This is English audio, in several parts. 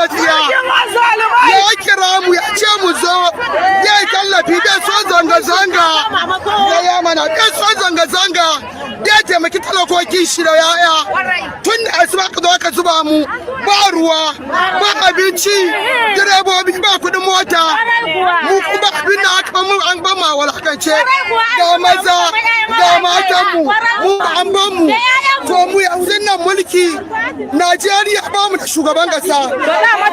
tsiya ya kira mu ya ce mu zo ya yi tallafi da so zanga-zanga da ya mana da so zanga-zanga da ya taimaki talakokin shi da yaya tun da asuba ka zo ka zuba mu ba ruwa ba abinci direbobi ba kudin mota mu kuma abin da aka mu an ban ma walakance ga maza ga matan mu an ban mu to mu yanzu nan mulki Najeriya ba mu da shugaban kasa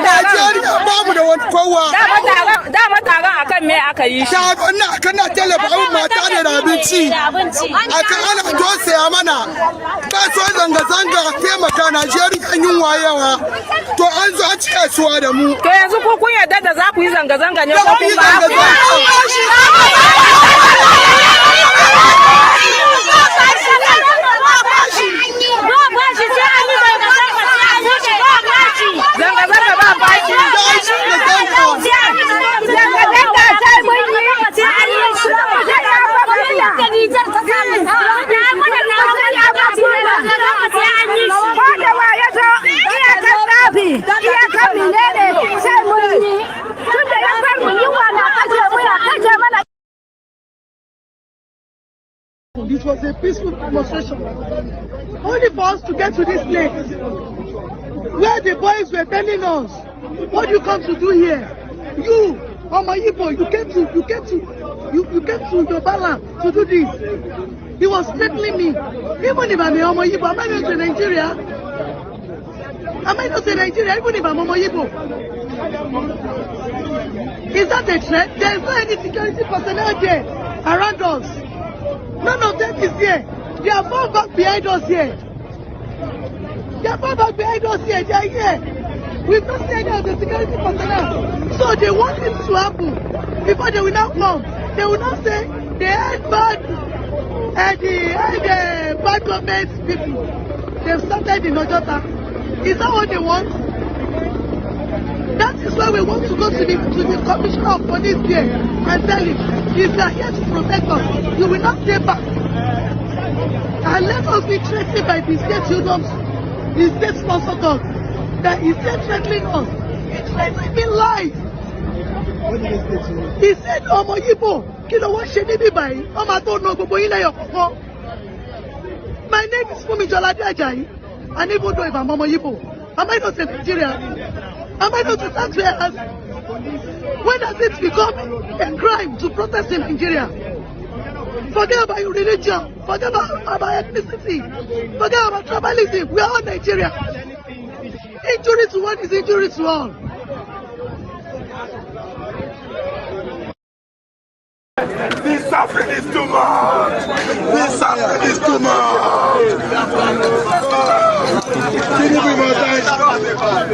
Najeriya ba mu da wani kowa dama taron akan me aka yi shi wannan akan na talaba mata da abinci akan ana tosaya mana ba so zanga-zanga taimaka Najeriya an yin wayewa to an zo a ci kasuwa da mu to yanzu ko kun yarda da za ku yi zanga-zanga ne ko kun ba This was a peaceful demonstration. Only for us to get to this place, where the boys were telling us, "What do you come to do here? You, Omayibo, you came to your balance to do this." He was threatening me. Even if I'm Omayibo, am I not in Nigeria? Am I not in Nigeria? Even if I'm Omayibo, is that a threat? There is no any security personnel there around us. None of them is here. They are far back behind us here. They are far back behind us here. They are here. We've not seen any of the security personnel. So they want it to happen. Before they will not come, they will not say they had bad government people. They've started in Ojota. Is that what they want? That is why we want to go to the commissioner of police here and tell him, if you are here to protect us, you will not stay back. And let us be threatened by the state unions, the state sponsored us, that is threatening us. It's threatening me live. He said, Omoyibo, kilo wa se ni bibai, Oma to no gbogbo yin leyo koko. My name is Fumi Jolade Ajayi, and even though if I'm Omoyibo, am I not in Nigeria? Am I not a taxpayer? When does it become a crime to protest in Nigeria? Forget about your religion, forget about ethnicity, forget about tribalism. We are all Nigeria. Injury to one is injury to all. This suffering is too much. This suffering is too much.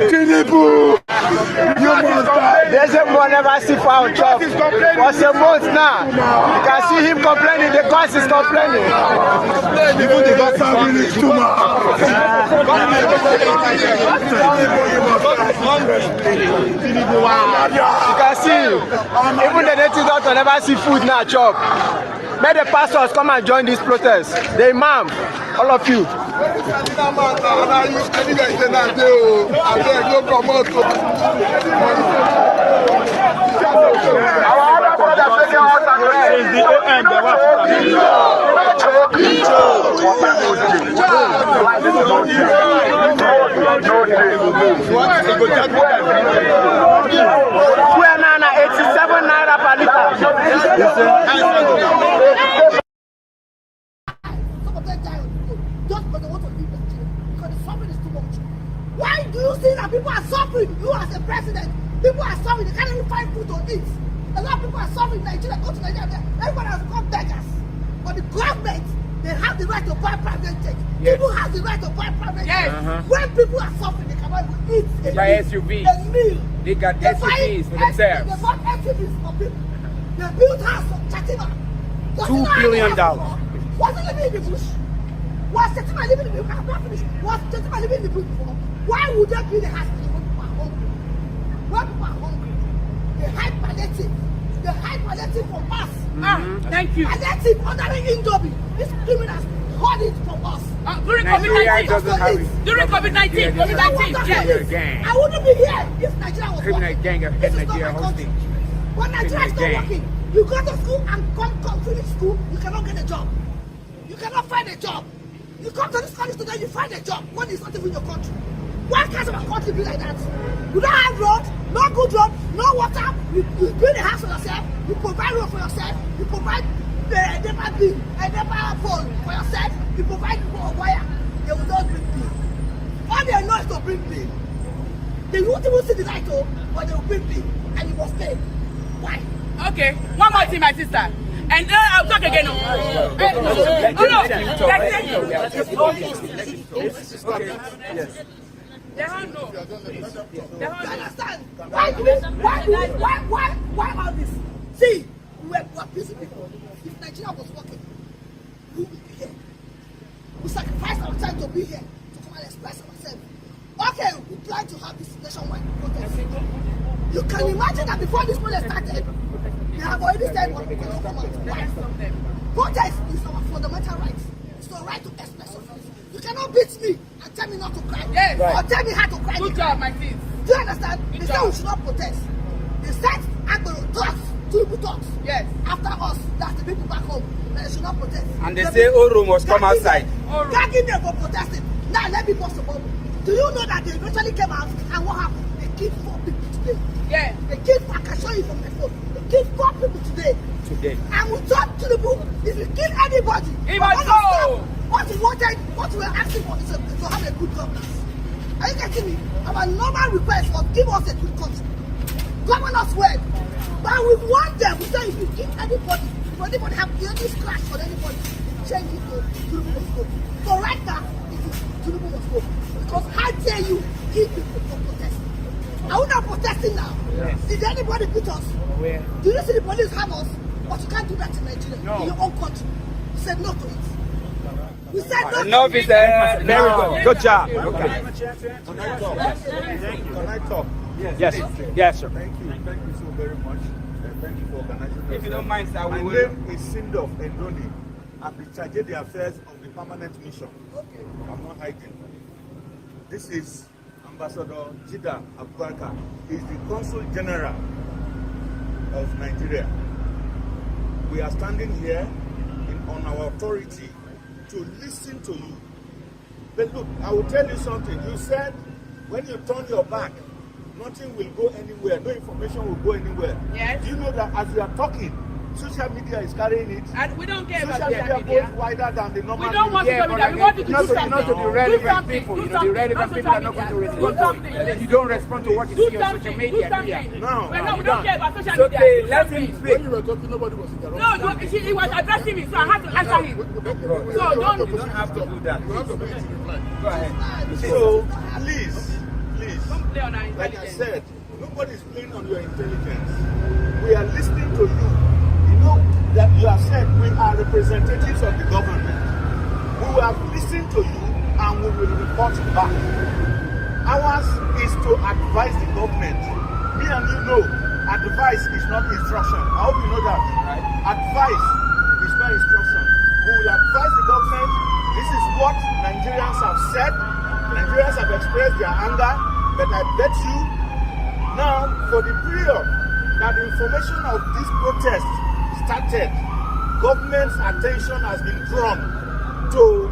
Tinubu, you must die. There's a one never see for our job. For a month now, you can see him complaining. The cost is complaining. Even the suffering is too much. You can see, even the native doctor never see food now chop. May the pastors come and join this protest. The imam, all of you. We're now at 87 naira per liter. Just because they want to leave Nigeria, because the suffering is too much. Why do you see that people are suffering? You as a president, people are suffering. They can't even find food to eat. A lot of people are suffering in Nigeria. Go to Nigeria, everyone has become beggars. But the government, they have the right to buy private jet. Yes. People have the right to buy private jet. When people are suffering, they cannot even eat a meal. They got SUVs for themselves. They bought SUVs for people. They built house for Chatina. $2 billion. Wasn't living in the bush. Was Chatima living in the bush? I have not finished. Was Chatima living in the bush before? Why would they build a house when people are hungry? When people are hungry, they hide palliative. They hide palliative from us. Thank you. Palliative under the Indomie. These criminals hold it from us. During Nigeria COVID-19. doesn't have it. During COVID-19. COVID-19. Yes. I wouldn't be here if Nigeria was Criminal working. gang of This is not Nigeria my country. hosting. When Nigeria is not gang. working, you go to school and come finish school, you cannot get a job. You cannot find a job. You come to this country today, you find a job when it's not even your country. Why can't our country be like that? You don't have road, no good road, no water. You build a house for yourself. You provide road for yourself. You provide NEPA bill, NEPA phone for yourself. You provide wire. They will not bring bill. All they know is to bring bill. They won't even see the light, but they will bring bill, and you must pay. Why? Okay, one more thing, my sister. And then I'll talk again. They don't know. You understand? Why all this? See, we're busy people. If Nigeria was working, we would be here. We sacrifice our time to be here, to come and express ourselves. Okay, we plan to have this nationwide protest. You can imagine that before this protest started, they have already said what we're going to come out. Why? Protest is our fundamental right. It's our right to express yourself. You cannot beat me and tell me not to cry. Yes. Or tell me how to cry. Good job, my sis. Do you understand? They say we should not protest. They said Akpabio talks, two people talks. Yes. After us, that's the people back home. They should not protest. And they say Oro must come outside. Gagging them for protesting. Now let me bust the bubble. Do you know that they eventually came out and what happened? They killed 4 people today. Yeah. They killed, I can show you from my phone. They killed 4 people today. And we talk to the book, if you kill anybody, what we wanted, what we were asking for is to have a good governance. Are you getting me? Our normal request was give us a good country. Govern us well. But we want them, we say if you kill anybody, if anybody have any scratch on anybody, change it to Tinubu must go. So right now, it is Tinubu must go. Because how dare you kill people for protesting? Are we not protesting now? Yes. Did anybody beat us? Where? Do you see the police have us? But you can't do that in Nigeria, No. in your own country. You said no to it. We said no. Enough is very good. Good job. Can I talk? Yes, sir. Thank you so very much. Thank you for organizing. If you don't mind, sir, My we will. name is Sindof Endoni. I'm in charge of the affairs of the permanent mission. Okay. I'm not hiding. This is Ambassador Jida Abubakar. He's the Consul General of Nigeria. We are standing here on our authority to listen to you. But look, I will tell you something. You said when you turn your back, nothing will go anywhere. No information will go anywhere. Yes. Do you know that as you are talking, social media is carrying it? And we don't care Social about media social media. goes wider than the normal We don't want media. social media. We want you to do something. Not to the relevant people. You know, the relevant people are not going to respond to it. You don't respond to what you see on social media. No, We don't care about social So media. they let him speak. When you were talking, nobody was interrupting. No, he was addressing me, so I had to answer him. So You don't have to do that. Go ahead. So, please, Don't play on our like I intelligence. said, nobody is playing on your intelligence. We are listening to you. You know that you have said we are representatives of the government. We have listened to you and we will report back. Ours is to advise the government. Me and you know, advice is not instruction. I hope you know that. Right. Advice is not instruction. We will advise the government. This is what Nigerians have said. Nigerians have expressed their anger, but I bet you now, for the period that the information of this protest started, government's attention has been drawn to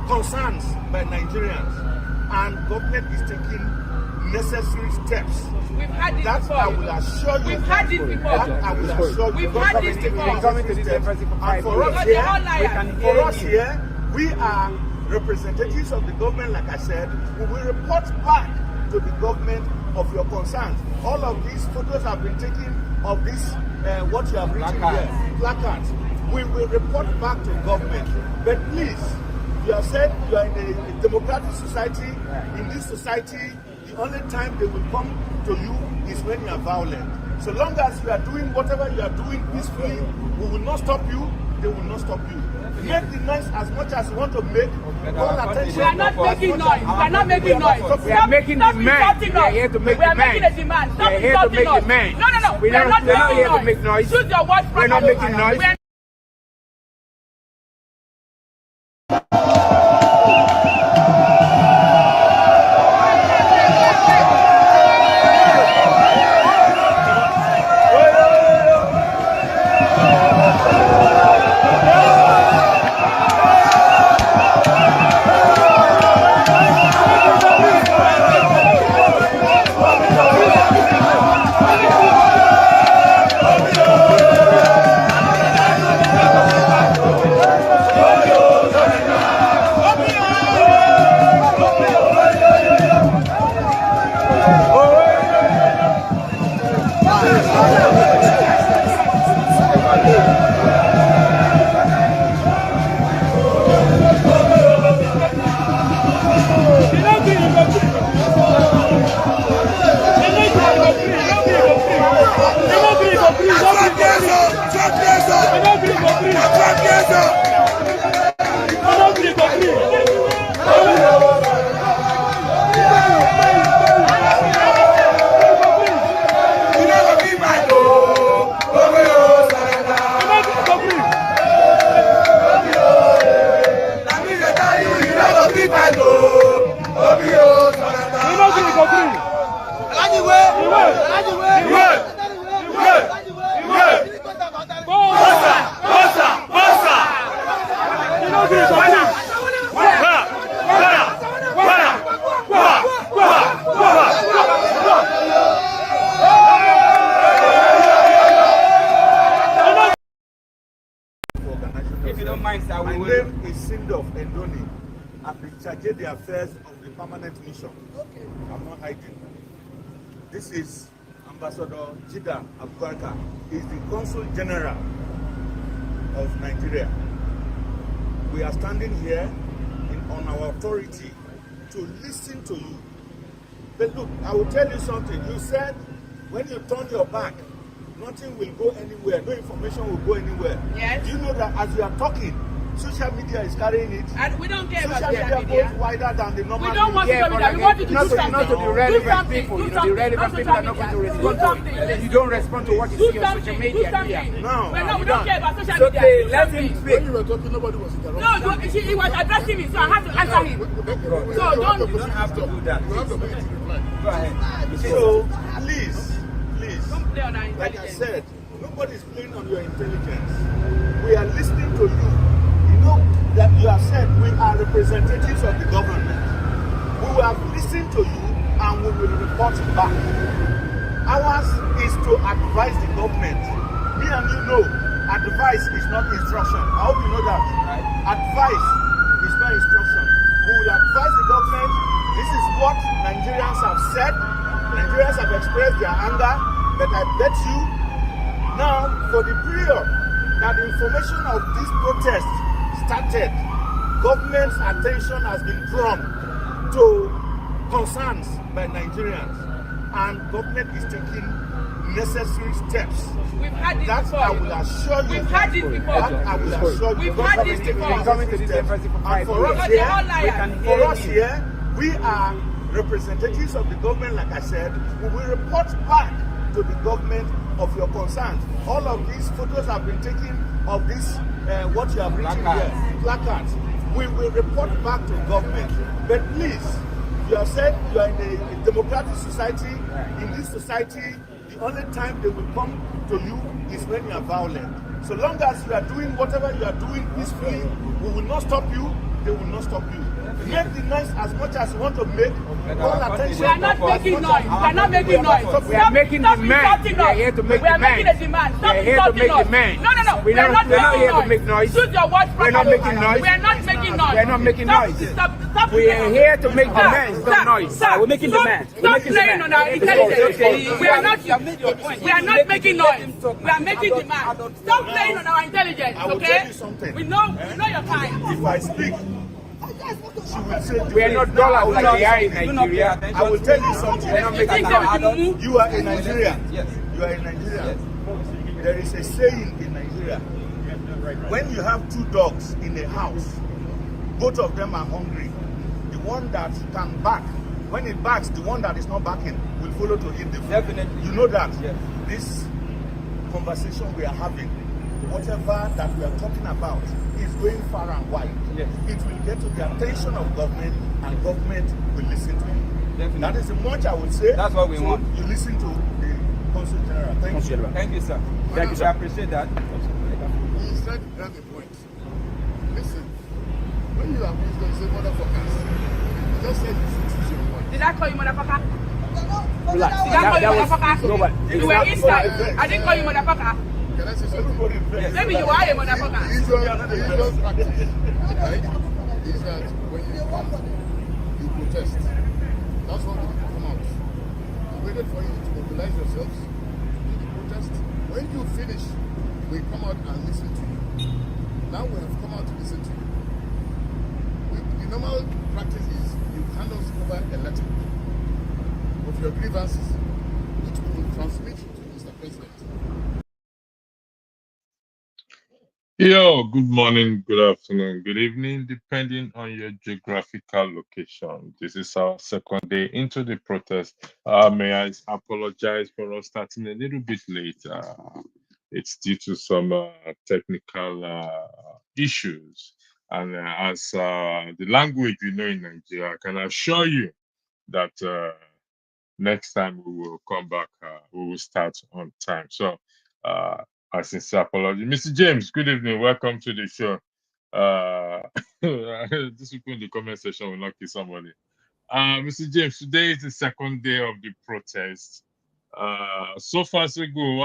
concerns by Nigerians, and government is taking necessary steps. We've had this That I will before. assure you. We've had this before. That I will assure you. We've had this Government is before. taking Coming to this necessary embassy for steps. 5 And for years. us They're all here, liars. for us here, we are representatives of the government, like I said. We will report back to the government of your concerns. All of these photos have been taken of this, what you have written here, placards. We will report back to government. But please, you have said you are in a democratic society. In this society, the only time they will come to you is when you are violent. So long as you are doing whatever you are doing peacefully, we will not stop you. They will not stop you. Make the noise as much as you want to make. Call attention. We are not making noise. We are not making noise. We are making demand. We are here to make We are making a demand. demand. We Stop are here to insulting make us. demand. No. We are not here to make noise. Choose your words We're not properly. making noise. We are The affairs of the permanent mission. Okay. I'm not hiding. This is Ambassador Jida Abubakar. He's the Consul General of Nigeria. We are standing here on our authority to listen to you. But look, I will tell you something. You said when you turn your back, nothing will go anywhere. No information will go anywhere. Yes. Do you know that as you are talking, social media is carrying it. And we don't care about social media goes wider than the normal. We don't want social media. We want you to do something. Not to the relevant people. You know, the relevant people are not going to respond to it. You don't respond to what you see on social media here. No, we don't care about social media. Let him speak. When you were talking, nobody was interrupting. No, he was addressing me, so I had to answer him. So you don't have to do that. You have the ability to reply. Go ahead. So please, don't play on our like I intelligence. said, nobody's playing on your intelligence. We are listening to you. You know that you have said we are representatives of the government. We have listened to you and we will report back. Ours is to advise the government. Me and you know, advice is not instruction. I hope you know that. Right. Advice is not instruction. We will advise the government. This is what Nigerians have said. Nigerians have expressed their anger, but I bet you now for the period that the information of this protest started, government's attention has been drawn to concerns by Nigerians, and government is taking necessary steps. We've had this That before. I will assure you. We've had this before. That I will assure you. We've had this before. Coming to this embassy for 5 And for years. us Because they're all liars. for us here, we are representatives of the government. Like I said, we will report back to the government of your concerns. All of these photos have been taken of this, what you have written here, placards. We will report back to government. But please, you have said you are in a democratic society. In this society, the only time they will come to you is when you are violent. So long as you are doing whatever you are doing peacefully, we will not stop you. They will not stop you. Make the noise as much as you want to make. Call attention. We are not making noise. We are not making noise. We are making demand. We are here to make demand. We are making a demand. demand. We are here to make demand. No. We are not here to make noise. Choose your words We are not making noise. We are not making noise. We are not making noise. Stop. We are here to make demands, not noise. We're making demands. Stop playing on our intelligence. We are not making noise. We are making demands. Stop playing on our intelligence. I will Okay? tell you something. We know your time. If I speak, she will say We are not dollars like they are in Nigeria. I will tell you something. We are not making noise. You are a Nigerian. Yes. You are a Nigerian. There is a saying in Nigeria. When you have two dogs in a house, both of them are hungry. The one that can bark, when it barks, the one that is not barking will follow to eat the food. Definitely. You know that. Yes. This conversation we are having, whatever that we are talking about, is going far and wide. Yes. It will get to the attention of government, and government will listen to you. Definitely. That is much I would say. That's what we want. You listen to the Consul General. Thank you. Thank you, sir. Thank you, sir. I appreciate that. He said, grab a point. Listen, when you are going to say motherfuckers, you just said you should choose your point. Did I call you motherfucker? Relax. Did I call you motherfucker? Nobody. You were inside. I didn't call you motherfucker. Can I say something? Maybe you are a motherfucker. The usual practice, right, is that when you come, you protest. That's what you come out. We waited for you to mobilize yourselves, do the protest. When you finish, we come out and listen to you. Now we have come out to listen to you. The normal practice is you hand us over a letter of your grievances, which we will transmit to Mr. President. Yo, good morning, good afternoon, good evening, depending on your geographical location. This is our second day into the protest. May I apologize for us starting a little bit late. It's due to some technical issues. And as the language we know in Nigeria, I can assure you that next time we will come back, we will start on time. So, I sincere apology. Mr. James, good evening. Welcome to the show. This people in the comment section will not kill somebody. Mr. James, today is the second day of the protest. So far so good.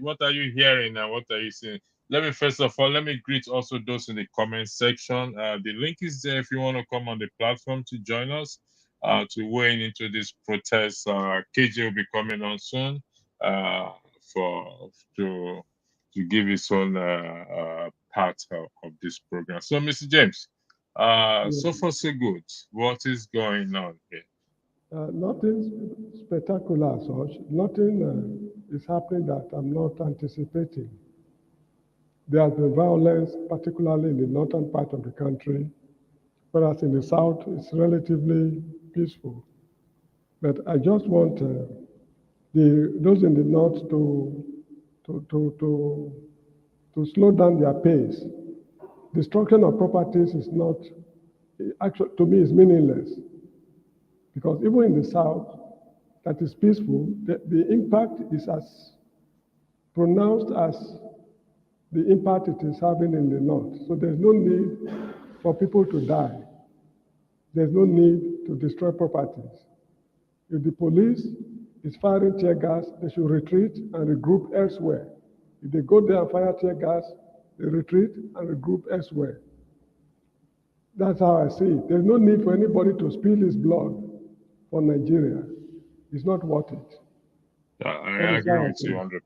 What are you hearing and what are you seeing? Let me first of all let me greet also those in the comment section. The link is there if you want to come on the platform to join us to weigh in into this protest. KJ will be coming on soon for to give his own part of this program. So, Mr. James, so far so good. What is going on here? Nothing spectacular as such. Nothing is happening that I'm not anticipating. There has been violence, particularly in the northern part of the country, whereas in the south it's relatively peaceful. But I just want those in the north to slow down their pace. Destruction of properties is not, actually, to me, is meaningless. Because even in the south, that is peaceful, the impact is as pronounced as the impact it is having in the north. So there's no need for people to die. There's no need to destroy properties. If the police is firing tear gas, they should retreat and regroup elsewhere. If they go there and fire tear gas, they retreat and regroup elsewhere. That's how I see it. There's no need for anybody to spill his blood for Nigeria. It's not worth it. I agree with you 100%.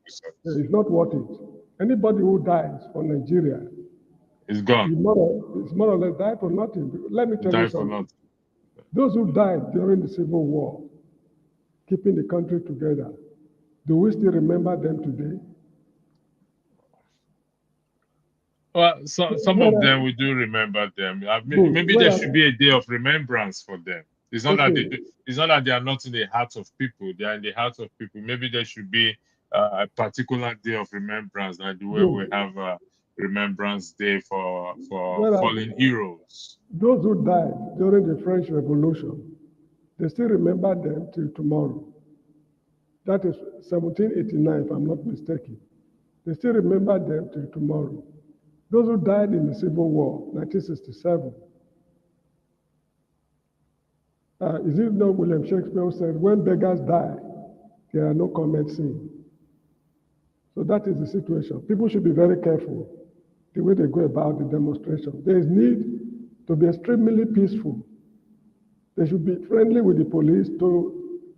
It's not worth it. Anybody who dies for Nigeria is gone. It's more or less died for nothing. Let me tell you something. Those who died during the Civil War, keeping the country together, do we still remember them today? Well, some of them we do remember them. Maybe there should be a day of remembrance for them. It's not that they are not in the hearts of people. They are in the hearts of people. Maybe there should be a particular day of remembrance, like the way we have a Remembrance Day for fallen heroes. Those who died during the French Revolution, they still remember them till tomorrow. That is 1789, if I'm not mistaken. They still remember them till tomorrow. Those who died in the Civil War, 1967. Is it not William Shakespeare who said, when beggars die, there are no comments seen? So that is the situation. People should be very careful the way they go about the demonstration. There is need to be extremely peaceful. They should be friendly with the police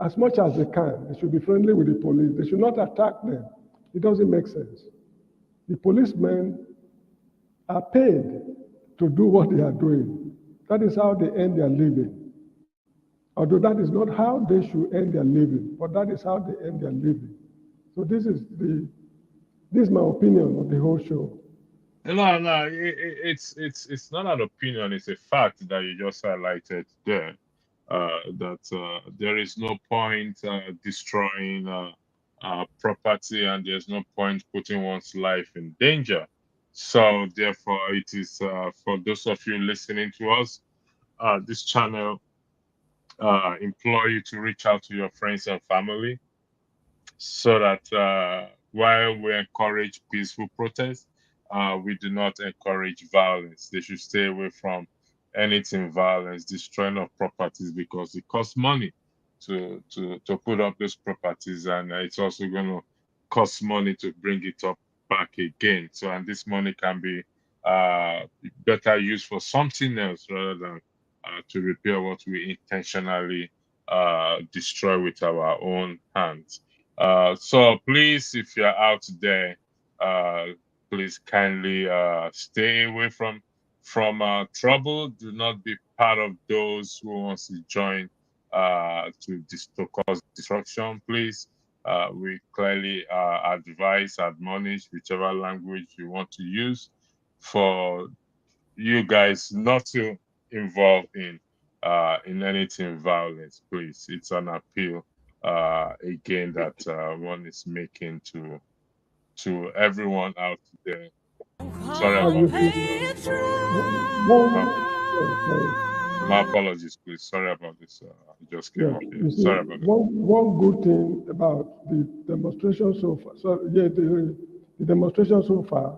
as much as they can. They should be friendly with the police. They should not attack them. It doesn't make sense. The policemen are paid to do what they are doing. That is how they earn their living. Although that is not how they should earn their living, but that is how they earn their living. So this is my opinion of the whole show. No, it's not an opinion. It's a fact that you just highlighted there. That there is no point destroying property, and there's no point putting one's life in danger. So therefore, it is for those of you listening to us, this channel implore you to reach out to your friends and family, so that while we encourage peaceful protest, we do not encourage violence. They should stay away from anything violence, destroying of properties, because it costs money to put up those properties, and it's also going to cost money to bring it up back again. So, and this money can be better used for something else rather than to repair what we intentionally destroy with our own hands. So please, if you're out there, please kindly stay away from from trouble. Do not be part of those who wants to join to cause destruction. Please, we clearly advise, admonish, whichever language you want to use, for you guys not to involve in anything violent. Please, it's an appeal again that one is making to everyone out there. Sorry about this. My apologies, please. Sorry about this. I just came Yeah, up here. you see, Sorry about that. one good thing about the demonstration so far, the demonstration so far,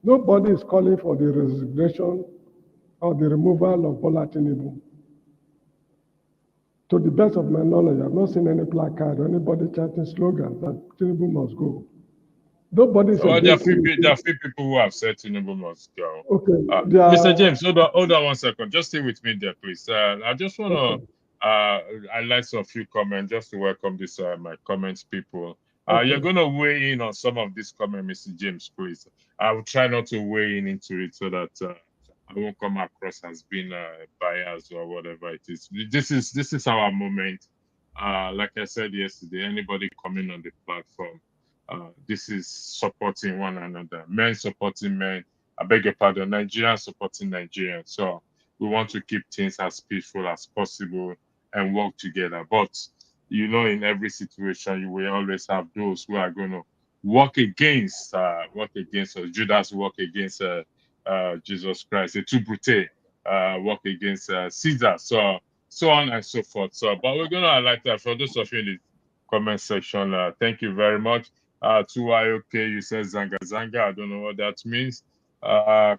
nobody is calling for the resignation or the removal of Bola Tinubu. To the best of my knowledge, I've not seen any placard or anybody chanting slogans that Tinubu must go. Nobody is Oh, there are against few people who have said Tinubu must go. Okay, Mr. James, hold on 1 second. Just stay with me there, please. I just want to highlight a few comments just to welcome this my comments people. You're going to weigh in on some of this comment, Mr. James, please. I will try not to weigh in into it so that I won't come across as being biased or whatever it is. This is our moment. Like I said yesterday, anybody coming on the platform, this is supporting one another. Men supporting men. I beg your pardon, Nigerians supporting Nigerians. So we want to keep things as peaceful as possible and work together. But you know, in every situation, you will always have those who are going to work against us. Judas work against Jesus Christ. The two brute work against Caesar. So on and so forth. So, but we're going to highlight that for those of you in the comment section. Thank you very much. 2IOK, you said Zanga Zanga. I don't know what that means.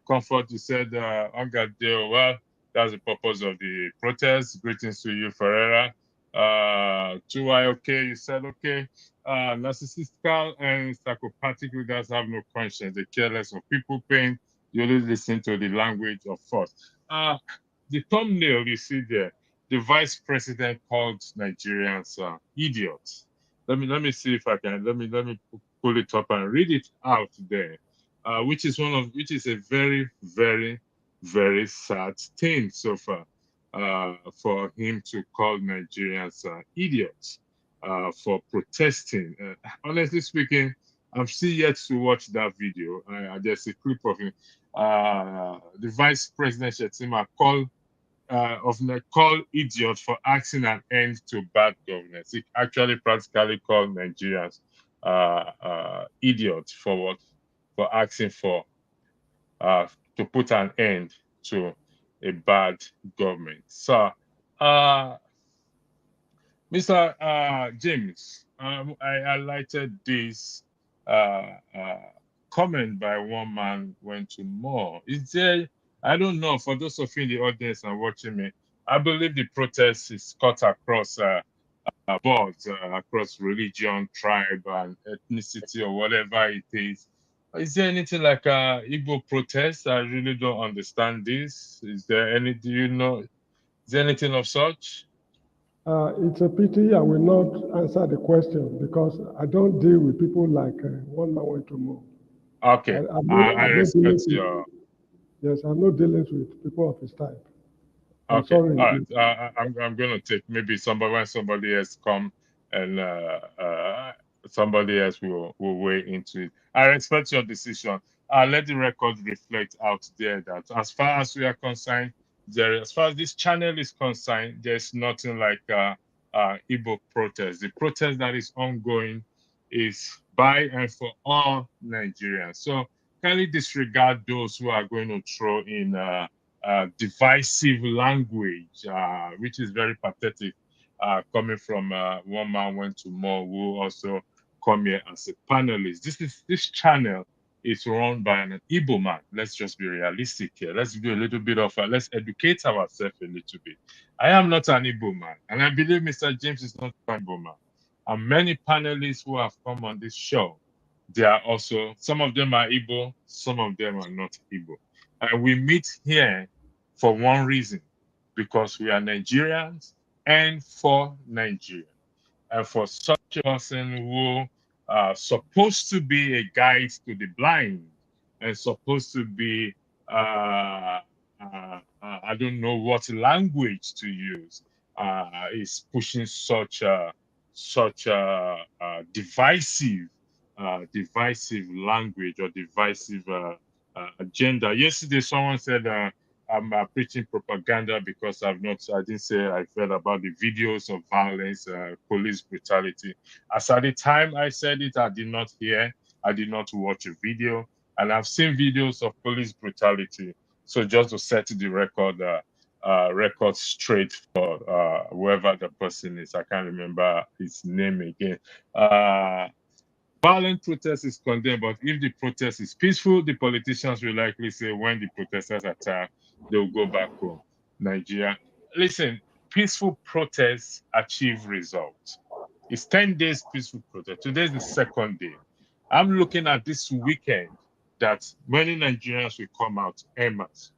Comfort, you said Angadeo. Well, that's the purpose of the protest. Greetings to you, Ferreira. 2IOK, you said okay. Narcissistical and psychopathic leaders have no conscience. They care less of people pain. You only listen to the language of force. The thumbnail you see there, the vice president called Nigerians idiots. Let me see if I can let me pull it up and read it out there, which is a very very sad thing so far, for him to call Nigerians idiots for protesting. Honestly speaking, I'm still yet to watch that video. There's a clip of him. The vice president Shetima call idiot for asking an end to bad governance. He actually practically called Nigerians idiots for what? For asking for to put an end to a bad government. So, Mr. James, I highlighted this comment by one man went to more. Is there, I don't know, for those of you in the audience and watching me, I believe the protest is cut across boards, across religion, tribe, and ethnicity, or whatever it is. Is there anything like Igbo protest? I really don't understand this. Is there any, do you know, is there anything of such? It's a pity I will not answer the question because I don't deal with people like one man went to more. Okay, I respect your. Yes, I'm not dealing with people of his type. I'm Okay, sorry. all right. I'm going to take maybe somebody else come and somebody else will weigh into it. I respect your decision. Let the record reflect out there that as far as we are concerned, as far as this channel is concerned, there's nothing like Igbo protest. The protest that is ongoing is by and for all Nigerians. So kindly disregard those who are going to throw in divisive language, which is very pathetic, coming from one man went to more, who also come here as a panelist. This channel is run by an Igbo man. Let's just be realistic here. Let's do a little bit of let's educate ourselves a little bit. I am not an Igbo man, and I believe Mr. James is not an Igbo man. And many panelists who have come on this show, they are also, some of them are Igbo, some of them are not Igbo. And we meet here for one reason, because we are Nigerians and for Nigeria. And for such a person who supposed to be a guide to the blind and supposed to be I don't know what language to use, is pushing such divisive language or divisive agenda. Yesterday, someone said I'm preaching propaganda because I didn't say I felt about the videos of violence, police brutality. As at the time I said it, I did not hear, I did not watch a video, and I've seen videos of police brutality. So just to set the record straight for whoever the person is, I can't remember his name again. Violent protest is condemned, but if the protest is peaceful, the politicians will likely say when the protesters attack, they'll go back home. Nigeria. Listen, peaceful protests achieve results. It's 10 days peaceful protest. Today's the second day. I'm looking at this weekend that many Nigerians will come out en masse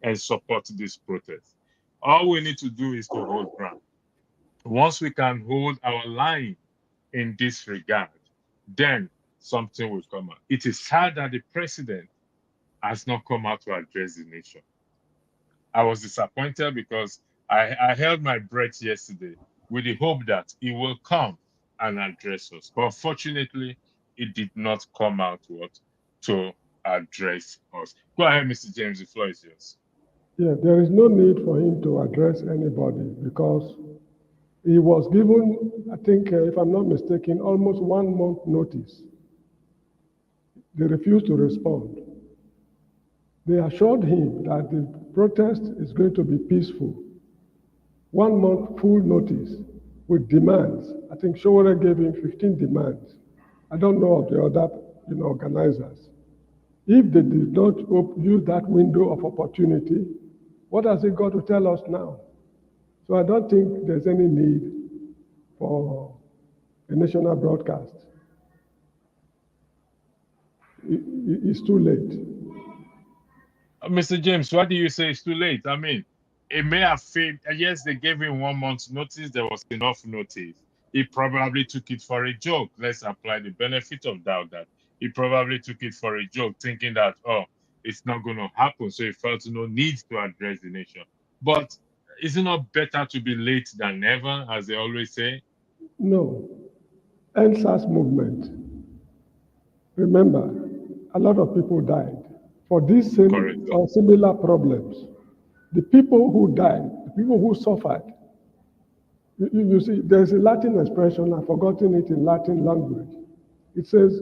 and support this protest. All we need to do is to hold ground. Once we can hold our line in this regard, then something will come out. It is sad that the president has not come out to address the nation. I was disappointed because I held my breath yesterday with the hope that he will come and address us. But unfortunately, it did not come out to address us. Go ahead, Mr. James, the floor is yours. Yeah, there is no need for him to address anybody because he was given, I think, if I'm not mistaken, almost 1 month notice. They refused to respond. They assured him that the protest is going to be peaceful. 1 month full notice with demands. I think Showore gave him 15 demands. I don't know of the other organizers. If they did not use that window of opportunity, what has he got to tell us now? So I don't think there's any need for a national broadcast. It's too late. Mr. James, why do you say it's too late? I mean, it may have failed. Yes, they gave him 1 month's notice. There was enough notice. He probably took it for a joke. Let's apply the benefit of doubt that he probably took it for a joke, thinking that, oh, it's not going to happen. So he felt no need to address the nation. But is it not better to be late than never, as they always say? No. NSAS movement. Remember, a lot of people died for these same or similar problems. The people who died, the people who suffered, you see, there's a Latin expression, I've forgotten it in Latin language. It says,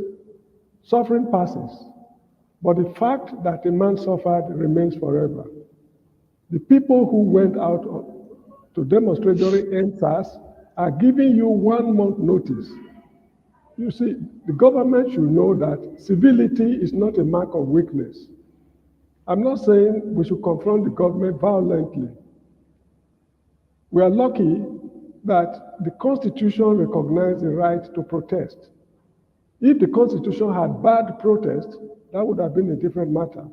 suffering passes, but the fact that a man suffered remains forever. The people who went out to demonstrate during NSAS are giving you 1 month notice. You see, the government should know that civility is not a mark of weakness. I'm not saying we should confront the government violently. We are lucky that the Constitution recognized the right to protest. If the Constitution had barred protest, that would have been a different matter.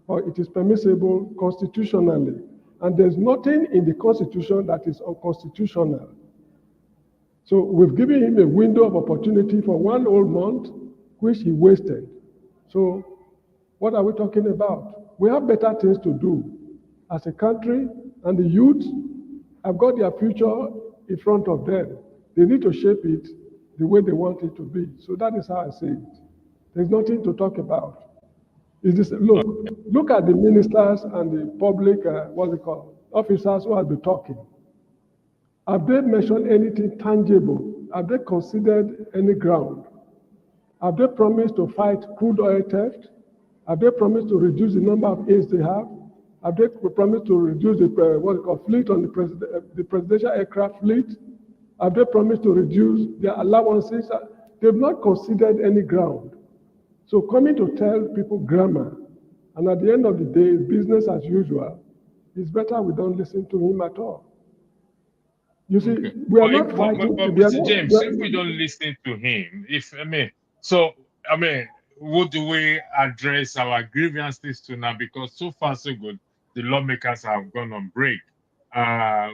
Or it is permissible constitutionally. And there's nothing in the Constitution that is unconstitutional. So we've given him a window of opportunity for 1 whole month, which he wasted. So what are we talking about? We have better things to do as a country, and the youth have got their future in front of them. They need to shape it the way they want it to be. So that is how I see it. There's nothing to talk about. Look at the ministers and the public, officers who have been talking. Have they mentioned anything tangible? Have they considered any ground? Have they promised to fight crude oil theft? Have they promised to reduce the number of aides they have? Have they promised to reduce the fleet on the presidential aircraft fleet? Have they promised to reduce their allowances? They've not considered any ground. So coming to tell people grammar, and at the end of the day, business as usual, it's better we don't listen to him at all. You see, we are not fighting. But Mr. James, if we don't listen to him, would we address our grievances to now? Because so far so good, the lawmakers have gone on break. Where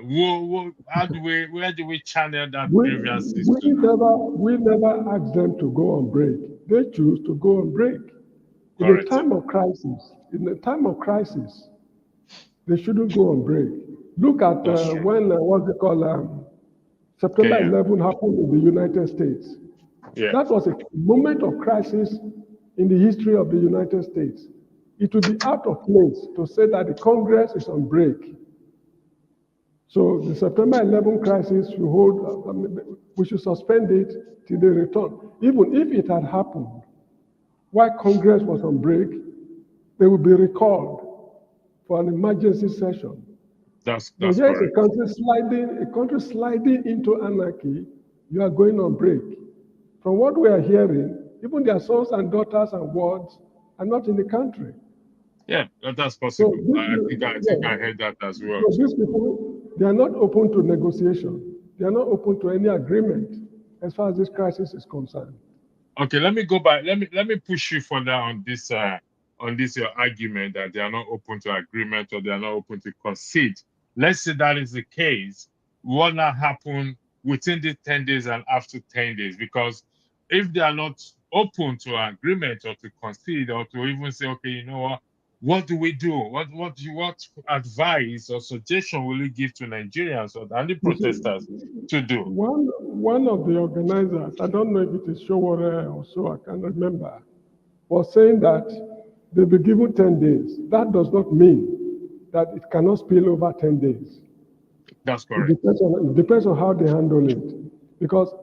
do we channel that grievances to? We never asked them to go on break. They choose to go on break. In a time of crisis, they shouldn't go on break. Look at when what's it called? September 11 happened in the United States. Yeah. That was a moment of crisis in the history of the United States. It would be out of place to say that the Congress is on break. So the September 11 crisis, we should suspend it till they return. Even if it had happened while Congress was on break, they would be recalled for an emergency session. That's here's correct. a country sliding into anarchy. You are going on break. From what we are hearing, even their sons and daughters and wards are not in the country. Yeah, that's possible. So I think I heard that as well. So these people, they are not open to negotiation. They are not open to any agreement as far as this crisis is concerned. Okay, let me go back. Let me push you further on this your argument that they are not open to agreement or they are not open to concede. Let's say that is the case. What will happen within the 10 days and after 10 days? Because if they are not open to agreement or to concede or to even say, okay, you know what do we do? What advice or suggestion will you give to Nigerians or the protesters to do? One of the organizers, I don't know if it is Showore or so, I can't remember, was saying that they'll be given 10 days. That does not mean that it cannot spill over 10 days. That's correct. It depends on how they handle it. Because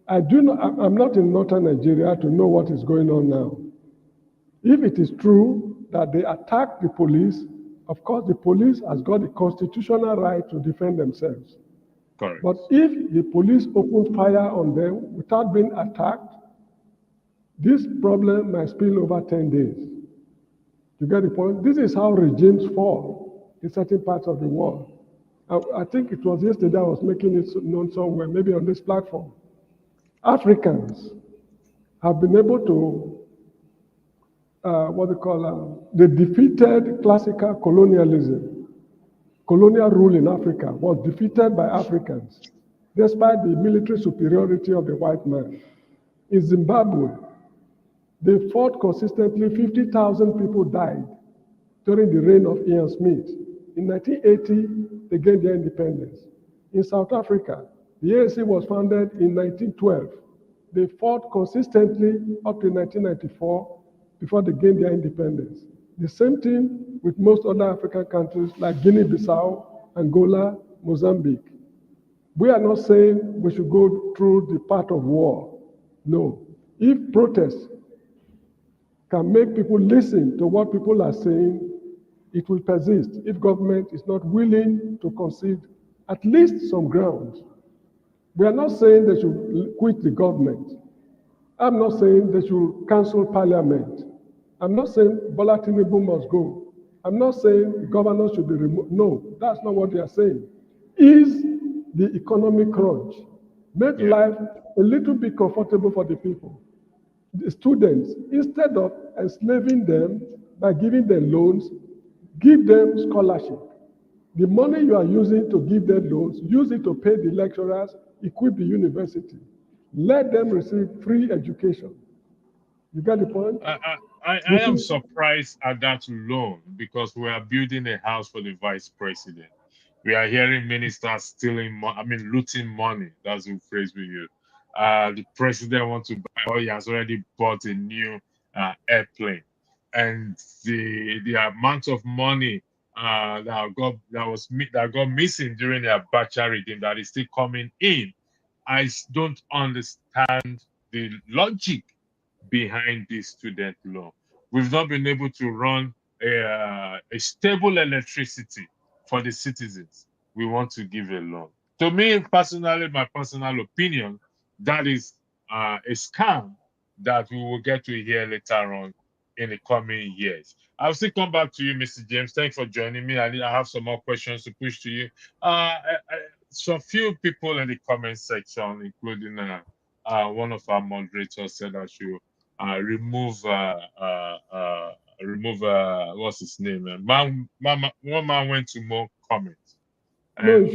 I'm not in northern Nigeria to know what is going on now. If it is true that they attacked the police, of course the police has got the constitutional right to defend themselves. Correct. But if the police opened fire on them without being attacked, this problem might spill over 10 days. You get the point? This is how regimes fall in certain parts of the world. I think it was yesterday I was making it known somewhere, maybe on this platform. Africans have been able to, they defeated classical colonialism. Colonial rule in Africa was defeated by Africans, despite the military superiority of the white man. In Zimbabwe, they fought consistently. 50,000 people died during the reign of Ian Smith. In 1980, they gained their independence. In South Africa, the ANC was founded in 1912. They fought consistently up to 1994 before they gained their independence. The same thing with most other African countries like Guinea-Bissau, Angola, Mozambique. We are not saying we should go through the path of war. No. If protests can make people listen to what people are saying, it will persist if government is not willing to concede at least some grounds. We are not saying they should quit the government. I'm not saying they should cancel parliament. I'm not saying Bola Tinubu must go. I'm not saying the governor should be removed. No, that's not what they are saying. Is the economic crunch. Make life a little bit comfortable for the people. The students, instead of enslaving them by giving them loans, give them scholarship. The money you are using to give them loans, use it to pay the lecturers, equip the university. Let them receive free education. You get the point? I am surprised at that loan because we are building a house for the vice president. We are hearing ministers stealing money, looting money. That's the phrase we use. The president wants to buy, or he has already bought a new airplane. And the amount of money that got missing during the Abacha regime that is still coming in, I don't understand the logic behind this student loan. We've not been able to run a stable electricity for the citizens. We want to give a loan. To me, personally, my personal opinion, that is a scam that we will get to hear later on in the coming years. I'll still come back to you, Mr. James. Thanks for joining me. I have some more questions to push to you. So few people in the comment section, including one of our moderators, said I should remove what's his name? One man went to more comments. No, you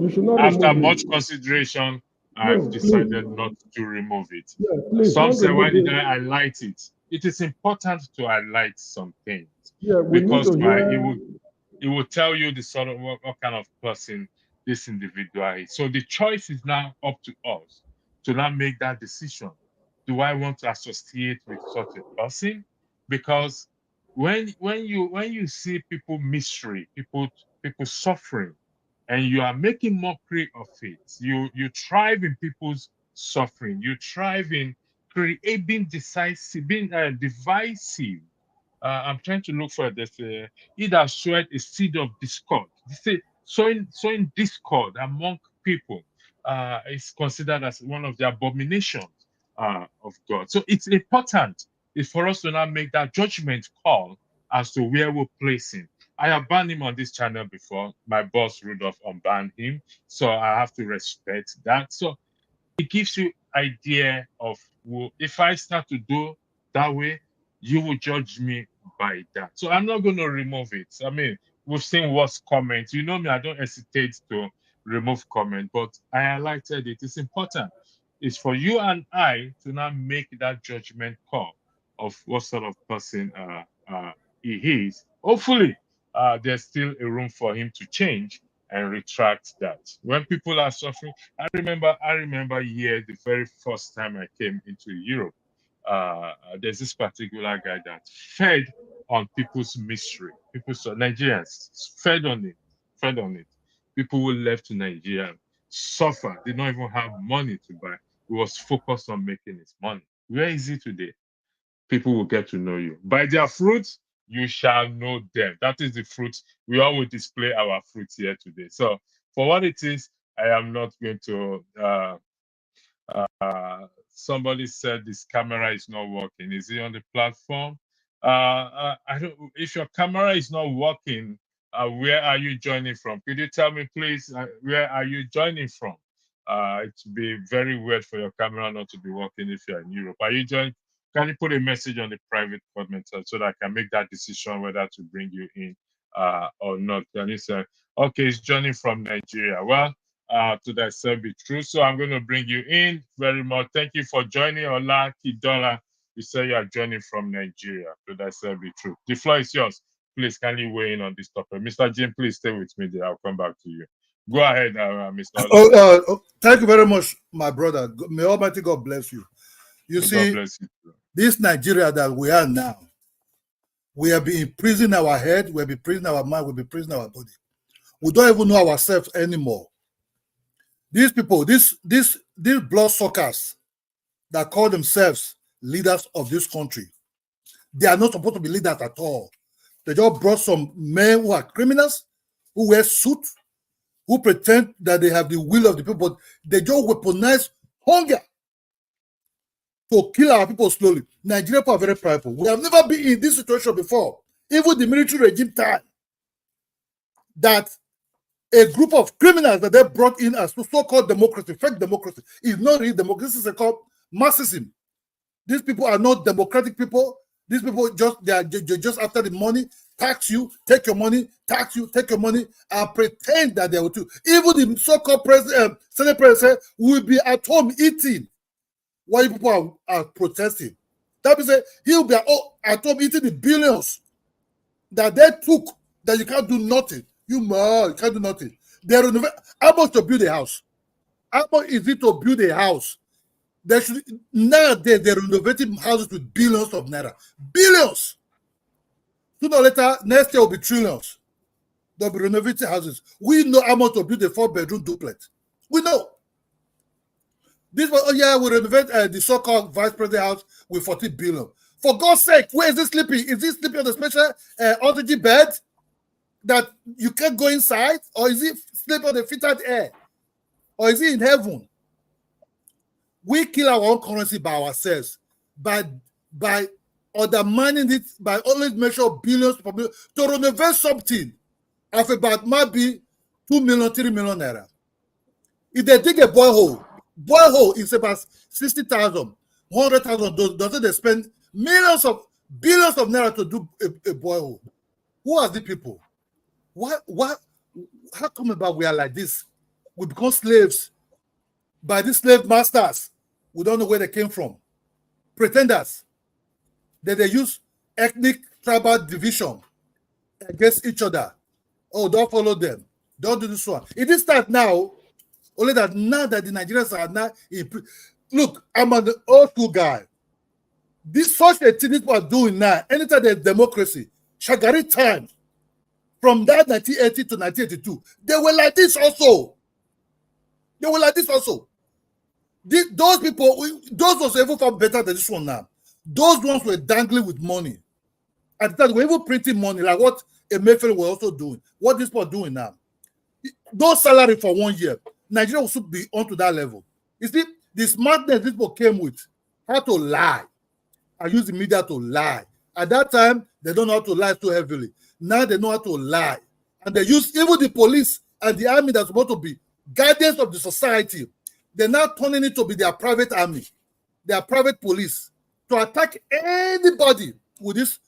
should not. After much consideration, I've decided not to remove it. Yeah, please, some say, why did I highlight it? it is important to highlight some things, Yeah, we need because to hear. it will tell you the sort of what kind of person this individual is. So the choice is now up to us to now make that decision. Do I want to associate with such a person? Because when you see people misery, people suffering, and you are making mockery of it, you thrive in people's suffering, you thrive in creating decisive, being divisive. I'm trying to look for this. He that sowed a seed of discord. Sowing discord among people is considered as one of the abominations of God. So it's important for us to now make that judgment call as to where we place him. I have banned him on this channel before. My boss Rudolph unbanned him, so I have to respect that. So it gives you idea of, well, if I start to do that way, you will judge me by that. So I'm not going to remove it. I mean, we've seen what's comment. You know me, I don't hesitate to remove comment, but I highlighted it. It's important. It's for you and I to now make that judgment call of what sort of person he is. Hopefully, there's still a room for him to change and retract that. When people are suffering, I remember here the very first time I came into Europe. There's this particular guy that fed on people's misery. Nigerians fed on it. People who left to Nigeria suffer, did not even have money to buy. He was focused on making his money. Where is he today? People will get to know you. By their fruits, you shall know them. That is the fruit. We all will display our fruits here today. So, for what it is, I am not going to. Somebody said this camera is not working. Is it on the platform? I don't. If your camera is not working, where are you joining from? Could you tell me, please? Where are you joining from? It would be very weird for your camera not to be working if you're in Europe. Are you joining? Can you put a message on the private comment so that I can make that decision whether to bring you in or not? Can you say, okay, it's joining from Nigeria? Well, to thyself be true. So I'm going to bring you in very much. Thank you for joining. Ola Kidola, you say you are joining from Nigeria. To thyself be true. The floor is yours. Please, can you weigh in on this topic? Mr. Jim, please stay with me there. I'll come back to you. Go ahead, Mr. Ola. Thank you very much, my brother. May Almighty God bless you. You see, bless you. This Nigeria that we are now, we have been imprisoning our head, we have been imprisoning our mind, we have been imprisoning our body. We don't even know ourselves anymore. These people, these bloodsuckers that call themselves leaders of this country, they are not supposed to be leaders at all. They just brought some men who are criminals, who wear suits, who pretend that they have the will of the people, but they just weaponize hunger to kill our people slowly. Nigerian people are very prideful. We have never been in this situation before. Even the military regime time, that a group of criminals that they brought in as so-called democracy, fake democracy, is not really democracy. This is called Marxism. These people are not democratic people. These people they're just after the money, tax you, take your money, tax you, take your money, and pretend that they will do. Even the so-called Senate president will be at home eating while people are protesting. That means he'll be at home eating the billions that they took, that you can't do nothing. You can't do nothing. They renovate. How much to build a house? How much is it to build a house? Nowadays, they're renovating houses with billions of naira. Billions! Sooner or later, next year will be trillions. They'll be renovating houses. We know how much to build a 4-bedroom duplex. We know. This one, we renovate the so-called vice president house with 40 billion. For God's sake, where is he sleeping? Is he sleeping on the special oxygen bed that you can't go inside? Or is he sleeping on the filtered air? Or is he in heaven? We kill our own currency by ourselves, by undermining it, by always measure billions to renovate something of about maybe 2 million, 3 million naira. If they dig a borehole is about 60,000, 100,000. Doesn't they spend billions of naira to do a borehole? Who are the people? What? How come about we are like this? We become slaves by these slave masters. We don't know where they came from. Pretenders. that they use ethnic tribal division against each other. Oh, don't follow them. Don't do this one. It is start now. Only that now that the Nigerians are now look, I'm an old school guy. This such a thing people are doing now, anytime there's democracy, Shagari time, from that 1980 to 1982, they were like this also. They were like this also. Those people, those was even far better than this one now. Those ones were dangling with money. At the time, we were even printing money, like what Emefiele were also doing. What these people are doing now. No salary for 1 year. Nigeria will soon be onto that level. You see, the smartness these people came with, how to lie. I use the media to lie. At that time, they don't know how to lie too heavily. Now they know how to lie. And they use even the police and the army that's supposed to be guardians of the society. They're now turning it to be their private army, their private police, to attack anybody with this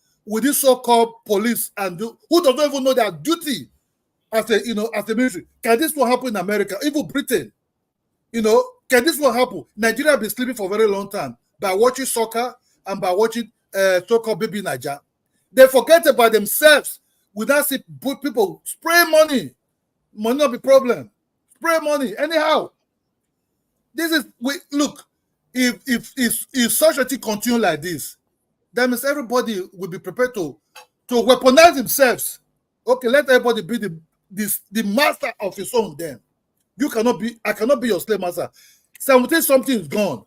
so-called police and who doesn't even know their duty as a military. Can this one happen in America? Even Britain, can this one happen? Nigeria has been sleeping for a very long time by watching soccer and by watching so-called baby Niger. They forget about themselves. We now see people spray money. Money not be problem. Spray money anyhow. This is look. If such a thing continue like this, that means everybody will be prepared to weaponize themselves. Okay, let everybody be the master of his own. Then I cannot be your slave master. 17 something is gone.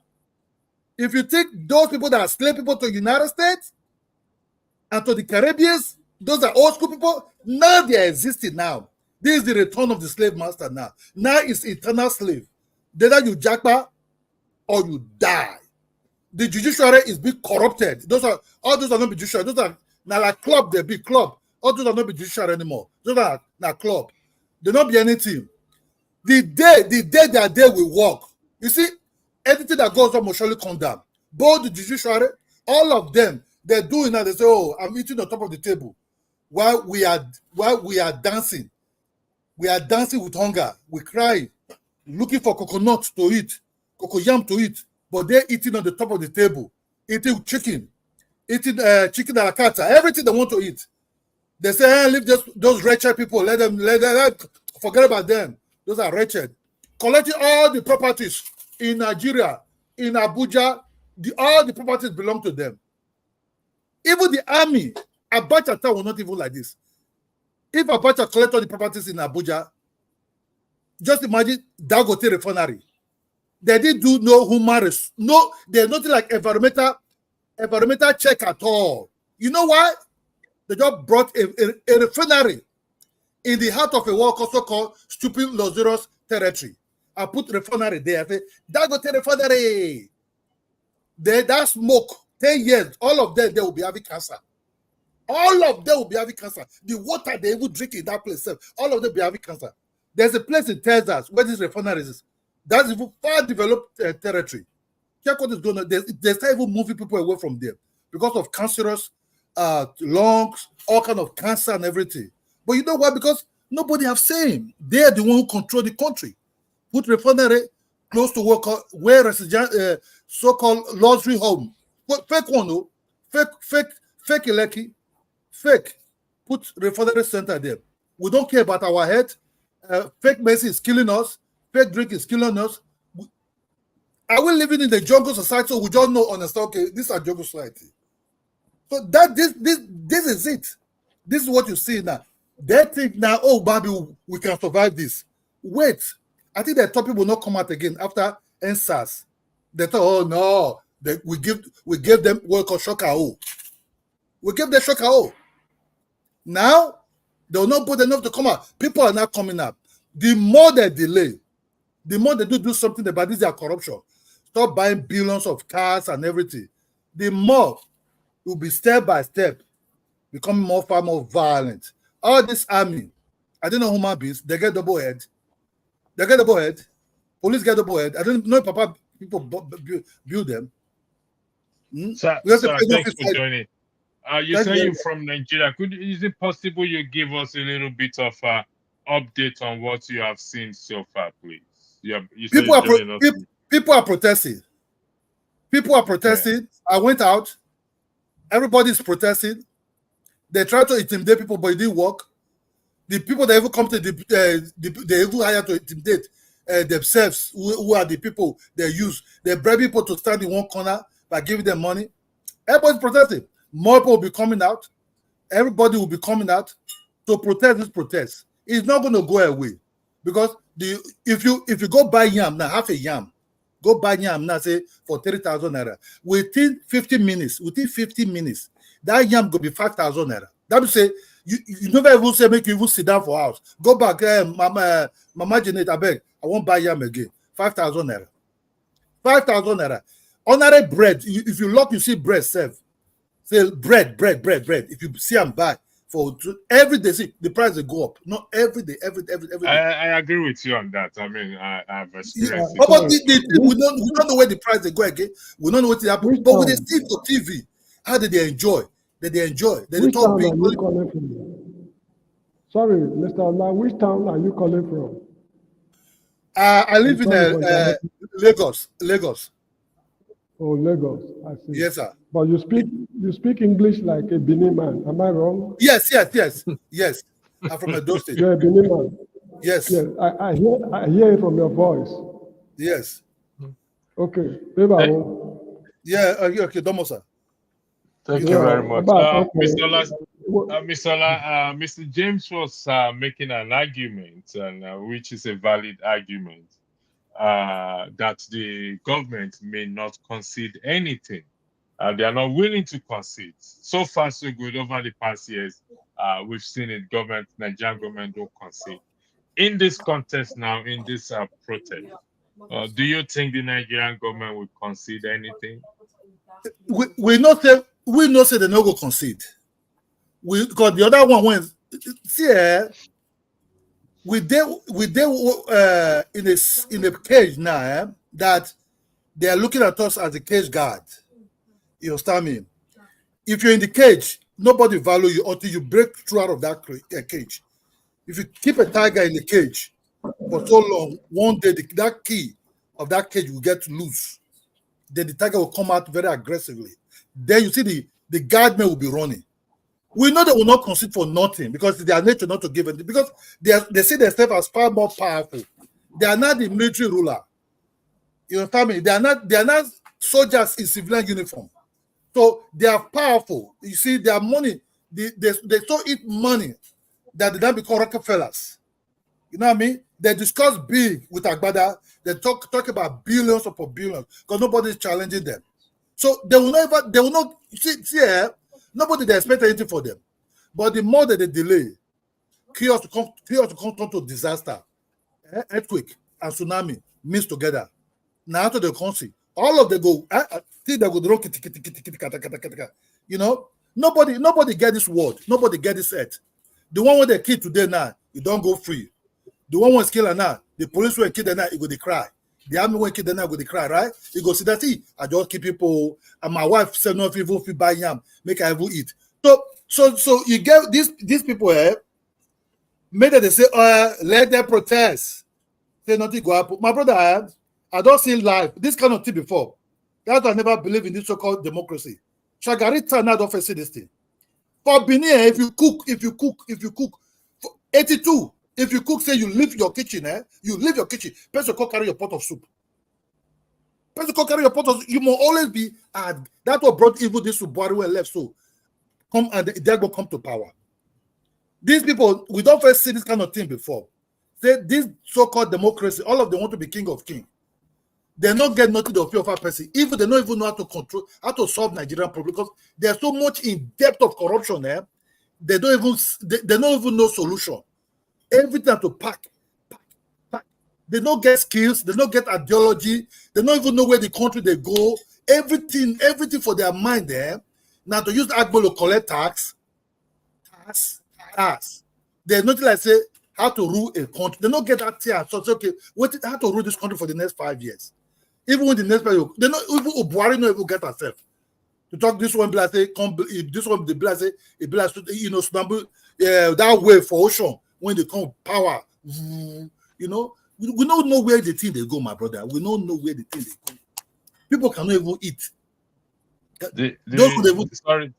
If you take those people that are slave people to the United States and to the Caribbeans, those are old school people. Now they are existing now. This is the return of the slave master now. Now it's eternal slave. Either you jackpot or you die. The judiciary is being corrupted. All those are not judiciary. Those are now like club, they be club. All those are not judiciary anymore. Those are now club. They not be anything. The day they are there will work. You see, anything that goes on will surely come down. Both the judiciary, all of them, they're doing now. They say, "Oh, I'm eating on top of the table," while we are dancing. We are dancing with hunger. We cry, looking for coconut to eat, cocoyam to eat, but they're eating on the top of the table, eating chicken, chicken a la carte, everything they want to eat. They say, hey, leave those wretched people, let them, forget about them. Those are wretched. Collecting all the properties in Nigeria, in Abuja, all the properties belong to them. Even the army, Abacha town was not even like this. If Abacha collect all the properties in Abuja, just imagine Dagote refinery. They didn't do no human rights. No, there's nothing like environmental check at all. You know why? They just brought a refinery in the heart of a world also called stupid luxurious territory. I put refinery there. I say, Dagote refinery. That smoke, 10 years, all of them, they will be having cancer. All of them will be having cancer. The water they even drink in that place, all of them will be having cancer. There's a place in Texas where this refinery is. That's even far developed territory. Check what is going on. They start even moving people away from there because of cancerous lungs, all kind of cancer and everything. But you know why? Because nobody have same. They are the one who control the country. Put refinery close to where so-called luxury home. But fake one, no? Fake Eleki. Fake. Put refinery center there. We don't care about our health. Fake medicine is killing us. Fake drink is killing us. Are we living in the jungle society? So we just know, understand, okay, this is a jungle society. So this is it. This is what you see now. They think now, oh, baby, we can survive this. Wait. I think the topic will not come out again after NSAS. They thought, oh, no. We gave them what we call shock AO. We gave them shock AO. Now, they will not put enough to come out. People are not coming up. The more they delay, the more they do something about this, their corruption. Stop buying billions of cars and everything. The more it will be step by step, becoming far more violent. All this army, I don't know human beings, they get double head. They get double head. Police get double head. I don't know if Papa people build them. Sir, thanks for joining. You're saying you're from Nigeria. Is it possible you give us a little bit of update on what you have seen so far, please? People are protesting. People are protesting. Yeah. I went out. Everybody's protesting. They try to intimidate people, but it didn't work. The people that even come to they even hire to intimidate themselves, who are the people they use. They bribe people to stand in one corner by giving them money. Everybody's protesting. More people will be coming out. Everybody will be coming out to protest this protest. It's not going to go away because if you go buy yam now, half a yam, go buy yam now, say for 30,000 naira. Within 15 minutes, that yam will be 5,000 naira. That will say you never even say make you even sit down for house. Go back, Mama Janet, I beg, I won't buy yam again. 5,000 naira. 5,000 naira. Ordinary bread, if you look, you see bread serve. Say bread. If you see and buy for every day, see the price will go up. Not every day, every day. I agree with you on that. I mean, I've experienced it. But we don't know where the price they go again. We don't know what happened. But when they see it on TV, how did they enjoy? Did they enjoy? Did they talk big? Sorry, Mr. Ola, which town are you calling from? I live in Lagos. Oh, Lagos. I see. Yes, sir. But you speak English like a Benin man. Am I wrong? Yes. I'm from Edo State. You're a Benin man. Yes. I hear it from your voice. Yes. Okay. Yeah. Okay. Domo, sir. Thank you very much, Mr. Ola. Mr. James was making an argument, and which is a valid argument. That the government may not concede anything. They are not willing to concede. So far, so good. Over the past years, we've seen it. Nigerian government don't concede. In this contest now, in this protest, do you think the Nigerian government will concede anything? We not say they no go concede. Because the other one went. See, we in a cage now that they are looking at us as a cage guard. You understand me? If you're in the cage, nobody value you until you break through out of that cage. If you keep a tiger in the cage for so long, one day that key of that cage will get loose. Then the tiger will come out very aggressively. Then you see the guardmen will be running. We know they will not concede for nothing because it's their nature not to give it, because they see themselves as far more powerful. They are not the military ruler. You understand me? They are not soldiers in civilian uniform. So they are powerful. You see, their money, they so eat money that they don't become Rockefellers. You know what I mean? They discuss big with Agbada. They talk about billions upon billions because nobody is challenging them. So they will not see here. Nobody they expect anything for them. But the more that they delay, chaos to come to disaster, earthquake and tsunami mix together. Now after the country, all of them go, think they go, you know, nobody get this word, nobody get this set. The one where they kill today now, you don't go free. The one was killed now, the police will kill them now, you go they cry. The army will kill them now, go they cry, right? You go see that, I just keep people, and my wife said no people if you buy yam, make I even eat. So you get these people maybe they say, let them protest. Say nothing go happen. My brother, I don't see life. This kind of thing before. That's why I never believe in this so-called democracy. Shagarita now don't say this thing. For Benin, if you cook, for 82, if you cook, say you leave your kitchen, person come carry your pot of soup. Person come carry your pot of soup. You must always be, that's what brought evil this to Buhari when left, so come and they will come to power. These people, we don't first see this kind of thing before. Say this so-called democracy, all of them want to be king of king. They don't get nothing of fear of a person. Even they don't even know how to solve Nigerian problem, because there's so much in depth of corruption there. They don't even know solution. Everything to pack. They don't get skills. They don't get ideology. They don't even know where the country they go. Everything for their mind there. Now to use Akpabio to collect tax. There's nothing like say how to rule a country. They don't get that here. So it's okay. How to rule this country for the next 5 years? Even when the next 5 years, they not even Buhari not even get herself to talk. This one blase, this one the blase, it blase, you know, that way for ocean when they come power. You know, we don't know where the thing they go, my brother. We don't know where the thing they go. People cannot even eat. Sorry,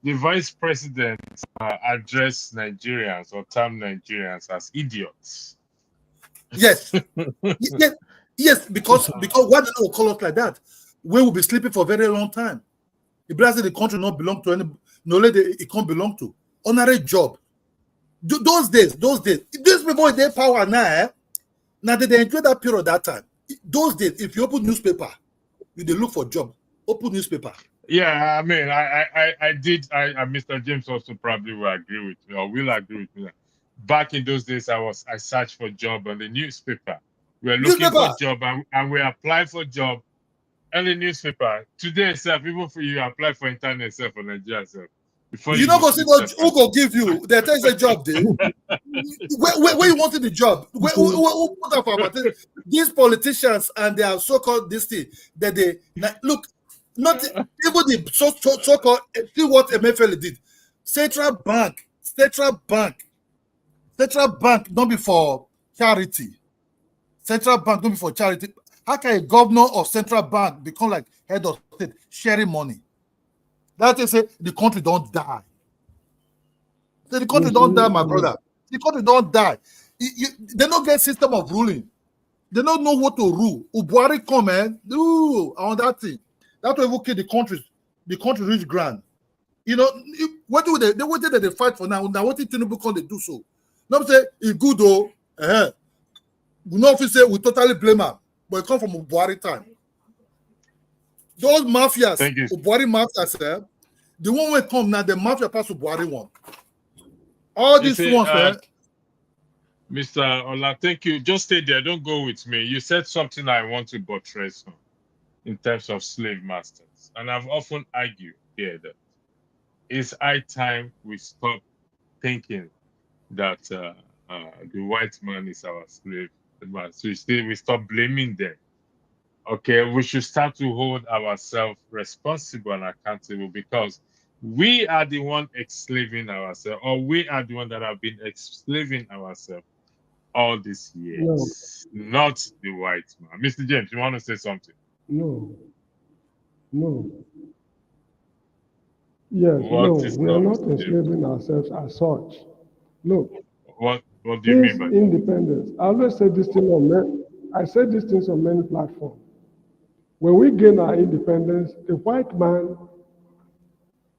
the vice president addressed Nigerians or termed Nigerians as idiots. Yes. Yes, yes, because why do they call us like that? We will be sleeping for a very long time. The Brazil, the country not belong to any no lady it can't belong to. Honorary job. Those days, these people in their power now, now they enjoy that period that time. Those days, if you open newspaper, you they look for job. Open newspaper. Yeah, I mean, Mr. James also probably will agree with me, or will agree with me. Back in those days, I searched for job on the newspaper. We were looking for job and we applied for job on the newspaper. Today, sir, even for you apply for internet, sir, for Nigeria, sir. Before You you not go see who go give you. There is a job there. Where you wanted the job? Who put up about it? These politicians and their so-called this thing that they look. Not even the so-called see what MFL did. Central Bank, don't be for charity. Central Bank don't be for charity. How can a governor of Central Bank become like head of state sharing money? That is say the country don't die. So the country don't die, my brother. The country don't die. They don't get system of ruling. They don't know what to rule. Ubuari come, man. On that thing. That will kill the country. The country reach grand. You know, what do they wanted that they fight for now? Now what did Tinubu come they do so? Not say it's good though. We not say we totally blame her, but it come from Ubuari time. Those mafias, Ubuari mafias, the one will come now, the mafia pass Ubuari one. All these ones, Mr. Ola, thank you. Just stay there. Don't go with me. You said something I want to buttress on in terms of slave masters. And I've often argued here that it's high time we stop thinking that the white man is our slave master. So we stop blaming them. Okay, we should start to hold ourselves responsible and accountable because we are the one enslaving ourselves, or we are the one that have been enslaving ourselves all these years, not the white man. Mr. James, you want to say something? No. Yes, we are not enslaving ourselves as such. Look. What do you mean by independence? I always say this thing I said these things on many platforms. When we gain our independence, the white man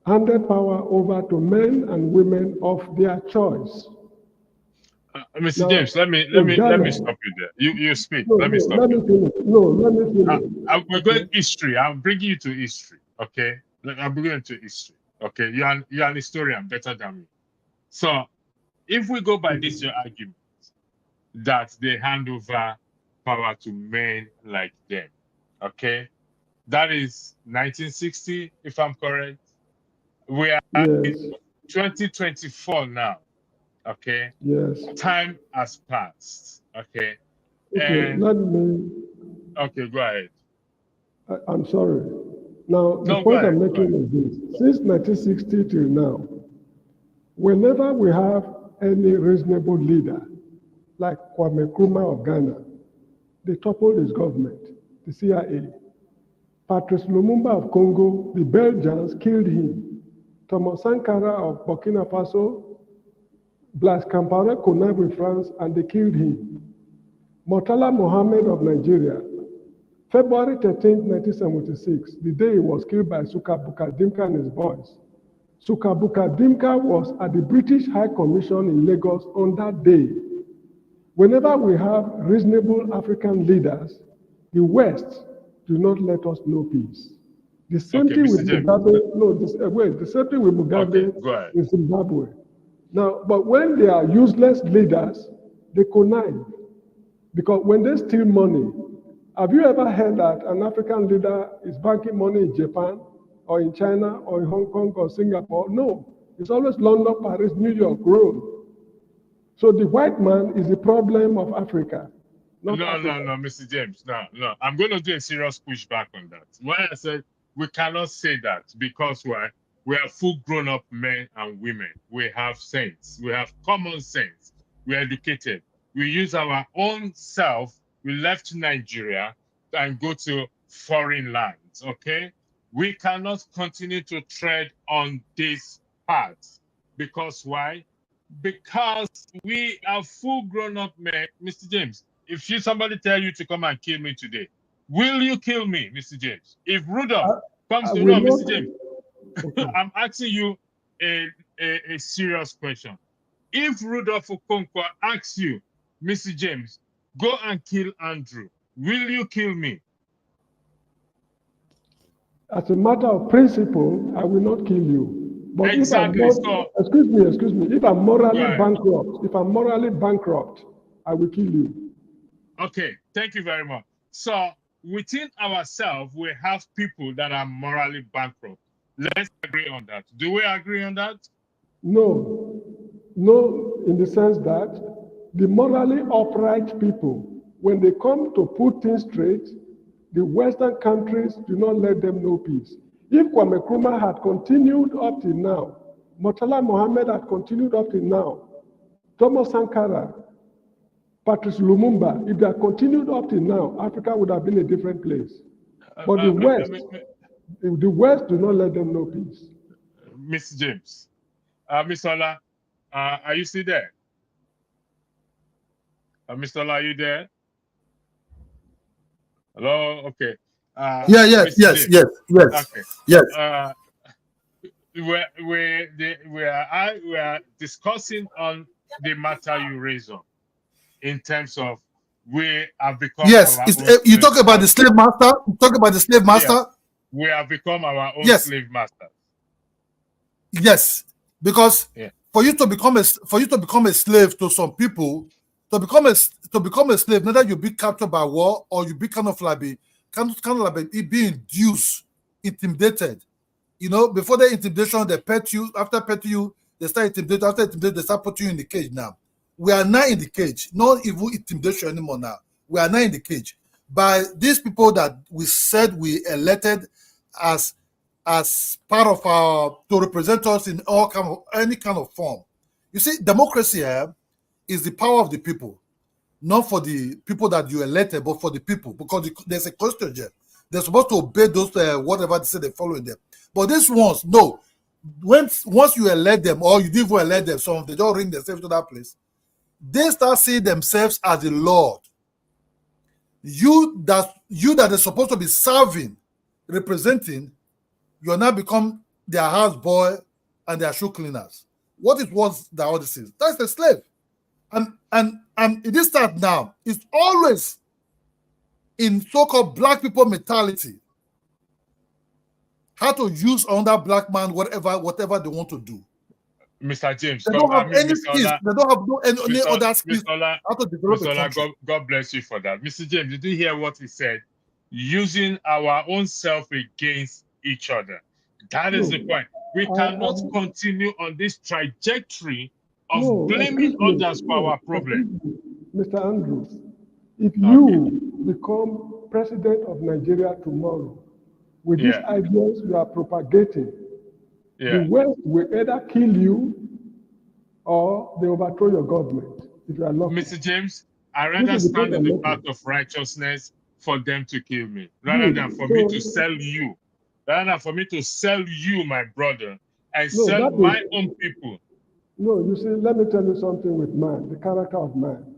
handed power over to men and women of their choice. Mr. Now, James, let me stop you there. You speak. Let me stop you. Let me finish. We're going history. I'm bringing you to history. Okay, I'm bringing you to history. Okay, you're an historian better than me. So, if we go by this your argument that they hand over power to men like them, okay, that is 1960, if I'm correct. We are in 2024 now. Okay. Yes. Time has passed. Okay. Okay. Okay, go ahead. I'm sorry. Now, the point I'm making is this. Since 1960 till now, whenever we have any reasonable leader, like Kwame Nkrumah of Ghana, they toppled his government, the CIA. Patrice Lumumba of Congo, the Belgians killed him. Thomas Sankara of Burkina Faso, Blaise Compaoré connived with France and they killed him. Murtala Mohammed of Nigeria, February 13, 1976, the day he was killed by Sukabuka Dimka and his boys. Sukabuka Dimka was at the British High Commission in Lagos on that day. Whenever we have reasonable African leaders, the West do not let us know peace. The same thing with Mugabe. The same thing with Mugabe in Zimbabwe. Now, but when they are useless leaders, they connive. Because when they steal money, have you ever heard that an African leader is banking money in Japan or in China or in Hong Kong or Singapore? No, it's always London, Paris, New York, Rome. So the white man is the problem of Africa. No, Mr. James, no. I'm going to do a serious pushback on that. Why I said we cannot say that because we are full grown-up men and women. We have sense. We have common sense. We are educated. We use our own self. We left Nigeria and go to foreign lands, okay? We cannot continue to tread on this path. Because why? Because we are full grown-up men. Mr. James, if somebody tell you to come and kill me today, will you kill me, Mr. James? If Rudolph comes to know, Mr. James, okay. I'm asking you a serious question. If Rudolph Okonkwo asks you, Mr. James, go and kill Andrew, will you kill me? As a matter of principle, I will not kill you. But exactly. Excuse me. If I'm morally bankrupt, I will kill you. Okay, thank you very much. So within ourselves, we have people that are morally bankrupt. Let's agree on that. Do we agree on that? No, in the sense that the morally upright people, when they come to put things straight, the Western countries do not let them know peace. If Kwame Nkrumah had continued up till now, Murtala Mohammed had continued up till now, Thomas Sankara, Patrice Lumumba, if they had continued up till now, Africa would have been a different place. But the West do not let them know peace. Mr. James, Ms. Ola, are you still there? Mr. Ola, are you there? Hello? Okay. Yes. Okay. Yes. We are discussing on the matter you raised on, in terms of we have become. Yes, you talk about the slave master. You talk about the slave master. Yes. We have become our own slave masters. Yes, because for you to become a slave to some people, to become a slave, neither you be captured by war or you be kind of like be induced, intimidated. You know, before the intimidation, they pet you. After petting you, they start intimidating. After intimidating, they start putting you in the cage. Now we are not in the cage. Not even intimidation anymore. Now we are not in the cage by these people that we said we elected as part of our to represent us in any kind of form. You see, democracy here is the power of the people, not for the people that you elected, but for the people, because there's a constitution here. They're supposed to obey those whatever they say they follow in them. But these ones, no. Once you elect them, or you didn't even elect them, some they don't ring themselves to that place. They start seeing themselves as the Lord. You that are supposed to be serving, representing, you are now become their house boy and their shoe cleaners. What it was that all this is? That's the slave. And it is that now. It's always in so-called black people mentality. How to use another black man, whatever they want to do. Mr. James, they don't have any skills. They don't have any other skills. How to develop a country. God bless you for that. Mr. James, did you hear what he said? Using our own self against each other. That is the point. We cannot continue on this trajectory of blaming others for our problem. Mr. Andrews, if you become president of Nigeria tomorrow, with these ideas you are propagating, the West will either kill you or they overthrow your government if you are not. Mr. James, I rather stand in the path of righteousness for them to kill me, rather than for me to sell you. Rather than for me to sell you, my brother, and sell my own people. No, you see, let me tell you something with man, the character of man.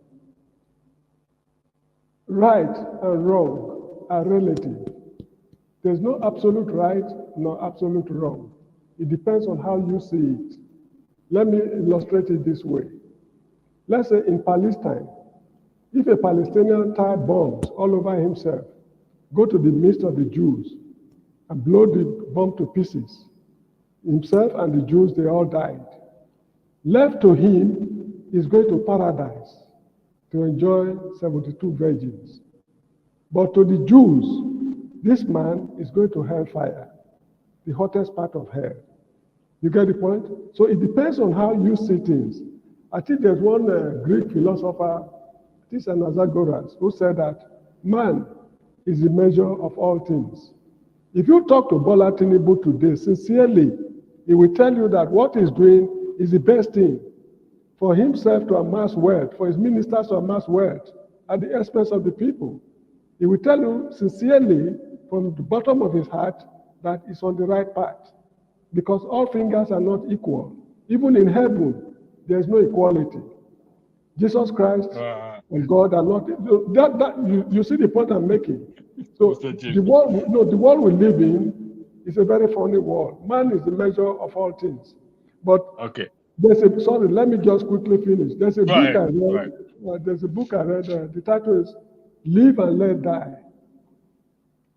Right and wrong are relative. There's no absolute right nor absolute wrong. It depends on how you see it. Let me illustrate it this way. Let's say in Palestine, if a Palestinian tie bombs all over himself, go to the midst of the Jews and blow the bomb to pieces, himself and the Jews, they all died. Left to him, he's going to paradise to enjoy 72 virgins. But to the Jews, this man is going to hellfire, the hottest part of hell. You get the point? So it depends on how you see things. I think there's one Greek philosopher, this Anaxagoras, who said that man is the measure of all things. If you talk to Bola Tinubu today, sincerely, he will tell you that what he's doing is the best thing for himself to amass wealth, for his ministers to amass wealth at the expense of the people. He will tell you sincerely, from the bottom of his heart, that is on the right path, because all fingers are not equal. Even in heaven, there is no equality. Jesus Christ and God are not. You see the point I'm making. So the world we live in is a very funny world. Man is the measure of all things. But okay. Sorry, let me just quickly finish. There's a book I read. The title is "Live and Let Die"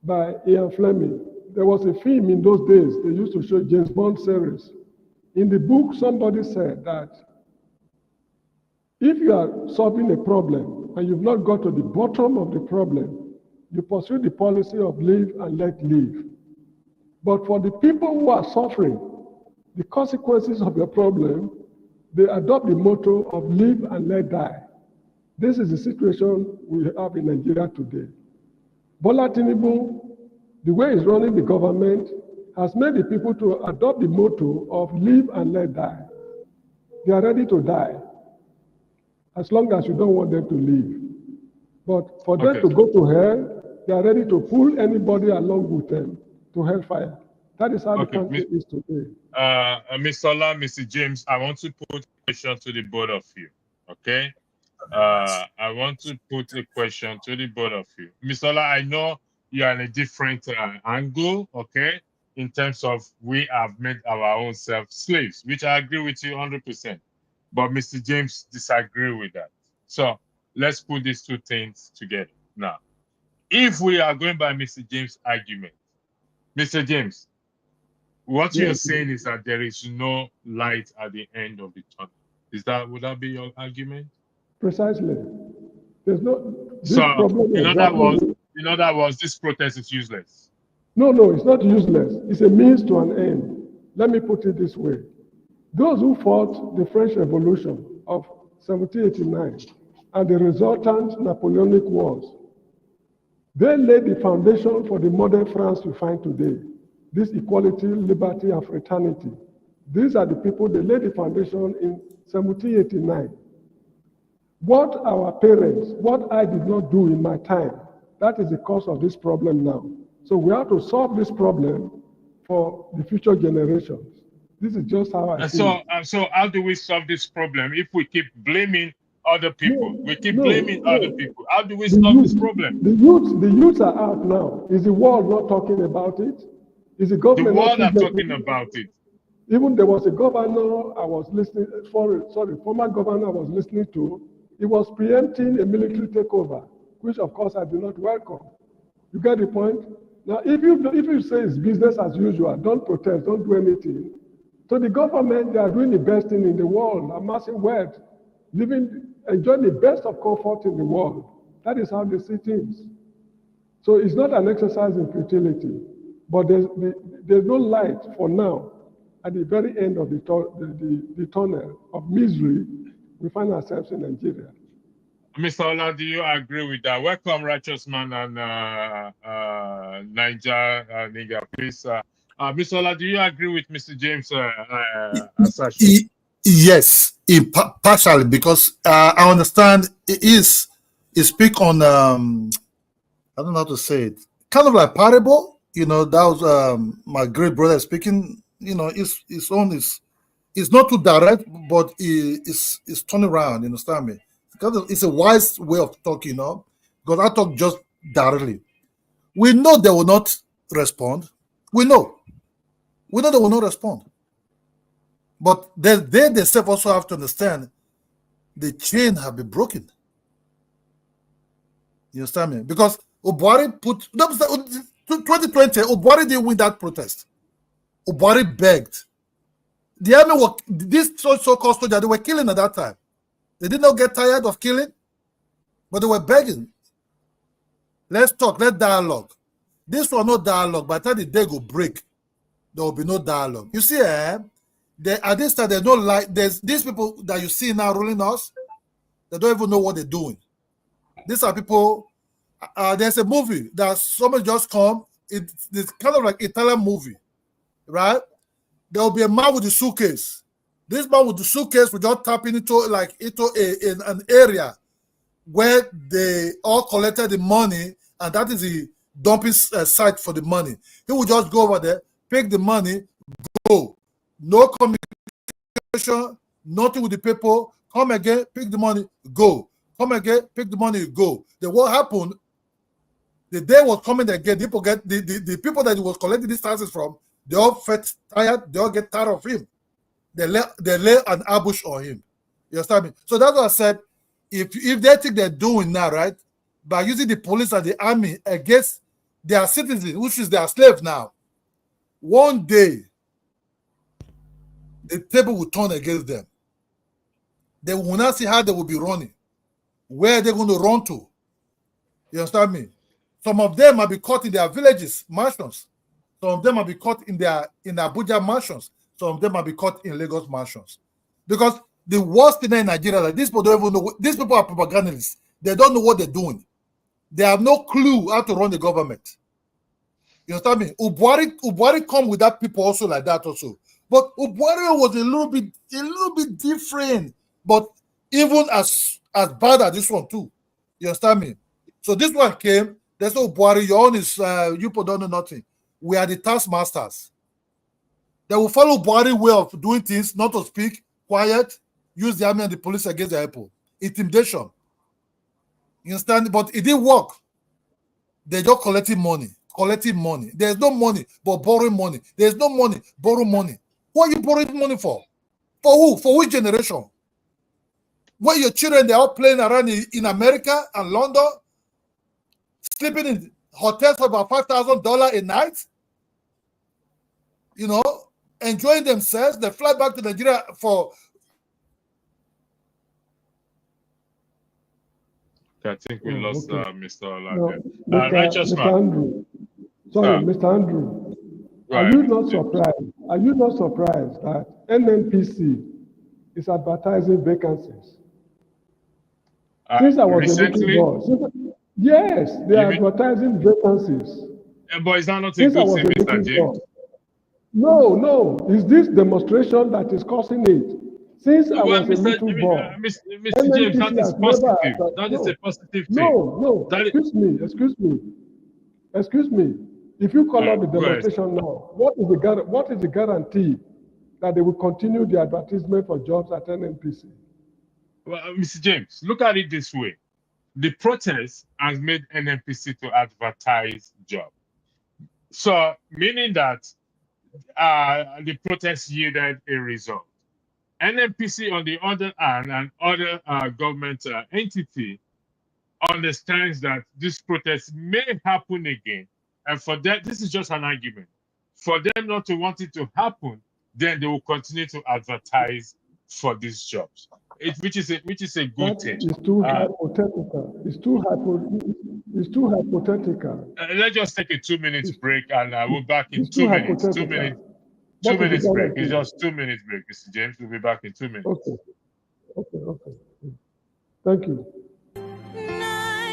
by Ian Fleming. There was a film in those days. They used to show James Bond series. In the book, somebody said that if you are solving a problem and you've not got to the bottom of the problem, you pursue the policy of live and let live. But for the people who are suffering the consequences of your problem, they adopt the motto of live and let die. This is the situation we have in Nigeria today. Bola Tinubu, the way he's running the government, has made the people to adopt the motto of live and let die. They are ready to die, as long as you don't want them to live. But for them to go to hell, they are ready to pull anybody along with them to hellfire. That is how the country is today. Ms. Ola, Mr. James, I want to put a question to the both of you, okay? I want to put a question to the both of you. Ms. Ola, I know you are in a different angle, okay? In terms of we have made our own self slaves, which I agree with you 100%. But Mr. James disagree with that. So let's put these two things together. Now, if we are going by Mr. James' argument, Mr. James, what you're saying is that there is no light at the end of the tunnel. Would that be your argument? Precisely. There's no. In other words, this protest is useless. No, it's not useless. It's a means to an end. Let me put it this way. Those who fought the French Revolution of 1789 and the resultant Napoleonic Wars, they laid the foundation for the modern France we find today. This equality, liberty, and fraternity. These are the people that laid the foundation in 1789. What our parents, what I did not do in my time, that is the cause of this problem now. So we have to solve this problem for the future generations. This is just how I see it. So how do we solve this problem if we keep blaming other people? Other people. How do we solve this problem? The youths are out now. Is the world not talking about it? Is the government? The world are talking about it. Even there was a governor I was listening, former governor I was listening to. He was preempting a military takeover, which of course I do not welcome. You get the point? Now, if you say it's business as usual, don't protest, don't do anything. So the government, they are doing the best thing in the world, amassing wealth, enjoying the best of comfort in the world. That is how they see things. So it's not an exercise in futility, but there's no light for now. At the very end of the tunnel of misery, we find ourselves in Nigeria. Mr. Ola, do you agree with that? Welcome, Righteous Man and Niger, please. Mr. Ola, do you agree with Mr. James' assertion? Yes, partially, because I understand he speak on, I don't know how to say it, kind of like parable. You know, that was my great brother speaking. You know, his own is not too direct, but it's turn around. You understand me? Because it's a wise way of talking, you know. Because I talk just directly. We know they will not respond. We know they will not respond. But they themselves also have to understand the chain have been broken. You understand me? Because Obuari 2020, Obuari didn't win that protest. Obuari begged. The army this so-called soldiers, they were killing at that time. They did not get tired of killing, but they were begging. Let's talk, let's dialogue. This was no dialogue. By the time the day go break, there will be no dialogue. You see, at this time, there's no light. There's these people that you see now ruling us, they don't even know what they're doing. These are people, there's a movie that someone just come, it's kind of like Italian movie, right? There will be a man with a suitcase. This man with the suitcase will just tap into an area where they all collected the money, and that is dumping site for the money. He will just go over there, pick the money, go. No communication, nothing with the people. Come again, pick the money, go. Come again, pick the money, go. Then what happened? The day was coming again. People get the people that he was collecting these taxes from, they all felt tired, they all get tired of him. They lay an ambush on him. You understand me? So that's what I said. If they think they're doing now, right, by using the police and the army against their citizens, which is their slave now, one day the table will turn against them. They will not see how they will be running, where they're going to run to. You understand me? Some of them might be caught in their villages, mansions. Some of them might be caught in Abuja mansions. Some of them might be caught in Lagos mansions. Because the worst thing in Nigeria, like, these people don't even know. These people are propagandists. They don't know what they're doing. They have no clue how to run the government. You understand me? Ubuari come with that people also like that also. But Ubuari was a little bit different. But even as bad as this one too. You understand me? So this one came. There's no Ubuari. Your own is you people don't know nothing. We are the taskmasters. They will follow Buhari way of doing things, not to speak, quiet, use the army and the police against the people. Intimidation. You understand? But it didn't work. They're just collecting money. There's no money, but borrowing money. There's no money, borrow money. What are you borrowing money for? For who? For which generation? When your children, they're all playing around in America and London, sleeping in hotels for about $5,000 a night, you know, enjoying themselves. They fly back to Nigeria for. I think we lost Mr. No, Olade. Righteous man. Andrew. Sorry, Mr. Andrew. Right. Are you not surprised? Are you not surprised that NNPC is advertising vacancies? Since I was recently? a little boy. Yes, they are advertising vacancies. But is that not a good thing, Mr. James? No. It's this demonstration that is causing it. Since I was a little boy. Mr. James, that is positive. That is a positive thing. No. Excuse me. If you call out the demonstration now, what is the guarantee that they will continue the advertisement for jobs at NNPC? Well, Mr. James, look at it this way. The protest has made NNPC to advertise jobs. So, meaning that the protest yielded a result. NNPC, on the other hand, and other government entity understands that this protest may happen again. And for that, this is just an argument. For them not to want it to happen, then they will continue to advertise for these jobs. Which is a good thing. It's too hypothetical. It's too hypothetical. Let's just take a 2-minute break, and we'll be back in 2 minutes. 2 minutes. 2 minutes break. It's just 2 minutes break, Mr. James. We'll be back in 2 minutes. Okay. Thank you.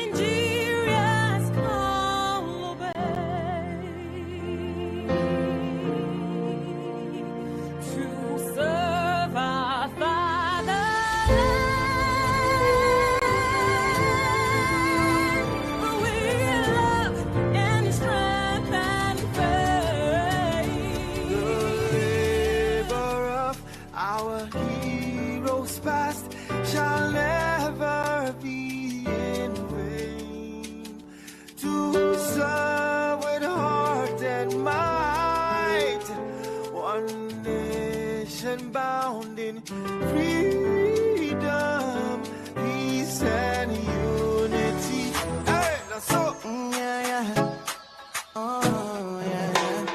Nigeria's call obey to serve our fatherland. We love and strength and faith. The labor of our heroes past shall never be in vain. To serve with heart and might, one nation bound in freedom, peace and unity. Hey, now so, yeah. Oh, yeah.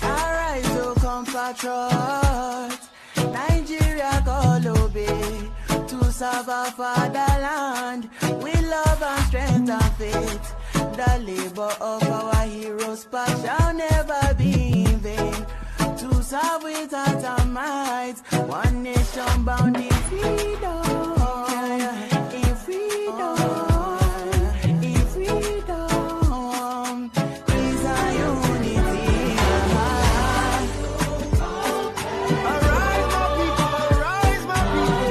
Arise, O compatriots, Nigeria call obey. To serve our fatherland with love and strength and faith. The labor of our heroes past shall never be in vain. To serve with heart and might, one nation bound in freedom. In freedom. In freedom. Peace and unity. Arise, my people. Arise, my people.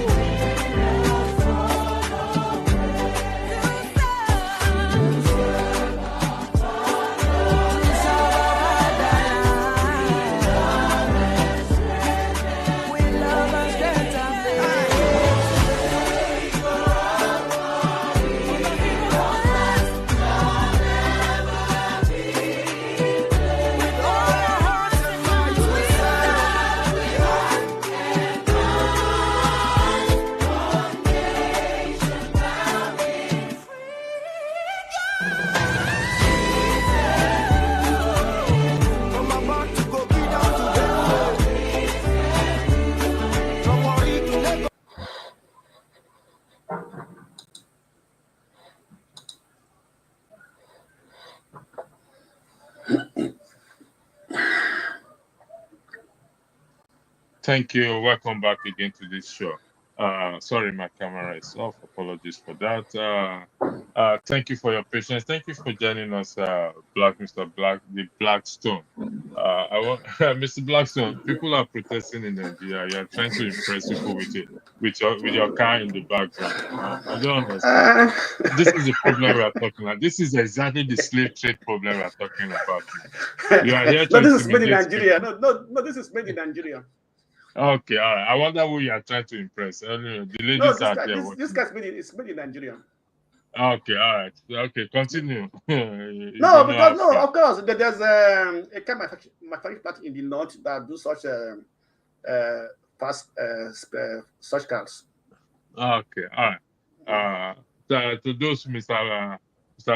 Thank you. Welcome back again to this show. Sorry, my camera is off. Apologies for that. Thank you for your patience. Thank you for joining us, Mr. Black, the Blackstone. I want Mr. Blackstone. People are protesting in Nigeria. You are trying to impress people with your car in the background. I don't understand. This is the problem we are talking about. This is exactly the slave trade problem we are talking about now. You are here to No, this is made in intimidate Nigeria. people. No, this is made in Nigeria. Okay, all right. I wonder who you are trying to impress. The No, ladies are there this watching. guy's made in Nigeria. Okay, all right. Okay, continue. You No, don't know how because no, far. of course, there's a car manufacturing plant in the north that do such fast such cars. Okay, all right. To those Mr.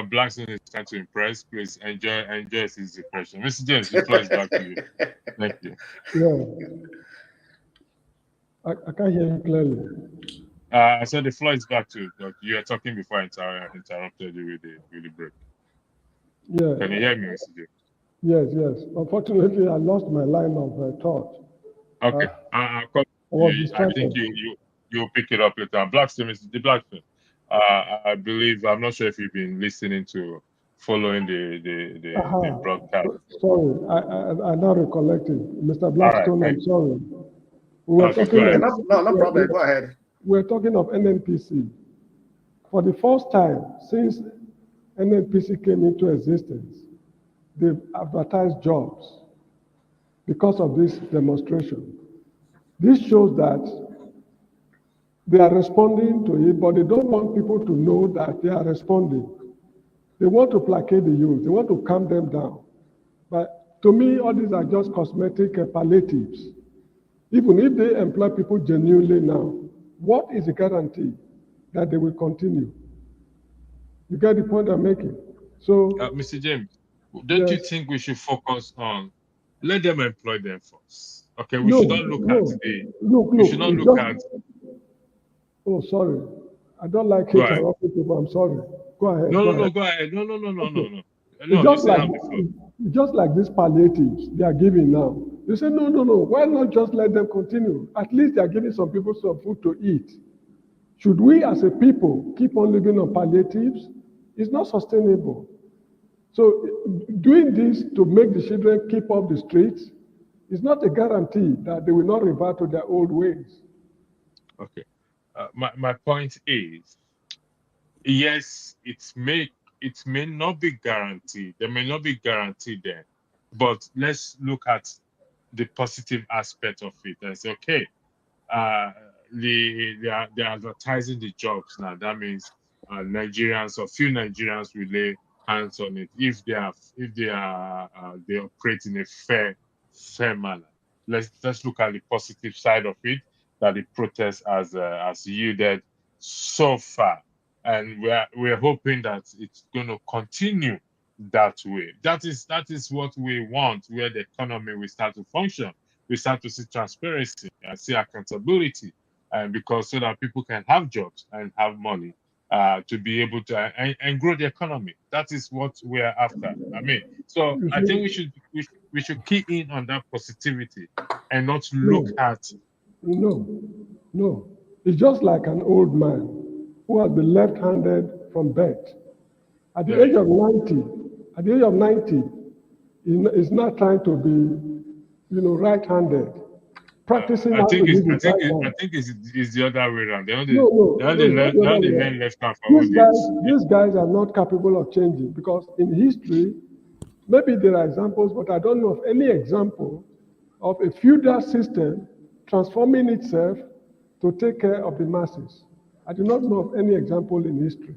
Blackson is trying to impress, please enjoy his impression. Mr. James, the floor is back to you. Thank you. Yeah, I can't hear you clearly. I said the floor is back to you, but you are talking before I interrupted you with the break. Yeah. Can you hear me, Mr. James? Yes. Unfortunately, I lost my line of thought. Okay. I was distracted. I think you'll pick it up later. Blackstone, Mr. The Blackstone. I believe, I'm not sure if you've been listening to following the broadcast. Sorry, I now recollected. Mr. Blackstone, Right, I'm sorry. We were talking Okay, of, no problem. Go ahead. We're talking of NNPC. For the first time since NNPC came into existence, they've advertised jobs because of this demonstration. This shows that they are responding to it, but they don't want people to know that they are responding. They want to placate the youth. They want to calm them down. But to me, all these are just cosmetic palliatives. Even if they employ people genuinely now, what is the guarantee that they will continue? You get the point I'm making? So, Mr. James, don't you think we should focus on let them employ them first? Okay, we should not look at we should not look at. Oh, sorry. I don't like Go ahead. interrupting people. I'm sorry. Go ahead. No, Go ahead. No. Okay. No, Just like these palliatives they are giving now. You say, no. Why not just let them continue? At least they are giving some people some food to eat. Should we as a people keep on living on palliatives? It's not sustainable. So doing this to make the children keep off the streets is not a guarantee that they will not revert to their old ways. Okay. My point is, yes, it may not be guaranteed. There may not be guaranteed there, but let's look at the positive aspect of it and say, okay, they're advertising the jobs now. That means Nigerians or few Nigerians will lay hands on it if they operate in a fair manner. Let's look at the positive side of it, that the protest has yielded so far, and we're hoping that it's going to continue that way. That is what we want, where the economy will start to function. We start to see transparency and see accountability, and because so that people can have jobs and have money to be able to and grow the economy. That is what we are after. I mean, so I think we should key in on that positivity and not look at. No. It's just like an old man who has been left-handed from birth. At the age of 90, he's not trying to be, right-handed. Practicing I think it's the other way around. They only learn left hand from old age. These guys are not capable of changing because in history, maybe there are examples, but I don't know of any example of a feudal system transforming itself to take care of the masses. I do not know of any example in history.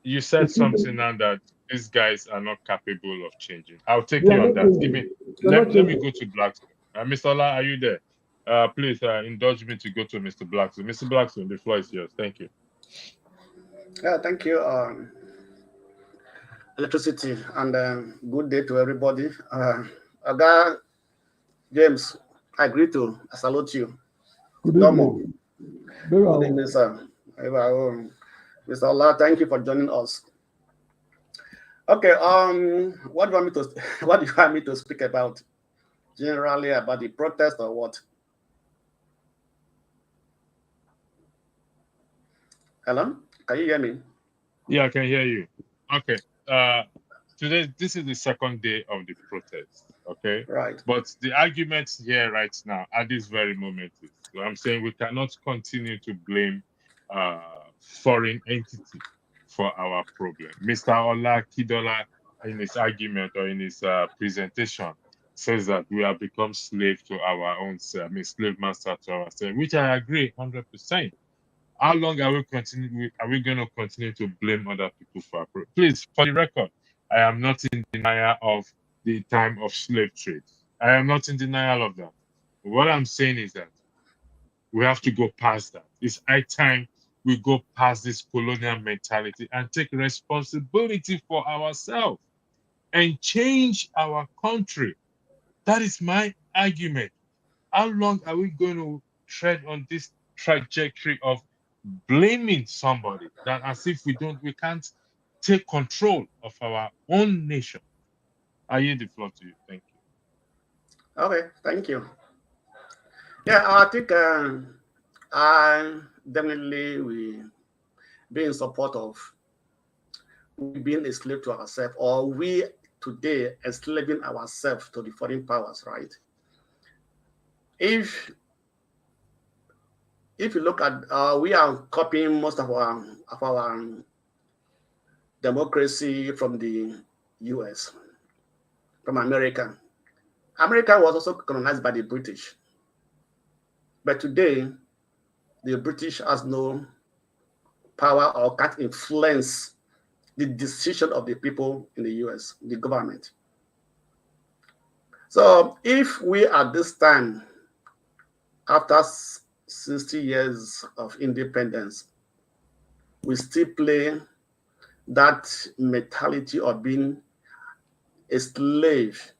You said something now that these guys are not capable of changing. I'll take you on that. Let me go to Blackstone. Mr. Ola, are you there? Please indulge me to go to Mr. Blackstone. Mr. Blackstone, the floor is yours. Thank you. Thank you, Electricity, and good day to everybody. Aga James, I salute you. Good evening. Good evening, sir. Mr. Ola, thank you for joining us. Okay, what do you want me to speak about? Generally about the protest or what? Hello? Can you hear me? Yeah, I can hear you. Okay. Today, this is the second day of the protest. Okay. Right. But the arguments here right now at this very moment is, so I'm saying we cannot continue to blame foreign entity for our problem. Mr. Ola Kidola, in his argument or in his presentation, says that we have become slave to our own self, slave master to ourselves, which I agree 100%. How long are we going to continue to blame other people for our problem? Please, for the record, I am not in denial of the time of slave trade. I am not in denial of that. What I'm saying is that we have to go past that. It's high time we go past this colonial mentality and take responsibility for ourselves and change our country. That is my argument. How long are we going to tread on this trajectory of blaming somebody that as if we can't take control of our own nation? I yield the floor to you. Thank you. Okay, thank you. Yeah, I think I definitely will be in support of being a slave to ourselves, or we today enslaving ourselves to the foreign powers, right? If you look at, we are copying most of our democracy from the US, from America. America was also colonized by the British. But today, the British has no power or can't influence the decision of the people in the US, the government. So if we at this time, after 60 years of independence, we still play that mentality of being a slave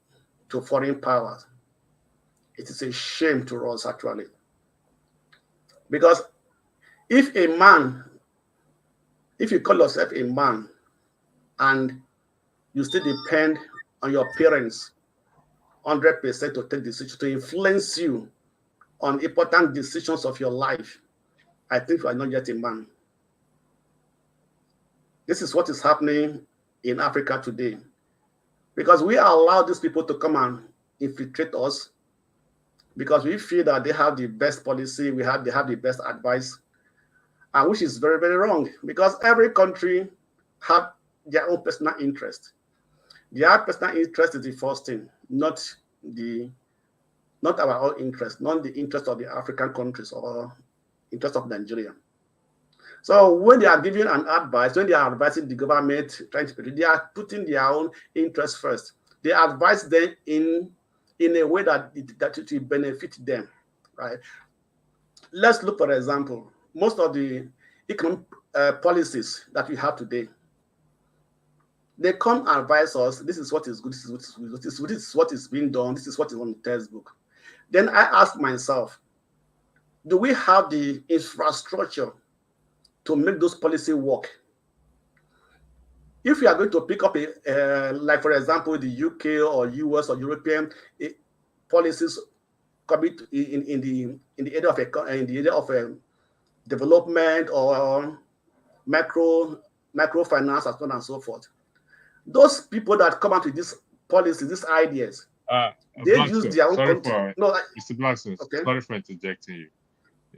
to foreign powers, it is a shame to us, actually. Because if you call yourself a man and you still depend on your parents 100% to take decisions, to influence you on important decisions of your life, I think you are not yet a man. This is what is happening in Africa today. Because we allow these people to come and infiltrate us because we feel that they have the best policy, they have the best advice, and which is very, very wrong, because every country have their own personal interest. Their personal interest is the first thing, not our own interest, not the interest of the African countries or interest of Nigeria. So when they are giving an advice, when they are advising the government, they are putting their own interest first. They advise them in a way that it will benefit them, right? Let's look, for example, most of the economic policies that we have today. They come and advise us, this is what is good, this is what is being done, this is what is on the textbook. Then I ask myself, do we have the infrastructure to make those policies work? If you are going to pick up like for example, the UK or US or European policies coming in the area of development or microfinance and so on and so forth, those people that come out with these policies, these ideas, they Blackstone, use their own sorry content. for No, Mr. Blackstone, okay. sorry for interjecting you.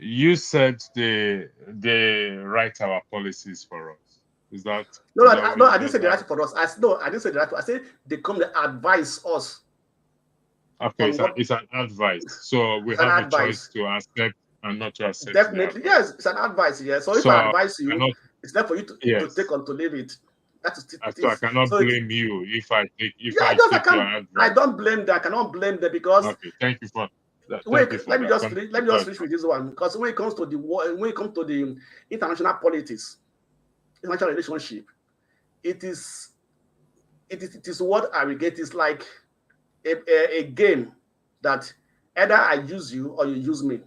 You said they write our policies for us. Is that no? is that I didn't say they write for us. I didn't say they write for us. I said they come to advise us. Okay, it's an advice. So we have a choice to accept and not to accept. Definitely, yes, it's an advice. Yeah. So if I advise you, it's not for you to take or to leave it. That is it. So I cannot blame you if I take your advice. I don't blame them. I cannot blame them because. Okay, thank you for that. Let me just finish with this one, because when it comes to the war, when it comes to the international politics, international relationship, it is what I regret is like a game that either I use you or you use me.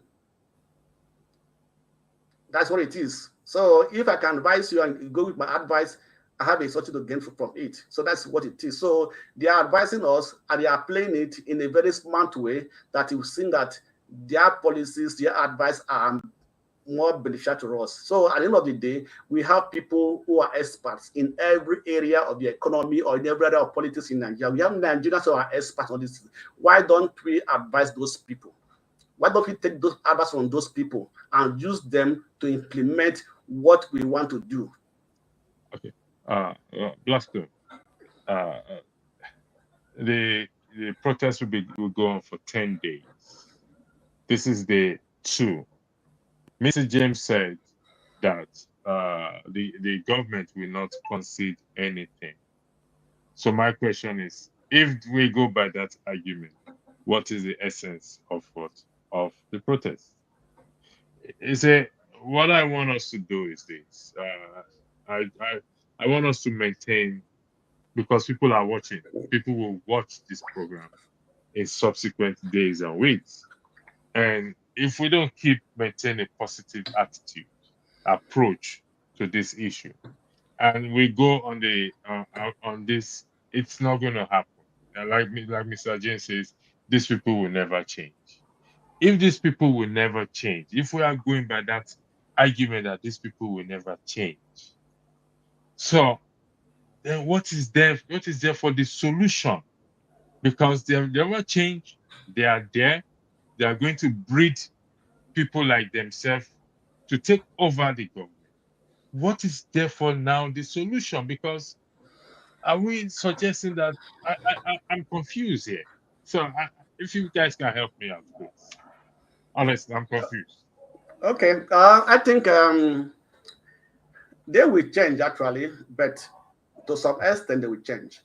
That's what it is. So if I can advise you and go with my advice, I have a something to gain from it. So that's what it is. So they are advising us and they are playing it in a very smart way that you see that their policies, their advice are more beneficial to us. So at the end of the day, we have people who are experts in every area of the economy or in every area of politics in Nigeria. We have Nigerians who are experts on this. Why don't we advise those people? Why don't we take those advice from those people and use them to implement what we want to do? Okay. Blasto, the protest will go on for 10 days. This is day 2. Mr. James said that the government will not concede anything. So my question is, if we go by that argument, what is the essence of the protest? Is it what I want us to do is this? I want us to maintain, because people are watching. People will watch this program in subsequent days and weeks, and if we don't keep maintaining a positive attitude, approach to this issue, and we go on this, it's not going to happen. And like Mr. James says, these people will never change. If these people will never change, if we are going by that argument that these people will never change, so then what is there for the solution? Because they never change. They are there. They are going to breed people like themselves to take over the government. What is therefore now the solution? Because are we suggesting that I'm confused here? So if you guys can help me out, please. Honestly, I'm confused. Okay, I think they will change actually, but to some extent they will change.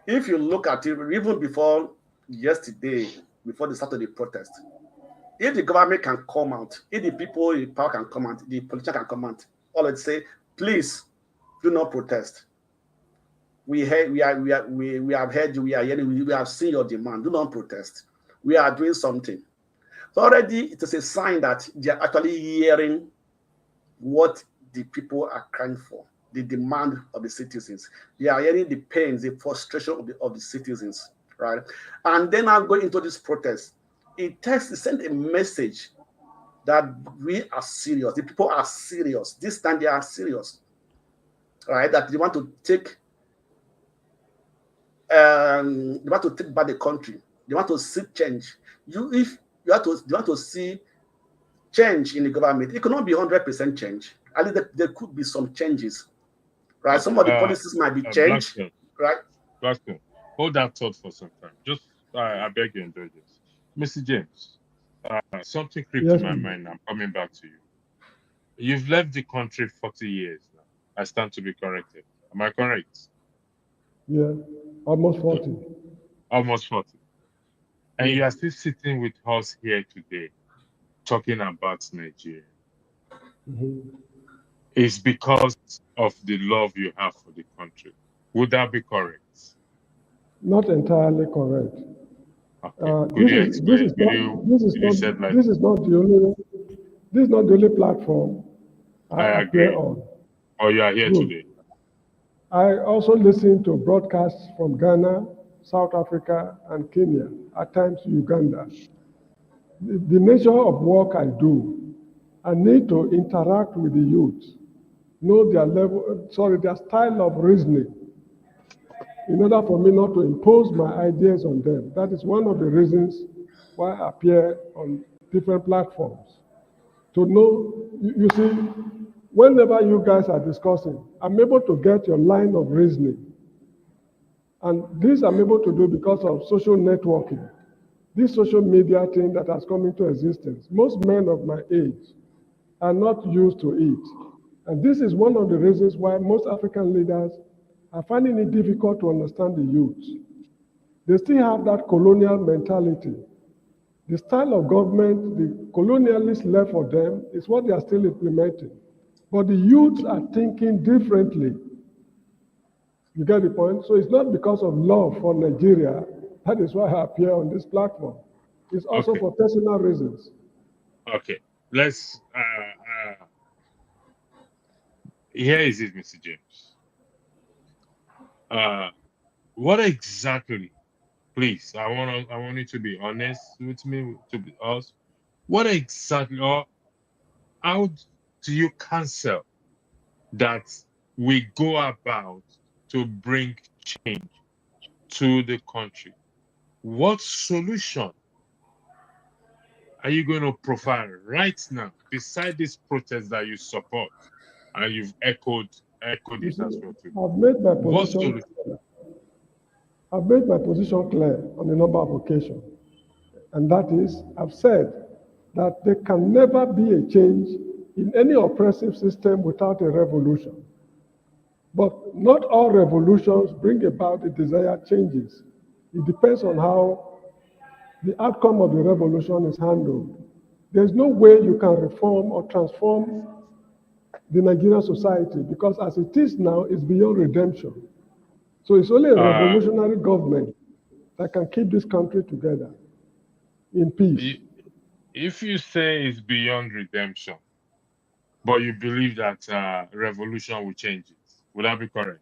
If you look at it, even before yesterday, before the Saturday protest, if the government can come out, if the people in power can come out, the politicians can come out, all let's say, please do not protest. We have heard you, we are hearing, we have seen your demand. Do not protest. We are doing something. So already it is a sign that they are actually hearing what the people are crying for, the demand of the citizens. They are hearing the pains, the frustration of the citizens, right? And then I'm going into this protest. It sent a message that we are serious. The people are serious. This time they are serious, right? That they want to take back the country. They want to see change. You want to see change in the government. It cannot be 100% change. At least there could be some changes, right? Okay. Some of the policies might be changed, Blackstone, right? Blackstone, hold that thought for some time. Just, I beg your indulgence. Mr. James, something creeped Yes, in my please. mind. I'm coming back to you. You've left the country 40 years now. I stand to be corrected. Am I correct? Yeah, almost 40. Almost 40. And Yes. you are still sitting with us here today talking about Nigeria. Mhm. It's because of the love you have for the country. Would that be correct? Not entirely correct. Okay. Could This you is this explain? is not Could you shed light? this is not the only platform I I appear agree. on. Or you are here Good. today. I also listen to broadcasts from Ghana, South Africa, and Kenya, at times Uganda. The nature of work I do, I need to interact with the youth, know their style of reasoning, in order for me not to impose my ideas on them. That is one of the reasons why I appear on different platforms. To know, you see, whenever you guys are discussing, I'm able to get your line of reasoning. And this I'm able to do because of social networking. This social media thing that has come into existence. Most men of my age are not used to it. And this is one of the reasons why most African leaders are finding it difficult to understand the youth. They still have that colonial mentality. The style of government the colonialists left for them is what they are still implementing. But the youths are thinking differently. You get the point? So it's not because of love for Nigeria. That is why I appear on this platform. It's also Okay. for personal reasons. Okay. Let's here is it, Mr. James. What exactly, please, I want you to be honest with me, to be us. What exactly, or how do you counsel that we go about to bring change to the country? What solution are you going to provide right now beside this protest that you support and you've echoed You it see, as well too? I've made my What position solution? clear. I've made my position clear on a number of occasions. And that is, I've said that there can never be a change in any oppressive system without a revolution. But not all revolutions bring about the desired changes. It depends on how the outcome of the revolution is handled. There's no way you can reform or transform the Nigerian society because as it is now, it's beyond redemption. So it's only a revolutionary government that can keep this country together in peace. If you say it's beyond redemption, but you believe that revolution will change it, would that be correct?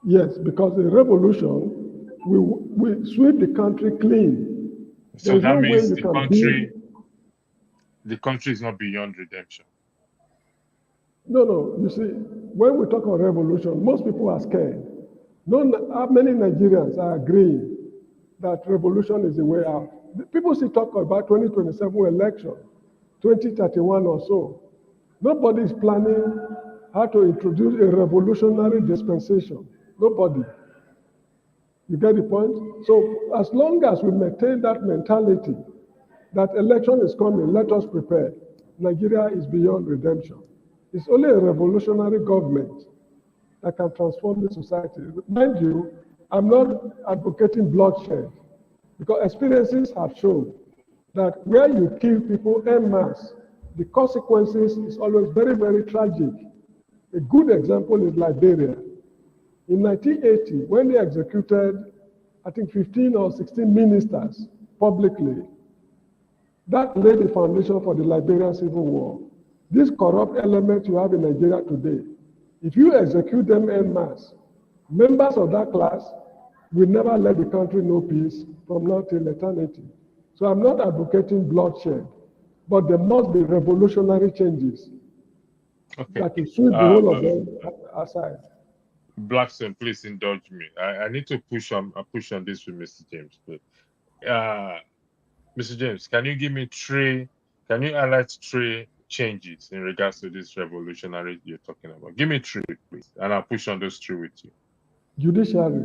Yes, because the revolution will sweep the country clean. So There's that no way means you can build. the country is not beyond redemption. No. You see, when we talk of revolution, most people are scared. How many Nigerians are agreeing that revolution is the way out? People still talk about 2027 election, 2031 or so. Nobody is planning how to introduce a revolutionary dispensation. Nobody. You get the point? So as long as we maintain that mentality, that election is coming, let us prepare. Nigeria is beyond redemption. It's only a revolutionary government that can transform the society. Mind you, I'm not advocating bloodshed because experiences have shown that where you kill people en masse, the consequences is always very, very tragic. A good example is Liberia. In 1980, when they executed, I think 15 or 16 ministers publicly, that laid the foundation for the Liberian Civil War. These corrupt elements you have in Nigeria today, if you execute them en masse, members of that class will never let the country know peace from now till eternity. So I'm not advocating bloodshed, but there must be revolutionary changes that will sweep the whole of them aside. Blackstone, please indulge me. I need to push on this with Mr. James, please. Mr. James, can you highlight three changes in regards to this revolutionary you're talking about? Give me three, please, and I'll push on those three with you. Judiciary.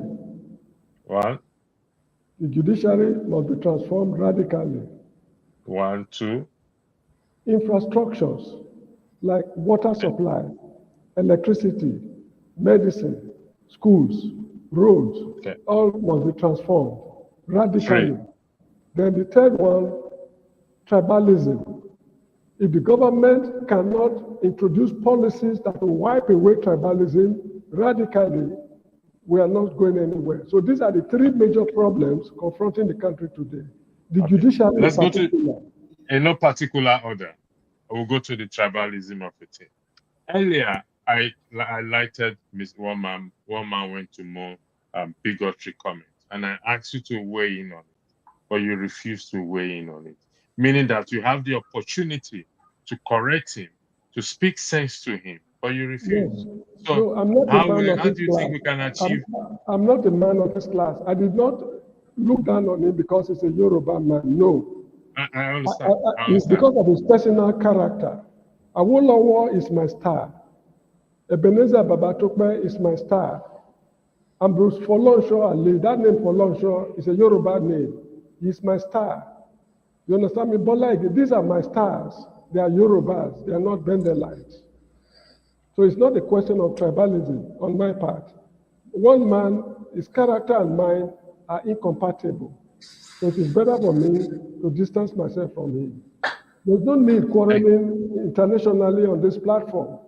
One. The judiciary must be transformed radically. 1, 2. Infrastructures like water supply, electricity, medicine, schools, roads, all must be transformed radically. 3. Then the third one, tribalism. If the government cannot introduce policies that will wipe away tribalism radically, we are not going anywhere. So these are the three major problems confronting the country today. The judiciary. Let's go to in no particular order. I will go to the tribalism of it. Earlier, I highlighted one man went to more bigotry comments, and I asked you to weigh in on it, but you refused to weigh in on it, meaning that you have the opportunity to correct him, to speak sense to him, but you refuse. Yes. So no, I'm not how a man of do you think we can achieve? I'm not a man of this class. I did not look down on him because he's a Yoruba man. No. I understand. It's because of his personal character. Awolowo is my star. Ebenezer Babatokpe is my star. Ambrose Folonsho Ali, that name Folonsho is a Yoruba name. He's my star. You understand me? But like, these are my stars. They are Yorubas. They are not Bendelites. So it's not a question of tribalism on my part. One man, his character and mine are incompatible. So it is better for me to distance myself from him. There's no need quarreling internationally on this platform.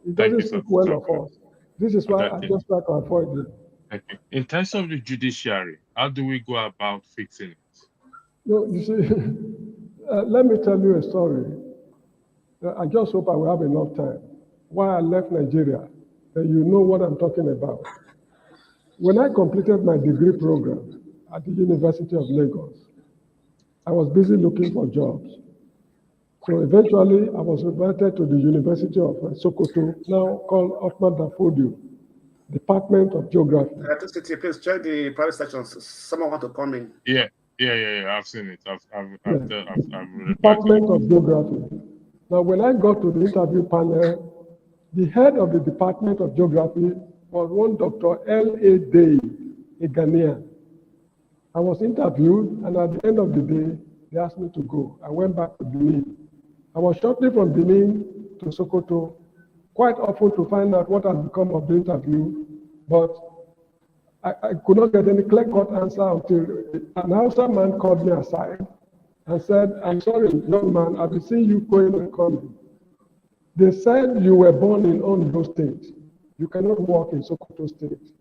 It doesn't speak well of us. This is why I just try to avoid it. Thank you. In terms of the judiciary, how do we go about fixing it? You see, let me tell you a story. I just hope I will have enough time. Why I left Nigeria, then you know what I'm talking about. When I completed my degree program at the University of Lagos, I was busy looking for jobs. So eventually, I was invited to the University of Sokoto, now called Othman Danfodio, Department of Geography. Electricity, please check the private sections. Someone want to come in. Yeah. I've seen it. I've replied to Department it. of Geography. Now, when I got to the interview panel, the head of the Department of Geography was one Dr. L.A. Day, a Ghanaian. I was interviewed, and at the end of the day, they asked me to go. I went back to Benin. I was shortly from Benin to Sokoto, quite often to find out what had become of the interview, but I could not get any clear-cut answer until an Hausa man called me aside and said, "I'm sorry, young man, I've been seeing you going and coming. They said you were born in Ondo State. You cannot work in Sokoto State.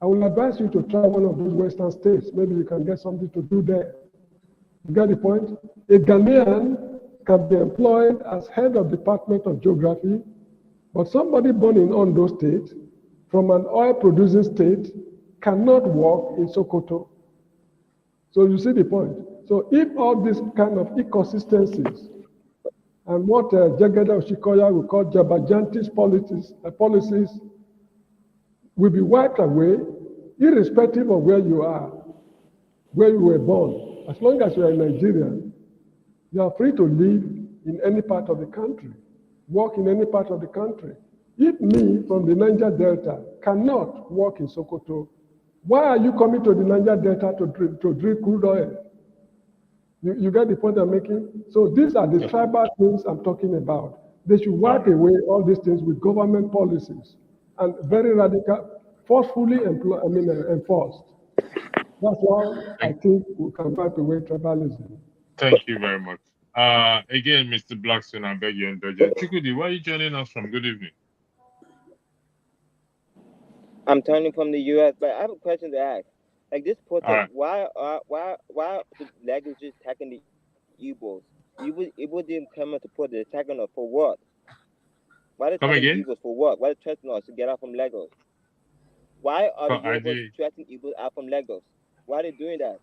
I will advise you to try one of those Western states. Maybe you can get something to do there." You get the point? A Ghanaian can be employed as head of Department of Geography, but somebody born in Ondo State from an oil-producing state cannot work in Sokoto. So you see the point. So if all these kind of inconsistencies and what Jageda Oshikoya will call Jabajantis policies will be wiped away, irrespective of where you are, where you were born. As long as you are a Nigerian, you are free to live in any part of the country, work in any part of the country. If me from the Niger Delta cannot work in Sokoto, why are you coming to the Niger Delta to drill crude oil? You get the point I'm making? So these are the tribal things I'm talking about. They should wipe away all these things with government policies and very radical, forcefully enforced. That's why I think we can wipe away tribalism. Thank you very much. Again, Mr. Blackstone, I beg your indulgence. Chukudi, where are you joining us from? Good evening. I'm turning from the U.S., but I have a question to ask. Like this protest, right. why the Lagos just attacking the Igbos? Igbos didn't come to put the attacking us for what? Why they attacking the Igbos for what? Why they threatening us to get out from Lagos? Why are the Yorubas threatening Igbos out from Lagos? Why are they doing that?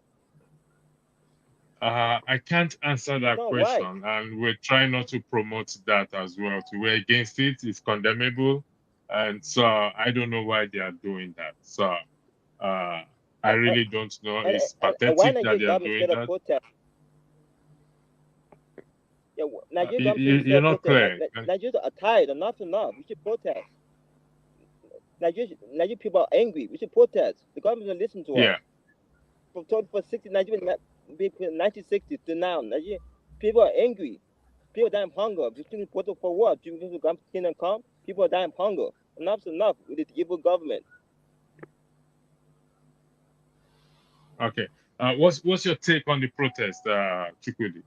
I can't answer that question, and we're trying not to promote that as well. We're against it. It's condemnable, and so I don't know why they are doing that. So I really don't know. It's pathetic that they are doing that. Yeah, Nigerian you're not clear. Nigerians are tired. Enough's enough. We should protest. Nigerian people are angry. We should protest. The government will listen to us. From 1960 to now, Nigerian people are angry. People die of hunger. People protest for what? People come and come. People are dying of hunger. Enough's enough with this evil government. Okay. What's your take on the protest, Chukudi?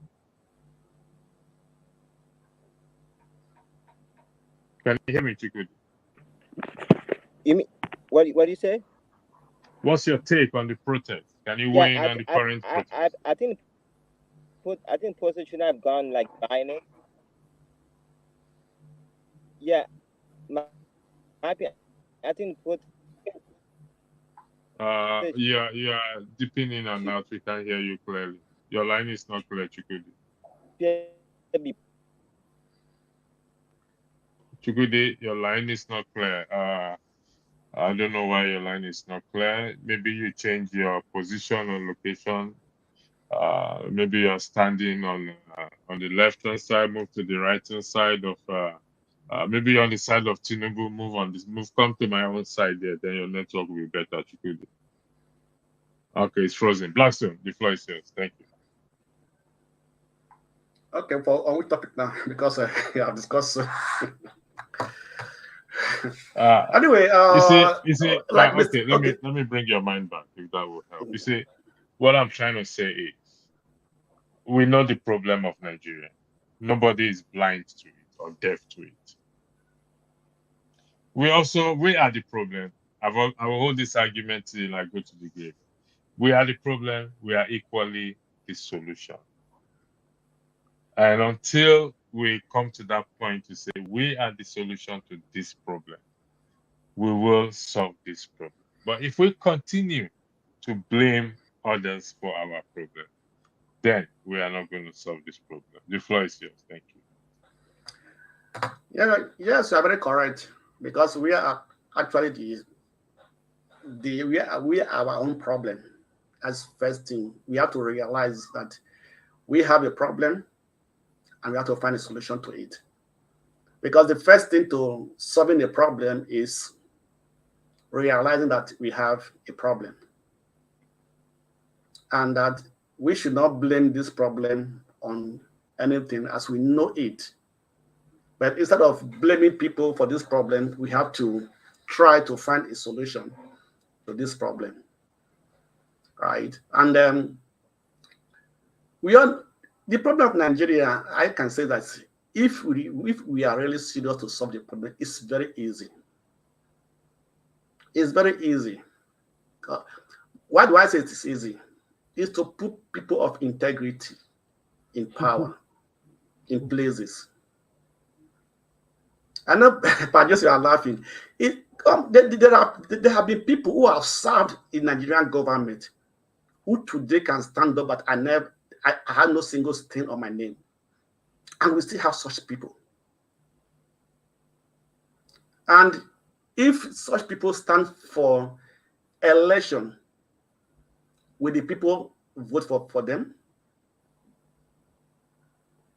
Can you hear me, Chukudi? You mean what do you say? What's your take on the protest? Can you weigh in on the current protest? I think protest should have gone like violent. Yeah, I think protest. Yeah, dipping in and out. We can't hear you clearly. Your line is not clear, Chukudi. Chukudi, your line is not clear. I don't know why your line is not clear. Maybe you change your position or location. Maybe you're standing on the left-hand side, move to the right-hand side of. Maybe you're on the side of Tinubu. Come to my own side there. Then your network will be better, Chukudi. Okay, it's frozen. Blackstone, the floor is yours. Thank you. Okay, on which topic now? Because yeah, I've discussed. Anyway, you see, like okay, let me bring your mind back if that will help. You see, what I'm trying to say is, we know the problem of Nigeria. Nobody is blind to it or deaf to it. We are the problem. I will hold this argument till I go to the grave. We are the problem. We are equally the solution. And until we come to that point to say we are the solution to this problem, we will solve this problem. But if we continue to blame others for our problem, then we are not going to solve this problem. The floor is yours. Thank you. Yeah, yes, you are very correct, because we are actually we are our own problem. As first thing, we have to realize that we have a problem and we have to find a solution to it. Because the first thing to solving a problem is realizing that we have a problem, and that we should not blame this problem on anything as we know it. But instead of blaming people for this problem, we have to try to find a solution to this problem, right? And the problem of Nigeria, I can say that if we are really serious to solve the problem, it's very easy. It's very easy. Why do I say it's easy? It's to put people of integrity in power, in places. I know, but just you are laughing. There have been people who have served in Nigerian government who today can stand up, but I have no single stain on my name. And we still have such people. And if such people stand for election, will the people vote for them?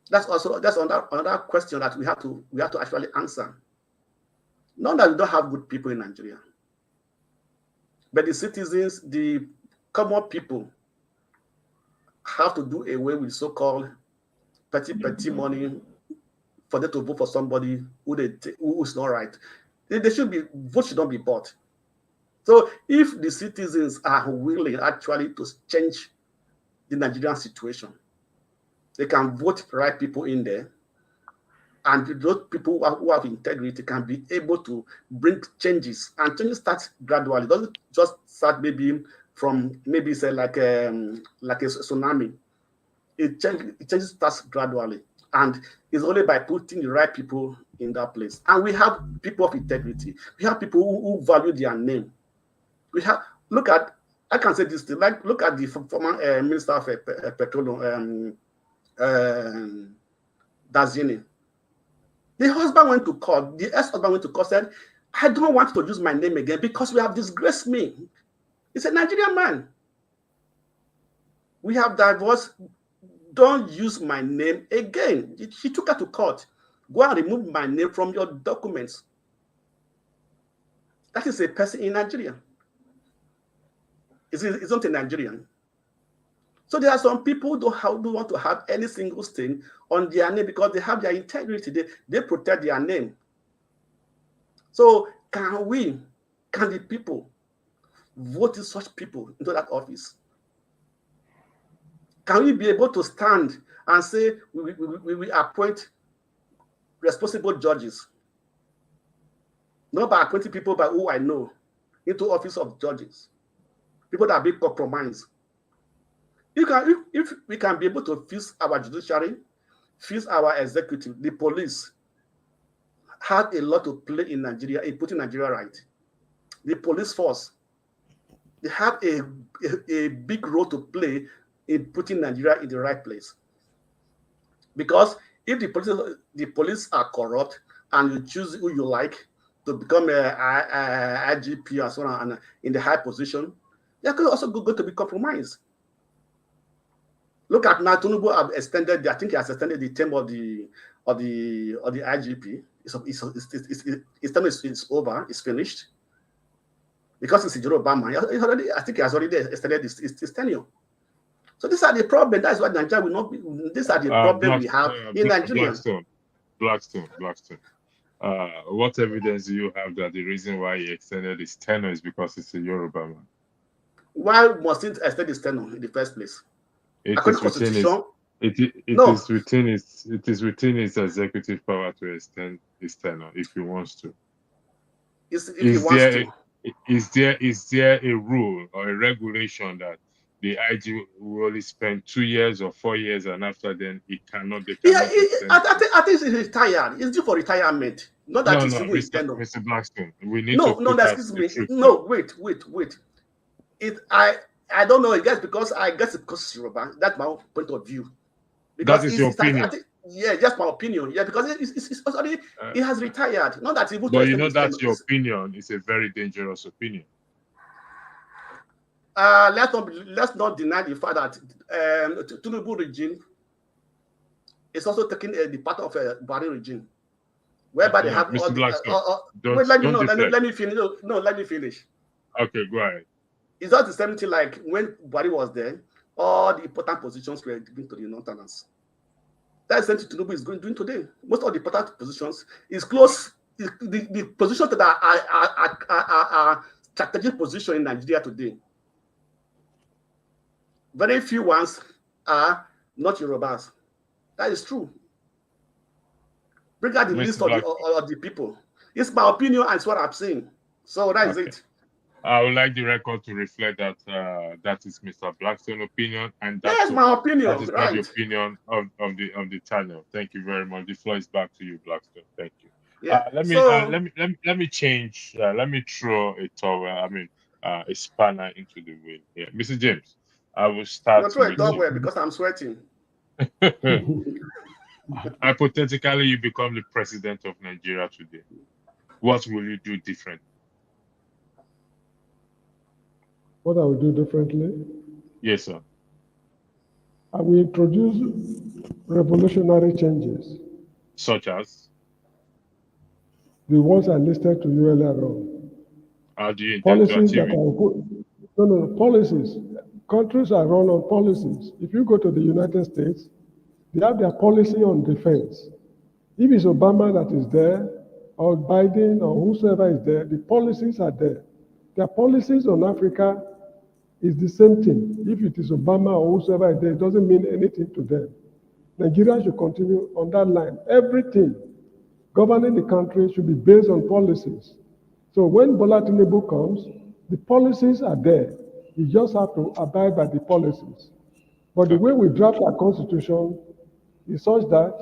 That's another question that we have to actually answer. Not that we don't have good people in Nigeria, but the citizens, the common people, have to do away with so-called petty money for them to vote for somebody who is not right. Vote should not be bought. So if the citizens are willing actually to change the Nigerian situation, they can vote the right people in there, and those people who have integrity can be able to bring changes. And changes start gradually. It doesn't just start maybe from say like a tsunami. Changes starts gradually, and it's only by putting the right people in that place. And we have people of integrity. We have people who value their name. We have I can say this thing, like look at the former Minister of Petroleum, Dazini. The husband went to court, the ex-husband went to court, said, I don't want to use my name again because we have disgraced me. He's a Nigerian man. We have divorced. Don't use my name again. He took her to court. Go and remove my name from your documents. That is a person in Nigeria. It's not a Nigerian. So there are some who don't want to have any single stain on their name because they have their integrity. They protect their name. So can the people vote such people into that office? Can we be able to stand and say we appoint responsible judges? Not by appointing people by who I know into office of judges. People that be compromised. If we can be able to fix our judiciary, fix our executive, the police have a lot to play in Nigeria, in putting Nigeria right. The police force, they have a big role to play in putting Nigeria in the right place. Because if the police are corrupt and you choose who you like to become a IGP and so on, and in the high position, they are also going to be compromised. Look at now, Tinubu have extended. I think he has extended the term of the IGP. His term is over. It's finished because it's a Yoruba man. I think he has already extended his tenure. So these are the problems. That's why Nigeria will not be. These are the problems we have in Nigeria. Blackstone. What evidence do you have that the reason why he extended his tenure is because it's a Yoruba man? Why must he extend his tenure in the first place? It is within his executive power to extend his tenure if he wants to. Is there a rule or a regulation that the IG will only spend 2 years or 4 years, and after then he cannot? I think he's retired. He's due for retirement. Not that he's still his tenure. Mr. Blackstone, we need excuse me. No, wait. I don't know. I guess because it's Yoruba. That's my own point of view. Because that is your opinion. Yeah, just my opinion. Yeah, because it's already he has retired. Not that he would. But you know that's your opinion. It's a very dangerous opinion. Let's not deny the fact that Tinubu regime is also taking the part of a Buhari regime, whereby they have Mr. Blackstone. Let me finish. No, let me finish. Okay, go ahead. It's not the same thing like when Buhari was there. All the important positions were given to the Northerners. That's the same thing Tinubu is doing today. Most of the important positions is close. The positions that are strategic position in Nigeria today. Very few ones are not Yorubas. That is true. Bring out the list of the people. It's my opinion and it's what I'm saying. So that is it. I would like the record to reflect that that is Mr. Blackstone's opinion, and that's my opinion. That is not the opinion of the channel. Thank you very much. The floor is back to you, Blackstone. Thank you. Yeah. Let me change. Let me throw a towel. A spanner into the wind. Yeah, Mr. James, I will start. Not throw a towel because I'm sweating. Hypothetically, you become the president of Nigeria today. What will you do different? What I will do differently? Yes, sir. I will introduce revolutionary changes. Such as? The ones I listed to you earlier on. How do you intend to achieve it? Policies. Countries are run on policies. If you go to the United States, they have their policy on defense. If it's Obama that is there, or Biden, or whosoever is there, the policies are there. Their policies on Africa is the same thing. If it is Obama or whosoever is there, it doesn't mean anything to them. Nigeria should continue on that line. Everything governing the country should be based on policies. So when Bola Tinubu comes, the policies are there. You just have to abide by the policies. But the way we draft our constitution is such that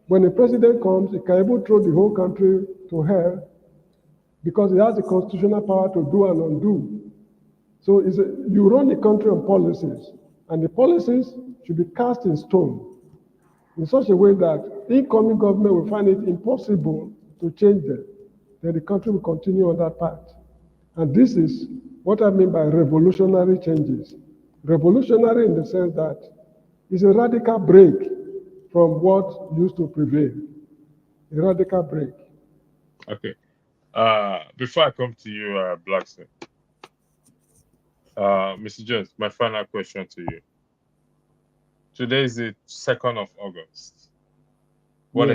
when a president comes, he can even throw the whole country to hell because he has the constitutional power to do and undo. So you run the country on policies, and the policies should be cast in stone in such a way that incoming government will find it impossible to change them. Then the country will continue on that path. And this is what I mean by revolutionary changes. Revolutionary in the sense that it's a radical break from what used to prevail. A radical break. Okay. Before I come to you, Blackstone, Mr. Jones, my final question to you. Today is the 2nd of August. What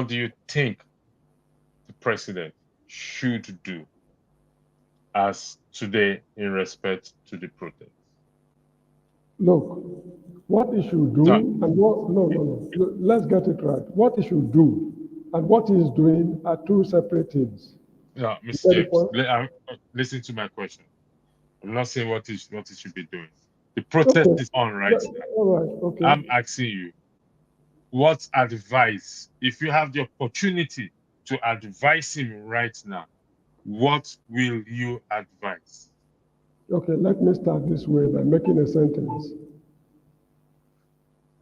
do you think the president should do as today in respect to the protest? Look, what he should do and what, no. Let's get it right. What he should do and what he is doing are two separate things. No, Mr. James, listen to my question. I'm not saying what he should be doing. The protest is on right now. All right, okay. I'm asking you, what advice, if you have the opportunity to advise him right now, what will you advise? Okay, let me start this way by making a sentence.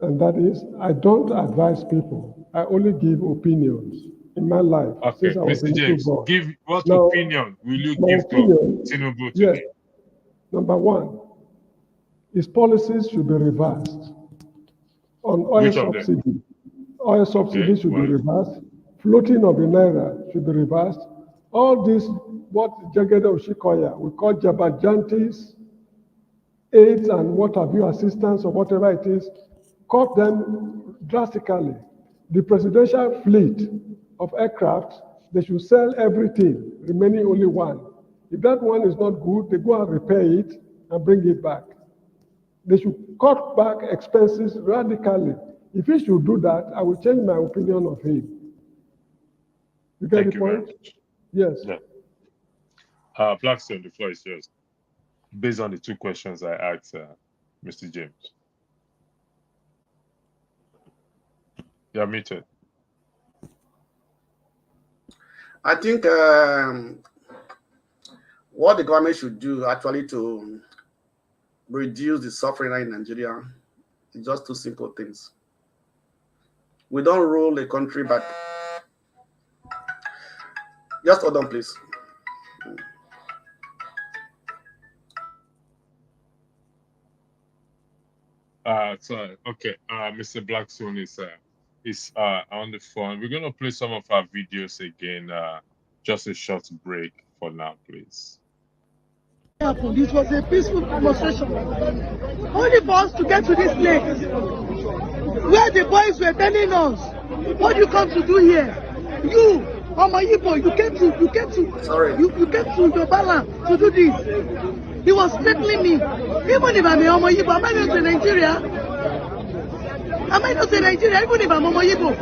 And that is, I don't advise people. I only give opinions in my life. Okay, Mr. James, what opinion will you give to Tinubu today? Yes. Number one, his policies should be reversed. On oil subsidy. Oil subsidy should be reversed. Floating of the naira should be reversed. All this, what Jagede Oshikoya, we call Jabajantis, aids and what have you, assistance or whatever it is, cut them drastically. The presidential fleet of aircraft, they should sell everything, remaining only one. If that one is not good, they go and repair it and bring it back. They should cut back expenses radically. If he should do that, I will change my opinion of him. You get the point? Yes. Yeah. Blackstone, the floor is yours. Based on the two questions I asked Mr. James. You're muted. I think what the government should do actually to reduce the suffering in Nigeria is just two simple things. We don't rule a country, but just hold on, please. Okay, Mr. Blackstone is on the phone. We're gonna play some of our videos again. Just a short break for now, please. This was a peaceful demonstration. Only for us to get to this place where the boys were telling us, what you come to do here? You, Omoyibo, you came to your balance to do this. He was threatening me. Even if I'm a Omoyibo, am I not in Nigeria? Am I not in Nigeria? Even if I'm Omoyibo.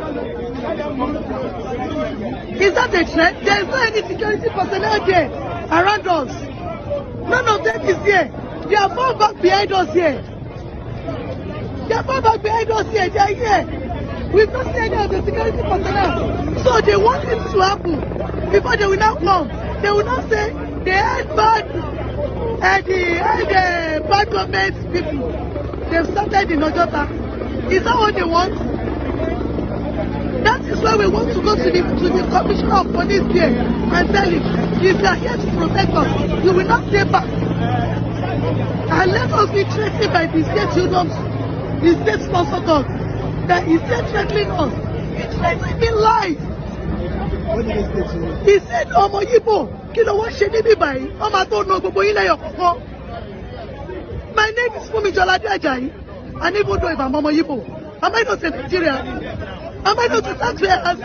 Is that a threat? There is no any security personnel there around us. None of them is here. They are far back behind us here. They are far back behind us here. They are here. We've not seen any of the security personnel. So they want it to happen before they will now come. They will not say they had bad government people. They've started in Ojota. Is that what they want? That is why we want to go to the commissioner of police here and tell him, if you are here to protect us, you will not stay back. And let us be threatened by the state unions, the state sponsored us, that is threatening us. It's threatening life. He said, Omoyibo, kilo wa se nibi bayi, Oma to no gbogbo yin leyo koko. My name is Fumi Jolade Ajayi, and even though if I'm Omoyibo, am I not in Nigeria? Am I not a taxpayer?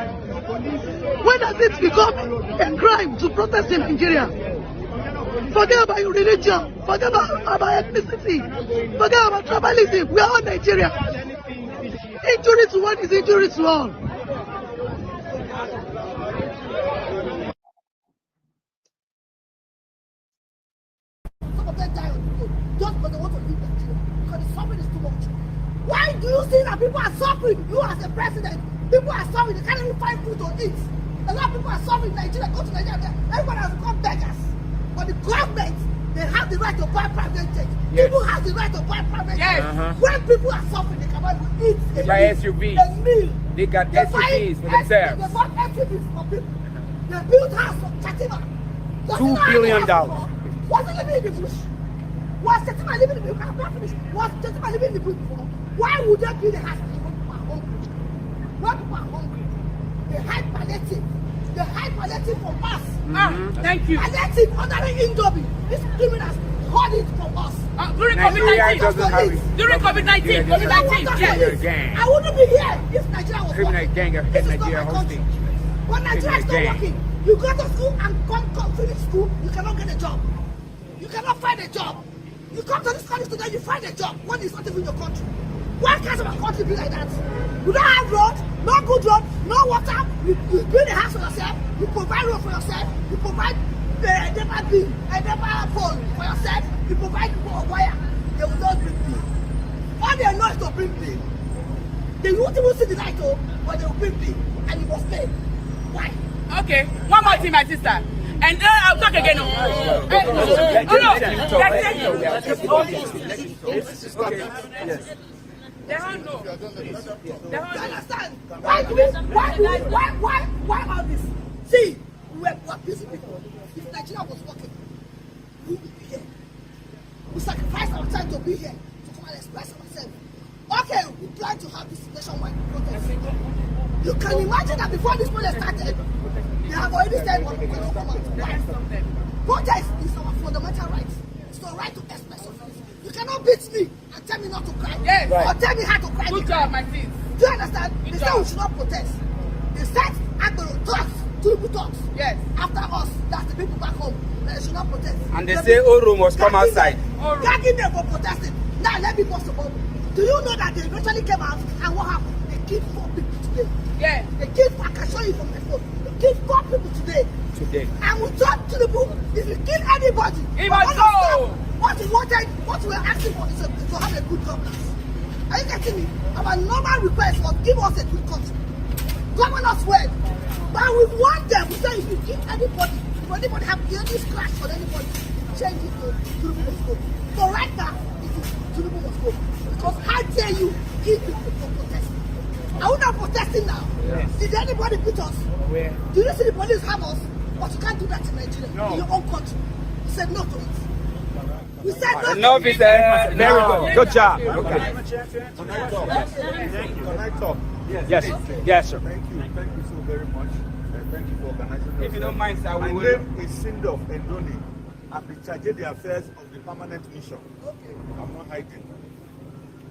When does it become a crime to protest in Nigeria? Forget about your religion, forget about ethnicity, forget about tribalism. We are all Nigeria. Injury to one is injury to all. Some of them die on the road just because they want to leave Nigeria because the suffering is too much. Why do you think that people are suffering? You as a president, people are suffering. They can't even find food to eat. A lot of people are suffering in Nigeria. Go to Nigeria. Everybody has become beggars. But the government, they have the right to buy private jets. Yes. People have the right to buy private jets. When people are suffering, they cannot even eat a SUVs. A meal. They got SUVs for themselves. They bought SUVs for people. They built house for Chatima. $2 billion. Wasn't living in the bush. Was Chatima living in the bush? I'm not finished. Was Chatima living in the bush before? Why would they build a house when people are hungry? When people are hungry, they hide palliative. They hide palliative from us. Thank you. Palliative under the Indomie. These criminals hold it from us. During COVID-19. During COVID-19. Yes. I wouldn't be here if Nigeria was working. This is not my country. But Nigeria is not working. You go to school and come finish school, you cannot get a job. You cannot find a job. You come to this country today, you find a job when it's not even your country. Why can't our country be like that? You don't have road, no good road, no water. You build a house for yourself. You provide road for yourself. You provide never bill, never phone for yourself. You provide wire. They will not bring bill. All they know is to bring bill. They won't even see the light, but they will bring bill, and you must pay. Why? Okay, one more thing, my sister. And then I'll talk again. They don't know. They don't understand. Why all this? See, we were busy people. If Nigeria was working, we would be here. We sacrificed our time to be here, to come and express ourselves. Okay, we plan to have this nationwide protest. You can imagine that before this protest started, they have already said what we cannot come out. Why? Protest is our fundamental right. It's our right to express ourselves. You cannot beat me and tell me not to cry. Yes. Or tell me how to cry. Good job, my sis. Do you understand? They say we should not protest. They said Akpabio talks, Tinubu talks. Yes. After us, that's the people back home. They should not protest. And they say Oro must come outside. Gagging them for protesting. Now let me bust the bubble. Do you know that they eventually came out and what happened? They killed 4 people today. Yeah. They killed, I can show you from my phone. They killed 4 people today. And we told Tinubu, if you kill anybody, he must go. What we wanted, what we were asking for is to have a good governance. Are you getting me? Our normal request was give us a good country. Govern us well. But we want them, we say if you kill anybody, if anybody have any scratch on anybody, change it to Tinubu must go. So right now, it is Tinubu must go. Because how dare you kill people for protesting? Are we not protesting Did anybody beat us? Where? Do you see the police have us? But you can't do that in Nigeria, No. in your own country. You said no to it. We said no. Enough is very good. Good job. Okay. Okay. Can I talk? Can I talk? Yes. Yes, sir. Thank you so very much. Thank you for organizing. If you don't mind, sir, my name is Sindof Endoni. I'm in charge of the affairs of the permanent mission. Okay. I'm not hiding.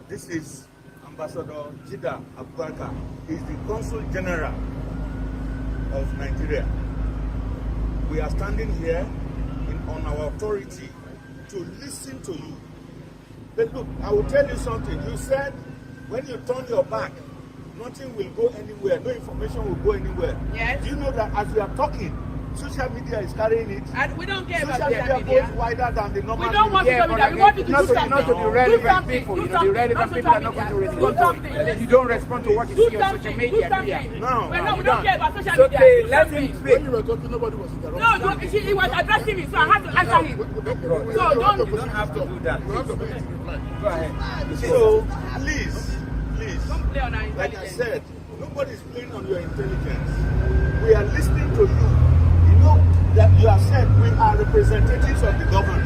This is Ambassador Jida Abubakar. He's the Consul General of Nigeria. We are standing here on our authority to listen to you. But look, I will tell you something. You said when you turn your back, nothing will go anywhere. No information will go anywhere. Yes. Do you know that as we are talking, social media is carrying it? And we don't care about social social media media. goes wider than the normal We don't want social media. We want you to do something. Not to the relevant people. You know, the relevant people are not going to respond to it. You don't respond to what you see on social media. No, we don't care about social So media. they Do let something. him speak. When you were talking, nobody was interrupting. No, he was addressing me, so I had to answer him. So You don't have to do that. You have the ability to reply. Go ahead. So please, don't play on our like I intelligence. said, nobody is playing on your intelligence. We are listening to you. You know that you have said we are representatives of the government.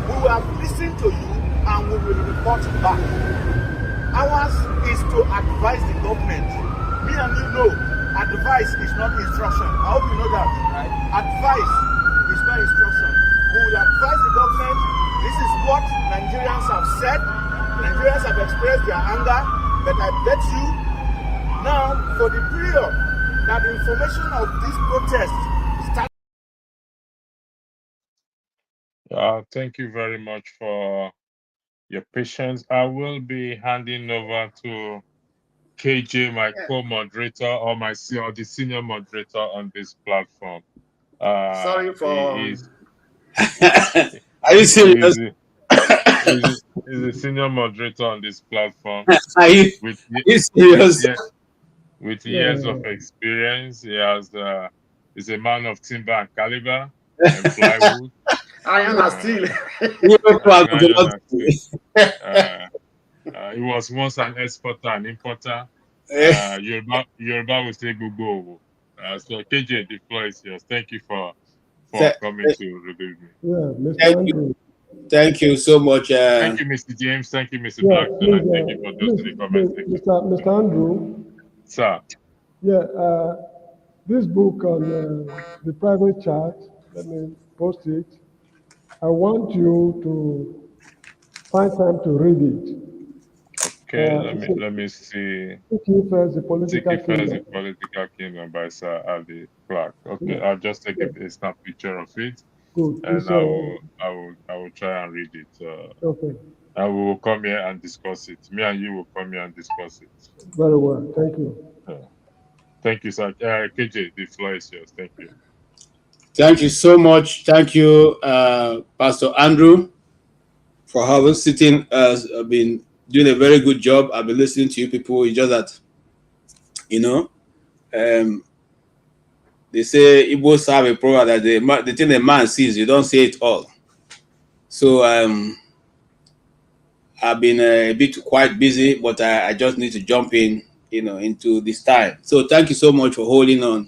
We will have listened to you and we will report back. Ours is to advise the government. Me and you know, advice is not instruction. I hope you know that. Right? Advice is not instruction. We will advise the government. This is what Nigerians have said. Nigerians have expressed their anger, but I bet you now, for the period that the information of this protest started. Thank you very much for your patience. I will be handing over to KJ, my co-moderator, or the senior moderator on this platform. Sorry for. Are you serious? He's a senior moderator on this platform. Are you serious? With years of experience, he's a man of timber and caliber and plywood. Iron and steel. He was once an exporter and importer. Yoruba will say Gugu. So KJ, the floor is yours. Thank you for coming to reveal me. Yeah, Mr. Andrew. Thank you so much. Thank you, Mr. James. Thank you, Mr. Blackstone. And thank you for those in the comments. Mr. Andrew. Sir. Yeah, this book on the private chat, let me post it. I want you to find time to read it. Okay, let me see. Seeking First, the Political Kingdom by Sir Adi Clark. Okay, Yeah. I'll just take a snap picture of it. Good. And I will try and read it. Okay. And we will come here and discuss it. Me and you will come here and discuss it. Very well. Thank you. Thank you, sir. KJ, the floor is yours. Thank you. Thank you so much. Thank you, Pastor Andrew, for having sitting. I've been doing a very good job. I've been listening to you people. It's just that, they say Igbos have a proverb that the thing a man sees, you don't say it all. So I've been a bit quite busy, but I just need to jump in, into this time. So thank you so much for holding on.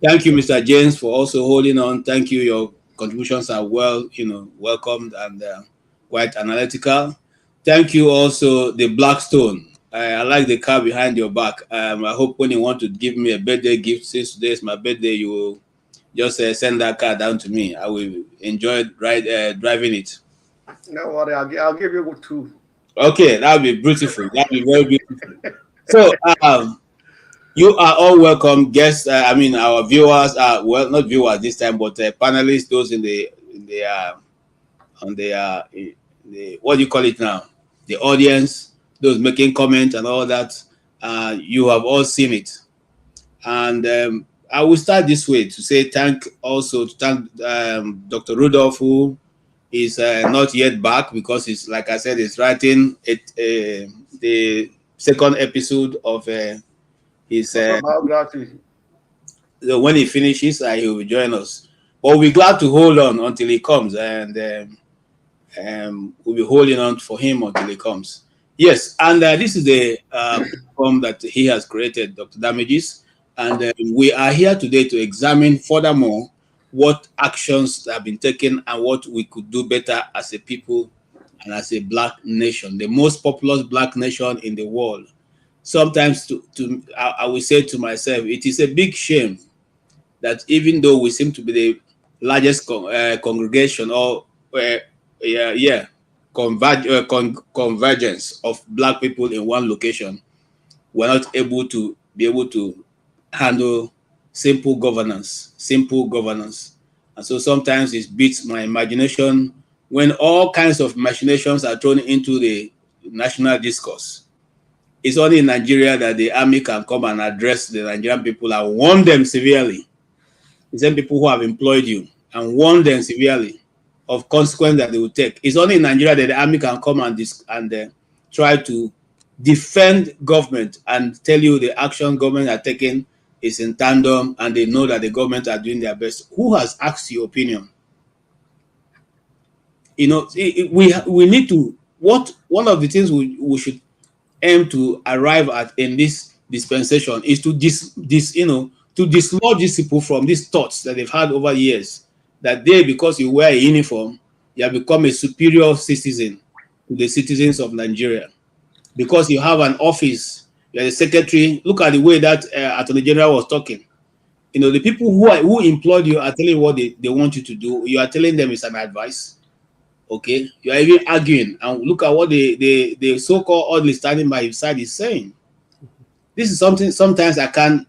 Thank you, Mr. James, for also holding on. Thank you. Your contributions are welcomed and quite analytical. Thank you also, the Blackstone. I like the car behind your back. I hope when you want to give me a birthday gift, since today is my birthday, you will just send that car down to me. I will enjoy driving it. No worry, I'll give you two. Okay, that would be beautiful. That would be very beautiful. So, you are all welcome, guests. Our viewers are not viewers this time, but panelists. Those in the what do you call it now? The audience, those making comments and all that. You have all seen it, and I will start this way to say thank Dr. Rudolph, who is not yet back because he's, like I said, he's writing the second episode of his biography. So when he finishes, he will join us. But we're glad to hold on until he comes, and we'll be holding on for him until he comes. Yes, and this is the platform that he has created, Dr. Damages. And we are here today to examine furthermore what actions have been taken and what we could do better as a people and as a black nation, the most populous black nation in the world. Sometimes I will say to myself, it is a big shame that even though we seem to be the largest congregation or convergence of black people in one location, we're not able to handle simple governance. And so sometimes it beats my imagination when all kinds of machinations are thrown into the national discourse. It's only in Nigeria that the army can come and address the Nigerian people and warn them severely. The same people who have employed you and warn them severely of consequence that they will take. It's only in Nigeria that the army can come and try to defend government and tell you the action government are taking is in tandem and they know that the government are doing their best. Who has asked your opinion? You know, we need to, one of the things we should aim to arrive at in this dispensation is to to dislodge these people from these thoughts that they've had over years, that because you wear a uniform, you have become a superior citizen to the citizens of Nigeria. Because you have an office, you're the secretary. Look at the way that Attorney General was talking. You know, the people who employed you are telling you what they want you to do. You are telling them it's an advice. Okay, you are even arguing, and look at what the so-called orderly standing by his side is saying. This is something sometimes I can't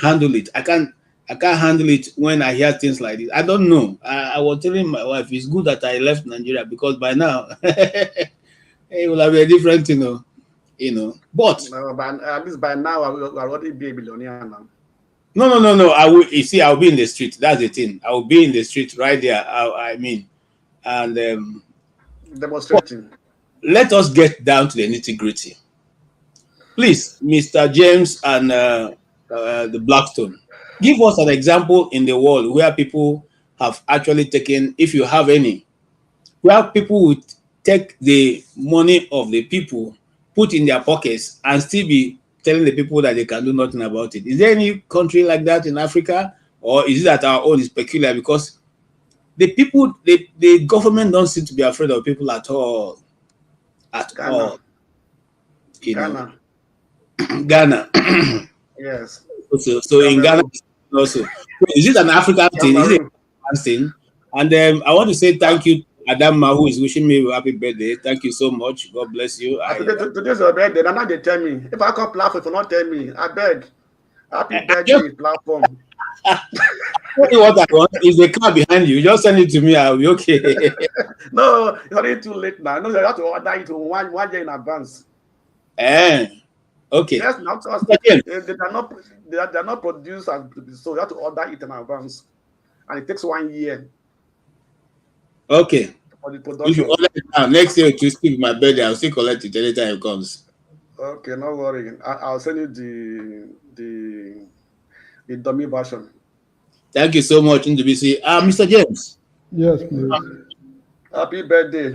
handle it. I can't handle it when I hear things like this. I don't know. I was telling my wife it's good that I left Nigeria because by now it will have a different, you know. But at least by now I will already be a billionaire now. No. I will. You see, I'll be in the street. That's the thing. I will be in the street right there. I mean. And demonstrating. Let us get down to the nitty-gritty. Please, Mr. James and the Blackstone, give us an example in the world where people have actually taken, if you have any, where people would take the money of the people, put in their pockets, and still be telling the people that they can do nothing about it. Is there any country like that in Africa, or is it that our own is peculiar because the people, the government don't seem to be afraid of people at all. Ghana. Ghana. Yes. So in Ghana also. Is it an African thing? Is it an African thing? And I want to say thank you to Adama, who is wishing me a happy birthday. Thank you so much. God bless you. Today's your birthday. Now they tell me. If I come platform, if you not tell me, I beg. Happy birthday platform. What I want is the car behind you. Just send it to me. I'll be okay. No, it's already too late now. No, you have to order it one year in advance. Okay. Yes, not us. They are not produced, so you have to order it in advance, and it takes 1 year. Okay. For the production. If you order it now, next year to speak my birthday, I'll still collect it anytime it comes. Okay, no worry. I'll send you the dummy version. Thank you so much, NDBC. Mr. James. Yes, please. Happy birthday.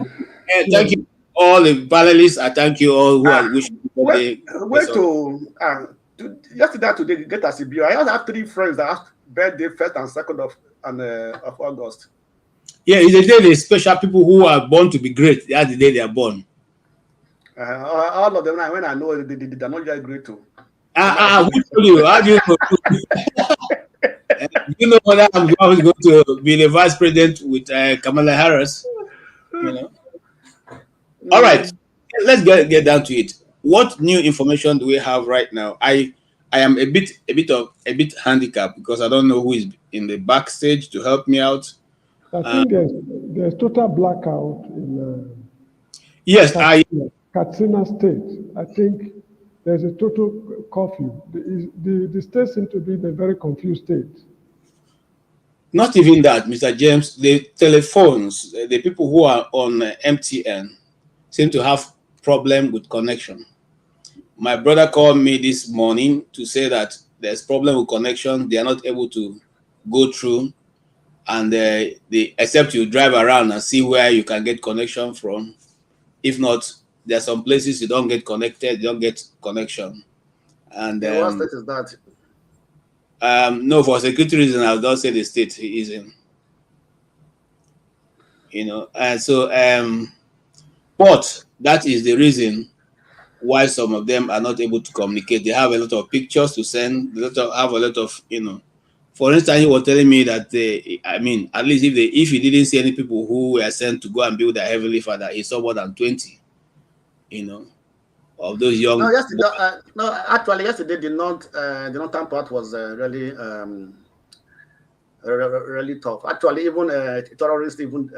Thank you, all the panelists. I thank you all who are wishing you birthday. Yesterday, today, get a CBO. I also have 3 friends that have birthday 1st and 2nd of August. Yeah, it's a day they special people who are born to be great. That's the day they are born. All of them, when I know they're not just great too. Who told you? How do you know? You know whether I'm going to be the vice president with Kamala Harris? You know. All right, let's get down to it. What new information do we have right now? I am a bit handicapped because I don't know who is in the backstage to help me out. I think there's total blackout in yes, Katsina State. I think there's a total curfew. The state seems to be in a very confused state. Not even that, Mr. James. The telephones, the people who are on MTN seem to have problem with connection. My brother called me this morning to say that there's problem with connection. They are not able to go through, and except you drive around and see where you can get connection from. If not, there are some places you don't get connected, you don't get connection. And what state is that? No, for security reasons, I'll just say the state is in. You know, and so but that is the reason why some of them are not able to communicate. They have a lot of pictures to send. Have a lot of, you know. For instance, he was telling me that I mean, at least if he didn't see any people who were sent to go and build their heavenly father, he saw more than 20, you know, of those young. No, yesterday, no, actually, yesterday the northern part was really really tough. Actually, even terrorists even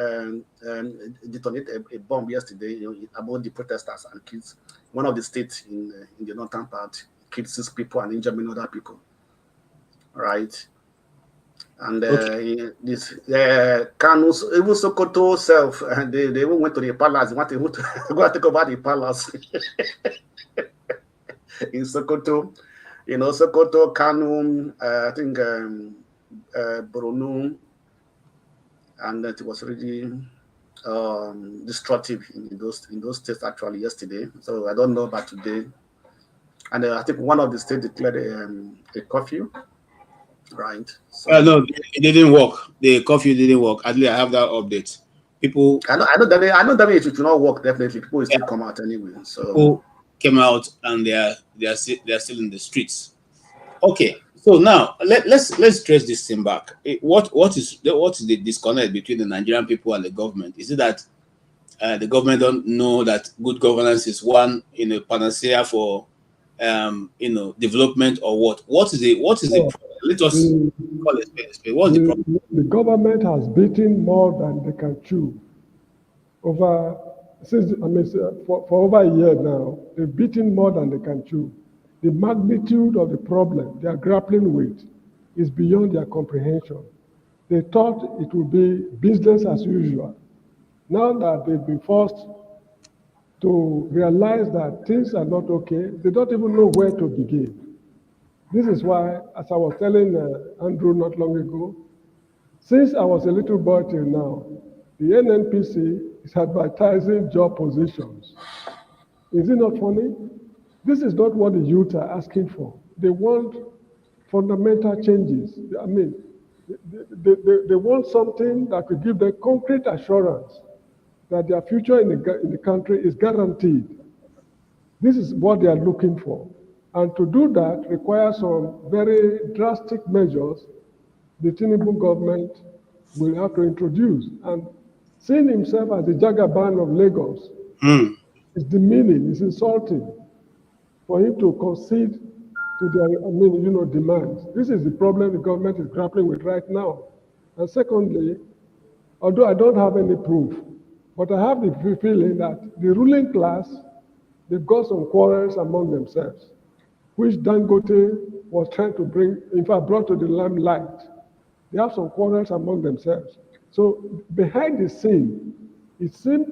detonated a bomb yesterday, you know, about the protesters and kids. One of the states in the northern part killed 6 people and injured many other people. Right. And this Kanus, even Sokoto self, they even went to the palace. They want to go and take over the palace in Sokoto. You know, Sokoto, Kanu, I think Borno, and it was really destructive in those states actually yesterday. So I don't know about today. And I think one of the states declared a curfew. Right. So, no, it didn't work. The curfew didn't work. At least I have that update. People. I know that it should not work. Definitely, people will still come out anyway. So people came out and they are still in the streets. Okay, so now let's trace this thing back. What is the disconnect between the Nigerian people and the government? Is it that the government don't know that good governance is one, you know, panacea for you know, development, or what? What is the problem? Let us call it a spade. What's the problem? The government has beaten more than they can chew. For over a year now, they've beaten more than they can chew. The magnitude of the problem they are grappling with is beyond their comprehension. They thought it would be business as usual. Now that they've been forced to realize that things are not okay, they don't even know where to begin. This is why, as I was telling Andrew not long ago, since I was a little boy till now, the NNPC is advertising job positions. Is it not funny? This is not what the youth are asking for. They want fundamental changes. I mean, they want something that could give them concrete assurance that their future in the country is guaranteed. This is what they are looking for. And to do that requires some very drastic measures the Tinubu government will have to introduce. And seeing himself as the Jagaban of Lagos is demeaning, it's insulting for him to concede to their, demands. This is the problem the government is grappling with right now. And secondly, although I don't have any proof, but I have the feeling that the ruling class, they've got some quarrels among themselves, which Dangote was trying to bring, in fact, brought to the limelight. They have some quarrels among themselves. So behind the scene, it seems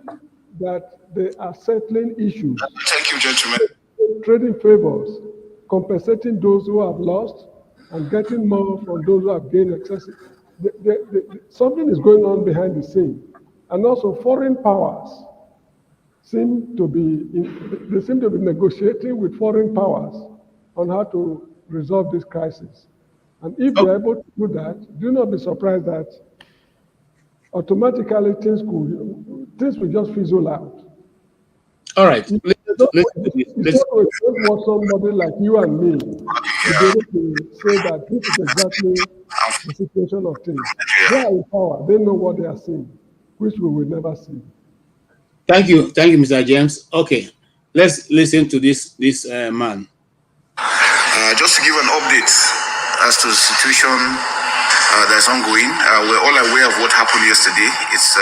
that they are settling issues. Thank you, gentlemen. Trading favors, compensating those who have lost, and getting more from those who have gained excessive. Something is going on behind the scene. And also foreign powers seem to be negotiating with foreign powers on how to resolve this crisis. And if they're able to do that, do not be surprised that automatically things will just fizzle out. All right. It's not what somebody like you and me to be able to say that this is exactly the situation of things. They are in power. They know what they are seeing, which we will never see. Thank you, Mr. James. Okay, let's listen to this man. Just to give an update as to the situation that's ongoing, we're all aware of what happened yesterday. It's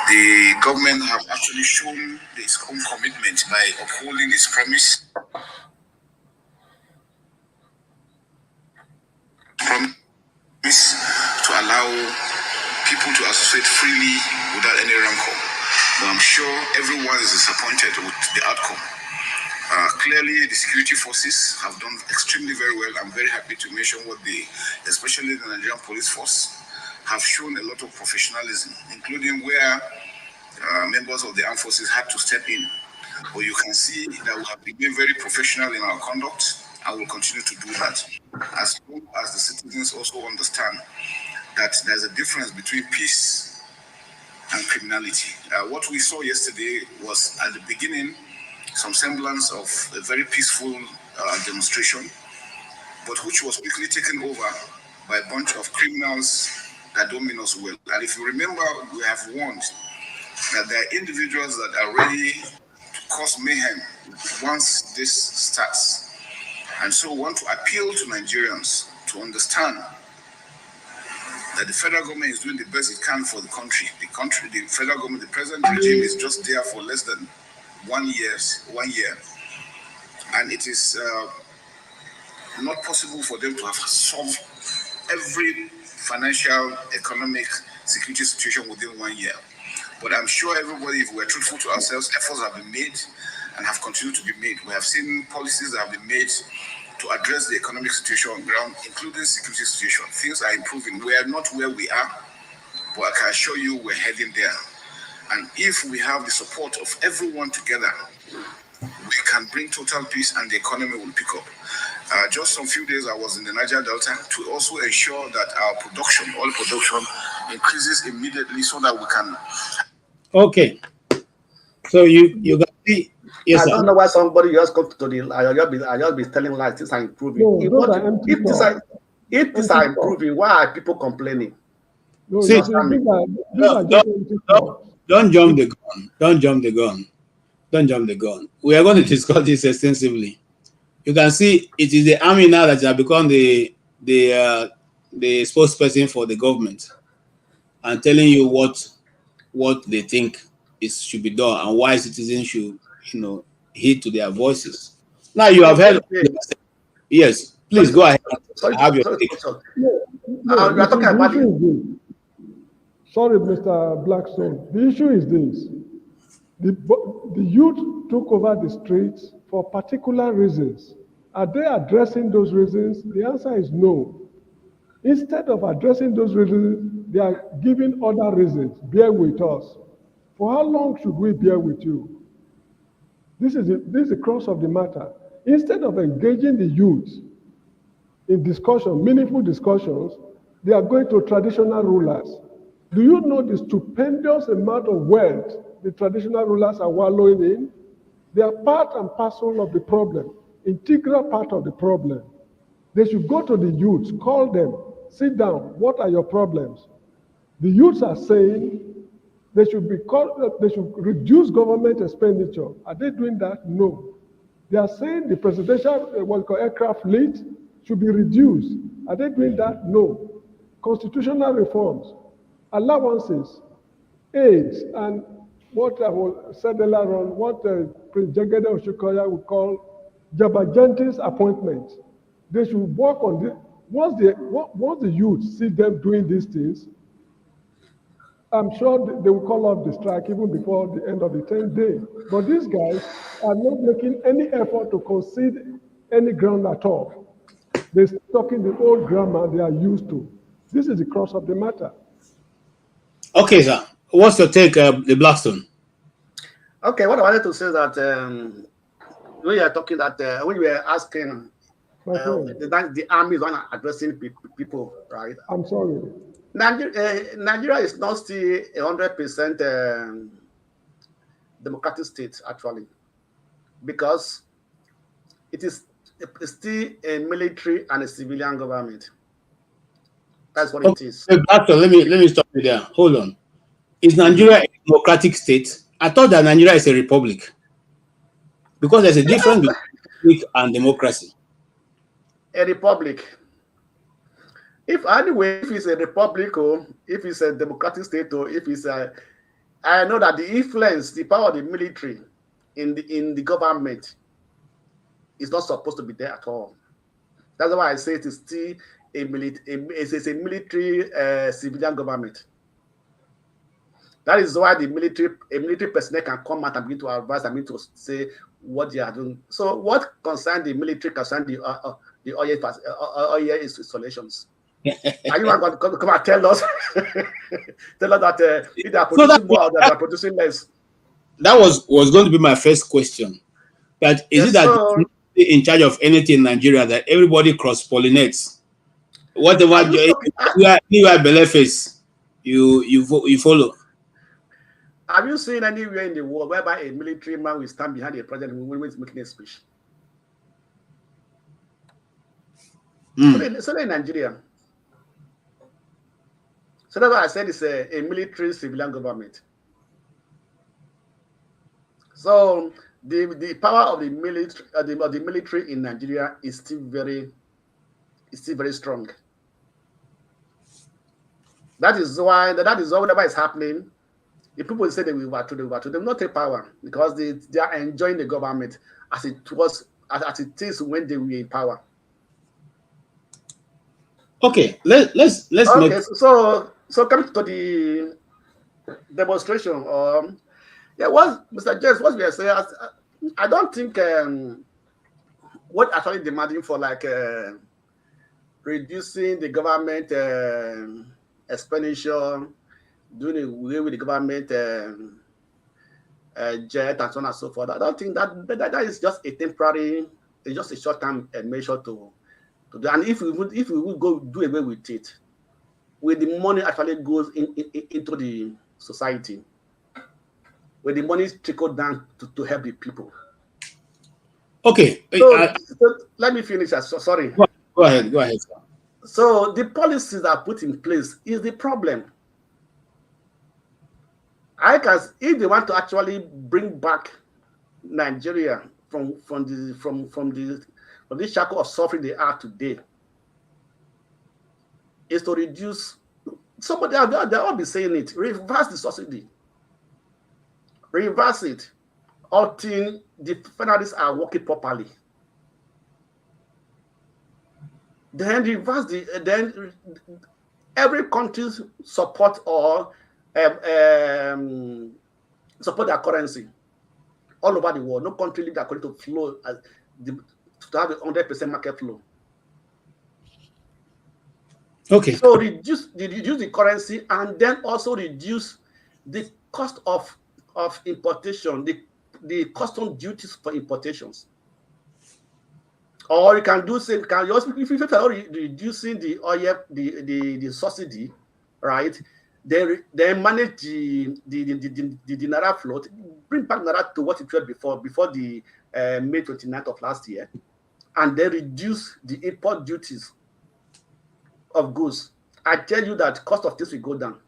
the government have actually shown its own commitment by upholding its promise to allow people to associate freely without any rancor. But I'm sure everyone is disappointed with the outcome. Clearly, the security forces have done extremely very well. I'm very happy to mention what especially the Nigerian police force, have shown a lot of professionalism, including where members of the armed forces had to step in. But you can see that we have been very professional in our conduct, I will continue to do that, as long as the citizens also understand that there's a difference between peace and criminality. What we saw yesterday was, at the beginning, some semblance of a very peaceful demonstration, but which was quickly taken over by a bunch of criminals that don't mean us well. And if you remember, we have warned that there are individuals that are ready to cause mayhem once this starts. And so we want to appeal to Nigerians to understand that the federal government is doing the best it can for the country. The federal government, the present regime is just there for less than 1 year. And it is not possible for them to have solved every financial, economic, security situation within 1 year. But I'm sure everybody, if we're truthful to ourselves, efforts have been made and have continued to be made. We have seen policies that have been made to address the economic situation on ground, including security situation. Things are improving. We are not where we are, but I can assure you we're heading there. And if we have the support of everyone together, we can bring total peace and the economy will pick up. Just some few days I was in the Niger Delta to also ensure that our production, oil production, increases immediately so that we can. Okay. So you got the. Yes, I don't know why somebody just come to the. I just be telling lies. Things are improving. No, if things are improving, why are people complaining? No, see, don't jump the gun. Don't jump the gun. Don't jump the gun. We are going to discuss this extensively. You can see it is the army now that has become the spokesperson for the government and telling you what they think should be done and why citizens should heed to their voices. Now you have heard. Yes, please go ahead. Have your take. We are talking about Sorry, Mr. Blackstone. The issue is this. The youth took over the streets for particular reasons. Are they addressing those reasons? The answer is no. Instead of addressing those reasons, they are giving other reasons. Bear with us. For how long should we bear with you? This is the crux of the matter. Instead of engaging the youth in discussion, meaningful discussions, they are going to traditional rulers. Do you know the stupendous amount of wealth the traditional rulers are wallowing in? They are part and parcel of the problem, integral part of the problem. They should go to the youths, call them, sit down, what are your problems? The youths are saying they should reduce government expenditure. Are they doing that? No. They are saying the presidential aircraft fleet should be reduced. Are they doing that? No. Constitutional reforms, allowances, aids, and what I said earlier on, what Prince Jagede Oshukoya would call Jabajanti's appointment. They should work on this. Once the youth see them doing these things, I'm sure they will call off the strike even before the end of the 10th day. But these guys are not making any effort to concede any ground at all. They're talking the old grammar they are used to. This is the crux of the matter. Okay, sir. What's your take, the Blackstone? Okay, what I wanted to say is that when you are talking that when you were asking the army is one addressing people, right? I'm sorry. Nigeria is not still 100% democratic state, actually, because it is still a military and a civilian government. That's what it is. Blackstone, let me stop you there. Hold on. Is Nigeria a democratic state? I thought that Nigeria is a republic, because there's a difference between republic and democracy. A republic. If it's a republic or if it's a democratic state or if it's I know that the influence, the power of the military in the government is not supposed to be there at all. That's why I say it is still a military civilian government. That is why a military personnel can come out and begin to advise and begin to say what they are doing. So what concerns the military concerns the oil installations. Are you going to come and tell us that if they are producing more or they are producing less? That was going to be my first question. But is it that in charge of anything in Nigeria that everybody cross-pollinates. Whatever you are Beleface, you follow. Have you seen anywhere in the world whereby a military man will stand behind a president when he's making a speech? So in Nigeria. So that's why I said it's a military civilian government. So the power of the military in Nigeria is still very strong. That is why whatever is happening, the people say they will overthrow, they will not take power because they are enjoying the government as it is when they were in power. Okay, let's okay, make... so coming to the demonstration, what Mr. James, what we are saying, I don't think what actually demanding for like reducing the government expenditure, doing away with the government jet and so on and so forth. I don't think that is just a temporary, it's just a short-term measure to do. And if we would go do away with it, where the money actually goes into the society, where the money is trickled down to help the people. Okay. So let me finish. Sorry. Go ahead. So the policies that are put in place is the problem. If they want to actually bring back Nigeria from the shackle of suffering they are today, is to reduce. Somebody they'll all be saying it. Reverse the subsidy. Reverse it until the finalists are working properly. Then reverse then every country's support or support their currency all over the world. No country leave their currency to flow to have a 100% market flow. Okay. So reduce the currency and then also reduce the cost of importation, the custom duties for importations. Or you can do same. Can you also, if you are reducing the oil, the subsidy, right? Then manage the naira float, bring back naira to what it was before the May 29th of last year, and then reduce the import duties of goods. I tell you that cost of this will go down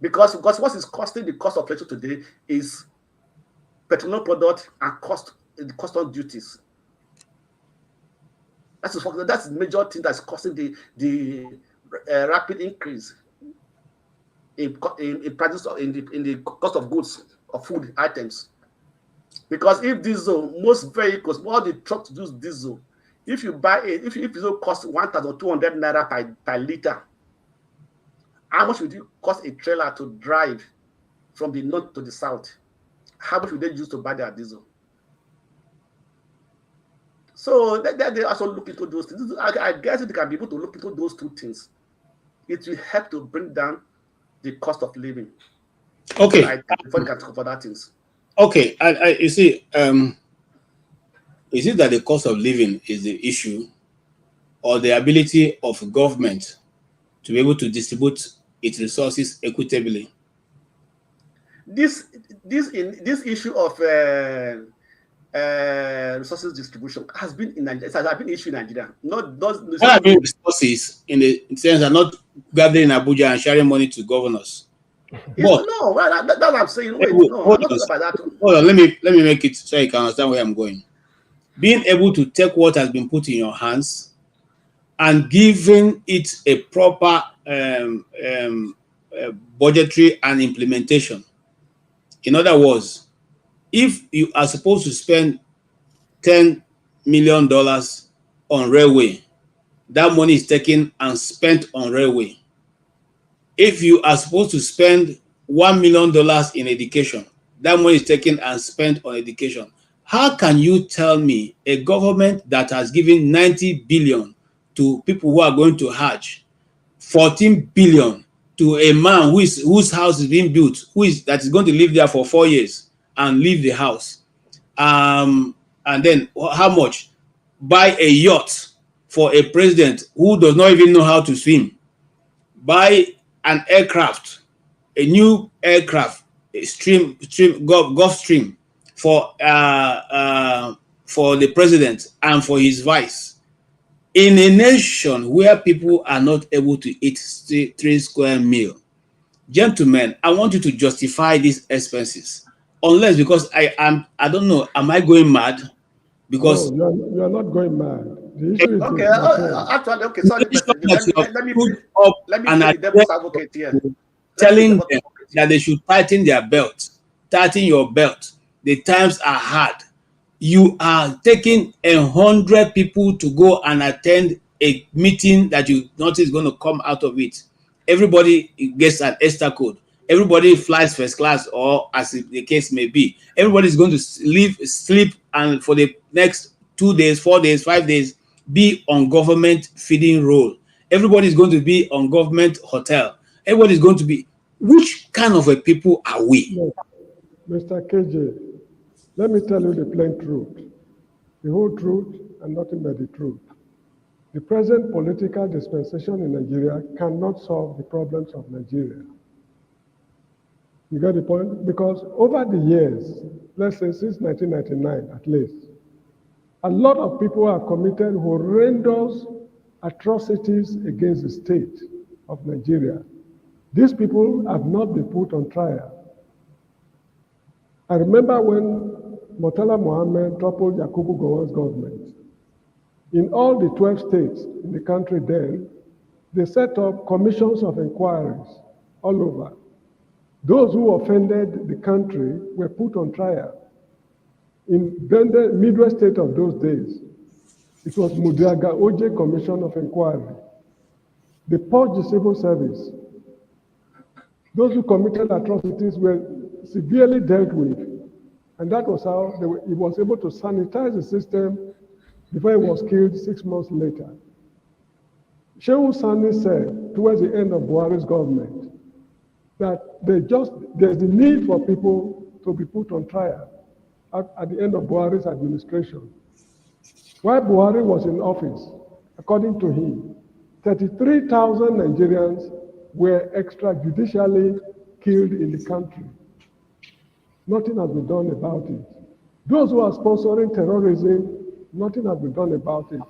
because what is costing the cost of petrol today is petroleum product and the custom duties. That's the major thing that's causing the rapid increase in prices in the cost of goods of food items. Because if diesel, most vehicles, all the trucks use diesel. If you buy it, if diesel costs 1,200 naira per liter, how much would it cost a trailer to drive from the north to the south? How much would they use to buy their diesel? So they also look into those things. I guess they can be able to look into those two things. It will help to bring down the cost of living. Okay. Before they can cover that things. Okay. You see, is it that the cost of living is the issue, or the ability of government to be able to distribute its resources equitably? This issue of resources distribution has been in Nigeria. It has been an issue in Nigeria. Not those resources in the sense are not gathering in Abuja and sharing money to governors. But no, that's what I'm saying. Wait, no, I'm not talking about that. Hold on, let me make it so you can understand where I'm going. Being able to take what has been put in your hands and giving it a proper budgetary and implementation. In other words, if you are supposed to spend $10 million on railway, that money is taken and spent on railway. If you are supposed to spend $1 million in education, that money is taken and spent on education. How can you tell me a government that has given 90 billion to people who are going to Hajj, 14 billion to a man whose house is being built, that is going to live there for 4 years and leave the house, And then how much? Buy a yacht for a president who does not even know how to swim. Buy an aircraft, a new aircraft, a Gulfstream for the president and for his vice. In a nation where people are not able to eat 3 square meal, gentlemen, I want you to justify these expenses. Unless, because I don't know, am I going mad? Because no, you are not going mad. The issue is okay. Actually, okay. Sorry, let me play the devil's advocate here. Telling them that they should tighten their belt. Tighten your belt. The times are hard. You are taking 100 people to go and attend a meeting that you notice is going to come out of it. Everybody gets an extra code. Everybody flies first class, or as the case may be. Everybody is going to sleep, and for the next 2 days, 4 days, 5 days, be on government feeding role. Everybody is going to be on government hotel. Everybody is going to be. Which kind of a people are we? No. Mr. KJ, let me tell you the plain truth, the whole truth, and nothing but the truth. The present political dispensation in Nigeria cannot solve the problems of Nigeria. You get the point? Because over the years, let's say since 1999 at least, a lot of people have committed horrendous atrocities against the state of Nigeria. These people have not been put on trial. I remember when Murtala Mohammed toppled Yakubu Gowon's government. In all the 12 states in the country then, they set up commissions of inquiries all over. Those who offended the country were put on trial. In the Midwest state of those days, it was Mudiaga Oje Commission of Inquiry. They purged the civil service. Those who committed atrocities were severely dealt with. And that was how he was able to sanitize the system before he was killed 6 months later. Shehu Sani said towards the end of Buhari's government that there's a need for people to be put on trial at the end of Buhari's administration. While Buhari was in office, according to him, 33,000 Nigerians were extrajudicially killed in the country. Nothing has been done about it. Those who are sponsoring terrorism, nothing has been done about it.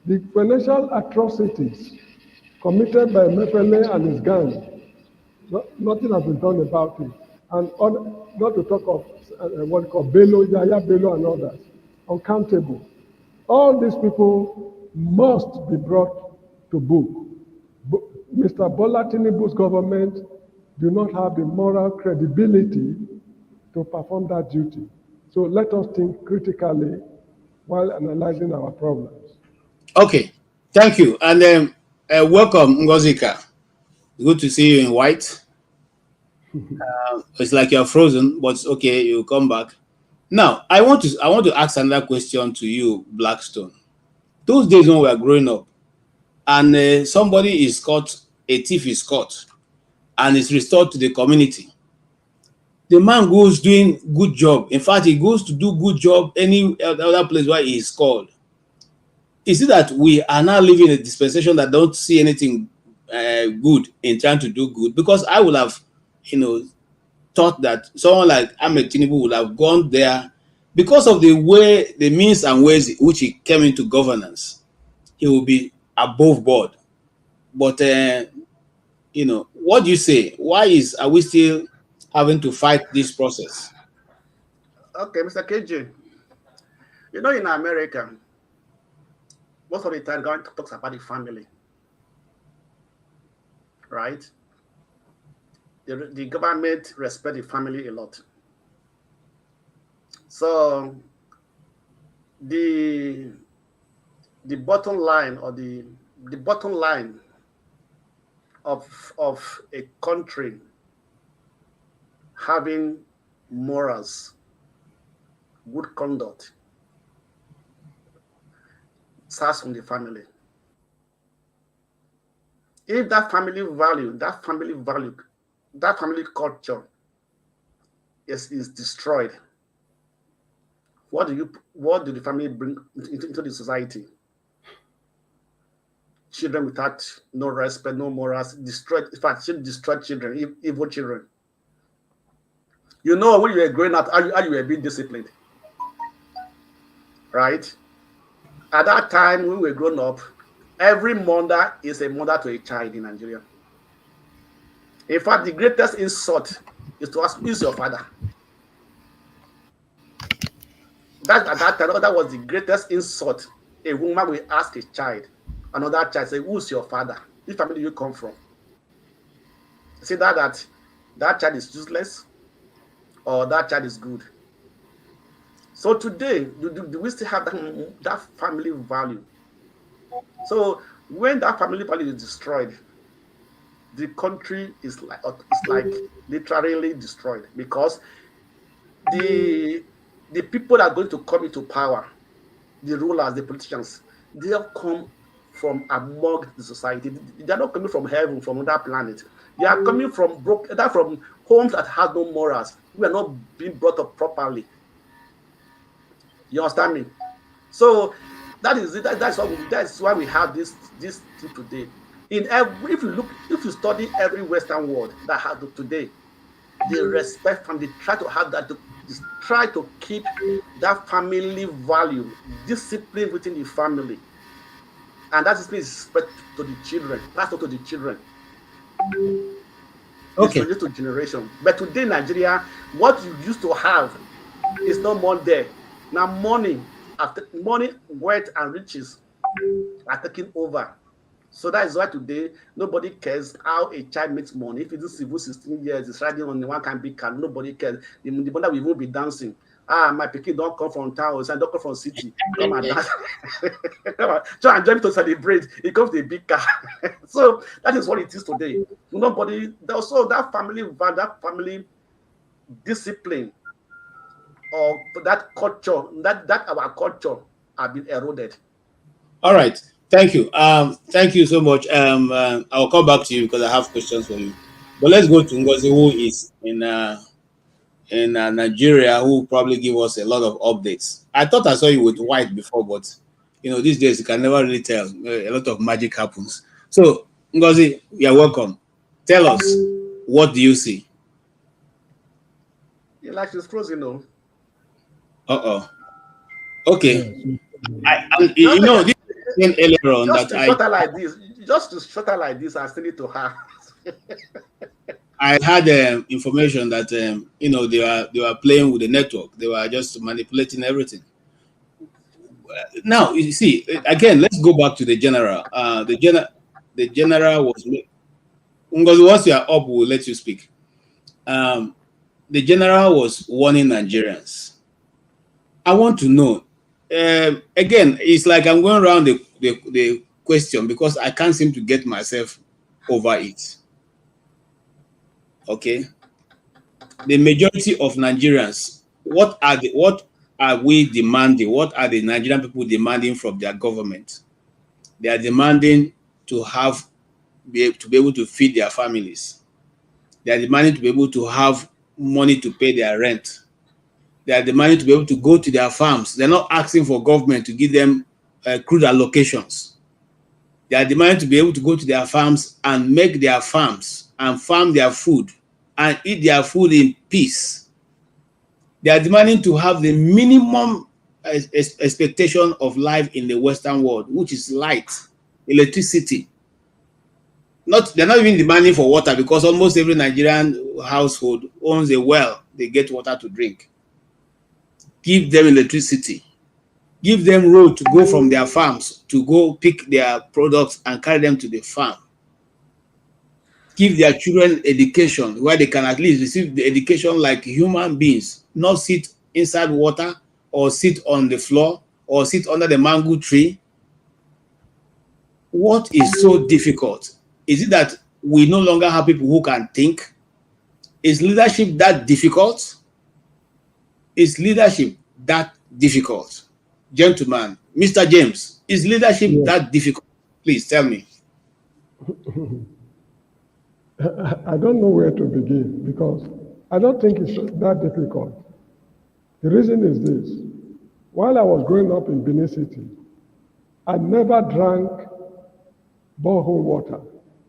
The financial atrocities committed by Mefele and his gang, nothing has been done about it. And not to talk of what we call Bello, Yaya Bello and others, uncountable. All these people must be brought to book. Mr. Bola Tinubu's government do not have the moral credibility to perform that duty. So let us think critically while analyzing our problems. Okay, thank you. And welcome, Ngozika. Good to see you in white. It's like you're frozen, but it's okay, you'll come back. Now, I want to ask another question to you, Blackstone. Those days when we were growing up, and somebody is caught, a thief is caught, and is restored to the community. The man goes doing good job. In fact, he goes to do good job any other place where he is called. Is it that we are now living in a dispensation that don't see anything good in trying to do good? Because I would have, thought that someone like Ahmed Tinubu would have gone there because of the means and ways which he came into governance. He will be above board. But what do you say? Why are we still having to fight this process? Okay, Mr. KJ. In America, most of the time, God talks about the family, right? The government respect the family a lot. So the bottom line, or the bottom line of a country having morals, good conduct, starts from the family. If that family culture is destroyed, what do the family bring into the society? Children without no respect, no morals, destroyed. In fact, destroyed children, evil children. You know, when you were growing up, how you were being disciplined, right? At that time, when we were growing up, every mother is a mother to a child in Nigeria. In fact, the greatest insult is to ask, who is your father? That at that time, that was the greatest insult a woman will ask a child. Another child say, who's your father? Which family do you come from? See that child is useless or that child is good. So today, do we still have that family value? So when that family value is destroyed, the country is like literally destroyed, because the people that are going to come into power, the rulers, the politicians, they have come from among the society. They are not coming from heaven, from another planet. They are coming from from homes that have no morals. We are not being brought up properly. You understand me? So that is it. That's why we have this thing today. If you study every Western world that has today, they respect and they try to have that. Try to keep that family value, discipline within the family, and that is respect to the children. That's not to the children. Okay. It's to generation. But today, Nigeria, what you used to have is no more there. Now, money, wealth, and riches are taking over. So that is why today nobody cares how a child makes money. If it's civil 16 years, it's riding on the one can be car, nobody cares. The mother will even be dancing. My pikin don't come from town, and don't come from city. Come and dance. Come and join me to celebrate. It comes to a big car. So that is what it is today. Nobody. Also, that family discipline, or that culture, that our culture have been eroded. All right. Thank you. Thank you so much. I'll come back to you because I have questions for you. But let's go to Ngozi, who is in Nigeria, who will probably give us a lot of updates. I thought I saw you with white before, but these days you can never really tell. A lot of magic happens. So, Ngozi, you're welcome. Tell us, what do you see? You like this closing, though. Okay. This earlier on just that to shut her like this. Just to shut her like this, I still need to have. I had information that they were playing with the network. They were just manipulating everything. Now you see, again, let's go back to the general. The general was Ngozi. Once you are up, we'll let you speak. The general was warning Nigerians. I want to know. Again, it's like I'm going around the question because I can't seem to get myself over it. Okay. The majority of Nigerians, what are we demanding? What are the Nigerian people demanding from their government? They are demanding to be able to feed their families. They are demanding to be able to have money to pay their rent. They are demanding to be able to go to their farms. They're not asking for government to give them crude allocations. They are demanding to be able to go to their farms and make their farms and farm their food and eat their food in peace. They are demanding to have the minimum expectation of life in the Western world, which is light, electricity. They're not even demanding for water because almost every Nigerian household owns a well. They get water to drink. Give them electricity. Give them road to go from their farms to go pick their products and carry them to the farm. Give their children education where they can at least receive the education like human beings, not sit inside water or sit on the floor or sit under the mango tree. What is so difficult? Is it that we no longer have people who can think? Is leadership that difficult? Is leadership that difficult? Gentlemen, Mr. James, is leadership that difficult? Please tell me. I don't know where to begin because I don't think it's that difficult. The reason is this. while I was growing up in Benin City, I never drank borehole water.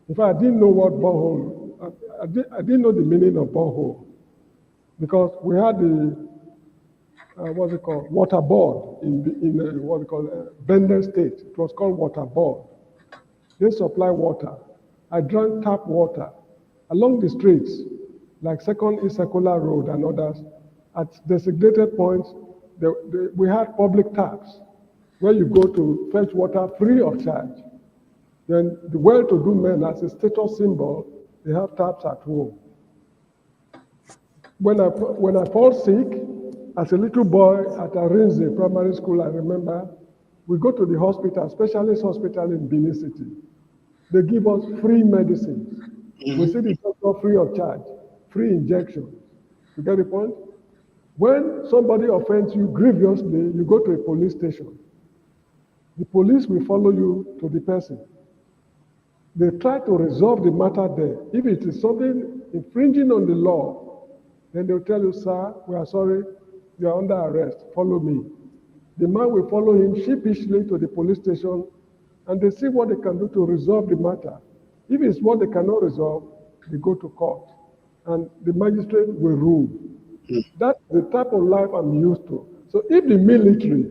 In fact, I didn't know what borehole, I didn't know the meaning of borehole, because we had the, what's it called, water board in what we call Bender State. It was called water board. They supply water. I drank tap water along the streets, like Second East Circular Road and others. At designated points, we had public taps where you go to fetch water free of charge. Then the well-to-do men, as a status symbol, they have taps at home. When I fall sick, as a little boy at Arinze Primary School, I remember, we go to the hospital, specialist hospital in Benin City. They give us free medicines. We see the doctor free of charge, free injections. You get the point? When somebody offends you grievously, you go to a police station. The police will follow you to the person. They try to resolve the matter there. If it is something infringing on the law, then they'll tell you, sir, we are sorry, you are under arrest, follow me. The man will follow him sheepishly to the police station, and they see what they can do to resolve the matter. If it's what they cannot resolve, they go to court, and the magistrate will rule. That's the type of life I'm used to. So if the military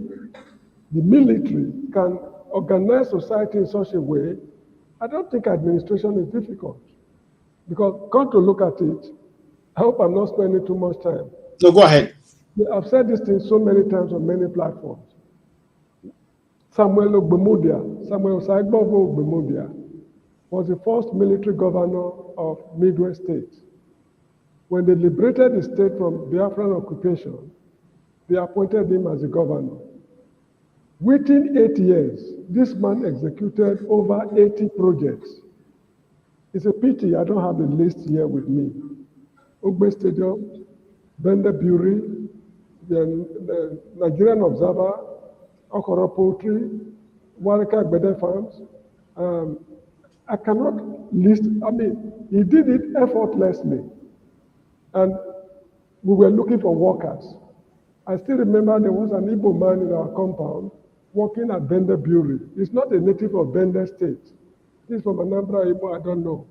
can organize society in such a way, I don't think administration is difficult. Because come to look at it, I hope I'm not spending too much time. No, go ahead. I've said this thing so many times on many platforms. Samuel Osagbovo Ogbemudia was the first military governor of Midwest State. When they liberated the state from Biafran occupation, they appointed him as the governor. Within 8 years, this man executed over 80 projects. It's a pity I don't have the list here with me. Ogbe Stadium, Bender Brewery, the Nigerian Observer, Okoro Poultry, Warika Gbede Farms. I cannot list, he did it effortlessly. And we were looking for workers. I still remember there was an Igbo man in our compound working at Bender Brewery. He's not a native of Bender State. He's from Anambra Igbo, I don't know.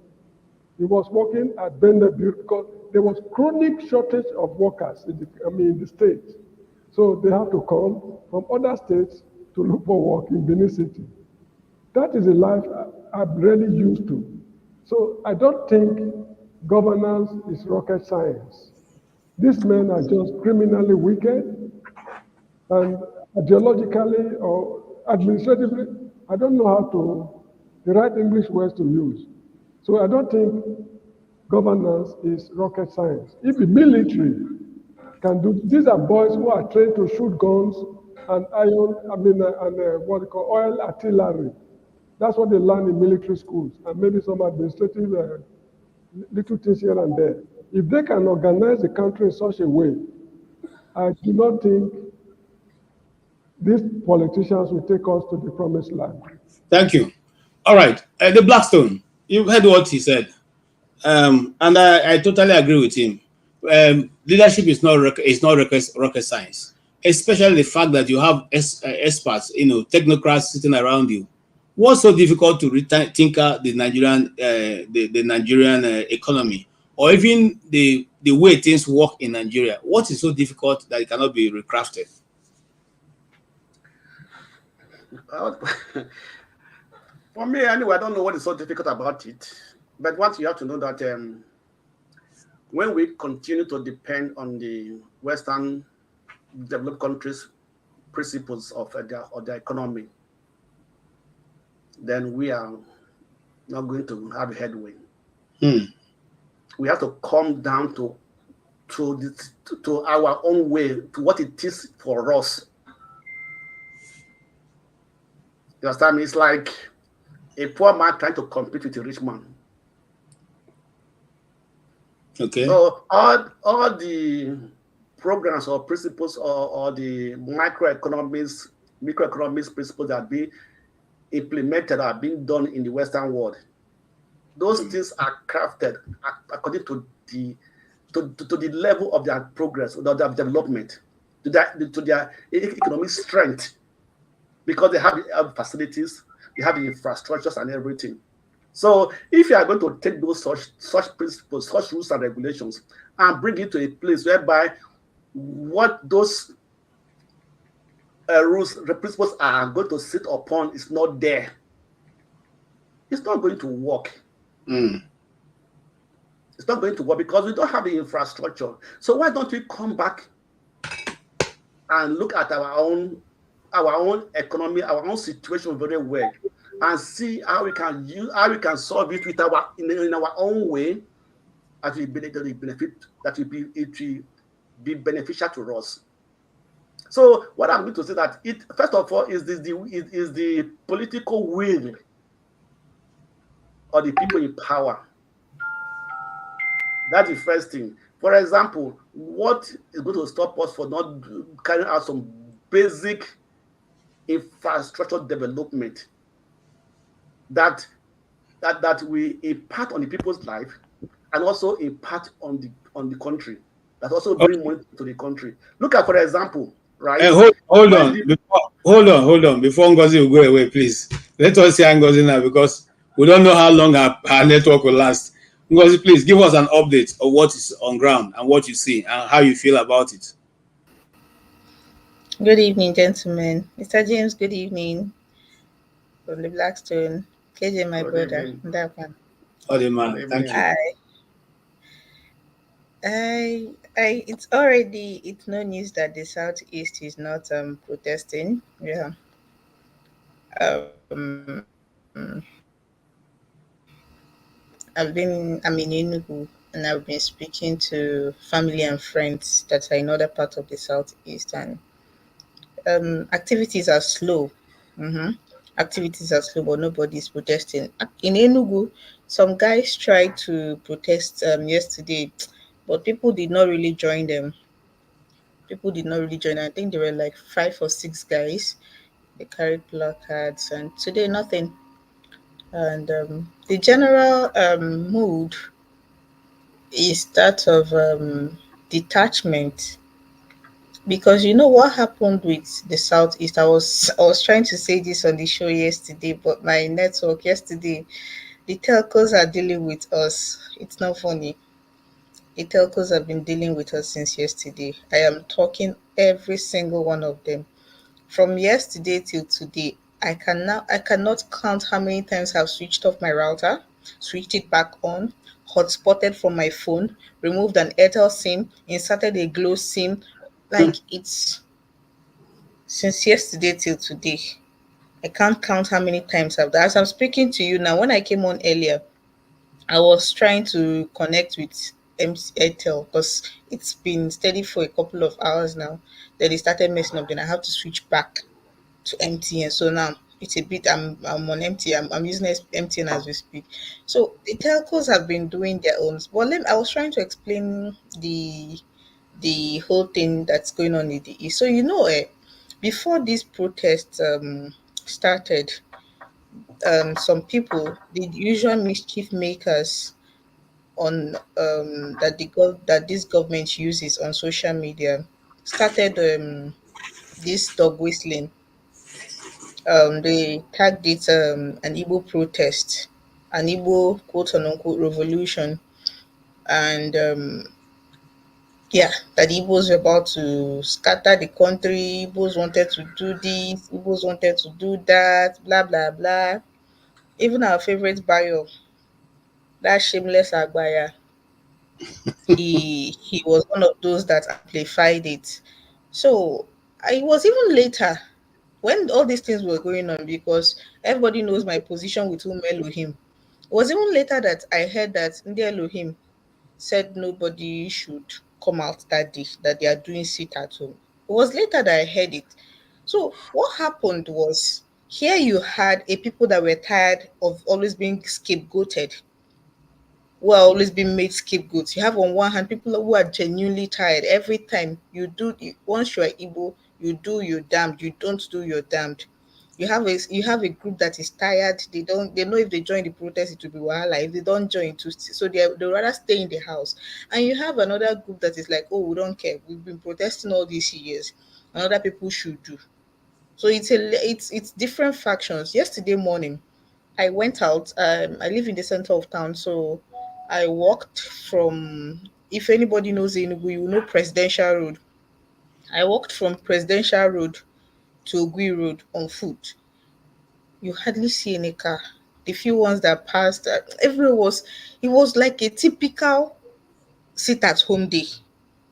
He was working at Bender Brewery because there was chronic shortage of workers in the state. So they have to come from other states to look for work in Benin City. That is a life I'm really used to. So I don't think governance is rocket science. These men are just criminally wicked, and ideologically or administratively, I don't know how to, the right English words to use. So I don't think governance is rocket science. If the military can do, these are boys who are trained to shoot guns and what they call oil artillery. That's what they learn in military schools, and maybe some administrative little things here and there. If they can organize the country in such a way, I do not think these politicians will take us to the promised land. Thank you. All right, the Blackstone, you've heard what he said, and I totally agree with him. Leadership is not rocket science, especially the fact that you have experts, technocrats sitting around you. What's so difficult to tinker the Nigerian economy, or even the way things work in Nigeria? What is so difficult that it cannot be recrafted? For me, anyway, I don't know what is so difficult about it. But what you have to know that when we continue to depend on the Western developed countries' principles of their economy, then we are not going to have a headway. We have to come down to our own way, to what it is for us. You understand me? It's like a poor man trying to compete with a rich man. Okay. So all the programs or principles or the microeconomics principles that are being implemented, are being done in the Western world, those things are crafted according to the level of their progress, of their development. their economic strength, because they have facilities, they have the infrastructures and everything. So if you are going to take those such principles, such rules and regulations, and bring it to a place whereby what those rules, the principles are going to sit upon is not there, it's not going to work. It's not going to work because we don't have the infrastructure. So why don't we come back and look at our own economy, our own situation very well, and see how we can solve it with in our own way, that will benefit, that will be it will be beneficial to us. So what I'm going to say that it first of all is the political will of the people in power. That's the first thing. For example, what is going to stop us from not carrying out some basic infrastructure development that will impact on the people's life and also impact on the country, that also bring money to the country. Look at, for example, right? Hold on. Hold on. Before Ngozi will go away, please. Let us hear Ngozi now, because we don't know how long our network will last. Ngozi, please give us an update of what is on ground and what you see and how you feel about it. Good evening, gentlemen. Mr. James, good evening. From the Blackstone. KJ, my brother. That one. Oh, the man. Thank you. It's no news that the Southeast is not protesting. Yeah. I'm in Enugu, and I've been speaking to family and friends that are in other parts of the Southeast, and activities are slow. Mm-hmm. Activities are slow, but nobody's protesting. In Enugu, some guys tried to protest yesterday, but people did not really join them. People did not really join. I think there were like 5 or 6 guys. They carried placards, and today nothing. And the general mood is that of detachment, because you know what happened with the Southeast. I was trying to say this on the show yesterday, but my network yesterday, the telcos are dealing with us. It's not funny. The telcos have been dealing with us since yesterday. I am talking every single one of them. From yesterday till today, I cannot count how many times I've switched off my router, switched it back on, hotspotted from my phone, removed an Airtel SIM, inserted a Glow SIM. Like, it's since yesterday till today. I can't count how many times I've done. As I'm speaking to you now, when I came on earlier, I was trying to connect with MC Airtel because it's been steady for a couple of hours now. Then it started messing up. Then I have to switch back to MTN. So now it's a bit. I'm on MTN. I'm using MTN as we speak. So the telcos have been doing their own. But I was trying to explain the whole thing that's going on in the east. So before this protest started, some people, the usual mischief makers on that this government uses on social media, started this dog whistling. They tagged it an Igbo protest, an Igbo quote unquote revolution, and yeah, that Igbos were about to scatter the country. Igbos wanted to do this. Igbos wanted to do that. Blah blah blah. Even our favorite Bayo, that shameless Agbaya, he was one of those that amplified it. So I was even later when all these things were going on, because everybody knows my position with Elohim. It was even later that I heard that Ndi Elohim said nobody should come out that day, that they are doing sit at home. It was later that I heard it. So what happened was, here you had a people that were tired of always being scapegoated, who are always being made scapegoats. You have on one hand people who are genuinely tired. Every time once you are Igbo, you do your damned, you don't do your damned. You have a group that is tired. They know if they join the protest it will be wahala. If they don't join to so they rather stay in the house. And you have another group that is like, oh, we don't care. We've been protesting all these years. And other people should do. So it's different factions. Yesterday morning, I went out. I live in the center of town, so I walked from. If anybody knows Enugu, you know Presidential Road. I walked from Presidential Road to Ogui Road on foot. You hardly see any car. The few ones that passed, everyone was. It was like a typical sit at home day.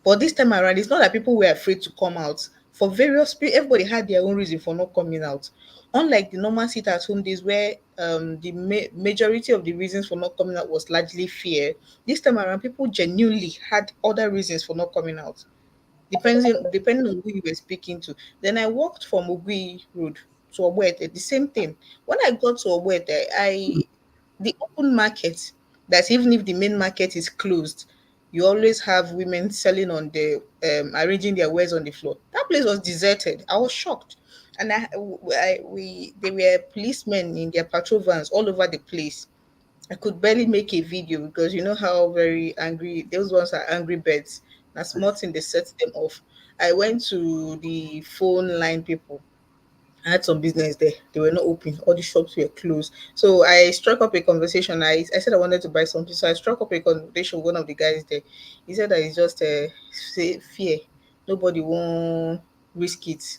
But this time around, it's not that people were afraid to come out. For various people, everybody had their own reason for not coming out. Unlike the normal sit at home days where the majority of the reasons for not coming out was largely fear, this time around, people genuinely had other reasons for not coming out depending on who you were speaking to. Then I walked from Ogui Road to Obuete, the same thing. When I got to Obuete, the open market, that even if the main market is closed, you always have women selling on the arranging their wares on the floor. That place was deserted. I was shocked. And there were policemen in their patrol vans all over the place. I could barely make a video because you know how very angry those ones are, angry birds. That's small thing they set them off. I went to the phone line people. I had some business there. They were not open. All the shops were closed. So I struck up a conversation. I said I wanted to buy something. So I struck up a conversation with one of the guys there. He said that it's just fear. Nobody won't risk it,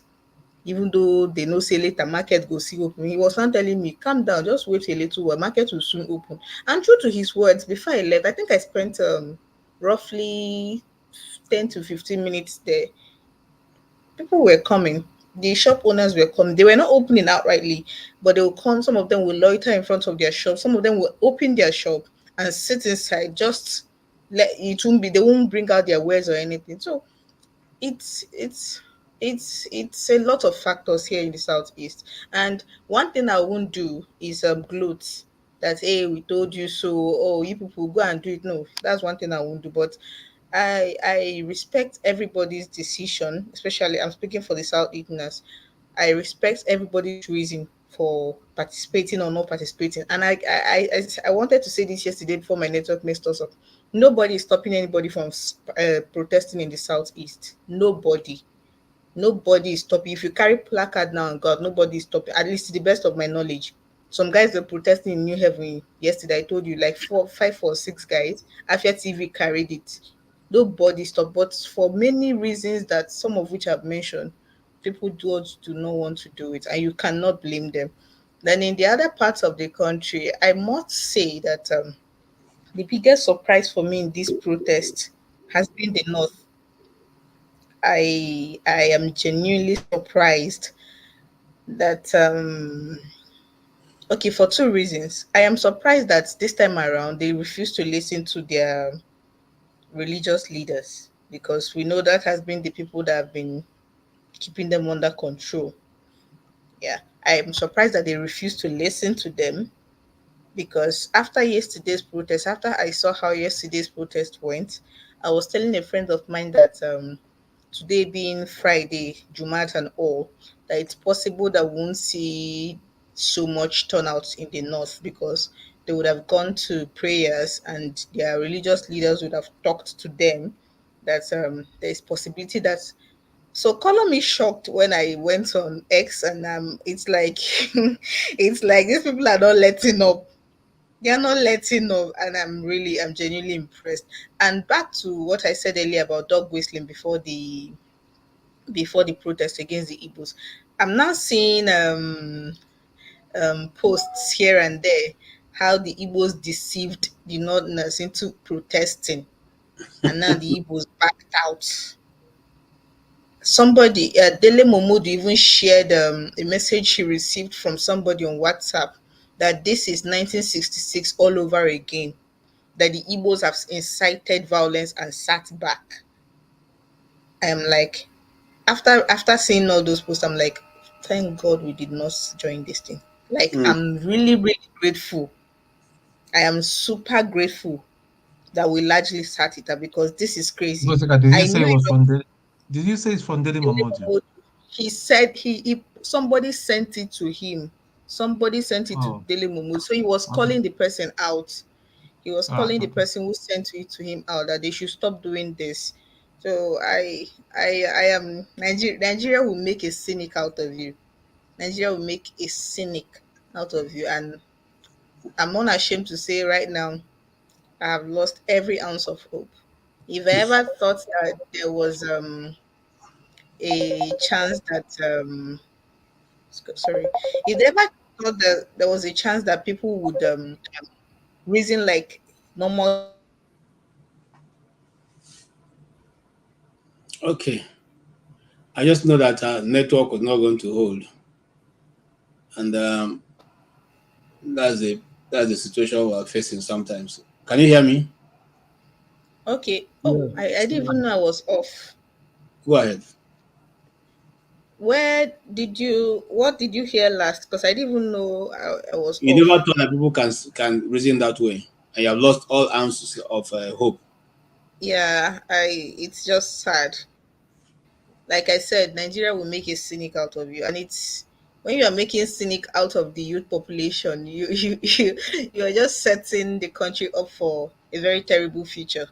even though they know say later market go see open. He was not telling me, calm down, just wait a little while, market will soon open. And true to his words, before I left, I think I spent roughly 10 to 15 minutes there. People were coming. The shop owners were coming. They were not opening outrightly, but they will come. Some of them will loiter in front of their shop. Some of them will open their shop and sit inside. Just let it won't be. They won't bring out their wares or anything. So it's it's it's a lot of factors here in the southeast. And one thing I won't do is gloat that, hey, we told you so, oh, you people go and do it. No, that's one thing I won't do. But I respect everybody's decision, especially I'm speaking for the southeasterners. I respect everybody's reason for participating or not participating. And I wanted to say this yesterday before my network messed us up. Nobody is stopping anybody from protesting in the southeast. Nobody is stopping. If you carry placard now, God, nobody is stopping. At least to the best of my knowledge. Some guys were protesting in New Haven yesterday. I told you, like 4, 5 or 6 guys. Afia TV carried it. Nobody stopped. But for many reasons that some of which I've mentioned, people do not want to do it, and you cannot blame them. Then in the other parts of the country, I must say that the biggest surprise for me in this protest has been the north. I am genuinely surprised that okay, for two reasons. I am surprised that this time around they refuse to listen to their religious leaders, because we know that has been the people that have been keeping them under control. Yeah. I am surprised that they refuse to listen to them, because after yesterday's protest, after I saw how yesterday's protest went, I was telling a friend of mine that today being Friday, Jumat and all, that it's possible that we won't see so much turnout in the north, because they would have gone to prayers and their religious leaders would have talked to them that there's possibility that. So color me shocked when I went on X, and it's like it's like these people are not letting up. They are not letting up, and I'm genuinely impressed. And back to what I said earlier about dog whistling before the protest against the Igbos. I'm now seeing posts here and there how the Igbos deceived the Northerners into protesting, and now the Igbos backed out. Somebody, Dele Momodu, even shared a message he received from somebody on WhatsApp that this is 1966 all over again, that the Igbos have incited violence and sat back. I'm like, after seeing all those posts, I'm like, thank God we did not join this thing. Like, Mm. I'm really, really grateful. I am super grateful that we largely sat it up, because this is crazy. Goseka, did you I say knew it it was was from Did you say it's from Daily Dele Momodu? Momodu. He said he somebody sent it to him. Somebody sent it to Oh. Daily Mumu. So he was Okay. calling the person out. He was Ah, calling the okay. person who sent it to him out that they should stop doing this. So I am Nigeria will make a cynic out of you. Nigeria will make a cynic out of you. And I'm unashamed to say right now, I have lost every ounce of hope. If I ever thought that there was a chance that sorry, if they ever thought that there was a chance that people would reason like normal Okay. I just know that our network was not going to hold, and that's the that's the situation we're facing sometimes. Can you hear me? okay. Oh, Yes. I didn't even know I was off. Go ahead. What did you hear last? Because I didn't even know I was You never off. thought that people can reason that way, and you have lost all ounces of hope. Yeah, it's just sad. Like I said, Nigeria will make a cynic out of you. And it's when you are making cynic out of the youth population, you are just setting the country up for a very terrible future.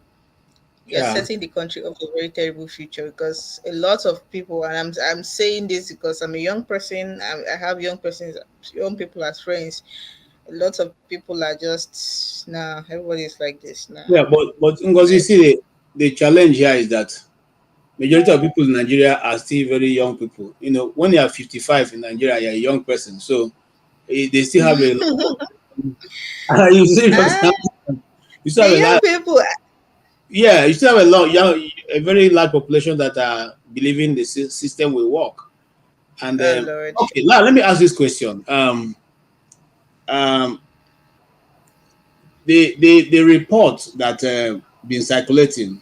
You're Yeah. setting the country up for a very terrible future because a lot of people, and I'm saying this because I'm a young person. I have young people as friends. A lot of people are just nah. Everybody is like this nah. Yeah, but because you see, the challenge here is that majority of people in Nigeria are still very young people. You know, when you are 55 in Nigeria, you're a young person, so they still have a you still Ah, understand? You still have the a young lot. people. Yeah, you still have a lot young, a very large population that are believing the system will work. And Oh Lord. okay, now let me ask this question. Um, the report that been circulating,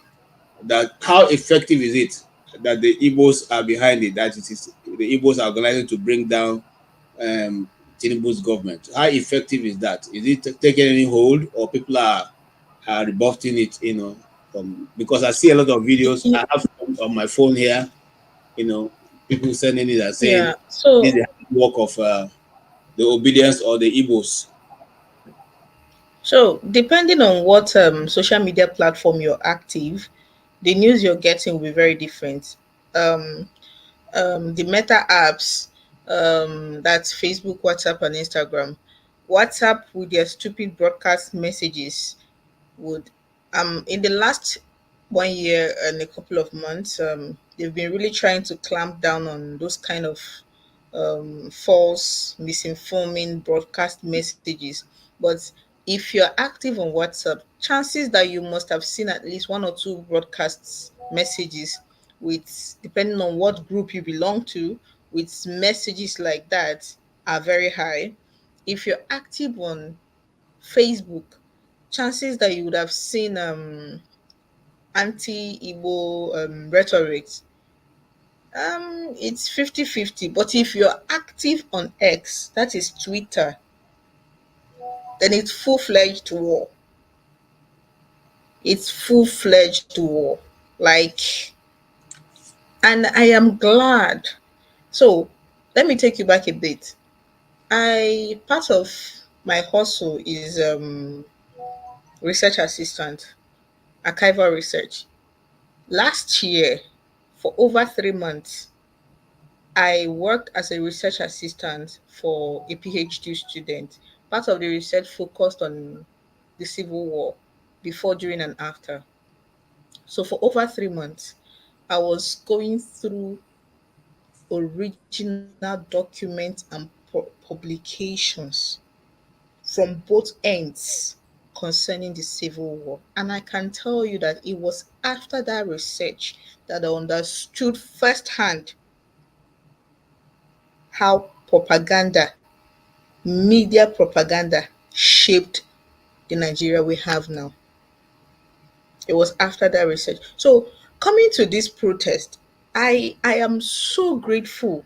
that how effective is it that the Igbos are behind it, that it is the Igbos are organizing to bring down Tinubu's government? How effective is that? Is it taking any hold, or people are rebuffing it? You know, because I see a lot of videos. I have on my phone here. You know, people sending it and saying Yeah. this is So the work of the obedience or the Igbos. So, depending on what social media platform you're active, the news you're getting will be very different. Um, the Meta apps, that's Facebook, WhatsApp, and Instagram. WhatsApp with their stupid broadcast messages would in the last 1 year and a couple of months, they've been really trying to clamp down on those kind of false misinforming broadcast messages. But if you're active on WhatsApp, chances that you must have seen at least one or two broadcasts messages with, depending on what group you belong to, with messages like that are very high. If you're active on Facebook, chances that you would have seen anti-Igbo rhetoric, it's 50-50. But if you're active on X, that is Twitter, then it's full-fledged war. It's full-fledged war. Like, and I am glad. So let me take you back a bit. I part of my hustle is research assistant, archival research. Last year, for over 3 months, I worked as a research assistant for a PhD student. Part of the research focused on the Civil War before, during, and after. So, for over 3 months, I was going through original documents and publications from both ends concerning the Civil War. And I can tell you that it was after that research that I understood firsthand how media propaganda, shaped the Nigeria we have now. It was after that research. So coming to this protest, I am so grateful.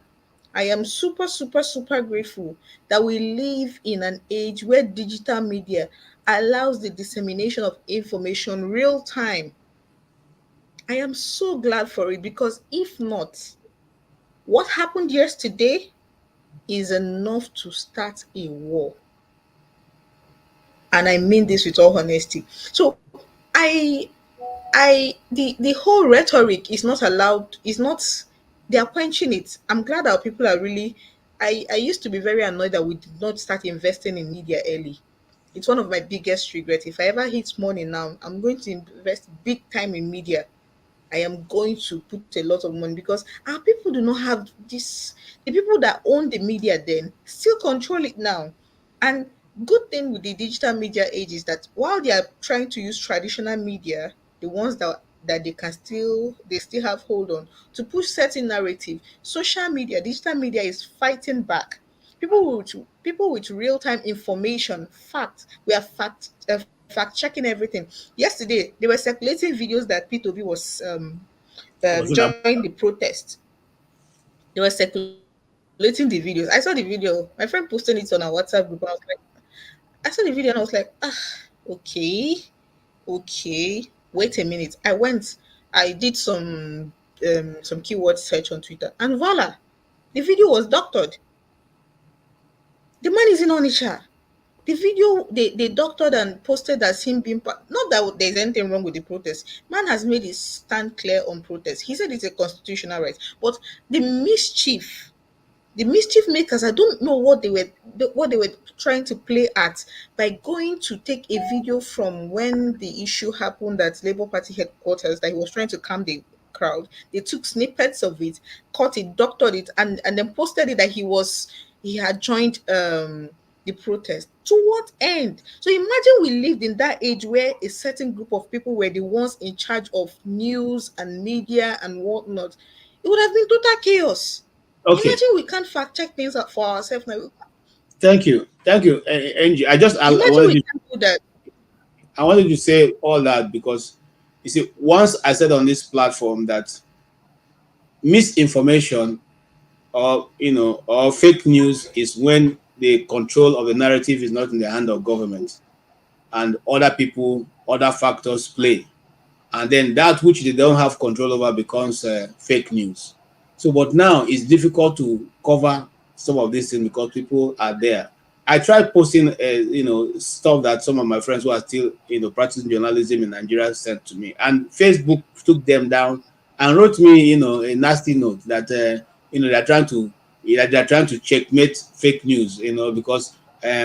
I am super, super, super grateful that we live in an age where digital media allows the dissemination of information real time. I am so glad for it because if not, what happened yesterday? is enough to start a war. And I mean this with all honesty. So I the whole rhetoric is not allowed, is not, they are quenching it. I'm glad that people are really, I used to be very annoyed that we did not start investing in media early. It's one of my biggest regrets. If I ever hit money now, I'm going to invest big time in media. I am going to put a lot of money because our people do not have this. The people that own the media then still control it now. And good thing with the digital media age is that while they are trying to use traditional media, the ones that they still have hold on to push certain narrative, social media, digital media is fighting back. People with real time information, fact, we are fact checking everything. Yesterday, they were circulating videos that P2B was joined the protest. They were circulating the videos. I saw the video. My friend posted it on our WhatsApp group. I saw the video and I was like, okay, okay. Wait a minute. I did some keyword search on Twitter, and voila, the video was doctored. The man is in Onisha. The video they doctored and posted as him being not that there's anything wrong with the protest. Man has made his stand clear on protest. He said it's a constitutional right, but the mischief the mischief makers, I don't know what they were trying to play at by going to take a video from when the issue happened at Labour Party headquarters that he was trying to calm the crowd. They took snippets of it, cut it, doctored it, and then posted it that he had joined the protest. To what end? So imagine we lived in that age where a certain group of people were the ones in charge of news and media and whatnot. It would have been total chaos. Okay. Imagine we can't fact check things out for ourselves now. Thank you, Angie. I Imagine wanted we you, can't do that. I wanted to say all that because you see, once I said on this platform that misinformation or fake news is when the control of the narrative is not in the hand of government and other people, other factors play, and then that which they don't have control over becomes fake news. So, but now it's difficult to cover some of these things because people are there. I tried posting, stuff that some of my friends who are still, practicing journalism in Nigeria sent to me, and Facebook took them down and wrote me, a nasty note that, they're trying to checkmate fake news, because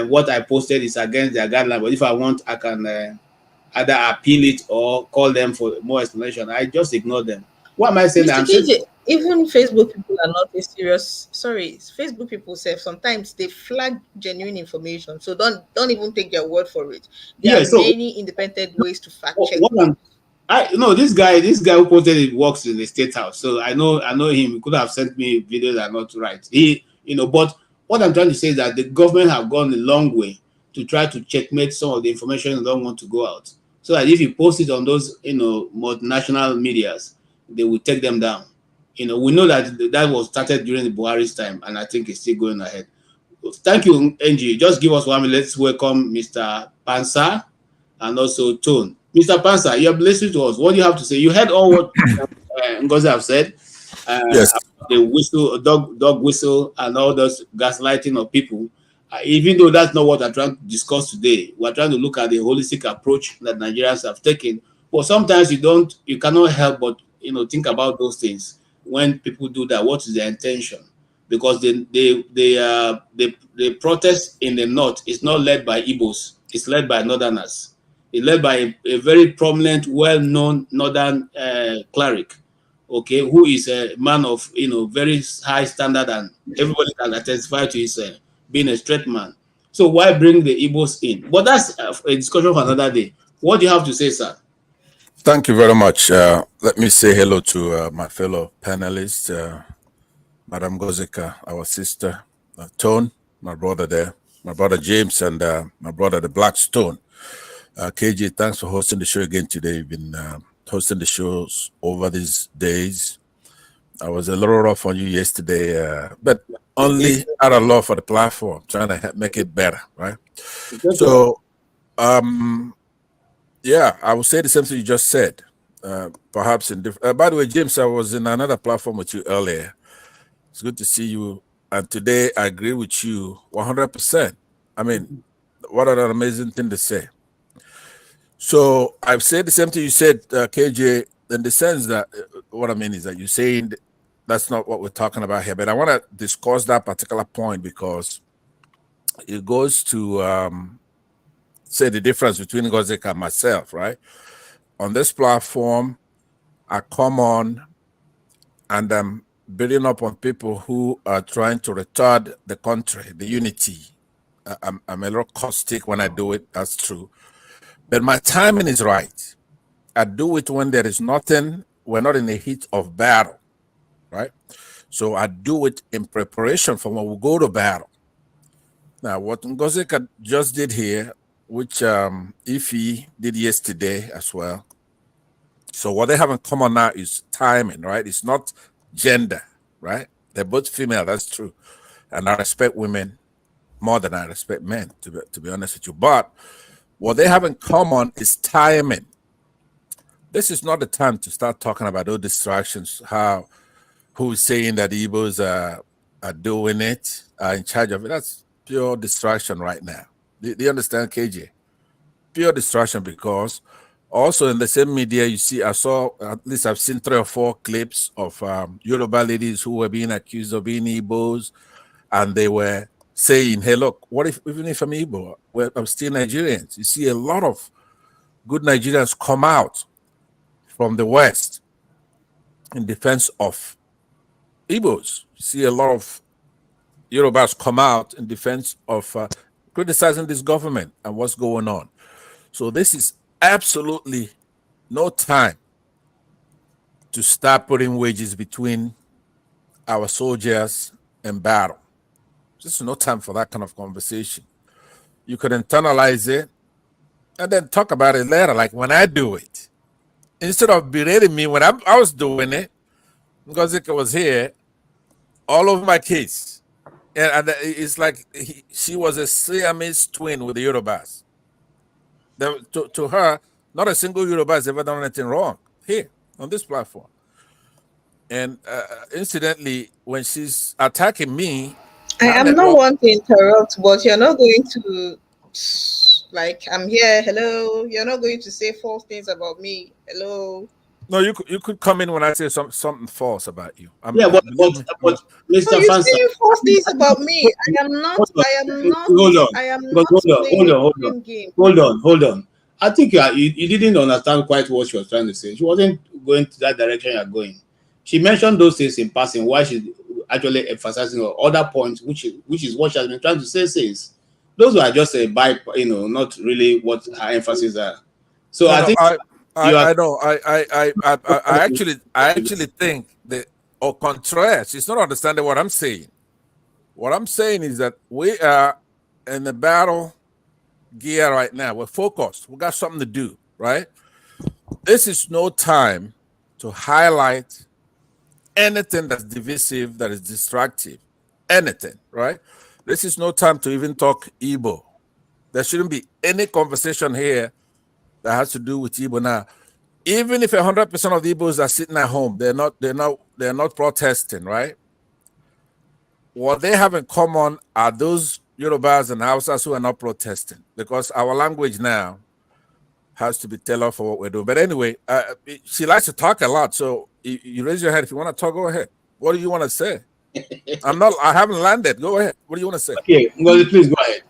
what I posted is against their guideline. But if I want, I can either appeal it or call them for more explanation. I just ignore them. What am I saying? Mr. I'm saying, KJ, even Facebook people are not a serious. Sorry, Facebook people say sometimes they flag genuine information, so don't even take their word for it. There yeah. are So many independent ways to fact check what news. I know this guy who posted it works in the state house, so I know him. He could have sent me videos that are not right. But what I'm trying to say is that the government have gone a long way to try to checkmate some of the information they don't want to go out, so that if you post it on those multinational medias, they will take them down. We know that was started during the Buhari's time, and I think it's still going ahead. Thank you, Angie. Just give us 1 minute. Let's welcome Mr. Pansa and also Tone. Mr. Pansa, you have listened to us. What do you have to say? You heard all what Ngozi have said. Yes. The whistle, dog whistle, and all those gaslighting of people. Even though that's not what I'm trying to discuss today, we're trying to look at the holistic approach that Nigerians have taken. But sometimes you cannot help but think about those things when people do that. What is their intention? Because the protest in the north is not led by Igbos; it's led by Northerners. It's led by a very prominent, well-known Northern cleric, okay, who is a man of very high standard, and everybody can testify to his being a straight man. So why bring the Igbos in? But that's a discussion for another day. What do you have to say, sir? Thank you very much. Let me say hello to my fellow panelists, Madam Gozika, our sister, Tone, my brother there, my brother James, and my brother the Blackstone. KJ, thanks for hosting the show again today. You've been hosting the shows over these days. I was a little rough on you yesterday, but only out of love for the platform, trying to make it better, right? So, yeah, I will say the same thing you just said. Perhaps in different. By the way, James, I was in another platform with you earlier. It's good to see you And today I agree with you 100%. I mean, what an amazing thing to say. So I've said the same thing you said, KJ, in the sense that what I mean is that you're saying that's not what we're talking about here. But I want to discuss that particular point because it goes to say the difference between Gozek and myself, right? On this platform, I come on and I'm building up on people who are trying to retard the country, the unity. I'm a little caustic when I do it, that's true. But my timing is right. I do it when there is nothing, we're not in the heat of battle, right? So I do it in preparation for when we go to battle. Now, what Ngozika just did here, which Ifi did yesterday as well. So what they have in common now is timing, right? It's not gender, right? They're both female, that's true. And I respect women more than I respect men, to be honest with you. But what they have in common is timing. This is not the time to start talking about those distractions, who's saying that the Igbos are doing it, are in charge of it. That's pure distraction right now. Do you understand, KJ? Pure distraction, because also in the same media, you see, at least I've seen 3 or 4 clips of Yoruba ladies who were being accused of being Igbos, and they were saying, hey, look, what if, even if I'm Igbo, well, I'm still Nigerians. You see a lot of good Nigerians come out from the West in defense of Igbos. You see a lot of Yorubas come out in defense of criticizing this government and what's going on. So this is absolutely no time to start putting wedges between our soldiers and battle. There's no time for that kind of conversation. You could internalize it and then talk about it later, like when I do it. Instead of berating me when I was doing it, because it was here, all over my case. And it's like she was a Siamese twin with the Yorubas. To her, not a single Yoruba has ever done anything wrong here on this platform. And incidentally, when she's attacking me, I am not one to interrupt, but you're not going to, like, I'm here, hello. You're not going to say false things about me, hello. No, you could come in when I say something false about you. Yeah, but Mr. So you're Fansa, saying false things about me. I am not. hold on. I am But not playing the blame game. Hold on. I think you didn't understand quite what she was trying to say. She wasn't going to that direction you're going. She mentioned those things in passing. Why she's actually emphasizing on other points, which is what she has been trying to say. Says those were just a not really what her emphasis are. So no, I think I know. I actually think that au contraire, she's not understanding what I'm saying. What I'm saying is that we are in the battle gear right now. We're focused. We got something to do, right? This is no time to highlight anything that's divisive, that is destructive, anything, right? This is no time to even talk Igbo. There shouldn't be any conversation here that has to do with Igbo now. Even if 100% of the Igbos are sitting at home, they're not protesting, right? What they have in common are those Yorubas and Hausas who are not protesting, because our language now has to be tailored for what we're doing. But anyway, she likes to talk a lot, so you raise your hand if you want to talk. Go ahead. What do you want to say? I haven't landed. Go ahead. What do you want to say? Okay, Ngozi, please go ahead.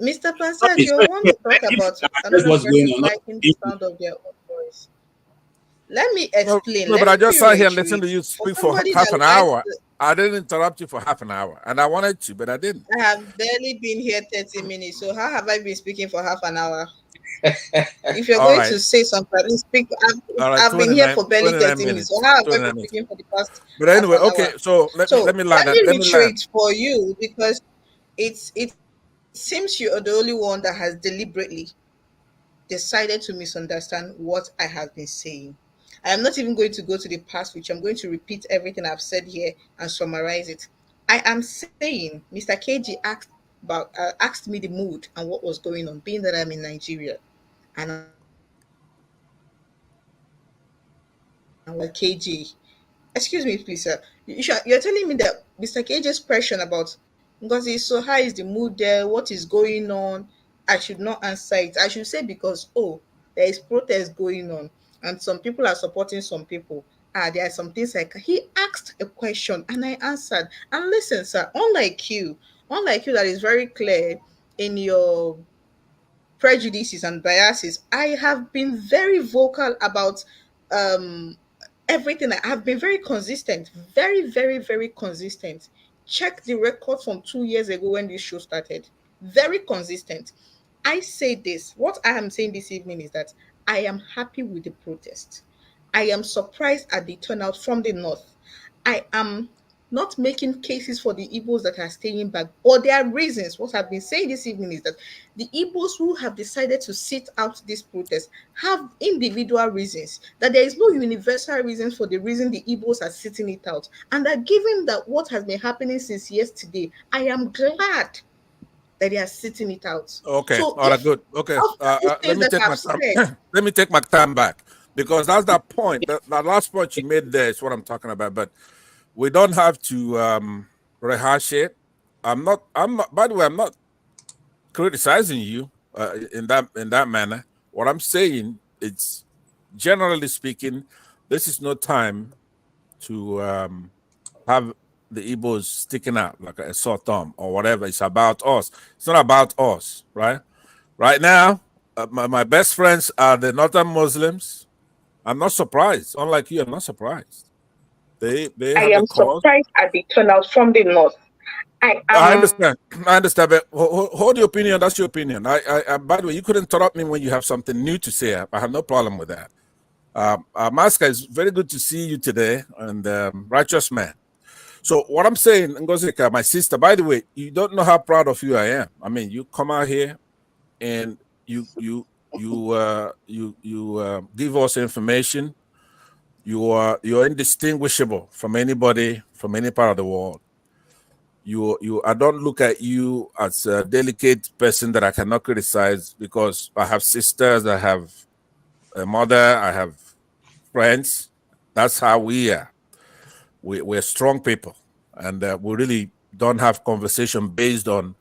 Mr. Pansat, you want to talk about another person liking the sound of their own voice. Let me explain. No, but I just sat here and listened to you speak for half an hour. I didn't interrupt you for half an hour, and I wanted to, but I didn't. I have barely been here 30 minutes, so how have I been speaking for half an hour? If you're going to say something, speak. I've been here for barely 30 minutes, so how have I been speaking for the past? But anyway, okay. So let me land. Let me reiterate for you, because it seems you are the only one that has deliberately decided to misunderstand what I have been saying. I am not even going to go to the past, which I'm going to repeat everything I've said here and summarize it. I am saying Mr. KG asked me the mood and what was going on, being that I'm in Nigeria. And KG, Excuse me, please, sir. You're telling me that Mr. KJ's question about Ngozi, so how is the mood there? What is going on? I should not answer it. I should say because there is protest going on, and some people are supporting some people. There are some things like he asked a question and I answered. And listen, sir, unlike you that is very clear in your prejudices and biases, I have been very vocal about um everything. I have been very consistent, very, very, very consistent. Check the record from 2 years ago when this show started. Very consistent. I say this. What I am saying this evening is that I am happy with the protest. I am surprised at the turnout from the north. I am not making cases for the Igbos that are staying back, but there are reasons. What I've been saying this evening is that the Igbos who have decided to sit out this protest have individual reasons, that there is no universal reason for the reason the Igbos are sitting it out. And that given that what has been happening since yesterday, I am glad that they are sitting it out. Okay, So all right, if good. Okay, after these let things me that take my I've time. said, Let me take my time back because that's that point. That last point you made there is what I'm talking about. But we don't have to rehash it. I'm not. By the way, I'm not criticizing you in that manner. What I'm saying, it's generally speaking, this is no time to have the Igbos sticking out like a sore thumb or whatever. It's about us. It's not about us, right? Right now, my best friends are the northern Muslims. I'm not surprised. Unlike you, I'm not surprised. They I have a am cause. surprised at the turnout from the north. I I am. understand. I understand. But hold your opinion. That's your opinion. By the way, you couldn't interrupt me when you have something new to say. I have no problem with that. Maska, it's very good to see you today, and righteous man. So what I'm saying, Ngozika, my sister, by the way, you don't know how proud of you I am. I mean, you come out here and you give us information. You're indistinguishable from anybody from any part of the world. I don't look at you as a delicate person that I cannot criticize because I have sisters, I have a mother, I have friends. That's how we are. We're strong people, and we really don't have conversation based on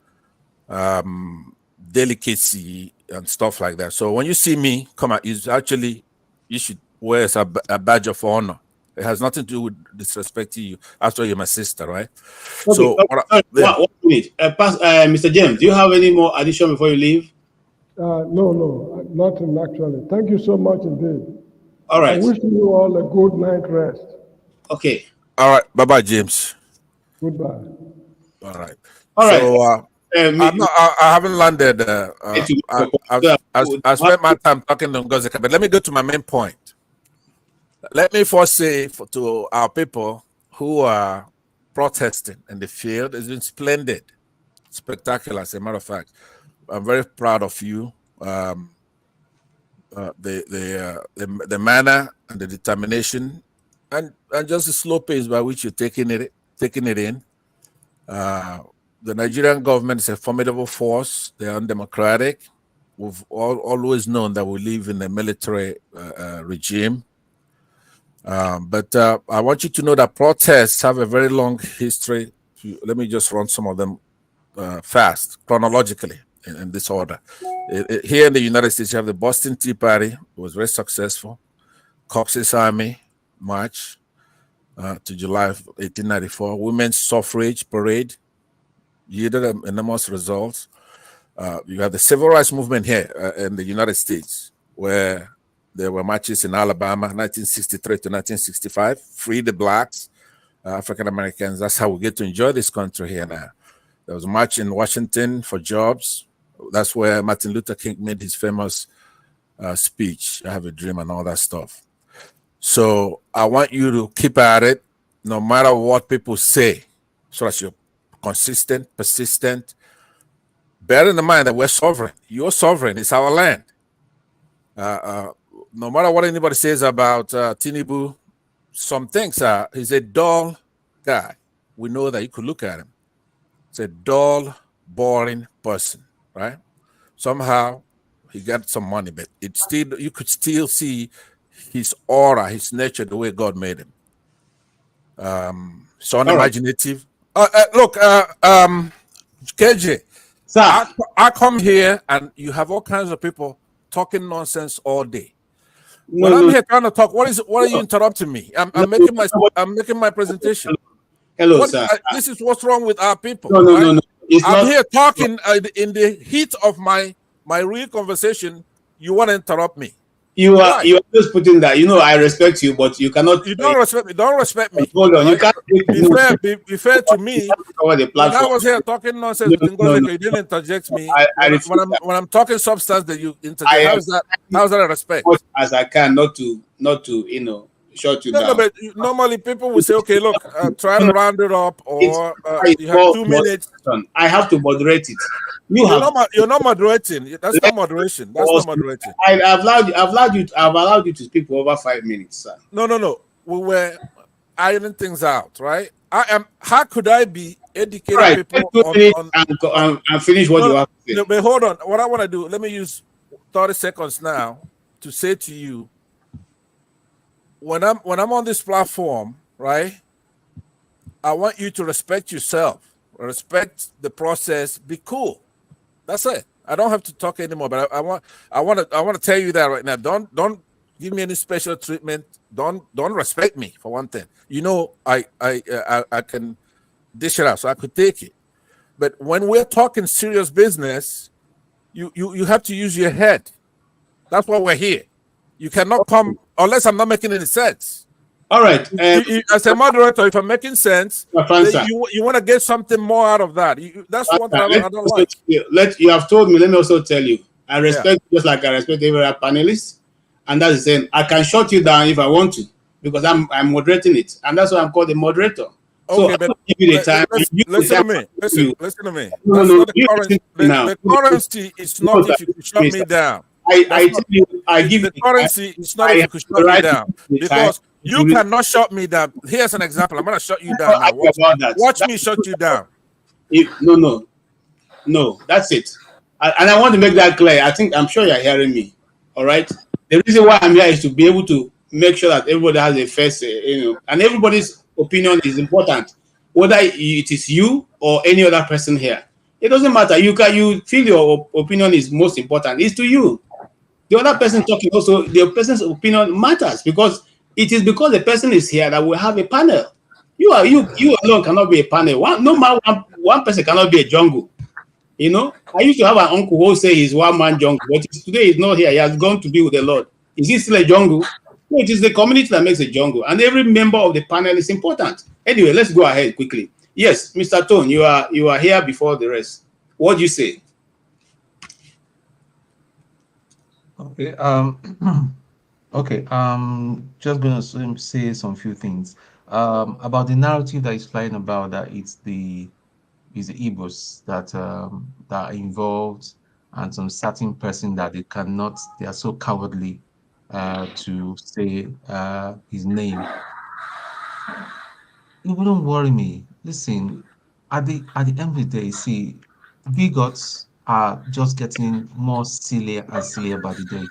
delicacy and stuff like that. So when you see me come out, you should wear as a badge of honor. It has nothing to do with disrespecting you. After you're my sister, right? Okay, So one minute. Mr. James, do you have any more addition before you leave? No, nothing actually. Thank you so much indeed. All right. I wish you all a good night rest. Okay. All right. Bye-bye, James. Goodbye. All right. All right. So I haven't landed. I spent my time talking to Ngozika, but let me go to my main point. Let me first say to our people who are protesting in the field, it's been splendid, spectacular, as a matter of fact. I'm very proud of you. The manner and the determination and just the slow pace by which you're taking it in. The Nigerian government is a formidable force. They're undemocratic. We've always known that we live in a military regime. But I want you to know that protests have a very long history. Let me just run some of them fast, chronologically, in this order. Here in the United States, you have the Boston Tea Party. It was very successful. Cox's Army March to July of 1894. Women's Suffrage Parade yielded enormous results. You have the Civil Rights Movement here in the United States, where there were marches in Alabama, 1963 to 1965. Free the blacks, African Americans. That's how we get to enjoy this country here now. There was a march in Washington for jobs. That's where Martin Luther King made his famous speech, I Have a Dream, and all that stuff. So I want you to keep at it, no matter what people say, so that you're consistent, persistent. Bear in mind that we're sovereign. You're sovereign. It's our land. No matter what anybody says about Tinubu, some things are, he's a dull guy. We know that you could look at him. It's a dull, boring person, right? Somehow he got some money, but you could still see his aura, his nature, the way God made him. So unimaginative. Look, KJ, sir, I come here and you have all kinds of people talking nonsense all day. When I'm here trying to talk, what are you interrupting me? I'm making my presentation. Hello, sir. This is what's wrong with our people. No, right? I'm not here talking in the heat of my real conversation. You want to interrupt me? You are just putting that. I respect you, but you cannot. You don't respect me. Don't respect me. Hold on, you can't be fair to me. When I was here talking nonsense with Ngozi, you didn't interject me. When I'm talking substance, that you interject. How's that a respect? As I can, not to shut you down. No, but normally people will say, okay, look, try to round it up, or you have 2 minutes. I have to moderate it. You're not moderating. That's not moderation. That's not moderating. I've allowed you to speak for over 5 minutes, sir. No. We were ironing things out, right? How could I be educating people and finish what you have to say? No, but hold on. What I want to do, let me use 30 seconds now to say to you, when I'm on this platform, right? I want you to respect yourself, respect the process, be cool. That's it. I don't have to talk anymore. But I want to tell you that right now. Don't give me any special treatment. Don't respect me, for one thing. I can dish it out, so I could take it. But when we're talking serious business, you have to use your head. That's why we're here. You cannot come unless I'm not making any sense. All right. As a moderator, if I'm making sense, you want to get something more out of that. That's one thing I don't like. You have told me. Let me also tell you. I respect you just like I respect every other panelist, and that's the same. I can shut you down if I want to because I'm moderating it, and that's why I'm called the moderator. Okay, so but give you the time. Listen to me. Listen to me. The currency is not if you could shut me down. The currency is not if you could shut me down, because you cannot shut me down. Here's an example. I'm going to shut you down now. Watch me shut you down. No, that's it. And I want to make that clear. I'm sure you're hearing me. All right. The reason why I'm here is to be able to make sure that everybody has a fair say, and everybody's opinion is important, whether it is you or any other person here. It doesn't matter. You feel your opinion is most important. It's to you. The other person talking also, the person's opinion matters because it is because the person is here that we have a panel. You alone cannot be a panel. One person cannot be a jungle. I used to have an uncle who say he's one man jungle, but today he's not here. He has gone to be with the Lord. Is he still a jungle? No, it is the community that makes a jungle, and every member of the panel is important. Anyway, let's go ahead quickly. Yes, Mr. Tone, you are here before the rest. What do you say? Okay. Okay. Just going to say some few things about the narrative that is flying about that it's the Igbos that are involved, and some certain person that they are so cowardly to say his name. It wouldn't worry me. Listen, at the end of the day, see, bigots are just getting more sillier and sillier by the day.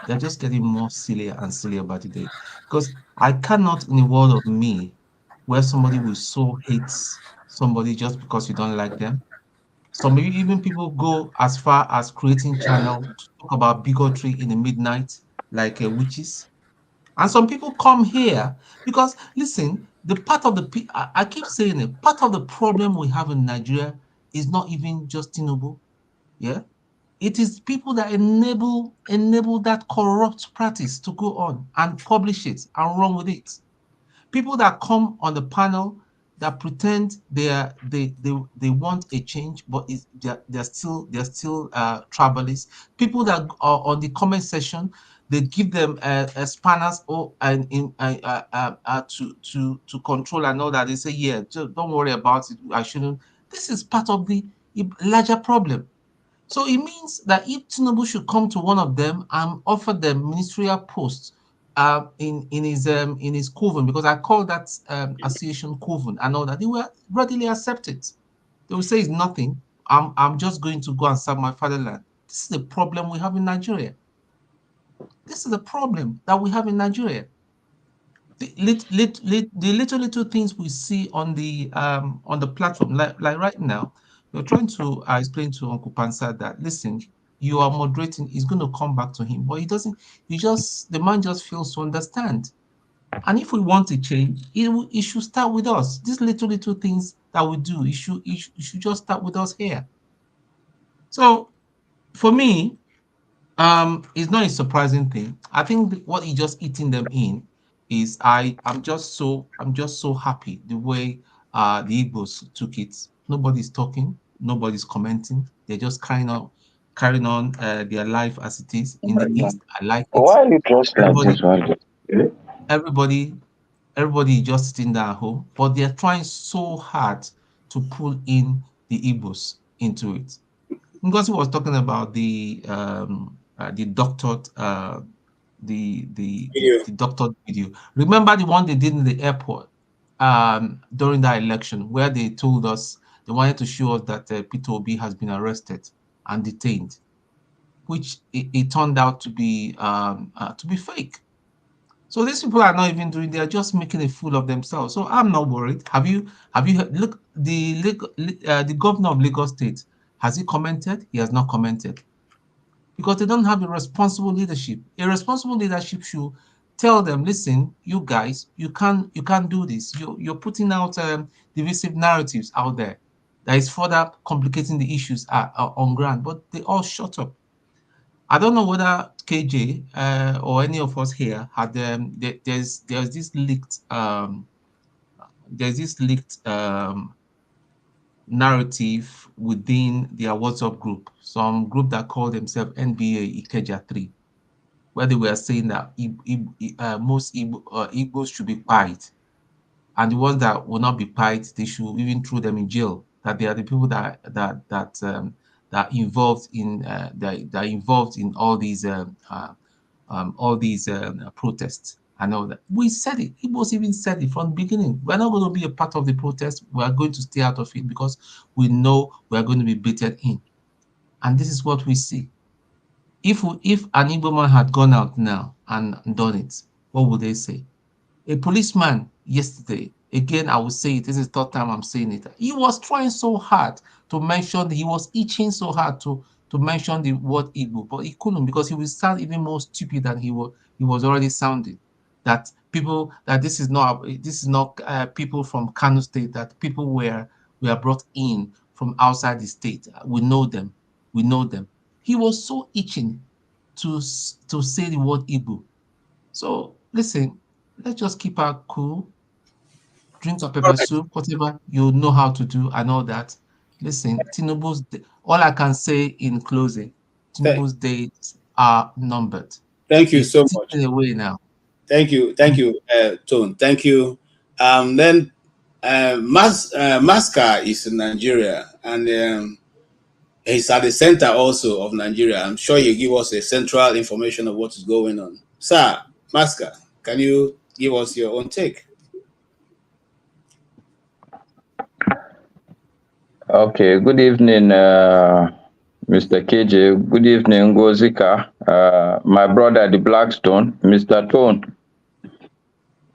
They're just getting more sillier and sillier by the day. Because I cannot, in the world of me, where somebody will so hate somebody just because you don't like them. So maybe even people go as far as creating channel to talk about bigotry in the midnight, like witches. And some people come here because, listen, I keep saying it, part of the problem we have in Nigeria is not even just Tinubu. Yeah. It is people that enable that corrupt practice to go on and publish it and run with it. People that come on the panel that pretend they want a change, but they're still tribalists. People that are on the comment section, they give them spanners to control and all that. They say, yeah, just don't worry about it. I shouldn't. This is part of the larger problem. So it means that if Tinubu should come to one of them and offer them ministerial posts in his coven, because I call that association coven and all that, they will readily accept it. They will say it's nothing. I'm just going to go and serve my fatherland. This is the problem we have in Nigeria. This is the problem that we have in Nigeria. the little things we see on the platform, like right now, you're trying to explain to Uncle Pansa that, listen, you are moderating, it's going to come back to him, but he doesn't. The man just fails to understand. And if we want to change, it should start with us. These little things that we do, it should just start with us here. So for me, it's not a surprising thing. I think what he just eating them in is I'm just so happy the way the Igbos took it. Nobody's talking, nobody's commenting. They're just carrying on their life as it is in the East. I like it. Why are you dressed like this, Waldo? Everybody is just sitting there at home, but they're trying so hard to pull in the Igbos into it. Ngozi was talking about the doctored the doctored video. Remember the one they did in the airport during that election, where they told us they wanted to show us that Peter Obi has been arrested and detained, which it turned out to be fake. So these people are not even doing; they are just making a fool of themselves. So I'm not worried. Have you heard, look, the governor of Lagos State, has he commented? He has not commented because they don't have a responsible leadership. A responsible leadership should tell them, listen, you guys, you can't do this. You're putting out divisive narratives out there that is further complicating the issues on ground. But they all shut up. I don't know whether KJ or any of us here had there's this leaked narrative within their WhatsApp group, some group that called themselves NBA Ikeja 3, where they were saying that most Igbos should be pied, and the ones that will not be pied, they should even throw them in jail. That they are the people that involved in that involved in all these protests and all that. We said it. Igbos even said it from the beginning. We're not going to be a part of the protest. We are going to stay out of it because we know we are going to be baited in. And this is what we see. If an Igbo man had gone out now and done it, what would they say? A policeman yesterday, again, I will say it, this is the third time I'm saying it. He was trying so hard to mention, he was itching so hard to mention the word Igbo, but he couldn't because he would sound even more stupid than he was already sounding. That people, that this is not people from Kano State, that people were brought in from outside the state. We know them. He was so itching to say the word Igbo. So listen, let's just keep our cool, drink a pepper soup, whatever you know how to do and all that. Listen, Tinubu's all I can say in closing, Tinubu's days are numbered. Thank you so much. Away now. Thank you, Tone. Thank you. Then Maska is in Nigeria, and he's at the center also of Nigeria. I'm sure you give us a central information of what is going on. Sir, Maska, can you give us your own take? Okay, good evening, Mr. KJ. Good evening, Ngozika, my brother, the Blackstone, Mr. Tone,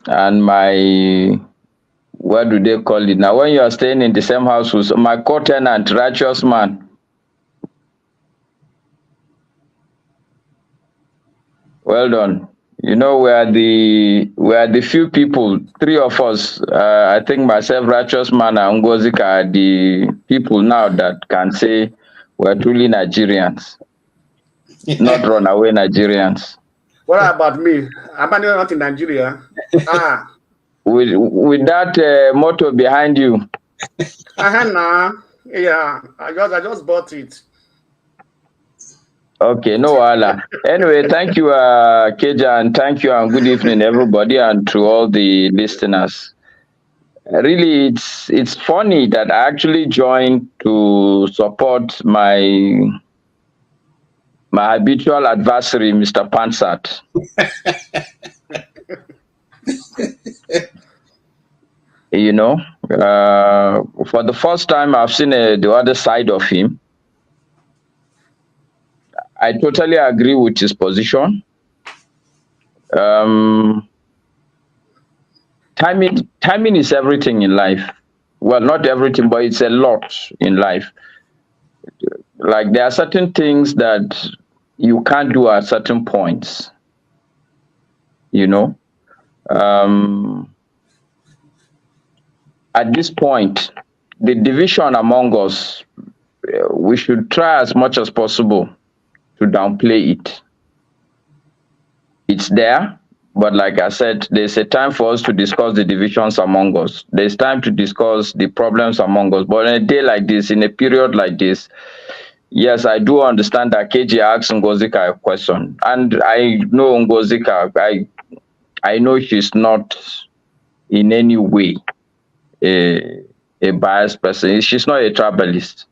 and my, what do they call it? Now, when you are staying in the same house with my co-tenant, Righteous Man. Well done. You know, we are the few people, three of us, I think myself, Righteous Man, and Ngozika are the people now that can say we're truly Nigerians, not runaway Nigerians. What about me? Am I not in Nigeria? With that motto behind you. Yeah, I just bought it. Okay, no wala. Anyway, thank you, Keja, and thank you, and good evening, everybody, and to all the listeners. Really, it's funny that I actually joined to support my habitual adversary, Mr. Pansat. You know, for the first time, I've seen the other side of him. I totally agree with his position. timing is everything in life. Well, not everything, but it's a lot in life. Like there are certain things that you can't do at certain points, you know. At this point, the division among us, we should try as much as possible to downplay it. It's there, but like I said, there's a time for us to discuss the divisions among us. There's time to discuss the problems among us. But in a day like this, in a period like this, yes, I do understand that KJ asked Ngozika a question. And I know Ngozika, I know she's not in any way a biased person. She's not a tribalist.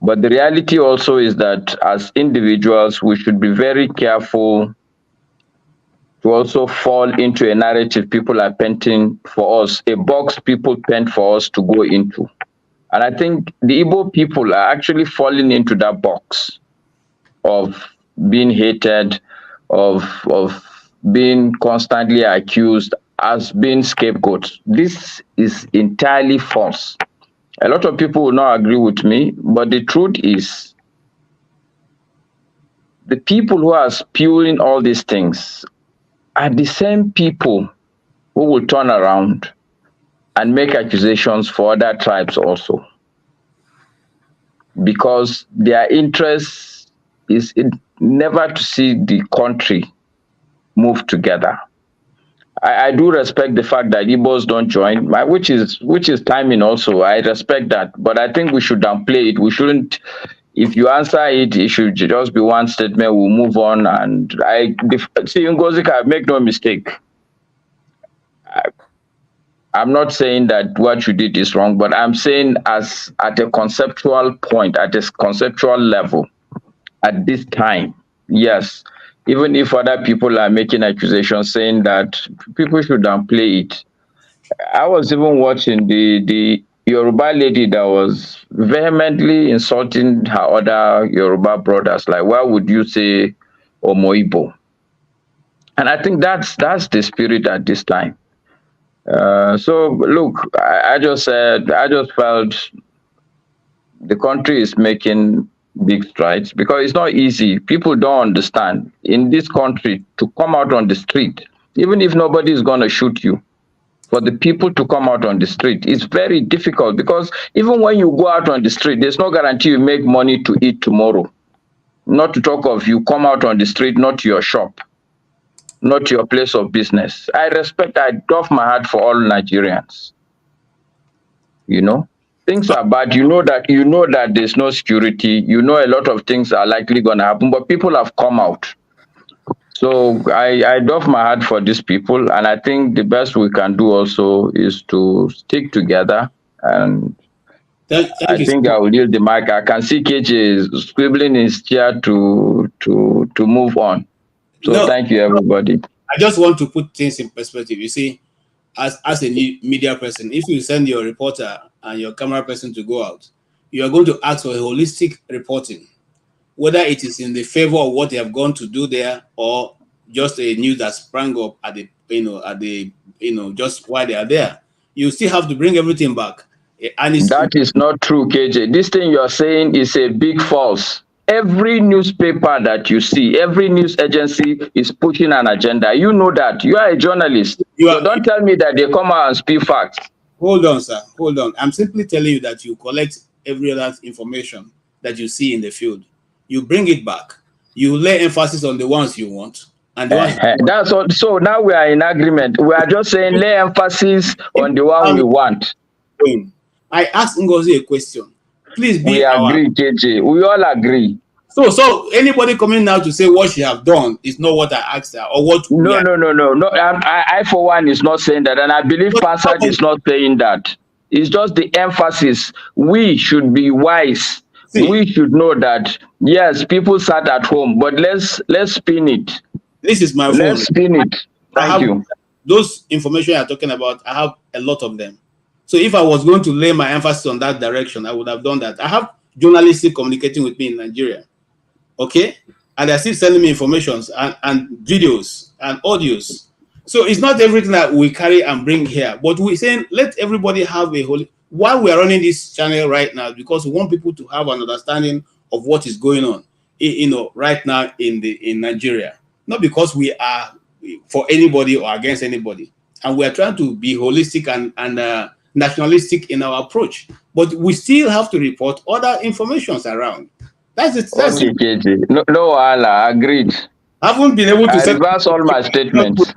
But the reality also is that as individuals, we should be very careful to also fall into a narrative people are painting for us, a box people paint for us to go into. And I think the Igbo people are actually falling into that box of being hated, of being constantly accused as being scapegoats. This is entirely false. A lot of people will not agree with me, but the truth is the people who are spewing all these things are the same people who will turn around and make accusations for other tribes also, because their interest is never to see the country move together. I do respect the fact that Igbos don't join, which is timing also. I respect that, but I think we should downplay it. We shouldn't. If you answer it, it should just be one statement. We'll move on. And see, Ngozika, make no mistake. I'm not saying that what you did is wrong, but I'm saying as at a conceptual point, at a conceptual level, at this time, yes, even if other people are making accusations saying that people should downplay it. I was even watching the Yoruba lady that was vehemently insulting her other Yoruba brothers. Like, why would you say Omoibo? And I think that's the spirit at this time. So look, I just felt the country is making big strides because it's not easy. People don't understand in this country to come out on the street, even if nobody is going to shoot you. For the people to come out on the street, it's very difficult because even when you go out on the street, there's no guarantee you make money to eat tomorrow. Not to talk of you come out on the street, not to your shop, not to your place of business. I doff my heart for all Nigerians. You know, things are bad. You know that there's no security. You know a lot of things are likely going to happen, but people have come out. So I doff my heart for these people, and I think the best we can do also is to stick together. And I think I will yield the mic. I can see KJ scribbling his chair to move on. So thank you, everybody. I just want to put things in perspective. You see, as a media person, if you send your reporter and your camera person to go out, you are going to ask for a holistic reporting, whether it is in the favor of what they have gone to do there or just a news that sprang up at just while they are there. You still have to bring everything back. And that is not true, KJ. This thing you are saying is a big false. Every newspaper that you see, every news agency is pushing an agenda. You know that. You are a journalist. So don't tell me that they come out and speak facts. Hold on, sir. Hold on. I'm simply telling you that you collect every other information that you see in the field. You bring it back. You lay emphasis on the ones you want. And the ones that's all. So now we are in agreement. We are just saying lay emphasis on the one we want. I asked Ngozi a question. Please be we agree, KJ. We all agree. So anybody coming now to say what she have done is not what I asked her or what? No. I for one is not saying that, and I believe Pastor is not saying that. It's just the emphasis. We should be wise. We should know that yes, people sat at home, but let's spin it. This is my phone. Let's spin it. Thank you. Those information you're talking about, I have a lot of them. So if I was going to lay my emphasis on that direction, I would have done that. I have journalists communicating with me in Nigeria. Okay? And they're still sending me information and videos and audios. So it's not everything that we carry and bring here, but we're saying let everybody have a whole. Why we are running this channel right now, because we want people to have an understanding of what is going on, right now in Nigeria. Not because we are for anybody or against anybody, and we are trying to be holistic and nationalistic in our approach, but we still have to report other informations around. That's it. That's Okay, KJ. No, Allah, agreed. I haven't been able to I reverse all my statements.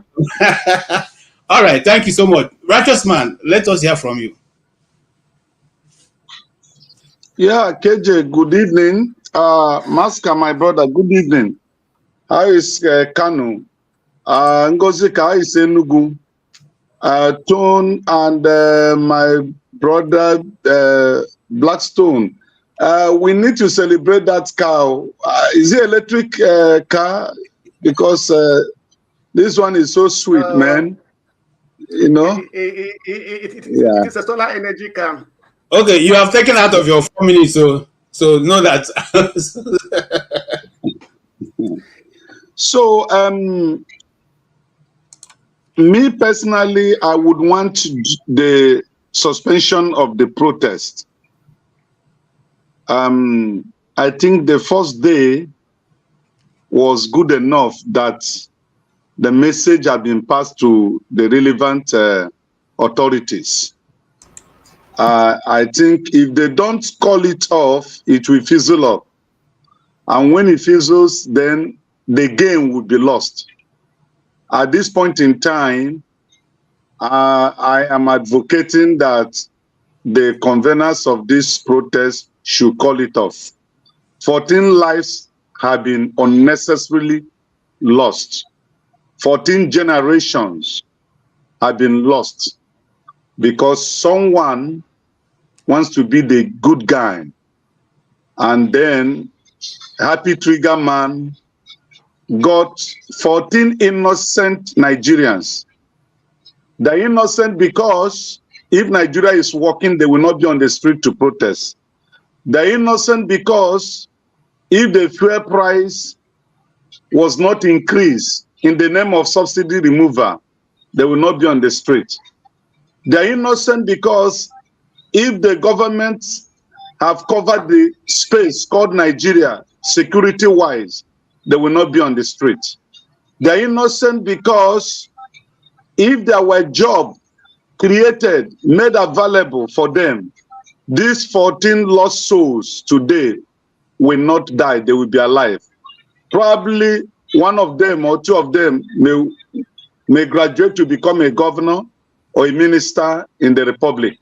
All right, thank you so much. Righteous man, let us hear from you. Yeah, KJ, good evening. Maska, my brother, good evening. How is Kanu? Ngozika, how is Enugu? Tone and my brother Blackstone. We need to celebrate that car. Is it electric car? Because this one is so sweet, man. It is a solar energy car. Okay, you have taken out of your 4 minutes, so know that. So, me personally, I would want the suspension of the protest. I think the first day was good enough that the message had been passed to the relevant authorities. I think if they don't call it off, it will fizzle up. And when it fizzles, then the game would be lost. At this point in time, I am advocating that the conveners of this protest should call it off. 14 lives have been unnecessarily lost. 14 generations have been lost because someone wants to be the good guy. And then Happy Trigger Man got 14 innocent Nigerians. They're innocent because if Nigeria is working, they will not be on the street to protest. They're innocent because if the fuel price was not increased in the name of subsidy removal, they will not be on the street. They're innocent because if the government have covered the space called Nigeria security-wise, they will not be on the street. They're innocent because if there were jobs created, made available for them, these 14 lost souls today will not die, they will be alive. Probably one of them or two of them may graduate to become a governor or a minister in the republic.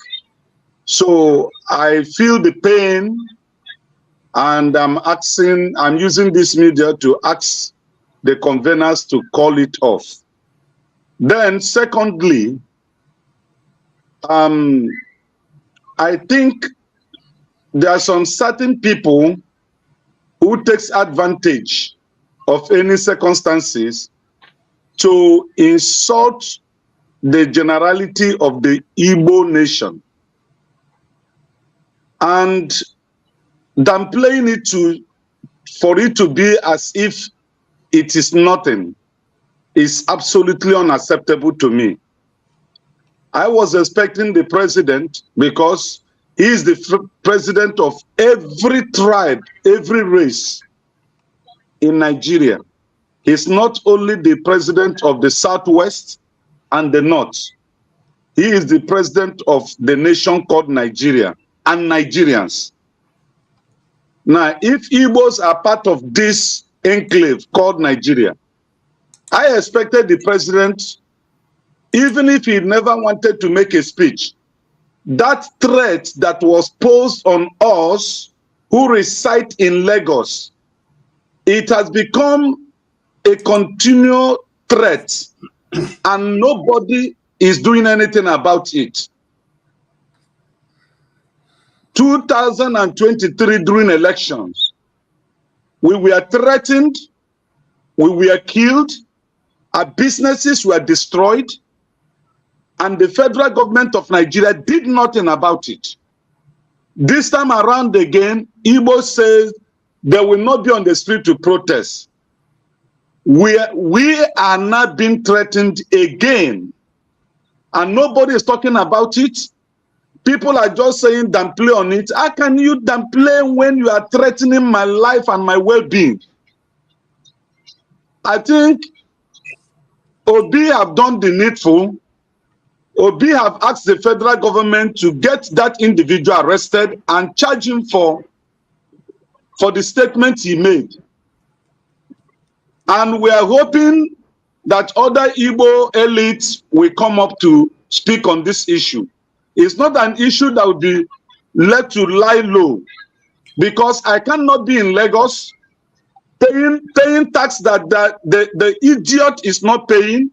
So I feel the pain, and I'm using this media to ask the conveners to call it off. Then secondly, I think there are some certain people who takes advantage of any circumstances to insult the generality of the Igbo nation and downplaying it for it to be as if it is nothing is absolutely unacceptable to me. I was expecting the president, because he is the president of every tribe, every race in Nigeria. He's not only the president of the Southwest and the North. He is the president of the nation called Nigeria and Nigerians. Now, if Igbos are part of this enclave called Nigeria, I expected the president, even if he never wanted to make a speech, that threat that was posed on us who reside in Lagos, it has become a continual threat and nobody is doing anything about it. 2023 during elections, we were threatened, we were killed, our businesses were destroyed, and the federal government of Nigeria did nothing about it. This time around again, Igbo says they will not be on the street to protest. We are not being threatened again. And nobody is talking about it. People are just saying downplay on it. How can you downplay when you are threatening my life and my well-being? I think Obi have done the needful. Obi have asked the federal government to get that individual arrested and charge him for the statement he made. And we are hoping that other Igbo elites will come up to speak on this issue. It's not an issue that will be led to lie low, because I cannot be in Lagos paying tax that the idiot is not paying,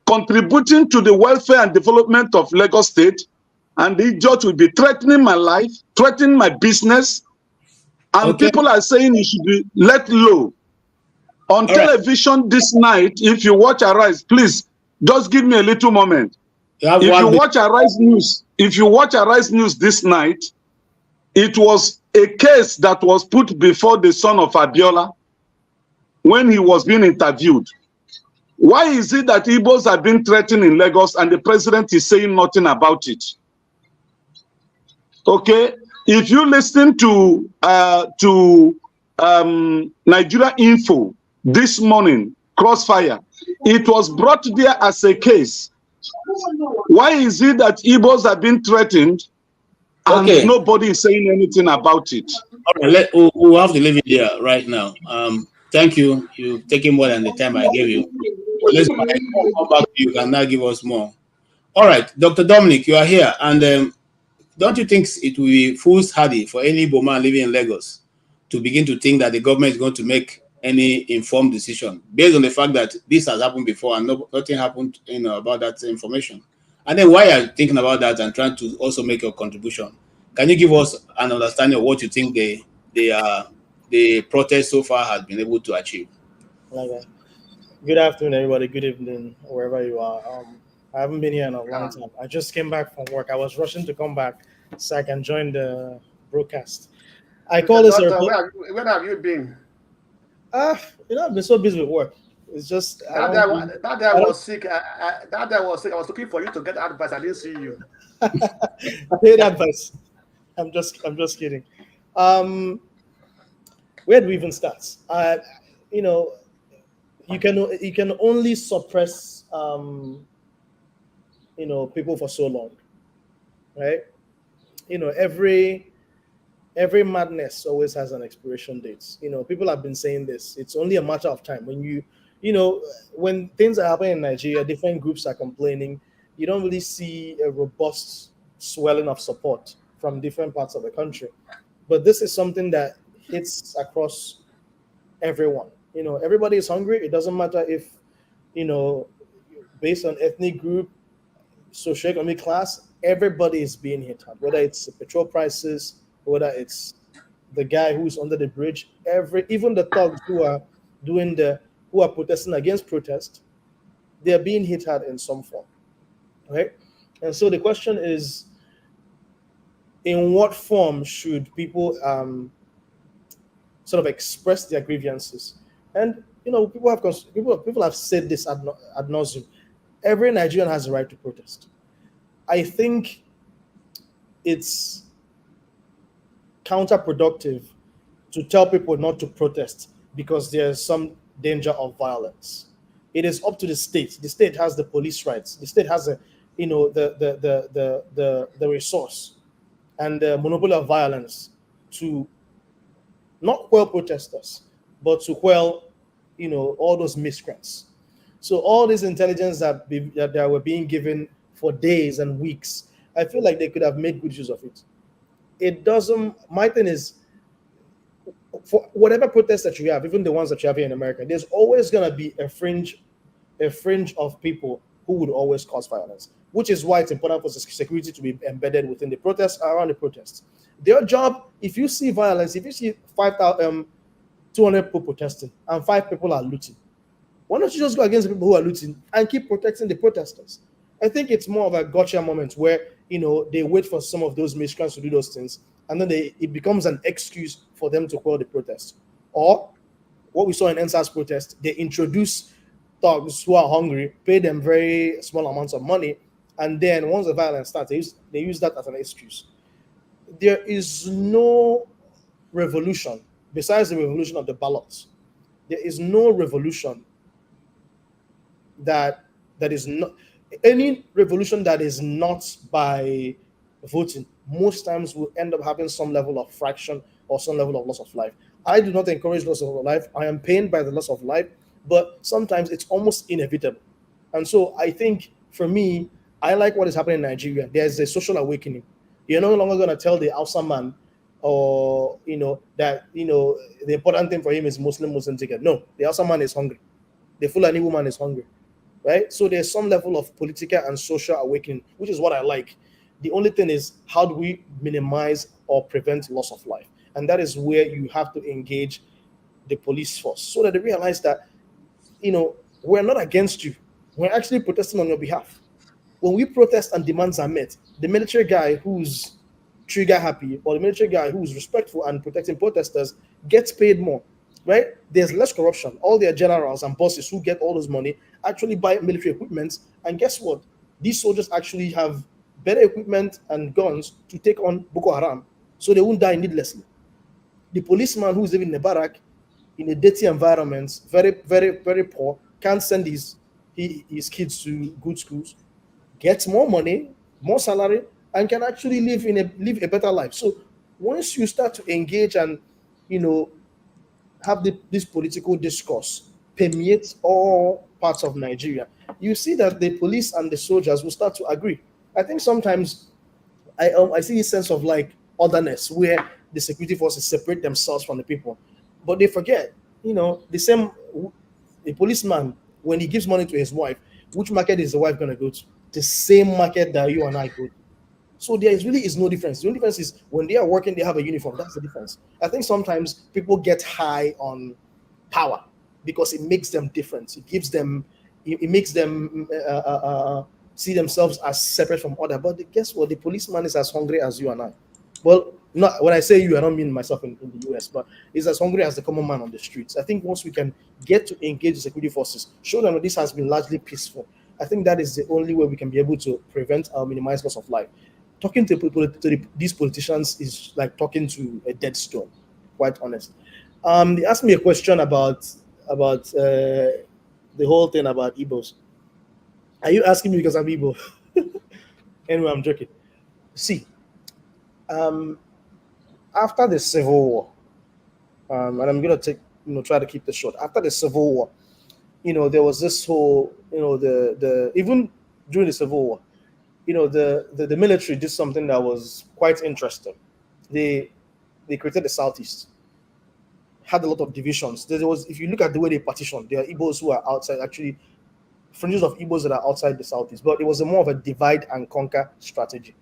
contributing to the welfare and development of Lagos State, and the idiot will be threatening my life, threatening my business, and people are saying it should be let low. On television this night, if you watch Arise, please just give me a little moment. If you watch Arise News this night, it was a case that was put before the son of Abiola when he was being interviewed. Why is it that Igbos have been threatened in Lagos and the president is saying nothing about it? Okay, if you listen to Nigeria Info this morning, Crossfire, it was brought there as a case. Why is it that Igbos have been threatened and nobody is saying anything about it? All right, we'll have to leave it there right now. Thank you. You've taken more than the time I gave you. Let's come back to you. You can now give us more. All right, Dr. Dominic, you are here. And don't you think it will be foolhardy for any Igbo man living in Lagos to begin to think that the government is going to make any informed decision based on the fact that this has happened before and nothing happened, about that information? And then why are you thinking about that and trying to also make your contribution? Can you give us an understanding of what you think the protest so far has been able to achieve? Okay. Good afternoon, everybody. Good evening, wherever you are. I haven't been here in a long time. I just came back from work. I was rushing to come back so I can join the broadcast. I call this a report. Where have you been? I've been so busy with work. It's just that day I was sick. That day I was sick. I was looking for you to get advice. I didn't see you. I paid advice. I'm just kidding. Where do we even start? You can only suppress people for so long, right? Every madness always has an expiration date. People have been saying this. It's only a matter of time. When things are happening in Nigeria, different groups are complaining. You don't really see a robust swelling of support from different parts of the country. But this is something that hits across everyone. Everybody is hungry. It doesn't matter if, based on ethnic group, socioeconomic class, everybody is being hit hard, whether it's petrol prices, whether it's the guy who's under the bridge, even the thugs who are protesting against protest, they're being hit hard in some form, right? And so the question is, in what form should people sort of express their grievances? And people have said this ad nauseum. Every Nigerian has a right to protest. I think it's counterproductive to tell people not to protest because there's some danger of violence. It is up to the state. The state has the police rights. The state has the resource and the monopoly of violence to not quell protesters, but to quell, all those miscreants. So all this intelligence that were being given for days and weeks, I feel like they could have made good use of it. My thing is, for whatever protests that you have, even the ones that you have here in America, there's always going to be a fringe of people who would always cause violence, which is why it's important for security to be embedded within the protests, around the protests. Their job, if you see violence, if you see 200 people protesting and 5 people are looting, why don't you just go against the people who are looting and keep protecting the protesters? I think it's more of a gotcha moment where, they wait for some of those miscreants to do those things, and then it becomes an excuse for them to quell the protest. Or what we saw in NSAS protest, they introduce thugs who are hungry, pay them very small amounts of money, and then once the violence starts, they use that as an excuse. There is no revolution besides the revolution of the ballots. There is no revolution that is not any revolution that is not by voting most times will end up having some level of fraction or some level of loss of life. I do not encourage loss of life. I am pained by the loss of life, but sometimes it's almost inevitable. And so I think for me, I like what is happening in Nigeria. There's a social awakening. You're no longer going to tell the Hausa man or that the important thing for him is Muslim ticket. No, the Hausa man is hungry. The Fulani woman is hungry, right? So there's some level of political and social awakening, which is what I like. The only thing is, how do we minimize or prevent loss of life? And that is where you have to engage the police force so that they realize that, we're not against you. We're actually protesting on your behalf. When we protest and demands are met, the military guy who's trigger happy or the military guy who's respectful and protecting protesters gets paid more, right? There's less corruption. All their generals and bosses who get all this money actually buy military equipment. And guess what? These soldiers actually have better equipment and guns to take on Boko Haram, so they won't die needlessly. The policeman who's living in a barrack in a dirty environment, very, very, very poor, can't send his kids to good schools, gets more money, more salary, and can actually live a better life. So once you start to engage and have this political discourse permeate all parts of Nigeria, you see that the police and the soldiers will start to agree. I think sometimes I see a sense of like otherness where the security forces separate themselves from the people, but they forget, the policeman, when he gives money to his wife, which market is the wife going to go to? The same market that you and I go to. So there is no difference. The only difference is when they are working, they have a uniform. That's the difference. I think sometimes people get high on power because it makes them different. It makes them see themselves as separate from other. But guess what? The policeman is as hungry as you and I. Well, not when I say you, I don't mean myself in the US, but he's as hungry as the common man on the streets. I think once we can get to engage the security forces, show them that this has been largely peaceful, I think that is the only way we can be able to prevent or minimize loss of life. Talking to people, these politicians, is like talking to a dead stone. Quite honest. They asked me a question about the whole thing about Igbos. Are you asking me because I'm Igbo? Anyway, I'm joking. See, after the Civil War, and I'm gonna try to keep this short. After the Civil War, there was this whole, the even during the Civil War, the military did something that was quite interesting. They created the Southeast, had a lot of divisions. There was, if you look at the way they partitioned, there are Igbos who are outside, actually fringes of Igbos that are outside the Southeast, but it was more of a divide and conquer strategy.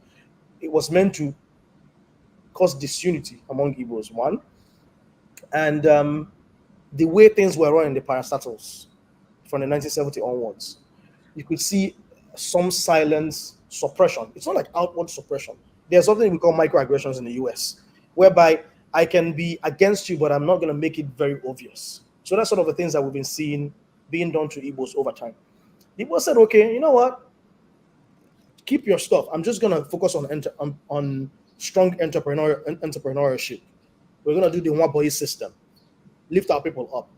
It was meant to cause disunity among Igbos, one, and the way things were run in the parastatals from the 1970 onwards, you could see some silence suppression. It's not like outward suppression. There's something we call microaggressions in the US, whereby I can be against you, but I'm not going to make it very obvious. So that's sort of the things that we've been seeing being done to Igbos over time. The Igbos said, okay, you know what? Keep your stuff. I'm just going to focus on strong entrepreneurship. We're going to do the one boy system, lift our people up.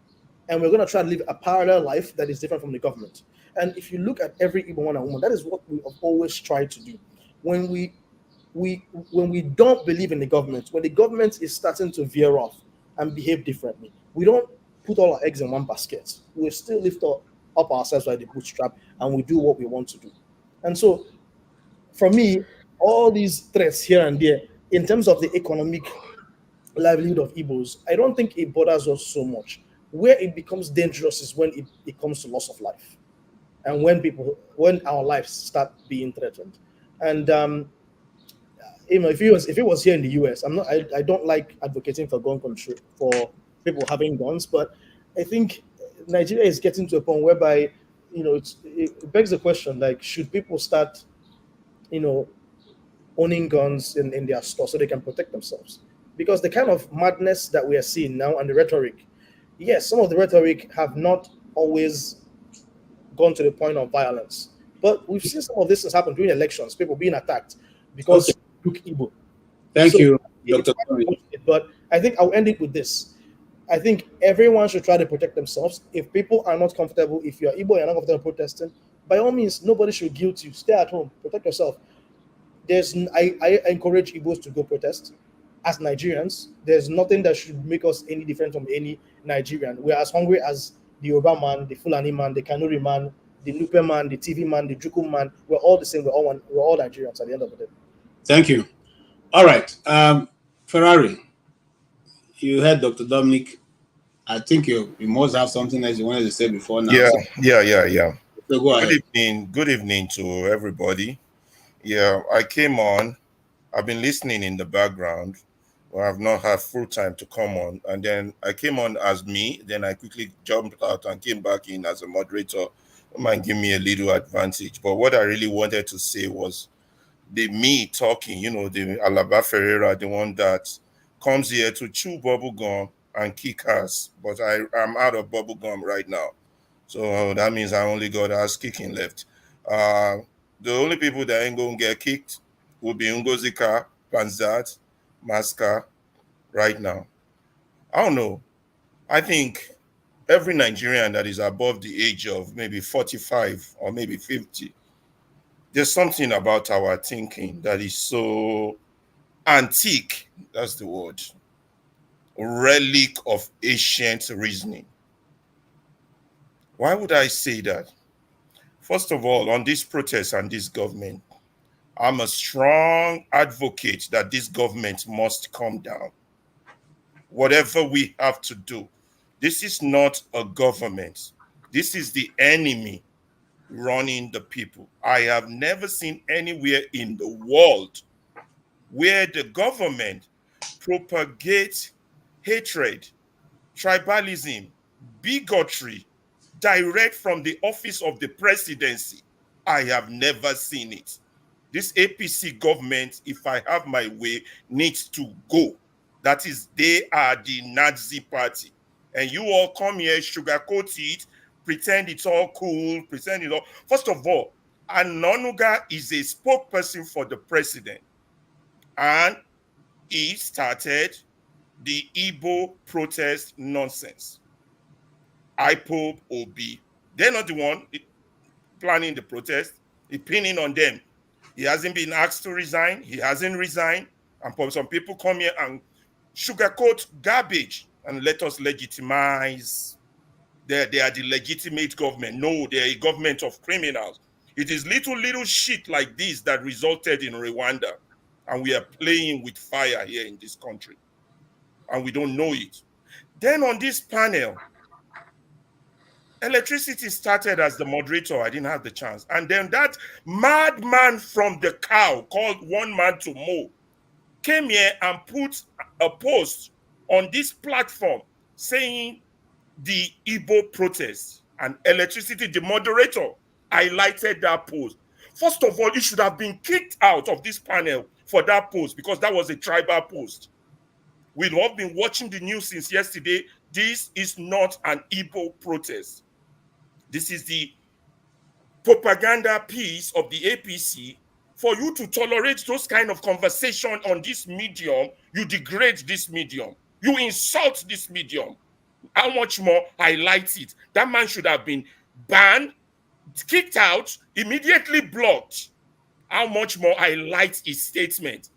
And we're going to try to live a parallel life that is different from the government. And if you look at every Igbo man and woman, that is what we have always tried to do. When we don't believe in the government, when the government is starting to veer off and behave differently, we don't put all our eggs in one basket. We still lift up ourselves by the bootstrap and we do what we want to do. And so, for me, all these threats here and there, in terms of the economic livelihood of Igbos, I don't think it bothers us so much. Where it becomes dangerous is when it comes to loss of life, and when our lives start being threatened. And if it was here in the US, I don't like advocating for gun control for people having guns, but I think Nigeria is getting to a point whereby it begs the question, like, should people start owning guns in their store so they can protect themselves? Because the kind of madness that we are seeing now and the rhetoric, Yes, some of the rhetoric have not always gone to the point of violence, but we've seen some of this has happened during elections. People being attacked Okay. because look Igbo. Thank So you, it's Dr. quite Tommy. unfortunate, but I think I'll end it with this. I think everyone should try to protect themselves. If people are not comfortable, if you're Igbo and you're not comfortable protesting, by all means, nobody should guilt you. Stay at home, protect yourself. I encourage Igbos to go protest. As Nigerians, there's nothing that should make us any different from any Nigerian. We're as hungry as the Yoruba man, the Fulani man, the Kanuri man, the Nupe man, the TV man, the Juku man. We're all the same. We're all one. We're all Nigerians at the end of the day. Thank you. All right. Ferrari, you heard Dr. Dominic. I think you must have something else you wanted to say before now. Yeah, So, yeah. so go ahead. Good evening to everybody. Yeah, I came on. I've been listening in the background. Well, I've not had full time to come on, and then I came on as me. Then I quickly jumped out and came back in as a moderator. It might give me a little advantage. But what I really wanted to say was the me talking. The Alaba Ferreira, the one that comes here to chew bubble gum and kick ass. But I'm out of bubble gum right now. So that means I only got ass kicking left. Uh, the only people that ain't gonna get kicked will be Ngozika, Panzat, Maska right now. I don't know. I think every Nigerian that is above the age of maybe 45 or maybe 50, there's something about our thinking that is so antique. That's the word. Relic of ancient reasoning. Why would I say that? First of all, on this protest and this government, I'm a strong advocate that this government must come down. Whatever we have to do. This is not a government. This is the enemy running the people. I have never seen anywhere in the world where the government propagates hatred, tribalism, bigotry direct from the office of the presidency. I have never seen it. This APC government, if I have my way, needs to go. That is, they are the Nazi party. And you all come here, sugarcoat it, pretend it's all cool, pretend it all. First of all, Anonuga is a spokesperson for the president. And he started the Igbo protest nonsense. IPOB, OB. They're not the one planning the protest. He's pinning on them. He hasn't been asked to resign. He hasn't resigned. And some people come here and sugarcoat garbage and let us legitimize. They are the legitimate government. No, they are a government of criminals. It is little shit like this that resulted in Rwanda. And we are playing with fire here in this country. And we don't know it. Then on this panel, electricity started as the moderator. I didn't have the chance. And then that madman from the cow called One Man to Mow came here and put a post on this platform saying the Igbo protest and electricity, the moderator, highlighted that post. First of all, you should have been kicked out of this panel for that post because that was a tribal post. We've all been watching the news since yesterday. This is not an Igbo protest. This is the propaganda piece of the APC. For you to tolerate those kind of conversation on this medium, you degrade this medium. You insult this medium. How much more highlight it? That man should have been banned, kicked out, immediately blocked. How much more highlight his statement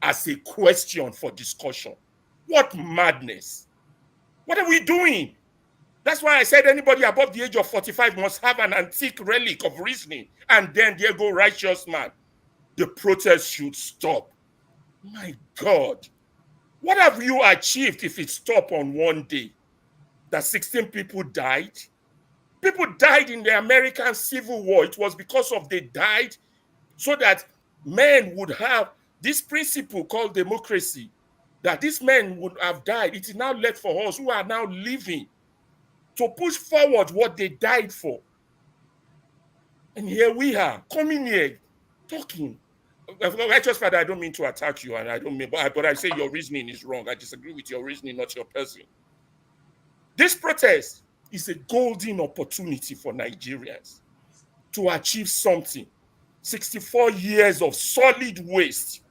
as a question for discussion? What madness? What are we doing? That's why I said anybody above the age of 45 must have an antique relic of reasoning. And then there go righteous man. The protest should stop. My God. What have you achieved if it stopped on one day? That 16 people died? People died in the American Civil War. It was because of they died so that men would have this principle called democracy. That these men would have died. It is now left for us who are now living to push forward what they died for. And here we are, coming here, talking. Righteous Father, I don't mean to attack you, and I don't mean, but I say your reasoning is wrong. I disagree with your reasoning, not your person. This protest is a golden opportunity for Nigerians to achieve something. 64 years of solid waste.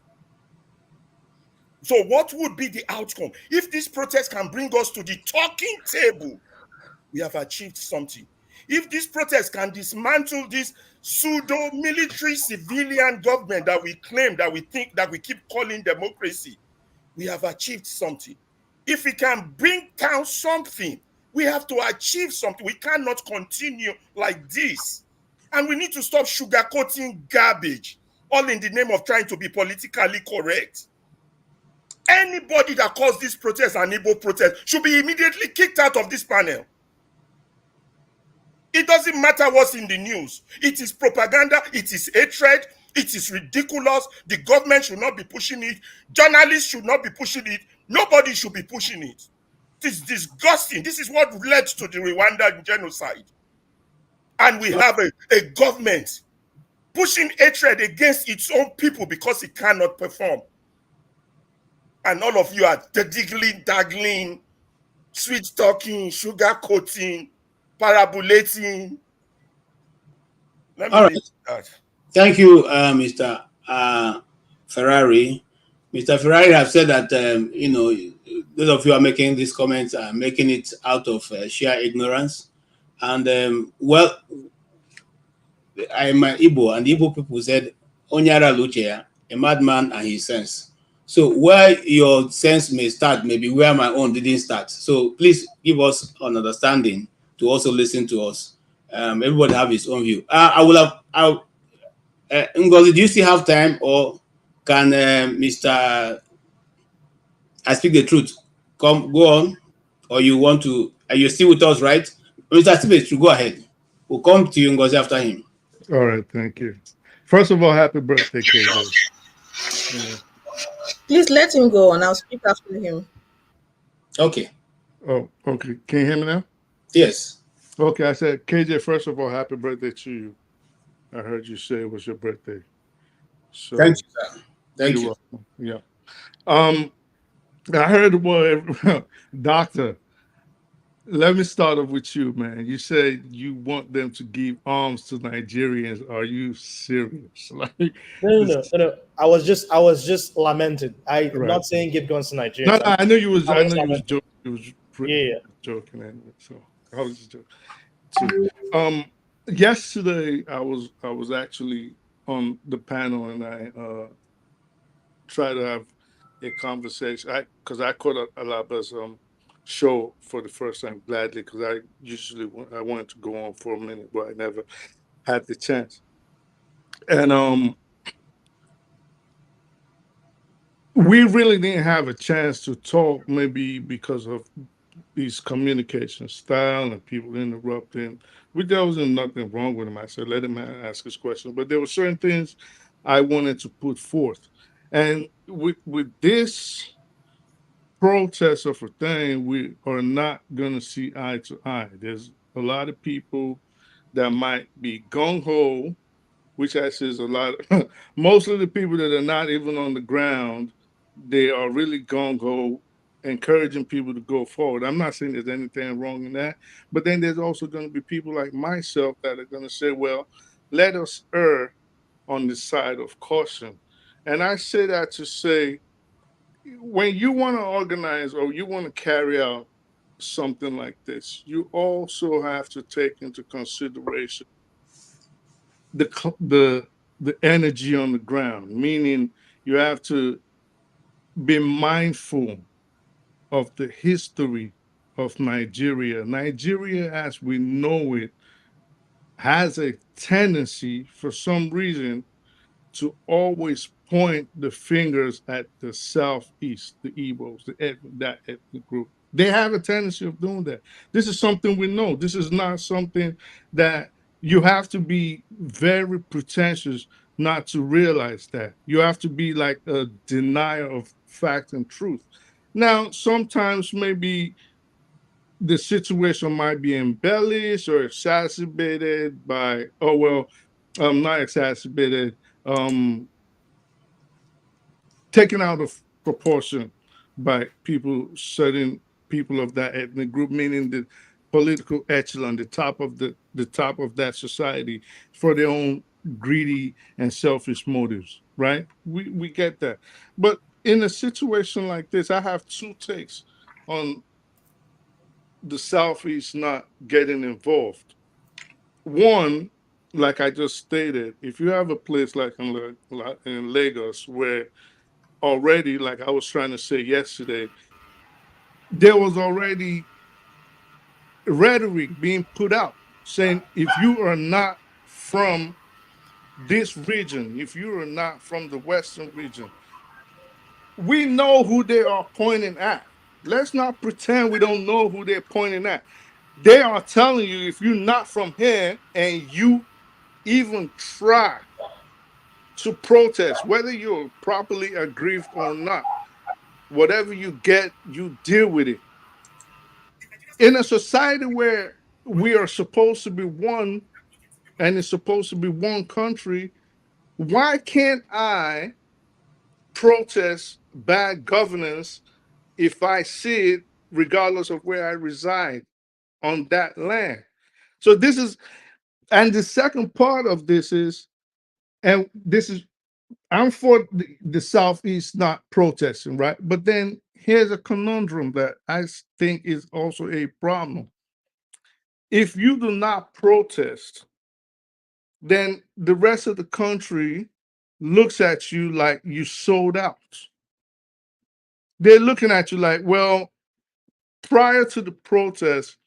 So what would be the outcome? If this protest can bring us to the talking table, we have achieved something. If this protest can dismantle this pseudo-military civilian government that we claim, that we think, that we keep calling democracy, we have achieved something. If we can bring down something, we have to achieve something. We cannot continue like this. And we need to stop sugarcoating garbage, all in the name of trying to be politically correct. Anybody that calls this protest an Igbo protest should be immediately kicked out of this panel. It doesn't matter what's in the news. It is propaganda, it is hatred, it is ridiculous. The government should not be pushing it. Journalists should not be pushing it. Nobody should be pushing it. It is disgusting. This is what led to the Rwandan genocide. And we have a government pushing hatred against its own people because it cannot perform. And all of you are diggling, daggling, sweet talking, sugar coating, parabolating. Let me All leave right. that. Thank you, Mr. Ferrari. Mr. Ferrari have said that, those of you are making these comments are making it out of sheer ignorance. And, well, I'm Igbo, and the Igbo people said, Onyara Luchea, a madman and his sense. So where your sense may start, maybe where my own didn't start. So please give us an understanding to also listen to us. Everybody have his own view. Ngozi, do you still have time, or can Mr. I speak the truth go on, or you want to? Are you still with us, right? Mr. Steve, go ahead. We'll come to you, Ngozi, after him. All right, thank you. First of all, happy birthday, KJ. Yeah. Please let him go on. I'll speak after him. Okay. Oh, okay. Can you hear me now? Yes. Okay, I said, KJ, first of all, happy birthday to you. I heard you say it was your birthday. So thank you, sir. Thank you. Welcome. Yeah. I heard the word doctor. Let me start off with you, man. You said you want them to give arms to Nigerians. Are you serious? No. I was just lamenting. I'm Right. not saying give guns to Nigerians. No, I know you was joking. You was yeah. joking anyway. So I was just joking. Yesterday I was actually on the panel, and I tried to have a conversation. Because I caught Alaba's show for the first time gladly, because I usually I wanted to go on for a minute, but I never had the chance. And we really didn't have a chance to talk, maybe because of these communication style and people interrupting. There wasn't nothing wrong with him. I said, let him ask his question. But there were certain things I wanted to put forth. And with this protest of a thing, we are not going to see eye to eye. There's a lot of people that might be gung-ho, which actually is a lot. Most of the people that are not even on the ground, they are really gung-ho, encouraging people to go forward. I'm not saying there's anything wrong in that, but then there's also going to be people like myself that are going to say, well, let us err on the side of caution. And I say that to say, when you want to organize or you want to carry out something like this, you also have to take into consideration the energy on the ground, meaning you have to be mindful of the history of Nigeria. Nigeria, as we know it, has a tendency, for some reason, to always point the fingers at the Southeast, the Igbos, that ethnic group. They have a tendency of doing that. This is something we know. This is not something that you have to be very pretentious not to realize that. You have to be like a denier of fact and truth. Now, sometimes maybe the situation might be embellished or exacerbated by, not exacerbated, taken out of proportion by people setting people of that ethnic group, meaning the political echelon, the top of that society, for their own greedy and selfish motives, right? We get that. But in a situation like this, I have two takes on the Southeast not getting involved. One, like I just stated, if you have a place like in Lagos where already, like I was trying to say yesterday, there was already rhetoric being put out saying if you are not from this region, if you are not from the Western region, we know who they are pointing at. Let's not pretend we don't know who they're pointing at. They are telling you if you're not from here and you even try to protest, whether you're properly aggrieved or not, whatever you get, you deal with it. In a society where we are supposed to be one and it's supposed to be one country, why can't I protest bad governance if I see it, regardless of where I reside on that land? So this is, and the second part of this is, and this is, I'm for the Southeast not protesting, right? But then here's a conundrum that I think is also a problem. If you do not protest, then the rest of the country looks at you like you sold out. They're looking at you like, well, prior to the protest,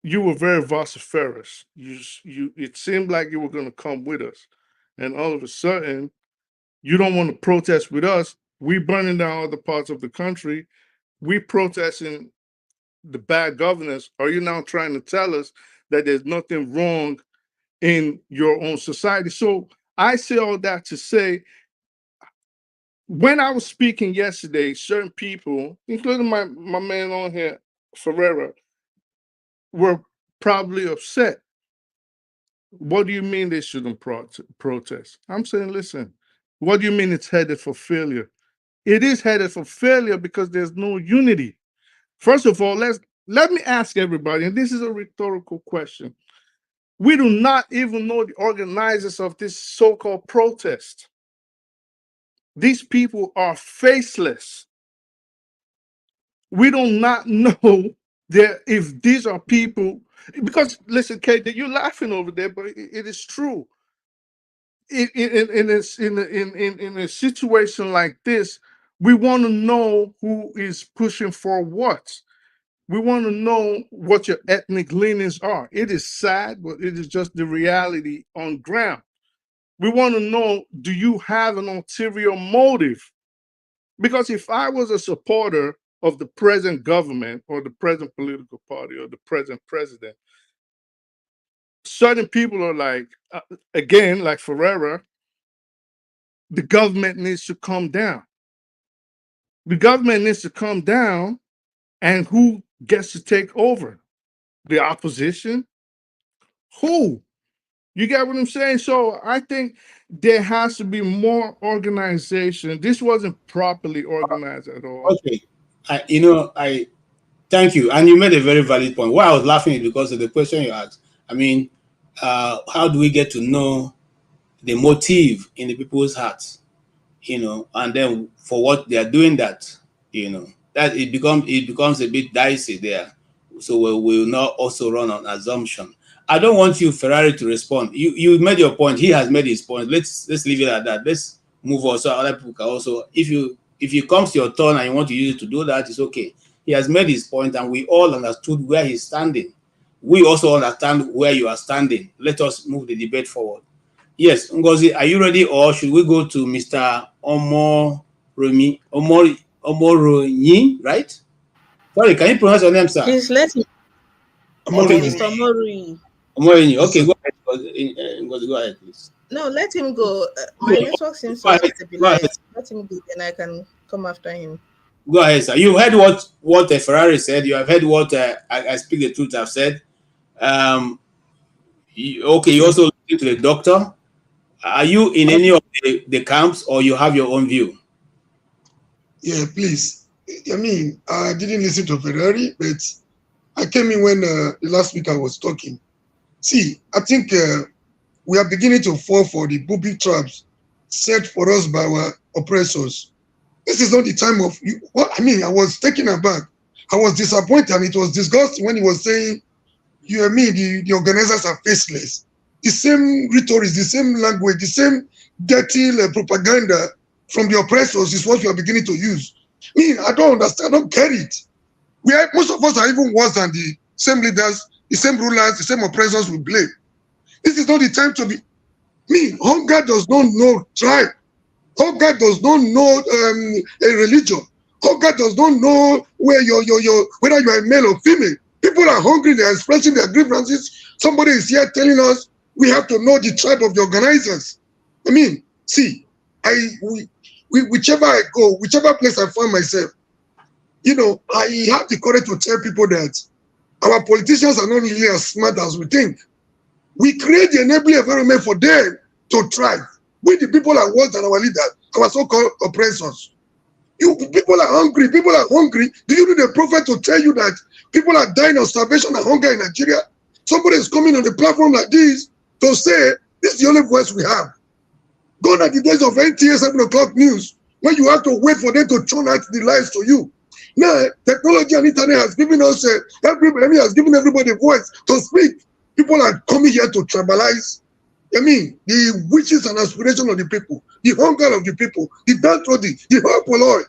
you were very vociferous. It seemed like you were going to come with us. And all of a sudden, you don't want to protest with us. We burning down other parts of the country. We protesting the bad governance. Are you now trying to tell us that there's nothing wrong in your own society? So I say all that to say, when I was speaking yesterday, certain people, including my man on here, Ferreira, were probably upset. What do you mean they shouldn't protest? I'm saying, listen, what do you mean it's headed for failure? It is headed for failure because there's no unity. First of all, let me ask everybody, and this is a rhetorical question. We do not even know the organizers of this so-called protest. These people are faceless. We do not know if these are people, because listen, Kate, you're laughing over there, but it is true. In a situation like this, we want to know who is pushing for what. We want to know what your ethnic leanings are. It is sad, but it is just the reality on ground. We want to know, do you have an ulterior motive? Because if I was a supporter of the present government or the present political party or the present president, certain people are like, again, like Ferreira, the government needs to come down. The government needs to come down, and who gets to take over? The opposition? Who? You get what I'm saying? So I think there has to be more organization. This wasn't properly organized at all. Okay. I thank you. And you made a very valid point. Why I was laughing is because of the question you asked. I mean, how do we get to know the motive in the people's hearts? And then for what they are doing that, that it becomes a bit dicey there. So we will not also run on assumption. I don't want you, Ferrari, to respond. You made your point. He has made his point. Let's leave it at that. Let's move on so other people can also. If it comes to your turn and you want to use it to do that, it's okay. He has made his point, and we all understood where he's standing. We also understand where you are standing. Let us move the debate forward. Yes, Ngozi, are you ready, or should we go to Mr. Omoroni, right? Sorry, can you pronounce your name, sir? Please let him. Okay. Mr. Omori. Omoroni. Okay, go ahead. Ngozi, go ahead, please. No, let him go. My network seems to stabilize. Let him go, then I can come after him. Go ahead, sir. You heard what Ferrari said. You have heard what I speak the truth have said. You also listen to the doctor. Are you in any of the camps, or you have your own view? Yeah, please. I mean, I didn't listen to Ferrari, but I came in when the last speaker was talking. See, I think we are beginning to fall for the booby traps set for us by our oppressors. This is not the time of, I mean, I was taken aback. I was disappointed, and it was disgusting when he was saying, you and me, the organizers are faceless. The same rhetoric, the same language, the same dirty propaganda from the oppressors is what we are beginning to use. I mean, I don't understand, I don't get it. Most of us are even worse than the same leaders, the same rulers, the same oppressors we blame. This is not the time to be. Hunger does not know tribe. Hunger does not know a religion. Hunger does not know where whether you are a male or female. People are hungry, they are expressing their grievances. Somebody is here telling us we have to know the tribe of the organizers. I mean, see, whichever I go, whichever place I find myself, I have the courage to tell people that our politicians are not really as smart as we think. We create the enabling environment for them to thrive. We, the people, are worse than our leaders, our so-called oppressors. People are hungry. People are hungry. Do you need a prophet to tell you that people are dying of starvation and hunger in Nigeria? Somebody is coming on a platform like this to say, this is the only voice we have. Gone are the days of NTA 7 o'clock news, when you have to wait for them to turn out the lies to you. Now, technology and internet has given us, everybody has given everybody a voice to speak. People are coming here to tribalize. I mean, the wishes and aspirations of the people, the hunger of the people, the downtrodden, the hopeless.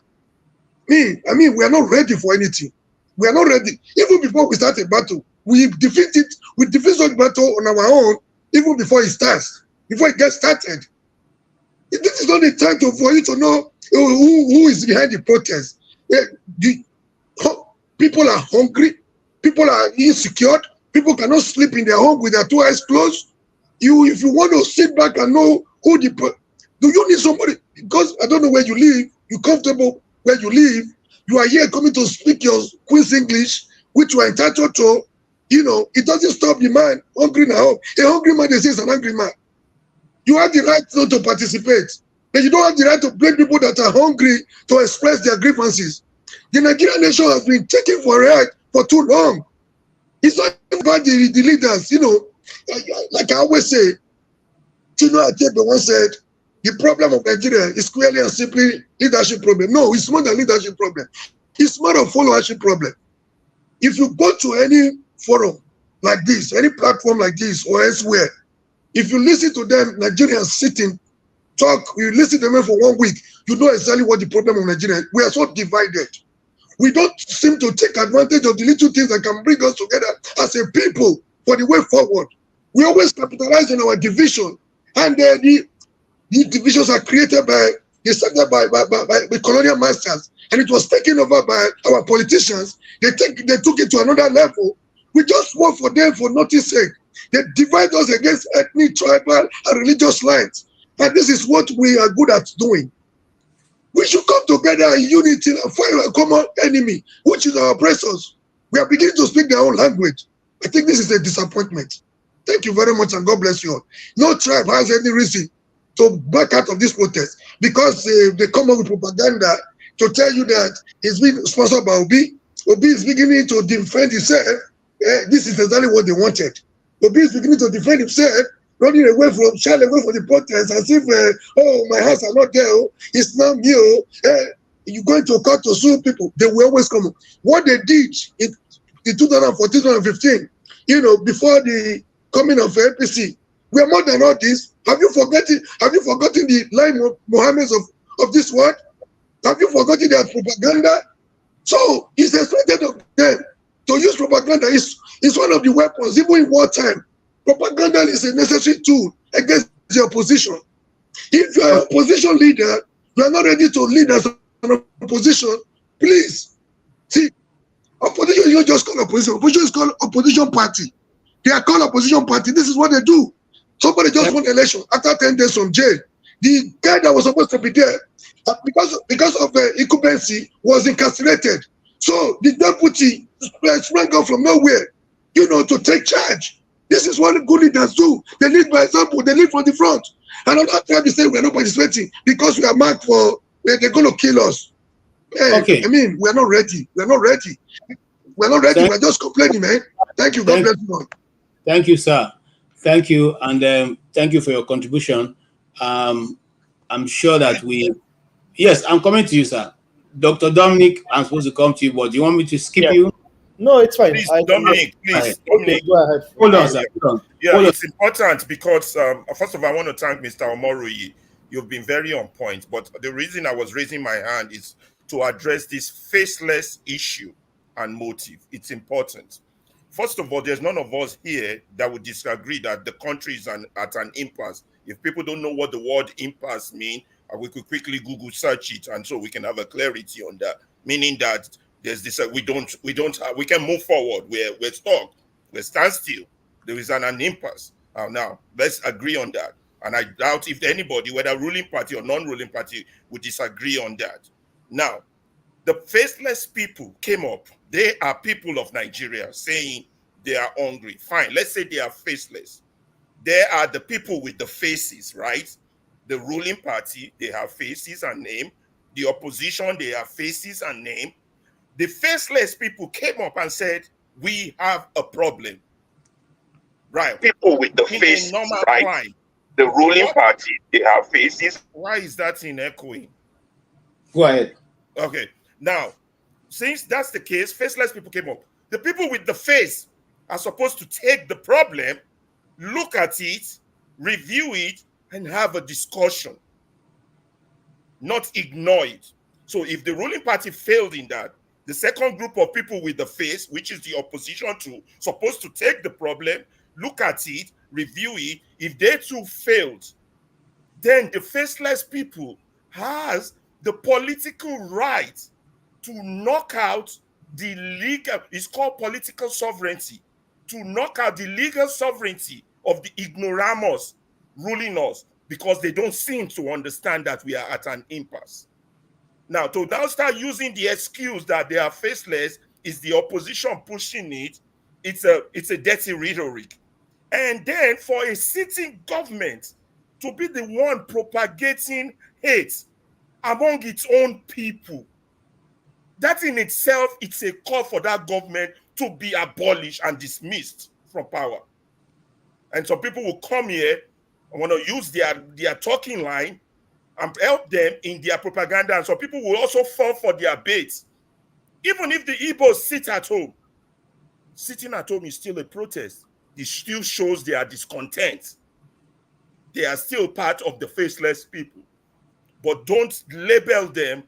I mean, we are not ready for anything. We are not ready. Even before we start a battle, we defeat such battle on our own, even before it starts, before it gets started. This is not the time for you to know who is behind the protest. People are hungry. People are insecure. People cannot sleep in their home with their two eyes closed. If you want to sit back and know who do you need somebody? Because I don't know where you live. You're comfortable where you live. You are here coming to speak your Queen's English, which you are entitled to. It doesn't stop the man hungry now. A hungry man, they say, is an angry man. You have the right not to participate, but you don't have the right to blame people that are hungry to express their grievances. The Nigerian nation has been taken for a ride for too long. It's not about the leaders, like I always say. Chino Achebe once said, the problem of Nigeria is clearly and simply leadership problem. No, it's more than leadership problem. It's more of followership problem. If you go to any forum like this, any platform like this or elsewhere, if you listen to them, Nigerians sitting, talk, you listen to them for 1 week, you know exactly what the problem of Nigeria is. We are so divided. We don't seem to take advantage of the little things that can bring us together as a people for the way forward. We always capitalize on our division, and the divisions are created by the colonial masters, and it was taken over by our politicians. They took it to another level. We just work for them for nothing's sake. They divide us against ethnic, tribal, and religious lines. And this is what we are good at doing. We should come together in unity and fight a common enemy, which is our oppressors. We are beginning to speak their own language. I think this is a disappointment. Thank you very much, and God bless you all. No tribe has any reason to back out of this protest because they come up with propaganda to tell you that it's being sponsored by Obi. Obi is beginning to defend himself. This is exactly what they wanted. Obi is beginning to defend himself, running away from the protest as if, my hands are not there. It's not me. You're going to court to sue people. They will always come. What they did in 2014, 2015, before the coming of APC, we are more than all this. Have you forgotten the line of Mohammeds of this world? Have you forgotten their propaganda? So it's expected of them to use propaganda. It's one of the weapons, even in wartime. Propaganda is a necessary tool against the opposition. If you are an opposition leader, you are not ready to lead as an opposition, please. See, opposition, you don't just call opposition. Opposition is called opposition party. They are called opposition party. This is what they do. Somebody just won election after 10 days from jail. The guy that was supposed to be there, because of the incumbency, was incarcerated. So the deputy sprang up from nowhere, to take charge. This is what good leaders do. They lead by example. They lead from the front. And another time they say we are not participating because we are marked for, they're going to kill us. Hey, Okay. I mean, we're not ready. We're not ready. We're not ready. We're just complaining, man. Thank you. God bless you. Thank you, sir. Thank you, and thank you for your contribution. I'm sure that yes, I'm coming to you, sir. Dr. Dominic, I'm supposed to come to you, but do you want me to skip you? No, it's fine. Please, Dominic, please, Dominic. Okay, go ahead. Hold on, sir. Hold on. Yeah, Hold on. it's important because first of all, I want to thank Mr. Omoroyi. You've been very on point. But the reason I was raising my hand is to address this faceless issue and motive. It's important. First of all, there's none of us here that would disagree that the country is at an impasse. If people don't know what the word impasse means, we could quickly Google search it, and so we can have a clarity on that. Meaning that there's this we can move forward. We're stuck. We're standstill. There is an impasse. Now let's agree on that. And I doubt if anybody, whether ruling party or non-ruling party, would disagree on that. Now, the faceless people came up. They are people of Nigeria saying they are hungry. Fine, let's say they are faceless. They are the people with the faces, right? The ruling party, they have faces and name. The opposition, they have faces and name. The faceless people came up and said, we have a problem. Right. People with the faces, right? Crime. The ruling party, they have faces. Why is that in echoing? Go ahead. Okay. Now, since that's the case, faceless people came up. The people with the face are supposed to take the problem, look at it, review it, and have a discussion, not ignore it. So if the ruling party failed in that, the second group of people with the face, which is the opposition to, supposed to take the problem, look at it, review it. If they too failed, then the faceless people has the political right to knock out the legal, it's called political sovereignty, to knock out the legal sovereignty of the ignoramus ruling us, because they don't seem to understand that we are at an impasse. Now, to now start using the excuse that they are faceless is the opposition pushing it. It's a dirty rhetoric. And then for a sitting government to be the one propagating hate among its own people, that in itself, it's a call for that government to be abolished and dismissed from power. And some people will come here and want to use their talking line and help them in their propaganda. And some people will also fall for their bait. Even if the Igbos sit at home, sitting at home is still a protest. It still shows their discontent. They are still part of the faceless people. But don't label them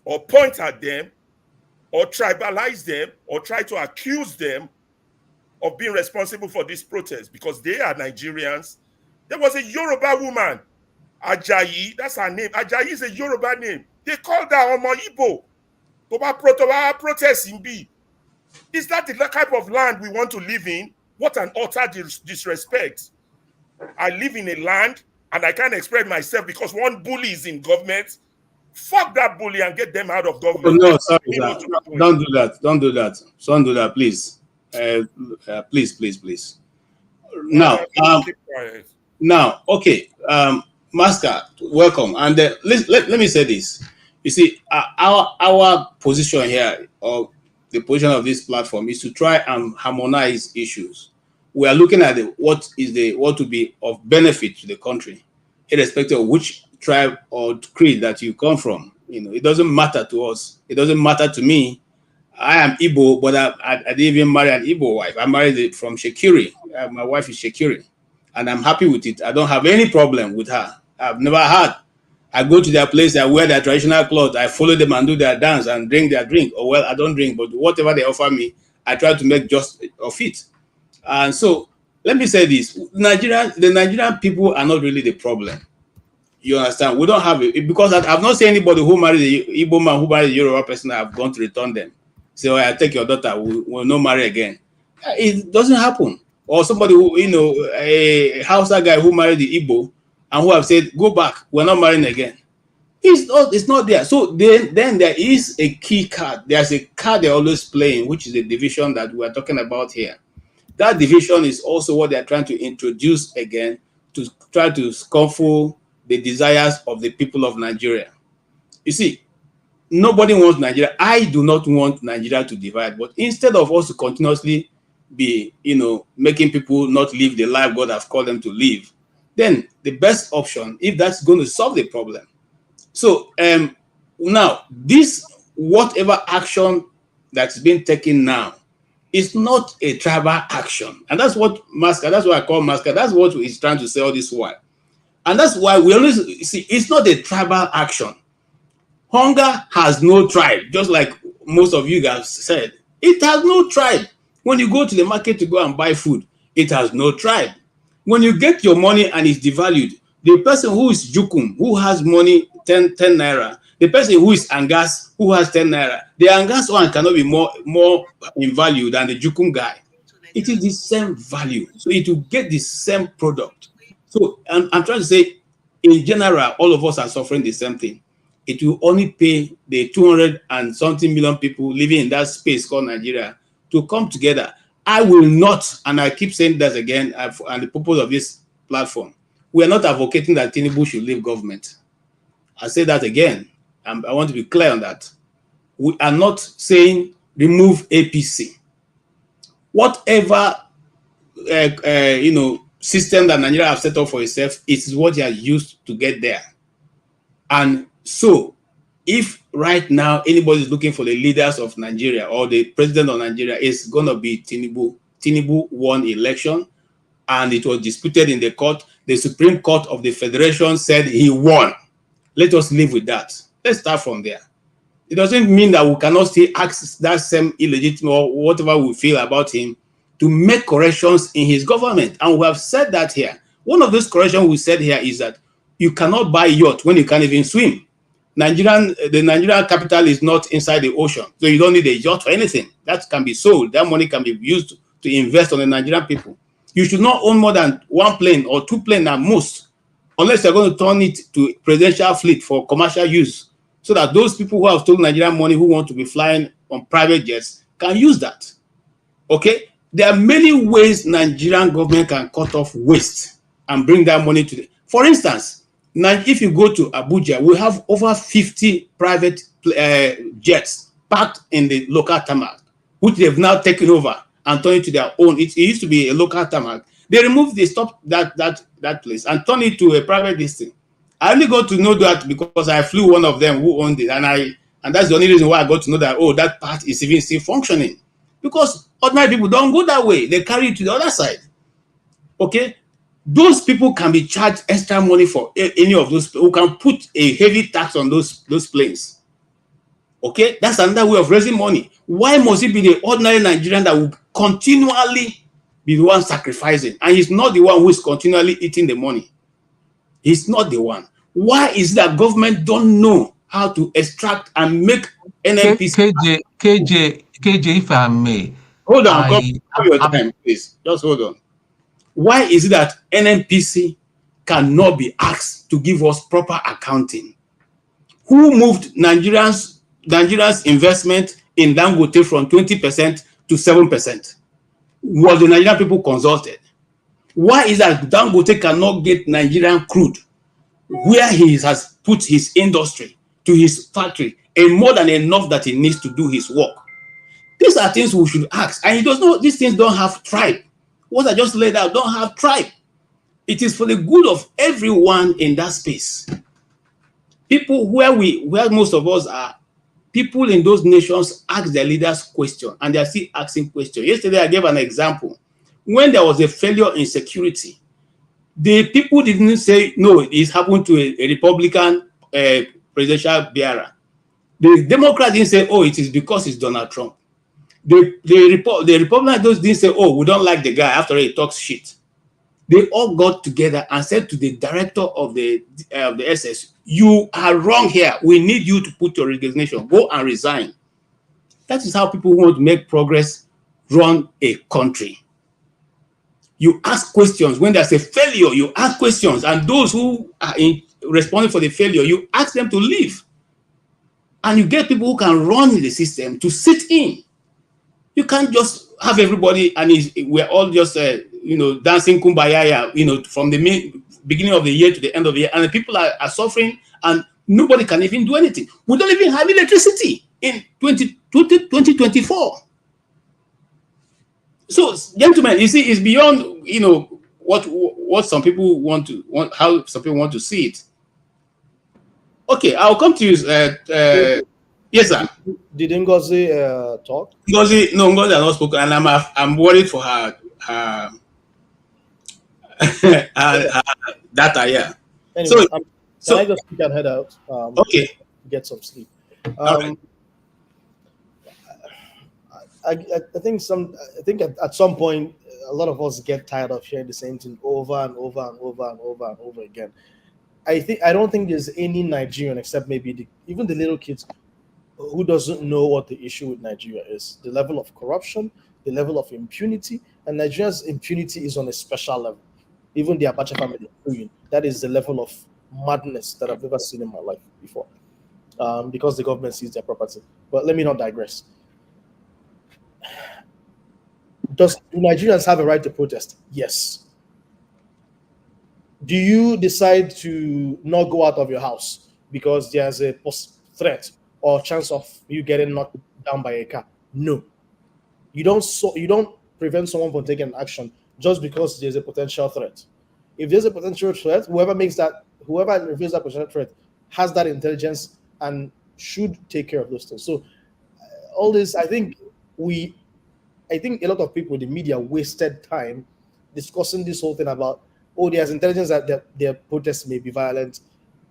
or point at them or tribalize them or try to accuse them of being responsible for this protest, because they are Nigerians. There was a Yoruba woman, Ajayi, that's her name. Ajayi is a Yoruba name. They called her Omo Igbo. To protest in B. Is that the type of land we want to live in? What an utter disrespect. I live in a land and I can't express myself because one bully is in government. Fuck that bully and get them out of government. Oh, no, sorry, sir. Don't do that. Don't do that. Don't do that, please. Please. Now, okay. Master, welcome. And let me say this. You see, our position here, or the position of this platform, is to try and harmonize issues. We are looking at what to be of benefit to the country, irrespective of which tribe or creed that you come from. You know, it doesn't matter to us. It doesn't matter to me. I am Igbo, but I didn't even marry an Igbo wife. I married from Shekiri. My wife is Shekiri, and I'm happy with it. I don't have any problem with her. I've never had. I go to their place, I wear their traditional clothes, I follow them and do their dance and drink their drink. Or well, I don't drink, but whatever they offer me, I try to make just of it. And so let me say this: the Nigerian people are not really the problem. You understand? We don't have it because I've not seen anybody who married the Igbo man who married a Yoruba person. I've gone to return them. Say, "Oh, I take your daughter. We'll not marry again." It doesn't happen. Or somebody who, a Hausa guy who married the Igbo and who have said, "Go back. We're not marrying again." It's not there. So then there is a key card. There's a card they're always playing, which is the division that we're talking about here. That division is also what they're trying to introduce again to try to scuffle the desires of the people of Nigeria. You see, nobody wants Nigeria. I do not want Nigeria to divide, but instead of us to continuously be, making people not live the life God has called them to live, then the best option, if that's going to solve the problem. So now this, whatever action that's been taken now, is not a tribal action, and that's what Masca. That's what I call Masca. That's what he's trying to say all this while, and that's why we always see it's not a tribal action. Hunger has no tribe, just like most of you guys said. It has no tribe. When you go to the market to go and buy food, it has no tribe. When you get your money and it's devalued, the person who is Jukum, who has money 10 naira, the person who is Angas, who has 10 naira, the Angas one cannot be more in value than the Jukum guy. It is the same value. So it will get the same product. So I'm trying to say, in general, all of us are suffering the same thing. It will only pay the 200 and something million people living in that space called Nigeria to come together. I will not, and I keep saying that again, and the purpose of this platform, we are not advocating that Tinubu should leave government. I say that again. I want to be clear on that. We are not saying remove APC. Whatever system that Nigeria have set up for itself, it is what they are used to get there. And so, if right now anybody is looking for the leaders of Nigeria or the president of Nigeria, it's going to be Tinubu. Tinubu won election, and it was disputed in the court. The Supreme Court of the Federation said he won. Let us live with that. Let's start from there. It doesn't mean that we cannot still ask that same illegitimate or whatever we feel about him to make corrections in his government. And we have said that here. One of those corrections we said here is that you cannot buy yacht when you can't even swim. The Nigerian capital is not inside the ocean, so you don't need a yacht for anything. That can be sold. That money can be used to invest on the Nigerian people. You should not own more than one plane or two planes at most, unless you're going to turn it to presidential fleet for commercial use, so that those people who have stolen Nigerian money who want to be flying on private jets can use that. Okay? There are many ways Nigerian government can cut off waste and bring that money to the... For instance, now if you go to Abuja, we have over 50 private jets parked in the local tarmac, which they've now taken over and turned it to their own. It used to be a local tarmac. They removed, they stopped that place and turned it to a private listing. I only got to know that because I flew one of them who owned it, and that's the only reason why I got to know that, oh, that part is even still functioning. Because ordinary people don't go that way. They carry it to the other side. Okay? Those people can be charged extra money for any of those who can put a heavy tax on those planes. Okay? That's another way of raising money. Why must it be the ordinary Nigerian that will continually be the one sacrificing? And he's not the one who is continually eating the money. He's not the one. Why is that government don't know how to extract and make NNPC? KJ, if I may. Hold on, have your time, please. Just hold on. Why is it that NNPC cannot be asked to give us proper accounting? Who moved Nigeria's investment in Dangote from 20% to 7%? Was the Nigerian people consulted? Why is that Dangote cannot get Nigerian crude where he has put his industry to his factory and more than enough that he needs to do his work? These are things we should ask. And he does not, these things don't have tribe. What I just laid out don't have tribe. It is for the good of everyone in that space. People where most of us are, people in those nations ask their leaders questions, and they are still asking questions. Yesterday I gave an example. When there was a failure in security, the people didn't say, no, it happened to a Republican presidential bearer. The Democrats didn't say, oh, it is because it's Donald Trump. The Republicans didn't say, oh, we don't like the guy after he talks shit. They all got together and said to the director of the SS, you are wrong here. We need you to put your resignation. Go and resign. That is how people who want to make progress run a country. You ask questions. When there's a failure, you ask questions. And those who are responding for the failure, you ask them to leave. And you get people who can run the system to sit in. You can't just have everybody and we're all just, dancing kumbaya, from the beginning of the year to the end of the year. And the people are suffering. And Nobody can even do anything. We don't even have electricity in 2024. So, gentlemen, you see, it's beyond, you know, what some people how some people want to see it. Okay, I'll come to you. Yes, sir. Did Ngozi talk? Ngozi, no, Ngozi has not spoken, and I'm worried for her data. Yeah. Anyway, So can I just speak and head out? Okay. Get some sleep. All right. I think at some point a lot of us get tired of hearing the same thing over and over and over and over and over again. I don't think there's any Nigerian except maybe even the little kids who doesn't know what the issue with Nigeria is. The level of corruption, the level of impunity, and Nigeria's impunity is on a special level. Even the Abacha family, that is the level of madness that I've ever seen in my life before, because the government sees their property. But let me not digress. Do Nigerians have a right to protest? Yes. Do you decide to not go out of your house because there's a threat or chance of you getting knocked down by a car? No. You don't prevent someone from taking action just because there's a potential threat. If there's a potential threat, whoever reveals that potential threat has that intelligence and should take care of those things. So all this, I think a lot of people, the media, wasted time discussing this whole thing about, there's intelligence that their protests may be violent.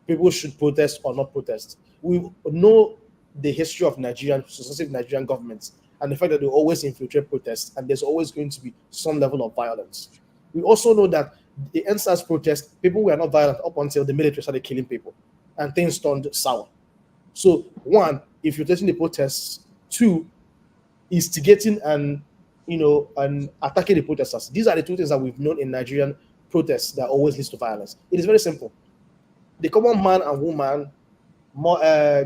People should protest or not protest. We know the history of successive Nigerian governments and the fact that they always infiltrate protests and there's always going to be some level of violence. We also know that the NSAS protest, people were not violent up until the military started killing people and things turned sour. So, one, infiltrating the protests. Two, instigating and attacking the protesters. These are the two things that we've known in Nigerian protests that always leads to violence. It is very simple. The common man and woman,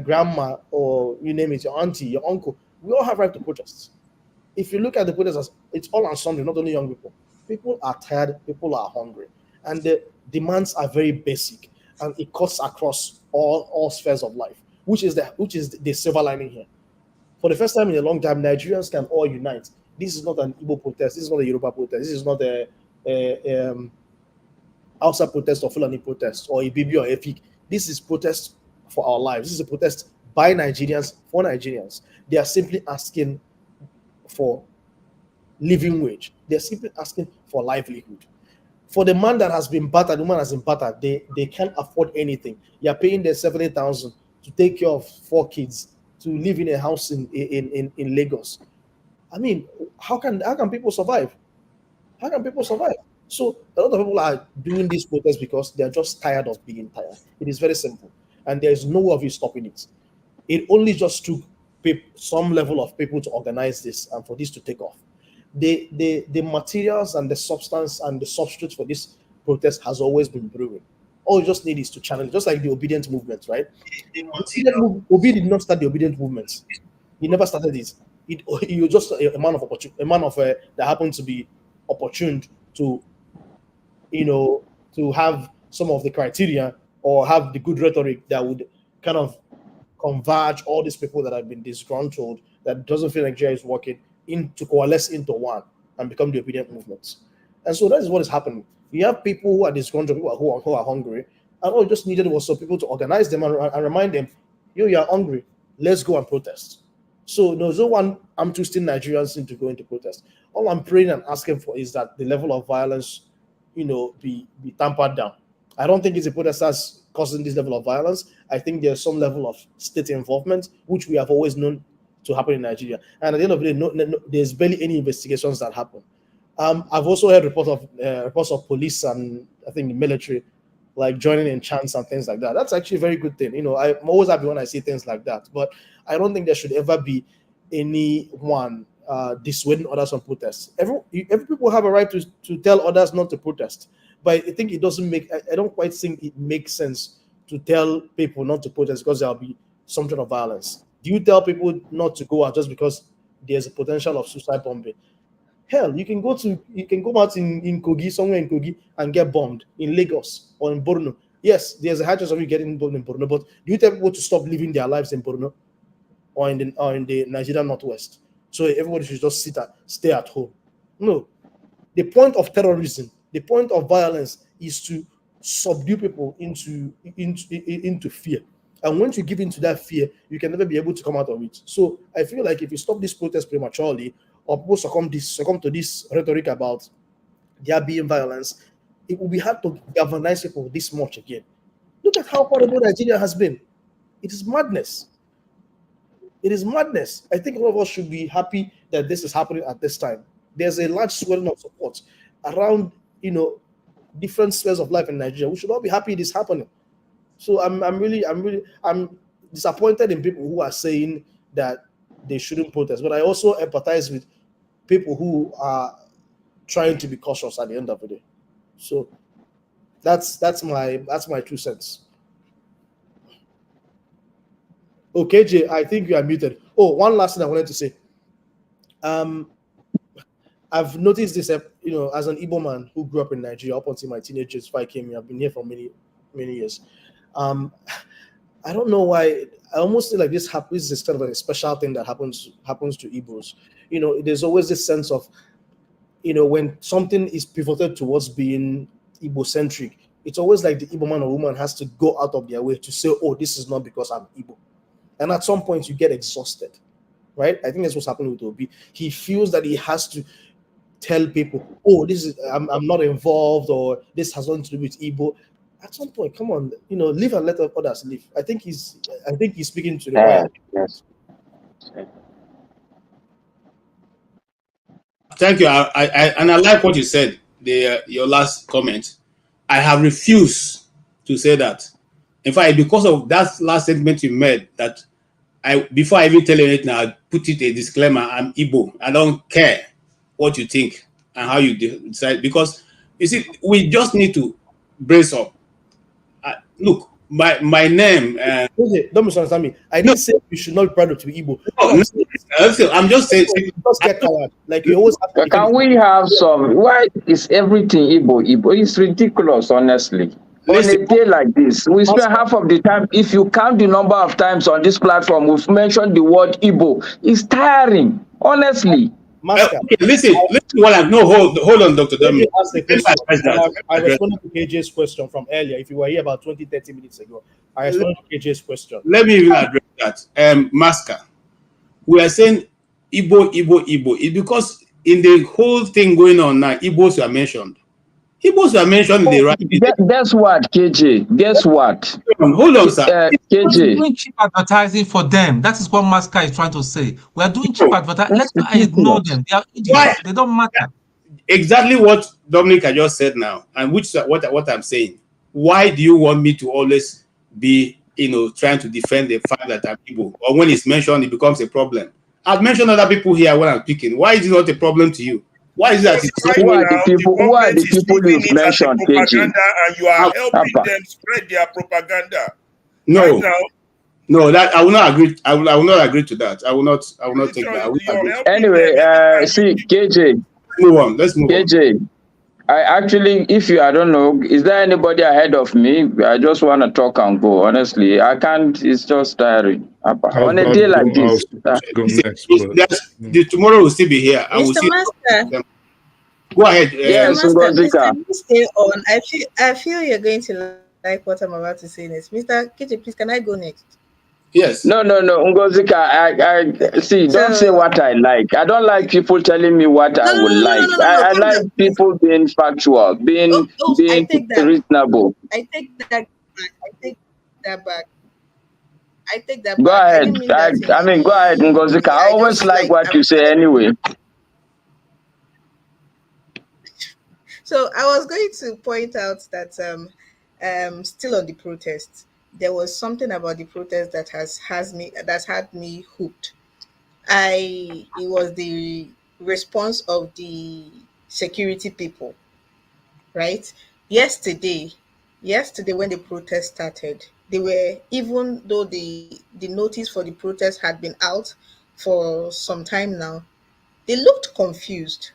grandma, or you name it, your auntie, your uncle, we all have right to protest. If you look at the protesters, it's all ensemble, not only young people. People are tired, people are hungry, and the demands are very basic, and it cuts across all spheres of life, which is the silver lining here. For the first time in a long time, Nigerians can all unite. This is not an Igbo protest. This is not a Yoruba protest. This is not a Hausa protest or Fulani protest or a Bibi or Efik. This is protest for our lives. This is a protest by Nigerians for Nigerians. They are simply asking for living wage. They're simply asking for livelihood. For the man that has been battered, the woman has been battered, they can't afford anything. You're paying them 70,000 to take care of 4 kids, to live in a house in Lagos. I mean, how can people survive? How can people survive? So a lot of people are doing these protests because they're just tired of being tired. It is very simple, and there's no way of you stopping it. It only just took some level of people to organize this and for this to take off. The materials and the substance and the substrate for this protest has always been brewing. All you just need is to channel it, just like the obedient movement, right? Obi did not start the obedient movement. He never started it. He was just a man of opportunity, that happened to be opportune to, to have some of the criteria or have the good rhetoric that would kind of converge all these people that have been disgruntled, that doesn't feel like Nigeria is working, to coalesce into one and become the obedient movement. And so that is what is happening. You have people who are disgruntled, people who are hungry, and all you just needed was some people to organize them and remind them, you are hungry, let's go and protest. So there's no one I'm twisting Nigerians into going to protest. All I'm praying and asking for is that the level of violence, be tampered down. I don't think it's the protesters causing this level of violence. I think there's some level of state involvement, which we have always known to happen in Nigeria. And at the end of the day, there's barely any investigations that happen. I've also heard reports of police and I think the military like joining in chants and things like that. That's actually a very good thing. I'm always happy when I see things like that. But I don't think there should ever be anyone dissuading others from protests. Every people have a right to tell others not to protest. But I think it doesn't I don't quite think it makes sense to tell people not to protest because there'll be some sort of violence. Do you tell people not to go out just because there's a potential of suicide bombing? Hell, you can go out in Kogi, somewhere in Kogi, and get bombed in Lagos or in Borno, Yes, there's a high chance of you getting involved in Borno, but do you tell people to stop living their lives in Borno or in the Nigerian Northwest? So everybody should just stay at home. No. The point of terrorism, the point of violence is to subdue people into fear. And once you give into that fear, you can never be able to come out of it. So I feel like if you stop this protest prematurely, or people succumb to this rhetoric about there being violence, it will be hard to galvanize people this much again. Look at how horrible Nigeria has been. It is madness. It is madness. I think all of us should be happy that this is happening at this time. There's a large swelling of support around, different spheres of life in Nigeria. We should all be happy it is happening. So I'm disappointed in people who are saying that they shouldn't protest. But I also empathize with people who are trying to be cautious at the end of the day. So that's my 2 cents. Okay, Jay, I think you are muted. Oh, one last thing I wanted to say. I've noticed this, as an Igbo man who grew up in Nigeria up until my teenage years before I came here. I've been here for many, many years. I don't know why. I almost feel like this is kind of a special thing that happens to Igbos. There's always this sense of, when something is pivoted towards being Igbo-centric, it's always like the Igbo man or woman has to go out of their way to say, oh, this is not because I'm Igbo. And at some point, you get exhausted, right? I think that's what's happening with Obi. He feels that he has to tell people, oh, I'm not involved, or this has nothing to do with Igbo. At some point, come on, live and let others live. I think he's speaking to the right. Yes. Thank you. I like what you said. Your last comment. I have refused to say that. In fact, because of that last statement you made, that before I even tell you anything, I put it a disclaimer. I'm Igbo. I don't care what you think and how you decide, because you see, we just need to brace up. Look, my name. Don't misunderstand me. I didn't say you should not be proud to be Igbo. I'm just saying. Just get tired. Like you always have to. Can we have some? Why is everything Igbo? It's ridiculous, honestly. On a day like this, we spend half of the time. If you count the number of times on this platform we've mentioned the word Igbo, it's tiring, honestly. Okay, listen. Hold on, Dr. Dami. I responded to KJ's question from earlier. If you were here about 20-30 minutes ago, I responded to KJ's question. Let me even address that. Masker, we are saying Igbo. It's because in the whole thing going on now, Igbos were mentioned. Igbos were mentioned in the right. Guess what, KJ? Guess what? Hold on, sir. KJ. We're doing cheap advertising for them. That is what Masker is trying to say. We are doing cheap advertising. Let's not ignore them. They are idiots. They don't matter. Exactly what Dominic just said now, and which is what I'm saying. Why do you want me to always be, trying to defend the fact that I'm Igbo? Or when it's mentioned, it becomes a problem. I've mentioned other people here when I'm speaking. Why is it not a problem to you? Why is that? Who are the people you've mentioned, KJ? And you are helping them spread their propaganda. No, no, that I will not agree. I will not agree to that. I will not take that. Anyway, see, KJ. Let's move on. KJ, I don't know, is there anybody ahead of me? I just want to talk and go. Honestly, I can't. It's just tiring. On a day like this. Tomorrow will still be here. Mr. Master. Go ahead. Yes, Mr. Stay on. I feel you're going to like what I'm about to say next. Mr. KJ, please, can I go next? Yes. No, Ngozika, I see, don't say what I like. I don't like people telling me what I would like. I like people being factual, being reasonable. I take that back. Go ahead. Go ahead, Ngozika. I always like what you say anyway. So I was going to point out that still on the protests, there was something about the protest that has had me hooked. It was the response of the security people, right? Yesterday when the protest started, they were, even though the notice for the protest had been out for some time now, they looked confused.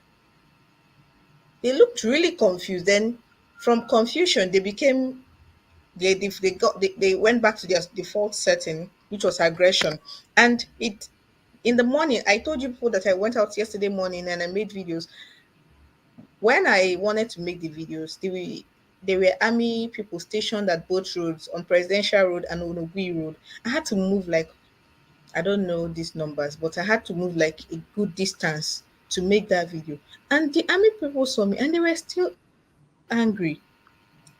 They looked really confused. Then from confusion, they became They went back to their default setting, which was aggression. And it in the morning, I told you before that I went out yesterday morning and I made videos. When I wanted to make the videos, there were army people stationed at both roads, on Presidential Road and Onogui Road. I had to move like, I don't know these numbers, but I had to move like a good distance to make that video. And the army people saw me and they were still angry.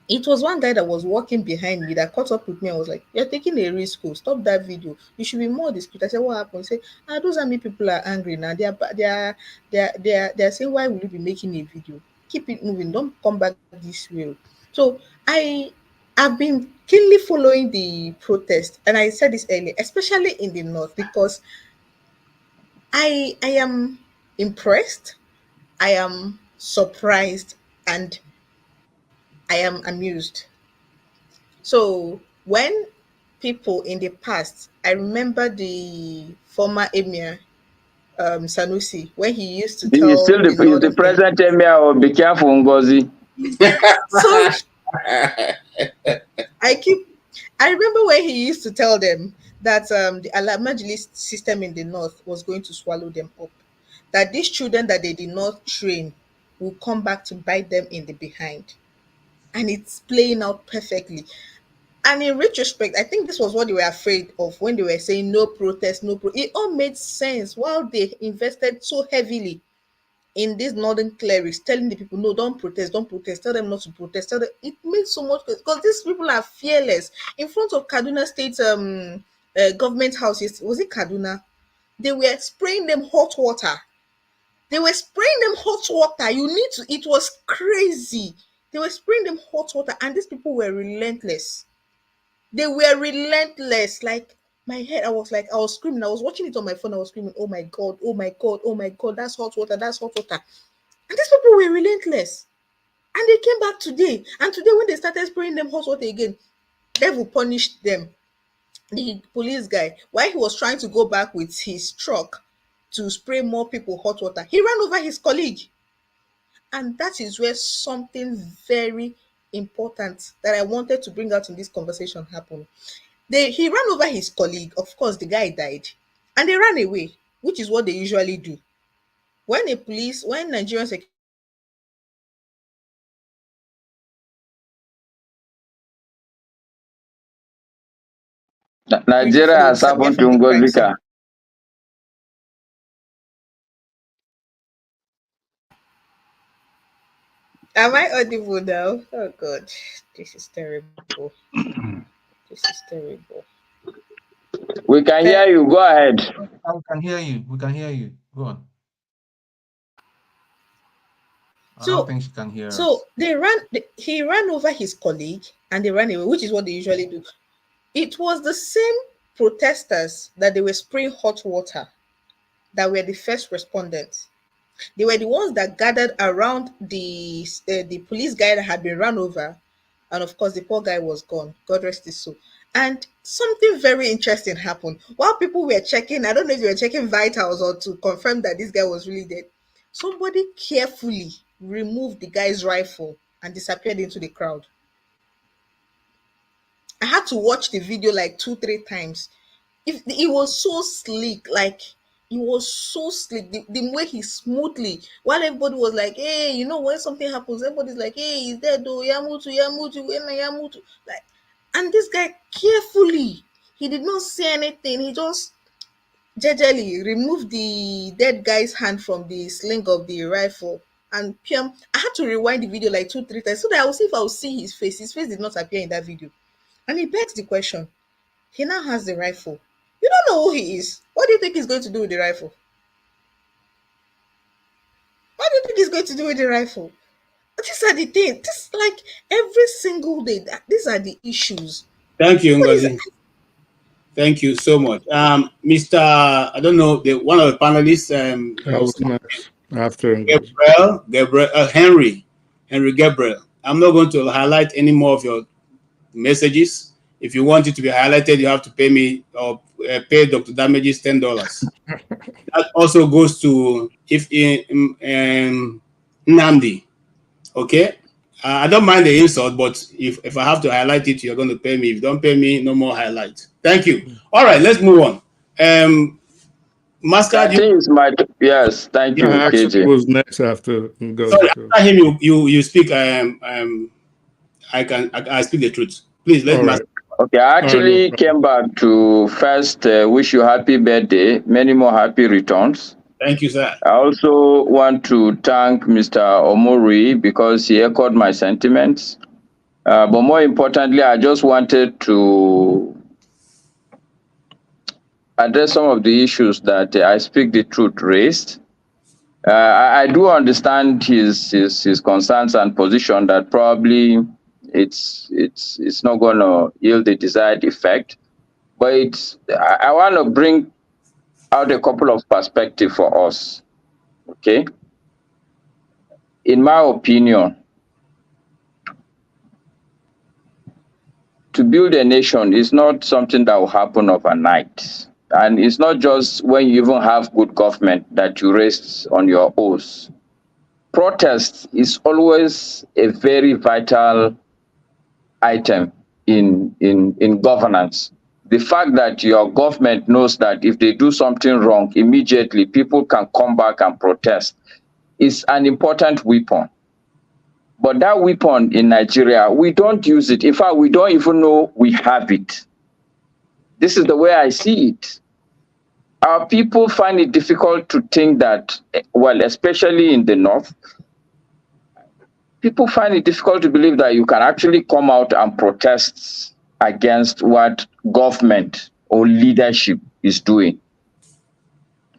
It was one guy that was walking behind me that caught up with me and was like, "You're taking a risk. Oh, stop that video. You should be more discreet." I said, "What happened?" He said, "Ah, those army people are angry now. They are saying, why will you be making a video? Keep it moving. Don't come back this way." So I have been keenly following the protest, and I said this earlier, especially in the north, because I am impressed, I am surprised, and I am amused. So when people in the past, I remember the former emir Sanusi when he used to He's tell still the he's the northern people. present emir. Oh, be careful, Ngozi. So I keep. I remember when he used to tell them that the Alamajili system in the north was going to swallow them up. That these children that they did not train will come back to bite them in the behind, and it's playing out perfectly. And in retrospect, I think this was what they were afraid of when they were saying no protest, no pro. It all made sense while they invested so heavily in these northern clerics, telling the people, no, don't protest, don't protest, tell them not to protest. Tell them. It made so much because these people are fearless. In front of Kaduna State government houses, was it Kaduna? They were spraying them hot water. They were spraying them hot water. You need to, it was crazy. They were spraying them hot water, and these people were relentless. They were relentless. Like my head, I was screaming. I was watching it on my phone. I was screaming, "Oh my god! Oh my god! Oh my god! That's hot water! That's hot water!" And these people were relentless. And they came back today. And today, when they started spraying them hot water again, devil punished them. The police guy, while he was trying to go back with his truck to spray more people hot water, he ran over his colleague. And that is where something very important that I wanted to bring out in this conversation happened. He ran over his colleague. Of course, the guy died, and they ran away, which is what they usually do. When Nigerian security Nigeria follow has disappear happened to from the crime Ngozika. scene. Am I audible now? Oh God, this is terrible. This is terrible. We can hear Can you. Go ahead. We can hear you. We can hear you. Go on. I don't so think she can hear so us. he ran over his colleague and they ran away, which is what they usually do. It was the same protesters that they were spraying hot water that were the first respondents. They were the ones that gathered around the police guy that had been run over, and of course the poor guy was gone. God rest his soul. And something very interesting happened while people were checking. I don't know if they were checking vitals or to confirm that this guy was really dead. Somebody carefully removed the guy's rifle and disappeared into the crowd. I had to watch the video like 2, 3 times. If it was so sleek, like it was so sleek. The way he smoothly, while everybody was like, "Hey, when something happens, everybody's like, hey, he's dead though, Yamutu, Yamutu, Yamutu." Like, and this guy carefully, he did not say anything. He just jejely removed the dead guy's hand from the sling of the rifle. And PM, I had to rewind the video like 2, 3 times so that I will see if I will see his face. His face did not appear in that video. And it begs the question, he now has the rifle. You don't know who he is. What do you think he's going to do with the rifle? What do you think he's going to do with the rifle? These are the things. This like every single day. These are the issues. Thank you, What is Ngozi. Thank you so much. Mr. I don't know, one of the panelists, I was next after Ngozi. Henry Gabriel. I'm not going to highlight any more of your messages. If you want it to be highlighted, you have to pay me or pay Dr. Damages $10. That also goes to Nnamdi. Okay, I don't mind the insult, but if I have to highlight it, you're going to pay me. If you don't pay me, no more highlight. Thank you. All right, let's move on. Master, I think it's my yes. Thank you, Actually, KJ. was next after sorry, Ngozi. after him, you speak. I speak the truth. Please let All right. Master. Okay, I All right, no actually came back to first wish you happy birthday, many more happy returns. Thank you, sir. I also want to thank Mr. Omori because he echoed my sentiments. But more importantly, I just wanted to address some of the issues that I Speak the Truth raised. I do understand his concerns and position that probably it's not going to yield the desired effect. But I want to bring out a couple of perspectives for us. Okay. In my opinion, to build a nation is not something that will happen overnight. And it's not just when you even have good government that you rest on your oars. Protest is always a very vital item in governance. The fact that your government knows that if they do something wrong, immediately people can come back and protest is an important weapon. But that weapon in Nigeria, we don't use it. In fact, we don't even know we have it. This is the way I see it. Our people find it difficult to think that, well, especially in the North, people find it difficult to believe that you can actually come out and protest against what government or leadership is doing.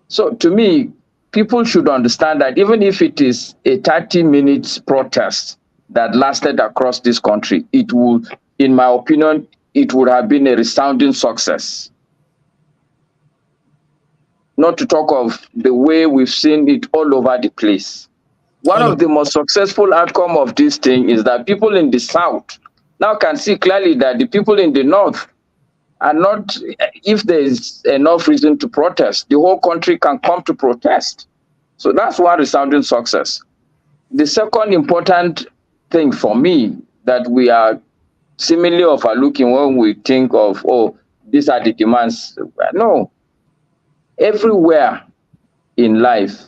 So to me, people should understand that even if it is a 30-minute protest that lasted across this country, it would, in my opinion, it would have been a resounding success. Not to talk of the way we've seen it all over the place. One of the most successful outcome of this thing is that people in the South now can see clearly that the people in the North are not, if there is enough reason to protest, the whole country can come to protest. So that's one resounding success. The second important thing for me that we are seemingly overlooking when we think of, oh, these are the demands. No. Everywhere in life,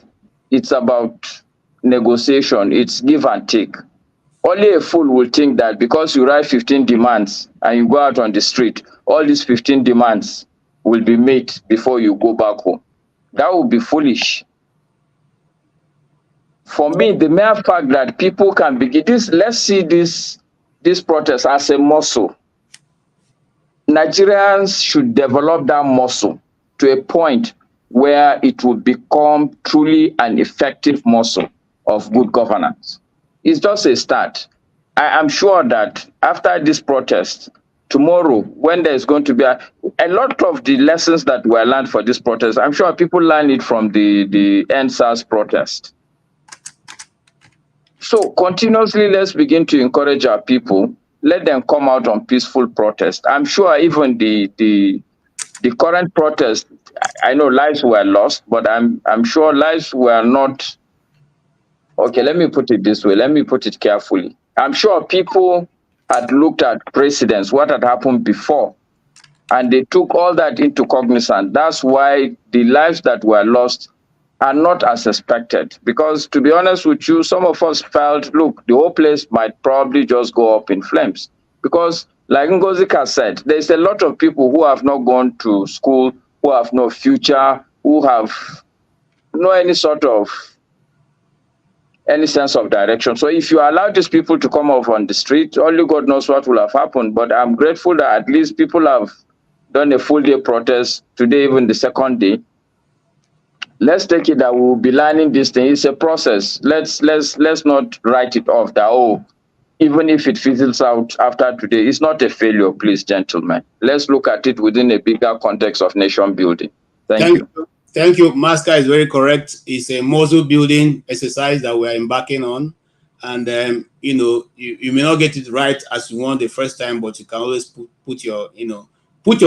it's about negotiation, it's give and take. Only a fool will think that because you write 15 demands and you go out on the street, all these 15 demands will be met before you go back home. That would be foolish. For me, the mere fact that people can begin this, let's see this protest as a muscle. Nigerians should develop that muscle to a point where it will become truly an effective muscle of good governance. It's just a start. I am sure that after this protest, tomorrow, when there's going to be a lot of the lessons that were learned for this protest, I'm sure people learn it from the NSAS protest. So continuously, let's begin to encourage our people. Let them come out on peaceful protest. I'm sure even the current protest, I know lives were lost, but I'm sure lives were not. Okay, let me put it this way. Let me put it carefully. I'm sure people had looked at precedents, what had happened before, and they took all that into cognizance. That's why the lives that were lost are not as expected. Because to be honest with you, some of us felt, look, the whole place might probably just go up in flames. Because like Ngozika said, there's a lot of people who have not gone to school, who have no future, who have no any sense of direction. So if you allow these people to come off on the street, only God knows what will have happened. But I'm grateful that at least people have done a full day protest today, even the second day. Let's take it that we will be learning this thing. It's a process. Let's not write it off that, oh, even if it fizzles out after today, it's not a failure, please, gentlemen. Let's look at it within a bigger context of nation building. Thank you. Thank you. Master is very correct. It's a muscle building exercise that we're embarking on. And, you know, you may not get it right as you want the first time, but you can always put your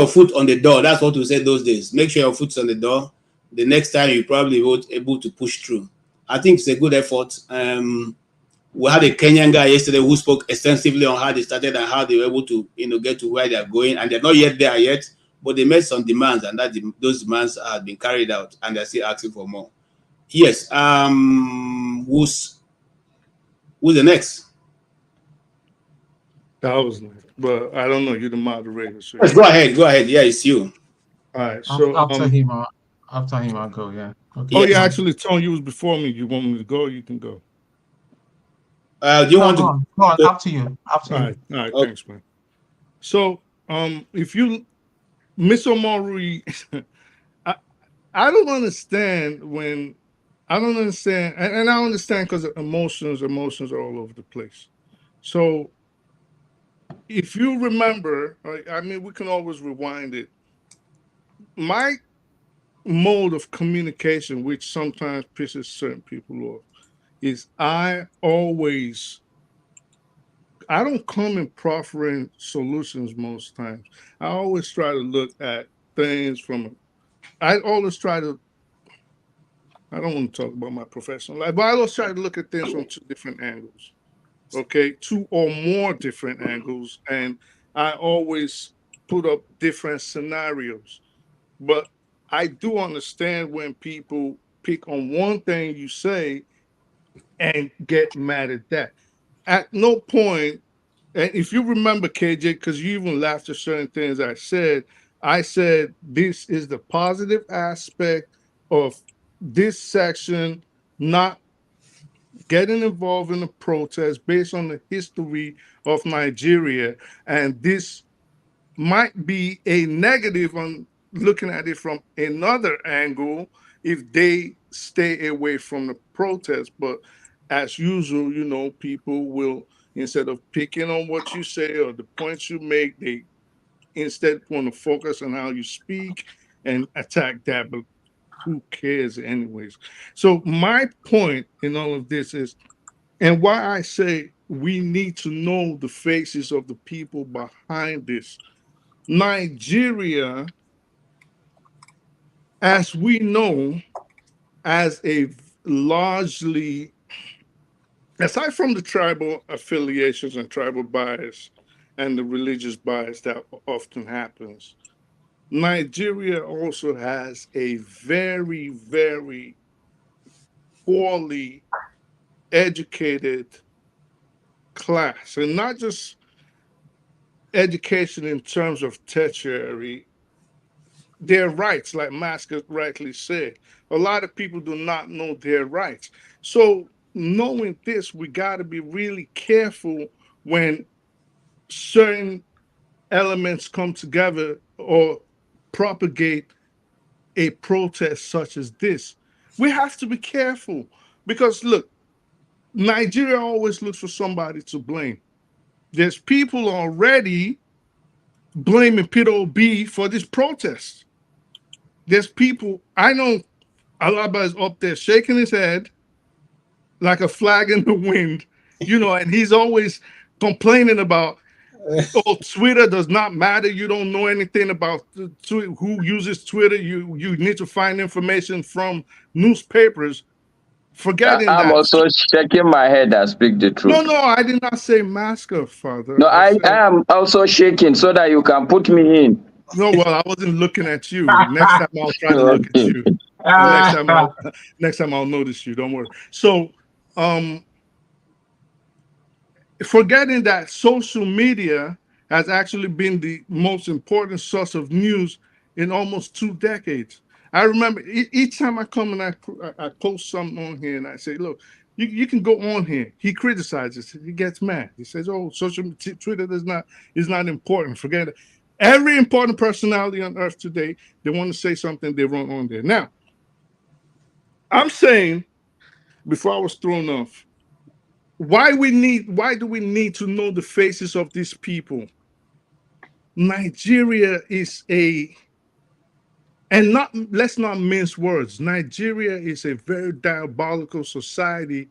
foot on the door. That's what we said those days. Make sure your foot's on the door. The next time you probably won't able to push through. I think it's a good effort. We had a Kenyan guy yesterday who spoke extensively on how they started and how they were able to, get to where they are going, and they're not yet there yet, but they made some demands, and those demands have been carried out, and they're still asking for more. Yes. Who's the next? That was nice, but I don't know. You're the moderator. So Yes, go ahead. Go ahead. Yeah, it's you. All right. So after him, I'll go. Yeah. Okay. Oh yeah, actually, Tony, you was before me. You want me to go? You can go. Do you want to go on? After you. After All you. right. All right. Thanks, man. So, if you, Miss Omari, I don't understand when I don't understand, and I understand because emotions are all over the place. So, if you remember, I mean, we can always rewind it. My mode of communication, which sometimes pisses certain people off, is I don't come in proffering solutions most times. I always try to look at things I always try to, I don't want to talk about my professional life, but I always try to look at things from 2 different angles. Okay, 2 or more different angles. And I always put up different scenarios. But I do understand when people pick on one thing you say and get mad at that. At no point, and if you remember, KJ, because you even laughed at certain things I said this is the positive aspect of this section not getting involved in a protest based on the history of Nigeria. And this might be a negative on looking at it from another angle if they stay away from the protest. But as usual, people will, instead of picking on what you say or the points you make, they instead want to focus on how you speak and attack that. But who cares anyways? So my point in all of this is, and why I say we need to know the faces of the people behind this. Nigeria, as we know, as a largely, aside from the tribal affiliations and tribal bias and the religious bias that often happens, Nigeria also has a very, very poorly educated class, and not just education in terms of tertiary, their rights, like Masker rightly said. A lot of people do not know their rights. So knowing this, we got to be really careful when certain elements come together or propagate a protest such as this. We have to be careful because look, Nigeria always looks for somebody to blame. There's people already blaming Peter Obi for this protest. There's people, I know Alaba is up there shaking his head like a flag in the wind, and he's always complaining about, oh, Twitter does not matter. You don't know anything about who uses Twitter. You need to find information from newspapers. Forgetting I'm that. also shaking my head and speak the truth. No, I did not say masker, Father. No, I am also shaking so that you can put me in. No, well, I wasn't looking at you. Next time I'll try to look at you. Next time I'll notice you. Don't worry. So, forgetting that social media has actually been the most important source of news in almost 2 decades. I remember each time I come and I post something on here and I say, look, you can go on here. He criticizes. He gets mad. He says, oh, Twitter is not important. Forget it. Every important personality on earth today, they want to say something, they run on there. Now, I'm saying, before I was thrown off, why do we need to know the faces of these people? Nigeria is let's not mince words. Nigeria is a very diabolical society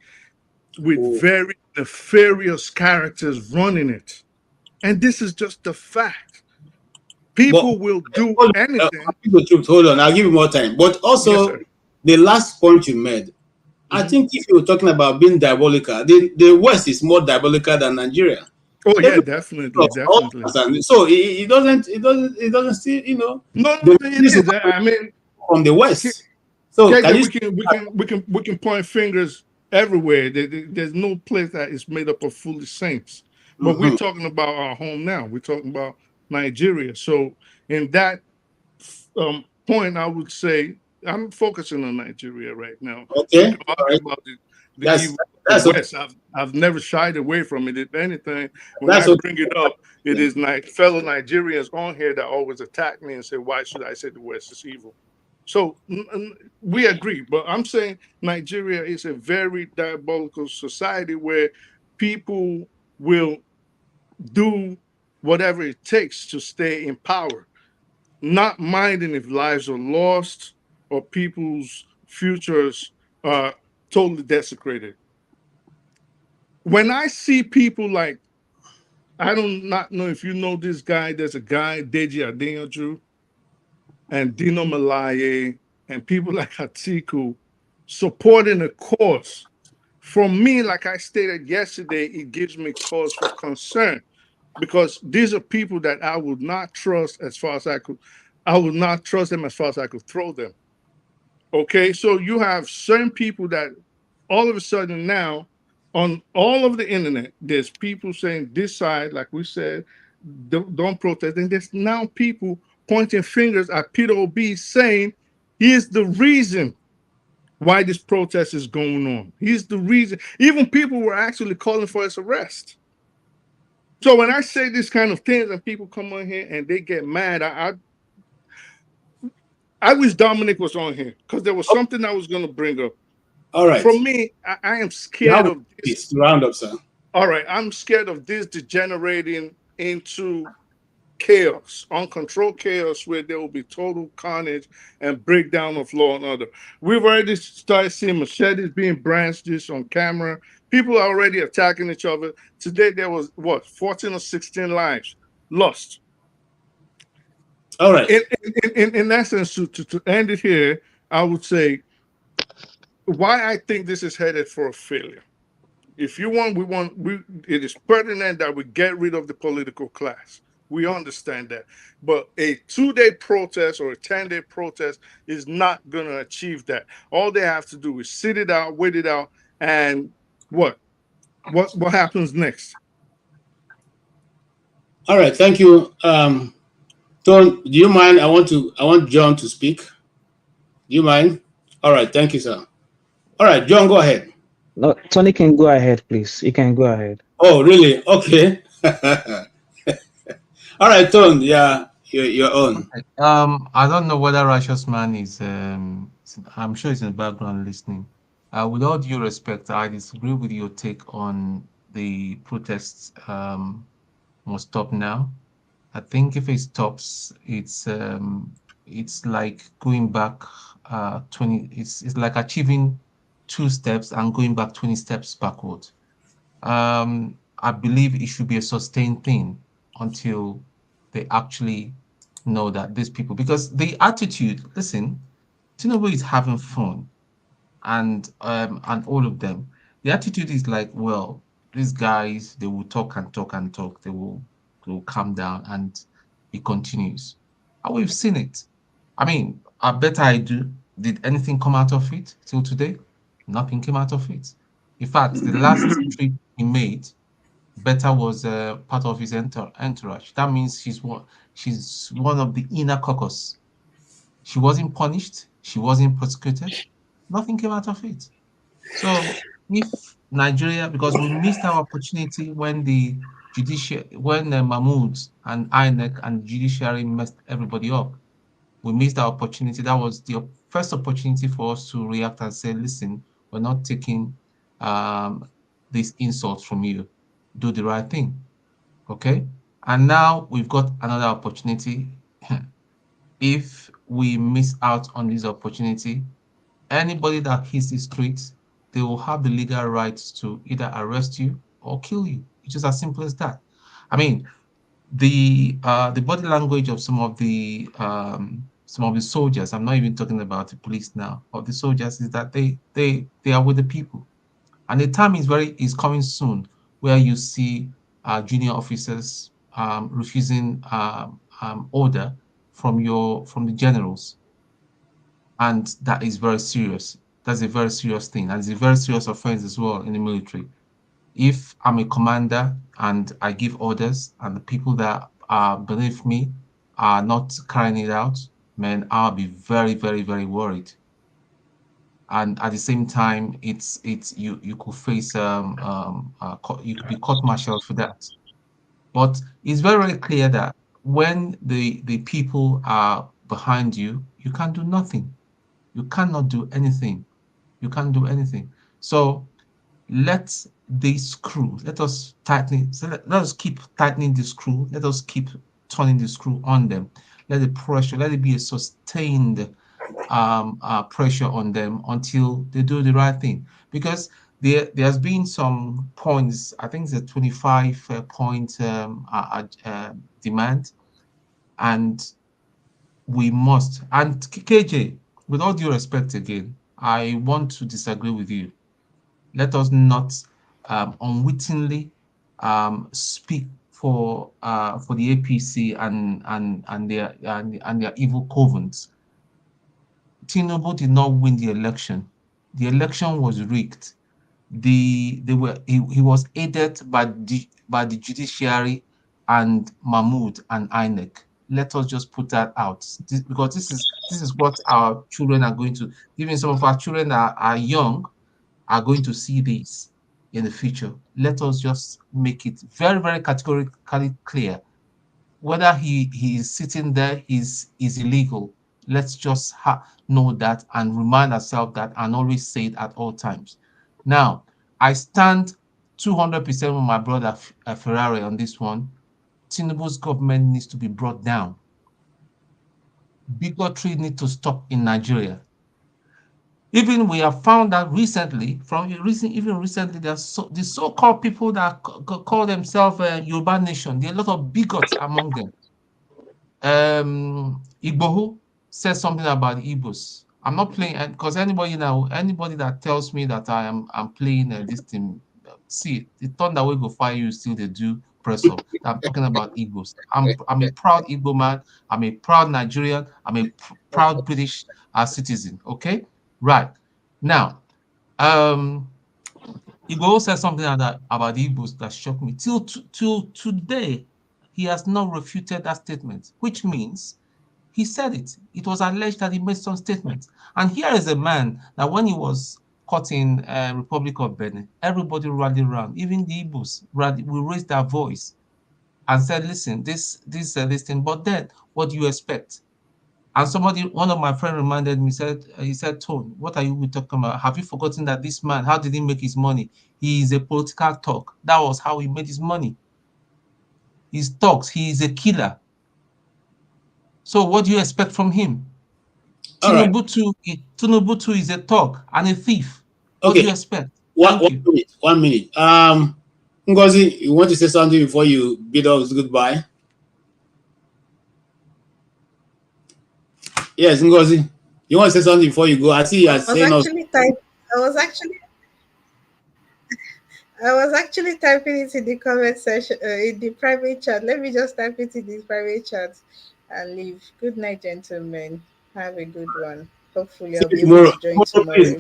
with very nefarious characters running it. And this is just the fact. People will do anything. Hold on, I'll give you more time. But also, Yes, the last point you made, I think if you're talking about being diabolical, the West is more diabolical than Nigeria. Oh yeah, definitely, definitely. So it doesn't still, you know. No, it is. I mean, from the West. So can you? we can point fingers everywhere. There's no place that is made up of foolish saints. But we're talking about our home now. We're talking about Nigeria. So in that point, I would say I'm focusing on Nigeria right now. Okay. We can argue about the evil of the West. I've never shied away from it. If anything, when I bring it up, it is fellow Nigerians on here that always attack me and say, "Why should I say the West is evil?" So we agree, but I'm saying Nigeria is a very diabolical society where people will do whatever it takes to stay in power, not minding if lives are lost or people's futures are totally desecrated. When I see people like, I don't not know if you know this guy, there's a guy, Deji Adeyanju, and Dino Malaye, and people like Atiku supporting a cause. For me, like I stated yesterday, it gives me cause for concern because these are people that I would not trust as far as I would not trust them as far as I could throw them. Okay, so you have certain people that all of a sudden now on all of the internet, there's people saying this side, like we said, don't protest. And there's now people pointing fingers at Peter Obi saying he is the reason why this protest is going on. He's the reason. Even people were actually calling for his arrest. So when I say this kind of things and people come on here and they get mad, I wish Dominic was on here because there was something I was going to bring up. All right. For me, I am scared of this. Round up, sir. All right, I'm scared of this degenerating into chaos, uncontrolled chaos, where there will be total carnage and breakdown of law and order. We've already started seeing machetes being brandished on camera. People are already attacking each other. Today there was 14 or 16 lives lost. All right. In essence, to end it here, I would say why I think this is headed for a failure. If you want, it is pertinent that we get rid of the political class. We understand that. But a 2-day protest or a 10-day protest is not going to achieve that. All they have to do is sit it out, wait it out, and what happens next? All right, thank you. Tom, do you mind? I want John to speak. Do you mind? All right, thank you, sir. All right, John, go ahead. No, Tony can go ahead, please. You can go ahead. Oh, really? Okay. All right, Tom. Yeah, you're on. Okay. I don't know whether Righteous Man is. I'm sure he's in the background listening. With all due respect, I disagree with your take on the protests. Must stop now. I think if it stops, it's like going back 20. It's like achieving 2 steps and going back 20 steps backward. I believe it should be a sustained thing until they actually know that these people, because the attitude, listen, Tinubu is having fun and all of them. The attitude is like, well, these guys, they will talk and talk and talk. They will calm down and it continues. And we've seen it. I mean, I bet I do. Did anything come out of it till today? Nothing came out of it. In fact, the last trip he made, Beta was part of his entourage. That means she's one of the inner caucus. She wasn't punished. She wasn't prosecuted. Nothing came out of it. So if Nigeria, because we missed our opportunity when the Mahmoud and INEC and judiciary messed everybody up, we missed our opportunity. That was the first opportunity for us to react and say, listen, we're not taking these insults from you. Do the right thing. Okay? And now we've got another opportunity. If we miss out on this opportunity, anybody that hits the streets, they will have the legal rights to either arrest you or kill you. It's just as simple as that. I mean, the body language of some of the some of the soldiers, I'm not even talking about the police now, of the soldiers, is that they are with the people. And the time is coming soon where you see junior officers refusing order from the generals, and that is very serious. That's a very serious thing, and it's a very serious offense as well in the military. If I'm a commander and I give orders and the people that are beneath me are not carrying it out, man, I'll be very, very, very worried. And at the same time, it's you could face you could be court-martialed for that. But it's very, very clear that when the people are behind you, you can't do nothing. You cannot do anything. You can't do anything. So let the screw, let us tighten, so let us keep tightening the screw. Let us keep turning the screw on them. Let the pressure, let it be a sustained pressure on them until they do the right thing. Because there's been some points, I think it's a 25 point demand, and we must. And KJ, with all due respect again, I want to disagree with you. Let us not unwittingly speak for the APC and their evil covens. Tinubu did not win the election. The election was rigged. He was aided by the judiciary and Mahmoud and INEC. Let us just put that out, because this is what our children are going to. Even some of our children are young, are going to see this in the future. Let us just make it very, very categorically clear. Whether he is sitting there is illegal. Let's just know that and remind ourselves that, and always say it at all times. Now, I stand 200% with my brother Ferrari on this one. Tinubu's government needs to be brought down. Bigotry needs to stop in Nigeria. Even we have found that recently, even recently, there's the so-called people that call themselves Yoruba Nation. There are a lot of bigots among them. Igboho said something about the Igbos. I'm not playing, because anybody that tells me that I'm playing this thing, see, the thunder will go fire you still they do press up. I'm talking about Igbos. I'm a proud Igbo man. I'm a proud Nigerian. I'm a proud British citizen. Okay, right now, Igbo said something about the Igbos that shocked me. Till today, he has not refuted that statement, which means he said it. It was alleged that he made some statements. And here is a man that when he was caught in Republic of Benin, everybody rallied around. Even the Igbos we raised their voice and said, listen, this thing. But then, what do you expect? And one of my friends reminded me, he said, Tone, what are you talking about? Have you forgotten that this man, how did he make his money? He is a political talk. That was how he made his money. He talks, he is a killer. So what do you expect from him? Tinubu too is a talk and a thief. What do you expect? One minute. Ngozi, you want to say something before you bid us goodbye? Yes, Ngozi, you want to say something before you go? I see you are saying. I was actually typing it in the comment section, in the private chat. Let me just type it in the private chat and leave. Good night, gentlemen. Have a good one. Hopefully, I'll be able to join tomorrow.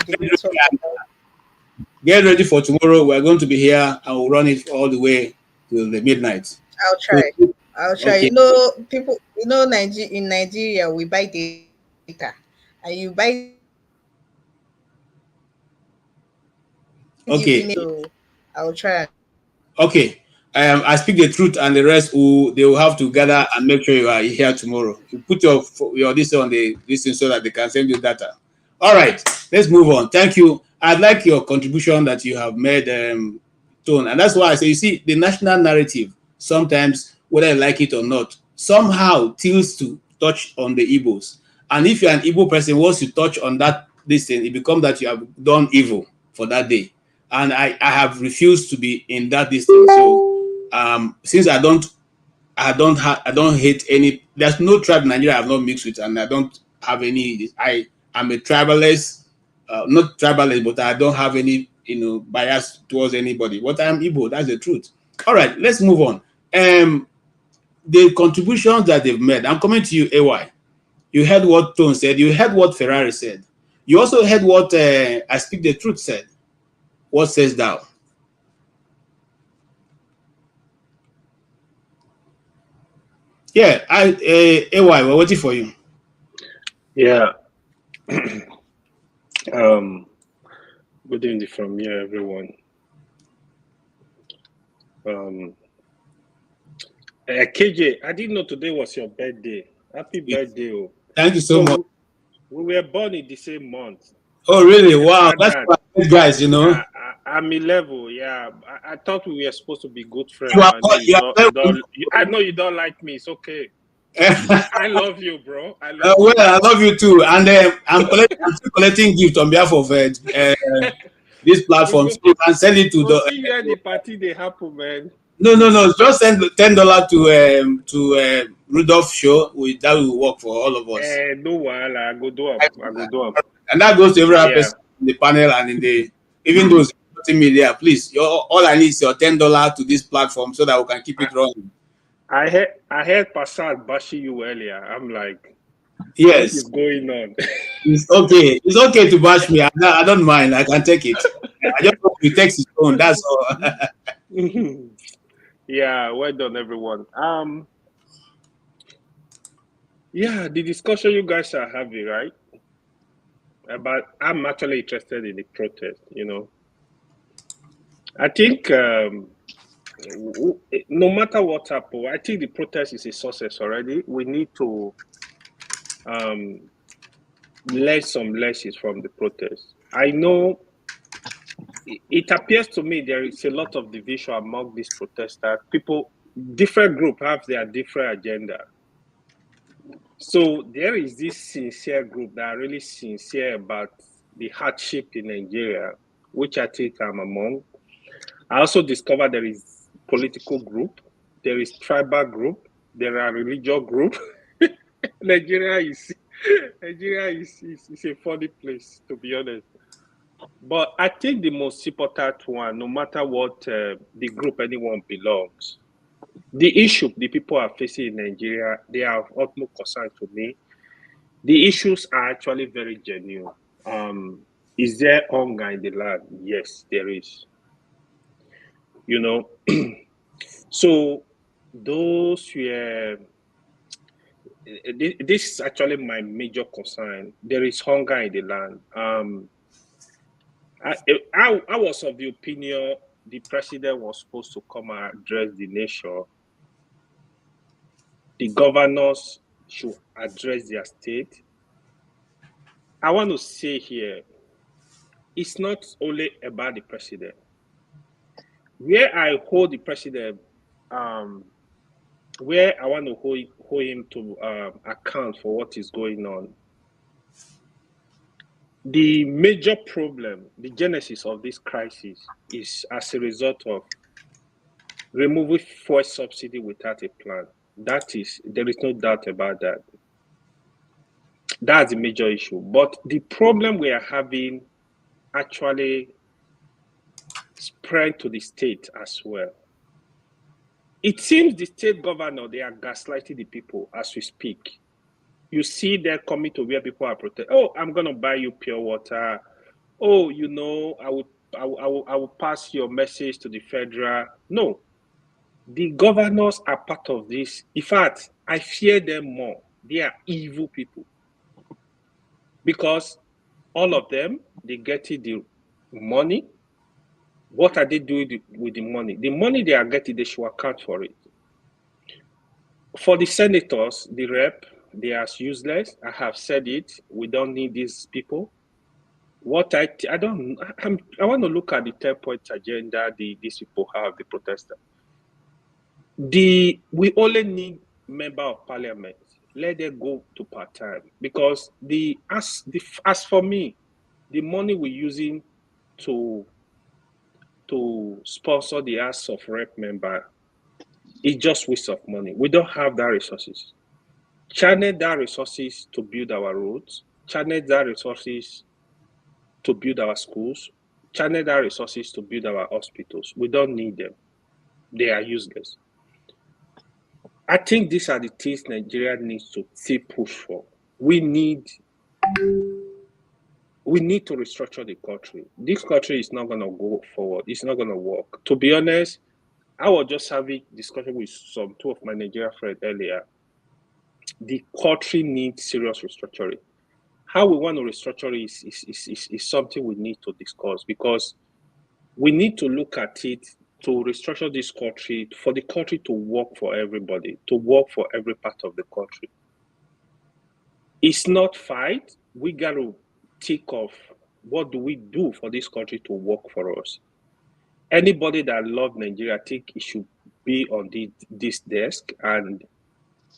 Get ready for tomorrow. We're going to be here and we'll run it all the way till the midnight. I'll try. Okay. People, in Nigeria, we buy data, and you buy. Okay. I'll try. Okay. I speak the truth, and the rest they will have to gather and make sure you are here tomorrow. You put your this on the listen so that they can send you data. All right, let's move on. Thank you. I'd like your contribution that you have made, Tone, and that's why I say, you see, the national narrative sometimes, whether I like it or not, somehow tilts to touch on the Igbos. And if you're an Igbo person, once you touch on that this thing, it becomes that you have done evil for that day. And I have refused to be in that distance. So since I don't hate any, there's no tribe in Nigeria I have not mixed with, and I don't have any. I am a tribalist, not tribalist, but I don't have any bias towards anybody. But I'm Igbo. That's the truth. All right, let's move on. The contributions that they've made. I'm coming to you, AY. You heard what Tone said. You heard what Ferrari said. You also heard what I Speak the Truth said. What says thou? Yeah, AY, we're waiting for you. Yeah. Good evening from here, everyone. KJ, I didn't know today was your birthday. Happy birthday. Oh. Thank you so much. We were born in the same month. Oh, really? Wow. That's good guys, you know. I'm 11. Yeah. I thought we were supposed to be good friends. You are, I know you don't like me. It's okay. I love you, bro. I love you. I love you too. And I'm still collecting gifts on behalf of this platform. So you can send it to the. See where the party they happen, man. No. Just send $10 to Rudolph show. That will work for all of us. No, I go do up. And that goes to every person in the panel and in the even those multimedia. Please, all I need is your $10 to this platform so that we can keep it running. I heard Passat bashing you earlier. I'm like, yes, what is going on? It's okay. It's okay to bash me. I don't mind. I can take it. I just hope he takes his own. That's all. Yeah, well done, everyone. Yeah, the discussion you guys are having, right? But I'm actually interested in the protest. I think no matter what happens, I think the protest is a success already. We need to learn some lessons from the protest. I know it appears to me there is a lot of division among these protesters. Different groups have their different agenda. So there is this sincere group that are really sincere about the hardship in Nigeria, which I think I'm among. I also discovered there is political group, there is tribal group, there are religious group. Nigeria is a funny place, to be honest. But I think the most important one, no matter what the group anyone belongs, the issue the people are facing in Nigeria, they are of utmost concern to me. The issues are actually very genuine. Is there hunger in the land? Yes, there is. So those were. This is actually my major concern. There is hunger in the land. I was of the opinion the president was supposed to come and address the nation. The governors should address their state. I want to say here, it's not only about the president. Where I hold the president, where I want to hold him to account for what is going on. The major problem, the genesis of this crisis is as a result of removing fuel subsidy without a plan. There is no doubt about that. That's the major issue. But the problem we are having actually spread to the state as well. It seems the state governor, they are gaslighting the people as we speak. You see them coming to where people are protesting. Oh, I'm going to buy you pure water. Oh, I will pass your message to the federal. No, the governors are part of this. In fact, I fear them more. They are evil people. Because all of them, they get the money. What are they doing with the money? The money they are getting, they should account for it. For the senators, the rep, they are useless. I have said it. We don't need these people. What I want to look at the 10-point agenda these people have, the protesters. We only need member of parliament. Let them go to part-time, because as for me, the money we're using to sponsor the House of Rep member is just waste of money. We don't have that resources. channel that resources to build our roads, channel that resources to build our schools, channel that resources to build our hospitals. We don't need them. They are useless. I think these are the things Nigeria needs to still push for. We need to restructure the country. This country is not going to go forward. It's not going to work. To be honest, I was just having discussion with two of my Nigerian friends earlier. The country needs serious restructuring. How we want to restructure is something we need to discuss, because we need to look at it to restructure this country, for the country to work for everybody, to work for every part of the country. It's not fight. We got to think of what do we do for this country to work for us. Anybody that loves Nigeria, I think it should be on this desk, and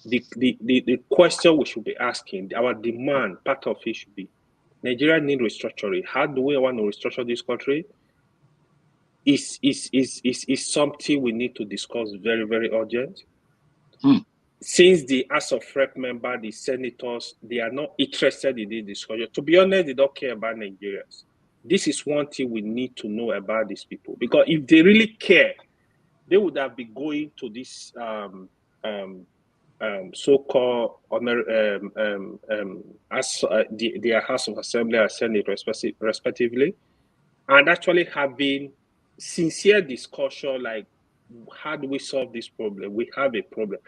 the question we should be asking, our demand, part of it should be, Nigeria need restructuring. How do we want to restructure this country? Is something we need to discuss very, very urgent. Since the House of Rep member, the senators, they are not interested in this discussion. To be honest, they don't care about Nigerians. This is one thing we need to know about these people, because if they really care, they would have been going to this so-called their House of Assembly and Senate respectively, and actually having sincere discussion, like, how do we solve this problem? We have a problem.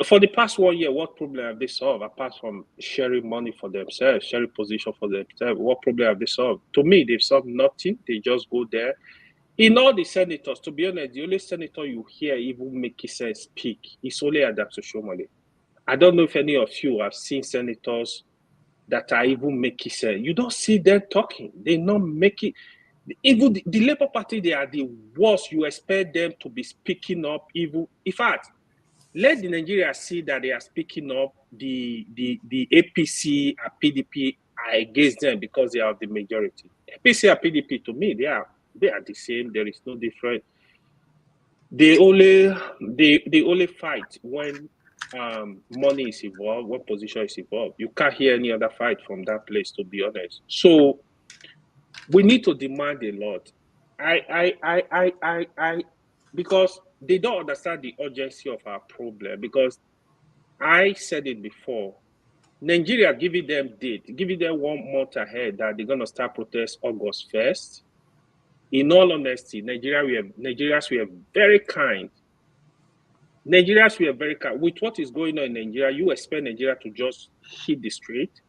For the past 1 year, what problem have they solved apart from sharing money for themselves, sharing position for themselves? What problem have they solved? To me, they've solved nothing. They just go there. In all the senators, to be honest, the only senator you hear even make sense speak is only Adams Oshomole. I don't know if any of you have seen senators that are even making sense. You don't see them talking. They not making. Even the Labour Party, they are the worst. You expect them to be speaking up. Even in fact, let the Nigeria see that they are speaking up. The APC and PDP are against them because they are the majority. APC and PDP, to me, they are the same. There is no difference. They only fight when money is involved, when position is involved. You can't hear any other fight from that place, to be honest. So we need to demand a lot. Because they don't understand the urgency of our problem. Because I said it before, Nigeria giving them 1 month ahead that they're gonna start protest August 1st. In all honesty, Nigerians were very kind. Nigerians were very kind. With what is going on in Nigeria, you expect Nigeria to just hit the street.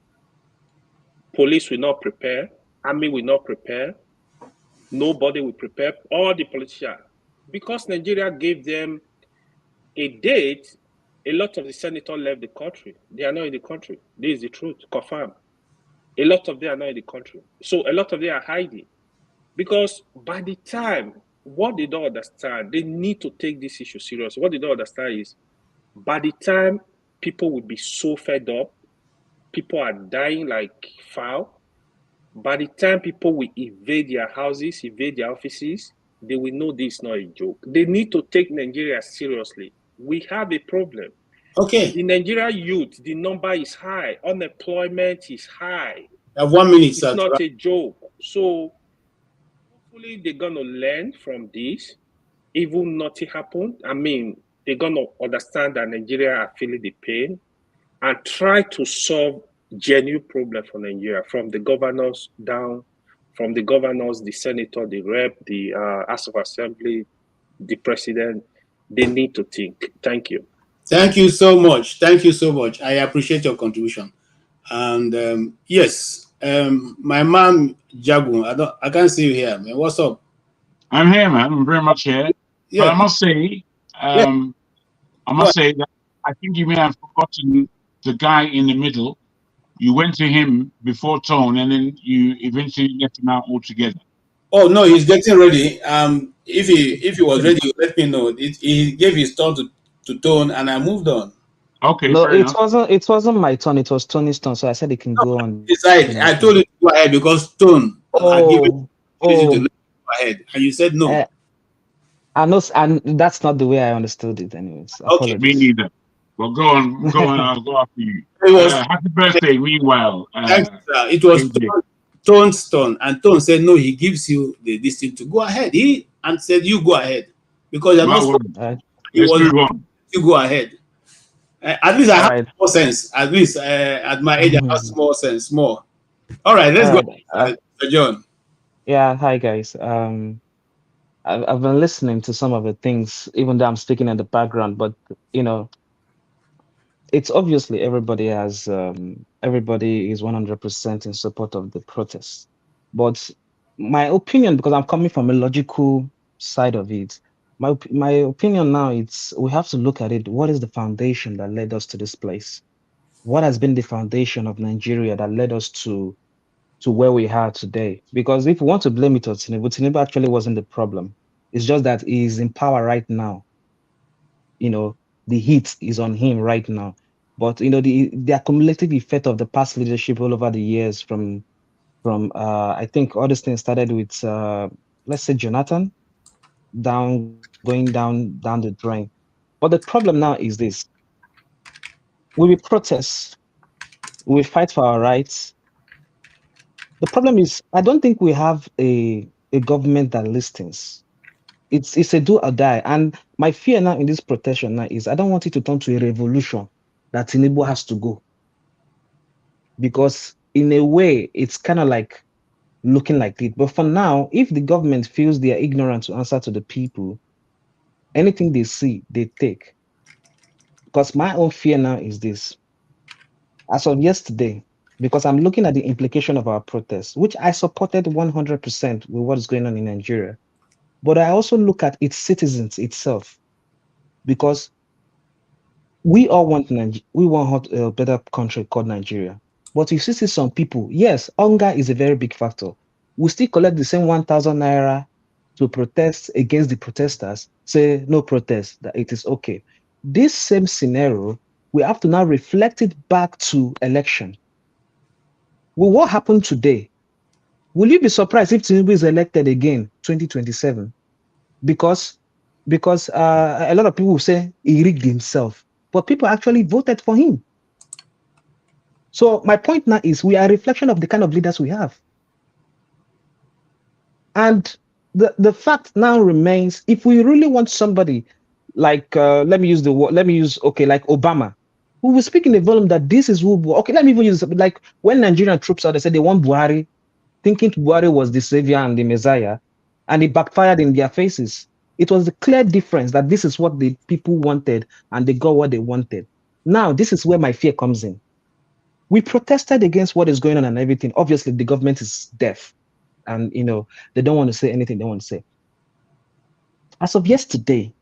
Police will not prepare. Army will not prepare. Nobody will prepare. All the politicians. Because Nigeria gave them a date, a lot of the senators left the country. They are not in the country. This is the truth, confirmed. A lot of them are not in the country. So a lot of them are hiding. Because by the time, what they don't understand, they need to take this issue seriously. What they don't understand is, by the time people will be so fed up, people are dying like fowl. By the time people will invade their houses, invade their offices, they will know this is not a joke. They need to take Nigeria seriously. We have a problem. Okay. The Nigerian youth, the number is high. Unemployment is high. 1 minute, It's not a joke. So hopefully they're going to learn from this. Even nothing happened. I mean, they're going to understand that Nigeria are feeling the pain and try to solve genuine problem for Nigeria, from the governors down, from the governors, the senator, the rep, the House of Assembly, the president. They need to think. Thank you. Thank you so much. Thank you so much. I appreciate your contribution. And yes, my man Jagun, I can't see you here, man. What's up? I'm here, man. I'm very much here. Yeah. But I must say, that I think you may have forgotten the guy in the middle. You went to him before Tone, and then you eventually left him out altogether. Oh no, he's getting ready. If he was ready, let me know. He gave his turn to Tone, and I moved on. Okay. No, it wasn't my turn. It was Tony's turn. So I said he can go on. Decide. I told you to go ahead because Tone had given you to go ahead, and you said no. I know, and that's not the way I understood it. Anyways, Okay, me neither. Well, go on. I'll go after you. It was Happy birthday. Meanwhile, thanks, it was KJ. Tone's turn, and Tone said no. He gives you this thing to go ahead. He and said you go ahead because you're not. He Let's was move on. You go ahead. At least I have Alright. more sense. At least at my age, I have more sense. More. All right, let's go, John. Yeah, hi guys. I've been listening to some of the things, even though I'm speaking in the background, but you know, it's obviously everybody is 100% in support of the protest. But my opinion, because I'm coming from a logical side of it, my opinion now, it's we have to look at it. What is the foundation that led us to this place? What has been the foundation of Nigeria that led us to where we are today? Because if we want to blame it on Tinubu actually wasn't the problem. It's just that he's in power right now. You know, the heat is on him right now. But you know, the accumulative effect of the past leadership all over the years from I think all this thing started with let's say Jonathan going down the drain. But the problem now is this: we will protest, we will fight for our rights. The problem is I don't think we have a government that listens. It's a do or die. And my fear now in this protection now is I don't want it to turn to a revolution that Tinubu has to go. Because in a way, it's kind of like looking like it. But for now, if the government feels they are ignorant to answer to the people, anything they see, they take. Because my own fear now is this. As of yesterday, because I'm looking at the implication of our protest, which I supported 100% with what is going on in Nigeria. But I also look at its citizens itself, because we all want a better country called Nigeria. But you see some people, yes, hunger is a very big factor. We still collect the same 1,000 naira to protest against the protesters, say no protest, that it is okay. This same scenario, we have to now reflect it back to election. Well, what happened today? Will you be surprised if Tinubu is elected again 2027? Because a lot of people will say he rigged himself, but people actually voted for him. So my point now is we are a reflection of the kind of leaders we have. And the fact now remains, if we really want somebody like, like Obama, who will speak in the volume that this is who, okay, let me even use, like when Nigerian troops out, they said they want Buhari, thinking Buhari was the savior and the messiah, and it backfired in their faces. It was a clear difference that this is what the people wanted and they got what they wanted. Now, this is where my fear comes in. We protested against what is going on and everything. Obviously, the government is deaf and, you know, they don't want to say anything they want to say. As of yesterday,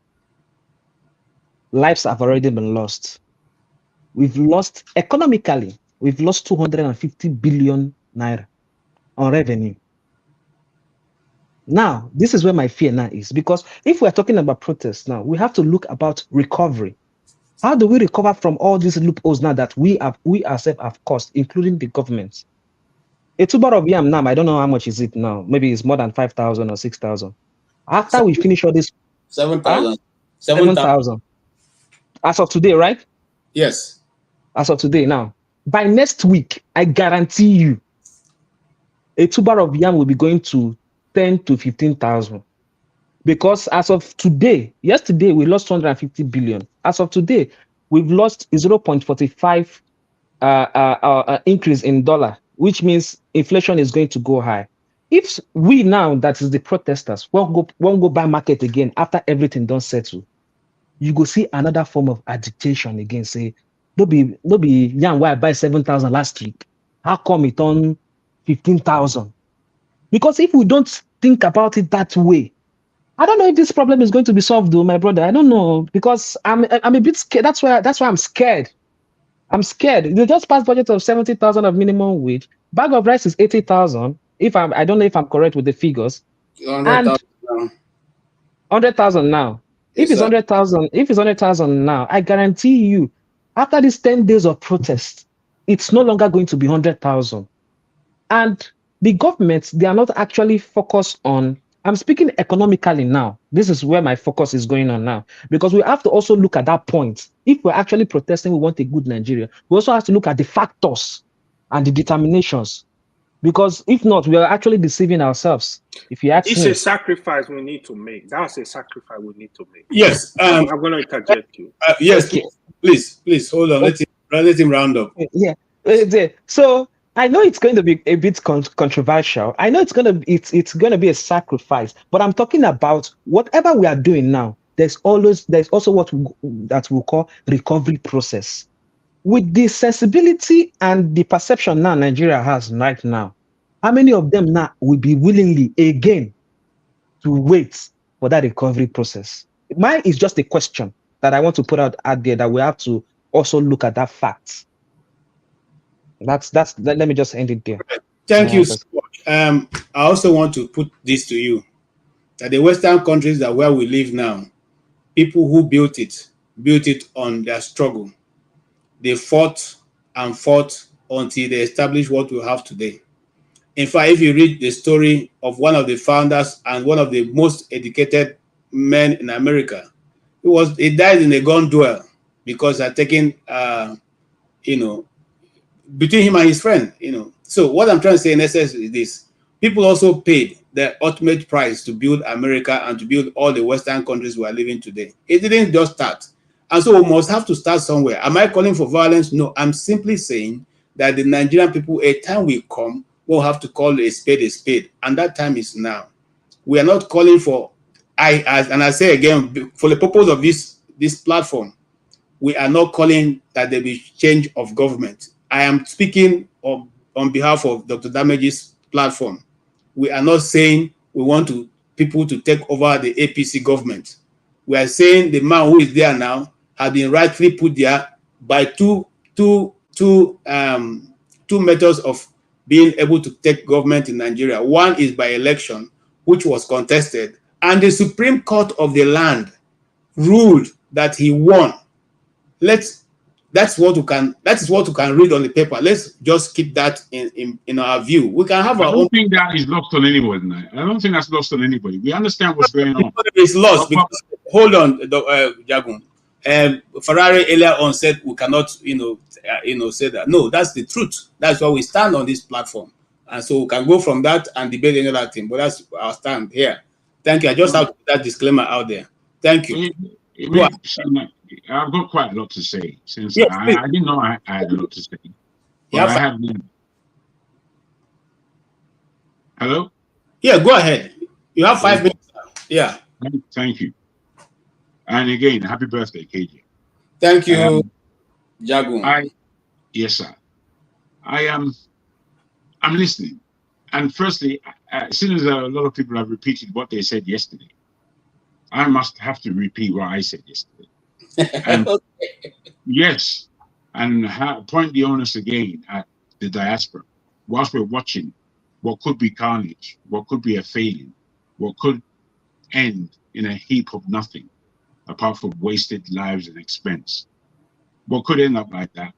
lives have already been lost. We've lost, economically, we've lost 250 billion naira on revenue. Now, this is where my fear now is, because if we're talking about protests now, we have to look about recovery. How do we recover from all these loopholes now that we ourselves have caused, including the government? A tuber of yam now, I don't know how much is it now. Maybe it's more than 5,000 or 6,000. After we finish all this, 7,000. 7,000. As of today, right? Yes. As of today, now, by next week, I guarantee you, a tuber of yam will be going to 10 to 15,000. Because as of today, yesterday we lost 250 billion. As of today, we've lost 0.45 increase in dollar, which means inflation is going to go high. If we now, that is the protesters, won't go buy market again after everything done settle, you go see another form of agitation again. Say, no be young why I buy 7,000 last week. How come it on 15,000? Because if we don't think about it that way, I don't know if this problem is going to be solved, though, my brother. I don't know, because I'm a bit scared. That's why I'm scared. I'm scared. They just passed budget of 70,000 of minimum wage. Bag of rice is 80,000. I don't know if I'm correct with the figures. 100,000 now. 100,000 now. Yes, If it's 100,000 now, I guarantee you, after these 10 days of protest, it's no longer going to be 100,000. And the government, they are not actually focused on. I'm speaking economically now. This is where my focus is going on now, because we have to also look at that point. If we're actually protesting, we want a good Nigeria, we also have to look at the factors and the determinations, because if not, we are actually deceiving ourselves. If you ask It's me. a sacrifice we need to make. That's a sacrifice we need to make. Yes. I'm going to interject you. Yes, Okay. please hold on. Let him round up. Yeah. So I know it's going to be a bit controversial. I know it's going to be a sacrifice, but I'm talking about whatever we are doing now. There's also what that we'll call recovery process. With the sensibility and the perception now Nigeria has right now, how many of them now will be willingly again to wait for that recovery process? Mine is just a question that I want to put out there, that we have to also look at that fact. Let me just end it there. Thank you so much. I also want to put this to you, that the Western countries that where we live now, people who built it on their struggle. They fought and fought until they established what we have today. In fact, if you read the story of one of the founders and one of the most educated men in America, he died in a gun duel because he had taken, between him and his friend, So what I'm trying to say in essence is this: people also paid the ultimate price to build America and to build all the Western countries we are living today. It didn't just start. And so we must have to start somewhere. Am I calling for violence? No, I'm simply saying that the Nigerian people, a time will come, we'll have to call a spade, and that time is now. We are not calling for, I say again, for the purpose of this platform, we are not calling that there be change of government. I am speaking on behalf of Dr. Damage's platform. We are not saying we want people to take over the APC government. We are saying the man who is there now has been rightfully put there by two methods of being able to take government in Nigeria. One is by election, which was contested, and the Supreme Court of the land ruled that he won. That is what we can read on the paper. Let's just keep that in our view. We can have our own. I don't think that is lost on anybody. I don't think that's lost on anybody. We understand what's going on. It's lost because, hold on, Jagun. Ferrari earlier on said we cannot, say that. No, that's the truth. That's why we stand on this platform, and so we can go from that and debate any other thing. But that's our stand here. Thank you. I just have to put that disclaimer out there. Thank you. I've got quite a lot to say since I didn't know I had a lot to say. But I have. Hello? Yeah, go ahead. You have 5 minutes. Yeah. Thank you. And again, happy birthday, KJ. Thank you, Jagun. Yes, sir. I'm listening. And firstly, as soon as a lot of people have repeated what they said yesterday, I must have to repeat what I said yesterday. And yes, and point the onus again at the diaspora. Whilst we're watching what could be carnage, what could be a failing, what could end in a heap of nothing, apart from wasted lives and expense, what could end up like that,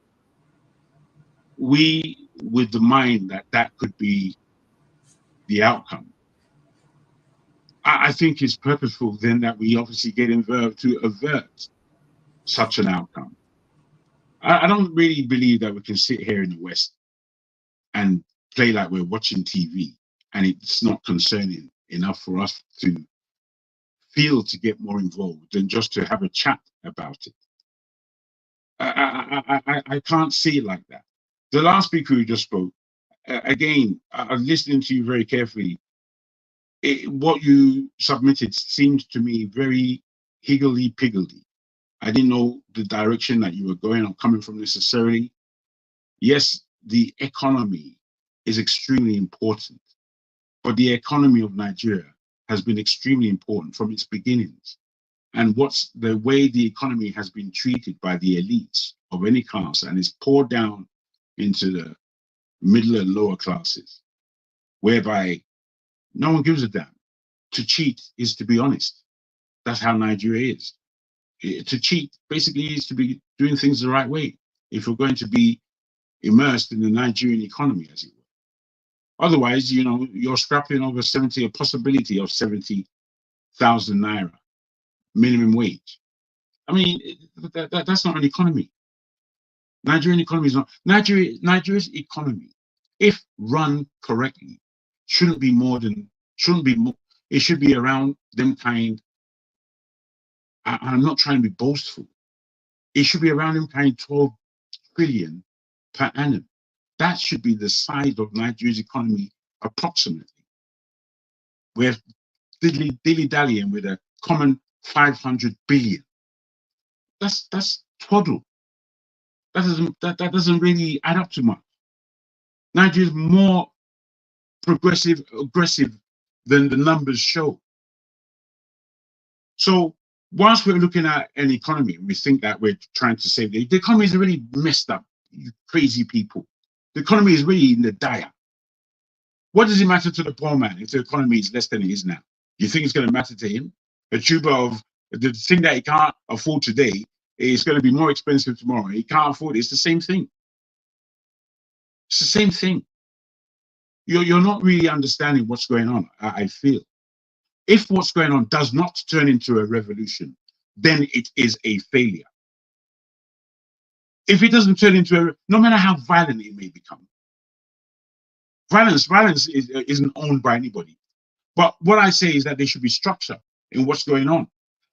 we, with the mind that could be the outcome, I think it's purposeful then that we obviously get involved to avert such an outcome. I don't really believe that we can sit here in the West and play like we're watching TV and it's not concerning enough for us to feel to get more involved than just to have a chat about it. I can't see it like that. The last speaker who just spoke, again, I was listening to you very carefully. What you submitted seemed to me very higgledy-piggledy. I didn't know the direction that you were going or coming from necessarily. Yes, the economy is extremely important, but the economy of Nigeria has been extremely important from its beginnings. And what's the way the economy has been treated by the elites of any class and is poured down into the middle and lower classes, whereby no one gives a damn. To cheat is to be honest. That's how Nigeria is. To cheat basically is to be doing things the right way if you're going to be immersed in the Nigerian economy, as it were. Otherwise, you know, you're scrapping over a possibility of 70,000 naira minimum wage. I mean, that's not an economy. Nigerian economy is not Nigeria's economy, if run correctly, shouldn't be more. It should be around them kind. I'm not trying to be boastful. It should be around them kind 12 trillion per annum. That should be the size of Nigeria's economy approximately. We're dilly-dallying with a common 500 billion. That's twaddle. That doesn't really add up to much. Nigeria is more aggressive than the numbers show. So whilst we're looking at an economy, we think that we're trying to save the economy is really messed up, you crazy people. The economy is really in the dire. What does it matter to the poor man if the economy is less than it is now? You think it's going to matter to him? A tube of the thing that he can't afford today is going to be more expensive tomorrow. He can't afford it. It's the same thing. It's the same thing. You're not really understanding what's going on, I feel. If what's going on does not turn into a revolution, then it is a failure. If it doesn't turn into no matter how violent it may become, violence isn't owned by anybody. But what I say is that there should be structure in what's going on.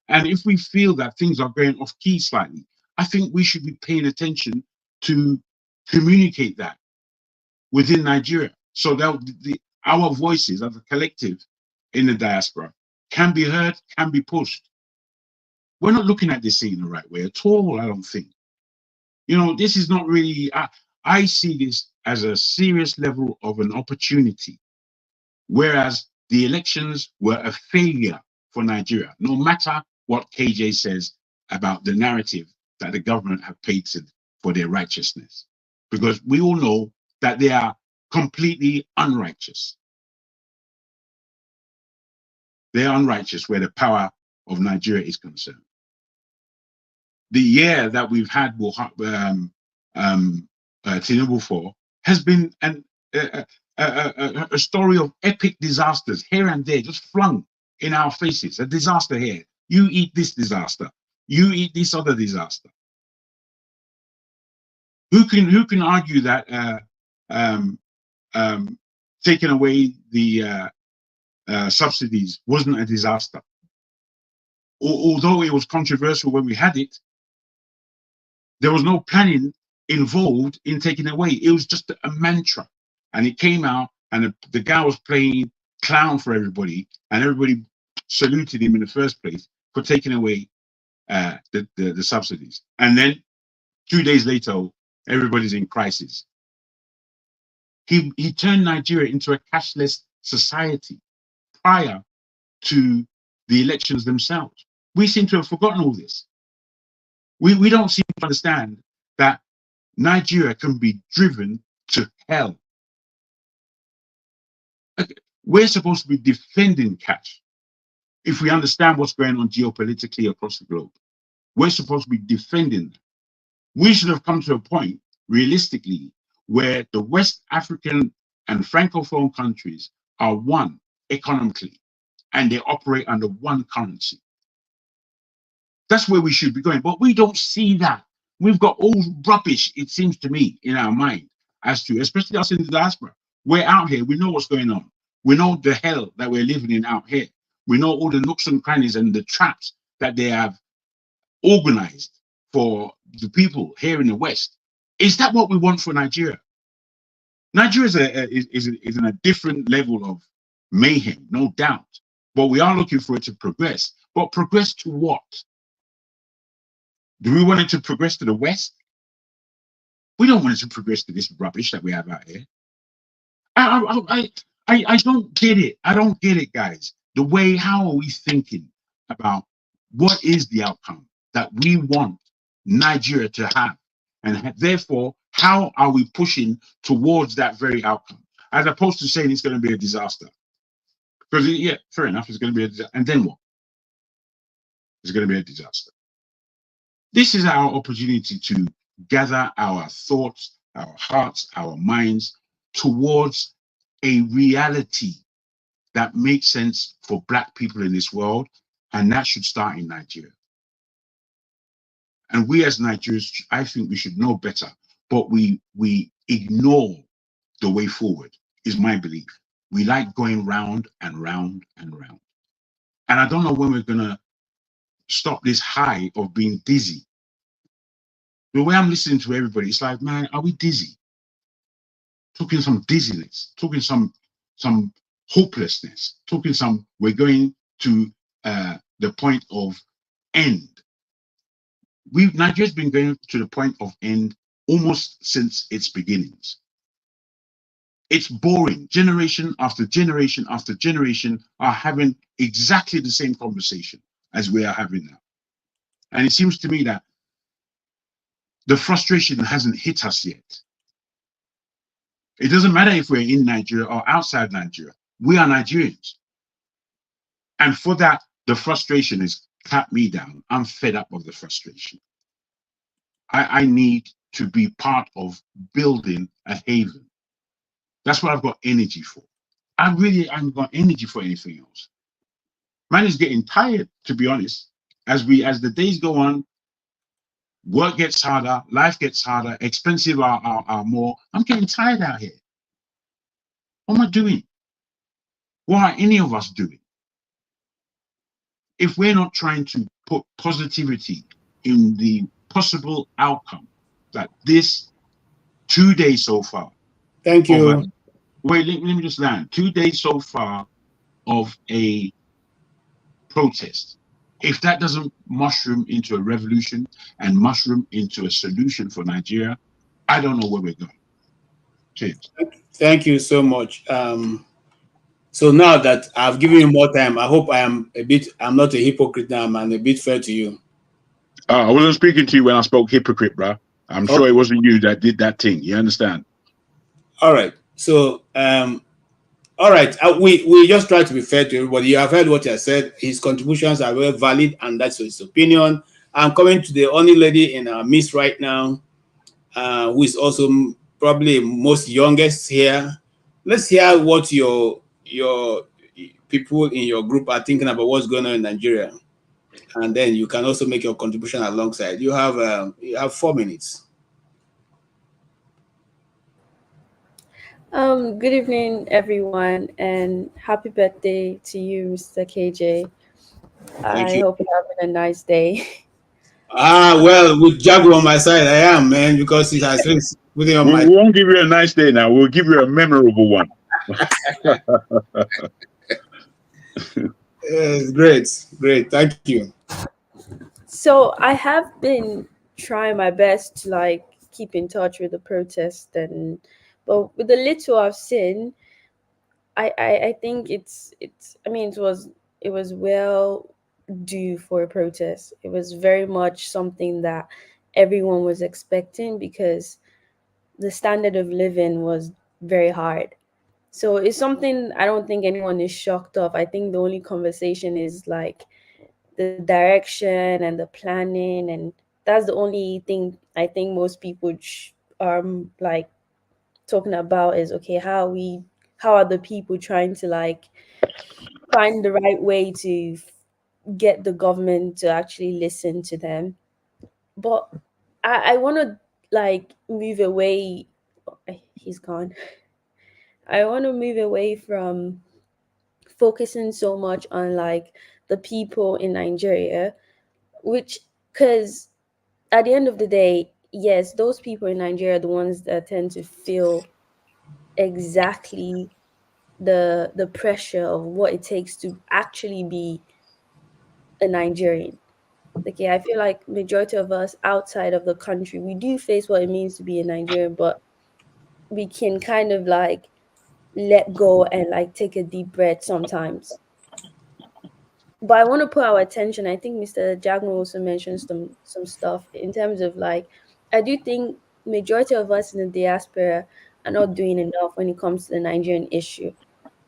And if we feel that things are going off key slightly, I think we should be paying attention to communicate that within Nigeria, so that our voices as a collective in the diaspora can be heard, can be pushed. We're not looking at this in the right way at all, I don't think. You know, this is not really, I see this as a serious level of an opportunity, whereas the elections were a failure for Nigeria, no matter what KJ says about the narrative that the government have painted for their righteousness. Because we all know that they are completely unrighteous. They are unrighteous where the power of Nigeria is concerned. The year that we've had Tinubu for has been a story of epic disasters here and there, just flung in our faces. A disaster here. You eat this disaster. You eat this other disaster. Who can argue that taking away the subsidies wasn't a disaster? Although it was controversial when we had it, there was no planning involved in taking it away. It was just a mantra. And it came out, and the guy was playing clown for everybody, and everybody saluted him in the first place for taking away the subsidies. And then 2 days later, everybody's in crisis. He turned Nigeria into a cashless society prior to the elections themselves. We seem to have forgotten all this. We don't seem to understand that Nigeria can be driven to hell. We're supposed to be defending cash. If we understand what's going on geopolitically across the globe, we're supposed to be defending that. We should have come to a point, realistically, where the West African and Francophone countries are one economically, and they operate under one currency. That's where we should be going, but we don't see that. We've got all rubbish, it seems to me, in our mind as to, especially us in the diaspora. We're out here, we know what's going on. We know the hell that we're living in out here. We know all the nooks and crannies and the traps that they have organized for the people here in the West. Is that what we want for Nigeria? Nigeria is in a different level of mayhem, no doubt. But we are looking for it to progress. But progress to what? Do we want it to progress to the West? We don't want it to progress to this rubbish that we have out here. I don't get it. I don't get it, guys. The way, how are we thinking about what is the outcome that we want Nigeria to have? And therefore, how are we pushing towards that very outcome? As opposed to saying it's going to be a disaster. Because, yeah, fair enough, it's going to be a disaster. And then what? It's going to be a disaster. This is our opportunity to gather our thoughts, our hearts, our minds towards a reality that makes sense for Black people in this world, and that should start in Nigeria. And we as Nigerians, I think we should know better, but we ignore the way forward, is my belief. We like going round and round and round. And I don't know when we're gonna stop this high of being dizzy. The way I'm listening to everybody, it's like, man, are we dizzy? Talking some dizziness, talking some hopelessness, talking some, we're going to the point of end. Nigeria's been going to the point of end almost since its beginnings. It's boring. Generation after generation after generation are having exactly the same conversation as we are having now. And it seems to me that the frustration hasn't hit us yet. It doesn't matter if we're in Nigeria or outside Nigeria. We are Nigerians. And for that, the frustration is clap me down. I'm fed up of the frustration. I need to be part of building a haven. That's what I've got energy for. I haven't got energy for anything else. Man is getting tired, to be honest. As the days go on, work gets harder, life gets harder, expensive are more. I'm getting tired out here. What am I doing? What are any of us doing? If we're not trying to put positivity in the possible outcome that this 2 days so far. Thank you. Wait, let me just land. 2 days so far of a protest. If that doesn't mushroom into a revolution and mushroom into a solution for Nigeria, I don't know where we're going. Cheers. Thank you so much. So now that I've given you more time, I hope I'm not a hypocrite now, I'm a bit fair to you. I wasn't speaking to you when I spoke hypocrite, bro. I'm sure it wasn't you that did that thing. You understand? All right. So, all right. We just try to be fair to everybody. You have heard what I said. His contributions are very valid, and that's his opinion. I'm coming to the only lady in our midst right now, who is also probably most youngest here. Let's hear what your people in your group are thinking about what's going on in Nigeria, and then you can also make your contribution alongside. You have 4 minutes. Good evening, everyone, and happy birthday to you, Mr. KJ. Thank I you. hope you're having a nice day. Well, with Jago on my side, I am, man, because he has been with on my. We won't give you a nice day now. We'll give you a memorable one. Great. Thank you. So I have been trying my best to keep in touch with the protest, but with the little I've seen, I think I mean it was well due for a protest. It was very much something that everyone was expecting because the standard of living was very hard. So it's something I don't think anyone is shocked of. I think the only conversation is the direction and the planning, and that's the only thing I think most people talking about is okay, how are the people trying to find the right way to get the government to actually listen to them. But I want to move away. He's gone. I want to move away from focusing so much on the people in Nigeria, which because at the end of the day, yes, those people in Nigeria are the ones that tend to feel exactly the pressure of what it takes to actually be a Nigerian. Okay, I feel like majority of us outside of the country, we do face what it means to be a Nigerian, but we can kind of let go and take a deep breath sometimes. But I want to put our attention. I think Mr. Jagmo also mentioned some stuff in terms of I do think majority of us in the diaspora are not doing enough when it comes to the Nigerian issue.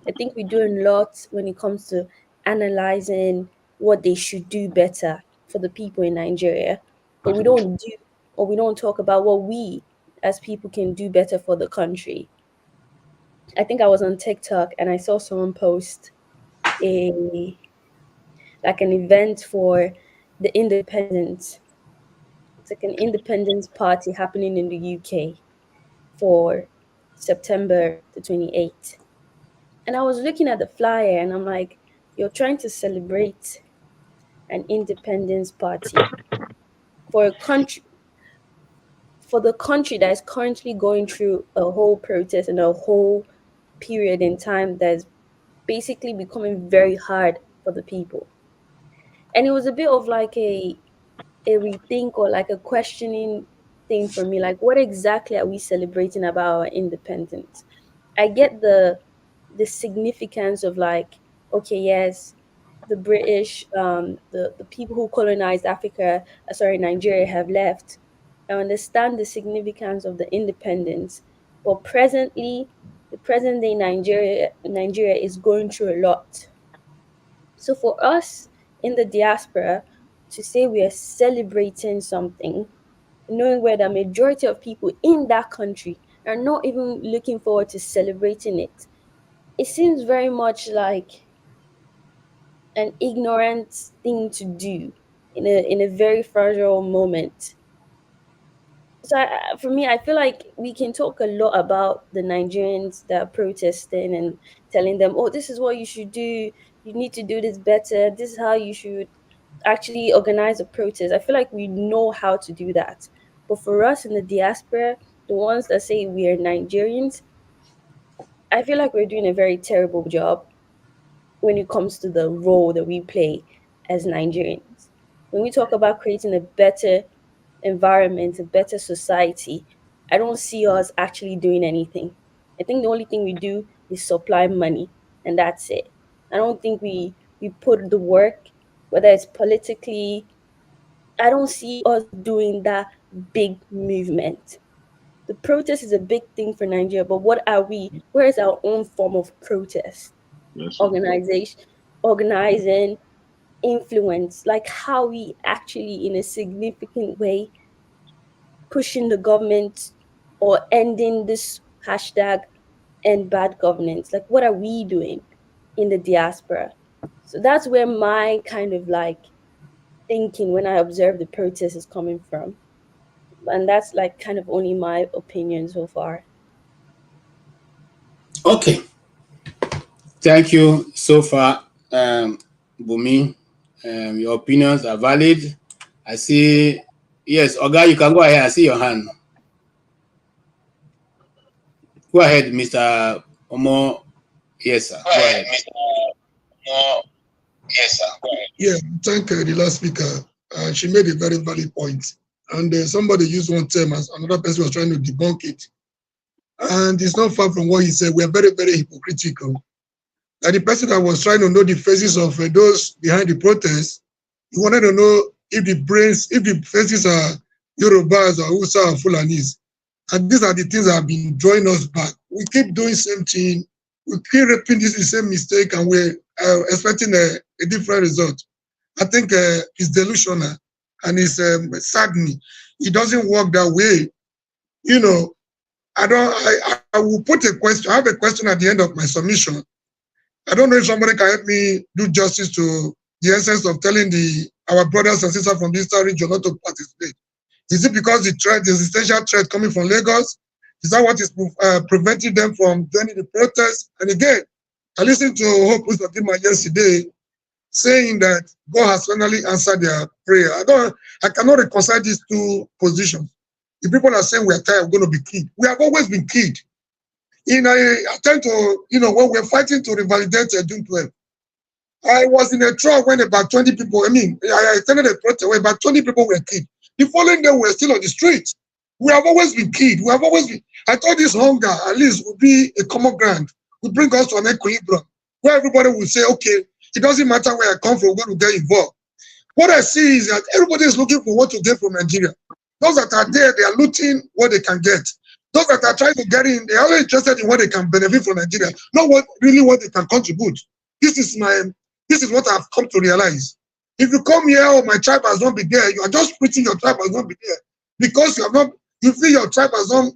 I think we're doing a lot when it comes to analyzing what they should do better for the people in Nigeria, but we don't do or we don't talk about what we as people can do better for the country. I think I was on TikTok and I saw someone post a like an event for the independence. It's like an independence party happening in the UK for September the 28th. And I was looking at the flyer and I'm like, you're trying to celebrate an independence party for a country, for the country that is currently going through a whole protest and a whole period in time that's basically becoming very hard for the people. And it was a bit of like a rethink or like a questioning thing for me. Like, what exactly are we celebrating about our independence? I get the significance of like, okay, yes, the British, the people who colonized Africa, Nigeria, have left. I understand the significance of the independence, but presently, the present day Nigeria is going through a lot. So for us in the diaspora to say we are celebrating something, knowing where the majority of people in that country are not even looking forward to celebrating it, it seems very much like an ignorant thing to do in a very fragile moment. So for me, I feel like we can talk a lot about the Nigerians that are protesting and telling them, "Oh, this is what you should do. You need to do this better. This is how you should actually organize a protest." I feel like we know how to do that. But for us in the diaspora, the ones that say we are Nigerians, I feel like we're doing a very terrible job when it comes to the role that we play as Nigerians. When we talk about creating a better environment, a better society, I don't see us actually doing anything. I think the only thing we do is supply money, and that's it. I don't think we put the work, whether it's politically. I don't see us doing that big movement. The protest is a big thing for Nigeria, but what are we? Where is our own form of protest? Yes, sir. Organization, organizing, influence, like how we actually, in a significant way, pushing the government or ending this hashtag end bad governance. Like, what are we doing in the diaspora? So that's where my kind of like thinking when I observe the protest is coming from. And that's like kind of only my opinion so far. Okay. Thank you so far, Bumi. Your opinions are valid. I see. Yes, Oga, you can go ahead. I see your hand. Go ahead, Mr. Omo. Yes, sir. Go ahead. Yes, sir. Yeah, thank the last speaker. She made a very valid point. And somebody used one term as another person was trying to debunk it. And it's not far from what he said. We are very, very hypocritical. And the person that was trying to know the faces of those behind the protest, he wanted to know if the faces are Yorubas or Hausa or Fulanis. And these are the things that have been drawing us back. We keep doing the same thing. We keep repeating the same mistake, and we're expecting a different result. I think it's delusional and it's saddening. It doesn't work that way. You know, I will put a question. I have a question at the end of my submission. I don't know if somebody can help me do justice to the essence of telling our brothers and sisters from the Eastern region not to participate. Is it because the existential threat coming from Lagos? Is that what is preventing them from joining the protest? And again, I listened to Hope Uzodinma yesterday saying that God has finally answered their prayer. I cannot reconcile these two positions. The people are saying we are tired, we're going to be killed. We have always been killed. In an attempt to, when we're fighting to revalidate June 12th, I was in a truck when about 20 people, I attended a protest where about 20 people were killed. The following day, we were still on the streets. We have always been killed. We have always been. I thought this hunger, at least, would be a common ground, would bring us to an equilibrium, where everybody would say, okay, it doesn't matter where I come from, we're going to get involved. What I see is that everybody is looking for what to get from Nigeria. Those that are there, they are looting what they can get. Those that are trying to get in, they are only interested in what they can benefit from Nigeria, not what they can contribute. This is what I've come to realize. If you come here, oh, my tribe has not been there, you are just preaching your tribe has not been there because you feel your tribe has not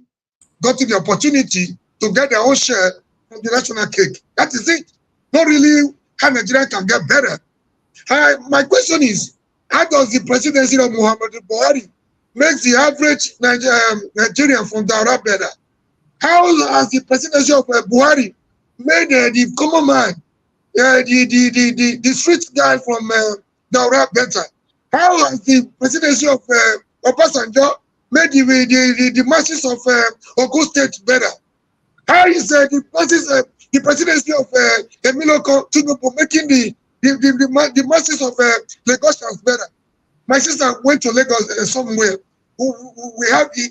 gotten the opportunity to get their own share from the national cake. That is it. Not really how Nigeria can get better. My question is, how does the presidency of Muhammadu Buhari make the average Nigerian from Daura better? How has the presidency of Buhari made the common man, the street guy from Daura better? How has the presidency of Obasanjo made the masses of Ogun State better? How is the presidency of Emilio Tinubu making the masses of Lagosians better? My sister went to Lagos somewhere.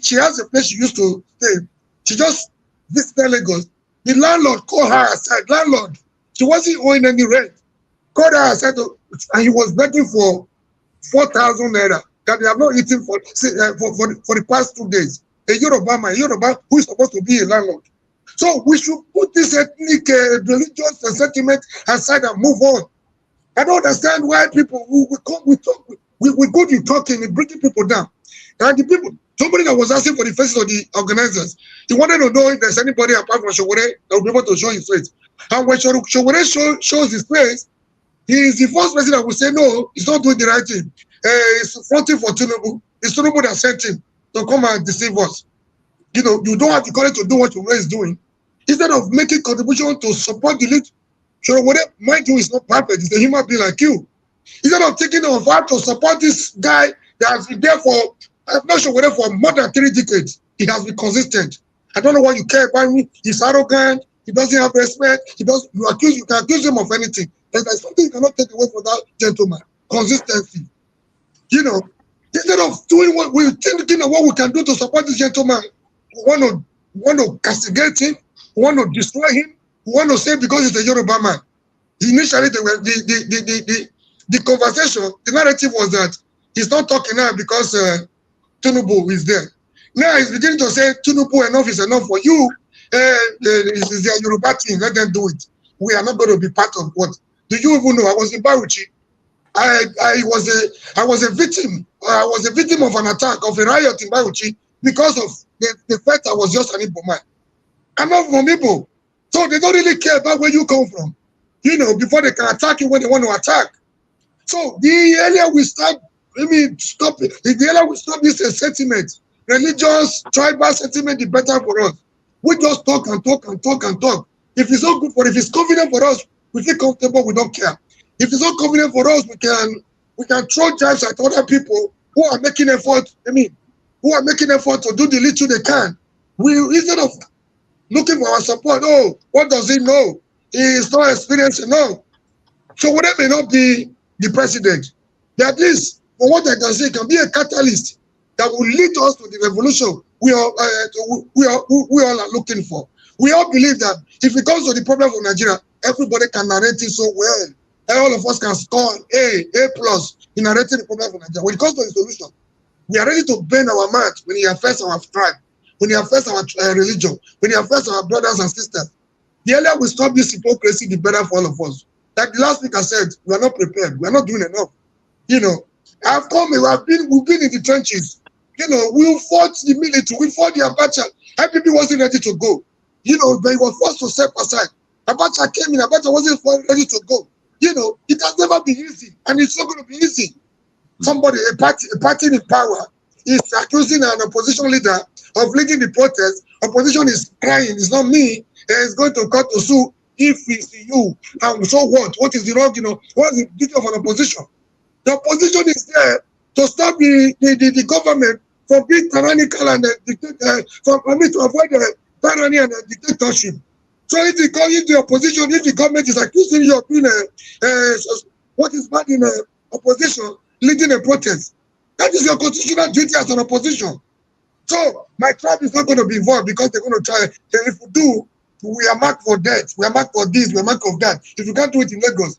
She has a place she used to stay. She just visited Lagos. The landlord called her aside. Landlord, she wasn't owing any rent. Called her aside, and he was begging for 4,000 naira that they have not eaten for the past 2 days. A Yoruba who is supposed to be a landlord. So we should put this ethnic, religious sentiment aside and move on. I don't understand why people we go to talking and bringing people down. And the people, somebody that was asking for the faces of the organizers, he wanted to know if there's anybody apart from Showore that will be able to show his face. And when Showore shows his face, he is the first person that will say, no, he's not doing the right thing. He's fronting for Tinubu. It's Tinubu that sent him to come and deceive us. You know, you don't have the courage to do what Showore is doing. Instead of making contribution to support the lead, Showore, mind you, is not perfect. He's a human being like you. Instead of taking on part to support this guy that has been there for, I'm not sure whether for more than 3 decades, he has been consistent. I don't know why you care about him. He's arrogant. He doesn't have respect. You can accuse him of anything. And there's something you cannot take away from that gentleman. Consistency. You know, instead of doing what we're thinking of what we can do to support this gentleman, we want to castigate him. We want to destroy him. We want to say because he's a Yoruba man. Initially, the conversation, the narrative was that he's not talking now because Tinubu is there. Now he's beginning to say, Tinubu, enough is enough for you. It's their Yoruba team, let them do it. We are not going to be part of what? Do you even know? I was in Bauchi. I was a victim. I was a victim of an attack, of a riot in Bauchi because of the fact I was just an Igbo man. I'm not from Igbo. So they don't really care about where you come from. You know, before they can attack you when they want to attack. So the earlier we start, stop it. The earlier we stop this sentiment, religious, tribal sentiment, the better for us. We just talk and talk and talk and talk. If it's not good for, if it's convenient for us, we feel comfortable, we don't care. If it's not convenient for us, we can throw jabs at other people who are making effort, who are making effort to do the little they can. We, instead of looking for our support, oh, what does he know? He is not experienced enough. So whatever may not be the president, at least, for what I can say, can be a catalyst that will lead us to the revolution we all are looking for. We all believe that if it comes to the problem of Nigeria, everybody can narrate it so well. And all of us can score A+ in narrating the problem of Nigeria. When it comes to the solution, we are ready to bend our mat when it affects our tribe, when it affects our religion, when it affects our brothers and sisters. The earlier we stop this hypocrisy, the better for all of us. Like the last week I said, we are not prepared. We are not doing enough. You know, we've been in the trenches. You know, we fought the military, we fought the Abacha. IPP wasn't ready to go. You know, they were forced to step aside. Abacha came in, Abacha wasn't ready to go. You know, it has never been easy, and it's not going to be easy. Somebody, a party in power, is accusing an opposition leader of leading the protest. Opposition is crying, it's not me. It's going to cut to sue if it's you. And so what? What is the wrong, you know? What is the duty of an opposition? The opposition is there to stop the government from being tyrannical and to avoid the tyranny and the dictatorship. So if the opposition, if the government is accusing you of being what is bad in opposition, leading a protest, that is your constitutional duty as an opposition. So my tribe is not going to be involved because they're going to try. If we do, we are marked for death, we are marked for this, we are marked for that. If you can't do it in Lagos,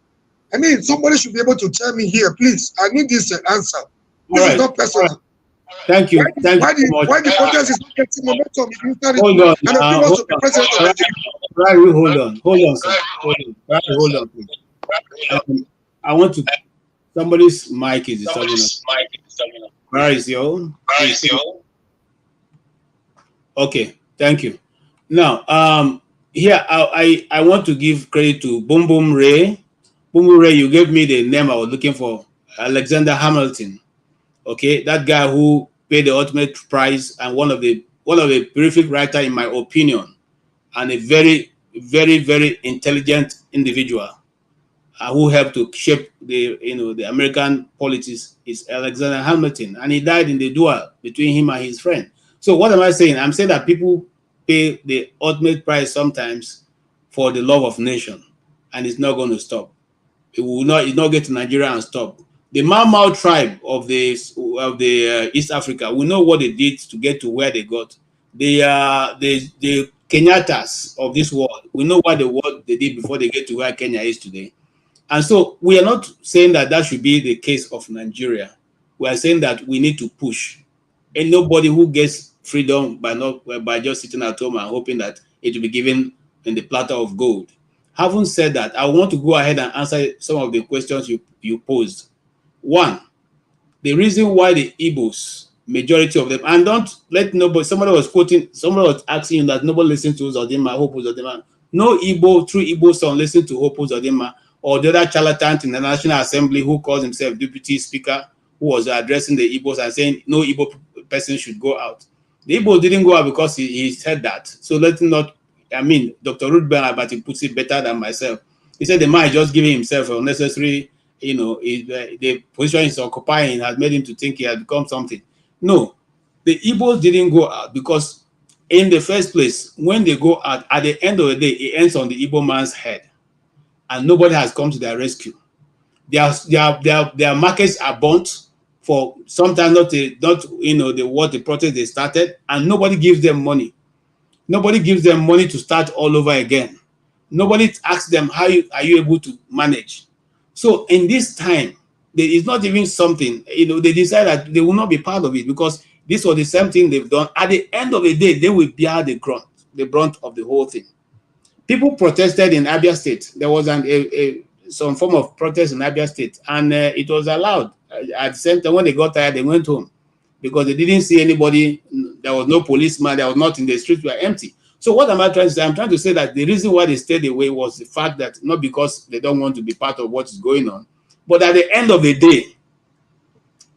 I mean, somebody should be able to tell me here, please. I need this answer. This is not personal. Thank you. Why the protest is not getting momentum? Hold on. And the people to be president of Nigeria. Hold on, sir. Hold on, please. I want to. Somebody's mic is disturbing us. Where is your own? Okay, thank you. Now, here I want to give credit to Boom Boom Ray. Boom Boom Ray, you gave me the name I was looking for, Alexander Hamilton. Okay, that guy who paid the ultimate price and one of the terrific writer in my opinion, and a very, very, very intelligent individual who helped to shape the American politics is Alexander Hamilton, and he died in the duel between him and his friend. So what am I saying? I'm saying that people pay the ultimate price sometimes for the love of nation, and it's not going to stop. It's not get to Nigeria and stop. The Mau Mau tribe of the East Africa, we know what they did to get to where they got. The Kenyatas of this world, we know what they did before they get to where Kenya is today. And so we are not saying that that should be the case of Nigeria. We are saying that we need to push. And nobody who gets freedom by just sitting at home and hoping that it will be given in the platter of gold. Having said that, I want to go ahead and answer some of the questions you posed. One, the reason why the Igbos, majority of them, and don't let nobody, somebody was asking you that nobody listens to Uzodinma, Hope Uzodinma. No Igbo, true Igbo son listen to Hope Uzodinma or the other charlatan in the National Assembly who calls himself Deputy Speaker, who was addressing the Igbos and saying no Igbo person should go out. The Igbo didn't go out because he said that. So let's not, Dr. Ruth Benabati puts it better than myself. He said the man is just giving himself unnecessary, the position he's occupying has made him to think he has become something. No, the Igbos didn't go out because in the first place, when they go out, at the end of the day, it ends on the Igbo man's head. And nobody has come to their rescue. Their markets are burnt for sometimes not what the protest they started, and nobody gives them money. Nobody gives them money to start all over again. Nobody asks them how are you able to manage. So in this time, there is not even something, they decide that they will not be part of it because this was the same thing they've done. At the end of the day, they will bear the brunt of the whole thing. People protested in Abia State. There was some form of protest in Abia State, and it was allowed. At the same time, when they got tired, they went home because they didn't see anybody. There was no policeman. There was not in the streets were empty. So what am I trying to say? I'm trying to say that the reason why they stayed away was the fact that not because they don't want to be part of what is going on, but at the end of the day,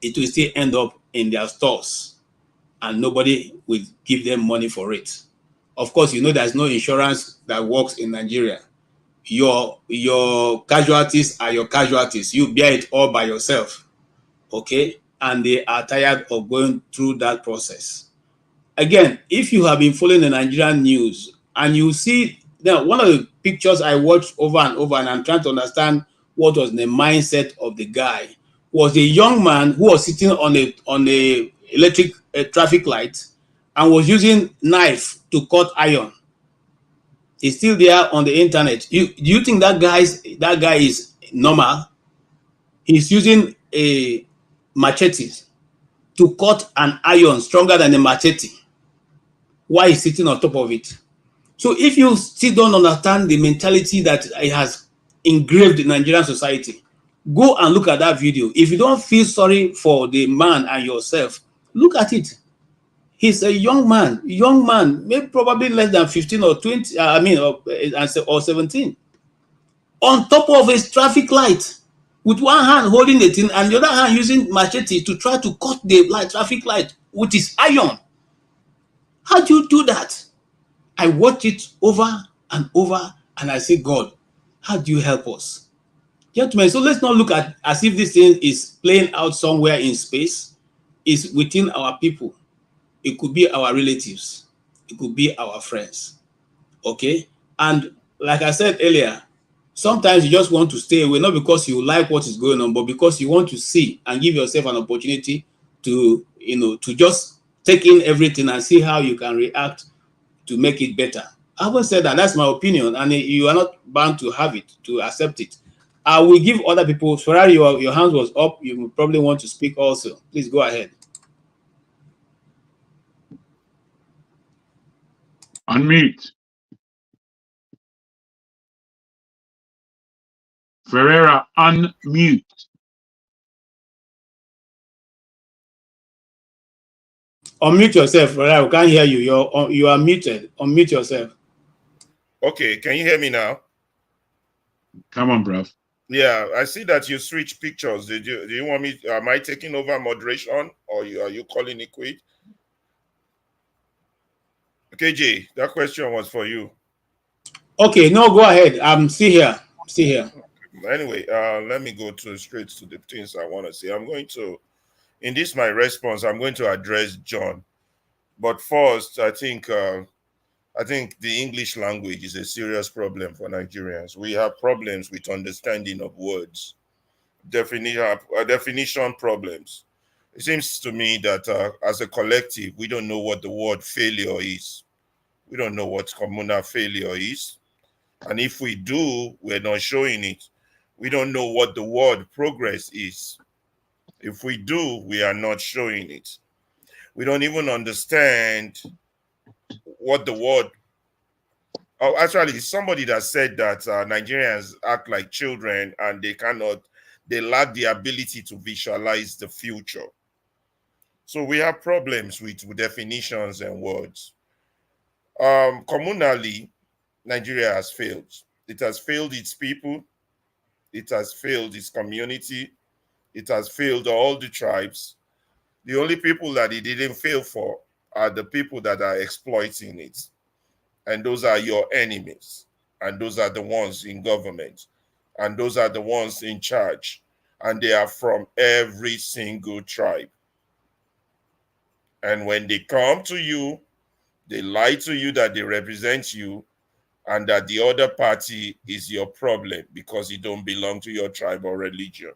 it will still end up in their stores, and nobody will give them money for it. Of course, there's no insurance that works in Nigeria. Your casualties are your casualties. You bear it all by yourself. Okay? And they are tired of going through that process. Again, if you have been following the Nigerian news and you see now one of the pictures I watched over and over, and I'm trying to understand what was the mindset of the guy, was a young man who was sitting on a electric traffic light and was using knife to cut iron. He's still there on the internet. Do you think that guy is normal? He's using a machete to cut an iron stronger than a machete while he's sitting on top of it. So if you still don't understand the mentality that it has engraved in Nigerian society, go and look at that video. If you don't feel sorry for the man and yourself, look at it. He's a young man, maybe probably less than 15 or 20, or 17. On top of a traffic light, with one hand holding the thing and the other hand using machete to try to cut the traffic light with his iron. How do you do that? I watch it over and over and I say, God, how do you help us? Gentlemen, so let's not look at as if this thing is playing out somewhere in space. It's within our people. It could be our relatives. It could be our friends. Okay? And like I said earlier, sometimes you just want to stay away, not because you like what is going on, but because you want to see and give yourself an opportunity to, to just take in everything and see how you can react to make it better. I haven't said that. That's my opinion, and you are not bound to have it, to accept it. I will give other people. Ferrari, your hand was up. You probably want to speak also. Please go ahead. Unmute. Ferreira, unmute. Unmute yourself, Ferreira. We can't hear you. You are muted. Unmute yourself. Okay, can you hear me now? Come on, bruv. Yeah, I see that you switch pictures. Do you want me? Am I taking over moderation, or are you calling it quit? KJ, that question was for you. Okay, no, go ahead. I'm still here. Still here. Anyway, let me go straight to the things I want to say. I'm going to, in this my response, I'm going to address John. But first, I think the English language is a serious problem for Nigerians. We have problems with understanding of words, definition problems. It seems to me that as a collective, we don't know what the word failure is. We don't know what communal failure is. And if we do, we're not showing it. We don't know what the word progress is. If we do, we are not showing it. We don't even understand what the word. Oh, actually, somebody that said that Nigerians act like children and they lack the ability to visualize the future. So we have problems with definitions and words. Communally, Nigeria has failed. It has failed its people. It has failed its community. It has failed all the tribes. The only people that it didn't fail for are the people that are exploiting it. And those are your enemies. And those are the ones in government. And those are the ones in charge. And they are from every single tribe. And when they come to you, they lie to you that they represent you and that the other party is your problem because it don't belong to your tribe or religion.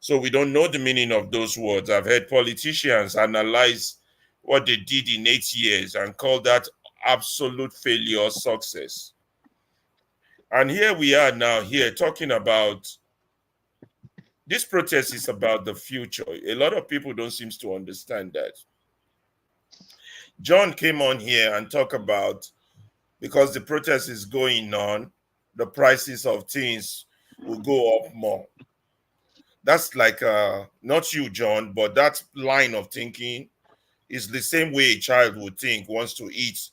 So we don't know the meaning of those words. I've heard politicians analyze what they did in 8 years and call that absolute failure or success. And here we are now here talking about this protest is about the future. A lot of people don't seem to understand that. John came on here and talked about because the protest is going on, the prices of things will go up more. That's like not you, John, but that line of thinking is the same way a child would think wants to eat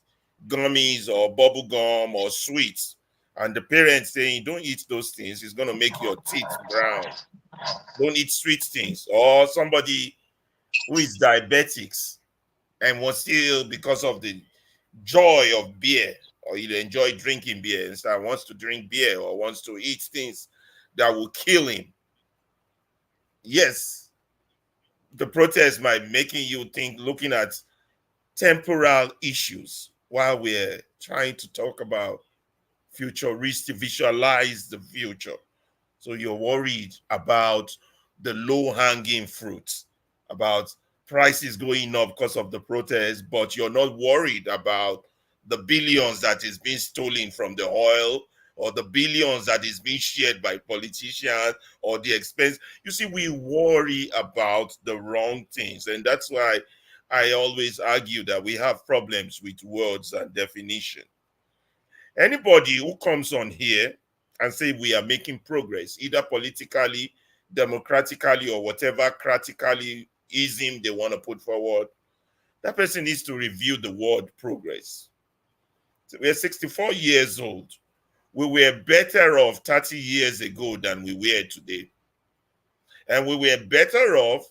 gummies or bubble gum or sweets. And the parents saying, don't eat those things, it's going to make your teeth brown. Don't eat sweet things. Or somebody who is diabetics and was still, because of the joy of beer, or he enjoy drinking beer instead wants to drink beer or wants to eat things that will kill him. Yes, the protest might making you think, looking at temporal issues while we're trying to talk about futuristic, visualize the future. So you're worried about the low-hanging fruits, about prices going up because of the protest, but you're not worried about the billions that is being stolen from the oil or the billions that is being shared by politicians or the expense. You see, we worry about the wrong things. And that's why I always argue that we have problems with words and definition. Anybody who comes on here and say we are making progress, either politically, democratically, or whatever cratically ism they want to put forward, that person needs to review the word progress. So we're 64 years old. We were better off 30 years ago than we were today. And we were better off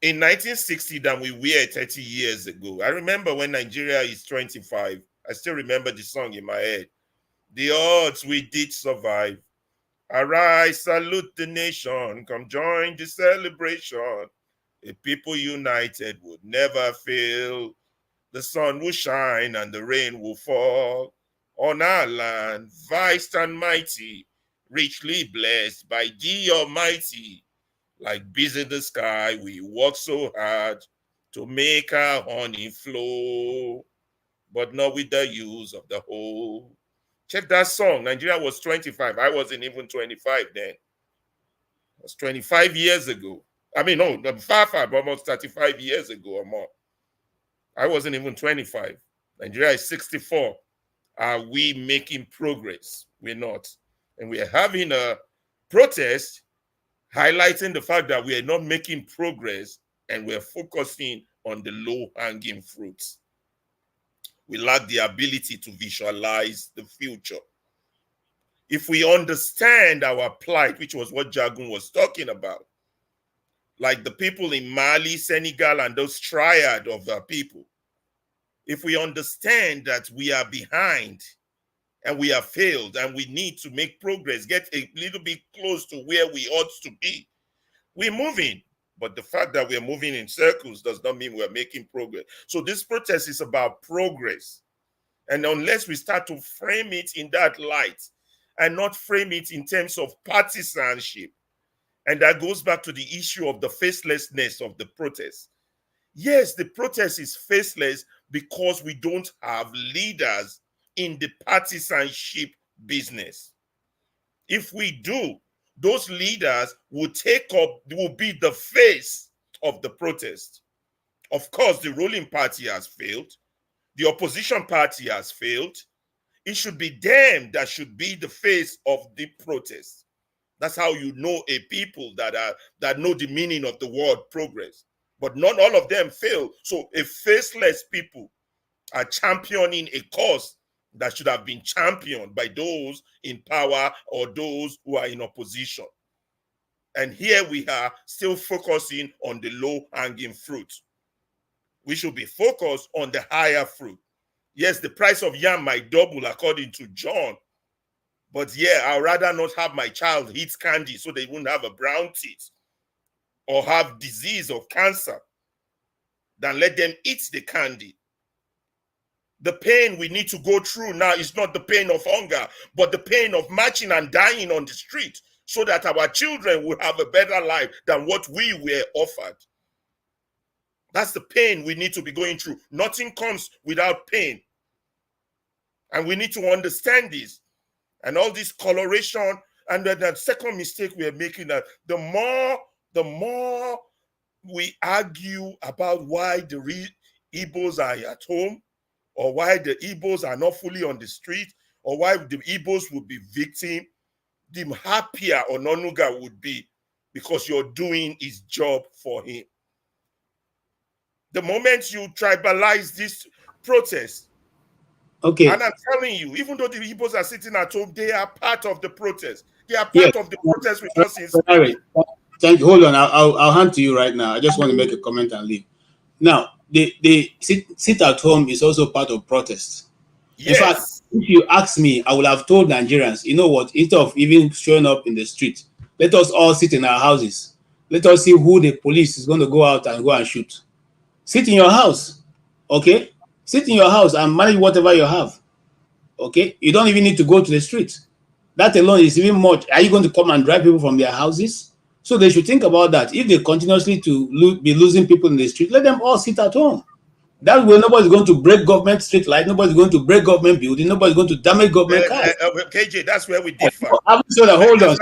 in 1960 than we were 30 years ago. I remember when Nigeria is 25, I still remember the song in my head. The odds we did survive. Arise, salute the nation, come join the celebration. A people united would never fail. The sun will shine and the rain will fall on our land, vast and mighty, richly blessed by thee Almighty. Like bees in the sky, we work so hard to make our honey flow, but not with the use of the hoe. Check that song. Nigeria was 25. I wasn't even 25 then. It was 25 years ago. I mean, no, far, almost 35 years ago or more. I wasn't even 25. Nigeria is 64. Are we making progress? We're not. And we're having a protest highlighting the fact that we are not making progress and we're focusing on the low-hanging fruits. We lack the ability to visualize the future. If we understand our plight, which was what Jagun was talking about, like the people in Mali, Senegal, and those triad of our people, if we understand that we are behind and we have failed and we need to make progress, get a little bit close to where we ought to be, we're moving. But the fact that we're moving in circles does not mean we're making progress. So this protest is about progress. And unless we start to frame it in that light and not frame it in terms of partisanship, and that goes back to the issue of the facelessness of the protest. Yes, the protest is faceless because we don't have leaders in the partisanship business. If we do, those leaders will be the face of the protest. Of course, the ruling party has failed. The opposition party has failed. It should be them that should be the face of the protest. That's how you know a people that know the meaning of the word progress. But not all of them fail. So a faceless people are championing a cause that should have been championed by those in power or those who are in opposition. And here we are still focusing on the low-hanging fruit. We should be focused on the higher fruit. Yes, the price of yam might double according to John, but yeah, I'd rather not have my child eat candy so they won't have a brown teeth or have disease or cancer than let them eat the candy. The pain we need to go through now is not the pain of hunger, but the pain of marching and dying on the street so that our children will have a better life than what we were offered. That's the pain we need to be going through. Nothing comes without pain. And we need to understand this. And all this coloration, and then the second mistake we are making, that the more we argue about why the Igbos are at home, or why the Igbos are not fully on the street, or why the Igbos would be victim, the happier Ononuga would be, because you're doing his job for him. The moment you tribalize this protest, okay, and I'm telling you, even though the Igbos are sitting at home, they are part of the protest. They are part of the protest with us in spirit. Thank you. Hold on. I'll hand to you right now. I just want to make a comment and leave. Now, the sit at home is also part of protest. Yes. In fact, if you ask me, I would have told Nigerians, you know what, instead of even showing up in the street, let us all sit in our houses. Let us see who the police is going to go out and go and shoot. Sit in your house, okay? Sit in your house and manage whatever you have, okay? You don't even need to go to the street. That alone is even much. Are you going to come and drive people from their houses? So they should think about that. If they continuously be losing people in the street, let them all sit at home. That way, nobody's going to break government street light. Nobody's going to break government building. Nobody's going to damage government cars. KJ, that's where we differ. Hold on.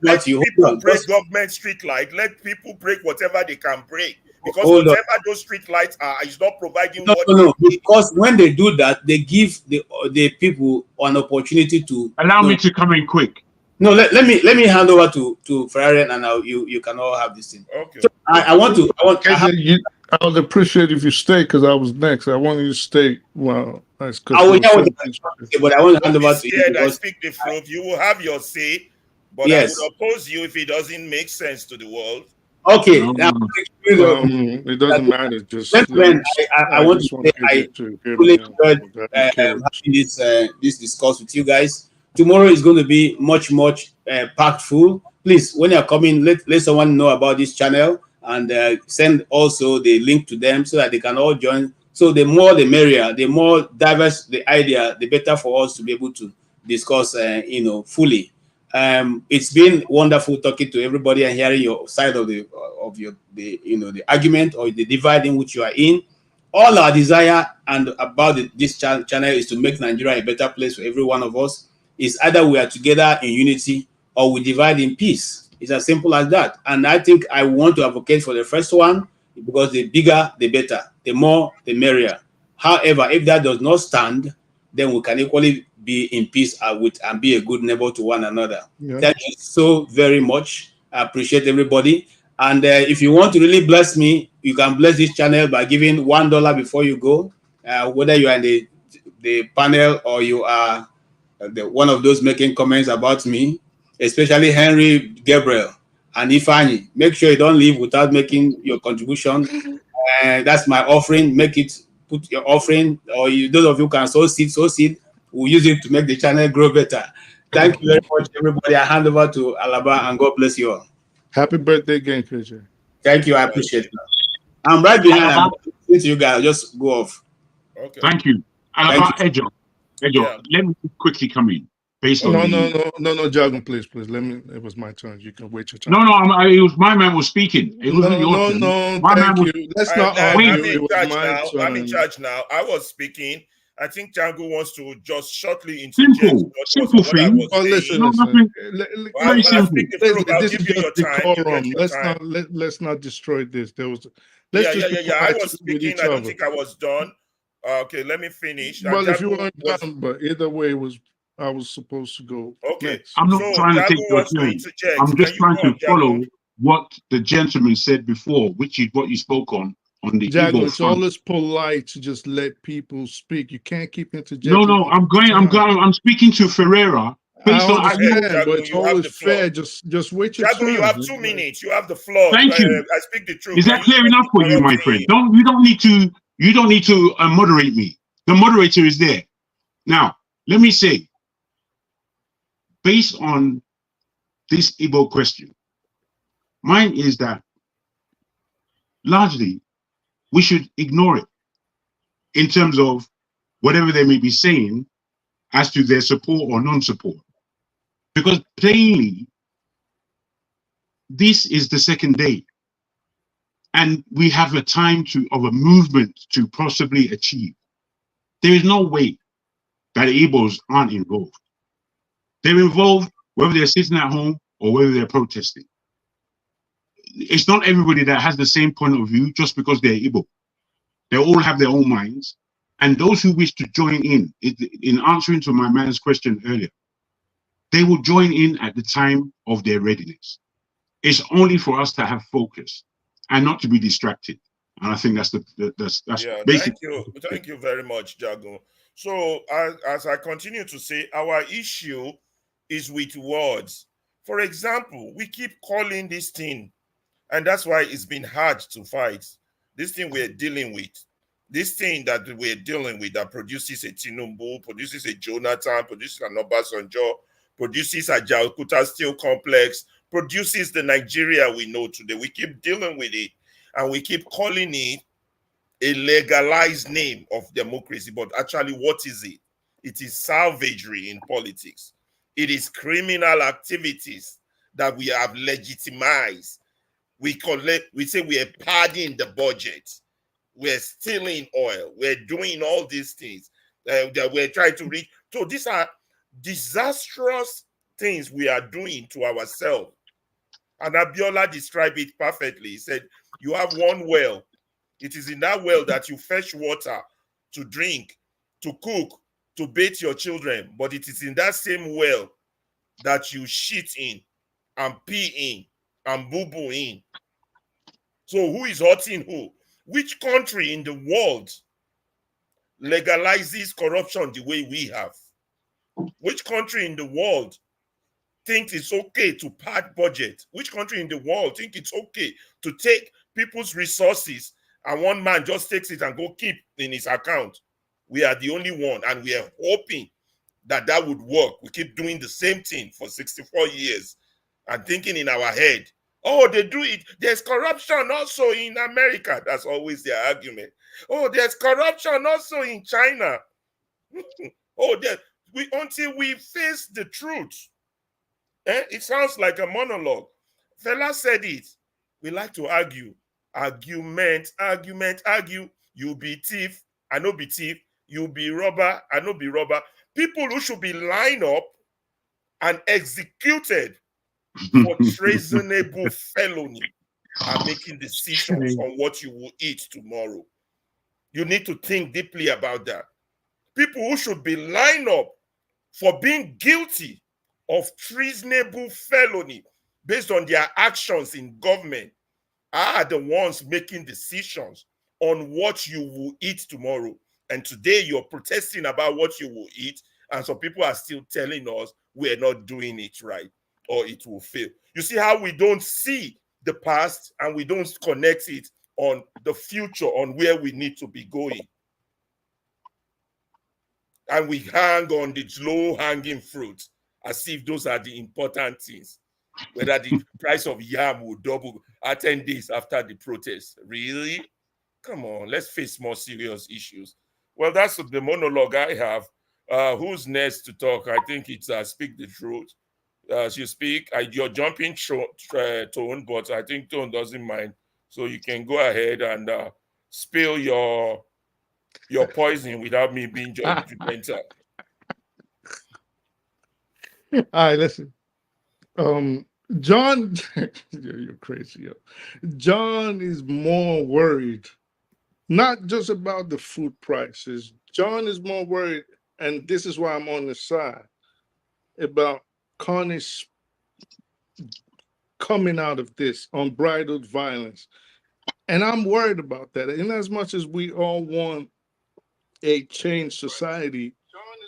Let people break government street light. Let people break whatever they can break. Because whatever those street lights are is not providing No. Because when they do that, they give the people an opportunity to allow me to come in quick. No, let me hand over to Ferrari, and now you can all have this thing. Okay. So I would appreciate if you stay, because I was next. I want you to stay. Well, that's good. I will but I want to hand over to you. I speak the truth. You will have your say, but yes. I would oppose you if it doesn't make sense to the world. Okay. Now, it doesn't matter. Just I want to say I fully enjoyed having this discourse with you guys. Tomorrow is going to be much packed full. Please, when you're coming, let someone know about this channel, and send also the link to them so that they can all join. So the more the merrier, the more diverse the idea, the better for us to be able to discuss, fully. It's been wonderful talking to everybody and hearing your side of the argument or the divide in which you are in. All our desire and about this channel is to make Nigeria a better place for every one of us. It's either we are together in unity or we divide in peace. It's as simple as that. And I think I want to advocate for the first one, because the bigger, the better. The more, the merrier. However, if that does not stand, then we can equally be in peace and be a good neighbor to one another. Yeah. Thank you so very much. I appreciate everybody. And if you want to really bless me, you can bless this channel by giving $1 before you go. whether you are in the panel or you are one of those making comments about me, especially Henry, Gabriel, and Ifani. Make sure you don't leave without making your contribution. That's my offering. Put your offering, or those of you can sow seed. We'll use it to make the channel grow better. Thank you very much, everybody. I hand over to Alaba, and God bless you all. Happy birthday again, KJ. Thank you. I appreciate it. I'm right behind. I'm listening to you guys. Just go off. Okay. Thank you. Alaba, Ejo, let me quickly come in. Based on no, Jargon, please. Let me. It was my turn. You can wait your turn. No, it was my man was speaking. It wasn't your turn. No, my man thank was, you. Let's not argue. It was my turn. I'm in charge now. I was speaking. I think Django wants to just shortly interject. Simple thing. Oh, listen. Very simple. This is just decorum. Let's not destroy this. Let's just be quiet I was speaking. I don't think I was done. Okay, let me finish. Well, if you weren't done, but either way, I was supposed to go. Okay. Next. I'm not trying to take your turn. I'm just trying to follow what the gentleman said before, which is what you spoke on the Jago, Igbo it's front. always polite to just let people speak. You can't keep interjecting. No, I'm speaking to Ferreira. I understand, but it's always fair. Just wait your turn. You have 2 minutes. You have the floor. Thank you. I speak the truth. Is that clear enough for you, my friend? You don't need to moderate me. The moderator is there. Now, let me say, based on this Igbo question, mine is that largely we should ignore it in terms of whatever they may be saying as to their support or non-support. Because plainly, this is the second day. And we have a time of a movement to possibly achieve. There is no way that Igbos aren't involved. They're involved whether they're sitting at home or whether they're protesting. It's not everybody that has the same point of view just because they're Igbo. They all have their own minds. And those who wish to join in answering to my man's question earlier, they will join in at the time of their readiness. It's only for us to have focus and not to be distracted. And I think that's basically. Thank you very much, Jago. So as I continue to say, our issue is with words. For example, we keep calling this thing, and that's why it's been hard to fight. This thing we're dealing with, this thing that we're dealing with that produces a Tinubu, produces a Jonathan, produces an Obasanjo, produces a Jalkuta Steel Complex, produces the Nigeria we know today. We keep dealing with it, and we keep calling it a legalized name of democracy. But actually, what is it? It is savagery in politics. It is criminal activities that we have legitimized. We say we are padding the budget. We're stealing oil. We're doing all these things that we're trying to reach. So these are disastrous things we are doing to ourselves. And Abiola described it perfectly. He said, you have one well. It is in that well that you fetch water to drink, to cook, to bathe your children. But it is in that same well that you shit in and pee in and boo-boo in. So who is hurting who? Which country in the world legalizes corruption the way we have? Which country in the world thinks it's okay to pad budget? Which country in the world think it's okay to take people's resources and one man just takes it and go keep in his account? We are the only one, and we are hoping that that would work. We keep doing the same thing for 64 years and thinking in our head, oh, they do it. There's corruption also in America. That's always their argument. Oh, there's corruption also in China. Until we face the truth. It sounds like a monologue. Fela said it. We like to argue. Argument, argue. You be thief, I no be thief. You be robber, I no be robber. People who should be lined up and executed for treasonable felony are making decisions on what you will eat tomorrow. You need to think deeply about that. People who should be lined up for being guilty of treasonable felony based on their actions in government are the ones making decisions on what you will eat tomorrow. And today you're protesting about what you will eat, and some people are still telling us we're not doing it right or it will fail. You see how we don't see the past and we don't connect it on the future, on where we need to be going. And we hang on the low-hanging fruit as if those are the important things. Whether the price of yam will double 10 days after the protest. Really? Come on, let's face more serious issues. Well, that's the monologue I have. Who's next to talk? I think it's Speak the Truth. You speak. You're jumping Tone, but I think Tone doesn't mind. So you can go ahead and spill your poison without me being judgmental. All right, listen. John, you're crazy. Yo. John is more worried, not just about the food prices. John is more worried, and this is why I'm on the side, about carnage coming out of this unbridled violence. And I'm worried about that. In as much as we all want a changed society,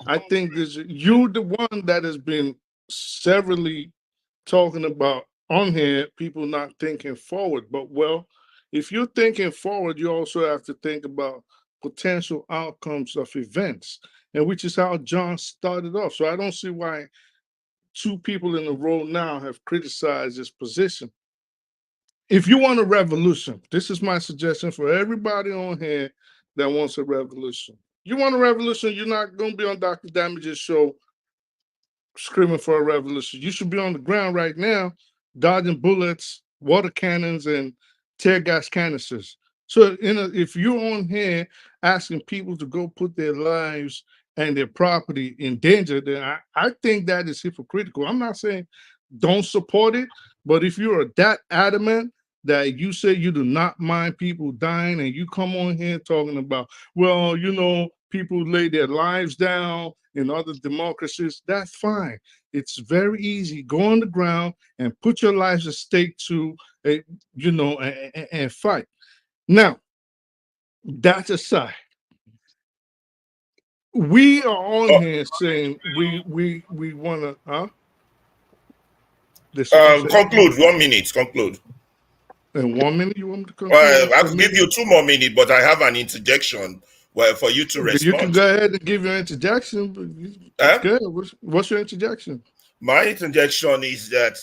I think you're the one that has been severally talking about on here, people not thinking forward. But well, if you're thinking forward, you also have to think about potential outcomes of events, and which is how John started off. So I don't see why two people in a row now have criticized this position. If you want a revolution, this is my suggestion for everybody on here that wants a revolution. You want a revolution, you're not going to be on Dr. Damage's show screaming for a revolution. You should be on the ground right now, dodging bullets, water cannons, and tear gas canisters. So, if you're on here asking people to go put their lives and their property in danger, then I think that is hypocritical. I'm not saying don't support it, but if you're that adamant that you say you do not mind people dying, and you come on here talking about, well, people lay their lives down in other democracies, that's fine. It's very easy. Go on the ground and put your lives at stake to, and fight. Now, that aside, we are on here saying we want to, Conclude. 1 minute. Conclude. In 1 minute, you want me to conclude? Well, I could give you 2 more minutes, but I have an interjection for you to respond. You can go ahead and give your interjection. Good. What's your interjection? My interjection is that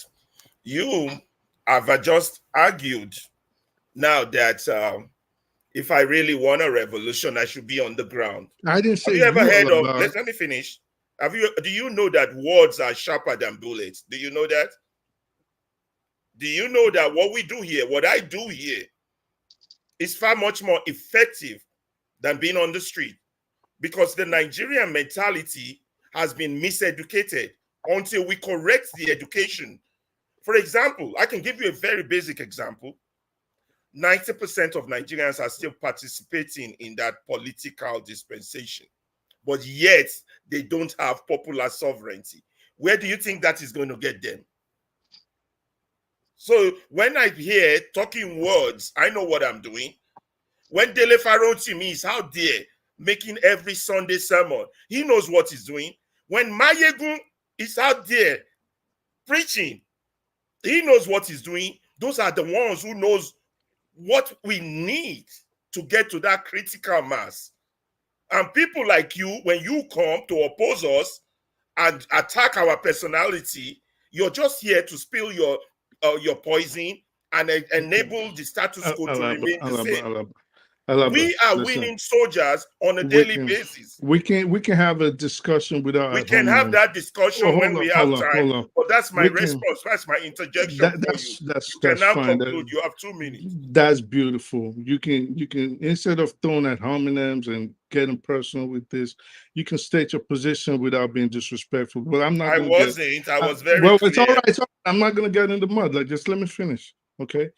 you have just argued now that if I really want a revolution, I should be on the ground. I didn't say. Have you ever heard of? Let me finish. Do you know that words are sharper than bullets? Do you know that? Do you know that what we do here, what I do here, is far much more effective than being on the street? Because the Nigerian mentality has been miseducated until we correct the education. For example, I can give you a very basic example. 90% of Nigerians are still participating in that political dispensation, but yet they don't have popular sovereignty. Where do you think that is going to get them? So when I hear talking words, I know what I'm doing. When Dele Farotimi is out there making every Sunday sermon, he knows what he's doing. When Mayegun is out there preaching, he knows what he's doing. Those are the ones who knows what we need to get to that critical mass. And people like you, when you come to oppose us and attack our personality, you're just here to spill your poison and enable the status quo to remain the same. We are winning soldiers on a daily basis. We can have a discussion without. We can have that discussion when we have time. But that's my response. That's my interjection for you. You can now conclude. You have 2 minutes. That's beautiful. You can instead of throwing at homonyms and getting personal with this, you can state your position without being disrespectful. But I'm not. I was very well. clear. It's all right. I'm not going to get in the mud. Just let me finish, okay?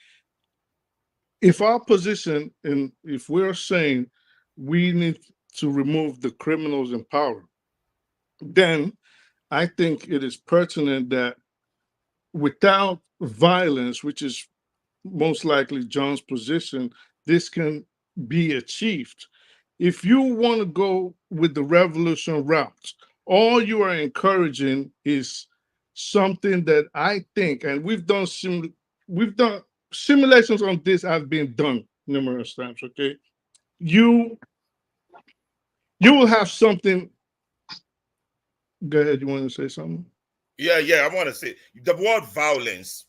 If our position, and if we're saying we need to remove the criminals in power, then I think it is pertinent that without violence, which is most likely John's position, this can be achieved. if you want to go with the revolution route, all you are encouraging is something that I think, and we've done simulations on this have been done numerous times. Okay, you will have something. Go ahead. You want to say something? Yeah. I want to say the word violence.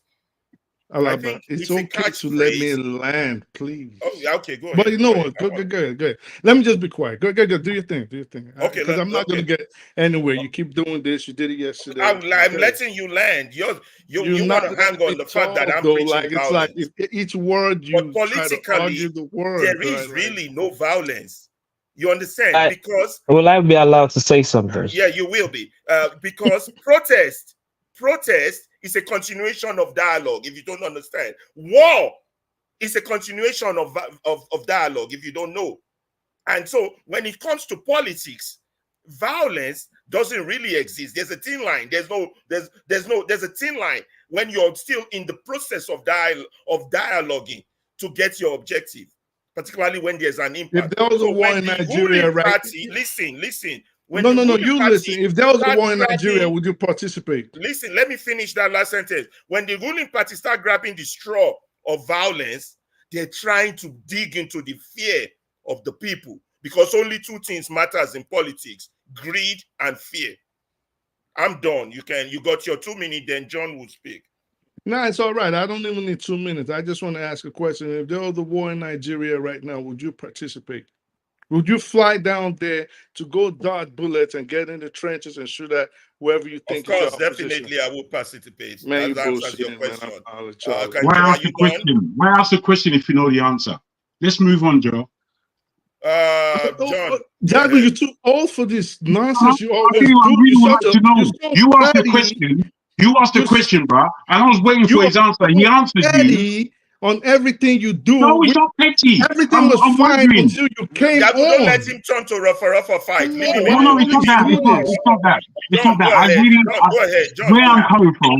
I Alaba, think it's it's a okay to let me catchphrase. land, please. Oh, yeah, okay, go But ahead. you Go know ahead. what? Go ahead. Let me just be quiet. Go. Do your thing. Okay, Because I'm not going to get anywhere. You keep doing this. You did it yesterday. I'm Okay. letting you land. You You're want not to hang letting me on the fact that talk I'm though. preaching Like it's like violence. if each word But you try to argue politically, the word, there is right? really no violence. You understand? Because Will I be allowed to say something? yeah, you will be. Because protest is a continuation of dialogue. If you don't understand, war is a continuation of dialogue. If you don't know, and so when it comes to politics, violence doesn't really exist. There's a thin line. There's a thin line when you're still in the process of dialoguing to get your objective, particularly when there's an If impact. there was a So war when in the Nigeria, ruling right? party, listen, when No. the ruling You listen. party If there was a start war in Nigeria, grabbing, would you participate? listen, let me finish that last sentence. When the ruling party start grabbing the straw of violence, they're trying to dig into the fear of the people, because only two things matters in politics: greed and fear. I'm done. You got your 2 minutes, then John will speak. No, it's all right. I don't even need 2 minutes. I just want to ask a question. If there was a war in Nigeria right now, would you participate? Would you fly down there to go dodge bullets and get in the trenches and shoot at whoever you Of think is your course, opposition? definitely I will participate. Man, you That answers your bullshitting, man. question. I apologize. Why Are ask you the done? question? Why ask the question if you know the answer? Let's move on, Joe. John, Jago, you're too old for this nonsense. You I always really do. would like to know. You're so You asked the petty. question. You asked the question, bro, and I was waiting for You his answer. are He so answered you. petty on everything you do. No, it's not petty. Everything was I'm fine wondering. until you came Yabu, don't on. let him turn to rougher fight. Come Leave him on, No, why no, alone. would it's Let not you him that. do It's finish. not. this? It's not that. It's John, not go that. ahead. John, go ahead. John, Where go. I'm coming from,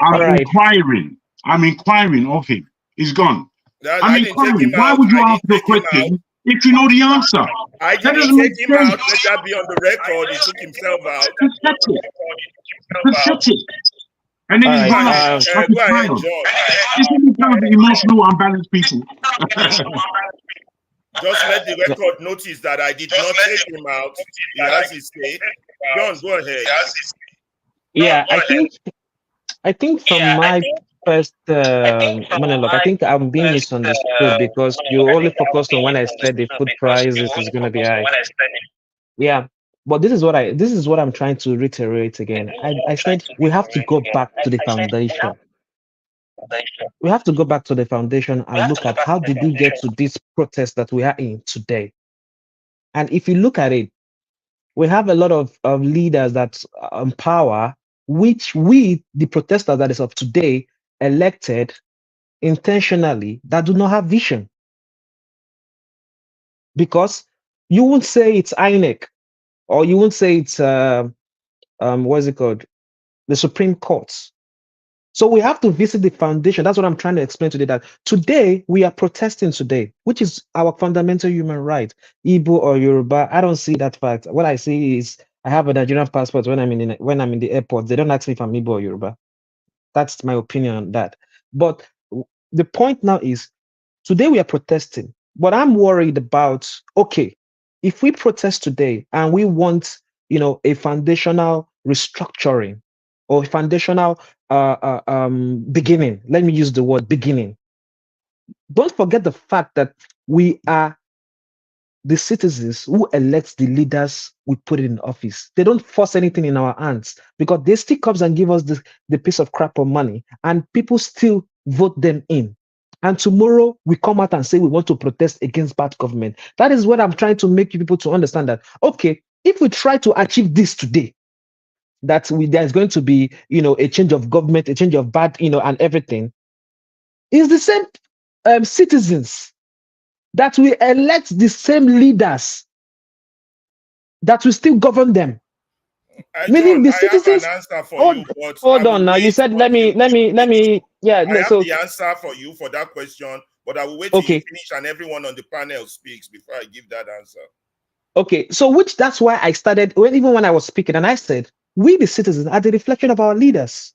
I'm All right. inquiring. I'm inquiring of him. He's gone. I'm I didn't take inquiring. him Why out. would you I ask didn't the take him out. question if you know the answer? I That didn't doesn't make take him sense. out. Let that be on the record. He took himself out. Pathetic. Pathetic. And then All he's right. gone like a Go ahead, child. John. It's only kind of emotional, unbalanced people. Just let the record notice that I did not take him out. He has his say. John, go ahead. Yeah, I think from my first monologue, I think I'm being misunderstood because you only focused on when I said the food prices is going to be high. Yeah, but this is what I'm trying to reiterate again. I said we have to go back to the foundation. We have to go back to the foundation and look at how did we get to this protest that we are in today. And if you look at it, we have a lot of leaders that power, which we, the protesters that is of today, elected intentionally that do not have vision. Because you won't say it's INEC or you won't say it's what's it called? The Supreme Court. So we have to visit the foundation. That's what I'm trying to explain today. That today we are protesting today, which is our fundamental human right. Igbo or Yoruba, I don't see that fact. What I see is I have a Nigerian passport when I'm in the airport. They don't ask me if I'm Igbo or Yoruba. That's my opinion on that. But the point now is today we are protesting, but I'm worried about, okay, if we protest today and we want, a foundational restructuring or a foundational beginning, let me use the word beginning. Don't forget the fact that we are the citizens who elect the leaders we put in office. They don't force anything in our hands because they still comes and give us the piece of crap of money and people still vote them in. And tomorrow we come out and say we want to protest against bad government. That is what I'm trying to make you people to understand that, okay, if we try to achieve this today, that there's going to be, a change of government, a change of bad, and everything, is the same citizens that we elect the same leaders that will still govern them. Meaning John, the I have citizens. an answer for you, but I Hold will on now. You wait said let until me. Yeah. I have So the answer for you for that question, but I will wait till you okay. finish and everyone on the panel speaks before I give that answer. Okay, so which that's why I started even when I was speaking, and I said, we the citizens are the reflection of our leaders.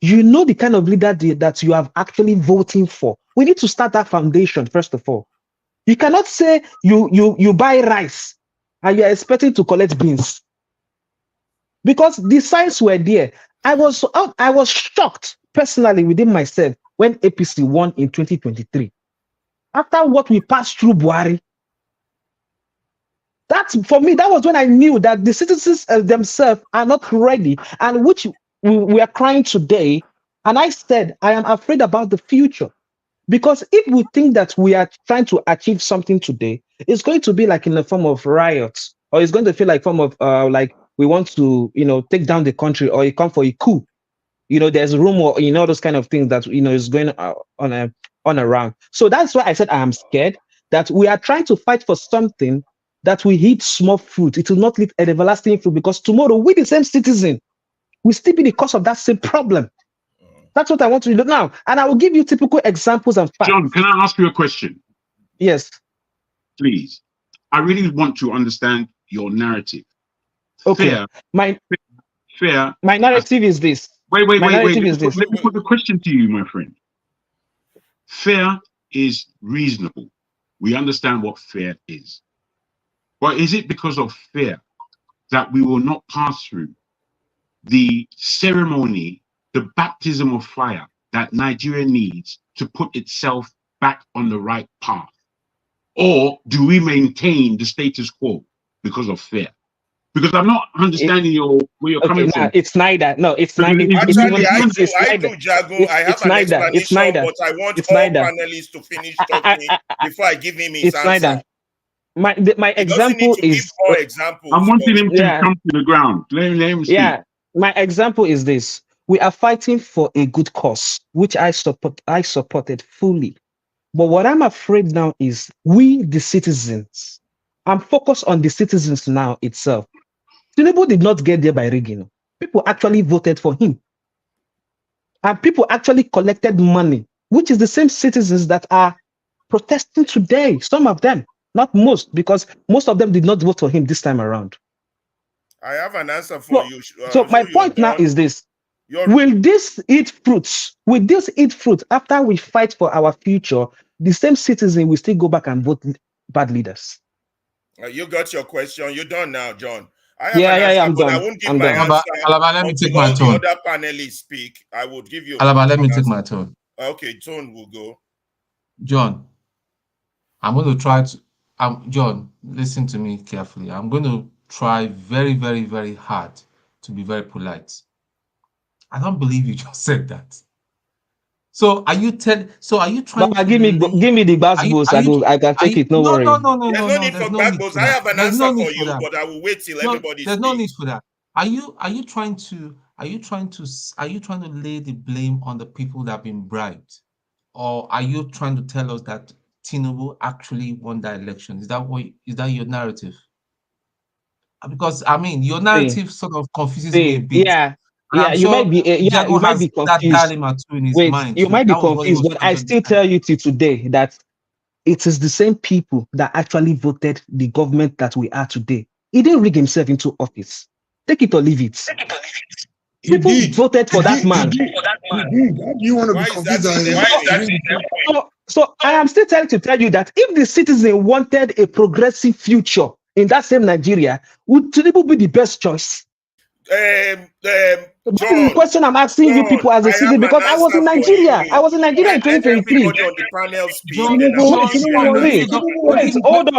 You know the kind of leader that you have actually voting for. We need to start that foundation first of all. You cannot say you buy rice and you're expecting to collect beans, because the signs were there. I was shocked personally within myself when APC won in 2023. After what we passed through Buhari, that's for me, that was when I knew that the citizens themselves are not ready, and which we are crying today. And I said, I am afraid about the future, because if we think that we are trying to achieve something today, it's going to be like in the form of riots, or it's going to feel like form of like we want to, take down the country, or you come for a coup. There's rumor, those kind of things that is going on around. So that's why I said I am scared that we are trying to fight for something that we eat small fruit. It will not lead an everlasting fruit, because tomorrow we the same citizen will still be the cause of that same problem. That's what I want to do now, and I will give you typical examples and facts. John, can I ask you a question? Yes, please. I really want to understand your narrative. Okay, Fair. my My narrative is this. Wait. My narrative is this. Let me put the question to you, my friend. Fair is reasonable. We understand what fair is. But is it because of fear that we will not pass through the ceremony, the baptism of fire that Nigeria needs to put itself back on the right path? Or do we maintain the status quo because of fear? Because I'm not understanding where you're coming from. It's neither. No, it's neither. Actually, I neither. do, Jago. I have It's an neither. explanation, It's neither. but I want It's all neither. panelists to finish talking before I give him his It's answer. neither. My He doesn't need example to give is. more examples. I'm wanting him to Yeah. come to the ground. Let him speak. Yeah, my example is this: we are fighting for a good cause, which I supported fully. But what I'm afraid now is we, the citizens. I'm focused on the citizens now itself. Tinubu did not get there by rigging. People actually voted for him, and people actually collected money, which is the same citizens that are protesting today. Some of them, not most, because most of them did not vote for him this time around. I have an answer for you. So my point now is this: will this eat fruits? Will this eat fruit after we fight for our future? The same citizen will still go back and vote bad leaders. You got your question. You're done now, John. I have Yeah, an answer, I'm but done. I won't give I'm my done. answer Alaba, let me until take my all turn. the other panelists speak. I would give you. Alaba, let me take my turn. Okay, Tone will go. John, I'm going to try to. John, listen to me carefully. I'm going to try very, very, very hard to be very polite. I don't believe you just said that. So are you trying to give me the basketballs. I can take it. No worry. No. There's no need for backbones. I have an answer for you, but I will wait till everybody There's speaks. no need for that. Are you trying to lay the blame on the people that have been bribed? Or are you trying to tell us that Tinubu actually won that election? Is that your narrative? Because I mean, your narrative sort of confuses me a bit. Yeah, I'm you sure might be. Yeah, Jago you might has be that confused. dilemma too in his Wait, mind. you So might be that was what he confused, was but trying I to still understand. tell you till today that it is the same people that actually voted the government that we are today. He didn't rig himself into office. Take it or leave it. People voted for that man. How do you want to be confused? So I am still trying to tell you that if the citizen wanted a progressive future in that same Nigeria, would Tinubu be the best choice? John, the question I'm asking you people as a citizen, because I was in Nigeria. I was in Nigeria in 2023. Everybody on the panel speak. Hold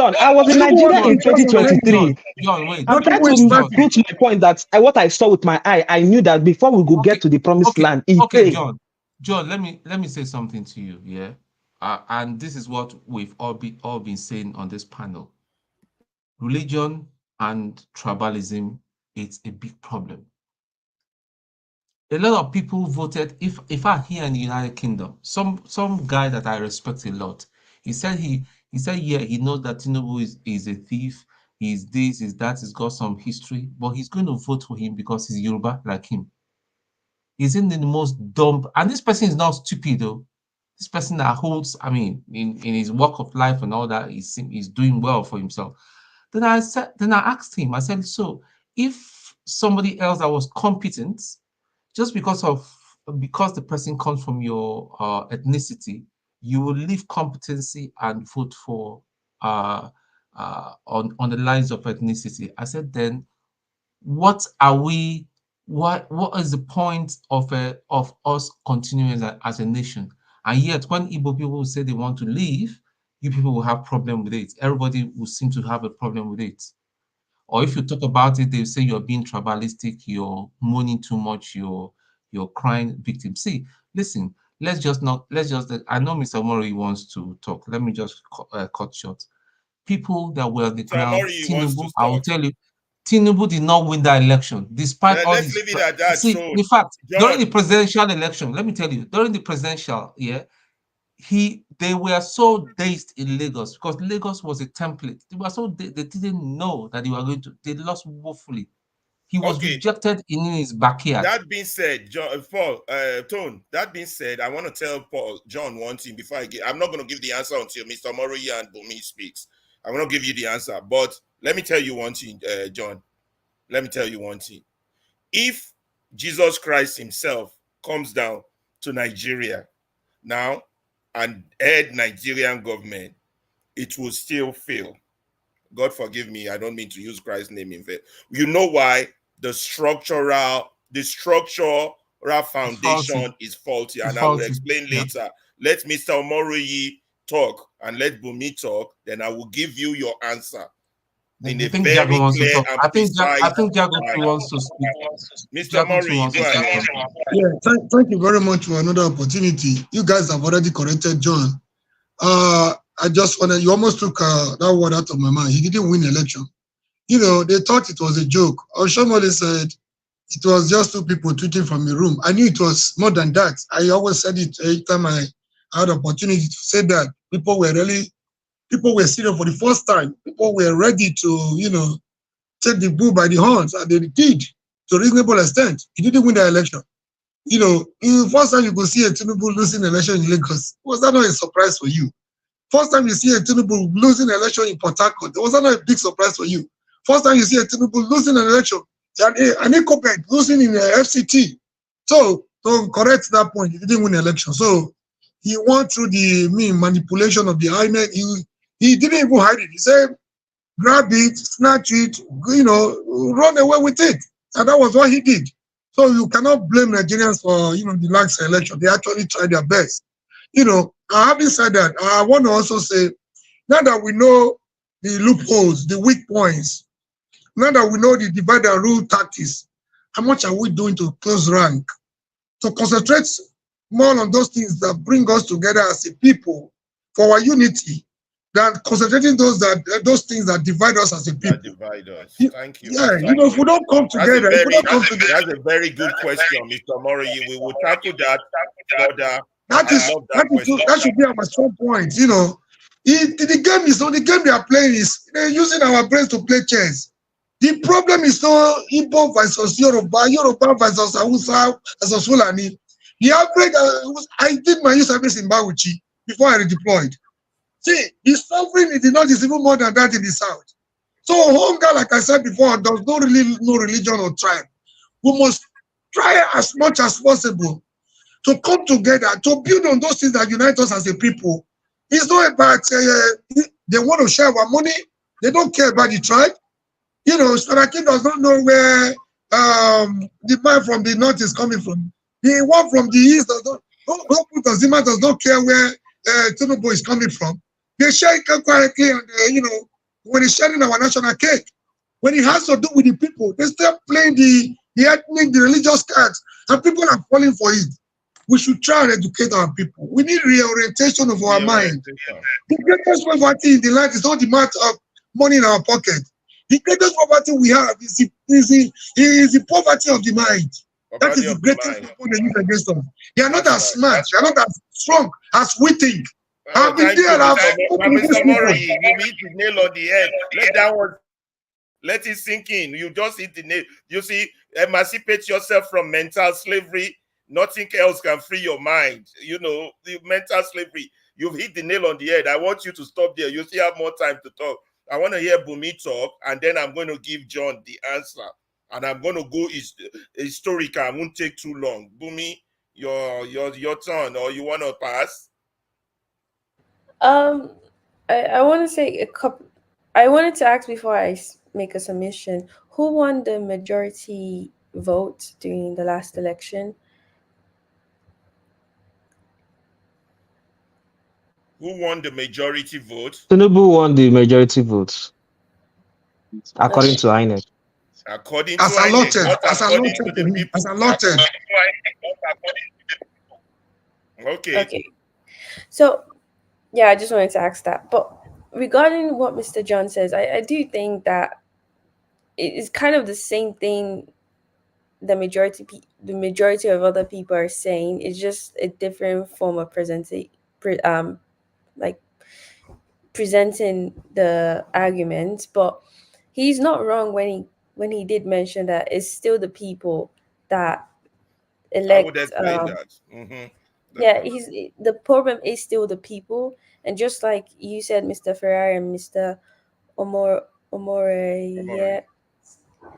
on. I was in Nigeria in 2023. I'm trying to put my point that what I saw with my eye, I knew that before we could get to the promised land, John, let me say something to you, yeah? And this is what we've all been saying on this panel. Religion and tribalism, it's a big problem. A lot of people voted. If I here in the United Kingdom, some guy that I respect a lot, he said yeah, he knows that Tinubu is a thief, he's this, he's that, he's got some history, but he's going to vote for him because he's Yoruba like him. He's in the most dumb, and this person is not stupid though. this person that holds, I mean, in his walk of life and all that, he's doing well for himself. Then I asked him, I said, so if somebody else that was competent, just because the person comes from your ethnicity, you will leave competency and vote for on the lines of ethnicity. I said, then what is the point of us continuing as a nation? And yet when Igbo people say they want to leave, you people will have problem with it. Everybody will seem to have a problem with it. Or if you talk about it, they say you're being tribalistic, you're mourning too much, you're crying victim. See, listen, I know Mr. Mori wants to talk. Let me just cut short. People that were on the ground, Tinubu, I will tell you, Tinubu did not win that election, despite all Let's these. leave it at that. See, So, in fact, during the John, presidential election, let me tell you, during the presidential, they were so dazed in Lagos because Lagos was a template. They were so they didn't know that they lost woefully. He was okay. rejected in his backyard. That being said, John, Paul, Tone, that being said, I want to tell John one thing before I'm not going to give the answer until Mr. Moroyi and Bumi speaks. I'm going to give you the answer. But let me tell you one thing, John. Let me tell you one thing. If Jesus Christ himself comes down to Nigeria now and head Nigerian government, it will still fail. God forgive me, I don't mean to use Christ's name in vain. You know why? The structural foundation is faulty, and I will explain later. Let Mr. Omoroyi talk and let Bumi talk, then I will give you your answer in a very clear and precise. I think Jago wants to speak. Mr. Omoroyi, go ahead. Yeah, thank you very much for another opportunity. You guys have already corrected John. I just you almost took that word out of my mind. He didn't win the election. You know, they thought it was a joke. Oshomole said it was just two people tweeting from a room. I knew it was more than that. I always said it every time I had opportunity to say that. People were serious for the first time. People were ready to, take the bull by the horns, and they did to a reasonable extent. He didn't win the election. The first time you could see a Tinubu losing election in Lagos, was that not a surprise for you? First time you see a Tinubu losing an election in Port Harcourt, was that not a big surprise for you? First time you see a Tinubu losing an election, an incumbent losing in the FCT. So, to correct that point, he didn't win the election. So, he won through the manipulation of the INEC. He didn't even hide it. He said, grab it, snatch it, run away with it. And that was what he did. So you cannot blame Nigerians for, the last election. They actually tried their best. Having said that, I want to also say, now that we know the loopholes, the weak points, now that we know the divide and rule tactics, how much are we doing to close rank? To concentrate more on those things that bring us together as a people for our unity, than concentrating those things that divide us as a people. That divide us. Thank you. Yeah, if we don't come together, that's a very good question, Mr. Moroyi. We will tackle that further. That should be our strong point. The game they are playing is they're using our brains to play chess. The problem is no Igbo versus Yoruba versus Hausa versus Fulani. The average, I did my youth service in Bauchi before I redeployed. See, the suffering in the north is even more than that in the south. So hunger, like I said before, there's no religion or tribe. We must try as much as possible to come together, to build on those things that unite us as a people. It's not about, they want to share our money. They don't care about the tribe. Saraki does not know where the man from the north is coming from. The one from the east does not care where Tinubu is coming from. They share it correctly, and when it's sharing our national cake, when it has to do with the people, they start playing the ethnic, the religious cards, and people are falling for it. We should try and educate our people. We need reorientation of our mind. The greatest poverty in the land is not the amount of money in our pocket. The greatest poverty we have is the poverty of the mind. That is the greatest weapon they use against us. They are not as smart, they are not as strong as we think. I've been there. Mr. Moroyi, you hit the nail on the head. Let it sink in. You just hit the nail. You see, emancipate yourself from mental slavery. Nothing else can free your mind. You know, the mental slavery. You've hit the nail on the head. I want you to stop there. You still have more time to talk. I want to hear Bumi talk, and then I'm going to give John the answer. And I'm going to go historical. I won't take too long. Bumi, your turn, or you want to pass? I want to say a couple. I wanted to ask before I make a submission. Who won the majority vote during the last election? Who won the majority vote? Tinubu won the majority votes, according to INEC. According to As INEC, allotted, not as according allotted to to the him, as people. allotted. Okay. Okay. So, yeah, I just wanted to ask that. But regarding what Mr. John says, I do think that it is kind of the same thing the majority of other people are saying. It's just a different form of like presenting the arguments. But he's not wrong when he did mention that it's still the people that I would elect. explain that. Yeah, the problem is still the people, and just like you said, Mr. Ferrari and Mr. Omore, yeah,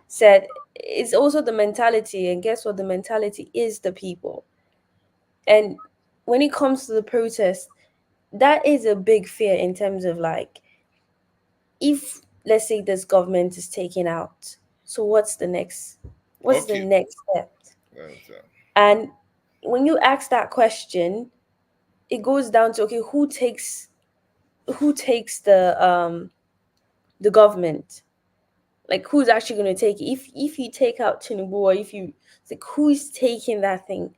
said, it's also the mentality, and guess what? The mentality is the people. And when it comes to the protest, that is a big fear in terms of like, if let's say this government is taken out, so what's the next Okay. step? And when you ask that question, it goes down to, okay, who takes the government? Like, who's actually going to take it? If you take out Tinubu, or if you, it's like, who's taking that thing?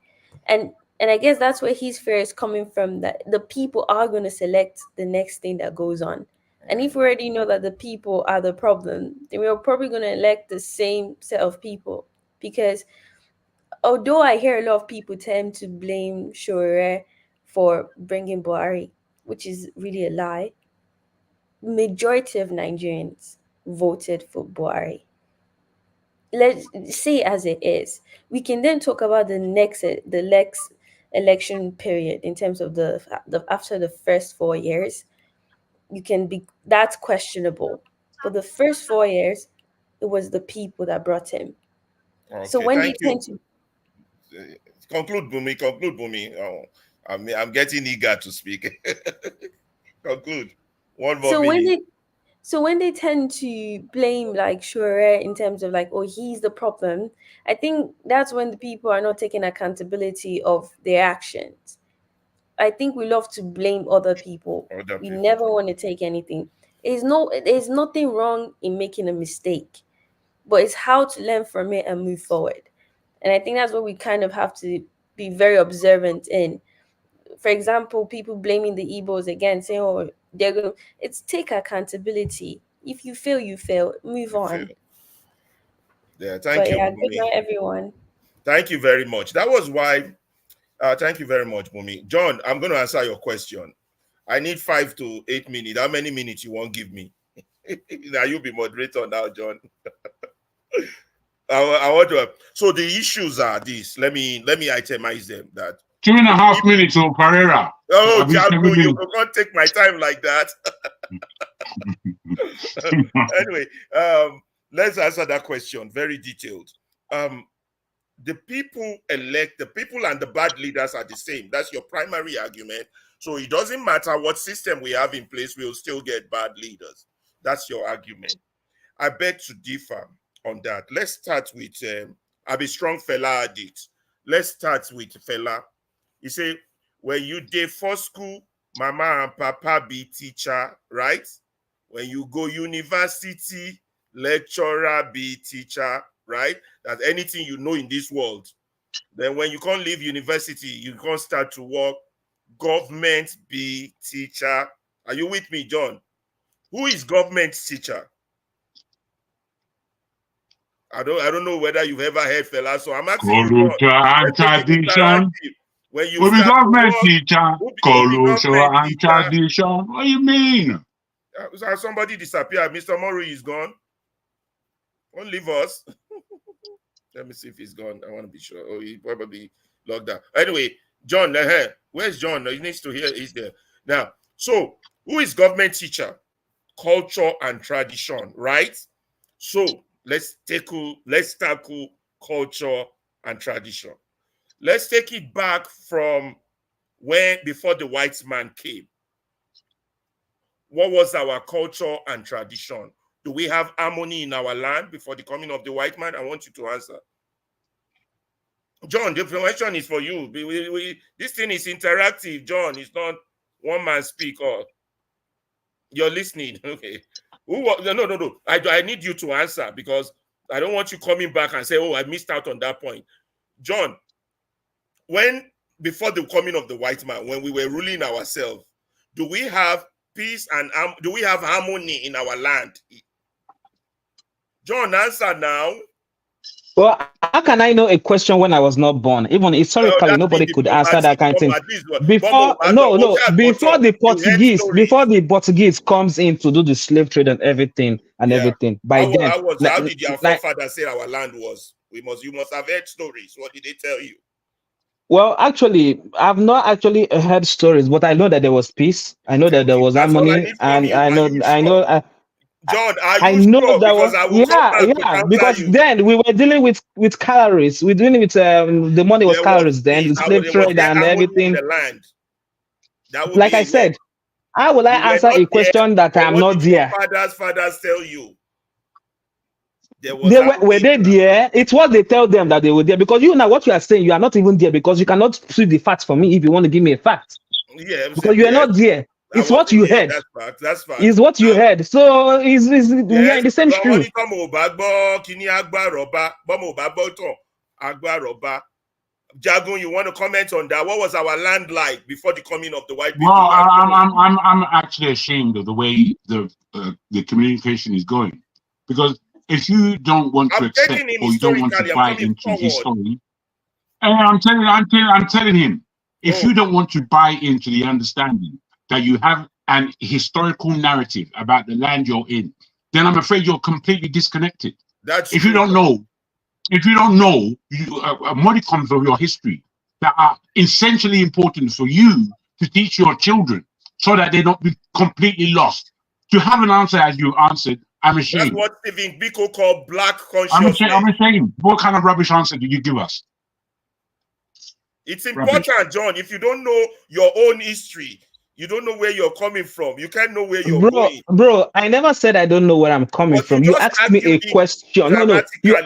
And I guess that's where his fear is coming from, that the people are going to select the next thing that goes on. And if we already know that the people are the problem, then we're probably going to elect the same set of people. Because although I hear a lot of people tend to blame Shore for bringing Buhari, which is really a lie, majority of Nigerians voted for Buhari. Let's say it as it is. We can then talk about the next election period in terms of the after the first 4 years. You can be, that's questionable, but the first 4 years, it was the people that brought him. So Okay, when they thank you. tend to Conclude, Bumi. Conclude, Bumi. Oh, I'm getting eager to speak. Conclude. One more so when minute. they so when they tend to blame like Shure in terms of like, oh, he's the problem, I think that's when the people are not taking accountability of their actions. I think we love to blame other people. Other We people. never want to take anything. There's nothing wrong in making a mistake, but it's how to learn from it and move forward. And I think that's what we kind of have to be very observant in. For example, people blaming the Igbos again, saying, "Oh, they're gonna." It's take accountability. If you fail, you fail. Move on. Yeah, thank But you, yeah, good Bumi. night, everyone. Thank you very much. That was why. Thank you very much, Bumi. John, I'm going to answer your question. I need 5 to 8 minutes. How many minutes you won't give me? Now you'll be moderator now, John. I want to. So the issues are these. Let me itemize them. That 2.5 minutes on Pereira. Oh, I'll be 7 Jago, you minutes. can't take my time like that. Anyway, let's answer that question. Very detailed. The people and the bad leaders are the same. That's your primary argument. So it doesn't matter what system we have in place, we'll still get bad leaders. That's your argument. I beg to differ on that. Let's start with I be strong fella addict. Let's start with fella. You say, when you dey for school, mama and papa be teacher, right? When you go university, lecturer be teacher, right? That anything you know in this world. Then when you can't leave university, you can't start to work, government be teacher. Are you with me, John? Who is government teacher? I don't know whether you've ever heard, fella. So I'm asking you, John. Culture and Let's make it tradition. interactive. When you Who be start to government work, teacher? who be Culture government and teacher? tradition. What do you mean? Somebody disappeared. Mr. Mori is gone. Won't leave us. Let me see if he's gone. I want to be sure. Oh, he probably Lockdown. Anyway, John, where's John? He needs to hear. He's there now. So, who is government teacher? Culture and tradition, right? So let's tackle culture and tradition. Let's take it back from before the white man came. What was our culture and tradition? Do we have harmony in our land before the coming of the white man? I want you to answer. John, the information is for you. This thing is interactive, John. It's not one man speak or you're listening. Okay. No. I need you to answer because I don't want you coming back and say, oh, I missed out on that point. John, before the coming of the white man, when we were ruling ourselves, do we have peace and do we have harmony in our land? John, answer now. Well, how can I know a question when I was not born? Even historically, nobody could answer that kind of thing. Before the Portuguese comes in to do the slave trade and everything everything. By then, how did your forefathers say our land was? You must have heard stories. What did they tell you? Well, actually, I've not actually heard stories, but I know that there was peace. I know that there was harmony, and I know. John, I know that was because then we were dealing with calories. We're dealing with the money was calories then, the slave trade and everything. Like I said, how will I answer a question that I'm not there? Fathers tell you. Were they there? It's what they tell them that they were there. Because what you are saying, you are not even there because you cannot see the facts for me if you want to give me a fact. Yeah, because you are not there. It's what you heard. That's fact. It's what you heard. So we are in the same stream. Jagun, you want to comment on that? What was our land like before the coming of the white people? Well, I'm actually ashamed of the way the communication is going, because if you don't want to accept or you don't want to buy into his story, I'm telling him, if you don't want to buy into the understanding that you have an historical narrative about the land you're in, then I'm afraid you're completely disconnected. If you don't know modicums of your history that are essentially important for you to teach your children so that they don't be completely lost. To have an answer as you answered, I'm ashamed. That's what Stephen Biko called black consciousness. I'm ashamed. What kind of rubbish answer did you give us? It's important, rubbish. John. If you don't know your own history, you don't know where you're coming from. You can't know where you're going. Bro, I never said I don't know where I'm coming from. You asked me a question. No. You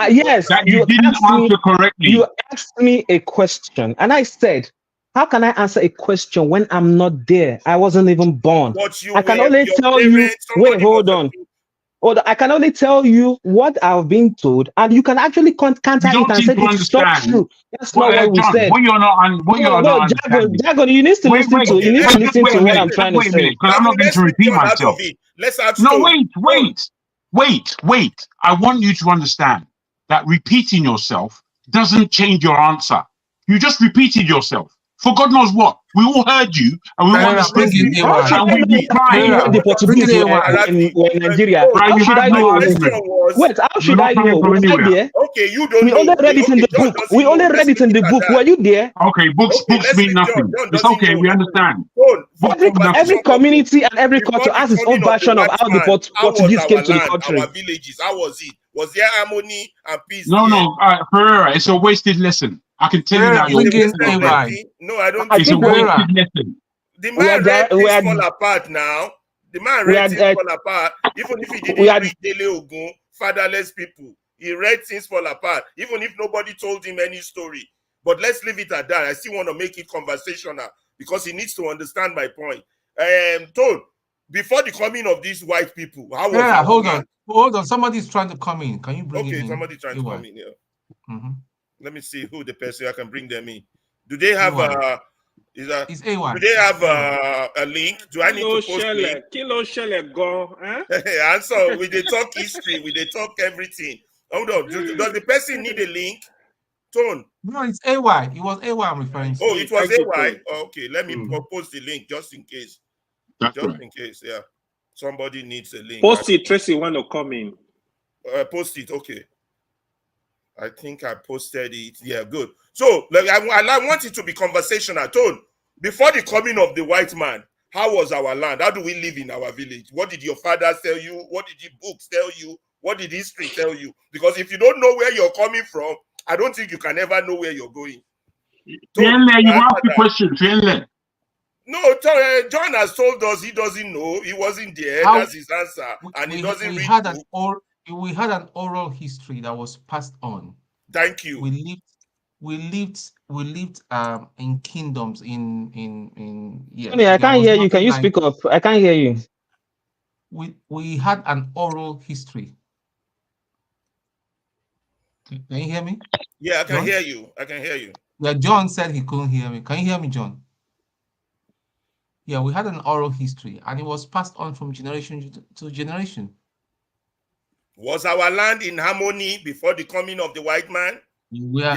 didn't answer correctly. You asked me a question, and I said, how can I answer a question when I'm not there? I wasn't even born. I can only tell you. Wait, hold on. I can only tell you what I've been told, and you can actually counter it and say it's not true. That's not what we said. Jagon, you need to listen to what I'm trying to say. Because I'm not going to repeat myself. Wait. I want you to understand that repeating yourself doesn't change your answer. You just repeated yourself. For God knows what. We all heard you and we understood you. And we replied. The Portuguese were in Nigeria. How should I know? Wait, how should I know? Was I there? Okay, you don't know. We only read it in the book. We only read it in the book. Were you there? Okay, books mean nothing. It's okay, we understand. Every community and every culture has its own version of how the Portuguese came to the country. Our villages, how was it? Was there harmony and peace? No, Pereira, it's a wasted lesson. I can tell you that. No, I don't think it's a wasted lesson. The man read things fall apart now. The man read things fall apart. Even if he didn't read Dele Ogun, fatherless people, he read things fall apart. Even if nobody told him any story. But let's leave it at that. I still want to make it conversational because he needs to understand my point. Told before the coming of these white people, how was hold on. Somebody's trying to come in. Can you bring him in? Okay, somebody trying to come in here. Let me see who the person I can bring them in. Do they have It's A1. Do they have a link? Do I need to post link? Kilo Shele go. Answer. We they talk history. We they talk everything. Hold on. Does the person need a link? Tone. No, it's AY. It was AY I'm referring to. Oh, it was AY. Okay, let me post the link just in case. In case, yeah. Somebody needs a link. Post it, Tracy want to come in. Post it, okay. I think I posted it. Yeah, good. So I want it to be conversational. Tone, before the coming of the white man, how was our land? How do we live in our village? What did your father tell you? What did the books tell you? What did history tell you? Because if you don't know where you're coming from, I don't think you can ever know where you're going. Tone, You ask the question, Finland. No, John has told us he doesn't know. He wasn't there. That's his answer, and he doesn't read books. We had an oral history that was passed on. Thank you. We lived in kingdoms yeah. Tony, I can't hear you. Can you speak up? I can't hear you. We had an oral history. Can you hear me? Yeah, I can hear you. I can hear you. Yeah, John said he couldn't hear me. Can you hear me, John? Yeah, we had an oral history, and it was passed on from generation to generation. Was our land in harmony before the coming of the white man? We are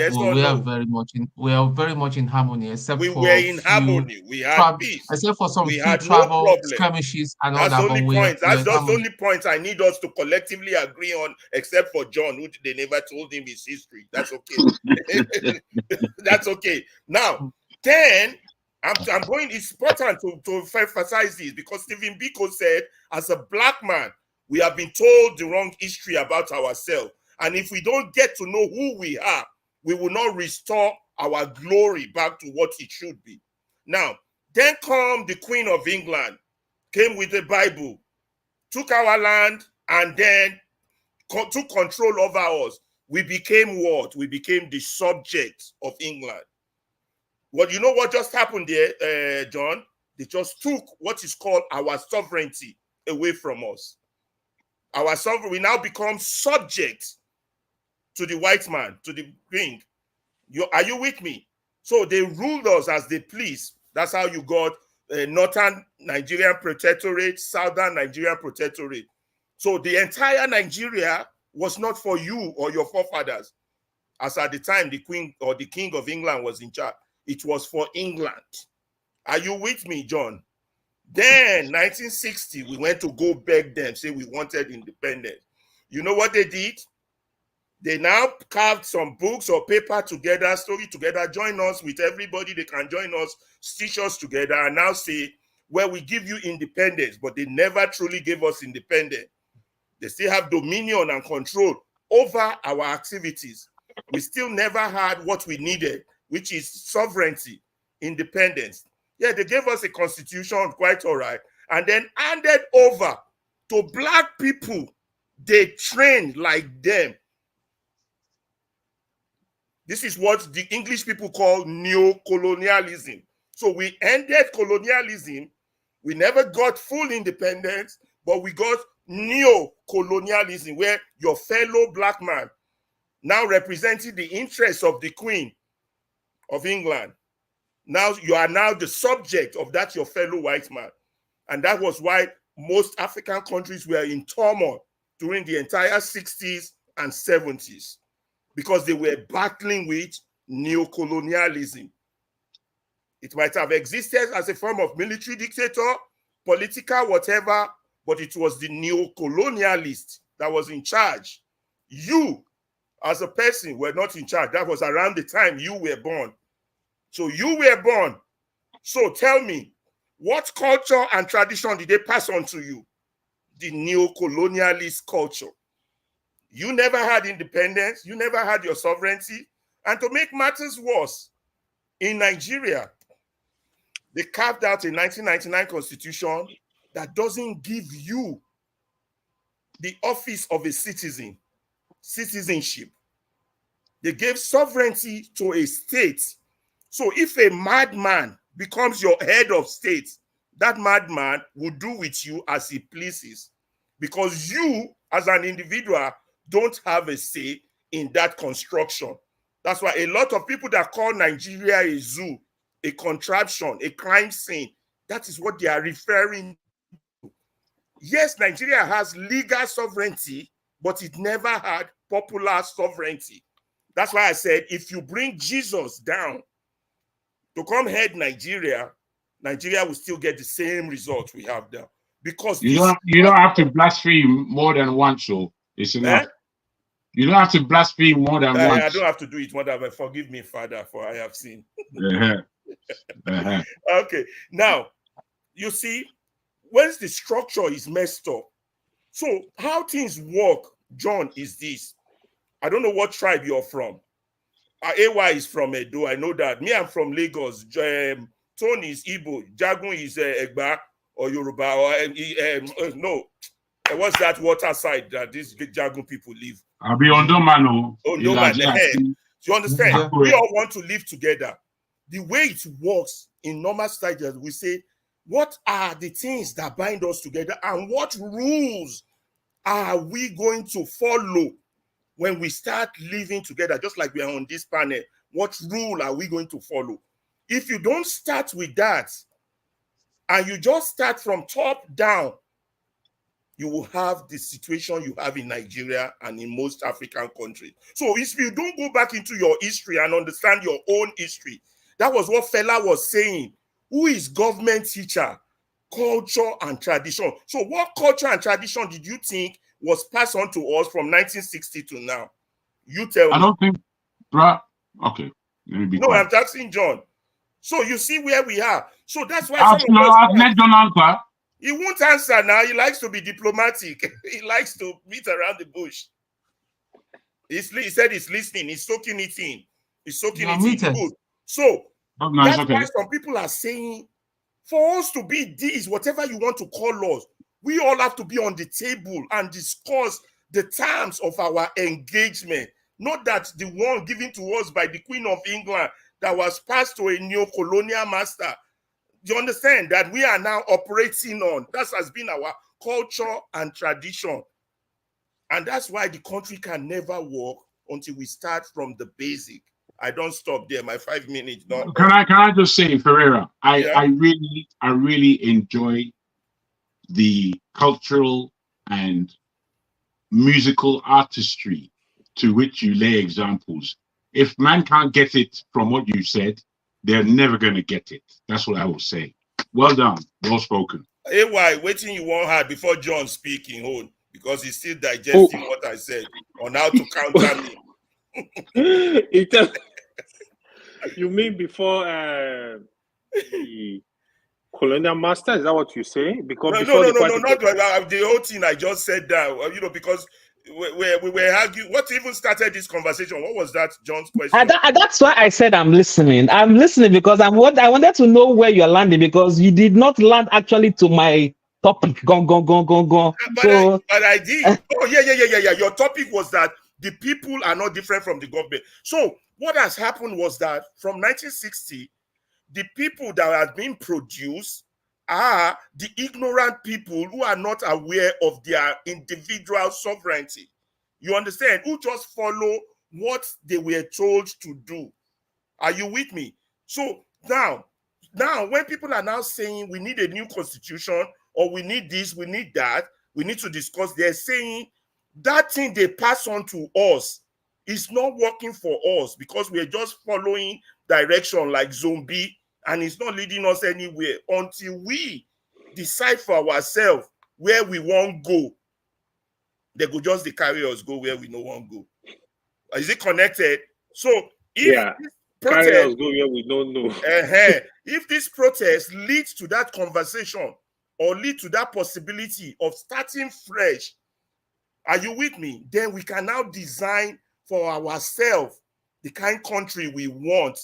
very much in harmony, except we for were in harmony. We had peace. Except for some we few had travel no skirmishes and That's all that. The only point. That's just the only point I need us to collectively agree on, except for John, who they never told him his history. That's okay. That's okay. Now, then I'm going. It's important to emphasize this because Stephen Biko said, as a black man, we have been told the wrong history about ourselves. And if we don't get to know who we are, we will not restore our glory back to what it should be. Now, then come the Queen of England, came with the Bible, took our land, and then took control over us. We became what? We became the subjects of England. Well, you know what just happened there, John? They just took what is called our sovereignty away from us. Our sovereign, we now become subject to the white man, to the king. Are you with me? So they ruled us as they please. That's how you got Northern Nigerian Protectorate, Southern Nigerian Protectorate. So the entire Nigeria was not for you or your forefathers. As at the time the Queen or the King of England was in charge, it was for England. Are you with me, John? Then 1960, we went to go beg them, say we wanted independence. You know what they did? They now carved some books or paper together, story together, join us with everybody. They can join us, stitch us together, and now say, well, we give you independence, but they never truly gave us independence. They still have dominion and control over our activities. We still never had what we needed, which is sovereignty, independence. Yeah, they gave us a constitution, quite all right, and then handed over to black people. They trained like them. This is what the English people call neo-colonialism. So we ended colonialism. We never got full independence, but we got neo-colonialism, where your fellow black man, now representing the interests of the Queen of England, now you are now the subject of that your fellow white man. And that was why most African countries were in turmoil during the entire 60s and 70s, because they were battling with neo-colonialism. It might have existed as a form of military dictator, political, whatever, but it was the neo-colonialist that was in charge. You, as a person, were not in charge. That was around the time you were born. So you were born. So tell me, what culture and tradition did they pass on to you? The neo-colonialist culture. You never had independence. You never had your sovereignty. And to make matters worse, in Nigeria, they carved out a 1999 constitution that doesn't give you the office of a citizen, citizenship. They gave sovereignty to a state. So if a madman becomes your head of state, that madman will do with you as he pleases, because you, as an individual, don't have a say in that construction. That's why a lot of people that call Nigeria a zoo, a contraption, a crime scene, that is what they are referring to. Yes, Nigeria has legal sovereignty, but it never had popular sovereignty. That's why I said, if you bring Jesus down to come head Nigeria, Nigeria will still get the same result we have there. Because you don't have to blaspheme more than once, so it's enough. You don't have to blaspheme more than I once. don't have to do it more than once. Forgive me, Father, for I have sinned. Uh-huh. Okay, now you see, once the structure is messed up, so how things work, John, is this. I don't know what tribe you're from. AY is from Edo. I know that. Me, I'm from Lagos. Tony is Igbo. Jagun is Egba or Yoruba or no. What's that water side that these Jagun people live? I'll be on Domano. No man, the head. Do you understand? We all want to live together. The way it works in normal society, we say, what are the things that bind us together and what rules are we going to follow when we start living together, just like we are on this panel? What rule are we going to follow? If you don't start with that and you just start from top down, you will have the situation you have in Nigeria and in most African countries. So if you don't go back into your history and understand your own history, that was what Fela was saying. Who is government teacher? Culture and tradition. So what culture and tradition did you think was passed on to us from 1960 to now? You tell me. I don't think, bruh. Okay, let me be No, quiet. I'm asking John. So you see where we are. So that's why I've let John answer. He won't answer now. He likes to be diplomatic. He likes to beat around the bush. He said he's listening. He's soaking it in. He's soaking it in. Good. So that's why some people are saying, for us to be this, whatever you want to call us, we all have to be on the table and discuss the terms of our engagement. Not that the one given to us by the Queen of England that was passed to a neo-colonial master. Do you understand that we are now operating on? That has been our culture and tradition. And that's why the country can never work until we start from the basic. I don't stop there. My 5 minutes. Don't. Can I just say, Ferreira, I really enjoy the cultural and musical artistry to which you lay examples. If man can't get it from what you said, they're never going to get it. That's what I will say. Well done. Well spoken. AY, waiting you won't have before John speaking, hold, because he's still digesting what I said on how to counter me. You mean before the colonial master? Is that what you say? Because no, before not the whole thing I just said that. Because we were arguing. What even started this conversation? What was that, John's question? That's why I said I'm listening. I'm listening because I wanted to know where you're landing, because you did not land actually to my topic. Go. But I did. Oh, yeah. Your topic was that the people are not different from the government. So what has happened was that from 1960, the people that are being produced are the ignorant people who are not aware of their individual sovereignty. You understand? Who just follow what they were told to do. Are you with me? So now when people are now saying we need a new constitution, or we need this, we need that, we need to discuss, they're saying that thing they pass on to us is not working for us because we're just following direction like zombie, and it's not leading us anywhere until we decide for ourselves where we won't go. They could just carry us go where we no want go. Is it connected? So if carry us go where we don't know. If this protest leads to that conversation or lead to that possibility of starting fresh, are you with me? Then we can now design for ourselves the kind of country we want,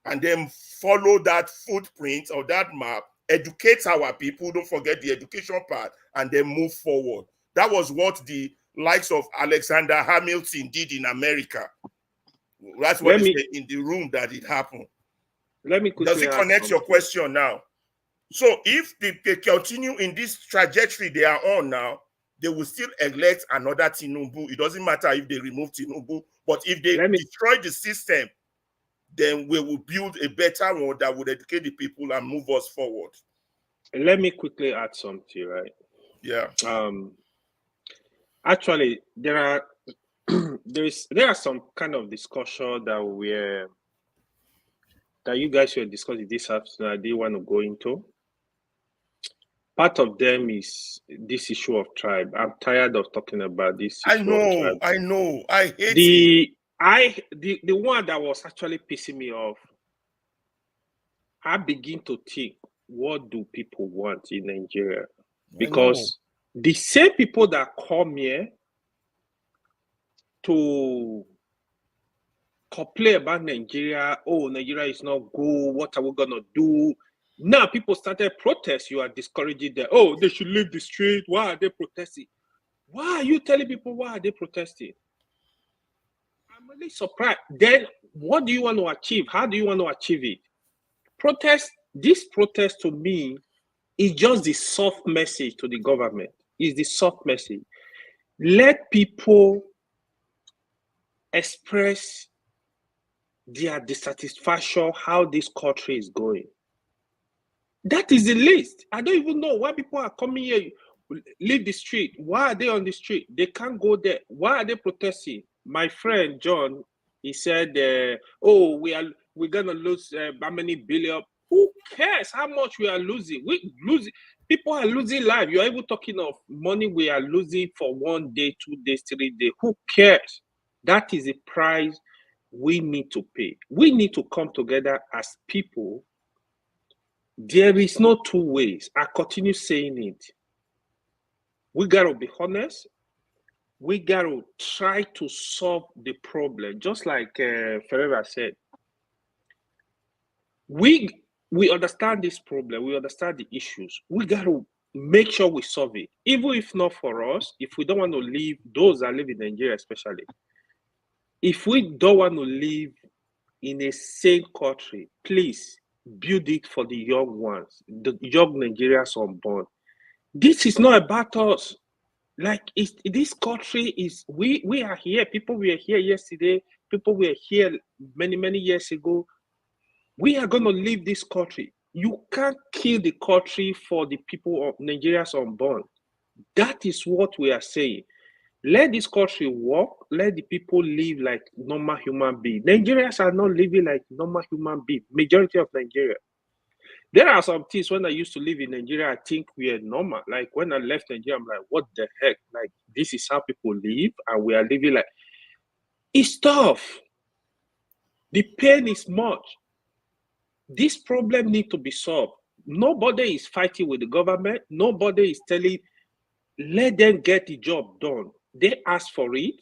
and then follow that footprint or that map, educate our people, don't forget the education part, and then move forward. That was what the likes of Alexander Hamilton did in America. That's what they said in the room that it happened. Does it connect your question now? So if they continue in this trajectory they are on now, they will still elect another Tinubu. It doesn't matter if they remove Tinubu, but if they destroy the system, then we will build a better one that would educate the people and move us forward. Let me quickly add something, right? Yeah. Actually, there are some kind of discussion that you guys were discussing this afternoon. I didn't want to go into. part of them is this issue of tribe. I'm tired of talking about this issue of tribe. I know. I hate it. The one that was actually pissing me off, I begin to think, what do people want in Nigeria? Because the same people that come here to complain about Nigeria, oh, Nigeria is not good, what are we gonna do? Now people started protest, you are discouraging them. Oh, they should leave the street. Why are they protesting? Why are you telling people why are they protesting? I'm really surprised. Then what do you want to achieve? How do you want to achieve it? This protest to me is just the soft message to the government. Is the soft message. Let people express their dissatisfaction how this country is going. That is the least. I don't even know why people are coming here, leave the street. Why are they on the street? They can't go there. Why are they protesting? My friend John, he said, oh, we're gonna lose how many billion? Who cares how much we are losing? People are losing life. You are even talking of money we are losing for 1 day, 2 days, 3 days. Who cares? That is the price we need to pay. We need to come together as people. There is no two ways. I continue saying it. We gotta be honest. We gotta try to solve the problem. Just like Ferreira said, we understand this problem. We understand the issues. We gotta make sure we solve it. Even if not for us, if we don't want to leave, those that live in Nigeria especially, if we don't want to live in a sane country, please build it for the young ones, the young Nigerians unborn. This is not about us. Like this country is, we are here. People were here yesterday. People were here many years ago. We are going to leave this country. You can't kill the country for the people of Nigerians unborn. That is what we are saying. Let this country work. Let the people live like normal human beings. Nigerians are not living like normal human beings. Majority of Nigeria. There are some things when I used to live in Nigeria, I think we are normal. Like when I left Nigeria, I'm like, what the heck? Like this is how people live, and we are living like it's tough. The pain is much. This problem needs to be solved. Nobody is fighting with the government. Nobody is telling, let them get the job done. They ask for it,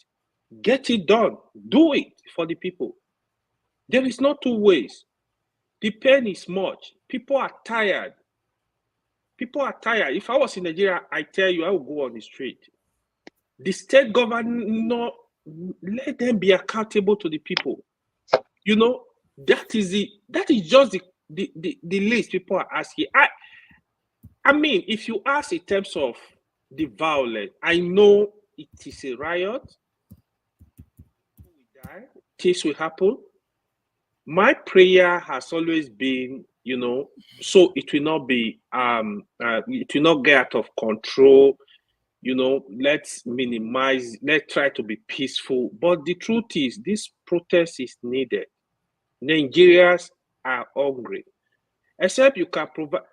get it done. Do it for the people. There is no two ways. The pain is much. People are tired. People are tired. If I was in Nigeria, I tell you, I would go on the street. The state governor, let them be accountable to the people. You know, that is just the least people are asking. I mean, if you ask in terms of the violence, I know it is a riot. People will die. Things will happen. My prayer has always been, you know, so it will not be, it will not get out of control. You know, let's minimize, let's try to be peaceful. But the truth is, this protest is needed. Nigerians are hungry. Except you can provide,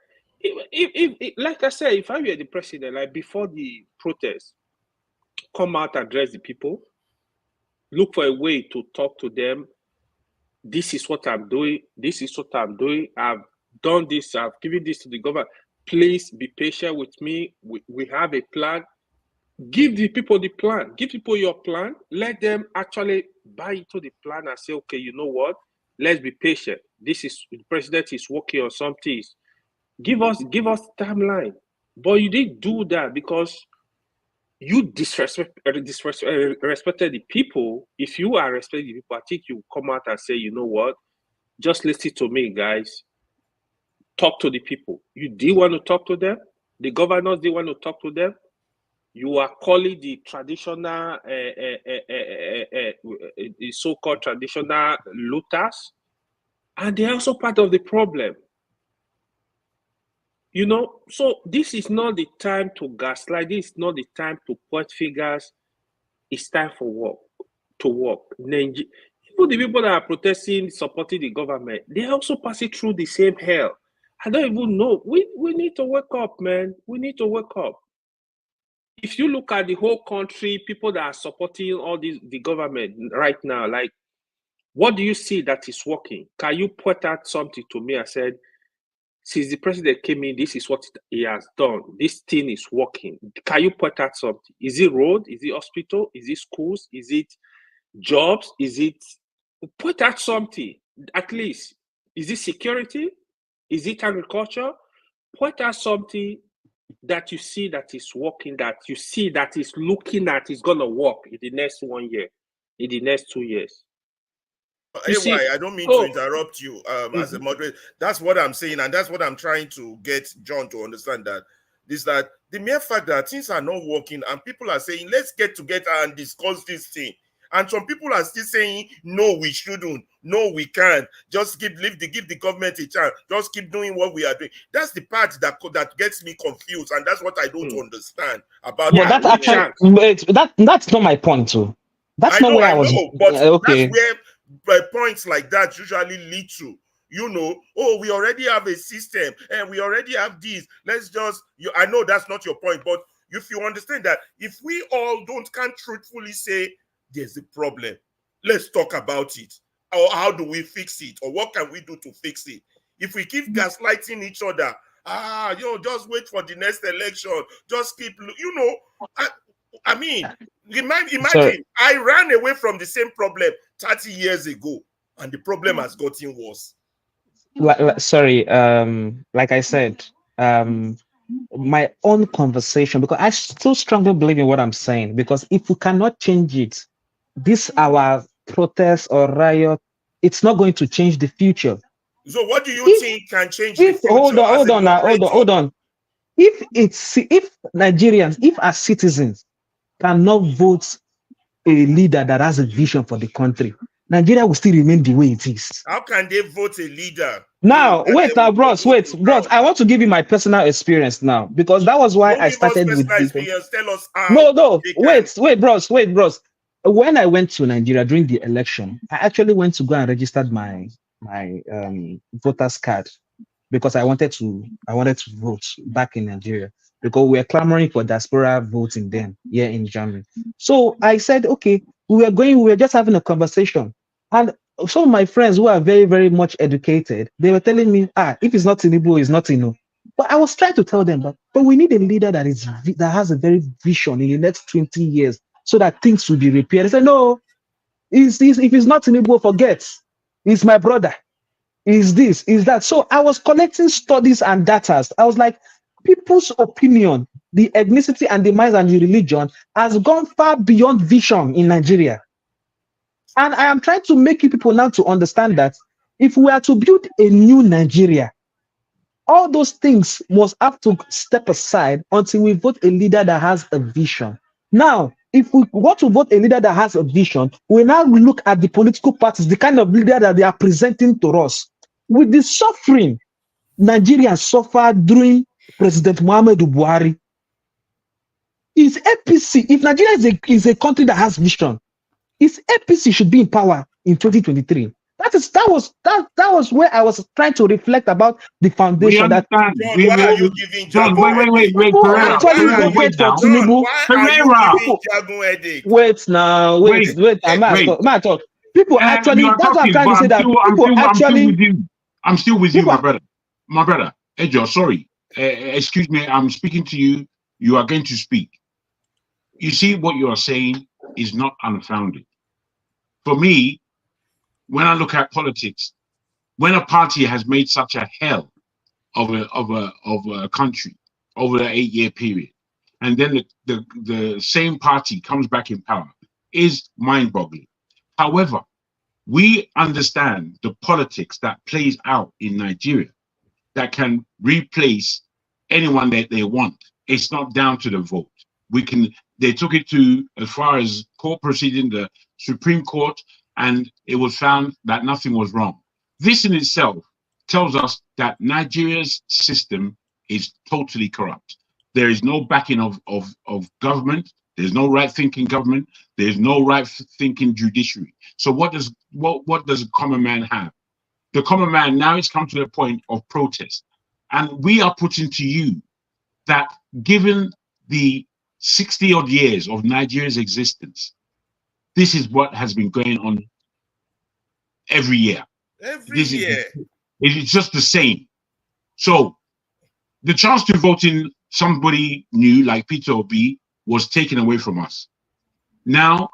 if like I said, if I were the president, like before the protest, come out, address the people, look for a way to talk to them. This is what I'm doing. This is what I'm doing. I've done this. I've given this to the government. Please be patient with me. We have a plan. Give the people the plan. Give people your plan. Let them actually buy into the plan and say, okay, you know what? Let's be patient. This is the president is working on something. Give us timeline. But you didn't do that because you respected the people. If you are respecting the people, I think you come out and say, you know what? Just listen to me, guys. Talk to the people. You did want to talk to them. The governors did want to talk to them. You are calling the traditional, so-called traditional looters, and they're also part of the problem. You know, so this is not the time to gaslight. This is not the time to point fingers. It's time for work, to work. Even the people that are protesting, supporting the government, they're also passing through the same hell. I don't even know. We need to wake up, man. We need to wake up. If you look at the whole country, people that are supporting all the government right now, like, what do you see that is working? Can you point out something to me? I said, since the president came in, this is what he has done. This thing is working. Can you point out something? Is it road? Is it hospital? Is it schools? Is it jobs? Is it, point out something, at least. Is it security? Is it agriculture? Point out something that you see that is working, that you see that is looking at is going to work in the next 1 year, in the next 2 years. I don't mean to interrupt you as a moderator. That's what I'm saying, and that's what I'm trying to get John to understand, that is that the mere fact that things are not working and people are saying, let's get together and discuss this thing. And some people are still saying, no, we shouldn't. No, we can't. Just give the government a chance. Just keep doing what we are doing. That's the part that gets me confused, and that's what I don't understand about. But that's actually that's not my point, too. That's not where I was. But okay. That's where points like that usually lead to. You know, oh, we already have a system and we already have this. Let's just. I know that's not your point, but if you understand that, if we all can't truthfully say there's a problem, let's talk about it. Or how do we fix it? Or what can we do to fix it? If we keep gaslighting each other, just wait for the next election. Just keep, I mean, imagine I ran away from the same problem 30 years ago, and the problem has gotten worse. Like I said, my own conversation, because I still strongly believe in what I'm saying, because if we cannot change it, this our protest or riot, it's not going to change the future. So what do you think can change the future? Hold on. If Nigerians, if our citizens cannot vote a leader that has a vision for the country, Nigeria will still remain the way it is. How can they vote a leader? Now, bros. I want to give you my personal experience now, because that was why I started with experience. Tell us how. No. Wait, bros. When I went to Nigeria during the election, I actually went to go and register my voter's card, because I wanted to vote back in Nigeria, because we were clamoring for diaspora voting then here in Germany. So I said, okay, we were just having a conversation, and some of my friends who are very, very much educated, they were telling me, if it's not Tinubu, it's not Tinubu. But I was trying to tell them but we need a leader that has a very vision in the next 20 years, so that things will be repaired. They said, no, if it's not Tinubu, forget. It's my brother. Is this, is that. So I was collecting studies and data. I was like, people's opinion, the ethnicity and the minds and the religion has gone far beyond vision in Nigeria. And I am trying to make you people now to understand that if we are to build a new Nigeria, all those things must have to step aside until we vote a leader that has a vision. Now, if we want to vote a leader that has a vision, we now look at the political parties, the kind of leader that they are presenting to us. With the suffering Nigerians suffered during President Muhammadu Buhari, is APC, if Nigeria is a country that has vision, is APC should be in power in 2023. That was where I was trying to reflect about the foundation. John, why are you giving Jagun wait, Pereira, wait now. Wait now, wait. People actually, that's what I'm trying to say, that people actually. I'm still with you, my brother. Ejo, sorry. Excuse me, I'm speaking to you. You are going to speak. You see, what you are saying is not unfounded. For me, when I look at politics, when a party has made such a hell of a country over the 8-year period, and then the same party comes back in power, is mind-boggling. However, we understand the politics that plays out in Nigeria that can replace anyone that they want. It's not down to the vote. They took it to as far as court proceeding, the Supreme Court, and it was found that nothing was wrong. This in itself tells us that Nigeria's system is totally corrupt. There is no backing of government. There's no right-thinking government. There's no right-thinking judiciary. So what does a common man have? The common man now has come to the point of protest. And we are putting to you that given the 60-odd years of Nigeria's existence, this is what has been going on every year. Every year. It is just the same. So the chance to vote in somebody new like Peter Obi was taken away from us. Now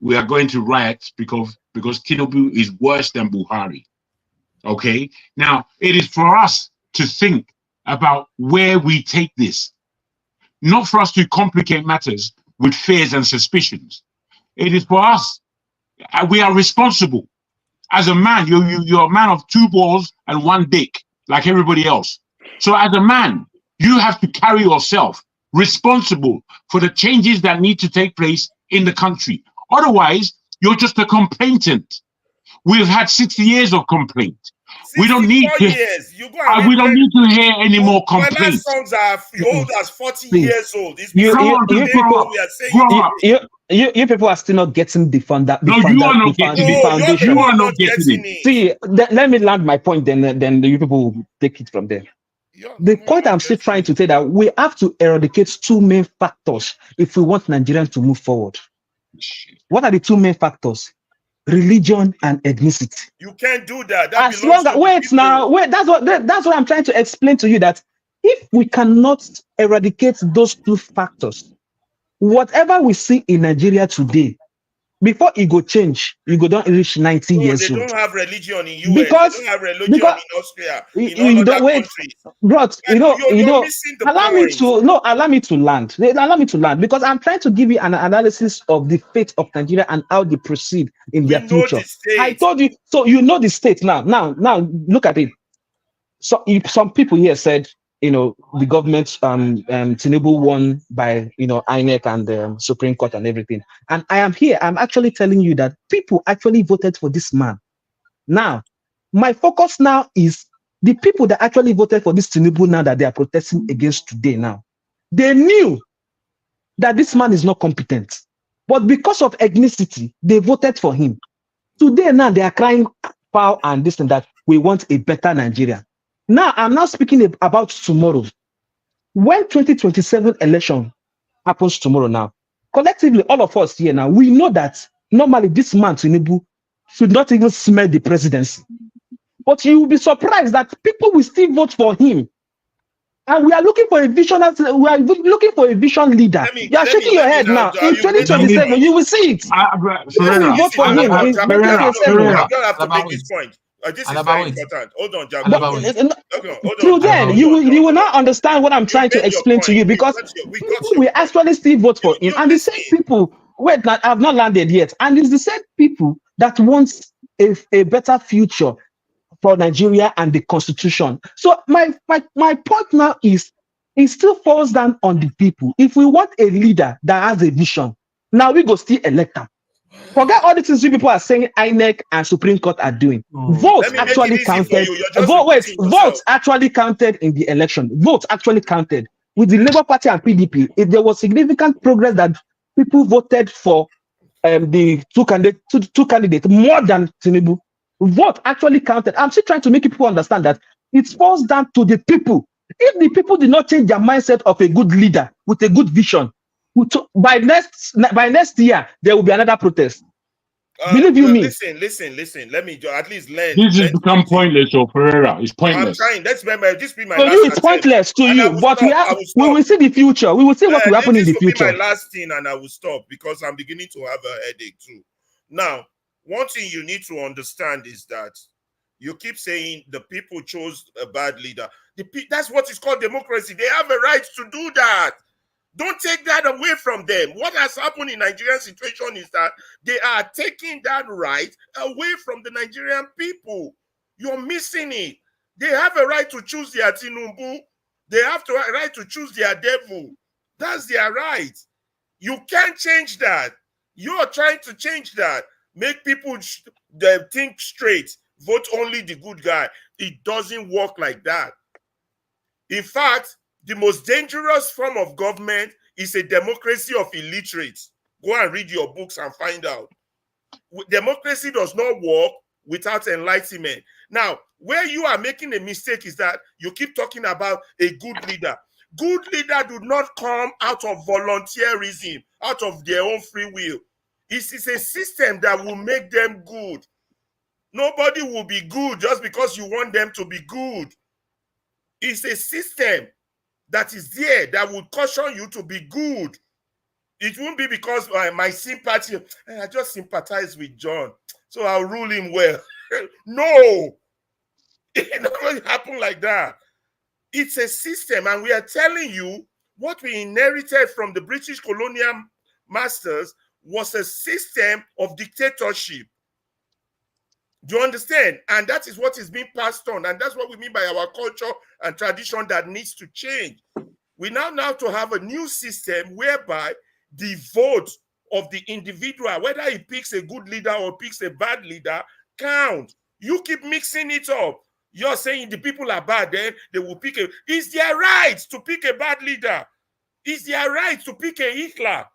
we are going to riot because Tinubu is worse than Buhari. Okay? Now it is for us to think about where we take this, not for us to complicate matters with fears and suspicions. It is for us. We are responsible. As a man, you're a man of two balls and one dick, like everybody else. So as a man, you have to carry yourself responsible for the changes that need to take place in the country. Otherwise, you're just a complainant. We've had 60 years of complaint. We don't need to. You go and We don't need to hear any more Fela complaints. songs are old as 40 Please. years old. It's You people are still not getting the foundation. You are not getting it. See, let me land my point. Then you people will take it from there. The point I'm still trying to say that we have to eradicate two main factors if we want Nigerians to move forward. What are the two main factors? Religion and ethnicity. You can't do that. As long as wait, that's what I'm trying to explain to you, that if we cannot eradicate those two factors, whatever we see in Nigeria today, before it go change, you go don't reach 90 years old. They don't have religion in US. They don't have religion in Austria. In other countries. But you're missing the allow me to land because I'm trying to give you an analysis of the fate of Nigeria and how they proceed in their future. I told you, so you know the state now. Now look at it. So some people here said, the government, Tinubu won by, INEC and the Supreme Court and everything. And I am here. I'm actually telling you that people actually voted for this man. Now, my focus now is the people that actually voted for this Tinubu now that they are protesting against today now. They knew that this man is not competent. But because of ethnicity, they voted for him. Today now they are crying foul and this and that. We want a better Nigeria. Now, I'm not speaking about tomorrow. When 2027 election happens tomorrow now, collectively, all of us here now, we know that normally this man, Tinubu, should not even smell the presidency. But you will be surprised that people will still vote for him. And we are looking for a vision. We are looking for a vision leader. You are shaking your head now. In 2027, you will see it. People will vote for him in 2027. I'm gonna have to make this point. This is very important. Hold on, Jago. Through then, you will not understand what I'm trying to explain to you, because people will actually still vote for him. And the same people, I've not landed yet. And it's the same people that wants a better future for Nigeria and the constitution. So my point now is, it still falls down on the people. If we want a leader that has a vision, now we go still elect them. Forget all the things you people are saying INEC and Supreme Court are doing. Votes actually counted. Votes actually counted in the election. Votes actually counted. With the Labour Party and PDP, if there was significant progress that people voted for the two candidates more than Tinubu, vote actually counted. I'm still trying to make people understand that it falls down to the people. If the people did not change their mindset of a good leader with a good vision, by next year there will be another protest. Believe you me. Listen. Let me at least learn. This has become pointless, or Pereira. It's pointless. I'm trying. Let's remember. This be my for last you, it's pointless to you, but we will see the future. We will see what will happen in the future. This will be my last thing, and I will stop because I'm beginning to have a headache too. Now, one thing you need to understand is that you keep saying the people chose a bad leader. That's what is called democracy. They have a right to do that. Don't take that away from them. What has happened in Nigerian situation is that they are taking that right away from the Nigerian people. You're missing it. They have a right to choose their Tinubu. They have a right to choose their devil. That's their right. You can't change that. You're trying to change that. Make people think straight. Vote only the good guy. It doesn't work like that. In fact, the most dangerous form of government is a democracy of illiterates. Go and read your books and find out. Democracy does not work without enlightenment. Now, where you are making a mistake is that you keep talking about a good leader. Good leader do not come out of volunteerism, out of their own free will. It is a system that will make them good. Nobody will be good just because you want them to be good. It's a system that is there that will caution you to be good. It won't be because my sympathy, I just sympathize with John, so I'll rule him well. No, it doesn't happen like that. It's a system, and we are telling you what we inherited from the British colonial masters was a system of dictatorship. Do you understand? And that is what is being passed on. And that's what we mean by our culture and tradition that needs to change. We now have to have a new system whereby the vote of the individual, whether he picks a good leader or picks a bad leader, count. You keep mixing it up. You're saying the people are bad, then they will pick a... It's their right to pick a bad leader. It's their right to pick a Hitler.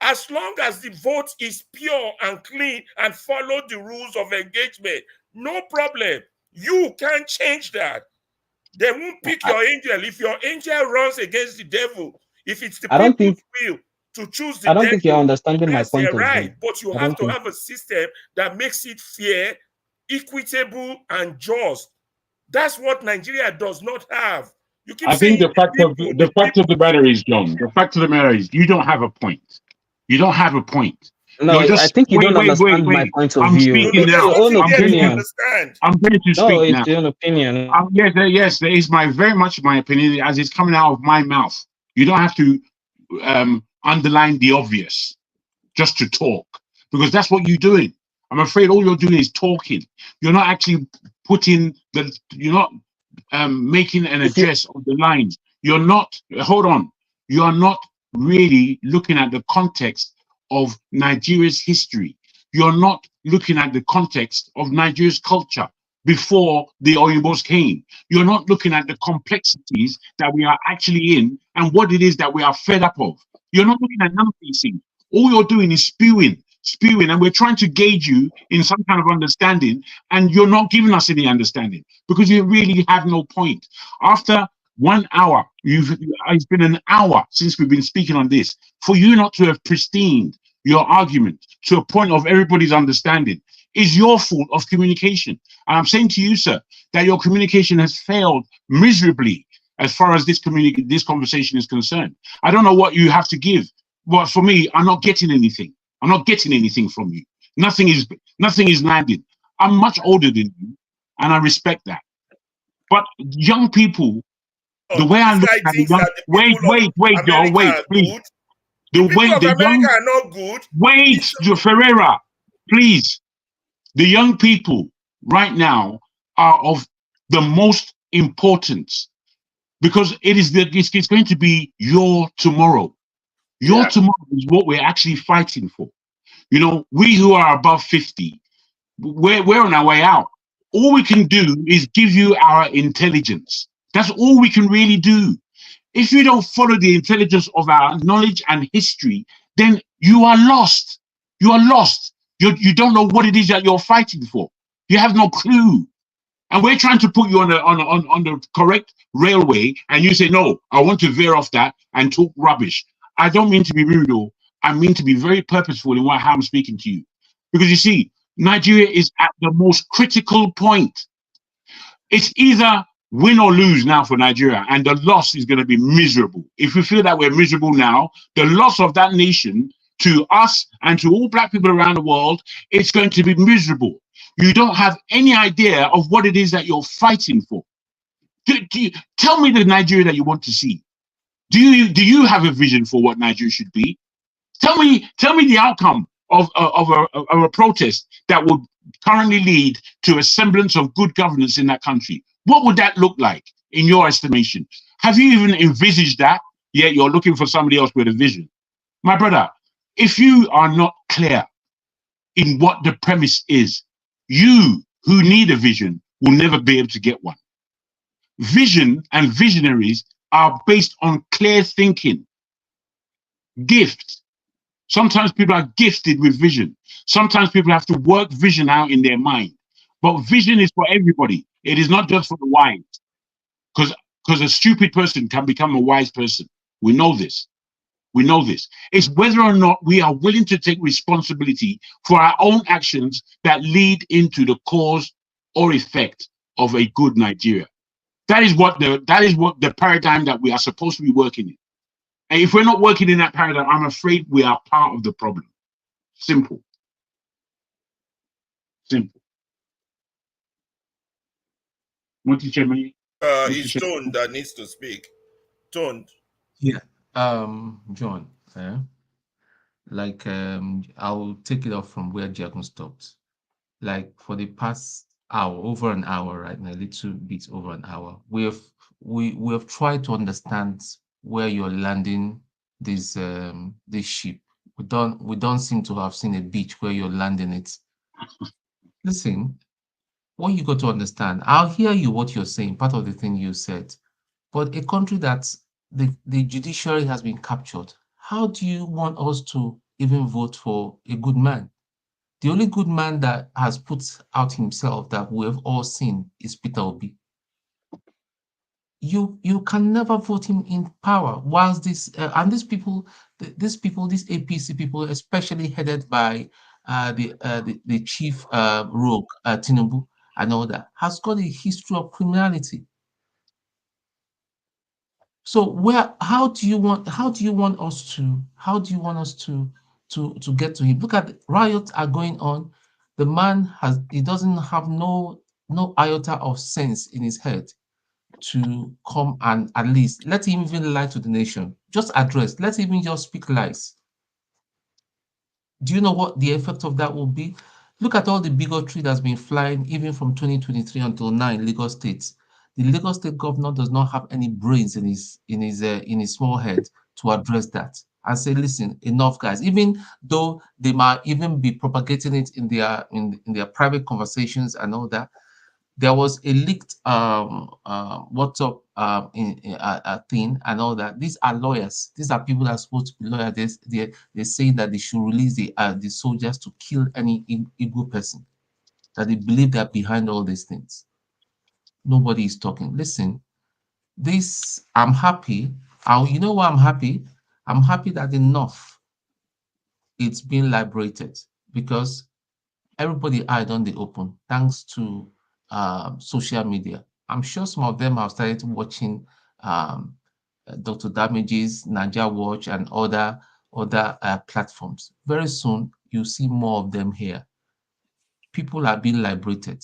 As long as the vote is pure and clean and follow the rules of engagement, no problem. You can't change that. They won't pick your angel. If your angel runs against the devil, if it's the people's will to choose the I don't devil, think you're understanding my that's point their of right. view. But you I have don't to think. have a system that makes it fair, equitable, and just. That's what Nigeria does not have. You keep I think saying the fact of the matter is, John, the fact of the matter is you don't have a point. You don't have a point. No, You're I just think you don't understand my point of I'm view. speaking It's now. your own I'm going opinion. to No, speak it's now. your own opinion. Yes, there is very much my opinion as it's coming out of my mouth. You don't have to underline the obvious just to talk, because that's what you're doing. I'm afraid all you're doing is talking. You're not actually you're not making an address of the lines. You're not, hold on, you are not really looking at the context of Nigeria's history. You're not looking at the context of Nigeria's culture before the Oyinbos came. You're not looking at the complexities that we are actually in and what it is that we are fed up of. You're not looking at none of these things. All you're doing is spewing, and we're trying to gauge you in some kind of understanding, and you're not giving us any understanding because you really have no point. After 1 hour, it's been an hour since we've been speaking on this. For you not to have pristined your argument to a point of everybody's understanding is your fault of communication. And I'm saying to you, sir, that your communication has failed miserably as far as this conversation is concerned. I don't know what you have to give, but for me, I'm not getting anything. I'm not getting anything from you. Nothing is landing. I'm much older than you, and I respect that. But young people, the way I look at the young, wait, Joe, wait, please. The way the young are not good. Wait, Ferreira, please. The young people right now are of the most importance because it's going to be your tomorrow. Your tomorrow is what we're actually fighting for. You know, we who are above 50, we're on our way out. All we can do is give you our intelligence. That's all we can really do. If you don't follow the intelligence of our knowledge and history, then you are lost. You are lost. You don't know what it is that you're fighting for. You have no clue. And we're trying to put you on the correct railway, and you say, no, I want to veer off that and talk rubbish. I don't mean to be rude, though. I mean to be very purposeful in how I'm speaking to you. Because you see, Nigeria is at the most critical point. It's either win or lose now for Nigeria, and the loss is going to be miserable. If we feel that we're miserable now, the loss of that nation to us and to all black people around the world, it's going to be miserable. You don't have any idea of what it is that you're fighting for. Tell me the Nigeria that you want to see. Do you have a vision for what Nigeria should be? Tell me the outcome of a protest that would currently lead to a semblance of good governance in that country. What would that look like in your estimation? Have you even envisaged that? Yet you're looking for somebody else with a vision. My brother, if you are not clear in what the premise is, you who need a vision will never be able to get one. Vision and visionaries are based on clear thinking, gifts. Sometimes people are gifted with vision. Sometimes people have to work vision out in their mind. But vision is for everybody. It is not just for the wise. Because a stupid person can become a wise person. We know this. We know this. It's whether or not we are willing to take responsibility for our own actions that lead into the cause or effect of a good Nigeria. That is what the paradigm that we are supposed to be working in. And if we're not working in that paradigm, I'm afraid we are part of the problem. Simple. Simple. What did you say? It's Tone that needs to speak. Tone. Yeah. John, I'll take it off from where Jagun stopped. Like for the past hour, over an hour, right now, a little bit over an hour, we have tried to understand where you're landing this ship. We don't seem to have seen a beach where you're landing it. Listen, what you got to understand, I'll hear you what you're saying, part of the thing you said, but a country that the judiciary has been captured, how do you want us to even vote for a good man? The only good man that has put out himself that we have all seen is Peter Obi. You can never vote him in power. Whilst these people, these APC people, especially headed by the chief rogue Tinubu and all that, has got a history of criminality. So how do you want us to get to him? Look at riots are going on. The man he doesn't have no iota of sense in his head to come and at least let him even lie to the nation. Just address, let him even just speak lies. Do you know what the effect of that will be? Look at all the bigotry that's been flying even from 2023 until now in Lagos State. The Lagos State governor does not have any brains in his small head to address that and say, listen, enough, guys. Even though they might even be propagating it in their private conversations and all that, there was a leaked WhatsApp thing and all that. These are lawyers. These are people that are supposed to be lawyers. They're saying that they should release the soldiers to kill any Igbo person. That they believe they're behind all these things. Nobody is talking. Listen, I'm happy. You know why I'm happy? I'm happy that enough it's been liberated because everybody eyed on the open thanks to social media. I'm sure some of them have started watching Dr. Damage's Naija Watch and other platforms. Very soon, you'll see more of them here. People are being liberated.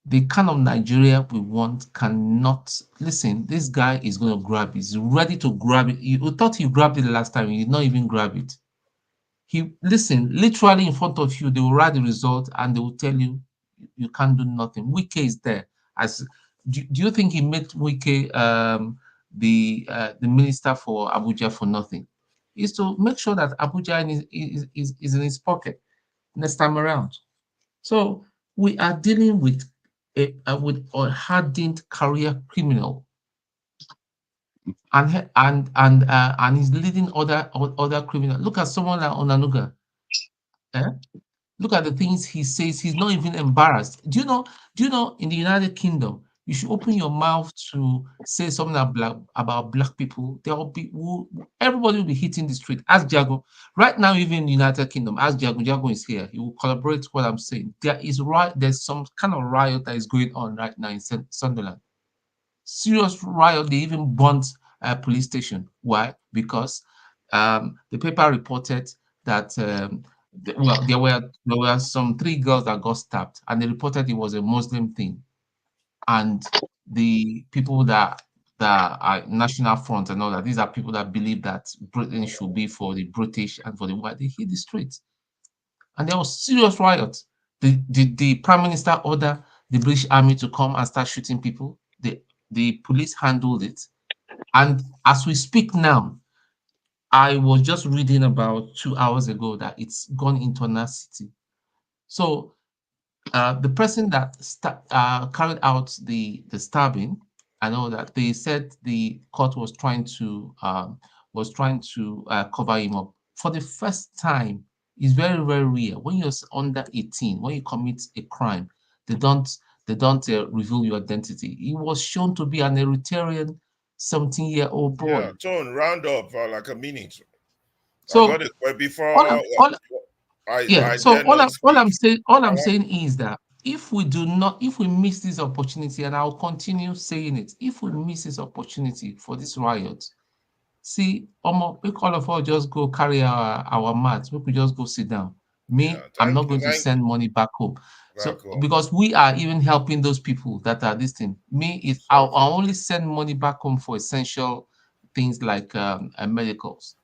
The kind of Nigeria we want cannot listen. This guy is going to grab it. He's ready to grab it. You thought he grabbed it the last time. He did not even grab it. Listen, literally in front of you, they will write the result and they will tell you you can't do nothing. Wike is there. Do you think he made Wike the minister for Abuja for nothing? Is to make sure that Abuja is in his pocket next time around. So we are dealing with a hardened career criminal, and he's leading other criminals. Look at someone like Onanuga. Look at the things he says. He's not even embarrassed. Do you know in the United Kingdom, you should open your mouth to say something about black people. Everybody will be hitting the street. Ask Jago. Right now, even in the United Kingdom, ask Jago. Jago is here. He will collaborate what I'm saying. There's some kind of riot that is going on right now in Sunderland. Serious riot. They even burnt a police station. Why? Because the paper reported that there were some 3 girls that got stabbed, and they reported it was a Muslim thing. And the people that are National Front and all that, these are people that believe that Britain should be for the British and for the white. They hit the streets, and there was serious riots. The Prime Minister ordered the British Army to come and start shooting people. The police handled it, and as we speak now, I was just reading about 2 hours ago that it's gone into another city. So the person that carried out the stabbing, I know that they said the court was trying to cover him up. For the first time, it's very, very rare when you're under 18, when you commit a crime, They don't reveal your identity. He was shown to be an Eritrean 17-year-old boy. Yeah, Tone, round up for like a minute. So I got it. But before I so dare not speak. all I'm saying is that if we miss this opportunity, and I'll continue saying it, if we miss this opportunity for this riot, see, make all of us just go carry our mats. We could just go sit down. I'm not going to send money back home. So because we are even helping those people that are this thing. I'll only send money back home for essential things like medicals.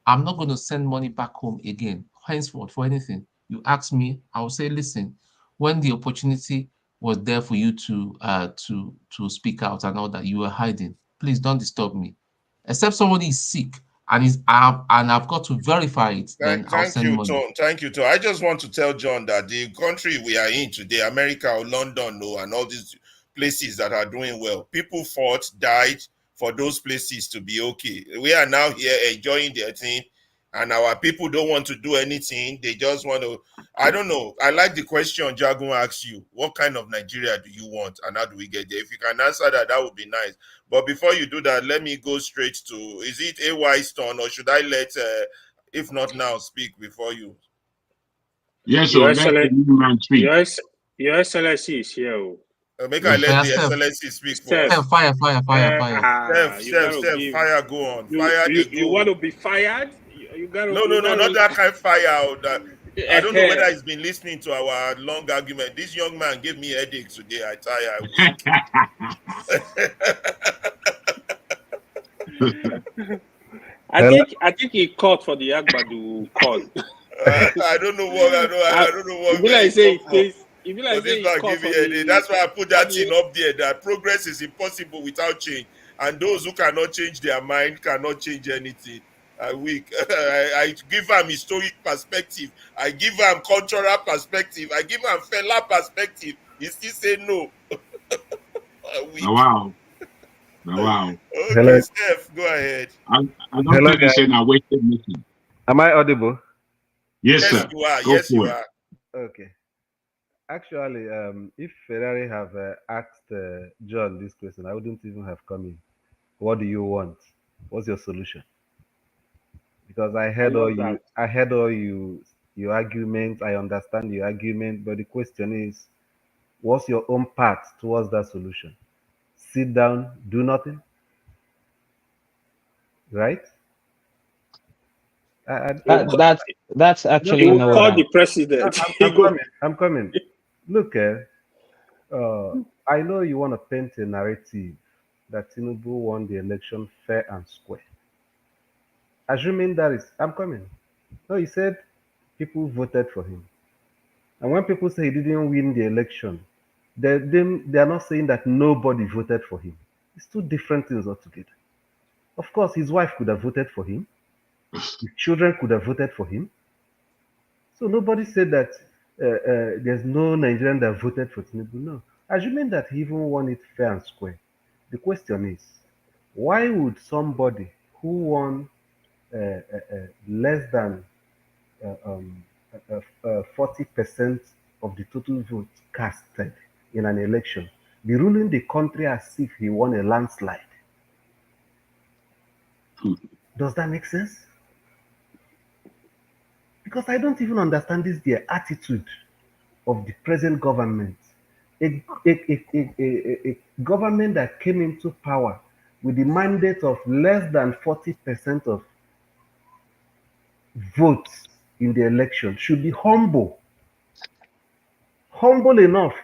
I'm not going to send money back home again, henceforth, for anything. You ask me, I'll say, listen, when the opportunity was there for you to speak out and all that, you were hiding. Please don't disturb me. Except somebody is sick and I've got to verify it, then I'll send money. Tom. Thank you, Tom. I just want to tell John that the country we are in today, America or London, and all these places that are doing well, people fought, died for those places to be okay. We are now here enjoying their thing, and our people don't want to do anything. They just want to, I don't know. I like the question Jagun asks you. What kind of Nigeria do you want, and how do we get there? If you can answer that, that would be nice. But before you do that, let me go straight to, is it AY's turn, or should I let, if not now, speak before you? Yes, so let the new man speak. Your Excellency is here. Make I let the Excellency speak first. Fire. Steph, fire, go on. Fire, you want to be fired? You gotta, no, not that kind of fire. I don't know whether he's been listening to our long argument. This young man gave me headache today. I weak. I think he called for the Akpabio call. I don't know what. I don't know what. That's why I put that thing up there. That progress is impossible without change, and those who cannot change their mind cannot change anything. Weak. I give them historic perspective. I give them cultural perspective. I give them fella perspective. He still say no. Weak. Wow. Okay, hello. Steph, go ahead. I don't think it's a wasted meeting. Am I audible? Yes, sir. You are. Go yes, you are. Okay. Actually, if Ferrari have asked John this question, I wouldn't even have come in. What do you want? What's your solution? Because I heard all your arguments. I understand your argument, but the question is, what's your own path towards that solution? Sit down, do nothing, right? That's actually you no. Call the president. I'm coming. Look, I know you want to paint a narrative that Tinubu won the election fair and square. Assuming that is, I'm coming. No, he said people voted for him. And when people say he didn't win the election, they are not saying that nobody voted for him. It's two different things altogether. Of course, his wife could have voted for him. His children could have voted for him. So nobody said that there's no Nigerian that voted for Tinubu. No. Assuming that he even won it fair and square, the question is, why would somebody who won less than 40% of the total vote casted in an election be ruling the country as if he won a landslide? Does that make sense? Because I don't even understand their attitude of the present government. A government that came into power with the mandate of less than 40% of votes in the election should be humble enough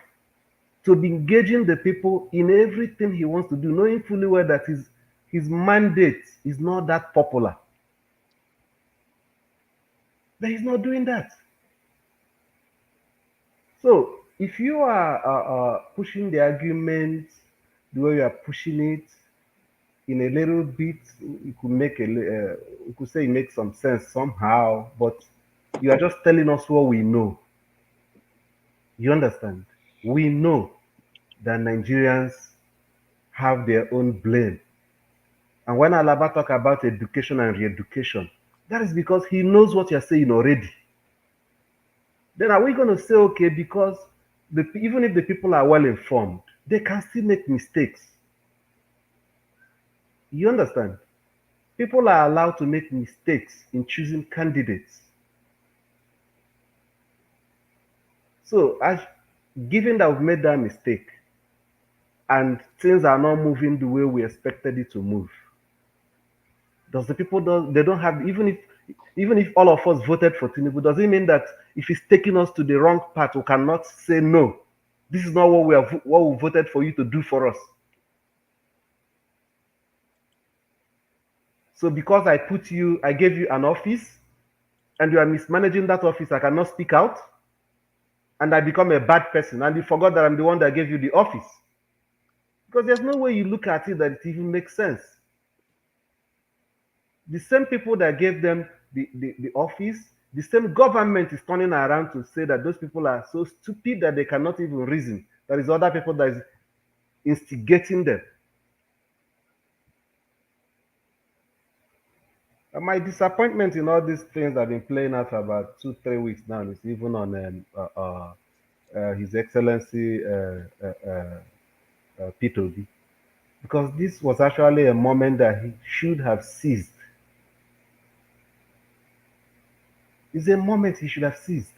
to be engaging the people in everything he wants to do, knowing fully well that his mandate is not that popular. But he's not doing that. So if you are pushing the argument the way you are pushing it, in a little bit, you could you could say it makes some sense somehow, but you are just telling us what we know. You understand? We know that Nigerians have their own blame. And when Alaba talk about education and re-education, that is because he knows what you're saying already. Then are we going to say, okay, because even if the people are well informed, they can still make mistakes. You understand? People are allowed to make mistakes in choosing candidates. So, given that we've made that mistake and things are not moving the way we expected it to move, does the people they don't have, even if all of us voted for Tinubu, does it mean that if he's taking us to the wrong path, we cannot say no? This is not what we voted for you to do for us. So because I gave you an office, and you are mismanaging that office, I cannot speak out, and I become a bad person, and you forgot that I'm the one that gave you the office. Because there's no way you look at it that it even makes sense. The same people that gave them the office, the same government is turning around to say that those people are so stupid that they cannot even reason. There is other people that is instigating them. And my disappointment in all these things that have been playing out for about 2-3 weeks now is even on His Excellency Peter Obi, because this was actually a moment that he should have seized. It's a moment he should have seized.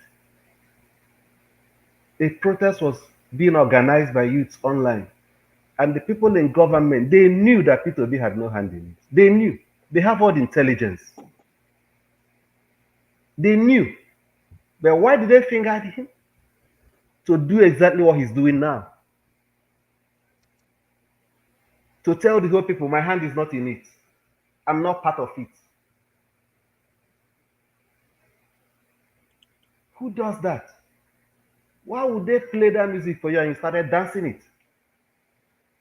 A protest was being organized by youths online, and the people in government, they knew that Peter Obi had no hand in it. They knew. They have all the intelligence. They knew. But why did they finger at him? To do exactly what he's doing now. To tell the whole people, my hand is not in it. I'm not part of it. Who does that? Why would they play that music for you and you started dancing it?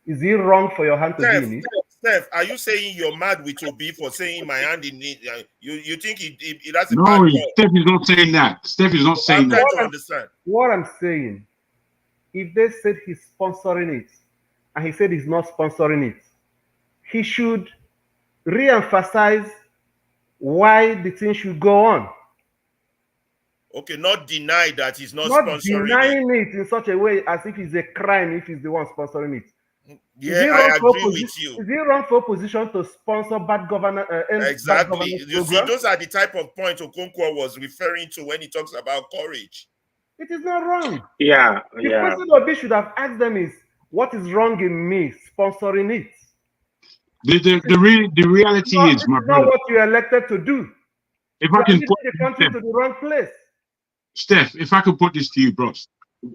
Is it wrong for your hand to be in it? Steph, are you saying you're mad with Obi for saying my hand in it? You think that's a No, bad call? Steph is not saying that. Steph is not saying I'm that. trying to understand. What I'm saying, if they said he's sponsoring it and he said he's not sponsoring it, he should re-emphasize why the thing should go on. Okay, not deny that he's not Not sponsoring denying it in such a way as if it's a crime if he's the one sponsoring it. Yeah, I agree with you. Is it wrong for opposition to sponsor bad governance? Exactly. You see, those are the type of points Okonkwo was referring to when he talks about courage. It is not wrong. Yeah, The question Obi should have asked them is, what is wrong in me sponsoring it? The reality is, my It's not brother, what you elected to do. if You I are can leading put the country to the wrong place. Steph, if I could put this to you, bros,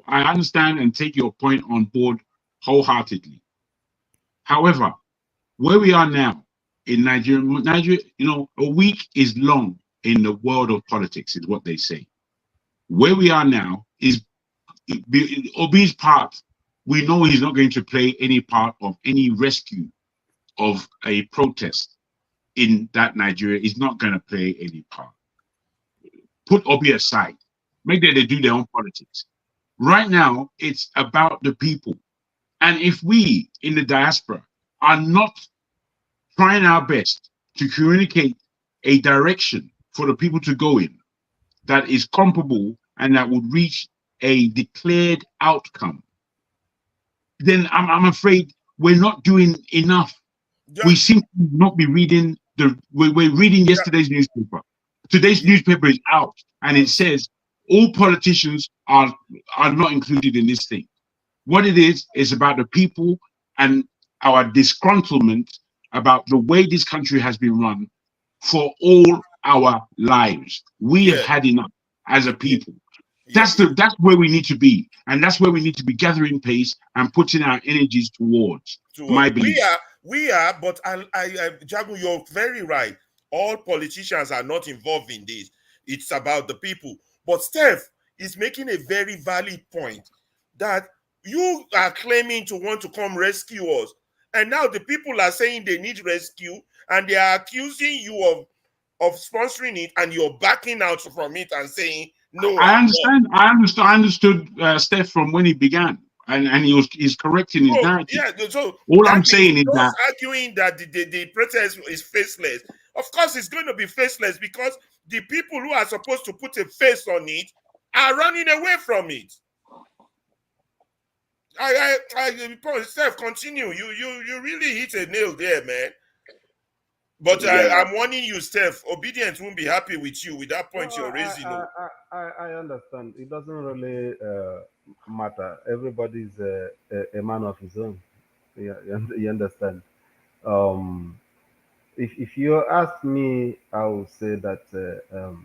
I understand and take your point on board wholeheartedly. However, where we are now in Nigeria, a week is long in the world of politics, is what they say. Where we are now is Obi's part. We know he's not going to play any part of any rescue of a protest in that Nigeria. He's not going to play any part. Put Obi aside. Make that they do their own politics. Right now, it's about the people. And if we in the diaspora are not trying our best to communicate a direction for the people to go in that is comparable and that would reach a declared outcome, then I'm afraid we're not doing enough. We seem to not be reading we're reading yesterday's newspaper. Today's newspaper is out and it says all politicians are not included in this thing. What it is about the people and our disgruntlement about the way this country has been run for all our lives. We have had enough as a people. That's where we need to be, and that's where we need to be gathering pace and putting our energies towards. My belief. We are, but Jagu, you're very right. All politicians are not involved in this. It's about the people. But Steph is making a very valid point that you are claiming to want to come rescue us, and now the people are saying they need rescue, and they are accusing you of sponsoring it, and you're backing out from it and saying no. I understand. I understood Steph from when he began, and he's correct in his narrative. Yeah, so all I'm saying is that arguing that the protest is faceless. Of course, it's going to be faceless because the people who are supposed to put a face on it are running away from it. Steph, continue. You really hit a nail there, man. But Yeah. I'm warning you, Steph. Obedience won't be happy with you with that point you're raising. I understand. It doesn't really matter. Everybody's a man of his own. You understand? Um, if you ask me, I would say that the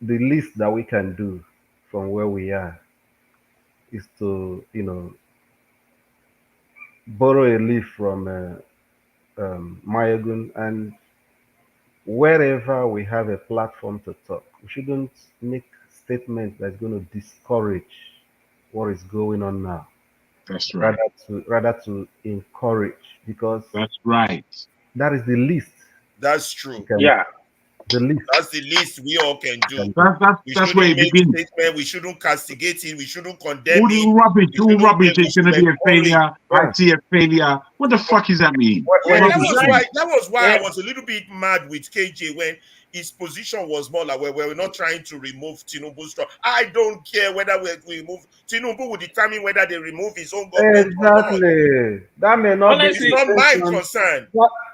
least that we can do from where we are is to, borrow a leaf from Mayagun, and wherever we have a platform to talk, we shouldn't make statements that's going to discourage what is going on now. That's right. Rather to encourage, because that's right. That is the least. That's true. Yeah. The least. That's the least we all can do. We That's where shouldn't it make begins. statement. We shouldn't castigate it. We shouldn't condemn All it. the rubbish, We all shouldn't rubbish is going to be a encourage. failure. I see a failure. What the fuck is that mean? Yeah, that Rubbish. was why I was a little bit mad with KJ when his position was more like we're not trying to remove Tinubu's strong. I don't care whether we remove Tinubu will determine whether they remove his own government or not. Exactly. That may not be It's not my concern.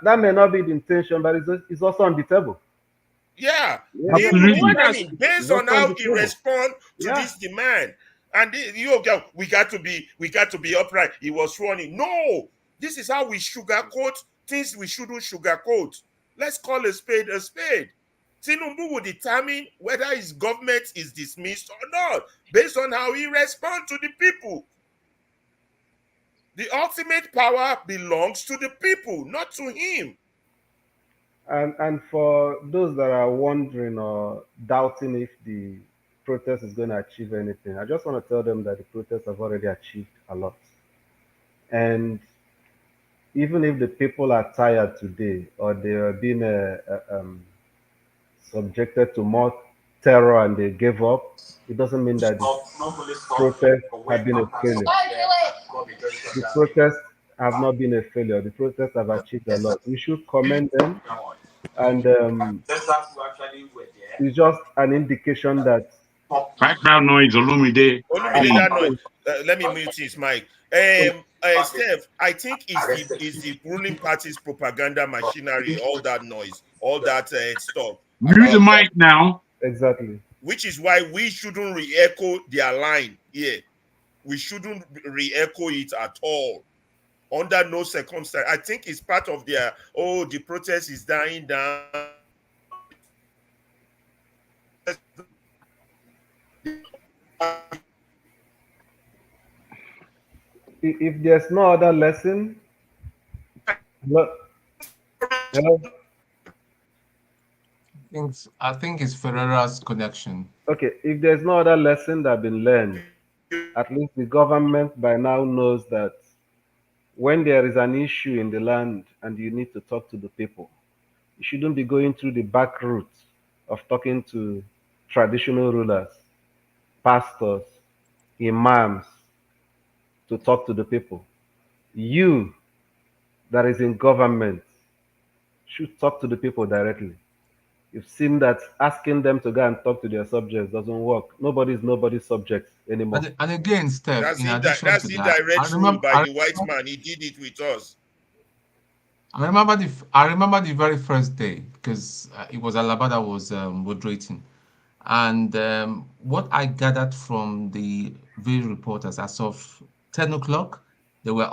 That may not be the intention, but it's also on the table. Yeah, Absolutely. based on how he respond to this demand, and we got to be upright. He was sworn in. No, this is how we sugarcoat things we shouldn't sugarcoat. Let's call a spade a spade. Tinubu will determine whether his government is dismissed or not, based on how he responds to the people. The ultimate power belongs to the people, not to him. And for those that are wondering or doubting if the protest is going to achieve anything, I just want to tell them that the protests have already achieved a lot. And even if the people are tired today or they are being subjected to more terror and they gave up, it doesn't mean that the protests have been a failure. The protests have not been a failure. The protests have achieved a lot. We should commend them. And it's just an indication that background noise, Olumide. That noise. Let me mute his mic. Steph, I think it's the ruling party's propaganda machinery, all that noise, all that stuff. Mute the mic now. Exactly. Which is why we shouldn't re-echo their line here. We shouldn't re-echo it at all. Under no circumstance. I think it's part of their, the protest is dying down. If there's no other lesson, look, hello? I think it's Ferreira's connection. Okay, if there's no other lesson that been learned, at least the government by now knows that when there is an issue in the land and you need to talk to the people, you shouldn't be going through the back route of talking to traditional rulers, pastors, imams to talk to the people. You that is in government should talk to the people directly. You've seen that asking them to go and talk to their subjects doesn't work. Nobody's nobody's subjects anymore. And again, Steph, that's in addition that's to indirect rule by the white man. He did it with us. I remember the very first day because it was Alaba that was moderating, and what I gathered from the various reporters as of 10 o'clock, they were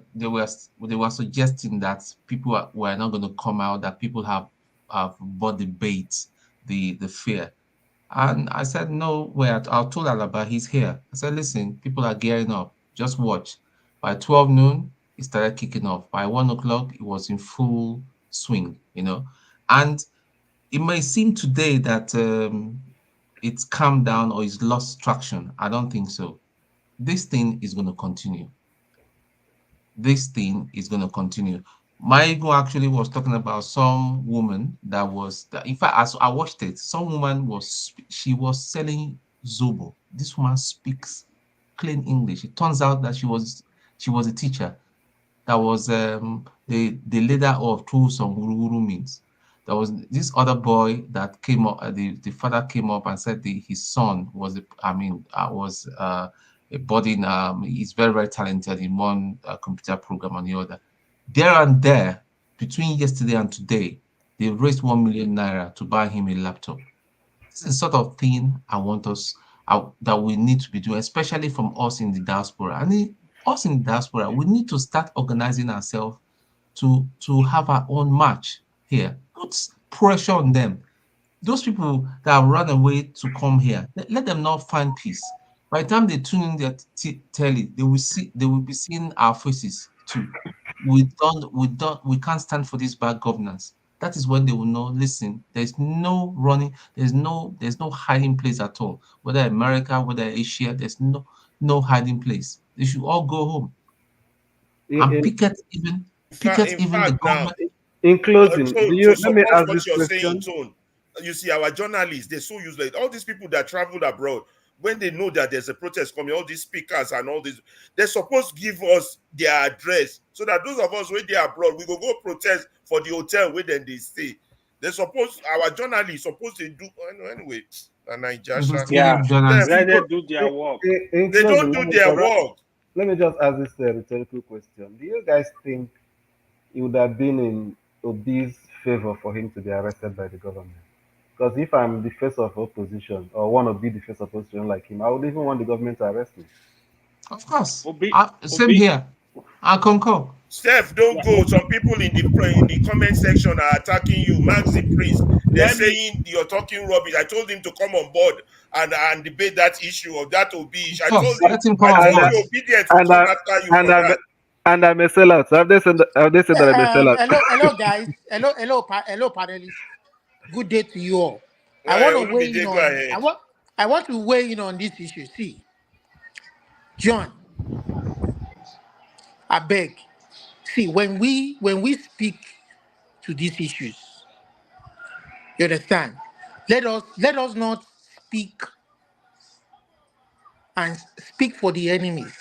they were suggesting that people were not going to come out, that people have bought the bait, the fear. And I said, no, I told Alaba, he's here. I said, listen, people are gearing up. Just watch. By 12 noon, it started kicking off. By 1 o'clock, it was in full swing, And it may seem today that it's calmed down or it's lost traction. I don't think so. This thing is going to continue. This thing is going to continue. My ego actually was talking about some woman in fact, as I watched it, some woman was selling Zobo. This woman speaks clean English. It turns out that she was a teacher. That was the leader of True Some Guru means. There was this other boy that came up. The father came up and said his son was a budding, he's very, very talented in one computer program or the other. There and there, between yesterday and today, they raised 1 million naira to buy him a laptop. This is the sort of thing I want us that we need to be doing, especially from us in the diaspora. And us in the diaspora, we need to start organizing ourselves to have our own march here. Put pressure on them. Those people that have run away to come here, let them not find peace. By the time they tune in their telly, they will be seeing our faces too. We can't stand for this bad governance. That is when they will know, listen, there's no running, there's no hiding place at all. Whether America, whether Asia, there's no hiding place. They should all go home. And picket even the now, government. In closing, to let me support ask what this you're saying, question. Tone, you see, our journalists, they're so useless. All these people that traveled abroad, when they know that there's a protest coming, all these speakers and all this, they're supposed to give us their address so that those of us when they're abroad, we go protest for the hotel where then they stay. They're supposed, our journalists supposed to do, anyway, Yeah, them, let them do their work. In they don't closing, do their work. let me just ask this rhetorical question. Do you guys think it would have been in Obi's favor for him to be arrested by the government? Because if I'm the face of opposition or want to be the face of opposition like him, I would even want the government to arrest me. Of course. Obi, Same here. I concur. Steph, don't go. Some people in the comment section are attacking you. Maxi Priest, they're saying you're talking rubbish. I told him to come on board and debate that issue of that Obi. I Of told course, him, let him come I on told board. you obedient to come after you for that. And I'm a sellout. So have they said that I'm a sellout? Hello, guys. Hello, panelists. Good day to you all. I Right, want to weigh in Olumide, go on. ahead. I want to weigh in on this issue. See, John, I beg. See, when we speak to these issues, you understand? Let us not speak and speak for the enemies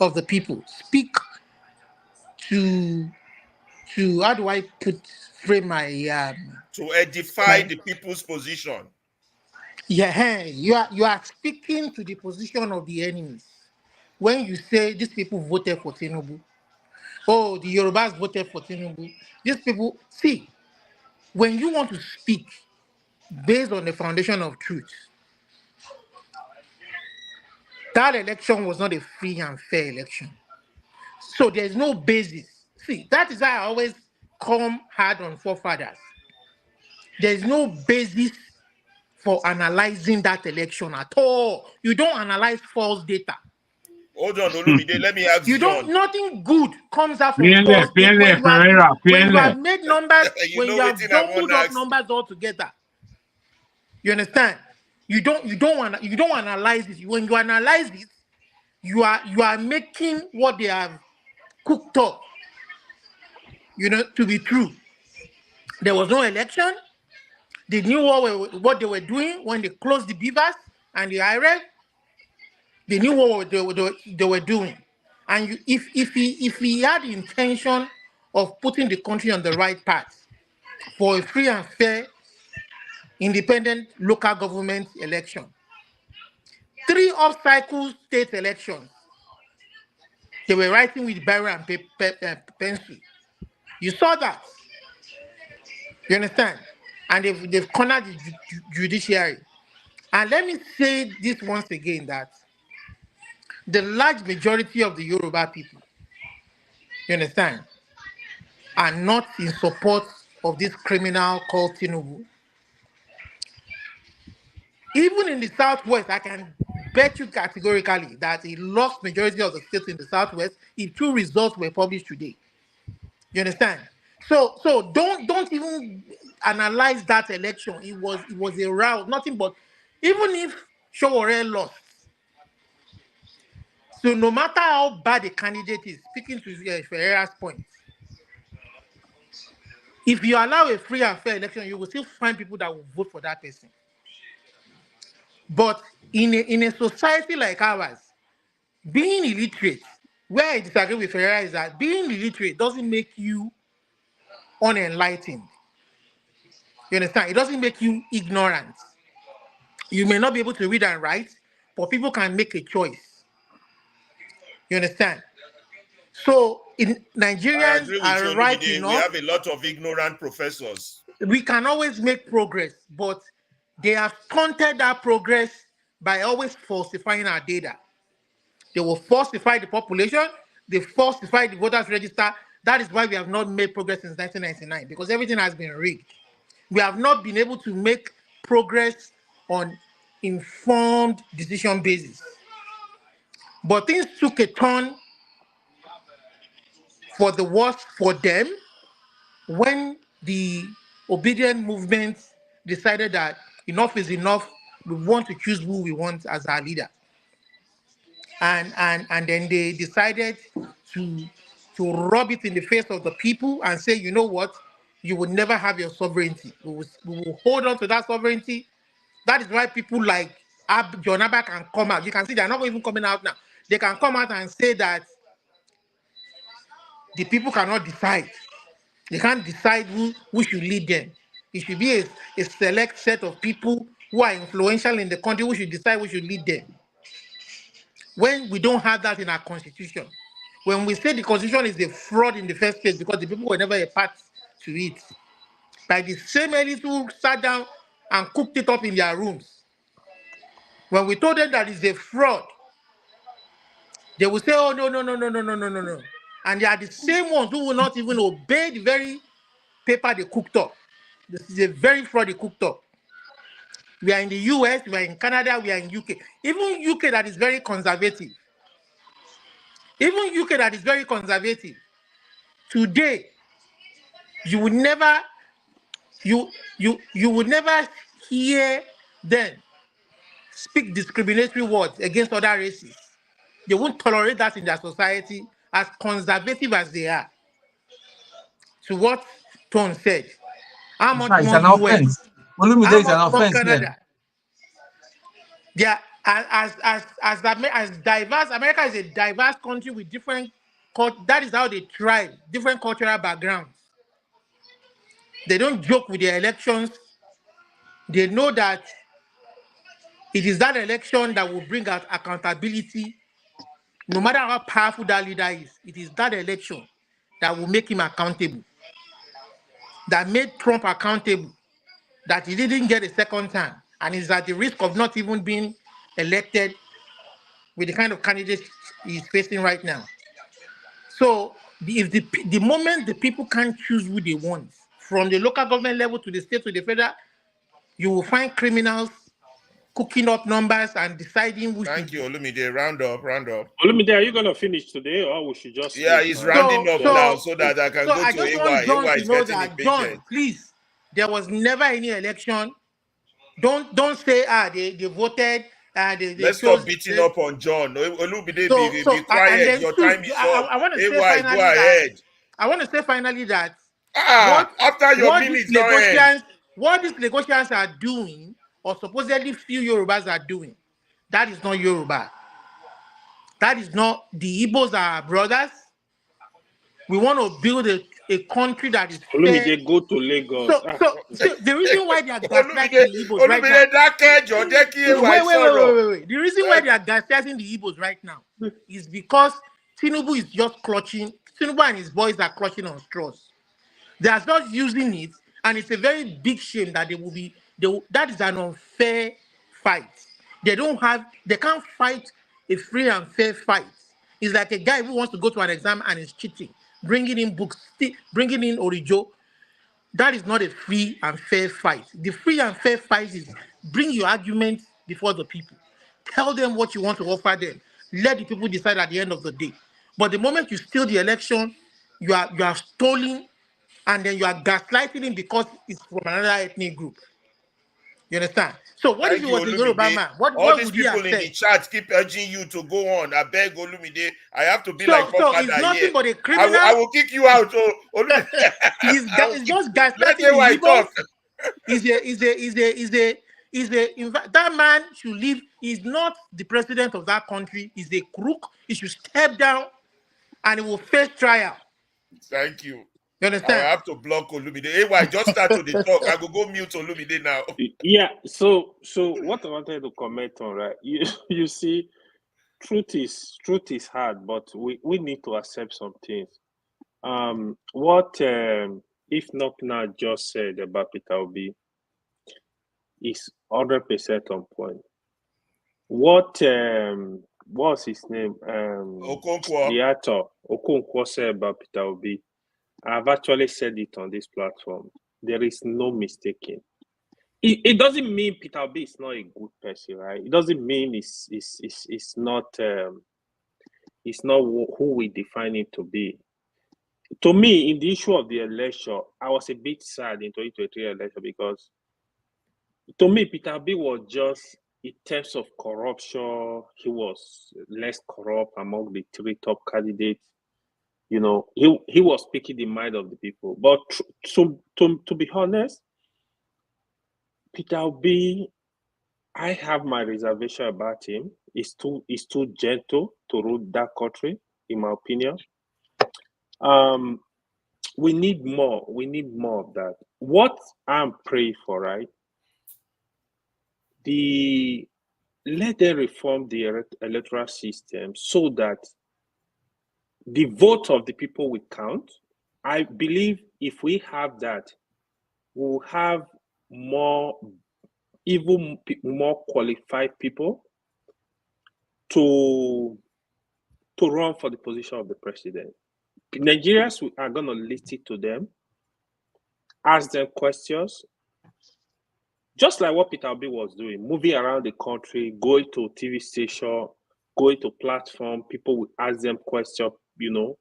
of the people. Speak to how do I frame my To edify the people's position. Yeah, you are speaking to the position of the enemies. When you say these people voted for Tinubu, oh, the Yorubas voted for Tinubu. These people, see, when you want to speak based on the foundation of truth, that election was not a free and fair election. So there's no basis. See, that is why I always come hard on forefathers. There's no basis for analyzing that election at all. You don't analyze false data. Hold on, Olumide, let me ask You don't. John. Nothing good comes out from false data. When you have made numbers, when you have jumbled up numbers all together. You understand? You don't analyze it. When you analyze it, you are making what they have cooked up, to be true. There was no election. They knew what they were doing when they closed the beavers and the IRL. They knew what they were doing. And if he had the intention of putting the country on the right path for a free and fair, independent local government election, 3 off-cycle state elections, they were writing with barrel and pencil. You saw that. You understand? And they've cornered the judiciary. And let me say this once again, that the large majority of the Yoruba people, you understand, are not in support of this criminal called Tinubu. Even in the Southwest, I can bet you categorically that he lost majority of the states in the Southwest if 2 results were published today. You understand? So don't even analyze that election. It was a rout, nothing but, even if Sowore lost. So no matter how bad the candidate is, speaking to Ferreira's point, if you allow a free and fair election, you will still find people that will vote for that person. But in a society like ours, being illiterate, where I disagree with Ferreira is that being illiterate doesn't make you unenlightened. You understand? It doesn't make you ignorant. You may not be able to read and write, but people can make a choice. You understand? So in I Nigerians agree with are you, right Olumide. We enough. have a lot of ignorant professors. We can always make progress, but they have stunted that progress by always falsifying our data. They will falsify the population, they falsify the voters register. That is why we have not made progress since 1999, because everything has been rigged. We have not been able to make progress on informed decision basis. But things took a turn for the worse for them when the obedient movement decided that enough is enough. We want to choose who we want as our leader. And then they decided to rub it in the face of the people and say, you know what, you will never have your sovereignty. We will hold on to that sovereignty. That is why people like John Abba can come out. You can see they're not even coming out now. They can come out and say that the people cannot decide. They can't decide who should lead them. It should be a select set of people who are influential in the country who should decide who should lead them. When we don't have that in our constitution, when we say the constitution is a fraud in the first place because the people were never a part to it, by the same elites who sat down and cooked it up in their rooms, when we told them that it's a fraud, they will say, oh, no, no, no, no, no, no, no, no, no. And they are the same ones who will not even obey the very paper they cooked up. This is a very fraud they cooked up. We are in the US, we are in Canada, we are in UK. Even UK that is very conservative. Even UK that is very conservative. Today, you would never, you would never hear them speak discriminatory words against other races. They won't tolerate that in their society, as conservative as they are. To what Tone said. How In much fact, it's more an US? offense. Olumide How is an much more offense here. Canada? They are as diverse. America is a diverse country with different that is how they thrive, different cultural backgrounds. They don't joke with their elections. They know that it is that election that will bring out accountability. No matter how powerful that leader is, it is that election that will make him accountable. That made Trump accountable. That he didn't get a second time and is at the risk of not even being elected with the kind of candidate he's facing right now. So if the moment the people can't choose who they want, from the local government level to the state to the federal, you will find criminals cooking up numbers and deciding who Thank you, Olumide. Round up, round up. Olumide, are you going to finish today or we should just Yeah, sleep? he's rounding up now so that I can so go I to just want AY. John AY to is know getting that, John, impatient. please, there was never any election. Don't say they voted they Let's chose stop beating up on John. Olumide, be and quiet. then Your two, time is up. I want to say AY, go finally that ahead. After your minutes don't end. what these negotiations are doing, or supposedly few Yorubas are doing, that is not Yoruba. That is not, the Igbos are our brothers. We want to build a country that is fair. Olumide, go to Lagos. So the reason why they are gaslighting the Igbos right now. Wait. The reason why they are gaslighting the Igbos right now is because Tinubu is just clutching. Tinubu and his boys are clutching on straws. They are not using it, and it's a very big shame that that is an unfair fight. They can't fight a free and fair fight. It's like a guy who wants to go to an exam and is cheating, bringing in books, bringing in Orijo. That is not a free and fair fight. The free and fair fight is bring your argument before the people. Tell them what you want to offer them. Let the people decide at the end of the day. But the moment you steal the election, you are stealing, and then you are gaslighting him because it's from another ethnic group. You understand? So what if it was a Yoruba man? What these would he people have in said? the chat keep urging you to go on. I beg Olumide. I have to be So like Godfather it's nothing here. but a criminal. I will kick you out. So Olumide. It's just gaslighting Let the AY Igbos. talk. In fact, that man should leave. He's not the president of that country. He's a crook. He should step down and he will face trial. Thank you. You understand? I have to block Olumide. I just start to the talk. I go mute Olumide now. Yeah. So what I wanted to comment on, right? You see, truth is hard, but we need to accept some things. What if not now just said about Peter Obi is 100% on point. What's his name? Okonkwo. The actor Okonkwo said about Peter Obi. I've actually said it on this platform. There is no mistaking. It doesn't mean Peter Obi is not a good person, right? It doesn't mean it's not who we define it to be. To me, in the issue of the election, I was a bit sad in 2023 election because to me, Peter Obi was just, in terms of corruption, he was less corrupt among the three top candidates. You know, he was speaking the mind of the people. But to be honest, Peter Obi, I have my reservation about him. He's too gentle to rule that country, in my opinion. We need more. We need more of that. What I'm praying for, right? Let them reform the electoral system so that the vote of the people will count. I believe if we have that, we'll have even more qualified people to run for the position of the president. Nigerians are going to listen to them, ask them questions, just like what Peter Obi was doing, moving around the country, going to TV station, going to platform, people will ask them questions, you know.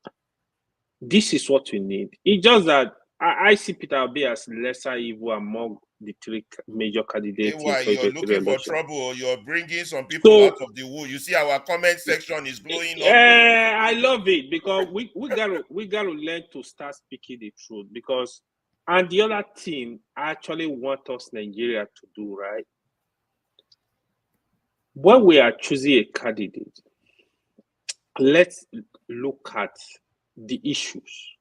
This is what we need. It's just that I see Peter Obi as lesser evil among the three major candidates. Why you're looking for trouble? You're bringing some people out of the wood. You see, our comment section is blowing up. I love it because we gotta learn to start speaking the truth. Because and the other thing I actually want us Nigeria to do, right? When we are choosing a candidate, let's look at the issues.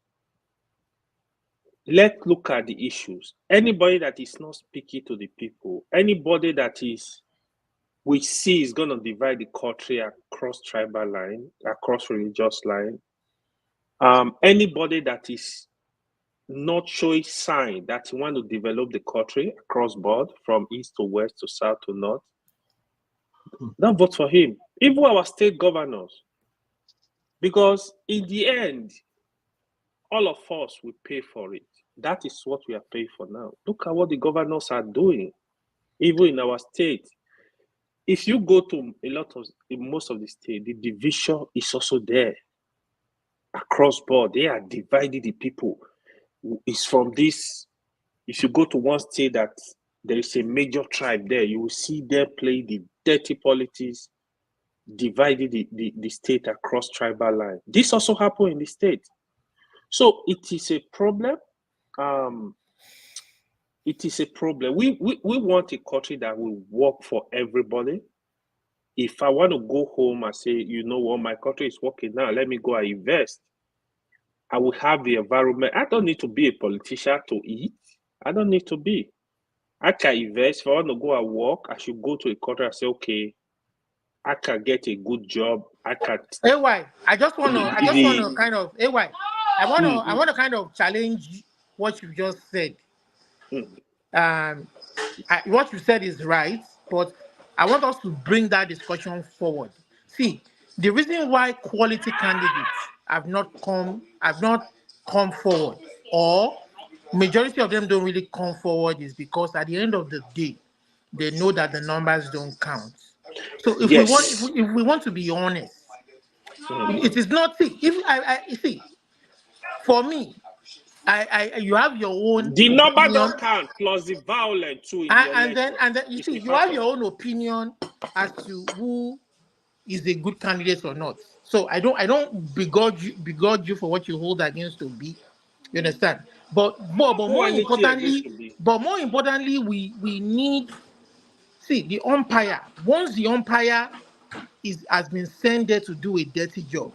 Let's look at the issues. Anybody that is not speaking to the people, anybody that we see is going to divide the country across tribal line, across religious line, anybody that is not showing sign that you want to develop the country across board from east to west to south to north, don't vote for him. Even our state governors. Because in the end, all of us will pay for it. That is what we are paying for now. Look at what the governors are doing, even in our state. If you go to in most of the state, the division is also there. Across board, they are dividing the people. It's from this. If you go to one state that there is a major tribe there, you will see them play the dirty politics, dividing the state across tribal line. This also happened in the state. So it is a problem. It is a problem. We want a country that will work for everybody. If I want to go home and say, you know what, my country is working now, let me go and invest. I will have the environment. I don't need to be a politician to eat. I don't need to be. I can invest. If I want to go and work, I should go to a country and say, okay, I can get a good job. I can. AY, I just want to kind of AY. I want to kind of challenge what you just said. What you said is right, but I want us to bring that discussion forward. See, the reason why quality candidates have not come forward, or majority of them don't really come forward, is because at the end of the day, they know that the numbers don't count. So if we want to be honest, it is not. See, for me, you have your own. The number don't count plus the violence too. And then you see, you have your own opinion as to who is a good candidate or not. So I don't begrudge you for what you hold against Obi. You understand? But more importantly, we need the umpire. Once the umpire has been sent there to do a dirty job,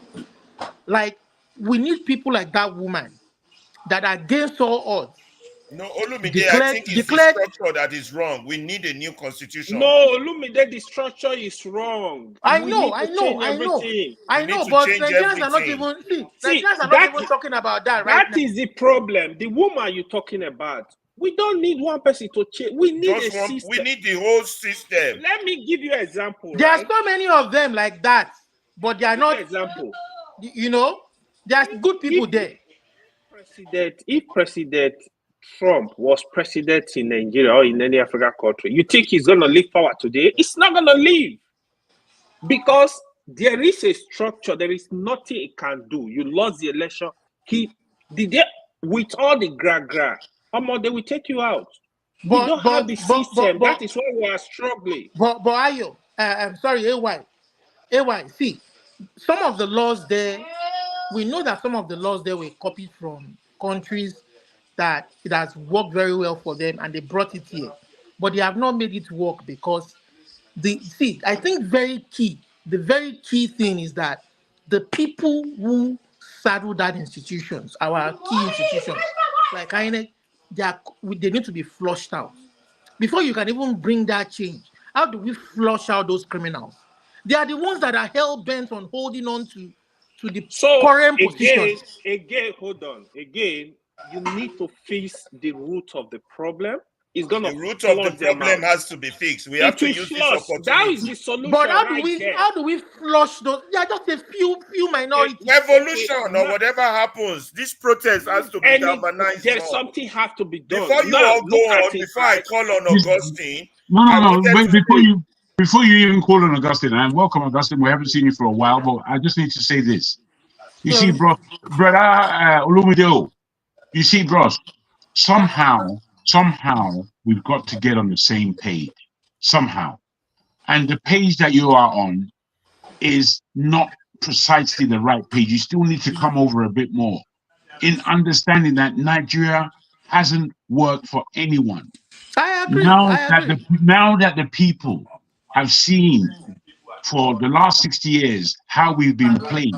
like we need people like that woman that against all odds. No, Olumide, I think it's the structure that is wrong. We need a new constitution. No, Olumide, the structure is wrong. I We know, need to I know, change I know, everything. I know, but Nigerians are not even Nigerians are not even talking about that right now. That is the problem. The woman you're talking about. We don't need one person to change. We need a system. We need the whole system. Let me give you an example. There are so many of them like that, but they are not. Example. You know, there are good people there. If President Trump was president in Nigeria or in any African country, you think he's going to leave power today? It's not going to leave, because there is a structure. There is nothing he can do. You lost the election. With all the gra-gra, they will take you out. We don't have the system. That is why we are struggling. But Ayo, I'm sorry, AY, see, some of the laws there, we know that some of the laws there were copied from countries that it has worked very well for them and they brought it here. But they have not made it work because I think the very key thing is that the people who saddle that institutions, our key institutions, like INEC, they need to be flushed out. Before you can even bring that change, how do we flush out those criminals? They are the ones that are hell-bent on holding on to the current position. Again, hold on. Again, you need to fix the root of the problem. It's gonna the root of the problem has to be fixed. We have to use this opportunity. That is the solution. But how do we flush those? There are just a few minorities. Revolution or whatever happens, this protest has to be galvanized. There's something have to be done. Before you all go on, before I call on Augustine. No. Before you even call on Augustine, and welcome Augustine. We haven't seen you for a while, but I just need to say this. You see, brother Olumide, you see, bros, somehow we've got to get on the same page. Somehow. And the page that you are on is not precisely the right page. You still need to come over a bit more in understanding that Nigeria hasn't worked for anyone. I agree. Now that the people have seen for the last 60 years how we've been played,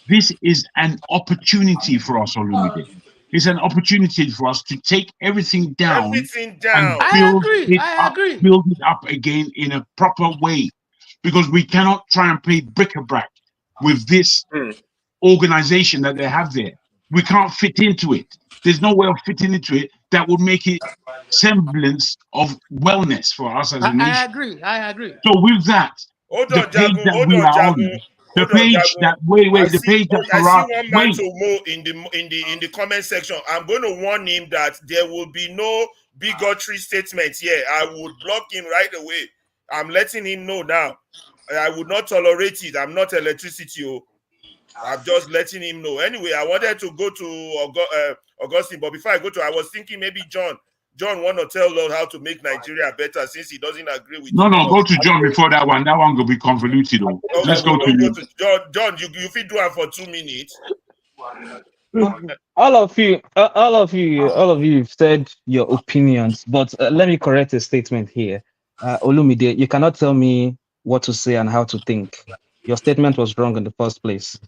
this is an opportunity for us, Olumide. It's an opportunity for us to take everything down. And build it up again in a proper way. Because we cannot try and play bric-a-brac with this organization that they have there. We can't fit into it. There's no way of fitting into it that would make it semblance of wellness for us as a nation. I agree. So with that, the page that we are on, the page that Farah. I see one man to Mo in the comment section. I'm going to warn him that there will be no bigotry statements here. I would block him right away. I'm letting him know now. I would not tolerate it. I'm not electricity. I'm just letting him know. Anyway, I wanted to go to Augustine, but before I go to, I was thinking maybe John want to tell us how to make Nigeria better since he doesn't agree with No, go to John before that one. That one will be convoluted. Okay, let's go to you. John, you fit do it for 2 minutes. All of you said your opinions, but let me correct a statement here. Olumide, you cannot tell me what to say and how to think. Your statement was wrong in the first place.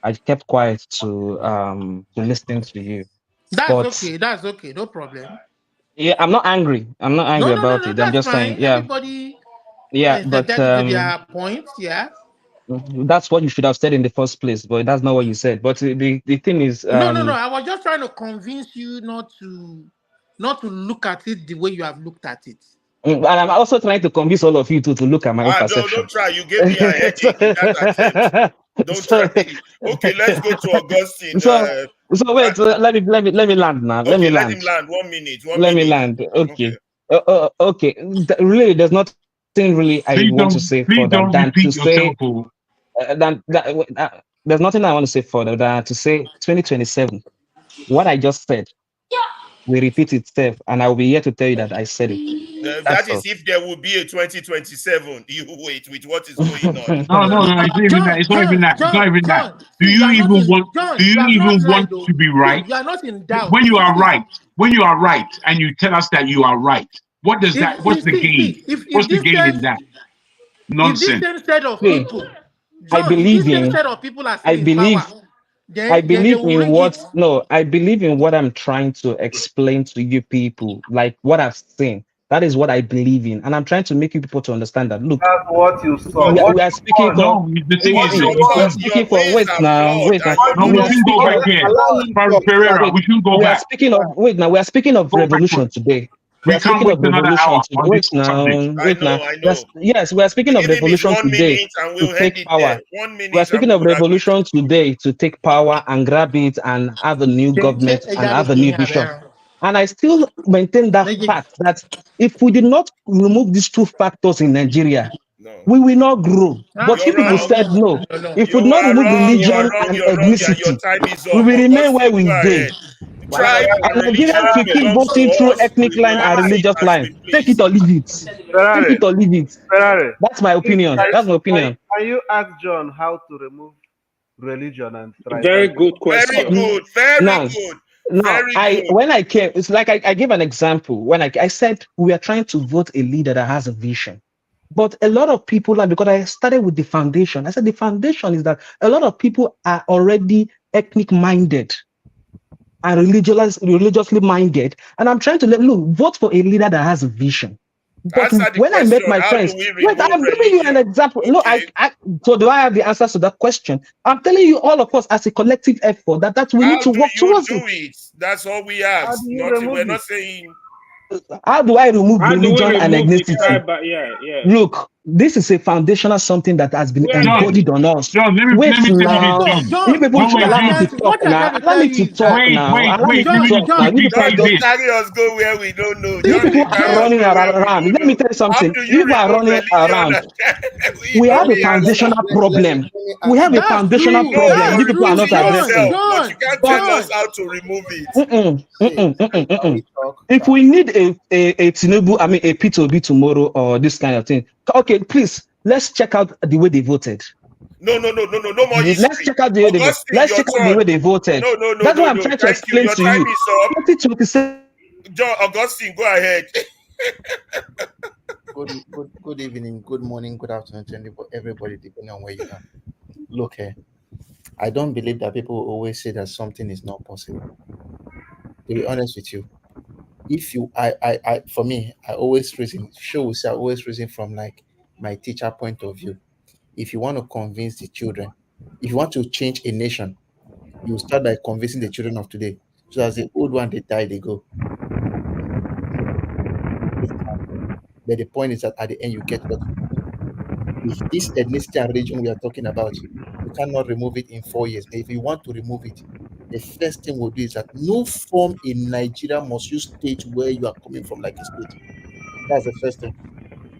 I kept quiet to listen to you. That's okay, no problem. Yeah, I'm not angry. About it. I'm just saying, yeah. Everybody but to their point, yeah. That's what you should have said in the first place, but that's not what you said. But the thing is, no. I was just trying to convince you not to look at it the way you have looked at it. And I'm also trying to convince all of you to look at my own perception. Don't try. You gave me a headache in that attempt. Don't try. Okay, let's go to Augustine. So wait, let me land now. Okay, let me let land. him land. 1 minute. Let me land. Okay. Okay. Really, there's nothing really I want to say further than to say there's nothing I want to say further than to say 2027. What I just said will repeat itself, and I will be here to tell you that I said it. That is if there will be a 2027. You wait with what is going on. No, it's not even that. Do you even want to be right? You are not in doubt. When you are right, and you tell us that you are right, what does that? What's the gain? What's the gain in that? Nonsense. If this same set of people, I believe in. set of people are I believe. I Then they believe will in bring what it. no, I believe in what I'm trying to explain to you people, like what I've seen. That is what I believe in, and I'm trying to make you people to understand that. Look, That's what you saw. we are, What we are you speaking saw. from. No, the thing is, See, you we are can. speaking from. Wait now. No, We we are shouldn't go speaking back of. there. Allow him From talk. Pereira, Wait, we shouldn't go we are back. speaking of. Wait now. We are speaking of Go revolution backwards. today. We We are can't speaking wait of another revolution hour today. on this Wait now. subject. Wait now. I know. Yes, we are speaking of Give him his revolution 1 today minute and to we'll end take it there. power. 1 We are minute and speaking we of would agree to revolution today to take power and grab it and have a new government and have a new vision. And I still maintain that fact that if we did not remove these two factors in Nigeria, we will not grow. But you You're people wrong. said no. If we You do not are remove wrong. You're religion wrong. and You're wrong. And your ethnicity, time is we up. will remain where Augustine, we go did. ahead. Tribe And and religion Nigerians will keep belongs to voting through us. ethnic line and Remove it religious as line. we Take please. it or leave it. Take Ferrari, it or leave it. Ferrari. That's my opinion. That's my opinion. Can you ask John how to remove religion and Very tribalism? good Very question. good. Very Now, good. now, Very I good. when I came, it's like I gave an example when I said we are trying to vote a leader that has a vision. But a lot of people, like because I started with the foundation, I said the foundation is that a lot of people are already ethnic minded and religiously minded, and I'm trying to look vote for a leader that has a vision. But Answer the when I met question. my How do friends, we wait, remove I'm giving you an religion? example. No, Okay. so do I have the answers to that question? I'm telling you, all of us as a collective effort, that we How need to do work you towards do it. it? That's all we How ask. do you Nothing. We're remove not it? saying. How do I remove How do we religion and remove the ethnicity? tribe? Yeah. Look, this is a foundational something that has been Where John, embodied on us. John, let Wait me tell you this, now. John. You people John, should wait, allow me John. to talk What I'm now. trying to Allow tell me you to is that talk Wait, now. Allow me wait. to Let me talk just now. quickly You people tell are you Don't just this. carry us go where we don't know. you Just people they are carry us running go where we around. don't Let me know. tell you How something. do You you people are remove running religion? around. We We know have a the answer. foundational problem. We have a that's foundational true. No, problem. you're You That's people are true. not repeating addressing. yourself, but you John, can't tell But us John. how to remove it. if we need a Tinubu, I mean a P2B tomorrow or this kind of thing, okay, please let's check out the way they voted. No more Let's history. check out the way they voted. Augustine, Let's your check out the turn. way they voted. No. That's what I'm trying to Thank you. explain Your to time you. is up. 2027. John, Augustine, go ahead. Good evening, good morning, good afternoon to everybody, depending on where you are. Look here, I don't believe that people always say that something is not possible. To be honest with you, if you, for me, I always reason, shows I always reason from like my teacher point of view. If you want to convince the children, if you want to change a nation, you start by convincing the children of today. So as the old one, they die, they go. But the point is that at the end, you get what you want. If this ethnicity and religion we are talking about, you cannot remove it in 4 years. But if you want to remove it, the first thing we'll do is that no form in Nigeria must you state where you are coming from like a state. That's the first thing.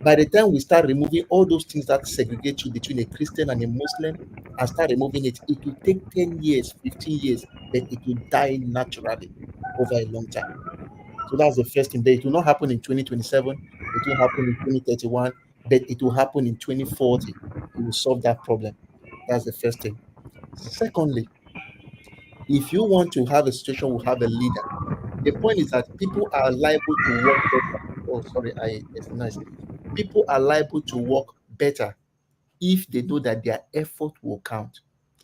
By the time we start removing all those things that segregate you between a Christian and a Muslim and start removing it, it will take 10 years, 15 years, but it will die naturally over a long time. So that's the first thing. But it will not happen in 2027, it will happen in 2031, but it will happen in 2040. It will solve that problem. That's the first thing. Secondly, if you want to have a situation, we have a leader. The point is that people are liable to work better. Oh, sorry, it's nice. People are liable to work better if they know that their effort will count.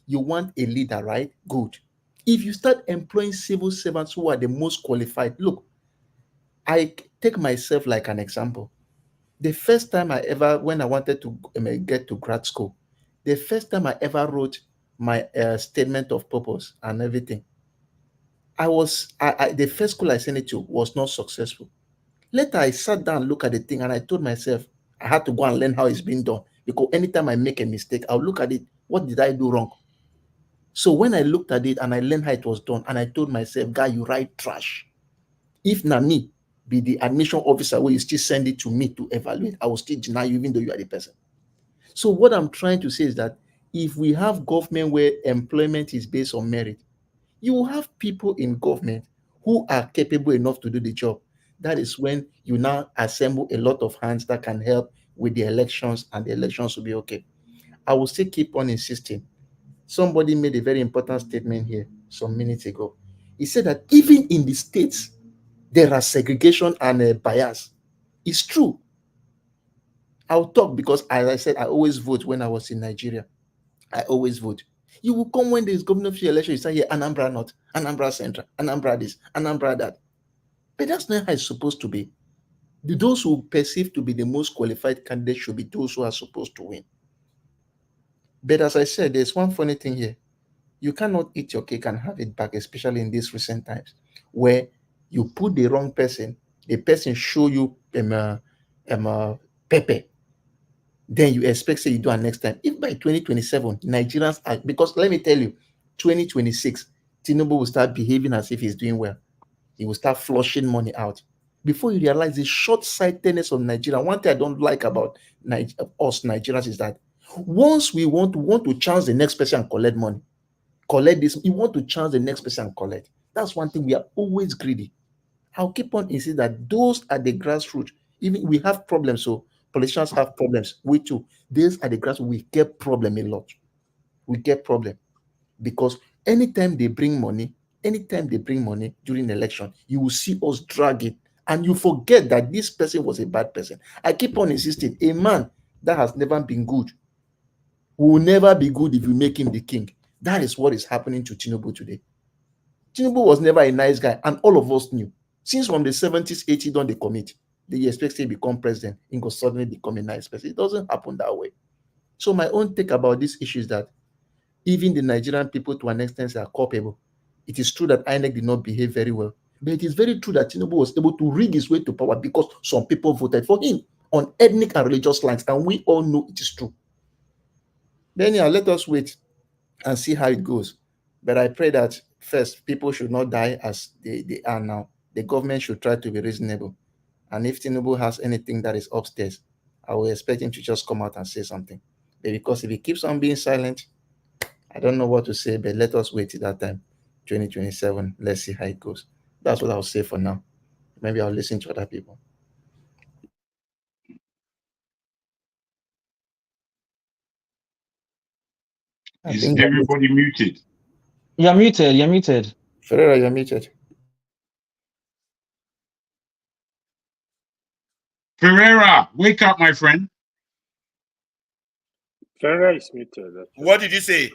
You want a leader, right? Good. If you start employing civil servants who are the most qualified, look, I take myself like an example. The first time when I wanted to get to grad school, the first time I ever wrote my statement of purpose and everything, the first school I sent it to was not successful. Later, I sat down, look at the thing, and I told myself I had to go and learn how it's been done because anytime I make a mistake, I'll look at it. What did I do wrong? So when I looked at it and I learned how it was done, and I told myself, guy, you write trash. If na me be the admission officer where you still send it to me to evaluate, I will still deny you even though you are the person. So what I'm trying to say is that if we have government where employment is based on merit, you will have people in government who are capable enough to do the job. That is when you now assemble a lot of hands that can help with the elections, and the elections will be okay. I will still keep on insisting. Somebody made a very important statement here some minutes ago. He said that even in the states, there are segregation and bias. It's true. I'll talk because, as I said, I always vote when I was in Nigeria. I always vote. You will come when there's governorship election, you say, yeah, Anambra North, Anambra Central, Anambra this, Anambra that. But that's not how it's supposed to be. Those who perceive to be the most qualified candidates should be those who are supposed to win. But as I said, there's one funny thing here. You cannot eat your cake and have it back, especially in these recent times, where you put the wrong person, the person show you pepper, then you expect say you do it next time. If by 2027, Nigerians are, because let me tell you, 2026, Tinubu will start behaving as if he's doing well. He will start flushing money out. Before you realize the short-sightedness of Nigeria, one thing I don't like about us Nigerians is that once we want to chance the next person and collect money, collect this, you want to chance the next person and collect. That's one thing, we are always greedy. I'll keep on insisting that those are the grassroots. Even we have problems, so politicians have problems. We too. These are the grassroots. We get problem a lot. We get problem because anytime they bring money during the election, you will see us drag it, and you forget that this person was a bad person. I keep on insisting, a man that has never been good will never be good if you make him the king. That is what is happening to Tinubu today. Tinubu was never a nice guy, and all of us knew. Since from the 70s, 80s, don't they commit? They expect to become president, and go suddenly become a nice person. It doesn't happen that way. So my own take about this issue is that even the Nigerian people to an extent are culpable. It is true that INEC did not behave very well, but it is very true that Tinubu was able to rig his way to power because some people voted for him on ethnic and religious lines, and we all know it is true. Then let us wait and see how it goes. But I pray that first, people should not die as they are now. The government should try to be reasonable. And if Tinubu has anything that is upstairs, I will expect him to just come out and say something. But because if he keeps on being silent, I don't know what to say, but let us wait till that time, 2027. Let's see how it goes. That's what I'll say for now. Maybe I'll listen to other people. Is everybody muted? You're muted. You're muted. Ferreira, you're muted. Ferreira, wake up, my friend. Ferreira is muted. What did you say?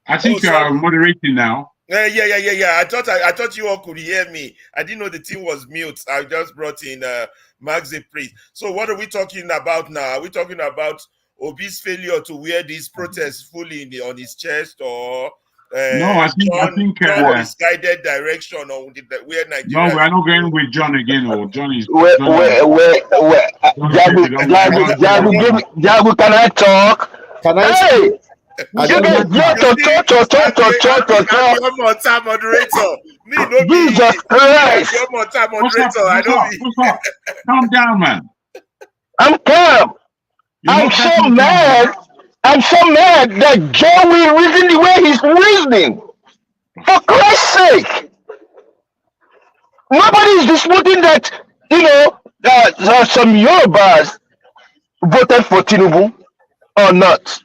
I think you are moderating now. Yeah. I thought you all could hear me. I didn't know the team was mute. I just brought in Maxi Priest. So what are we talking about now? Are we talking about Obi's failure to wear these protests fully on his chest, or no? I think John misguided direction on where Nigeria? No, we're not going with John again. Or John is. Jagu, can I talk? Can I? Hey! Moderator. Me no Jesus Christ! Moderator. I don't. Calm down, man. I'm calm. I'm so mad that Joe will reason the way he's reasoning. For Christ's sake. Nobody is disputing that, some Yorubas voted for Tinubu or not.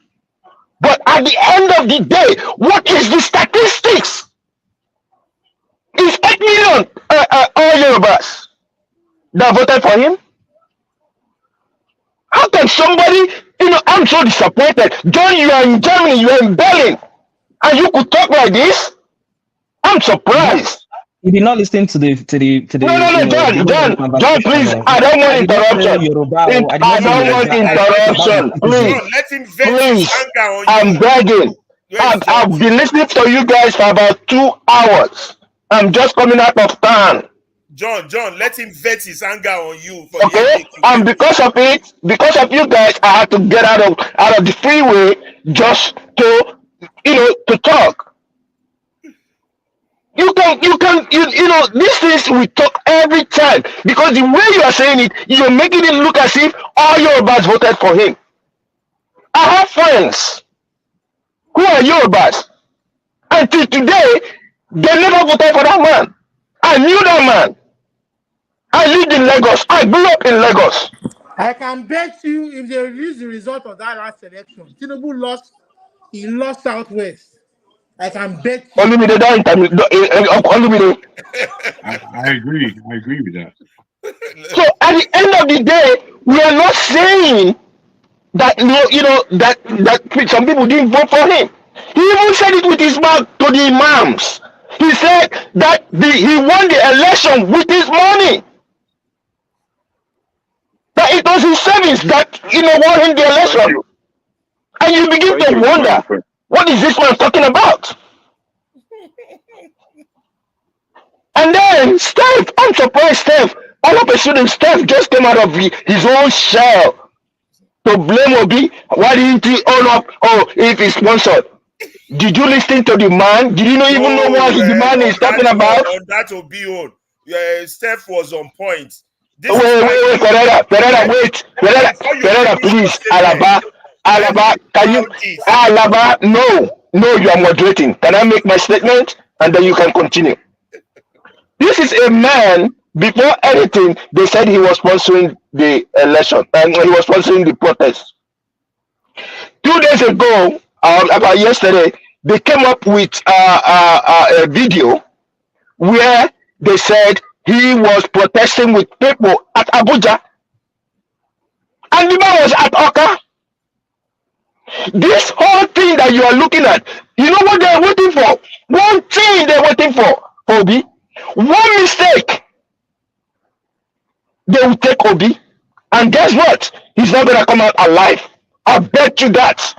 But at the end of the day, what is the statistics? Is 8 million all Yorubas that voted for him? How can somebody, I'm so disappointed. John, you are in Germany, you are in Berlin, and you could talk like this? I'm surprised. You did not listen to the No, John, please. I don't want interruption. I don't want interruption. Please. Let him vent his anger on you. I'm begging. I've been listening to you guys for about 2 hours. I'm just coming out of town. John, let him vent his anger on you. Okay, and because of you guys, I had to get out of the freeway just to talk. You can, these things we talk every time because the way you are saying it, you're making it look as if all Yorubas voted for him. I have friends who are Yorubas. Until today, they never voted for that man. I knew that man. I lived in Lagos. I grew up in Lagos. I can bet you if they release the result of that last election, Tinubu lost. He lost Southwest. I can bet you. Only me they don't only me. I agree with that. So at the end of the day, we are not saying that that some people didn't vote for him. He even said it with his mouth to the imams. He said that he won the election with his money. That it was his savings that won him the election. And you begin to wonder, what is this man talking about? And then Steph, I'm surprised Steph, all of a sudden Steph just came out of his own shell to blame Obi. Why didn't he own up? Oh, if he's sponsored. Did you listen to the man? Did you not even know what the man is talking about? On that Obi own, Steph was on point. Wait, Pereira, please, Alaba, can you, Alaba, no, you are moderating. Can I make my statement? And then you can continue. This is a man, before anything, they said he was sponsoring the election, and he was sponsoring the protest. 2 days ago, about yesterday, they came up with a video where they said he was protesting with people at Abuja, and the man was at Oka. This whole thing that you are looking at, you know what they're waiting for? One thing they're waiting for, Obi. One mistake, they will take Obi, and guess what? He's not gonna come out alive. I bet you that.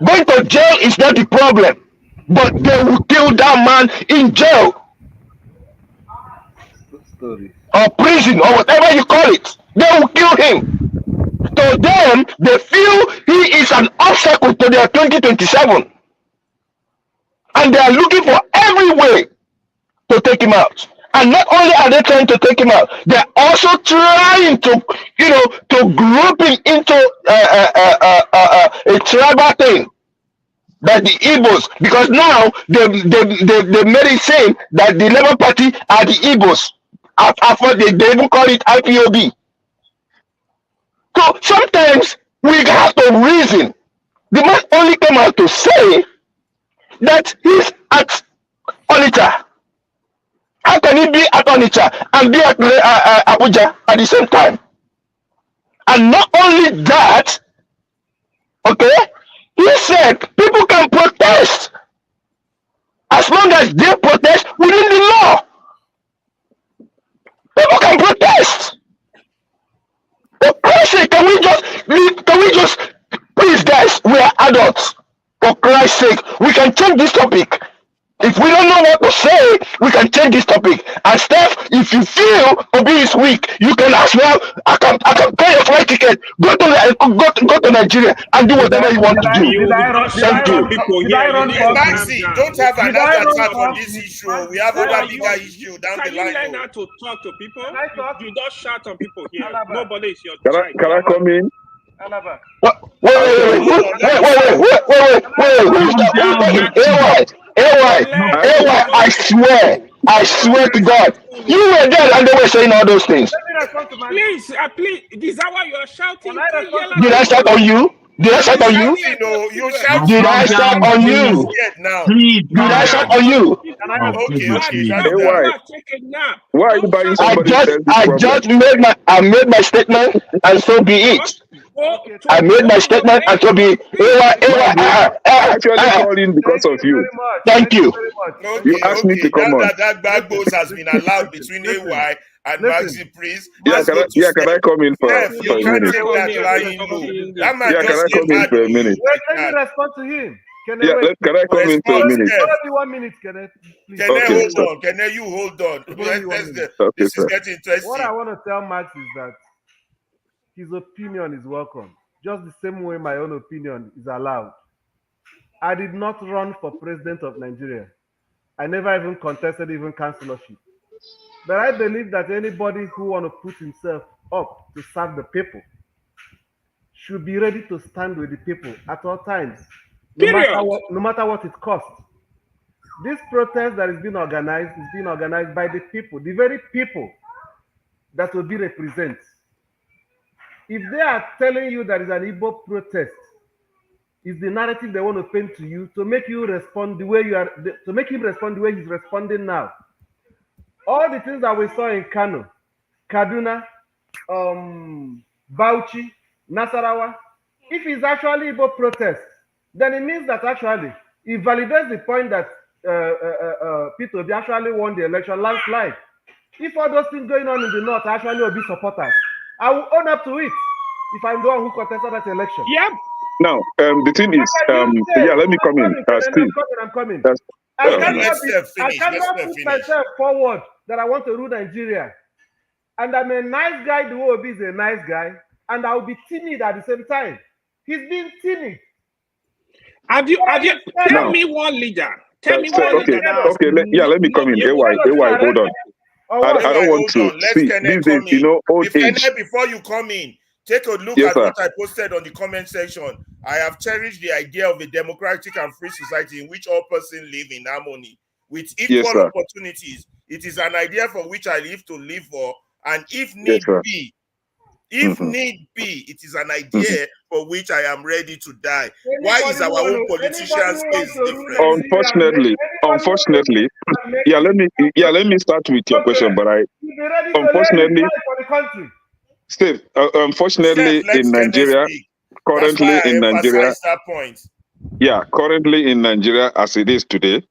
Going to jail is not the problem, but they will kill that man in jail or prison or whatever you call it. They will kill him. To them, they feel he is an obstacle to their 2027, and they are looking for every way to take him out. And not only are they trying to take him out, they're also trying to, to group him into a tribal thing. That the Igbos, because now they made it seem that the Labour Party are the Igbos. They even call it IPOB. So sometimes we have to reason. The man only came out to say that he's at Onitsha. How can he be at Onitsha and be at Abuja at the same time? And not only that, okay, he said people can protest as long as they protest within the law. People can protest. For Christ's sake, can we just, please guys, we are adults. For Christ's sake, we can change this topic. If we don't know what to say, we can change this topic. And Steph, if you feel Obi is weak, you can as well. I can pay your flight ticket. Go to Nigeria and do whatever you want to do. Thank you. Maxi, don't have another attack on this issue. We have other bigger issue down the line. Can you learn how to talk to people? You don't shout on people here. Nobody is your child. Can I come in? Wait. I swear to God, you were there and they were saying all those things. Please, is that why you are shouting? Did I shout on you? Did I shout on you? Did I shout on you? Did I shout on you? Why are you buying somebody? I made my statement, and so be it. I made my statement, and so be it. I actually called in because of you. Thank you. You asked me to come on. That backbone has been allowed between AY and Maxi Priest. Can I come in for a minute? That man can I come in for a minute? Let me respond to him. Can I come in for a minute? Only 1 minute, Kenneth. Can you hold on? This is getting interesting. What I want to tell Max is that his opinion is welcome. Just the same way my own opinion is allowed. I did not run for president of Nigeria. I never even contested even councillorship. But I believe that anybody who wants to put himself up to serve the people should be ready to stand with the people at all times, no matter what it costs. This protest that is being organized by the people, the very people that will be represented. If they are telling you that is an Igbo protest, is the narrative they want to paint to you to make you respond the way you are, to make him respond the way he's responding now. All the things that we saw in Kano, Kaduna, Bauchi, Nasarawa, if it's actually Igbo protest, then it means that actually it validates the point that Peter Obi actually won the election landslide. If all those things going on in the north are actually Obi supporters, I will own up to it if I'm the one who contested that election. Yep. Now, the thing is, yeah, let me come in. Steve. I'm coming. Oh, I cannot put myself forward that I want to rule Nigeria. And I'm a nice guy, the Obi is a nice guy, and I'll be timid at the same time. He's being timid. Tell me one leader. Tell me one leader now. Okay, let me come in. AY, hold on. I don't want to see these days, you know, old age. Before you come in, take a look at what I posted on the comment section. I have cherished the idea of a democratic and free society in which all persons live in harmony with equal opportunities. It is an idea for which I live to live for, and if need be, need be, it is an idea for which I am ready to die. Why is our own politicians' case different? Unfortunately, yeah. Let me start with your question, but unfortunately, Steve, unfortunately in Nigeria, currently in Nigeria, currently in Nigeria, as it is today,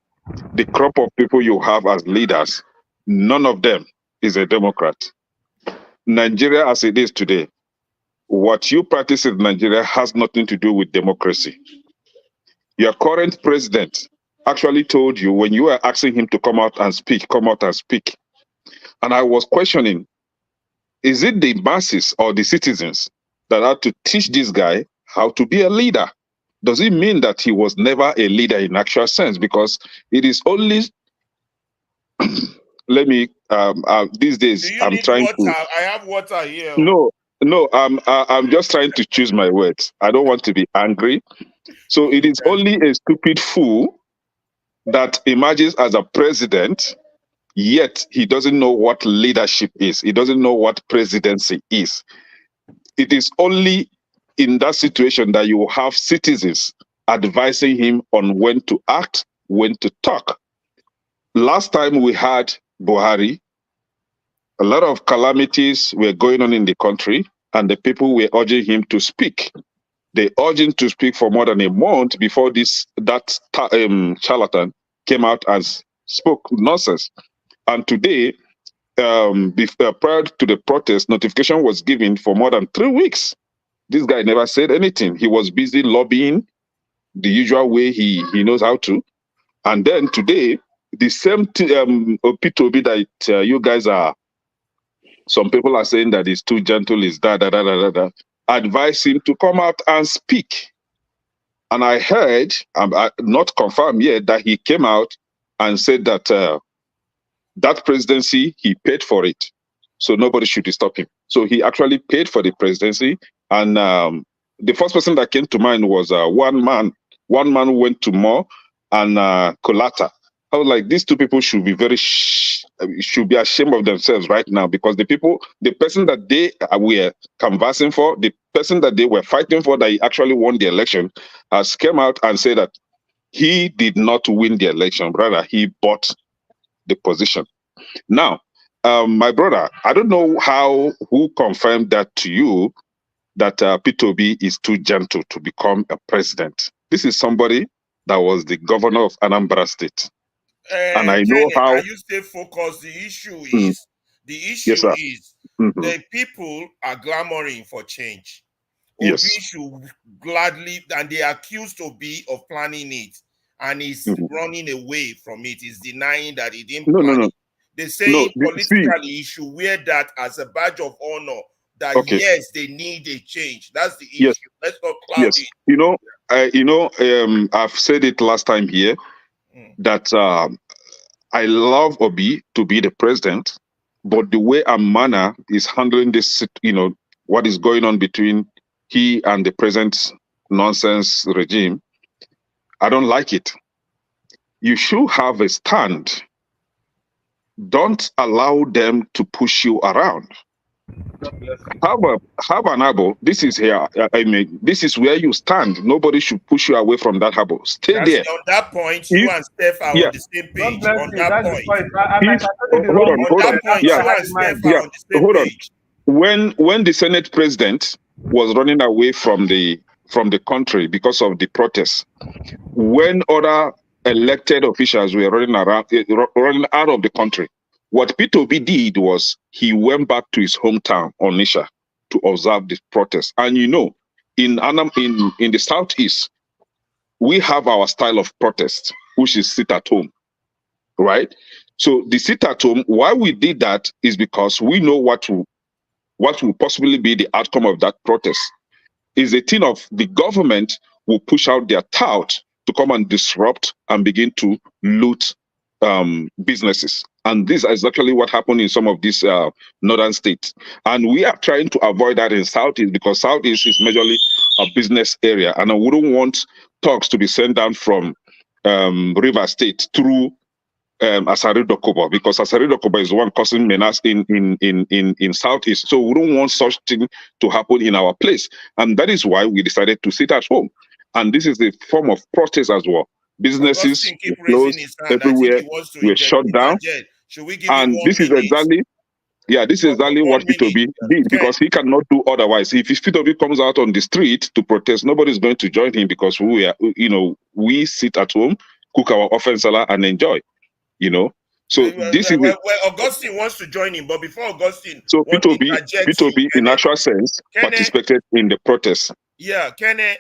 the crop of people you have as leaders, none of them is a Democrat. Nigeria, as it is today, what you practice in Nigeria has nothing to do with democracy. Your current president actually told you when you were asking him to come out and speak. And I was questioning, is it the masses or the citizens that had to teach this guy how to be a leader? Does it mean that he was never a leader in actual sense? Because it is only, let me, these days, I'm trying to. I have water here. No, I'm just trying to choose my words. I don't want to be angry. So it is only a stupid fool that emerges as a president, yet he doesn't know what leadership is. He doesn't know what presidency is. It is only in that situation that you have citizens advising him on when to act, when to talk. Last time we had Buhari, a lot of calamities were going on in the country, and the people were urging him to speak. They urged him to speak for more than a month before that charlatan came out and spoke nonsense. And today, prior to the protest, notification was given for more than 3 weeks. This guy never said anything. He was busy lobbying the usual way he knows how to. And then today, the same P2B that you guys are, some people are saying that he's too gentle, is advise him to come out and speak. And I heard, not confirmed yet, that he came out and said that that presidency, he paid for it. So nobody should stop him. So he actually paid for the presidency. And the first person that came to mind was one man. One man who went to Mo and Kolata. I was like, these two people should be should be ashamed of themselves right now, because the person that they were canvassing for, the person that they were fighting for, that he actually won the election, has come out and said that he did not win the election, rather he bought the position. Now, my brother, I don't know who confirmed that to you, that P2B is too gentle to become a president. This is somebody that was the governor of Anambra State. And I know how. You stay focused. The issue is the people are clamoring for change. Obi should gladly, and they accused Obi of planning it, and he's running away from it. He's denying that he didn't plan it. They say politically he should wear that as a badge of honor. That yes, they need a change. That's the issue. Let's not cloud it. I've said it last time here that I love Obi to be the president, but the way and manner is handling this, what is going on between he and the present nonsense regime, I don't like it. You should have a stand. Don't allow them to push you around. Have an abo. This is here. This is where you stand. Nobody should push you away from that abo. Stay there. On that point, you and Steph are on the same page. On that point. Hold on. When the Senate president was running away from the from the country because of the protests. When other elected officials were running out of the country, what Peter Obi did was he went back to his hometown, Onitsha, to observe the protest. And you know, in the southeast, we have our style of protest, which is sit at home, right? So the sit at home, why we did that is because we know what will possibly be the outcome of that protest. Is a thing of the government will push out their tout to come and disrupt and begin to loot businesses. And this is actually what happened in some of these northern states. And we are trying to avoid that in Southeast because Southeast is majorly a business area. And I wouldn't want talks to be sent down from River State through Asari Dokubo, because Asari Dokubo is the one causing menace in Southeast. So we don't want such thing to happen in our place. And that is why we decided to sit at home. And this is a form of protest as well. Businesses were closed everywhere, were shut down. Should we give and him 1 this is minute? exactly what Peter Obi did, because he cannot do otherwise. If Peter Obi comes out on the street to protest, nobody's going to join him because we sit at home, cook our offense and enjoy. So this is Augustine wants to join him, but before Augustine, so Peter Obi in actual sense participated in the protest. Yeah, Kenneth,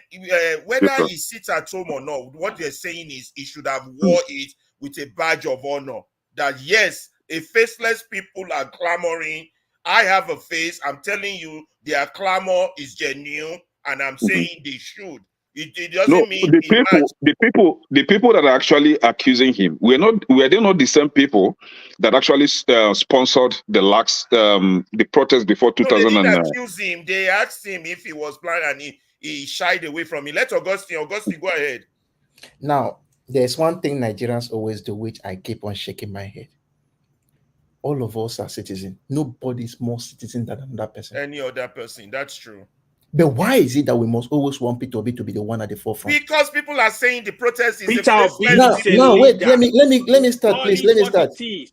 whether he sits at home or not, what they're saying is he should have wore it with a badge of honor. That yes, a faceless people are clamoring. I have a face. I'm telling you, their clamor is genuine, and I'm saying they should. It doesn't mean the people that are actually accusing him, were they not the same people that actually sponsored the protest before 2009? No, they didn't accuse him. They asked him if he was planning, and he shied away from it. Let Augustine go ahead. Now, there's one thing Nigerians always do, which I keep on shaking my head. All of us are citizens. Nobody's more citizen than another person. Any other person, that's true. But why is it that we must always want Peter Obi to be the one at the forefront? Because people are saying the protest is wait. Let me start, please.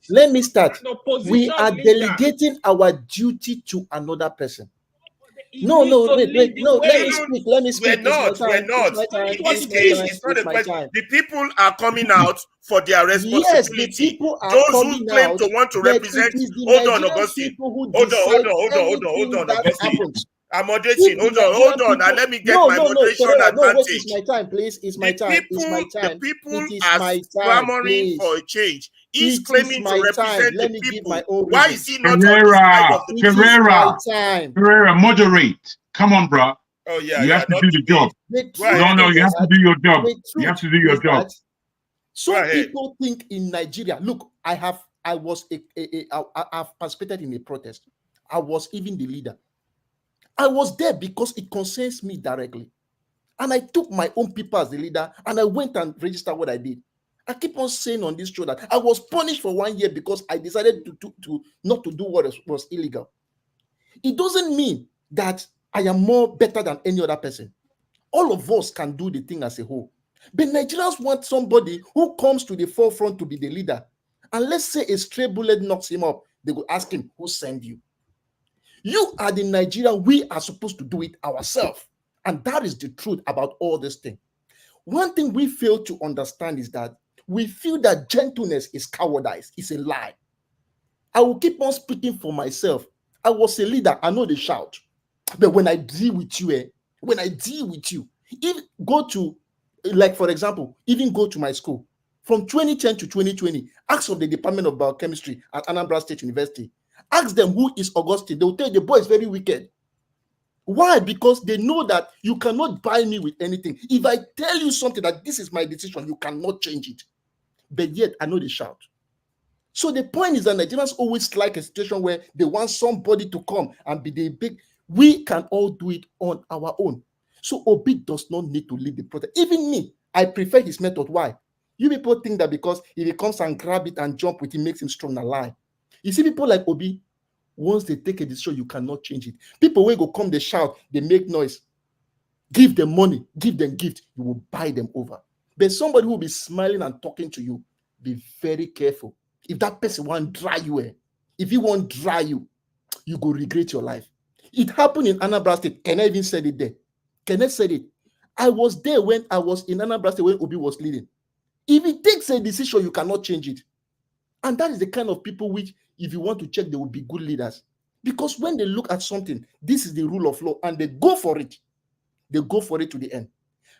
Let me start. We are delegating our duty to another person. No, wait. No, let me speak. We're not. In this case, it's not a question. The people are coming out for their responsibility. Yes, the people are those coming who claim out, to want to represent. Hold on, Augustine. Hold on, Augustine. I'm moderating. Hold on. Now let me get my moderation advantage. No, wait, it's my time, please. It's my time. The people are clamoring for a change. He's claiming to represent the people. Why is he not on the side of the people? Pereira, moderate. Come on, bro. Oh yeah, you have to do the job. No, you have to do your job. You have to do your job. Some people think in Nigeria. Look, I've participated in a protest. I was even the leader. I was there because it concerns me directly. And I took my own people as the leader and I went and registered what I did. I keep on saying on this show that I was punished for 1 year because I decided to not to do what was illegal. It doesn't mean that I am more better than any other person. All of us can do the thing as a whole. But Nigerians want somebody who comes to the forefront to be the leader. And let's say a stray bullet knocks him up, they will ask him, who sent you? You are the Nigerian. We are supposed to do it ourselves. And that is the truth about all this thing. One thing we fail to understand is that we feel that gentleness is cowardice. It's a lie. I will keep on speaking for myself. I was a leader. I know they shout. But when I deal with you, if go to, like for example, even go to my school, from 2010 to 2020, ask of the Department of Biochemistry at Anambra State University. Ask them who is Augustine. They will tell you the boy is very wicked. Why? Because they know that you cannot buy me with anything. If I tell you something that this is my decision, you cannot change it. But yet, I know they shout. So the point is that Nigerians always like a situation where they want somebody to come and be the big. We can all do it on our own. So Obi does not need to lead the protest. Even me, I prefer his method. Why? You people think that because if he comes and grab it and jump with it, makes him strong and lie. You see people like Obi, once they take a decision, you cannot change it. People will go come, they shout, they make noise. Give them money, give them gift, you will buy them over. But somebody who will be smiling and talking to you, be very careful. If that person won't dry you, if he won't dry you, you go regret your life. It happened in Anambra State. Kenneth even said it there. Kenneth said it. I was there when I was in Anambra State when Obi was leading. If he takes a decision, you cannot change it. And that is the kind of people which, if you want to check, they will be good leaders. Because when they look at something, this is the rule of law, and they go for it. They go for it to the end.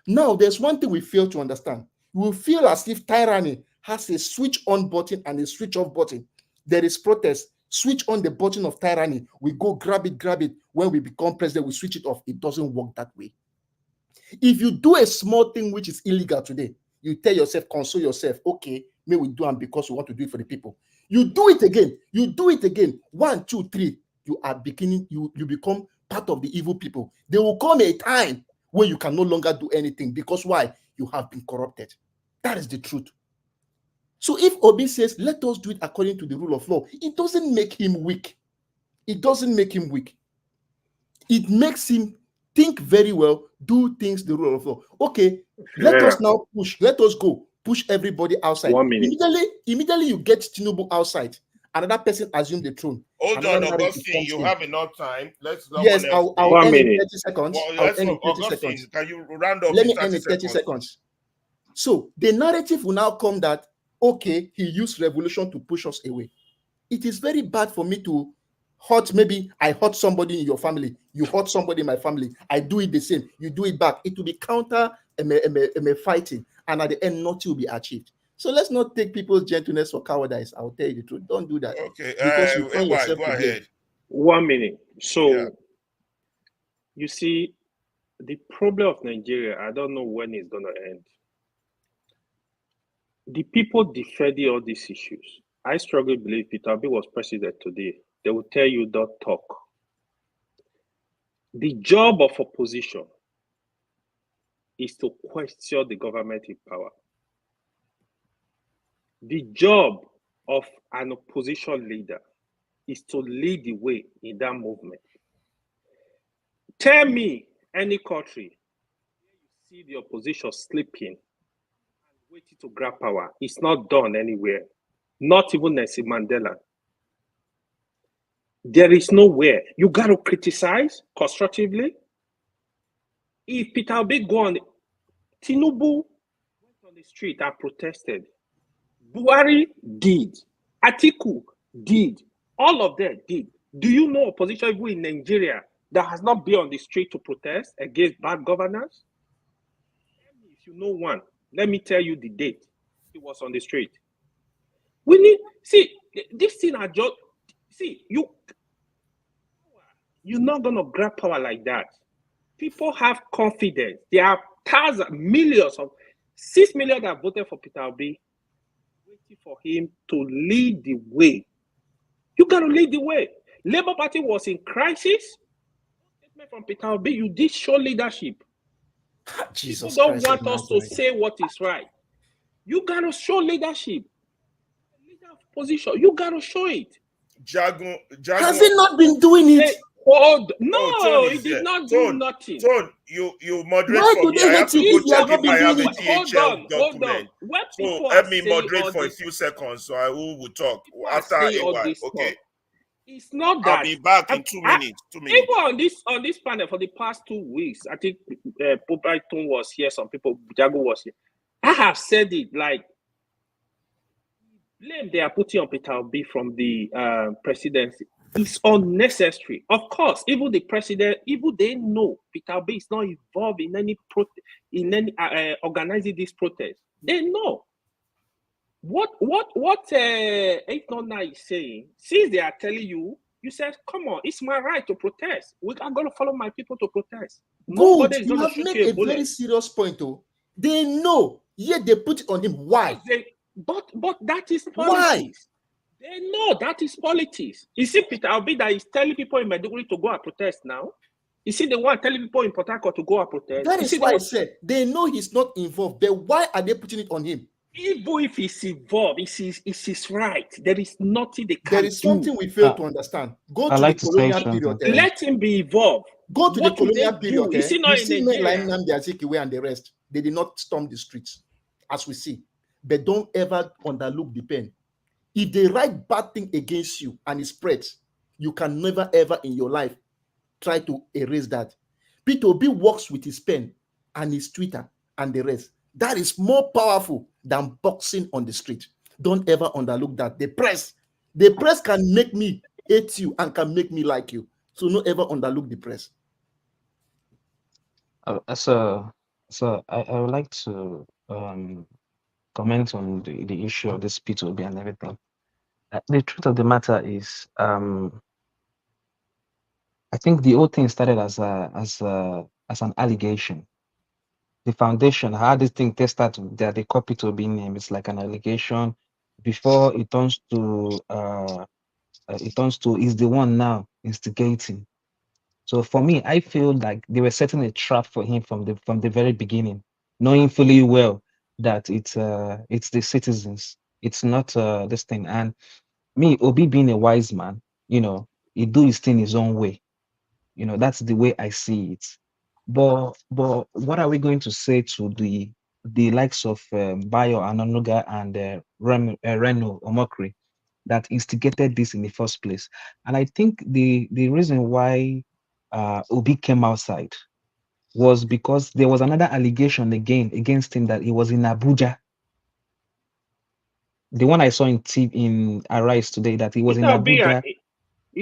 Now, there's one thing we fail to understand. We feel as if tyranny has a switch on button and a switch off button. There is protest. Switch on the button of tyranny. We go grab it. When we become president, we switch it off. It doesn't work that way. If you do a small thing which is illegal today, you tell yourself, console yourself, okay, may we do it because we want to do it for the people. You do it again. 1, 2, 3. You are beginning, you become part of the evil people. There will come a time where you can no longer do anything because why? You have been corrupted. That is the truth. So if Obi says, let us do it according to the rule of law, it doesn't make him weak. It doesn't make him weak. It makes him think very well, do things the rule of law. Okay, let us now push. Let us go. Push everybody outside. 1 minute. Immediately you get Tinubu outside. Another person assume the throne. Hold on, Augustine. You have enough time. Let's. Yes, I'll end in 30 seconds. Well, I'll end in 30 seconds. Can you round up? Let me end in 30 seconds. So the narrative will now come that, okay, he used revolution to push us away. It is very bad for me to hurt, maybe I hurt somebody in your family, you hurt somebody in my family, I do it the same, you do it back. It will be counter fighting, and at the end, nothing will be achieved. So let's not take people's gentleness for cowardice. I'll tell you the truth. Don't do that. Okay, because you find yourself go ahead. 1 minute. So, you see, the problem of Nigeria, I don't know when it's going to end. The people defending all these issues, I strongly believe Peter Obi was president today. They will tell you don't talk. The job of opposition is to question the government in power. The job of an opposition leader is to lead the way in that movement. Tell me any country where you see the opposition sleeping and waiting to grab power. It's not done anywhere. Not even Nelson Mandela. There is nowhere. You got to criticize constructively. If Peter Obi go on, Tinubu went on the street and protested. Buhari did. Atiku did. All of them did. Do you know opposition people in Nigeria that has not been on the street to protest against bad governance? If you know one, let me tell you the date he was on the street. We need, see, this thing are just, see, you're not going to grab power like that. People have confidence. There are thousands, millions of, 6 million that voted for Peter Obi, waiting for him to lead the way. You got to lead the way. Labour Party was in crisis. Statement from Peter Obi, you did show leadership. Jesus People don't Christ want us to say what is right. You got to show leadership. Leader of position, you got to show it. Jagun, has he not been doing it? No, he did not do nothing. Tone, you moderate Why for do me. they I have hate you to go if you have check not if been I have doing a it? THL Hold on. document. When So people help are me saying moderate all for a this, few seconds so I will talk people are after saying all AY. this Okay. stuff. It's not I'll that. be back in 2 minutes. 2 minutes. Even on this panel for the past 2 weeks, I think Popaton was here, some people, Jago was here. I have said it, like, blame they are putting on Peter Obi from the presidency is unnecessary. Of course, even the president, even they know Peter Obi is not involved in any organizing this protest. They know. What 899 is saying, since they are telling you, you said, come on, it's my right to protest. I'm going to follow my people to protest. Good. Nobody is You going to have shoot made you a a bullet. very serious point, though. They know, yet they put it on him. Why? But that is politics. Why? They know that is politics. You see Peter Obi that is telling people in Maiduguri to go and protest now? You see the one telling people in Port Harcourt to go and protest? That is why I said they know he's not involved. But why are they putting it on him? Even if he's involved, it's his right. There is nothing they can do. There is something we fail to understand. Go to the colonial period. Let him be involved. Go to the colonial period. Is he not you in see Nigeria? men like Nnamdi Azikiwe and the rest. They did not storm the streets, as we see. But don't ever underlook the pen. If they write bad thing against you and it spreads, you can never ever in your life try to erase that. Peter Obi works with his pen. and his Twitter and the rest. That is more powerful than boxing on the street. Don't ever underlook that. The press can make me hate you and can make me like you. So don't ever underlook the press. So I would like to comment on the issue of this P2B and everything. The truth of the matter is, I think the whole thing started as an allegation. The foundation, how this thing tested that the copy to be name is like an allegation before it turns to is the one now instigating. So for me, I feel like they were setting a trap for him from the very beginning, knowing fully well that it's the citizens, it's not this thing. And me, Obi being a wise man, he do his thing his own way. That's the way I see it. But what are we going to say to the likes of Bayo Anonuga and Reno Omokri that instigated this in the first place? And I think the reason why Obi came outside was because there was another allegation again against him that he was in Abuja. The one I saw in Arise today, that he was in Abuja.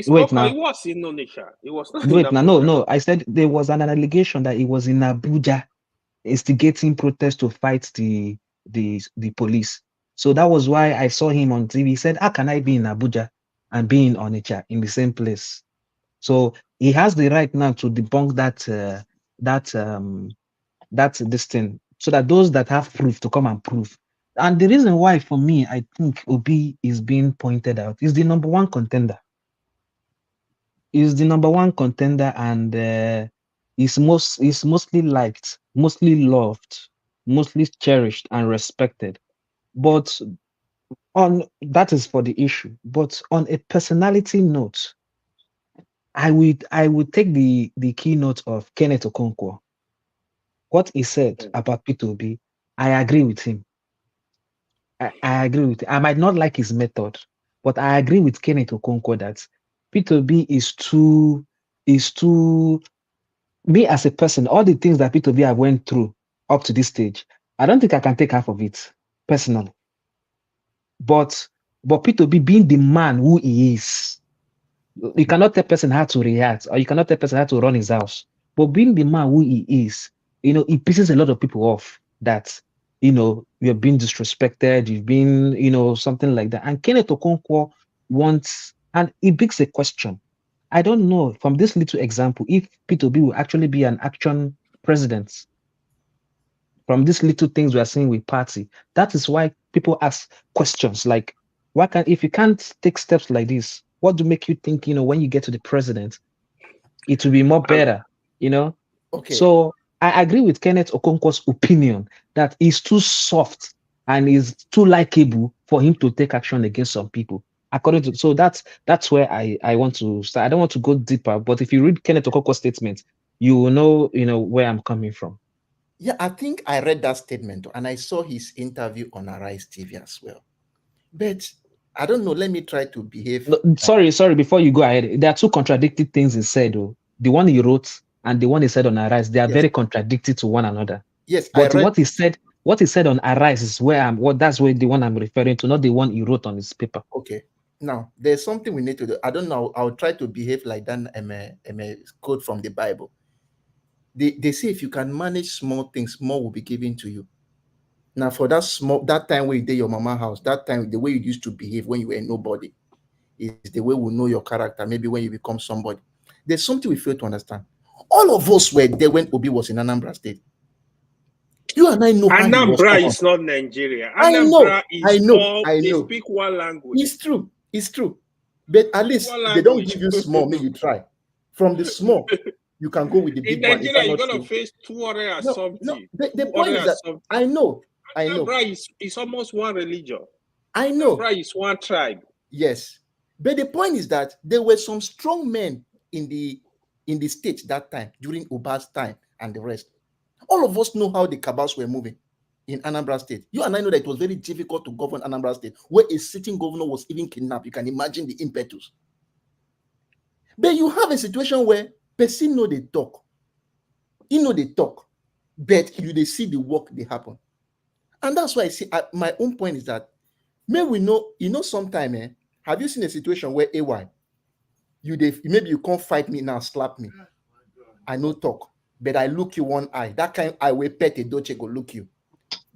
Wait now. He was in Onitsha. He was not Wait in now. Abuja. No. I said there was an allegation that he was in Abuja instigating protests to fight the police. So that was why I saw him on TV. He said, how can I be in Abuja and be in Onitsha in the same place? So he has the right now to debunk this thing, so that those that have proof to come and prove. And the reason why, for me, I think Obi is being pointed out is the number one contender. Is the number one contender, and is mostly liked, mostly loved, mostly cherished and respected. But that is for the issue. But on a personality note, I would take the keynote of Kenneth Okonkwo. What he said about P2B, I agree with him. I agree with him. I might not like his method, but I agree with Kenneth Okonkwo that P2B is too me as a person, all the things that P2B have went through up to this stage, I don't think I can take half of it personally. But P2B being the man who he is, you cannot tell person how to react, or you cannot tell person how to run his house. But being the man who he is, it pisses a lot of people off that, you're being disrespected, you've been, something like that. And Kenneth Okonkwo wants, and it begs a question. I don't know from this little example if P2B will actually be an action president. From these little things we are seeing with party, that is why people ask questions like, if you can't take steps like this, what do make you think, when you get to the president, it will be more better, Okay. So I agree with Kenneth Okonkwo's opinion that he's too soft and is too likable for him to take action against some people. So that's where I want to start. I don't want to go deeper, but if you read Kenneth Okonkwo's statement, you will know where I'm coming from. Yeah, I think I read that statement and I saw his interview on Arise TV as well. But I don't know. Let me try to behave. No, sorry. Before you go ahead, there are two contradicting things he said. The one he wrote and the one he said on Arise, they are very contradictory to one another. Yes, but what he said on Arise is that's where the one I'm referring to, not the one he wrote on his paper. Okay. Now there's something we need to do. I don't know. I'll try to behave like that. A quote from the Bible. They say if you can manage small things, more will be given to you. Now, for that time where you did your mama house, that time the way you used to behave when you were nobody is the way we know your character. Maybe when you become somebody, there's something we fail to understand. All of us were there when Obi was in Anambra State. You and I know how he was. Anambra is not Nigeria. I know. They speak one language. It's true. But at least they don't give you small, make you try. From the small, you can go with the big one. In Nigeria, you're gonna face 200 or something. The point is that I know. Anambra is almost one religion. I know. Anambra is one tribe. Yes. But the point is that there were some strong men in the state that time, during Oba's time and the rest. All of us know how the cabals were moving in Anambra State. You and I know that it was very difficult to govern Anambra State, where a sitting governor was even kidnapped. You can imagine the impetus. But you have a situation where person know they talk. You know they talk. but they see the work they happen. And that's why I see my own point is that may we know, sometime, have you seen a situation where AY, maybe you can't fight me now, slap me. I no talk, but I look you one eye. That kind I will pet a doche go look you.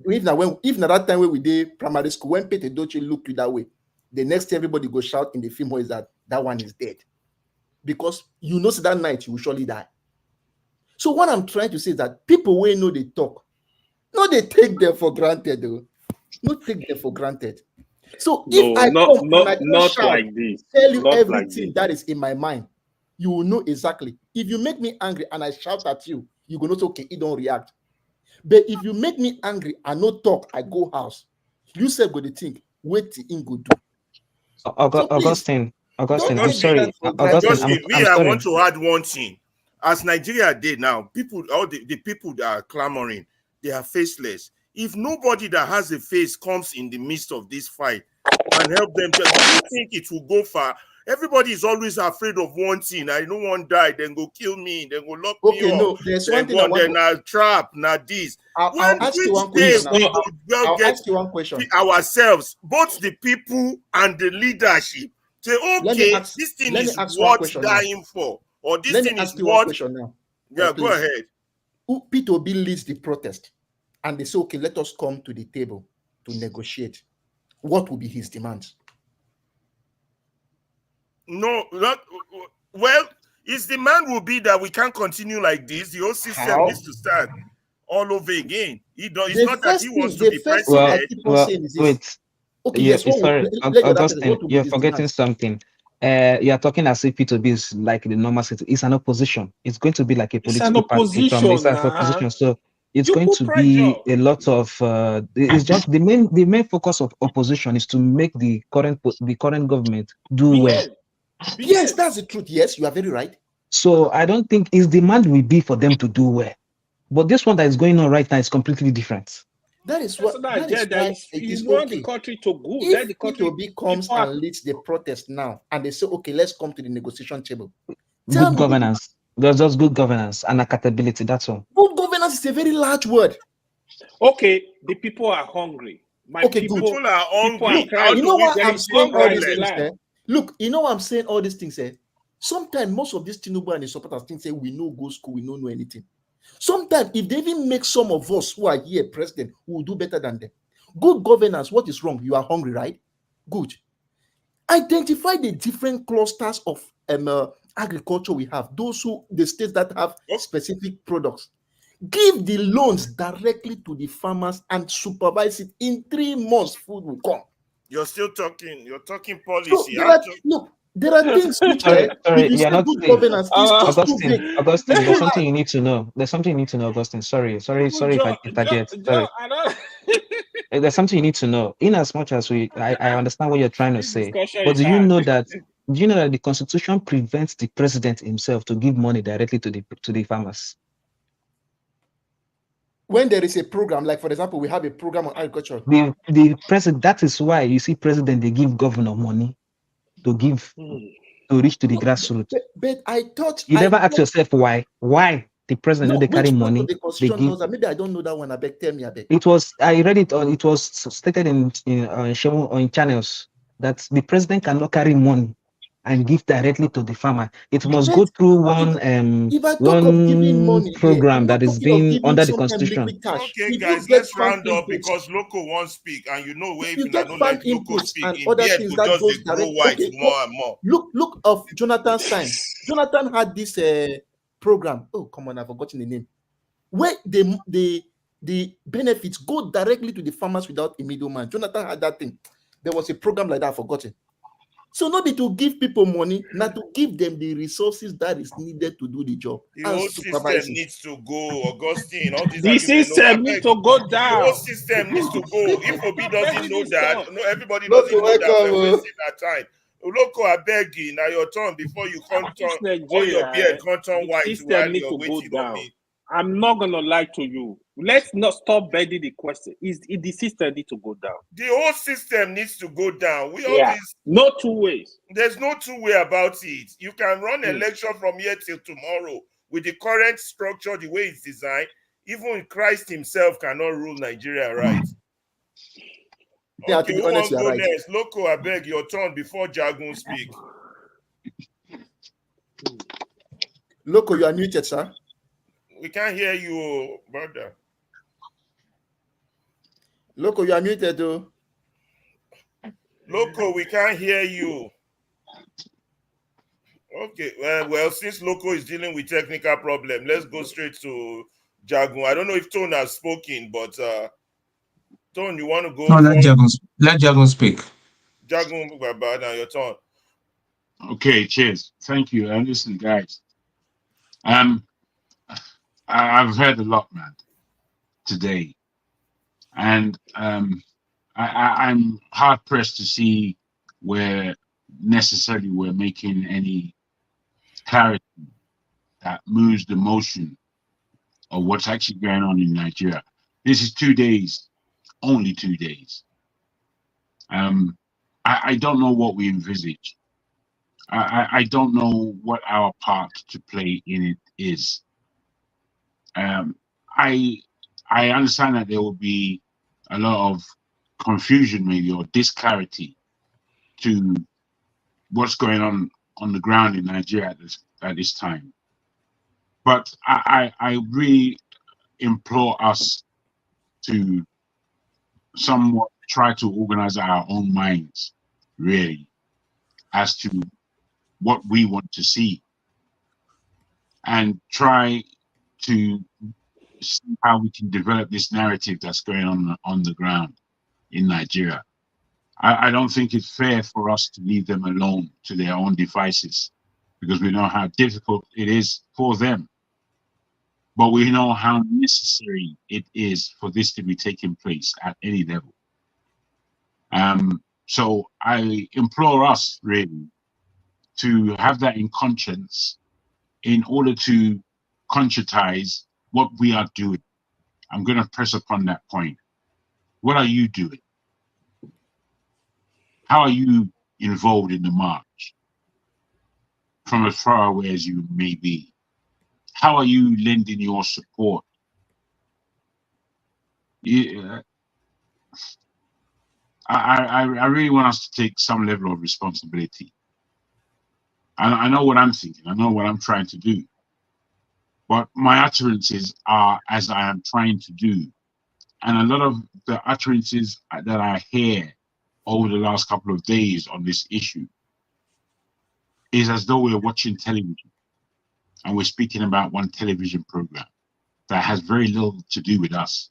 If now that time when we did primary school, when Pete Doche look you that way, the next thing everybody go shout in the film is that one is dead. Because so that night you will surely die. So what I'm trying to say is that people will know they talk. No, they take them for granted though. Not take them for granted. So if I come and I don't shout, like this, tell you not everything like that is in my mind, you will know exactly. If you make me angry and I shout at you, you go not okay, you don't react. But if you make me angry and no talk, I go house. You said go to think, wait till in go do. So please, Augustine, I'm don't take sorry. that for Augustine, granted. I'm I sorry. want to add one thing. As Nigeria did now, all the people that are clamoring, they are faceless. If nobody that has a face comes in the midst of this fight and help them, do you think it will go far? Everybody is always afraid of one thing. I don't want to die, then go kill me, then go lock me up. No, there's one thing I want then I'll trap, not this. I'll ask you one question now. I'll ask you one question. Ourselves, both the people and the leadership, say, okay, this thing is worth dying for, or this thing is worth. Yeah, go ahead. P2B leads the protest, and they say, okay, let us come to the table to negotiate. What will be his demands? No, well, his demand will be that we can't continue like this. The whole system needs to start all over again. It's not that he wants to be president. Wait. Okay, yes, Augustine, you're forgetting something. You're talking as if P2B is like the normal city. It's an opposition. It's going to be like a political party from opposition. So it's going to be a lot of. It's just the main focus of opposition is to make the current government do well. Yes, that's the truth. Yes, you are very right. So I don't think his demand will be for them to do well, but this one that is going on right now is completely different. That is why it is want okay. the country to go. If the P2B comes and leads the protest now, and they say, okay, let's come to the negotiation table. Good governance. There's just good governance and accountability. That's all. Good governance is a very large word. Okay, the people are hungry. People are hungry. You know why I'm saying all these things? Look, you know why I'm saying all these things? Sometimes most of these Tinubu and the supporters think say we no go school, we don't know anything. Sometimes if they even make some of us who are here president, who will do better than them. Good governance, what is wrong? You are hungry, right? Good. Identify the different clusters of agriculture we have. The states that have specific products. Give the loans directly to the farmers and supervise it. In 3 months, food will come. You're talking policy. So there are things which sorry, you're not good governance. Augustine, there's something you need to know. Augustine. Sorry if I interject. Sorry. There's something you need to know. In as much as I understand what you're trying to say, but do you know that the Constitution prevents the president himself to give money directly to the farmers? When there is a program, like for example, we have a program on agriculture. The president. That is why you see president they give governor money to give to reach to the grassroots. But I thought you never ask yourself why the president they carry money. They give. Maybe I don't know that one. I beg, tell me. I beg. I read it on. It was stated in channels that the president cannot carry money and give directly to the farmer. It must go through one program that is being under the Constitution. Okay, guys, let's round up because Loco won't speak, and you know if you don't like Loco speak, and other things that goes grow white more and more. Look of Jonathan's time. Jonathan had this program. Oh, come on, I've forgotten the name. Where the benefits go directly to the farmers without a middleman. Jonathan had that thing. There was a program like that, I've forgotten. So not be to give people money, not to give them the resources that is needed to do the job. The whole system needs to go, Augustine. All the system needs to go down. The whole system needs to go. If Obi doesn't know that, everybody doesn't know that we're wasting our time. Loco, I beg you, now your turn before you come turn all your beard come turn white while you're waiting on me. I'm not gonna lie to you. Let's not stop begging the question. The system need to go down? The whole system needs to go down. No two ways. There's no two way about it. You can run election from here till tomorrow with the current structure, the way it's designed. Even Christ himself cannot rule Nigeria right. Yeah, to Okay, be who honest, wants you are go right. next? Loco, I beg your turn before Jagun speak. Loco, you are muted, sir. We can't hear you, brother. Loco, you are muted, though. Loco, we can't hear you. Okay, well, since Loco is dealing with technical problem, let's go straight to Jagun. I don't know if Tone has spoken, but Tone, you want to go No, first? let Jagun speak. Jagun, Baba, now your turn. Okay, cheers. Thank you. And listen, guys. I've heard a lot, man, today, and I'm hard pressed to see where necessarily we're making any clarity that moves the motion of what's actually going on in Nigeria. This is 2 days, only 2 days. I don't know what we envisage. I don't know what our part to play in it is. I understand that there will be a lot of confusion, maybe, or disclarity to what's going on the ground in Nigeria at this time. But I really implore us to somewhat try to organize our own minds, really, as to what we want to see, and try to see how we can develop this narrative that's going on the ground in Nigeria. I don't think it's fair for us to leave them alone to their own devices, because we know how difficult it is for them. But we know how necessary it is for this to be taking place at any level. So I implore us really to have that in conscience in order to conscientize what we are doing. I'm going to press upon that point. What are you doing? How are you involved in the march from as far away as you may be? How are you lending your support? Yeah, I really want us to take some level of responsibility. I know what I'm thinking. I know what I'm trying to do. But my utterances are as I am trying to do. And a lot of the utterances that I hear over the last couple of days on this issue is as though we're watching television and we're speaking about one television program that has very little to do with us.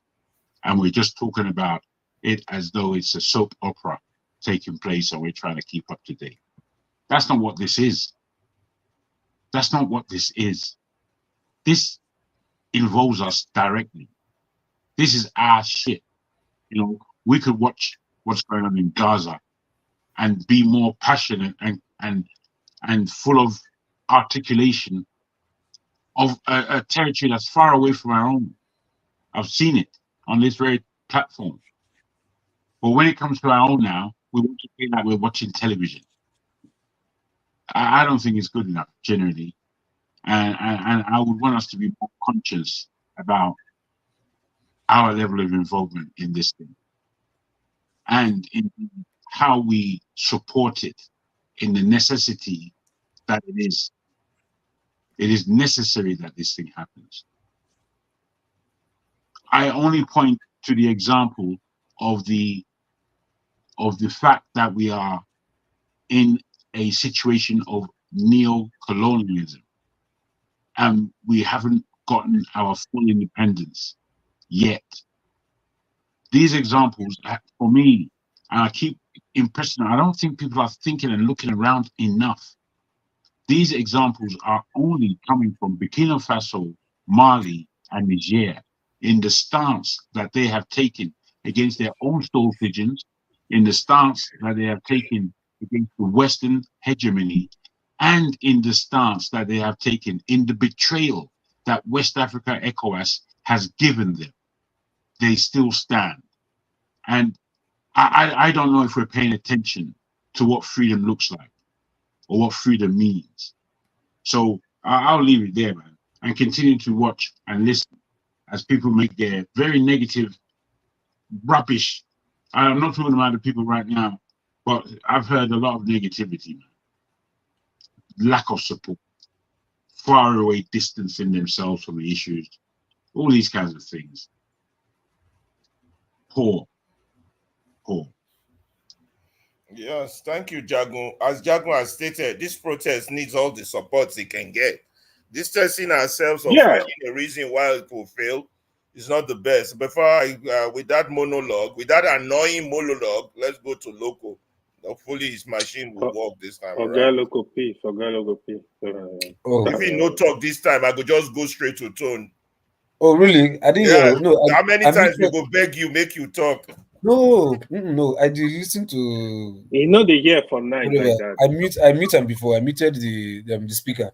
And we're just talking about it as though it's a soap opera taking place and we're trying to keep up to date. That's not what this is. That's not what this is. This involves us directly. This is our shit. You know, we could watch what's going on in Gaza and be more passionate and full of articulation of a territory that's far away from our own. I've seen it on this very platform. But when it comes to our own now, we want to feel like we're watching television. I don't think it's good enough, generally. And I would want us to be more conscious about our level of involvement in this thing and in how we support it, in the necessity that it is. It is necessary that this thing happens. I only point to the example of the fact that we are in a situation of neo-colonialism and we haven't gotten our full independence yet. These examples, for me, and I keep impressing, I don't think people are thinking and looking around enough. These examples are only coming from Burkina Faso, Mali, and Niger in the stance that they have taken against their own stool pigeons, in the stance that they have taken against the Western hegemony, and in the stance that they have taken in the betrayal that West Africa ECOWAS has given them. They still stand. And I don't know if we're paying attention to what freedom looks like or what freedom means. So I'll leave it there, man, and continue to watch and listen as people make their very negative rubbish. I'm not talking about the people right now, but I've heard a lot of negativity, lack of support, far away distancing themselves from the issues, all these kinds of things. Poor. Yes, thank you, Jagun. As Jagun has stated, this protest needs all the support it can get. Distancing ourselves or finding a reason why it will fail is not the best. Before with that monologue, with that annoying monologue, let's go to Loco. Hopefully his machine will work this time around. If he no talk this time, I could just go straight to Tone. Oh, really? I didn't hear. No. How many times we go beg you, make you talk? No, no. I did listen to. You know the year for night like that. I mute him before. I muted the speaker.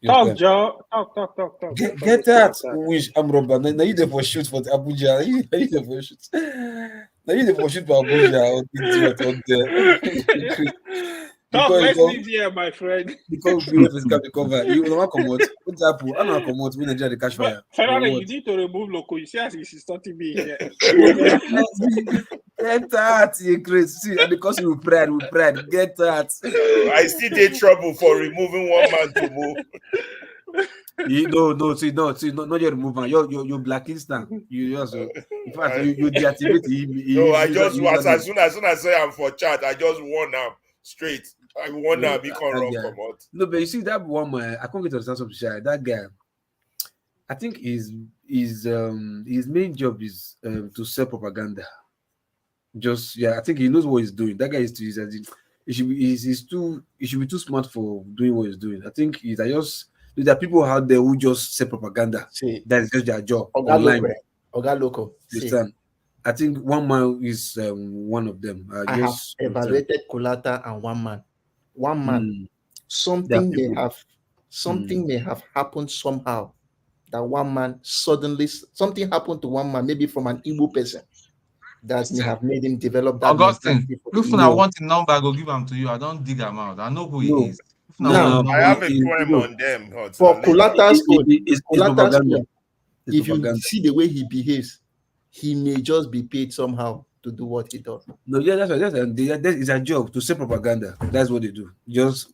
Talk, Joe. Talk. Get that. Wish I'm Robert. Now you there for shoot for Abuja. Now you there for shoot. Now you there for shoot for Abuja. Talk, let's leave here, my friend. Because we physical cover. You don't want to come out. What's up? I don't come out. We Nigeria the cash fire. Ferrari, you need to remove Loco. You see as he's starting me here. Get that, you crazy. See, and because we pride. Get that. I still did trouble for removing one man to move. Not your movement. You're blacklist now. You also, in fact, you deactivate him. No, I just was as soon as I say I'm for chat, I just won now straight. I won now. Be wrong come out. No, but you see that one man, I can't get to understand something. That guy, I think his main job is to sell propaganda. I think he knows what he's doing. That guy he should be too smart for doing what he's doing. I think there are people out there who just sell propaganda. That is just their job online. Loco. Understand? I think one man is one of them. I have evaluated Kulata and one man. Something may have happened somehow. That one man suddenly something happened to one man, maybe from an Igbo person, that may have made him develop that. Augustine, if I want a number, I go give them to you. I don't dig them out. I know who he is. No, I have a poem on them. For Kulata's own, if you see the way he behaves, he may just be paid somehow to do what he does. No, yeah, that's right. That is a job to say propaganda. That's what they do. Just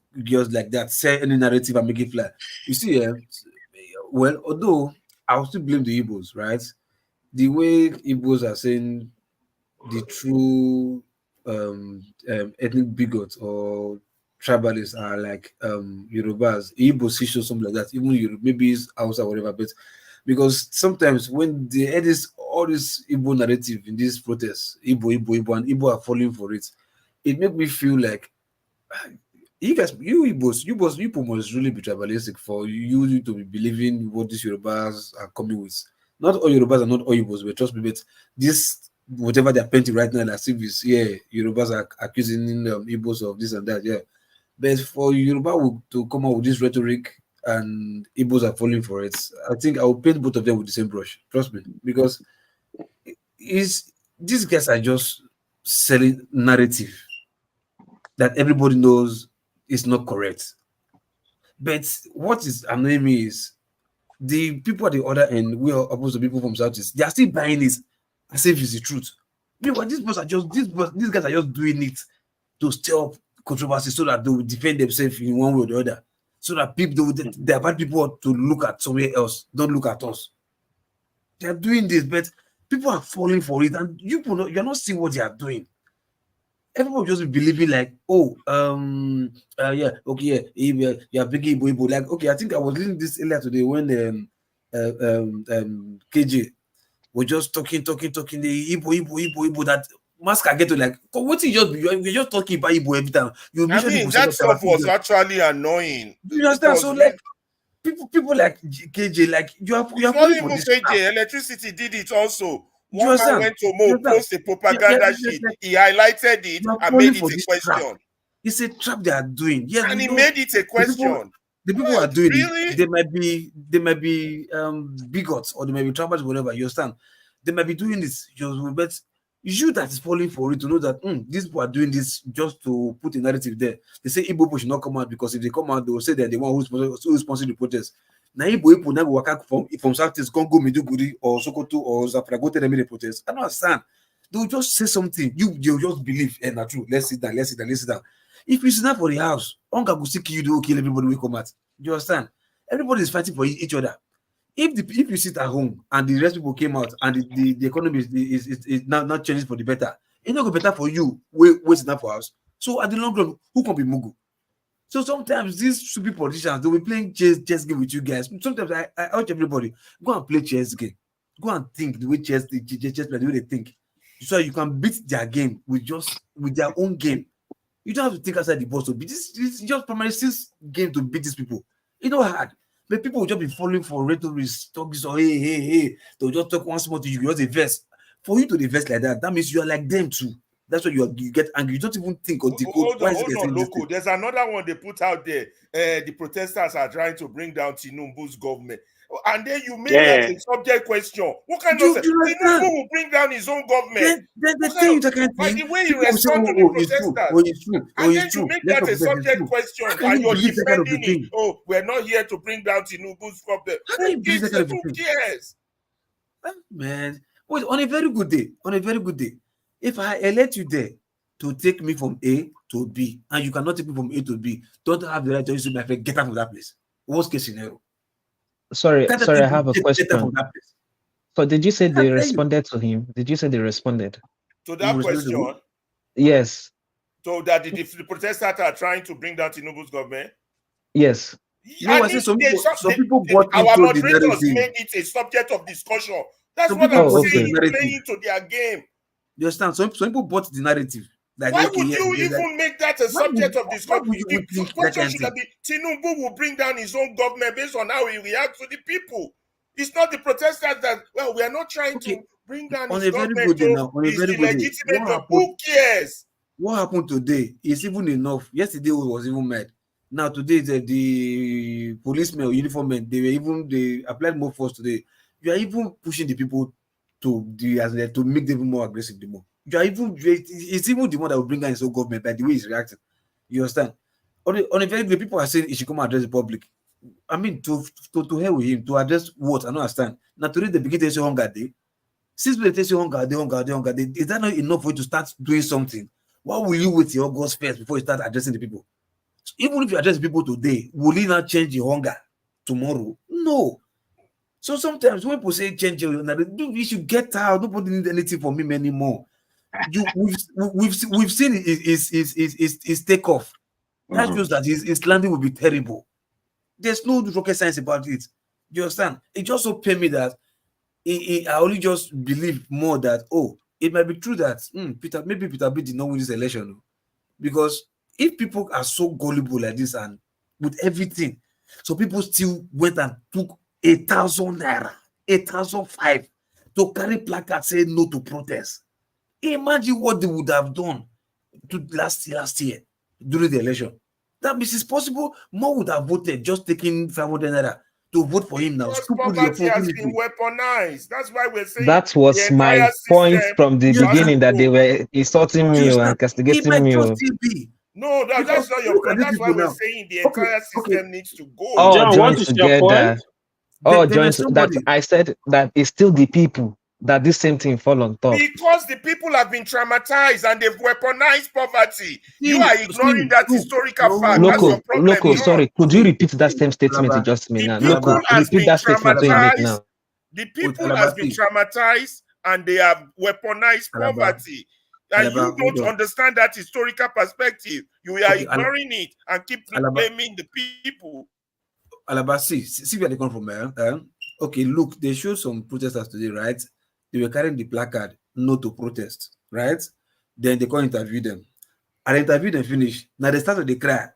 like that, say any narrative and make it fly. You see, well, although I will still blame the Igbos, right? The way Igbos are saying the true ethnic bigots or tribalists are like Yorubas, Igbos show something like that. Even maybe it's Hausa or whatever, but because sometimes when they add all this Igbo narrative in these protests, Igbo, and Igbo are falling for it, it makes me feel like you Igbos, people must really be tribalistic for you to be believing what these Yorubas are coming with. Not all Yorubas are not all Igbos, but trust me, but this, whatever they're painting right now, as if it's, Yorubas are accusing Igbos of this and that, But for Yoruba to come out with this rhetoric and Igbos are falling for it, I think I will paint both of them with the same brush. Trust me, because these guys are just selling narrative that everybody knows is not correct. But what is annoying me is the people at the other end, we are opposed to people from Southeast, they are still buying it as if it's the truth. Meanwhile, these guys are just doing it to stir up controversy so that they will defend themselves in one way or the other. So that they invite people to look at somewhere else, don't look at us. They are doing this, but people are falling for it, and you're not seeing what they are doing. Everyone just believing like, you are big Igbo. Like, okay, I think I was reading this earlier today when KJ was just talking the Igbo that Mask get to like, what you're just talking about Igbo every time. That stuff was actually annoying. Do you understand? So like people like KJ, like you are not even KJ. Electricity did it also. One man went to Mo, post a propaganda sheet. He highlighted it and made it a question. Trap. It's a trap they are doing. Yes, and he made it a question. The people who are doing it, they might be bigots or they might be tribals, whatever. You understand? They might be doing this, but You that is falling for it to know that these people are doing this just to put a narrative there. They say Igbo people should not come out because if they come out, they will say they're the one who's sponsoring the protest. Now Igbo people now work out from Southeast Congo, Maiduguri, or Sokoto, or Zafra, go to them in the protest. I don't understand. They will just say something. You'll just believe, and not true. Let's sit down. If you sit down for the house, Onga will kill you, they will kill everybody will come out. Do you understand? Everybody is fighting for each other. If you sit at home and the rest people came out and the economy is now changing for the better, it's not going better for you waiting up for us. So at the long run, who can be Mugu? So sometimes these stupid politicians, they'll be playing chess game with you guys. Sometimes I urge everybody, go and play chess game. Go and think the way chess play, the way they think. So you can beat their game with their own game. You don't have to think outside the box to beat this. It's just primarily game to beat these people. It's not hard. But people will just be falling for rhetoric, talking so hey. They'll just talk one small thing, you just invest. For you to invest like that, that means you are like them too. That's why you get angry. You don't even think or decode. Hold on, Loco. There's another one they put out there. The protesters are trying to bring down Tinubu's government. And then you make that a subject question. What kind of Tinubu will bring down his own government? They tell you that kind of by thing. the way you respond to the protesters. It's true. And then you make that a subject question and you're defending it. Oh, we're not here to bring down Tinubu's government. Who cares? Man, wait, on a very good day, if I elect you there to take me from A to B, and you cannot take me from A to B, don't have the right to say, my friend, get out of that place. Worst case scenario. Sorry, I have a question. So did you say they responded to him? Did you say they responded? To that question? Yes. So that the protesters are trying to bring down Tinubu's government? Yes. No, I said some people bought our into moderators the made it a subject of discussion. That's what I'm saying, playing to their game. You understand? Some people bought the narrative. Like, why would you even make that a subject of discussion? The question should be Tinubu will bring down his own government based on how he reacts to the people. It's not the protesters that, well, we are not trying to bring down his government. It's the legitimate government. Who cares? What happened today is even enough. Yesterday was even mad. Now today the policemen or uniform men, they applied more force today. You are even pushing the people to make them more aggressive. The more it's even the one that will bring down his own government by the way he's reacting. You understand? On a very good, people are saying he should come and address the public. I mean, to hell with him, to address what? I don't understand. Now today they begin to say hunger day. Since they say hunger day, is that not enough for you to start doing something? Why will you wait till August 1st before you start addressing the people? So even if you address people today, will it not change the hunger tomorrow? No. So sometimes when people say change, you should get out. Nobody needs anything from him anymore. We've seen his takeoff. That shows that his landing will be terrible. There's no rocket science about it. You understand? It just so pain me that I only just believe more that it might be true that Peter B did not win this election, because if people are so gullible like this and with everything, so people still went and took 1,000 naira, 1,005 to carry placard saying no to protest. Imagine what they would have done to last year during the election. That means it's possible more would have voted just taking 500 naira to vote for him now. Because poverty has been weaponized. That's why we're saying that was my point from the beginning, that they were insulting me and castigating me. No, that's not your point. That's why we're saying the entire system needs to go. All join together. All join. That I said that it's still the people that this same thing fall on top. Because the people have been traumatized and they've weaponized poverty. You are ignoring that historical fact. That's your problem. Loco, sorry, could you repeat that same statement you just made now? Loco, repeat that statement you make now. The people has been traumatized and they have weaponized poverty. And you don't understand that historical perspective. You are ignoring it and keep blaming the people. Alaba, see where they come from, man. Okay, look, they showed some protesters today, right? They were carrying the placard, no to protest, right? Then they can't interview them. And interview them finish. Now they started to cry,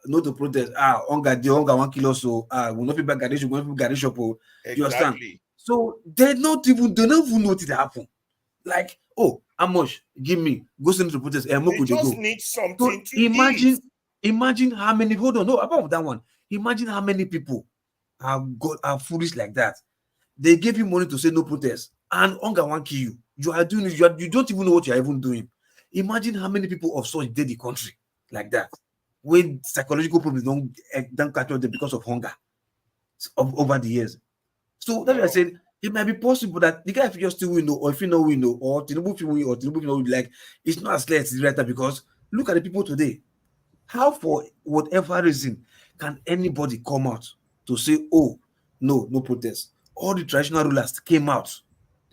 no to protest, hunger 1 kilo, so we'll not be back garage, we'll not be garage shop. You understand? So they don't even know what happened. Like, how much? Give me, go send to protest. They just need something to imagine how many, hold on, no, about that one. Imagine how many people are foolish like that. They gave you money to say no protest, and hunger won't kill you. you are doing it, you don't even know what you are even doing. Imagine how many people of such did the country like that, when psychological problems don't catch them because of hunger over the years. So that's why I said it might be possible that the guy if you just still win, or if you know win, or Tinubu if you win, or Tinubu if you know win, like it's not as clear as the right now, because look at the people today. How for whatever reason can anybody come out to say, oh, no protest? All the traditional rulers came out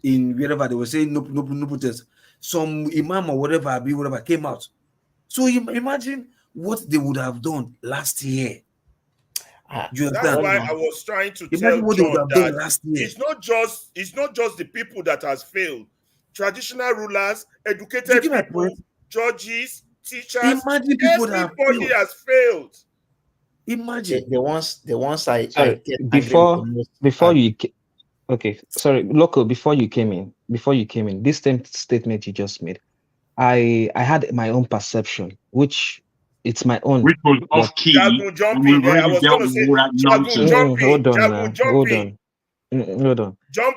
in wherever they were saying no protest. Some imam or whatever came out. So imagine what they would have done last year. You That's understand? why I was trying to tell Imagine what they would John have done that last year. it's not just the people that has failed. Traditional rulers, Do you educated get my people, point? judges, teachers, Imagine people that have everybody failed. has failed. Imagine. The ones I Sorry, get angry with the before most before are you okay, sorry, Loco, before you came in, this same statement you just made, I had my own perception, which it's my own, Which was but off key, Jagu and jumping. we've Yeah, I already was dealt gonna with say all that Jagu nonsense. jumping, hold on Jagu now, hold jumping, on. Hold on. jumping.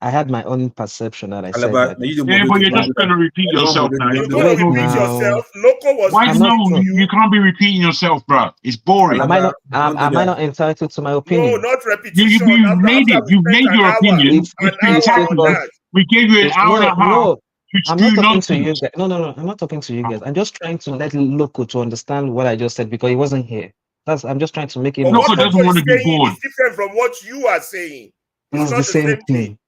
I had my own perception that I said Alaba, that. now you the Yeah, but moderate, you're you just do going that. to repeat You don't yourself moderate, now. You're you do gonna Wait that. repeat now. yourself. Loco was Why? I'm not listening No, to so you you. can't be repeating yourself, bro. It's boring. am I Alaba, not don't do am I that. not entitled to my No, opinion? not repetition. You've made After it. we You've spent made an your hour, opinion. It's It's an been it's hour on tackled. because that. We gave you an it's hour and a half no, to I'm not spew talking to you nonsense. guys. No, I'm not talking to you guys. I'm just trying to let Loco to understand what I just said because he wasn't here. I'm just trying to make him But what Loco understand. Loco doesn't want is to be saying bored. is different from what you are saying. It's It's the not the same same thing. thing.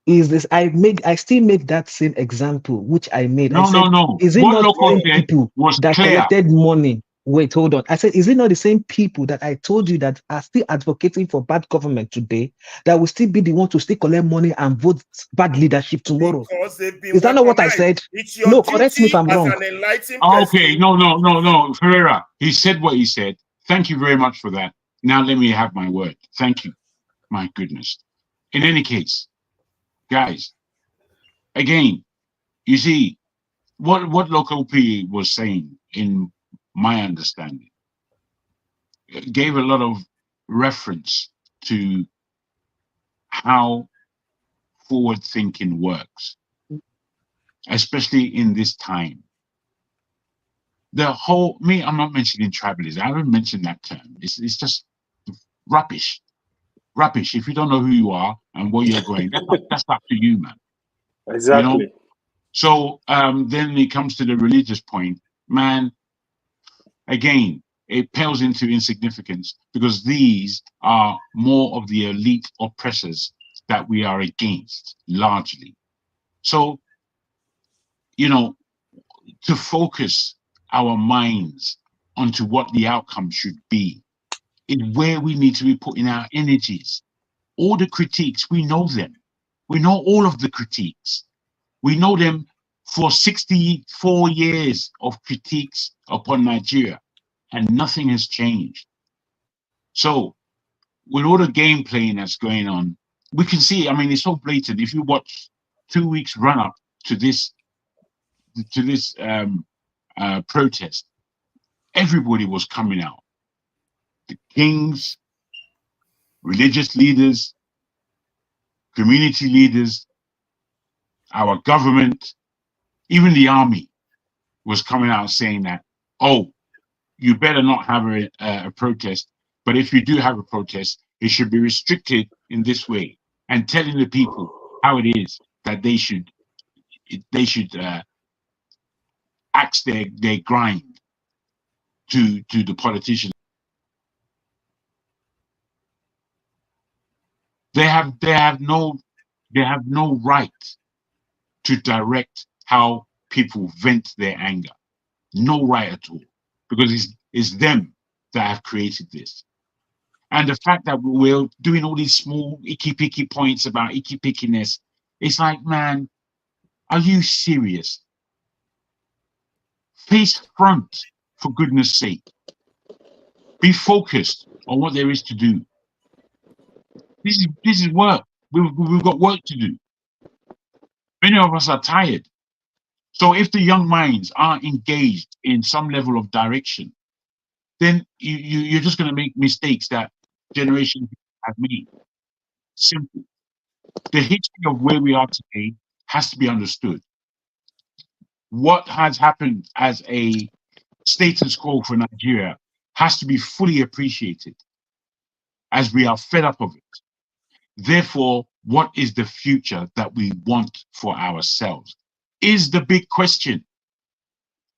Is this I still make that same example which I made. I No, said, no, no. is it What not the Loco same said people was that clear. collected money? Wait, hold on. I said, is it not the same people that I told you that are still advocating for bad government today that will still be the one to still collect money and vote bad leadership tomorrow? Because they've been Is that not what I weaponized. said? It's your No, correct me if duty I'm as wrong. an enlightened Okay, person. no, Ferreira. He said what he said. Thank you very much for that. Now let me have my word. Thank you. My goodness. In any case, guys, again, you see what Local P was saying, in my understanding, gave a lot of reference to how forward thinking works, especially in this time. The whole I'm not mentioning tribalism. I haven't mentioned that term. It's just rubbish. Rubbish. If you don't know who you are and where you're going, that's up to you, man. You know? Exactly. So then it comes to the religious point, man, again, it pales into insignificance because these are more of the elite oppressors that we are against, largely. So, to focus our minds onto what the outcome should be is where we need to be putting our energies. All the critiques, we know them. We know all of the critiques. We know them for 64 years of critiques upon Nigeria, and nothing has changed. So, with all the game playing that's going on, we can see, I mean, it's so blatant. If you watch 2 weeks run up to this protest, everybody was coming out. The kings, religious leaders, community leaders, our government, even the army was coming out saying that, oh, you better not have a protest. But if you do have a protest, it should be restricted in this way, and telling the people how it is that they should axe their grind to the politicians. They have no right to direct how people vent their anger. No right at all, because it's them that have created this. And the fact that we're doing all these small icky picky points about icky pickiness, it's like, man, are you serious? Face front, for goodness sake. Be focused on what there is to do. This is work. We've got work to do. Many of us are tired. So if the young minds aren't engaged in some level of direction, then you're just going to make mistakes that generations have made. Simple. The history of where we are today has to be understood. What has happened as a status quo for Nigeria has to be fully appreciated, as we are fed up of it. Therefore, what is the future that we want for ourselves is the big question.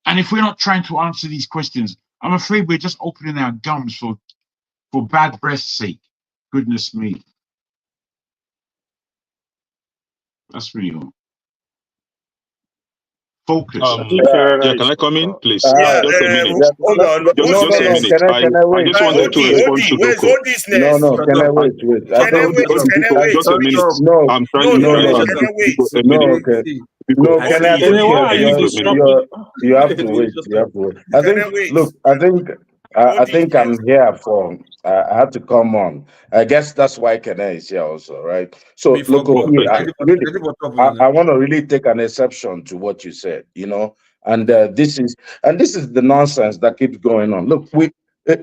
And if we're not trying to answer these questions, I'm afraid we're just opening our gums for bad breath's sake. Goodness me. That's really all. Focus. Yeah, can I come in, please? Yeah, Just a minute. hold on. Just a minute. I just wanted to respond to Where's Doko. business? Can I wait? Just a minute. No, I'm trying to a minute. No, can I think you have to wait. You have to wait. I think I'm here for. I had to come on. I guess that's why Kene is here also, right? So look, I want to really take an exception to what you said, and this is the nonsense that keeps going on. Look,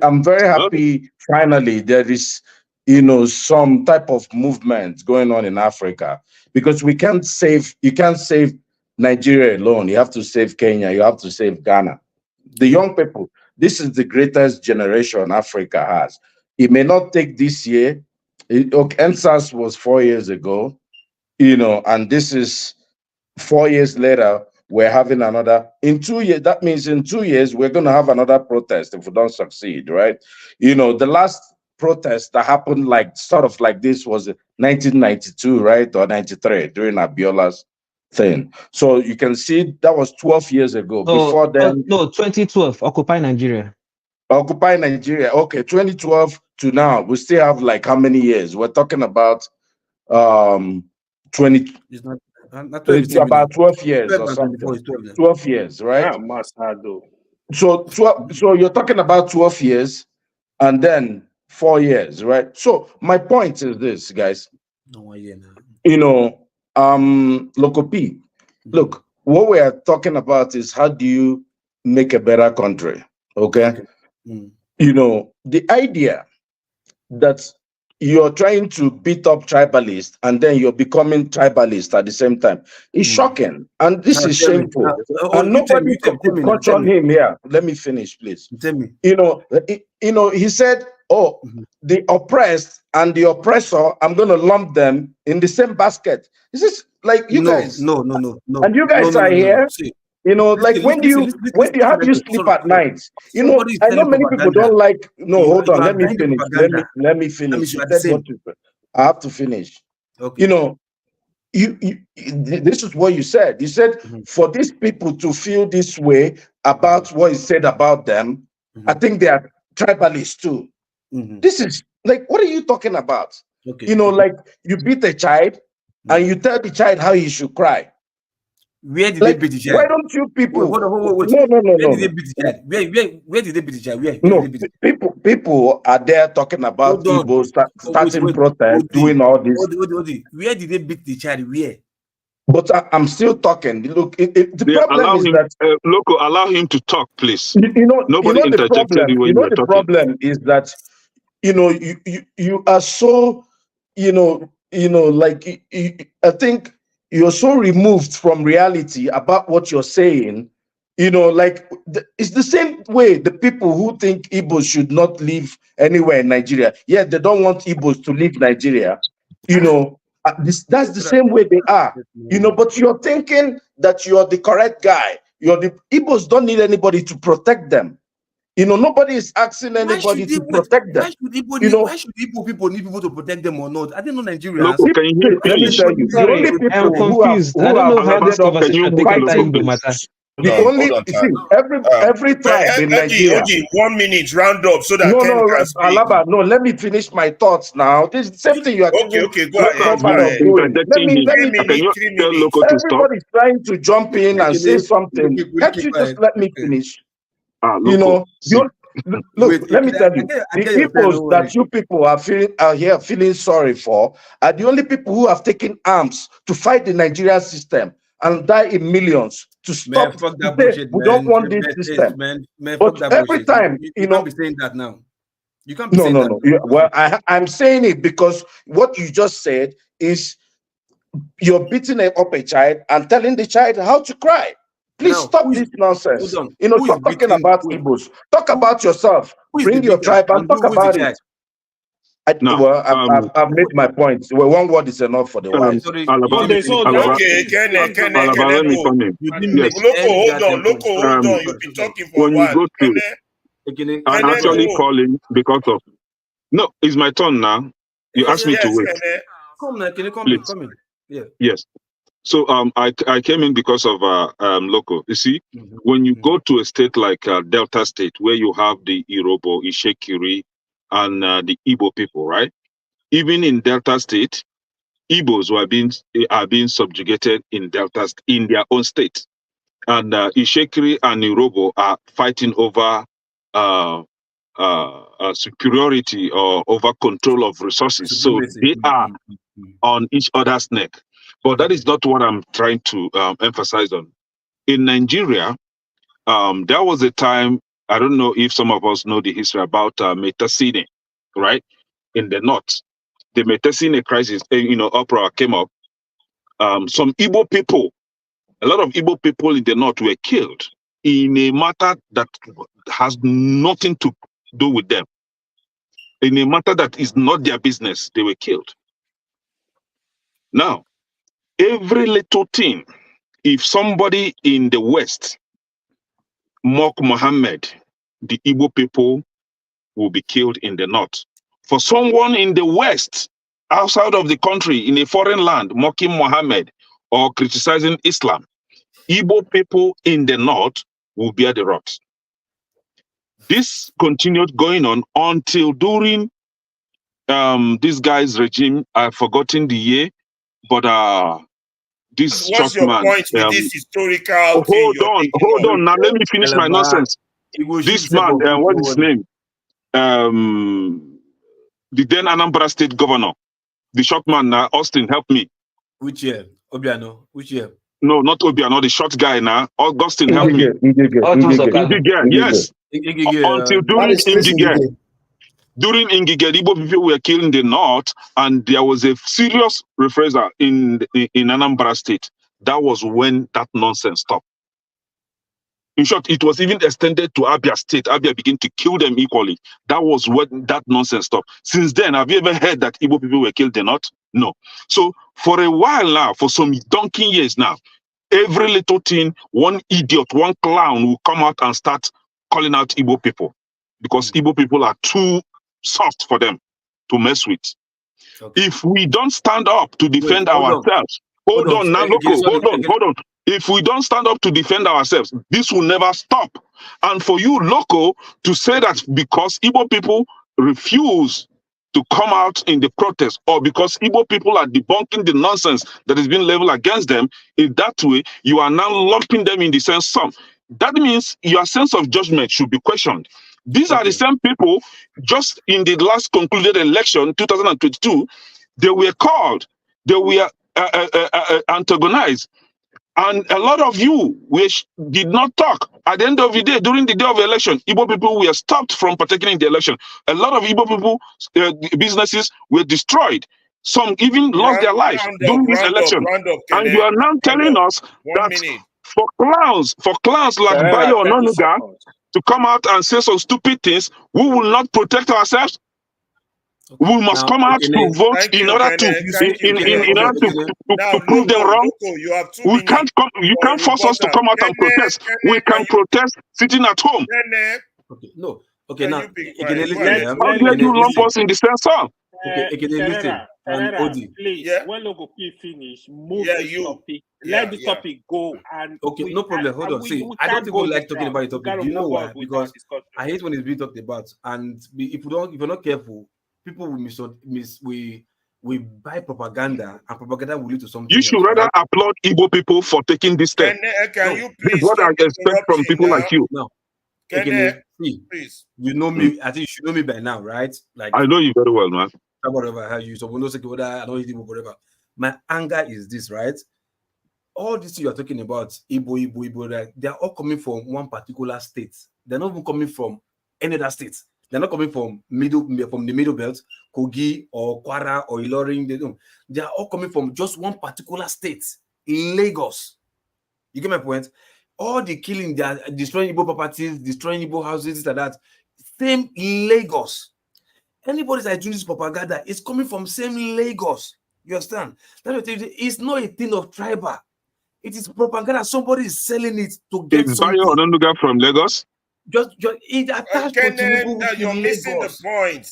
I'm very happy. Finally, there is some type of movement going on in Africa, because you can't save Nigeria alone. You have to save Kenya. You have to save Ghana. The young people. This is the greatest generation Africa has. It may not take this year. NSAS was 4 years ago, and this is 4 years later. We're having another. In 2 years, that means in 2 years, we're going to have another protest if we don't succeed, right? The last protest that happened sort of like this was 1992, right? Or 93 during Abiola's thing. So you can see that was 12 years ago. Before then, no, 2012, Occupy Nigeria. Occupy Nigeria. Okay, 2012 to now, we still have how many years? We're talking about 20. It's about 12 years or something. 12 years, right? So you're talking about 12 years and then 4 years, right? So my point is this, guys. Local P. Look, what we are talking about is how do you make a better country? Okay. The idea that you're trying to beat up tribalists and then you're becoming tribalist at the same time is shocking, and this is shameful. And nobody could caution him here. Let me finish, please. He said, the oppressed and the oppressor, I'm going to lump them in the same basket. This is you guys. No. And you guys are here. When do you have you sleep at night? I know many people don't like. No, hold on. Let me finish. Let me finish. I have to finish. Okay. This is what you said. You said for these people to feel this way about what is said about them, I think they are tribalists too. This is what are you talking about? Okay. You beat a child and you tell the child how he should cry. Where did they beat the child? Why don't you people? Wait. No. Where did they beat the child? Where did they beat the child? Where? People are there talking about Igbo starting protest, doing all this. Where did they beat the child? Where? But I'm still talking. Look, the problem is that Loco, allow him to talk, please. Nobody interjected when you were talking. The problem is that you are so I think you're so removed from reality about what you're saying. It's the same way the people who think Igbos should not live anywhere in Nigeria, yet they don't want Igbos to leave Nigeria. That's the same way they are. But you're thinking that you're the correct guy. The Igbos don't need anybody to protect them. Nobody is asking anybody to protect them. Why should Igbo people need people to protect them or not? I didn't know Nigeria. Let me tell you, the only people I'm confused. I don't know how this conversation every tribe in Nigeria. 1 minute, round up so that Alaba, no, let me finish my thoughts now. This is the same thing you are Okay, go ahead. Everybody's trying to jump in and say something. Can't you just let me finish? Look, let me tell you, the people that you people are here feeling sorry for are the only people who have taken arms to fight the Nigerian system and die in millions to stop. We don't want this system. But every time, you can't be saying that now. You can't be no. Well, I'm saying it because what you just said is you're beating up a child and telling the child how to cry. Please stop this nonsense. Stop talking about Igbos. Talk about yourself. Bring your tribe and talk about it. I've made my point. Well, one word is enough for the wise. Okay, let me come in. Yes. Loco, hold on. You've been talking for when a while. you go to, I'm actually calling because of. No, it's my turn now. You asked me to wait. Come now, can you come in? Yeah. Yes. So I came in because of Loco. You see, when you go to a state like Delta State, where you have the Irobo, Ishekiri, and the Igbo people, right? Even in Delta State, Igbos are being subjugated in their own state, and Ishekiri and Irobo are fighting over superiority or over control of resources. So they are on each other's neck. But that is not what I'm trying to emphasize on. In Nigeria, there was a time, I don't know if some of us know the history about Metasine, right? In the north, the Metasine crisis, uproar came up. Some Igbo people, a lot of Igbo people in the north were killed in a matter that has nothing to do with them. In a matter that is not their business, they were killed. Now, every little thing, if somebody in the West mock Muhammad, the Igbo people will be killed in the north. For someone in the West, outside of the country, in a foreign land, mocking Muhammad or criticizing Islam, Igbo people in the north will bear the wrath. This continued going on until during this guy's regime. I've forgotten the year, but this What's your man, point with this historical thing hold on. Now let me finish my nonsense. This man, what is his name? The then Anambra State Governor, the short man, Austin, help me. Which year? Obiano. Which year? No, not Obiano, the short guy now. Augustine, help me. Ngige. Yes. Until during Ngige. During Ngige, Igbo people were killed in the north, and there was a serious reprisal in Anambra State. That was when that nonsense stopped. In short, it was even extended to Abia State. Abia began to kill them equally. That was when that nonsense stopped. Since then, have you ever heard that Igbo people were killed in the north? No. So for a while now, for some donkey years now, every little thing, one idiot, one clown will come out and start calling out Igbo people, because Igbo people are too soft for them to mess with. Okay. If we don't stand up to defend ourselves, hold on now, Loco, hold on. If we don't stand up to defend ourselves, this will never stop. And for you, Loco, to say that because Igbo people refuse to come out in the protest, or because Igbo people are debunking the nonsense that is being leveled against them, in that way, you are now lumping them in the same sum. That means your sense of judgment should be questioned. These are the same people, just in the last concluded election, 2022, they were called, they were antagonized. And a lot of you did not talk. At the end of the day, during the day of the election, Igbo people were stopped from partaking in the election. A lot of Igbo people, businesses were destroyed. Some even lost their lives during this election. And you are now telling us that for clowns like Bayo Ononuga to come out and say some stupid things, we will not protect ourselves. We must come out to vote in order to prove them wrong. You can't force us to come out and protest. We can protest sitting at home. Okay, no. Okay, now How dare you lump us in the same song? Listen. Please, when Logo P finish, move this topic. Let the topic go. And okay, no problem. Hold on. See, I don't even like talking about the topic. Do you know why? Because I hate when it's being talked about. And if you're not careful, people will we buy propaganda, and propaganda will lead to something. You should rather applaud Igbo people for taking this step. This is what I expect from people like you. No. Please. You know me. I think you should know me by now, right? Like I know you very well, man. Whatever you whatever. My anger is this, right? All this you are talking about, Igbo, right? They are all coming from one particular state. They're not even coming from any other state. They're not coming from the middle belt, Kogi or Kwara or Ilorin. They are all coming from just one particular state in Lagos. You get my point? All the killing, they are destroying Igbo properties, destroying Igbo houses, this and that. Same in Lagos. Anybody that is doing this propaganda is coming from same Lagos. You understand? It's not a thing of tribal. It is propaganda. Somebody is selling it to get Is something. Bayo Ononuga from Lagos? Just it attached to Tinubu you're in missing Lagos. the point.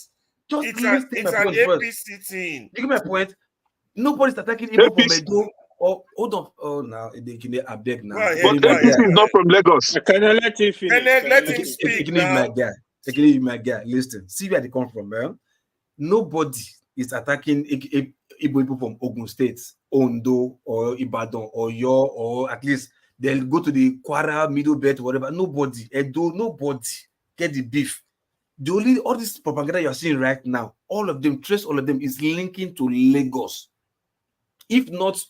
Just It's listen an my point first. APC thing. You get my point? Nobody's attacking Igbo from Edo. Or hold on. Oh, now they can abeg now. But APC is not from Lagos. Can I let him finish? Let him speak now. My guy, listen. See where they come from, man. Nobody is attacking Igbo people from Ogun State, Ondo, or Ibadan, or Yo, or at least they'll go to the Kwara, Middle Belt, whatever. Nobody, Edo, nobody get the beef. The only all this propaganda you're seeing right now, all of them is linking to Lagos. If not,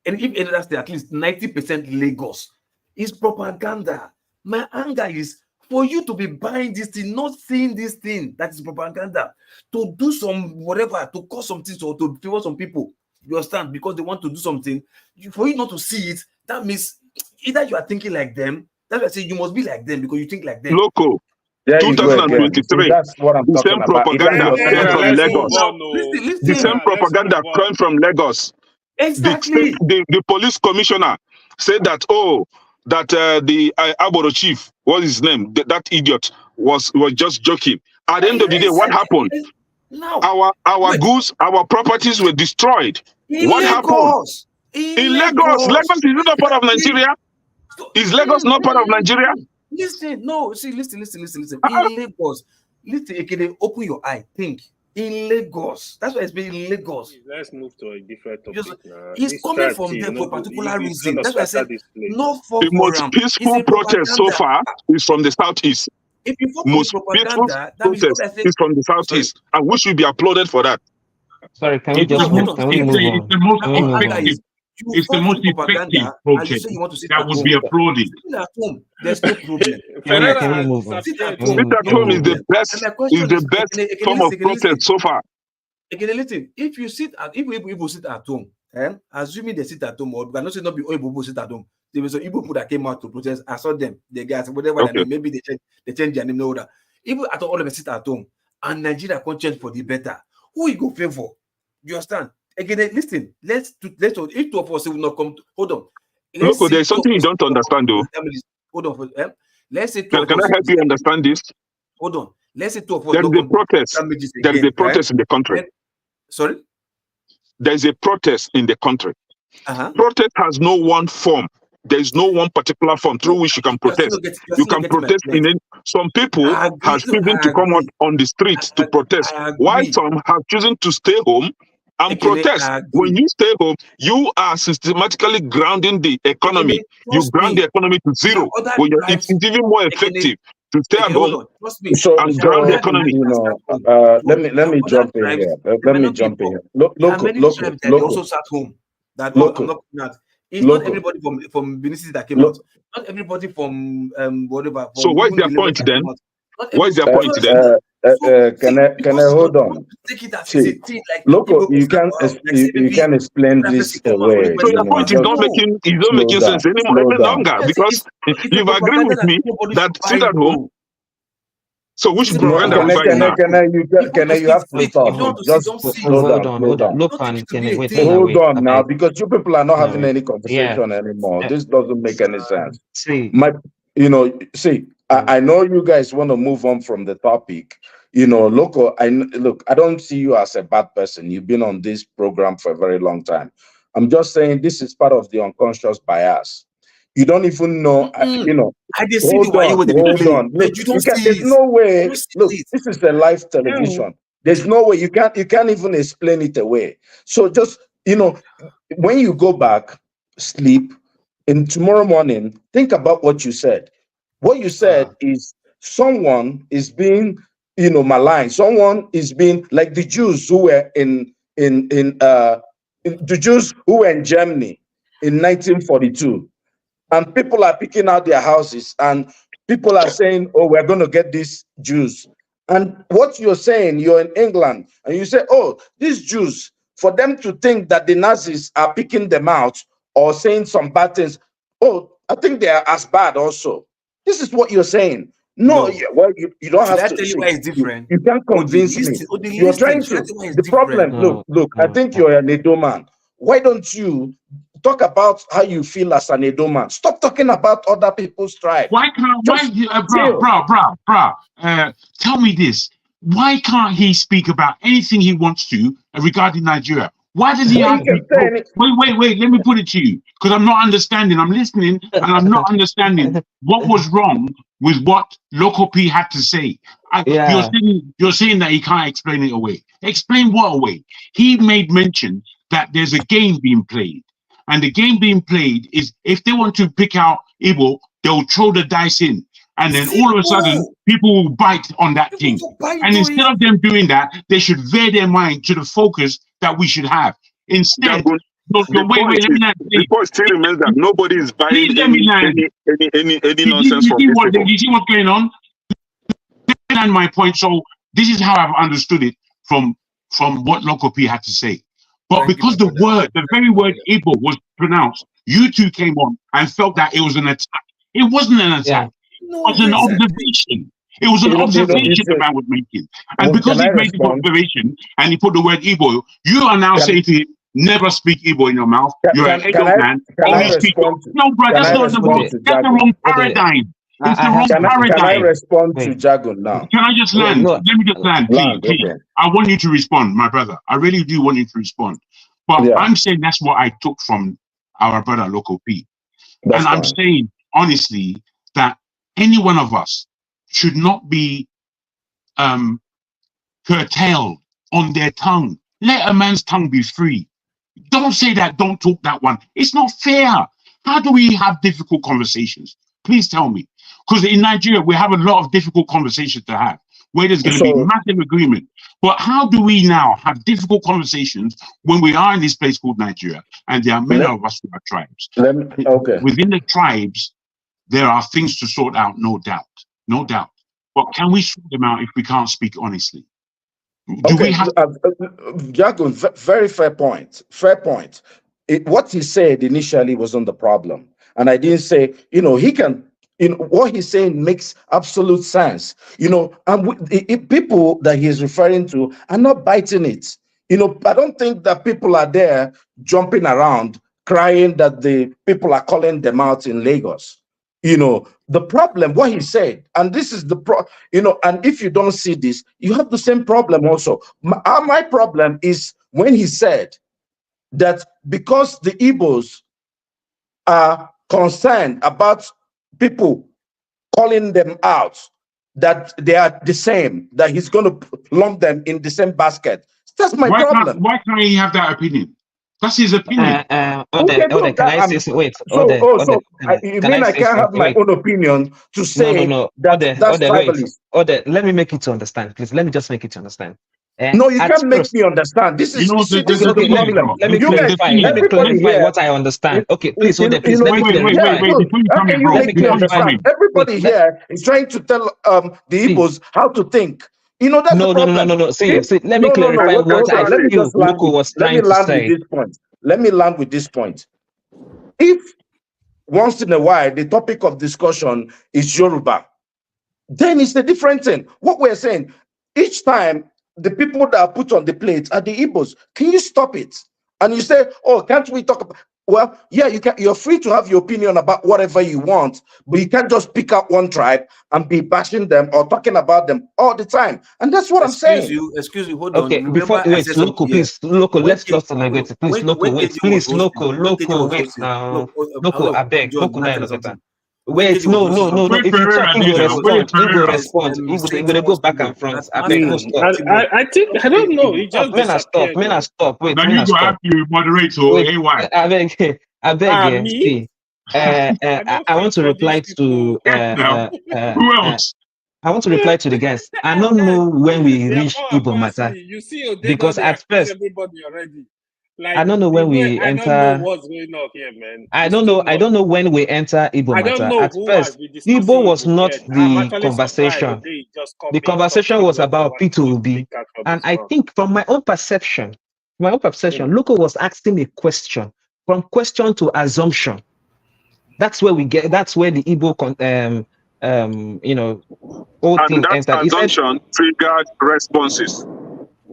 and if another state, at least 90% Lagos is propaganda. My anger is for you to be buying this thing, not seeing this thing that is propaganda, to do some whatever, to cause something or to favor some people. You understand? Because they want to do something. For you not to see it, that means either you are thinking like them. That's why I say you must be like them because you think like them. Local. There you go again. See, that's what I'm the talking same about. propaganda came from Lagos. Listen. The same propaganda came from Lagos. Exactly. The police commissioner said that the Aboro chief, what is his name? That idiot was just joking. At the end of the day, what happened? No. Our goods, our properties were destroyed. What happened? In Lagos. Lagos is not part of Nigeria. Is Lagos not part of Nigeria? Listen. In Lagos, listen, open your eye, think. In Lagos, that's why it's been in Lagos. Let's move to a different topic now. It's coming from there for a particular reason. That's why I said no for the most peaceful protest so far is from the southeast. If you focus most on peaceful propaganda, that means protest is from the southeast, and we should be applauded for that. Sorry, can we just move? Can we move on? It's the most Can we move on? effective. It's the most effective protest that would be applauded. At home, there's no problem. Can we move on? Sit at home is the best form of protest so far. Again, listen. If you sit at, if people sit at home, assuming they sit at home, or not say not be all people sit at home. There was some Igbo people that came out to protest. I saw them. The guys, whatever their name, maybe they change their name. No order. Even at all of them sit at home, and Nigeria can change for the better. Who you go favor? You understand? Again, listen. Let's if two of us will not come. Hold on. Look, there's something you don't understand, though. Hold on. Let's say can I help you understand this? Hold on. Let's say two of us. There is a protest. There is a protest in the country. Sorry. There is a protest in the country. Protest has no one form. There is no one particular form through which you can protest. You can protest in any. Some people have chosen to come out on the streets to protest, while some have chosen to stay home and protest. When you stay home, you are systematically grounding the economy. You ground the economy to zero. It's even more effective to stay at home and ground the economy. You know, let me jump in here. Let me jump in here. Look. Also sat home. That I'm not not. It's not everybody from Benin City that came out. Not everybody from whatever. So what's their point then? What's their point then? Can I hold on? See, look, you can't explain this away. So your point is not making sense any longer because you've agreed with me that sit at home. So which propaganda are we buying now? Can you have to stop? Just hold on. Look on, wait. Hold on now, because you people are not having any conversation anymore. This doesn't make any sense. I know you guys want to move on from the topic. You know, look, I don't see you as a bad person. You've been on this program for a very long time. I'm just saying this is part of the unconscious bias. You don't even know, I just see why you would hold on. Look, there's no way. Look, this is a live television. There's no way you can't even explain it away. So just when you go back, sleep, and tomorrow morning, think about what you said. What you said is someone is being, maligned. Someone is being like the Jews who were in Germany in 1942. And people are picking out their houses, and people are saying, "Oh, we're going to get these Jews." And what you're saying, you're in England, and you say, oh, these Jews, for them to think that the Nazis are picking them out or saying some bad things, oh, I think they are as bad also. This is what you're saying. No, well, you don't Should have I to tell you see. why it's different? You can't convince me. You're trying Should I to. tell you why it's The different? problem, look, I think you're an Edo man. Why don't you talk about how you feel as an Edo man? Stop talking about other people's tribe. Why can't, tell me this. Why can't he speak about anything he wants to regarding Nigeria? Why does he have to? Wait, let me put it to you, because I'm not understanding. I'm listening and I'm not understanding what was wrong with what Local P had to say. You're saying that he can't explain it away. Explain what away? He made mention that there's a game being played. And the game being played is, if they want to pick out Igbo, they'll throw the dice in. And then all of a sudden, people will bite on that thing. And instead of them doing that, they should veer their mind to the focus that we should have. Instead, the point still remains that nobody is buying any nonsense from these people. You see what's going on? And my point. So this is how I've understood it from what Local P had to say. But because the very word Igbo was pronounced, you two came on and felt that it was an attack. It wasn't an attack. It was an observation. It was an observation the man was making. And because he made the observation and he put the word Igbo, you are now saying to him, never speak Igbo in your mouth. You're an Edo man. Only speak. No, bro, that's the wrong paradigm. It's the wrong paradigm. Can I respond to Jagun now? Can I just land? Let me just land, please. Okay. I want you to respond, my brother. I really do want you to respond. But I'm saying that's what I took from our brother Local P. And I'm saying, honestly, that any one of us should not be curtailed on their tongue. Let a man's tongue be free. Don't say that, don't talk that one. It's not fair. How do we have difficult conversations? Please tell me. Because in Nigeria, we have a lot of difficult conversations to have, where there's going to be massive agreement. But how do we now have difficult conversations when we are in this place called Nigeria, and there are many of us who are tribes? Within the tribes, there are things to sort out, no doubt. But can we sort them out if we can't speak honestly? Jagun, very fair point. What he said initially wasn't the problem. And I didn't say, he can, what he's saying makes absolute sense. And people that he's referring to are not biting it. I don't think that people are there jumping around crying that the people are calling them out in Lagos. The problem, what he said, and this is the and if you don't see this, you have the same problem also. My problem is when he said that because the Igbos are concerned about people calling them out, that they are the same, that he's going to lump them in the same basket. That's my problem. Why can't he have that opinion? That's his opinion. Can I say, wait. You mean I can't have my own opinion to say that's tribalist? Let me make it to understand, please. Let me just make it to understand. No, you can't make me understand. This is the problem. Let me clarify what I understand. Okay, please, please let me clarify. Everybody here is trying to tell the Igbos how to think. That's the problem. No. See, let me clarify what I feel Loco was trying to say. Let me land with this point. If once in a while the topic of discussion is Yoruba, then it's a different thing. What we're saying, each time the people that are put on the plate are the Igbos. Can you stop it? And you say, oh, can't we talk about... Well, yeah, you can. You're free to have your opinion about whatever you want, but you can't just pick up one tribe and be bashing them or talking about them all the time. And that's what I'm saying. Excuse you, hold on. Okay, before Loco, please, Loco, let's just elaborate. Please, Loco, wait, please, Loco, wait now. Loco, I beg, Loco, wait, no. If you talk, you go respond. You go go back and front. I beg, no stop. I think, I don't know. You just stop. Wait, now you go have to moderate or AY. I beg, see. I want to reply to who else? I want to reply to the guys. I don't know when we reach Igbo matter. You see, because at first everybody already. Like, I don't know when we I don't know enter. what's going on here, man. I It's don't too know. I much. don't know when we enter Igbo I don't matter. know At who has first, been Igbo discussing was Igbo not yet. I'm the actually surprised conversation. today just come The in conversation talking was what they about want to P2B. pick out from And his I mouth. think from my own perception, Loco was asking a question. From question to assumption. That's where we get. That's where the Igbo whole And thing that entered. He said, assumption triggered responses.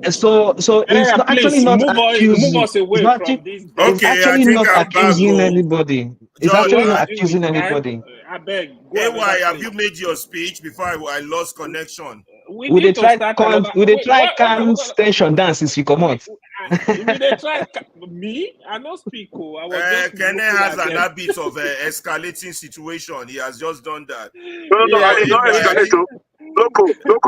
so it's not actually Please not move accusing. us It's away not. from this It's Okay, I actually think not I'm back. accusing Oh, anybody. It's George, actually to not argue with accusing time. anybody. I beg, go another AY, have place. you made your speech before I lost connection? We We need dey to try start calm. another. We dey Wait, try calm what, tension down since you come out. we dey try me. I don't speak. I was just Kene looking has at an them. habit of escalating situation. He has just done that. No, Yeah, I did not AY, escalate. Loco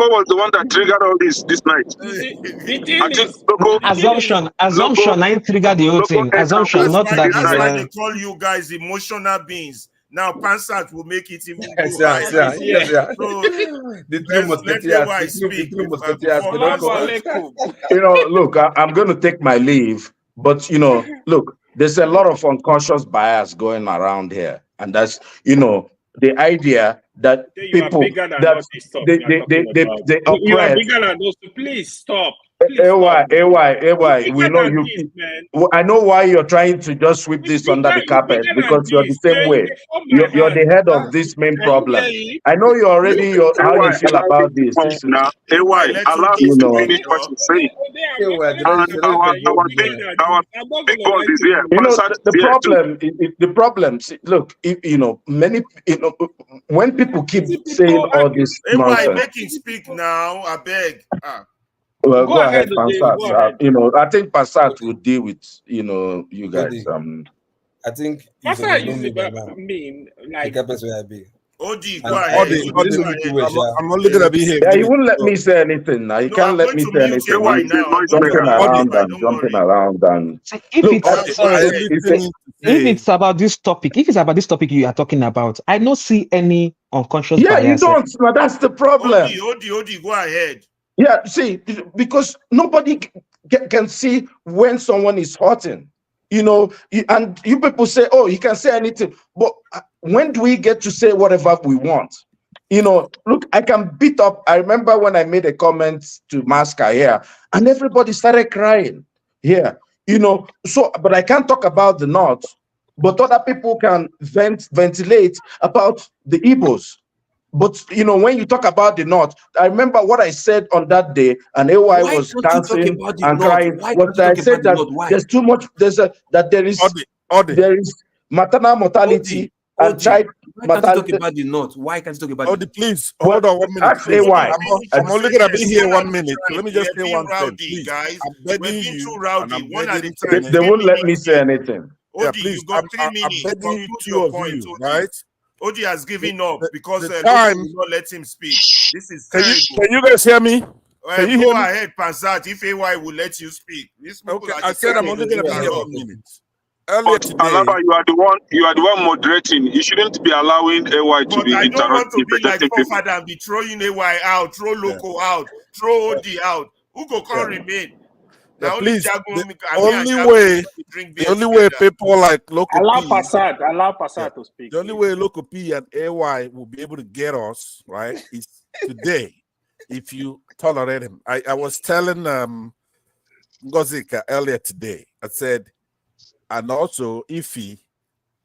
was the one that triggered all this night. The thing I think is, Assumption. Loco I trigger the whole thing. Assumption, That's not why that that's is. why they call you guys emotional beings. Now Pansat will make it even go Yeah, higher. yeah, yeah. So The true let musketeers, AY the speak true musketeers, before Loco. You know, look, I'm going to take my leave, but look, there's a lot of unconscious bias going around here, and that's the idea that you are people bigger than that all this stuff you are talking about. they You are oppress. bigger than those. Please stop. Please stop. AY, You're we bigger know than you. this, man. I know why you're trying to just sweep this under the You're carpet bigger than because you're the this, same man. You way. can hold my You're the hand. head of this main Can you hear problem. it? I know you're already how you feel about this. This is Now, AY, AY, let him allow give me to speak, finish what bro. he's saying. And the our big boss is here. Pansat is here too. the problem. Look, many, when people keep saying all this AY, nonsense. make him speak now. I beg. Well, Go go ahead, ahead, Dave. Pansat. Go ahead. I think Pansat will deal with you guys. I think you Pastor should know is me by now. like The capacity where I be. Odi, And go ahead. I'm only gonna be here. Yeah, he won't let me say anything now. He No, can't I'm let going me to say mute anything. AY He's now. I'm going to jumping mute around AY. and Don't jumping worry. around and If look. it's about this topic, if it's about this topic you are talking about, I don't see any unconscious Yeah, you bias. don't. No, that's the problem. Odi, go ahead. Yeah, see, because nobody can see when someone is hurting. And you people say, "Oh, he can say anything," but when do we get to say whatever we want? Look, I can beat up. I remember when I made a comment to Masca here, and everybody started crying here. So, but I can't talk about the North, but other people can ventilate about the Igbos. But when you talk about the North, I remember what I said on that day, and AY was dancing and crying. What I said that there's too much. That there is maternal mortality and child mortality. Talk about the North. Why can't you talk about Odi, please hold on 1 minute. Ask Please. AY. I'm only gonna be here 1 minute. So let me just say one thing, Rowdy, please. guys. I'm begging you, and I'm one at a begging. time. They won't let me say anything. Yeah, Odi, please. you got 3 I'm minutes. begging you, Conclude two your of point, you, Odi. right? Odi has given up because the Loco time. will not let him speak. This is Can terrible. you guys hear me? Can you Go hear me? ahead, Pansat. If AY will let you speak. Okay, I said I'm only gonna be here 1 minute. Earlier But today, Alaba, you are the one moderating. You shouldn't be allowing AY to But be I don't want to be like interrupting people. forefather and be throwing AY out, throw Loco out, throw OD out. Who go can't remain? yeah, Now only please. Jago, The me and only Jago way, drink the beer only way together. people like Loco allow P, Passat to speak. the only way Loco P and AY will be able to get us right is today, if you tolerate him. I was telling Ngozika earlier today. I said, and also Ify,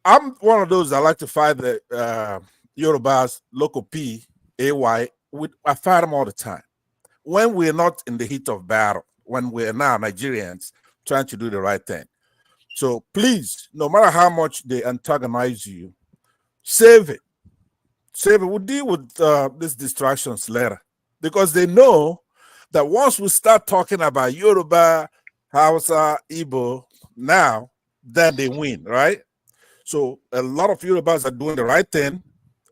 I'm one of those that like to fight the Yorubas, Loco P, AY. I fight them all the time. When we're not in the heat of battle, when we're now Nigerians trying to do the right thing. So please, no matter how much they antagonize you, save it. Save it. We'll deal with these distractions later because they know that once we start talking about Yoruba, Hausa, Igbo now, then they win, right? So a lot of Yorubas are doing the right thing.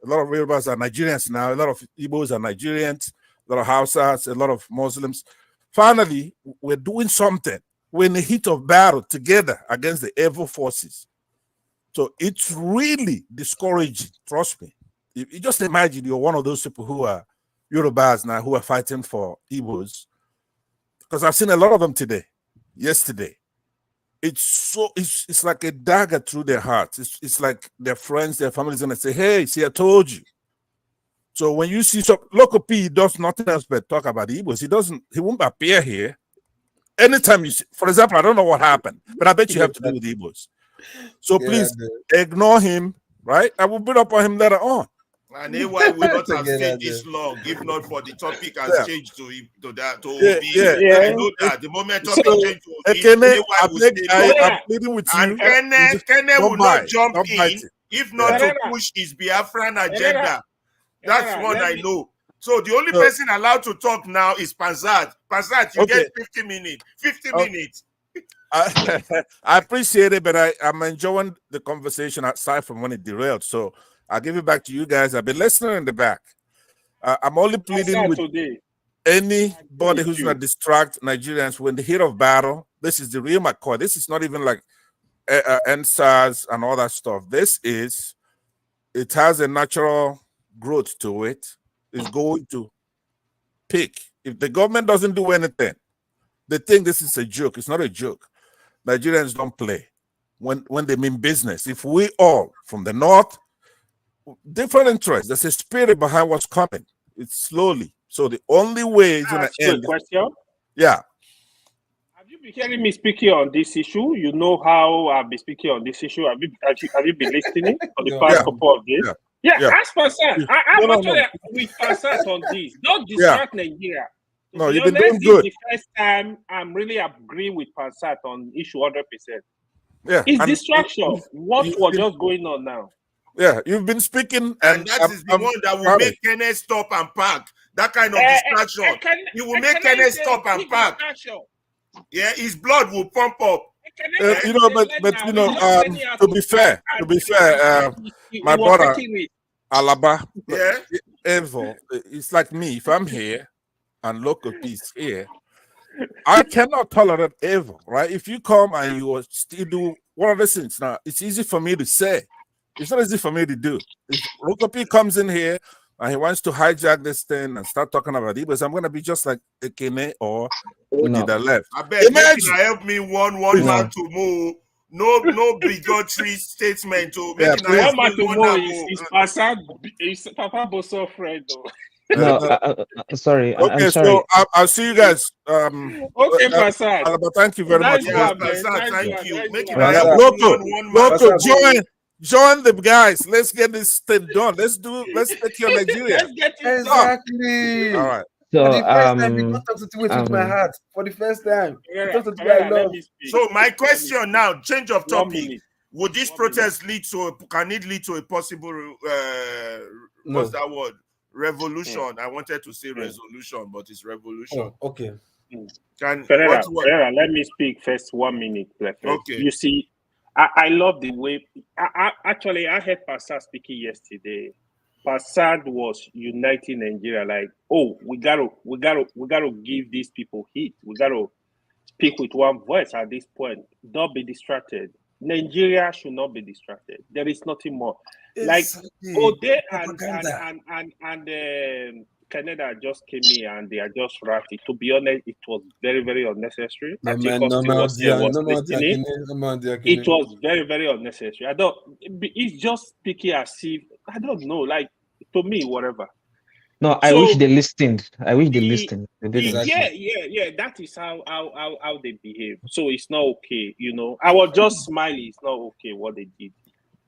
A lot of Yorubas are Nigerians now. A lot of Igbos are Nigerians. A lot of Hausas, a lot of Muslims. Finally, we're doing something. We're in the heat of battle together against the evil forces. So it's really discouraging. Trust me. You just imagine you're one of those people who are Yorubas now who are fighting for Igbos. Because I've seen a lot of them today, yesterday. it's like a dagger through their hearts. It's like their friends, their families gonna say, "Hey, see, I told you." So when you see some local P does nothing else but talk about the Igbos, he won't appear here. Anytime you see, for example, I don't know what happened, but I bet you have to do with the Igbos. So please ignore him, right? I will build up on him later on. And AY would not have stayed this long if not for the topic has changed to Obi. I know that the moment topic changed to Obi, AY will stay I'm pleading with and you. Kenneth will not jump in if not to Herrera. push his Biafran agenda. Herrera. That's one I know. So the only person allowed to talk now is Panzat. Panzat, you get 50 minutes. 50 minutes. I appreciate it, but I'm enjoying the conversation aside from when it derailed. So I'll give it back to you guys. I've been listening in the back. I'm only pleading with anybody who's going to distract Nigerians when the heat of battle. This is the real McCoy. This is not even like NSAS and all that stuff. It has a natural growth to it. It's going to peak. If the government doesn't do anything, they think this is a joke. It's not a joke. Nigerians don't play when they mean business. If we all from the north, different interests, there's a spirit behind what's coming. It's slowly. So the only way is going to end. Question? Yeah. Have you been hearing me speaking on this issue? You know how I've been speaking on this issue. Have you been listening for the past couple of days? Yeah. Ask Passat. I'm actually with Passat on this. Don't distract Nigeria. No, you've been doing good. This is the first time I'm really agreeing with Passat on issue 100%. Yeah, it's distraction. What was just going on now? Yeah, you've been speaking, and that is the one that will make Kenneth stop and park. That kind of distraction. It will make Kenneth stop and park. Yeah, his blood will pump up. But to be fair, my brother Alaba, Evo, it's like me. If I'm here and local peace here, I cannot tolerate Evo, right? If you come and you still do one of these things, now it's easy for me to say. It's not easy for me to do. If local P comes in here and he wants to hijack this thing and start talking about Igbos, I'm going to be just like Ekene or did I left. I bet you can help me one man to move. No bigotry statement to make one man to move is Passat, is Papa Boso friend though. No, sorry. Okay, I'm sorry. so I'll see you guys. Okay, Passat. Thank you very much. Thank you. Local, join the guys. Let's get this thing done. Let's take care of Nigeria. Let's get it exactly. All right. So, for the first time, you got to do it with my heart. For the first time. So my question now, change of topic. Would this protest lead to a possible what's that word? Revolution. I wanted to say resolution, but it's revolution. Oh, okay. Ferreira, let me speak first 1 minute. Okay. You see, I love the way I heard Passat speaking yesterday. Passat was uniting Nigeria, like, oh, we gotta give these people heat. We gotta speak with one voice at this point. Don't be distracted. Nigeria should not be distracted. There is nothing more. Exactly. Like Ode and Canada just came here and they are just ratty. To be honest, it was very, very unnecessary. It was very, very unnecessary. It's just speaking as if, I don't know, like, to me, whatever. No, I wish they listened. They didn't. Yeah. That is how they behave. So it's not okay, you know. I was just smiling. It's not okay what they did.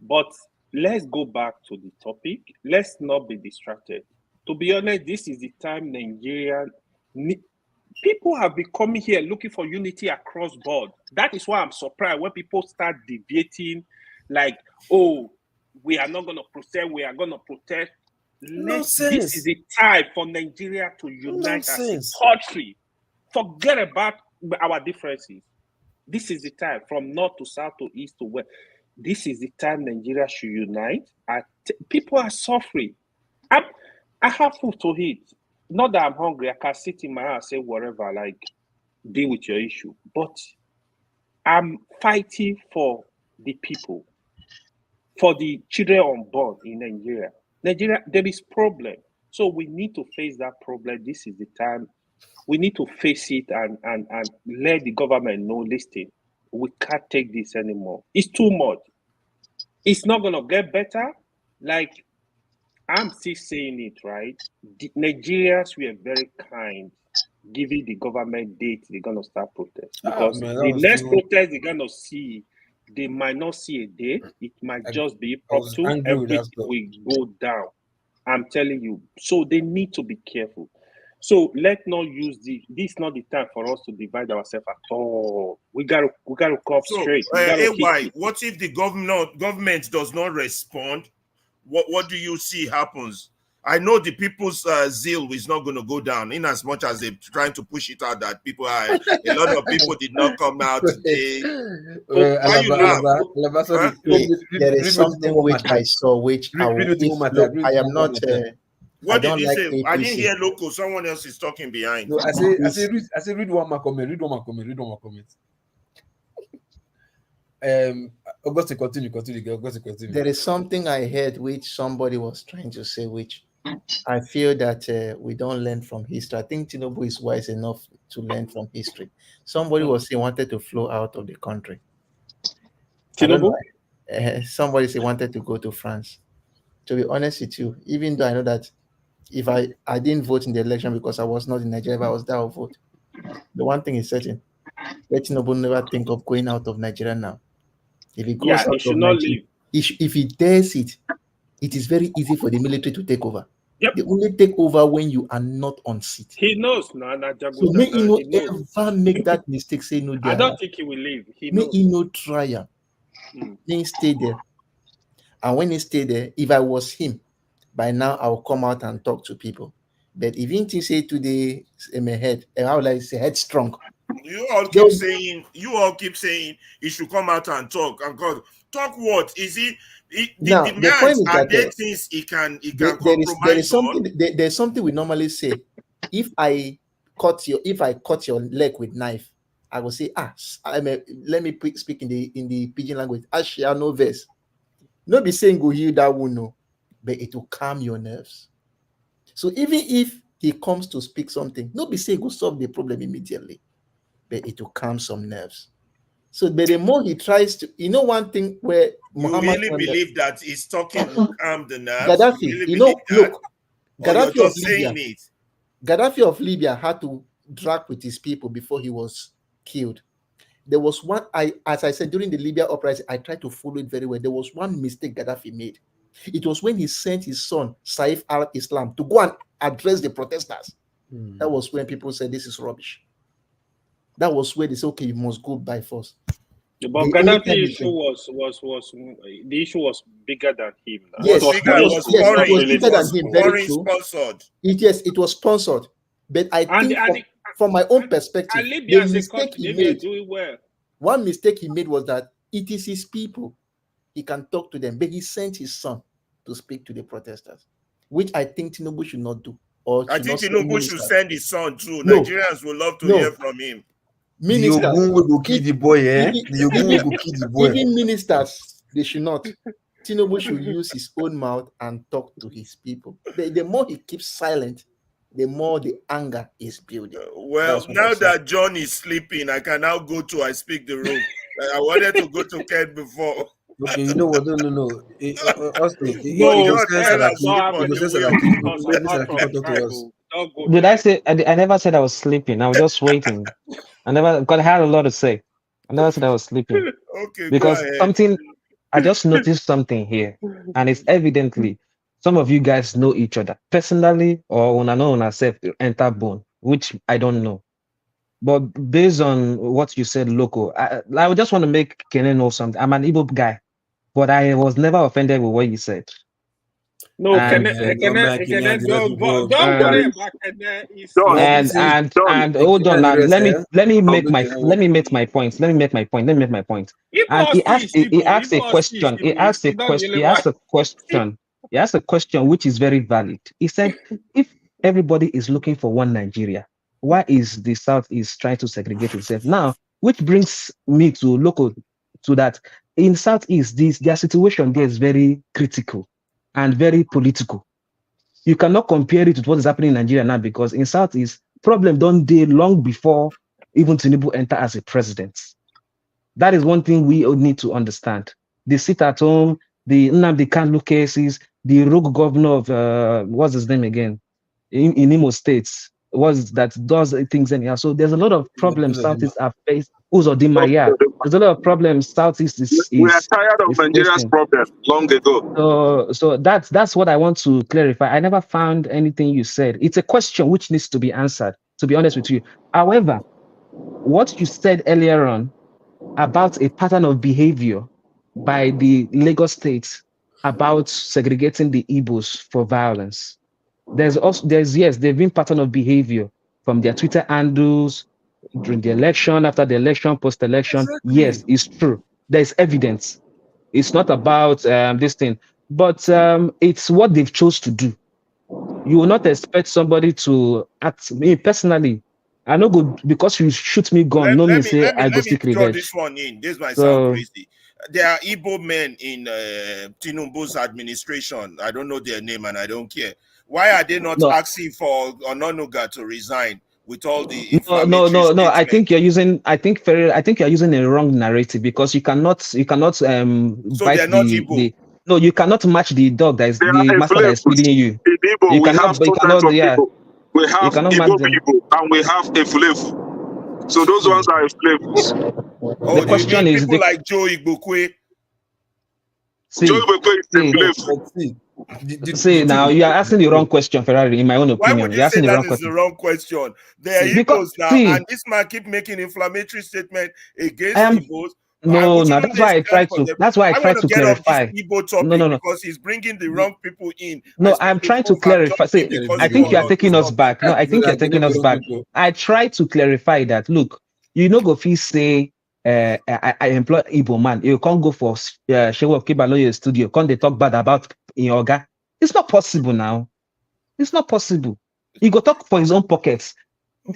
But let's go back to the topic. Let's not be distracted. To be honest, this is the time people have been coming here looking for unity across board. That is why I'm surprised when people start debating, like, oh, we are not going to protest, we are going to protest. This is the time for Nigeria to unite as a country. Forget about our differences. This is the time from north to south to east to west. This is the time Nigeria should unite. People are suffering. I have food to eat. Not that I'm hungry. I can sit in my house and say whatever, like, deal with your issue. But I'm fighting for the people, for the children unborn in Nigeria. Nigeria, there is problem. So we need to face that problem. This is the time. We need to face it and let the government know, listen, we can't take this anymore. It's too much. It's not gonna get better. Like, I'm still saying it, right? The Nigerians were very kind, giving the government date they're gonna start protest, because man, the next protest they're gonna see, they might not see a date. It might just be I was impromptu. angry with that Everything stuff. will go down. I'm telling you. So they need to be careful. So let's not use this is not the time for us to divide ourselves at all. We gotta come So, straight. We gotta hit AY, it. what if the government does not respond? What do you see happens? I know the people's zeal is not going to go down, in as much as they're trying to push it out that people are. A lot of people did not come out today. Why you laugh? Sorry, there is something which I saw, which I will. Look, I am not. What did you like say? I didn't APC. hear local. Someone else is talking behind. No, I say read one more comment. Read one more comment. Augustine, continue. Augustine, continue. There is something I heard which somebody was trying to say, which I feel that we don't learn from history. I think Tinubu is wise enough to learn from history. Somebody was saying wanted to flow out of the country. Tinubu? Somebody said wanted to go to France. To be honest with you, even though I know that if I didn't vote in the election because I was not in Nigeria, if I was there, I'll vote. The one thing is certain, let Tinubu never think of going out of Nigeria now. If he goes out he should of not Nigeria, leave. if he dares it, it is very easy for the military to take over. Yep. They only take over when you are not on seat. He knows. So may he not ever make that mistake, say no there. I don't think he will leave. He may knows. he not try him. May he stay there. And when he stay there, if I was him, by now I'll come out and talk to people. But if you say today in my head, how will I say headstrong? You all keep saying he should come out and talk. And God, talk what? Is he now, the point is that there things he can compromise there is something on? There's something we normally say. If I cut your leg with knife, I will say, let me speak in the pidgin language. Ashia no verse. Not be saying go heal that wound, no, but it will calm your nerves. So even if he comes to speak something, not be saying go solve the problem immediately, but it will calm some nerves. So but the more he tries to, one thing where Muhammad believe that he's talking will calm the nerves. Gaddafi, Gaddafi of Libya had to drag with his people before he was killed. There was one, as I said, during the Libya uprising, I tried to follow it very well. There was one mistake Gaddafi made. It was when he sent his son, Saif al-Islam, to go and address the protesters. That was when people said, this is rubbish. That was where they said, okay, you must go by force. But Gaddafi issue was the issue was bigger than him. Yes, it was bigger than him. Very true. Sponsored. It was sponsored. But I think from my own perspective, the mistake he made, one mistake he made was that it is his people. He can talk to them, but he sent his son to speak to the protesters, which I think Tinubu should not do. I think Tinubu should send his son too. No. Nigerians would love to hear from him. Ministers, the Ogun will kill the boy, eh? The Ogun will kill the boy. Even ministers, they should not. Tinubu should use his own mouth and talk to his people. The more he keeps silent, the more the anger is building. Well, now that John is sleeping, I can now go to I speak the room. I wanted to go to Ken before. Okay, you know what? No. Did I say? I never said I was sleeping. I was just waiting. Because I had a lot to say. I never said I was sleeping. Okay, because I just noticed something here, and it's evidently some of you guys know each other personally, or when I know on ourselves enter bone, which I don't know. But based on what you said, local, I just want to make Kene know something. I'm an Igbo guy, but I was never offended with what you said. No, and hold on now. Let me make my point. And he asked a question. He asked a question which is very valid. He said, if everybody is looking for one Nigeria, why is the Southeast trying to segregate itself? Now, which brings me to local, to that in Southeast, their situation there is very critical and very political. You cannot compare it with what is happening in Nigeria now, because in Southeast, problem don't day long before even Tinubu enter as a president. That is one thing we need to understand. The sit at home, the Nnamdi Kanu cases, the rogue governor of what's his name again in Imo States was that does things anyhow. So there's a lot of problems Southeast are faced. Uzo Di Maria. There's a lot of problems Southeast We are tired of Nigeria's facing. problem long ago. So that's what I want to clarify. I never found anything you said. It's a question which needs to be answered, to be honest with you. However, what you said earlier on about a pattern of behavior by the Lagos State about segregating the Igbos for violence. Yes, there've been pattern of behavior from their Twitter handles during the election, after the election, post-election. Exactly. Yes, it's true. There's evidence. It's not about this thing, but it's what they've chose to do. You will not expect somebody to act. Me personally, I know good because you shoot me gun. No mean say I go seek Throw revenge. this one in. This might sound So crazy. There are Igbo men in Tinubu's administration. I don't know their name and I don't care. Why are they not no, asking for Ononuga to resign with all the no, inflammatory no. I statements? think you're using. I think you're using a wrong narrative because you cannot So bite they're not the Igbo. No, you cannot match the dog that is They the are master that is enslaved. feeding you. In Igbo, You we have two types of yeah. people. We You have cannot match Igbo them. people and we have enslaved. So those ones are enslaved. Oh, The question is people like Joe Igbokwe? Joe Igbokwe is enslaved. See, now you are asking the wrong question, Ferrari. In my own Why opinion, would you you're say asking the that wrong is question. the wrong question? They are Because Igbos now, see, and this man keep making inflammatory statement against I am Igbos. no. That's why I tried to. That's why I I want tried to to get off this clarify. Igbo topic No. because he's bringing the wrong people in. No, I'm trying to clarify. See, I think you are taking us back. No, I think you're taking us back. I try to clarify that. Look, you know, go fee say, I employ Igbo man. You can't go for Shewa of Kibaloye studio. Can't they talk bad about Yoga? It's not possible now. It's not possible. He go talk for his own pockets.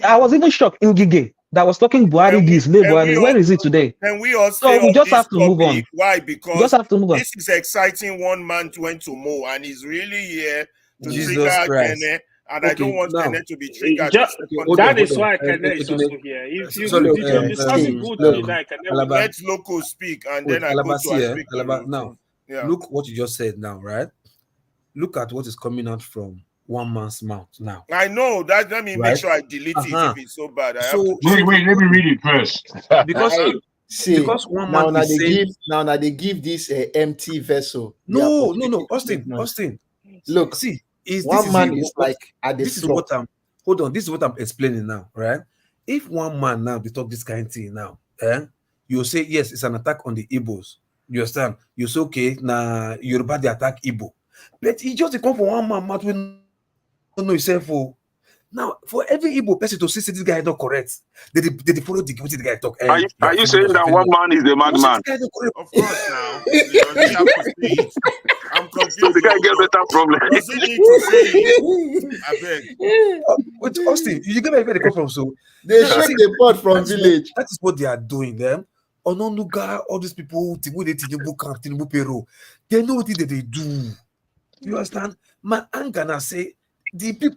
I was even shocked in Gige that was talking Buhari this, Buhari. Where is it today? Can we all So stay we on just this have to move on. topic? Why? We Because just have to move on. this is exciting. One man went to Mo, and he's really here to Jesus trigger Christ. Kene, and I don't want Kene to be triggered. That is why Kene is also here. If you're discussing good thing, like Kene will let Loco speak, and then I go to I speak. Now, look what you just said now, right? Look at what is coming out from one man's mouth now. I know that. Let me make sure I delete it if it's so bad. Wait, let me read it first. Because one man now is saying, they give this empty vessel. No, Austin. Look, see, one man is like at the this is what I'm. Hold on, this is what I'm explaining now, right? If one man now they talk this kind of thing now, you say yes, it's an attack on the Igbos. You understand? You say okay, now Yoruba they attack Igbo, but he just come from one man mouth with no know himself. Now, for every Igbo person to see this guy not correct, they follow the guy talk. Are you saying that one man is the madman? Of course, now you have to say it. I'm confused. So the guy get better problem. Does he need to say it? I beg. With Austin, you get where they come from. So they shake the pot from village. That is what they are doing. Them Ononuga, all these people, Tinubu camp, Tinubu payroll, they know what they do. You understand? My anger now say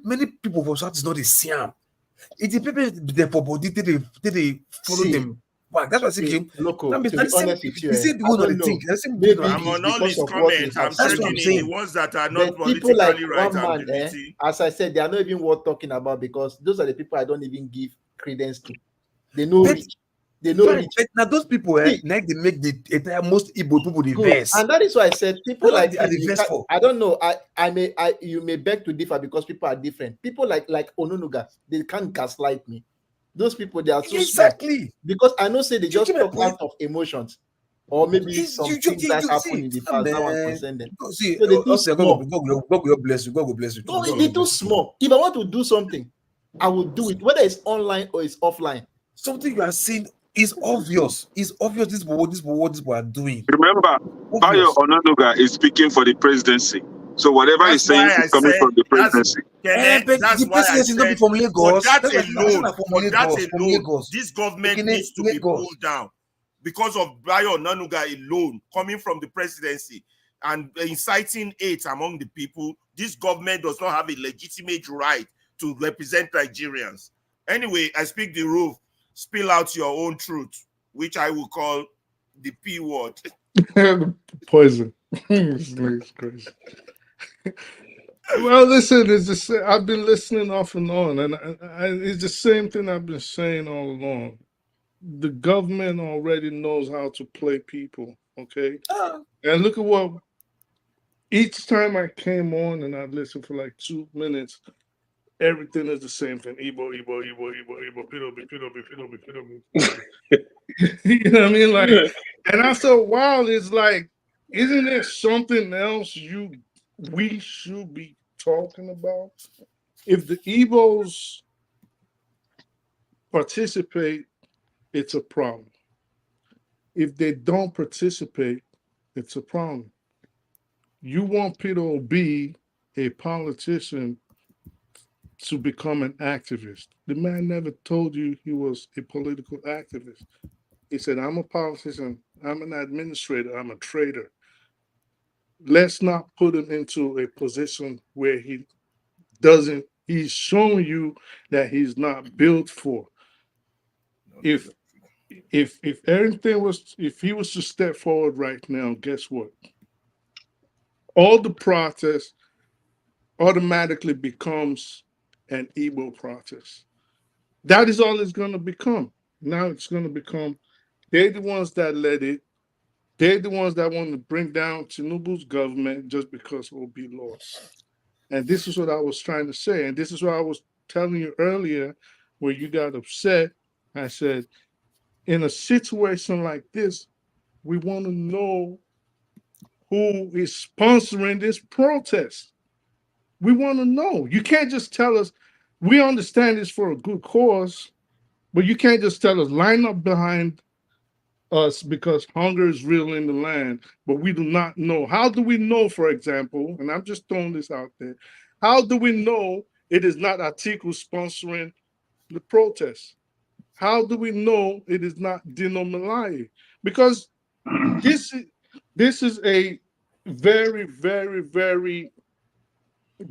many people from South is not the same. It's the people they for body they follow them. Wow, that's what I'm saying. Look, to be honest with you, I'm on all these comments. I'm checking in the ones that are not politically like right. Man, as I said, they are not even worth talking about because those are the people I don't even give credence to. They know rich. They know rich. Now those people, like they make the entire most Igbo people the best. And that is why I said people like the I don't know. You may beg to differ because people are different. People like Ononuga, they can't gaslight me. Those people, they are so exactly smart. Because I know say they just talk out of emotions. Or maybe some things that happen in the past that one concern them. See, so they too small. God will bless you. God will bless you. They too small. If I want to do something, I will do it, whether it's online or it's offline. Something you are seeing is obvious. It's obvious this is what people are doing. Remember, Bayo Ononuga is speaking for the presidency. So whatever he's saying is coming from the presidency. That's why I said, not from Lagos. For that alone, this government needs to be pulled down because of Bayo Ononuga alone coming from the presidency and inciting hate among the people. This government does not have a legitimate right to represent Nigerians. Anyway, I speak the roof. Spill out your own truth. which I will call the P word. Poison. It's crazy. Well, listen, it's just I've been listening off and on, and it's the same thing I've been saying all along. The government already knows how to play people, okay? And look at what each time I came on and I listened for like 2 minutes, everything is the same thing. Igbo, Pidobi, Pidobi. You know what I mean? Like, and after a while, it's like, isn't there something else we should be talking about? If the Igbos participate, it's a problem. If they don't participate, it's a problem. You want Peter Obi, a politician, to become an activist. The man never told you he was a political activist. He said, I'm a politician, I'm an administrator, I'm a trader. Let's not put him into a position where he's showing you that he's not built for. If if he was to step forward right now, guess what? All the protest automatically becomes an Igbo protest. That is all it's going to become. Now it's going to become, they're the ones that led it. They're the ones that want to bring down Tinubu's government just because Obi lost. And this is what I was trying to say. And this is what I was telling you earlier where you got upset. I said, in a situation like this, we want to know who is sponsoring this protest. We want to know. You can't just tell us, we understand it's for a good cause, but you can't just tell us, line up behind us because hunger is real in the land, but we do not know. How do we know, for example, and I'm just throwing this out there, how do we know it is not Atiku sponsoring the protest? How do we know it is not Dino Malai? Because this is a very, very, very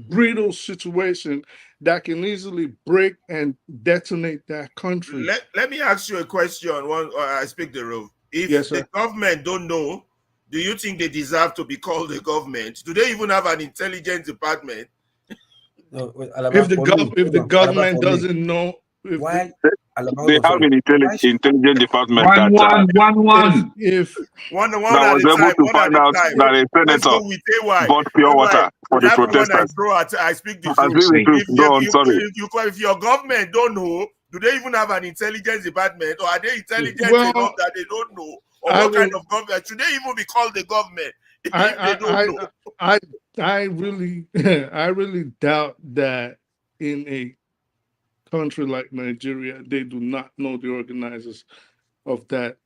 brittle situation that can easily break and detonate that country. Let me ask you a question. I speak the rule. If Yes, the sir. government don't know, do you think they deserve to be called the government? Do they even have an intelligence department? No, wait, If the government doesn't know, why they have an intelligent department if one that was at a able time, to one find at a out time. that a Let's senator go with AY. bought pure water for the That one I protesters. throw at, I speak the I truth. agree with you. Go on, sorry. If your government don't know, do they even have an intelligence department, or are they intelligent enough that they don't know? Or what kind of government should they even be called the government if they don't know? I really I really doubt that in a country like Nigeria they do not know the organizers of that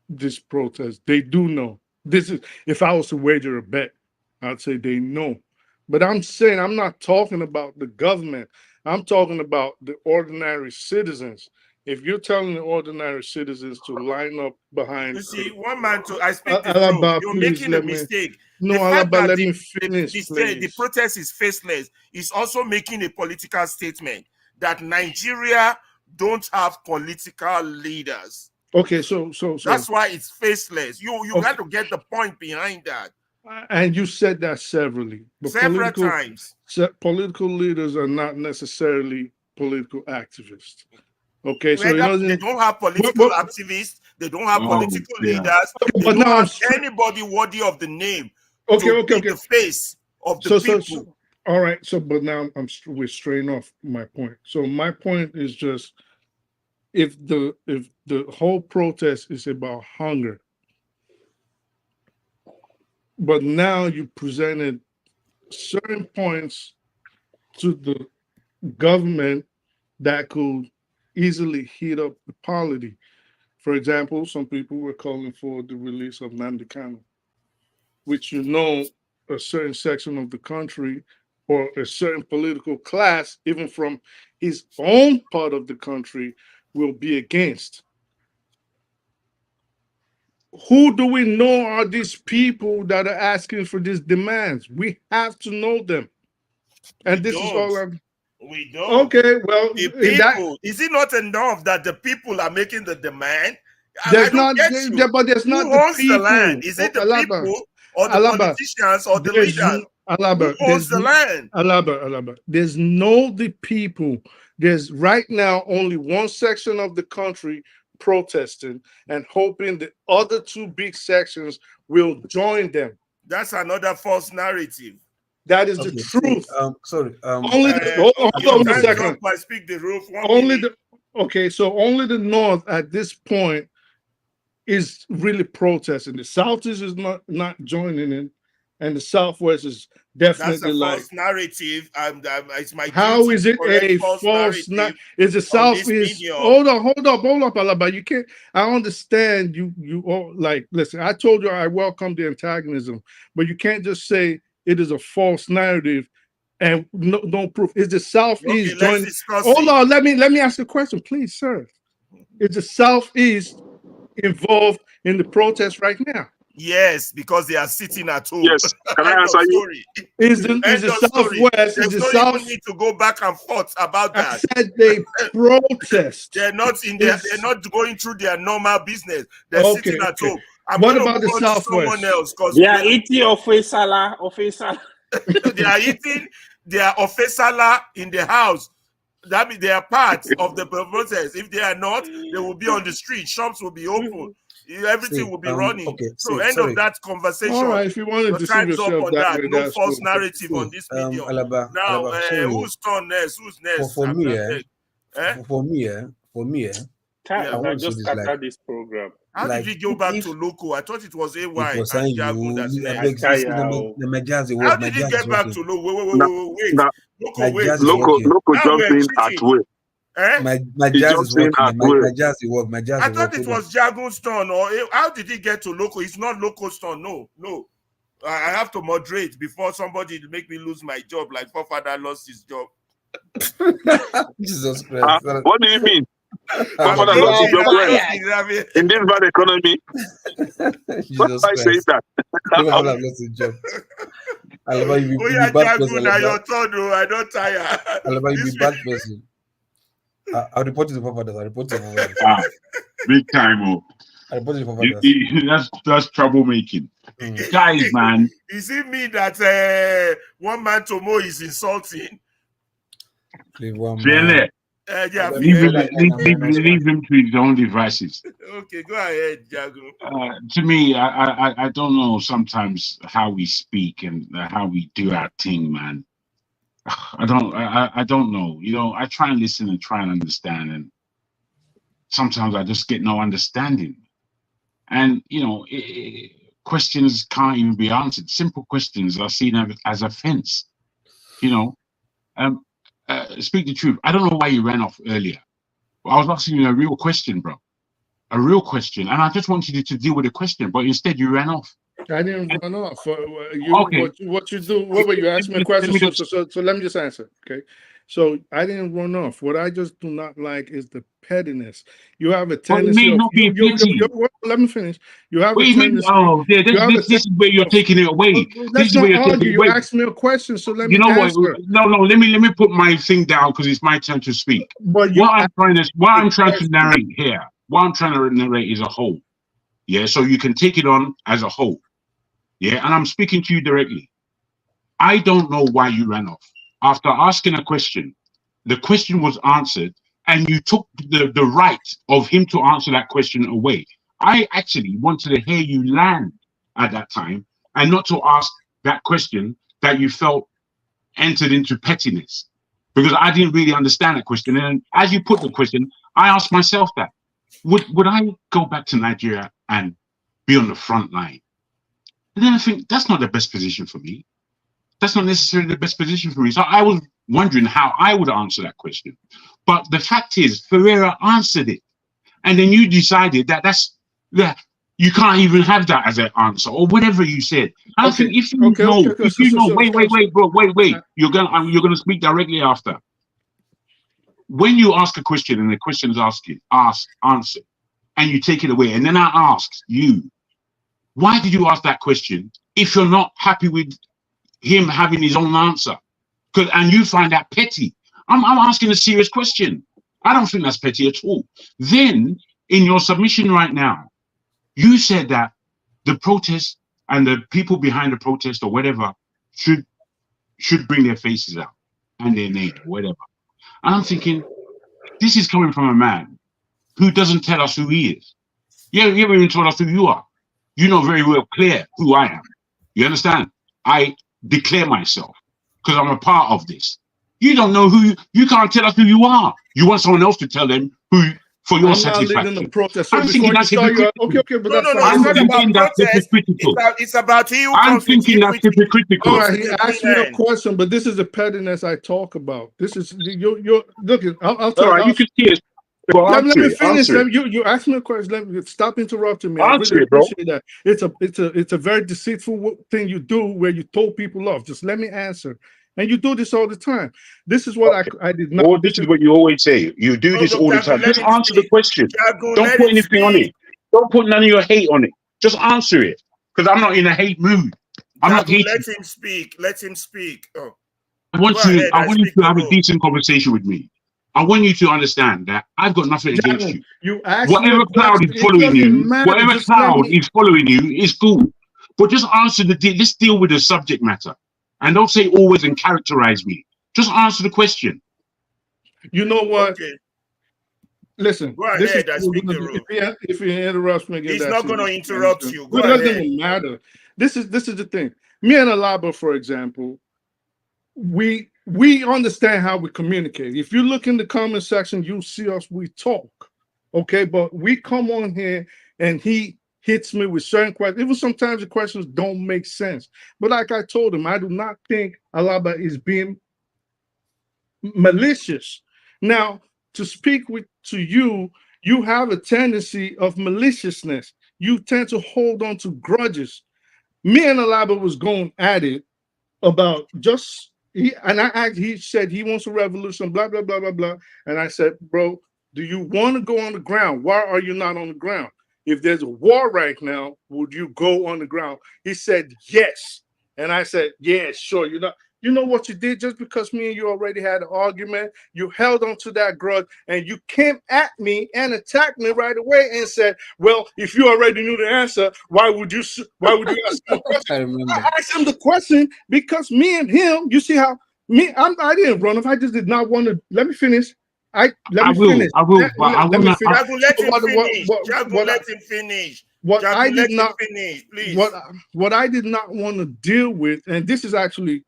this protest. They do know. This is, if I was to wager a bet, I'd say they know. But I'm saying, I'm not talking about the government. I'm talking about the ordinary citizens. If you're telling the ordinary citizens to line up behind, You see, one man to I speak the truth. Alaba, You're please making a let me. mistake. No, The fact Alaba, that let me finish, the please. protest is faceless is also making a political statement that Nigeria don't have political leaders. Okay, so That's why it's faceless. You Okay. got to get the point behind that. And you said that severally. But Several times. Political leaders are not necessarily political activists. Okay, so they don't have political activists, they don't have political leaders, okay, they but don't now have anybody worthy of the name okay. the face of the people. All right, so but now we're straying off my point. So my point is just if the whole protest is about hunger, but now you presented certain points to the government that could easily heat up the polity. For example, some people were calling for the release of Nnamdi Kanu, which a certain section of the country or a certain political class, even from his own part of the country, will be against. Who do we know are these people that are asking for these demands? We have to know them. And this is all I'm. We don't. Okay, well, the people. Is it not enough that the people are making the demand? I don't get you. But there's not Who the owns the people. land? Is it the Alaba, people or the Alaba, politicians or the leaders? Alaba, Who owns the land? Alaba. There's no the people. There's right now only one section of the country protesting and hoping the other two big sections will join them. That's another false narrative. That is the truth. Sorry. Only hold on a second. I speak the roof. So only the North at this point is really protesting. The Southeast is not joining in, and the Southwest is definitely that's a false narrative. It's my how is it a false narrative? Is the Southeast? Hold up, Alaba. You can't. I understand you all like. Listen, I told you I welcome the antagonism, but you can't just say it is a false narrative and no proof. Is the Southeast joining? Hold on, let me ask you a question, please, sir. Is the Southeast involved in the protest right now? Yes, because they are sitting at home. Yes, can I answer you? Is the Southwest? There's no even need to go back and forth about that. I said they protest. They're not in there. They're not going through their normal business. They're sitting at home. What about the Southwest? Someone else, they are eating ofesala. They are eating their ofesala in the house. That means they are part of the protest. If they are not, they will be on the street. Shops will be open. Everything will be running. End of that conversation. All right, if you want to deceive yourself on that, no false narrative on this medium. Now, who's turn next? Who's next? For me, I just started this program. How did we go back to local? I thought it was AY. How did it get back to local? Wait. Local jumping at will. My jazz is working. My jazz is working. I thought it was Jagun's turn. Or how did he get to local? It's not local's turn. No. I have to moderate before somebody make me lose my job. Like Father lost his job. Jesus Christ! What do you mean? Father lost his job in this bad economy. Jesus I say that. Father lost his job. Alaba, you be bad person. I don't tire. Alaba, you be bad person. I'll report you to Papa. Big time. I report you to Papa. That's troublemaking. Guys, man. Is it me that one man Tomo is insulting? Leave him to his own devices. Okay, go ahead, Jago. To me, I don't know sometimes how we speak and how we do our thing, man. I don't know. You know, I try and listen and try and understand, and sometimes I just get no understanding. And you know, questions can't even be answered. Simple questions are seen as offense. You know, speak the truth. I don't know why you ran off earlier. I was asking you a real question, bro. A real question, and I just wanted you to deal with the question, but instead you ran off. I didn't run off. What you do? What were you asking me a question? So let me just answer. Okay. So I didn't run off. What I just do not like is the pettiness. You have a tendency. Let me finish. You have a tendency. This is where you're taking it away. Let's not argue. You asked me a question, so let me answer. What? No. Let me put my thing down because it's my turn to speak. But what I'm trying to narrate here. What I'm trying to narrate is a whole. Yeah. So you can take it on as a whole. Yeah, and I'm speaking to you directly. I don't know why you ran off. After asking a question, the question was answered, and you took the right of him to answer that question away. I actually wanted to hear you land at that time and not to ask that question that you felt entered into pettiness, because I didn't really understand that question. And as you put the question, I asked myself that. Would I go back to Nigeria and be on the front line? And then I think that's not the best position for me. That's not necessarily the best position for me. So I was wondering how I would answer that question. But the fact is, Ferreira answered it. And then you decided that you can't even have that as an answer or whatever you said. And I think if you know, wait, you're gonna speak directly after. When you ask a question and the question is answer, and you take it away, and then I asked you, why did you ask that question if you're not happy with him having his own answer? And you find that petty. I'm asking a serious question. I don't think that's petty at all. Then, in your submission right now, you said that the protest and the people behind the protest or whatever should bring their faces out and their name, whatever. And I'm thinking, this is coming from a man who doesn't tell us who he is. You haven't even told us who you are. You know very well clear who I am. You understand? I declare myself because I'm a part of this. You don't know who you can't tell us who you are. You want someone else to tell them who for your satisfaction. I'm not leading the protest. So I'm thinking that's hypocritical. Okay, but that's no, fine. it's not about protest. It's about he who I'm comes thinking that's hypocritical. All right, he asked me a question, but this is the pettiness I talk about. This is you're look. I'll tell all right, you can see it. Well, let me finish. Answer it. You asked me a question. Let me stop interrupting me. Answer I really it, bro. appreciate that. It's a very deceitful thing you do where you told people off. Just let me answer. And you do this all the time. This is what I did not. Well, this is what you always say. You do this all the time. Just answer the question. Don't put anything on it. Don't put none of your hate on it. Just answer it. Because I'm not in a hate mood. I'm not hating. Let him speak. Let him speak. Oh. I want you to have a decent conversation with me. I want you to understand that I've got nothing against you. You asked whatever cloud is following you, whatever cloud is following you is cool. But just answer let's deal with the subject matter. And don't say always and characterize me. Just answer the question. You know what? Okay. Listen, go ahead. If he interrupts me again, he's not going to interrupt you. Go it ahead. doesn't matter. This is the thing. Me and Alaba, for example, we understand how we communicate. If you look in the comment section, you'll see us. We talk, okay. But we come on here and he hits me with certain questions. Even sometimes the questions don't make sense. But like I told him, I do not think Alaba is being malicious. Now, to speak to you, you have a tendency of maliciousness. You tend to hold on to grudges. Me and Alaba was going at it about he said he wants a revolution, blah, blah, blah, blah, blah. And I said, bro, do you want to go on the ground? Why are you not on the ground? If there's a war right now, would you go on the ground? He said, yes. And I said, yeah, sure. You know what you did? Just because me and you already had an argument, you held on to that grudge and you came at me and attacked me right away and said, well, if you already knew the answer, why would you ask the question? I remember. I asked him the question because me and him, you see how I didn't run off. I just did not want to. Let me finish. Let him finish. What I did not want to deal with, and this is actually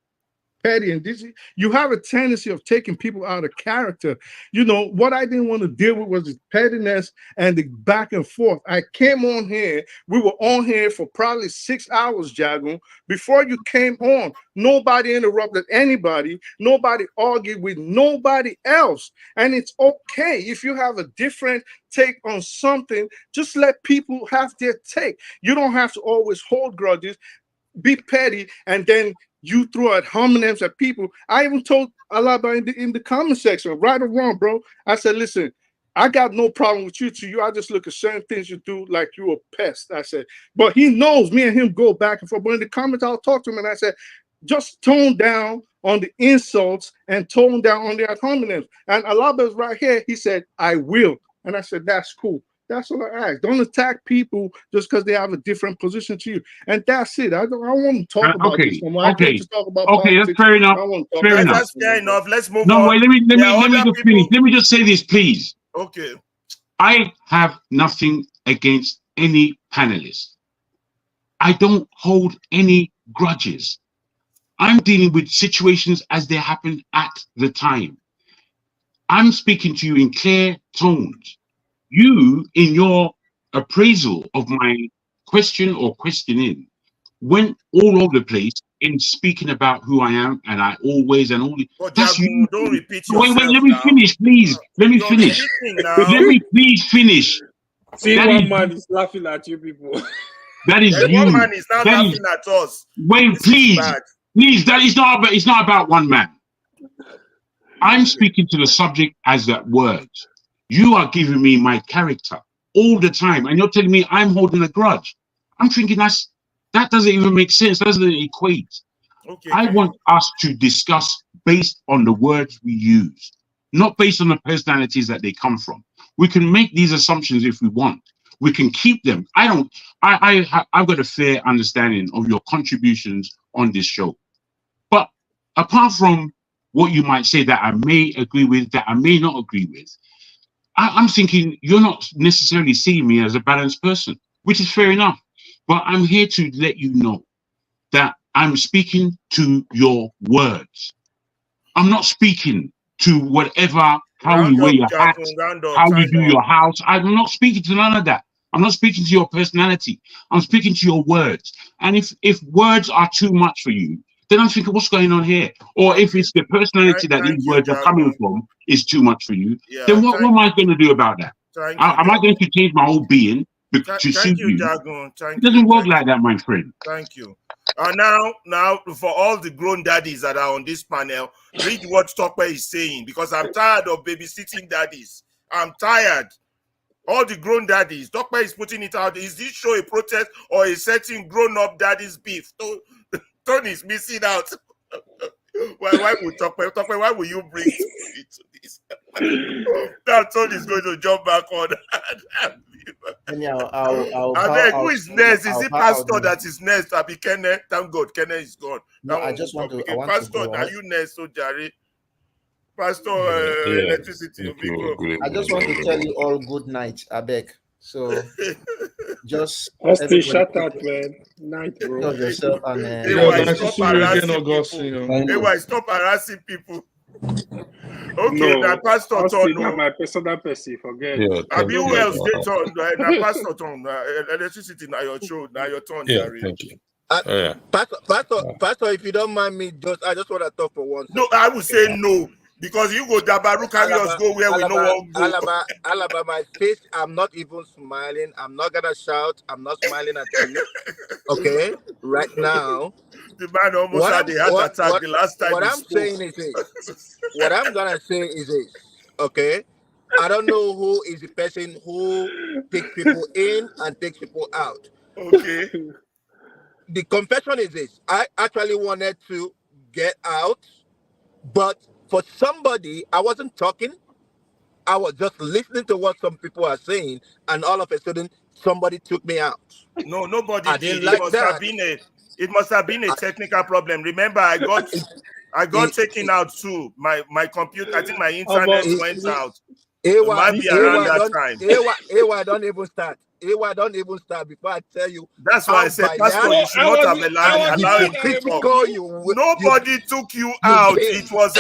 petty, and you have a tendency of taking people out of character. You know what I didn't want to deal with was the pettiness and the back and forth. I came on here, we were on here for probably 6 hours, Jago. Before you came on, nobody interrupted anybody, nobody argued with nobody else. And it's okay if you have a different take on something, just let people have their take. You don't have to always hold grudges, be petty, and then you throw at homonyms at people. I even told Alaba in the comment section, right or wrong, bro. I said, listen, I got no problem with you. I just look at certain things you do like you're a pest. I said, but he knows me and him go back and forth. But in the comments, I'll talk to him and I said, just tone down on the insults and tone down on the ad hominems. And Alaba's right here. He said, I will. And I said, that's cool. That's what I ask. Don't attack people just because they have a different position to you. And that's it. I want to talk about this anymore. I don't to talk about politics. That's fair enough. That's fair enough. Let's move on. No, wait, let me just finish. Let me just say this, please. Okay. I have nothing against any panelist. I don't hold any grudges. I'm dealing with situations as they happened at the time. I'm speaking to you in clear tones. You, in your appraisal of my question or questioning, went all over the place in speaking about who I am and I always and only. That's you. Don't repeat yourself. Wait, let me finish, please. Let me finish. Let me please finish. See, one man is laughing at you people. That is you. One man is not laughing at us. Wait, please. Please, that is not about, it's not about one man. I'm speaking to the subject as that word. You are giving me my character all the time, and you're telling me I'm holding a grudge. I'm thinking that doesn't even make sense. Doesn't equate. Okay. I want us to discuss based on the words we use, not based on the personalities that they come from. We can make these assumptions if we want. We can keep them. I've got a fair understanding of your contributions on this show. But apart from what you might say that I may agree with, that I may not agree with, I'm thinking you're not necessarily seeing me as a balanced person, which is fair enough. But I'm here to let you know that I'm speaking to your words. I'm not speaking to whatever, how you wear your hat, how you do your house. I'm not speaking to none of that. I'm not speaking to your personality. I'm speaking to your words. And if words are too much for you, then I'm thinking, what's going on here? Or if it's the personality that these words are coming from is too much for you, then what am I going to do about that? Am I going to change my whole being to suit you? It doesn't work like that, my friend. Thank you. Now, for all the grown daddies that are on this panel, read what Tokwe is saying, because I'm tired of babysitting daddies. I'm tired. All the grown daddies. Tokwe is putting it out. Is this show a protest or a setting grown-up daddies beef? Tony is missing out. Why would Tokwe, why will you bring it to this? Now Tony is going to jump back on. Who is next? Is it Pastor that is next? I'll be Kenneth. Thank God, Kenneth is gone. No, I just want to. Pastor, are you next? So Jerry, Pastor, electricity. I just want to tell you all good night. I beg. So just shut up, man. Night, bro. Yourself and stop harassing people. Okay, now Pastor Ton. My personal person, forget. Who else did on? Now Pastor Ton, electricity. Now your show. Now your turn. Yeah, thank you. Pastor, if you don't mind me, I just want to talk for once. No, I would say no. Because you go Dabaru, carry us go where we know what go. Alaba, my face, I'm not even smiling. I'm not gonna shout. I'm not smiling at you. Okay, right now. The man almost had a heart attack the last time. What I'm saying is this. What I'm gonna say is this. Okay, I don't know who is the person who takes people in and takes people out. Okay. The confession is this. I actually wanted to get out, but for somebody, I wasn't talking. I was just listening to what some people are saying, and all of a sudden, somebody took me out. No, nobody did. It must have been a technical problem. Remember, I got taken out too. My computer, I think my internet went out. It might be around that time. Don't even start. Don't even start before I tell you. That's why I said, Pastor, you should not have allowed him to talk. Nobody took you out. It was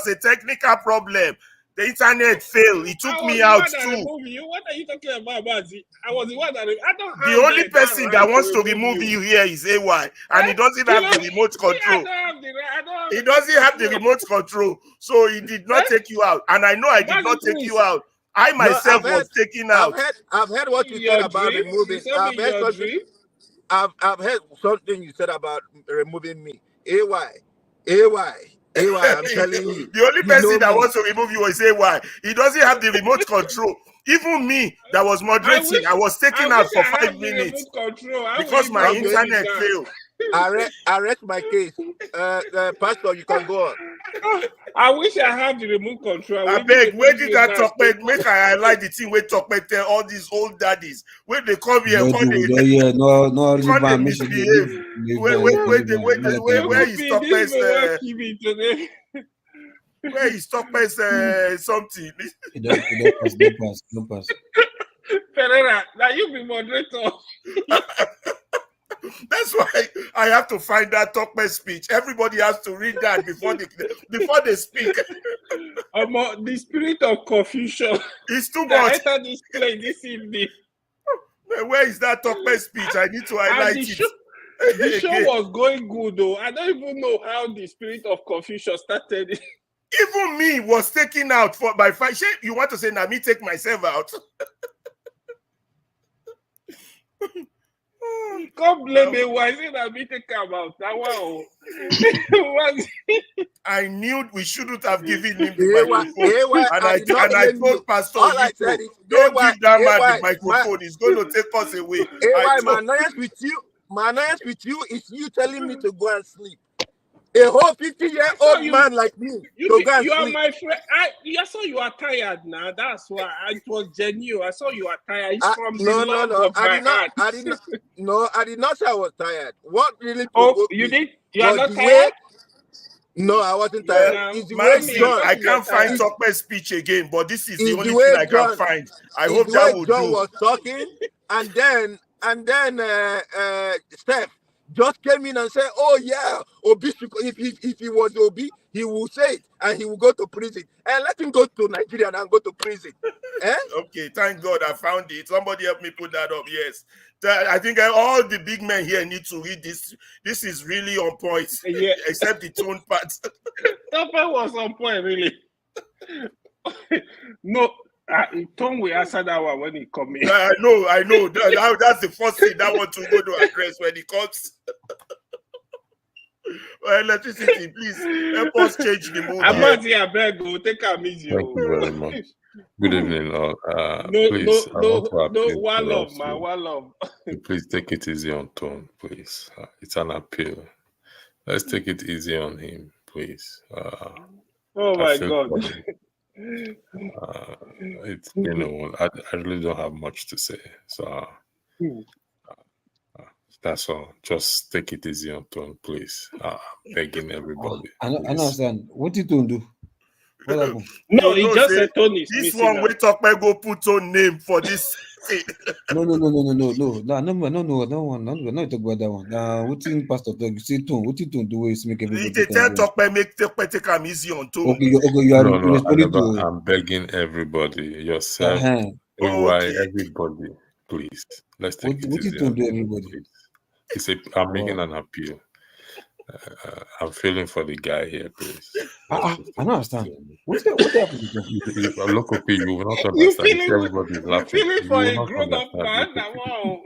a technical problem. The internet failed. It took me out too. What are you talking about? I was the one that the only person that wants to remove you here is AY, and he doesn't have the remote control. He doesn't have the remote control, so he did not take you out. And I know I did not take you out. I myself was taken out. I've heard what you said about removing. I've heard something you said about removing me. AY. I'm telling you. The only person that wants to remove you is AY. He doesn't have the remote control. Even me that was moderating, I was taken out for 5 minutes because my internet failed. Arrest my case. Pastor, you can go on. I wish I had the remote control. I beg, where did that talk? Make I highlight the thing where talk tell all these old daddies. When they come here, where is Tokpe's something? Don't pass. Pereira, now you be moderator. That's why I have to find that Tokpe speech. Everybody has to read that before they speak. The spirit of confusion. It's too much. I entered this plane this evening. Where is that Tokpe speech? I need to highlight it. The show was going good though. I don't even know how the spirit of confusion started. Even me was taken out by 5. You want to say now me take myself out? Come blame me. Why is it that me take about that one? I knew we shouldn't have given him the microphone, and I told Pastor, don't give that man the microphone. He's going to take us away. My annoyance with you is you telling me to go and sleep. a whole 50-year-old man like me to go and you are sleep. my friend. I saw you are tired now. That's why it was genuine. I saw you are tired. It's from the love of my heart. I did not say I was tired. What really Oh, provoked you me did? You are was not the tired? way. No, I wasn't Well, tired. It's the way Maxi, John. I can't find Tokpe's speech again, but this is the Is only the thing way I can John. find. I Is hope the that way will John do. was talking, and then Steph just came in and said, "Oh yeah, Obi. If he was Obi, he will say it, and he will go to prison. And let him go to Nigeria and go to prison." Okay, thank God I found it. Somebody help me put that up. Yes, I think all the big men here need to read this. This is really on point. Yeah. Except the tone part. Topper was on point, really. No, Tom will answer that one when he comes in. I know. That's the first thing that one to go to address when he comes. Electricity, please help us change the mood. Amadi, I beg you, take a easy. Thank you very much. Good evening, all. No, Please, I want to appeal one to love, us man, one love. to please take it easy on Tone, please. It's an appeal. Let's take it easy on him, please. Oh my God. It's I really don't have much to say, so that's all. Just take it easy on Tone, please. Begging everybody. I understand. What you don't do? What happened? No, he just said Tony is this missing one. out. We talk by go put on name for this. No. We're not talk about that one. What in Pastor talk? You say Tone. What you don't do is make everybody. They tell talk by make take am easy on Tone. Okay, you are responding to. I'm begging everybody, yourself, everybody, please. Let's take it easy. What you everybody? I'm making an appeal. I'm feeling for the guy here, please. I don't understand. What happened? Look, okay, you will not You understand. feeling for a grown-up man? Wow.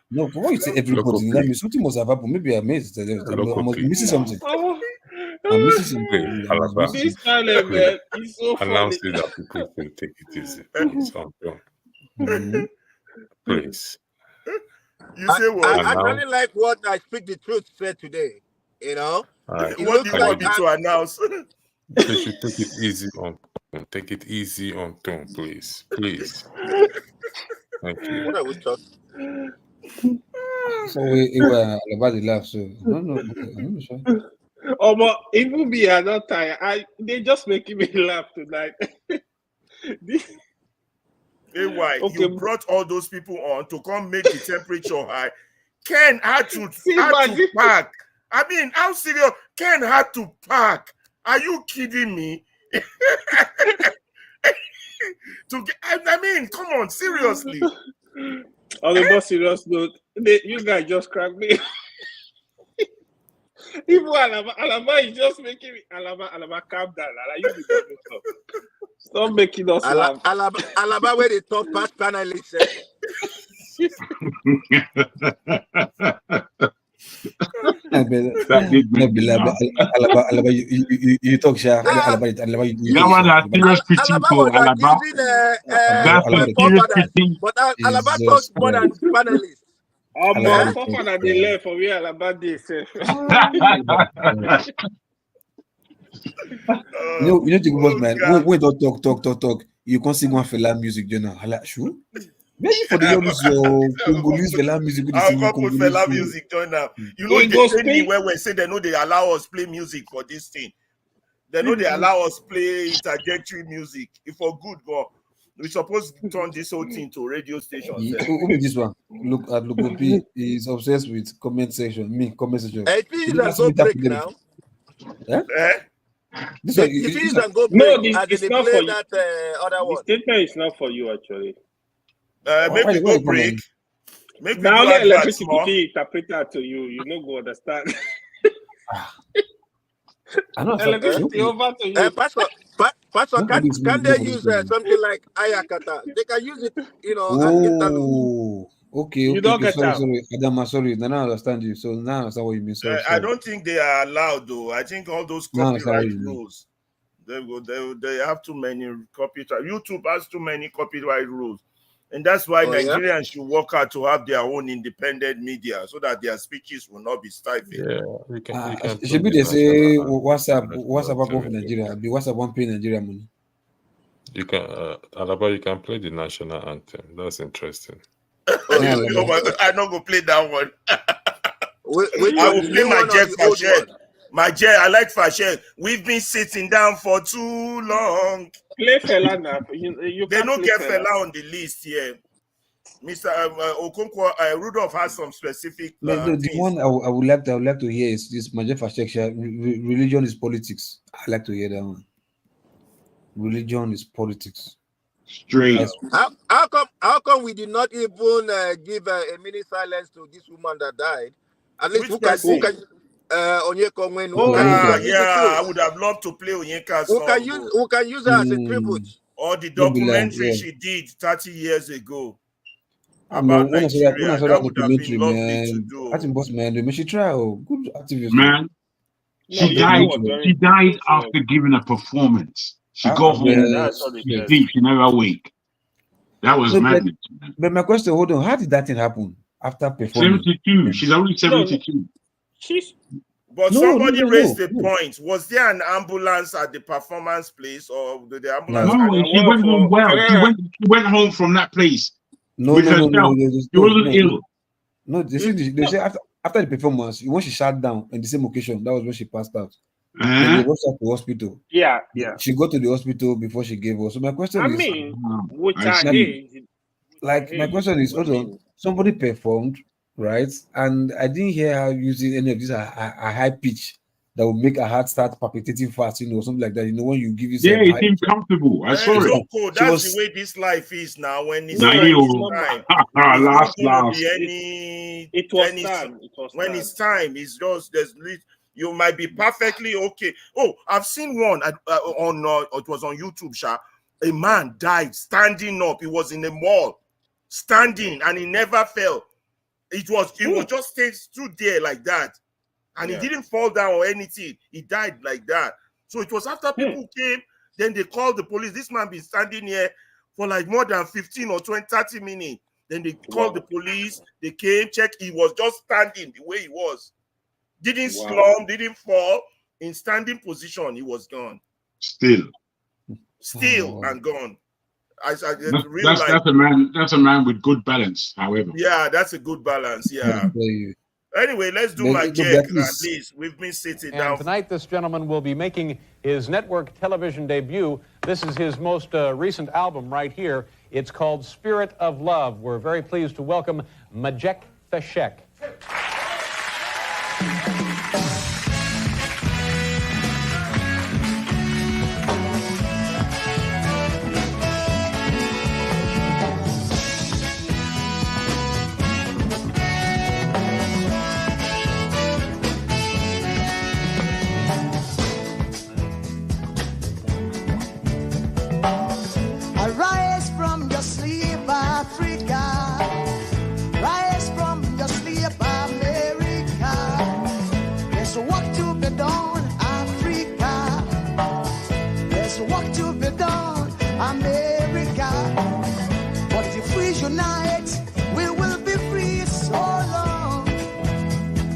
No, but why you say everybody? That means something must have happened. Maybe I missed. I must be missing something. I'm missing something. This man, man, is so funny. Announce it that people will take it easy. Please, please. You say what? I actually like what I Speak the Truth said today. You know, what do you want me to announce? They should take it easy on Tone. Take it easy on Tone, please. Please. Thank you. What are we talking? So we were about the laugh. So I'm not sure. Oh, but even me, I'm not tired. They just making me laugh tonight. Why you brought all those people on to come make the temperature high? Ken had to pack. I mean, how serious? Ken had to pack. Are you kidding me? I mean, come on, seriously. On the more serious note, you guys just cracked me. Even Alaba is just making me. Alaba, calm down. You stop making us laugh. Alaba, where the top pass panelist. Alaba, you talk, Sha. Alaba, serious critique, Alaba. That's serious critique. But Alaba talks more than panelists. My father they left for where Alaba they say. You know the boss man. When don't talk. You can't sing one fella music, you know. Sure. Maybe for the youngest, Congolese fella music. I'll come put fella music join now. You know, they say me when we say they know they allow us play music for this thing. They know they allow us play interjectory music. If for good, go. We're supposed to turn this whole thing to radio station. This one. Look at Lokopi is obsessed with comment section. Comment section. Hey, please go break now. Yeah? If you can go break, it's not for you. That other one. The statement is not for you actually. Maybe go break. Make now only electricity interpreter to you. You no go understand. I know. Electricity over to you. Pastor, can they use something like Ayakata? They can use it, you know. Okay. You don't get sorry, Adama, sorry. Now I understand you. So now I understand what you mean. Sorry. I don't think they are allowed though. I think all those copyright rules. They have too many copyright. YouTube has too many copyright rules. And that's why Nigerians Nigerians should work hard to have their own independent media so that their speeches will not be stifled. Yeah, we can Should be they say WhatsApp go for Nigeria. Be WhatsApp won't pay Nigeria money. You can, Alaba, you can play the national anthem. That's interesting. I'm not gonna play that one. Which I one, will the play new my one or Jack the old Fashed. one? My Jack, I like Fashed. We've been sitting down for too long. Play Fela now. You They can't don't play get Fela. Fela on the list here. Mr. Okonkwo, Rudolph has some specific The things. one I would like to hear is this Major Fasheksha, religion is politics. I like to hear that one. Religion is politics. Straight. How come we did not even give a minute silence to this woman that died? At least who can Onyeka Onwenu? I would have loved to play Onyeka's song. Who can use her as a tribute? Or the documentary she did 30 years ago When I saw Nigeria. that Would have been documentary, lovely to man, do. I think boss man, they should try. Good activist, Man, she died after giving a performance. She got home, she think she never awake. That was madness. But my question, hold on, how did that thing happen after performing? 72. She's only 72. But somebody raised the point. Was there an ambulance at the performance place, or did the ambulance? No, she went home well. She went home from that place with herself. She wasn't ill. No, they say after the performance, when she shut down on the same occasion, that was when she passed out. Then they rushed her to hospital. Yeah. She got to the hospital before she gave us. So my question is, with her age, my question is, hold on, somebody performed, right? And I didn't hear her using any of this a high pitch that would make her heart start palpitating fast, or something like that. When you give yourself it seemed comfortable. I saw it. Cool. That's the way this life is now. When it's time, it's just you might be perfectly okay. Oh, I've seen one it was on YouTube, Sha. A man died standing up. He was in a mall, standing, and he never fell. It was just stood there like that. And he didn't fall down or anything. He died like that. So it was after people came, then they called the police. This man been standing here for like more than 15 or 20, 30 minutes. Then they called the police. They came, checked. He was just standing the way he was. Didn't slump, didn't fall. In standing position, he was gone. Still and gone. That's a man. That's a man with good balance. However, that's a good balance. Yeah. Anyway, let's do my check. At least we've been sitting down. Tonight, this gentleman will be making his network television debut. This is his most recent album right here. It's called Spirit of Love. We're very pleased to welcome Majek Feshek. Arise from your sleep, Africa. Rise from your sleep, America. There's work to be done, Africa. There's work to be done, America. But if we unite, we will be free. So long,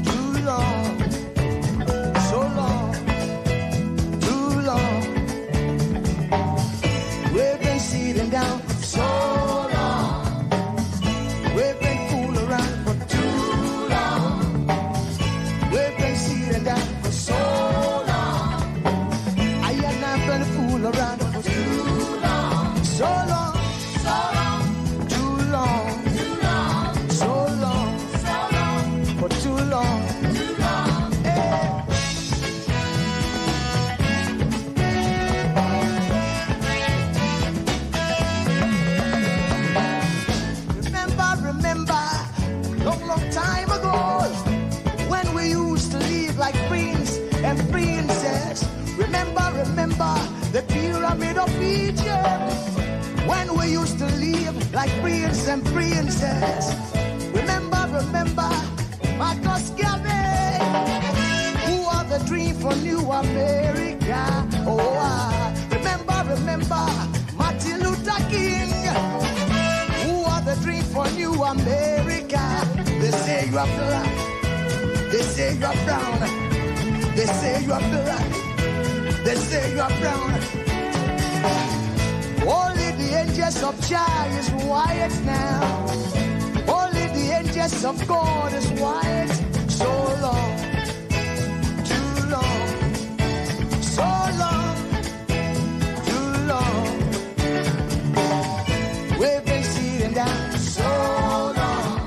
too long, so long, too long. We've been sitting down for so long. We've been fooling around for too long. We've been sitting down for so long. I have not been fooling around for too long. So long, so long, too long, too long, so long, for too long, too long. Hey. Remember, long time ago, when we used to live like prince and princess. Remember, the pyramid of Egypt, when we used to live like prince and princess. Remember, Marcus Garvey, who are the dream for New America. Oh, remember, Martin Luther King, who dream for new America. They say you are black, they say you are brown, they say you are black, they say you are brown. Only the angels of Jah is white now. Only the angels of God is white. So long, too long, so long, too long. We've been sitting down so long.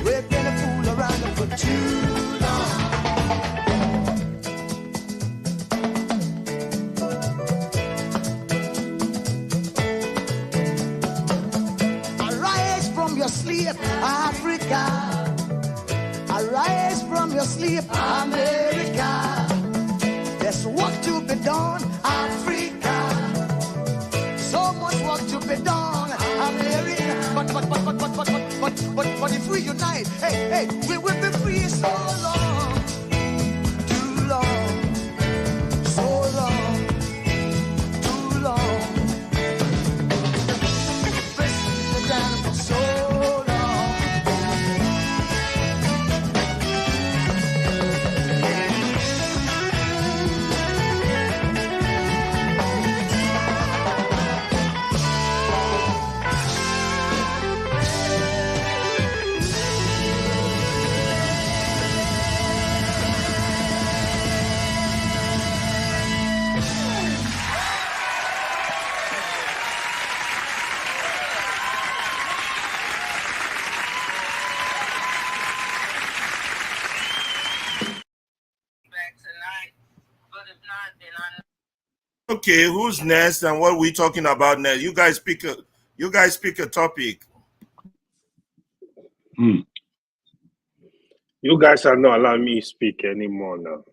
We've been a fool around for too long. Arise from your sleep, Africa. Arise from your sleep, America. There's work to be done, Africa. So much work to be done, America. But if we unite, hey, we will be free so long, too long, so long, too long. Pressing down for so long. Okay, who's next and what are we talking about next? You guys pick a topic. You guys are not allowing me to speak anymore now.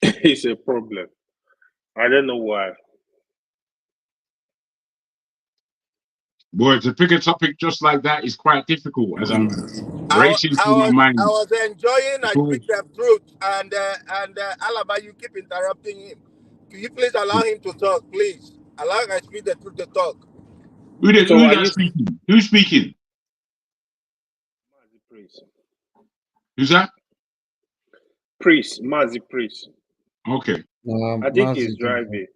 It's a problem. I don't know why. Boy, to pick a topic just like that is quite difficult, as I'm I racing through my mind. was enjoying. I speak the truth, and Alaba, you keep interrupting him. Can you please allow him to talk, please? Allow him to speak the truth to talk. Who's speaking? Who's speaking? Who's that? Priest, Mazi Priest. Okay. I think he's driving.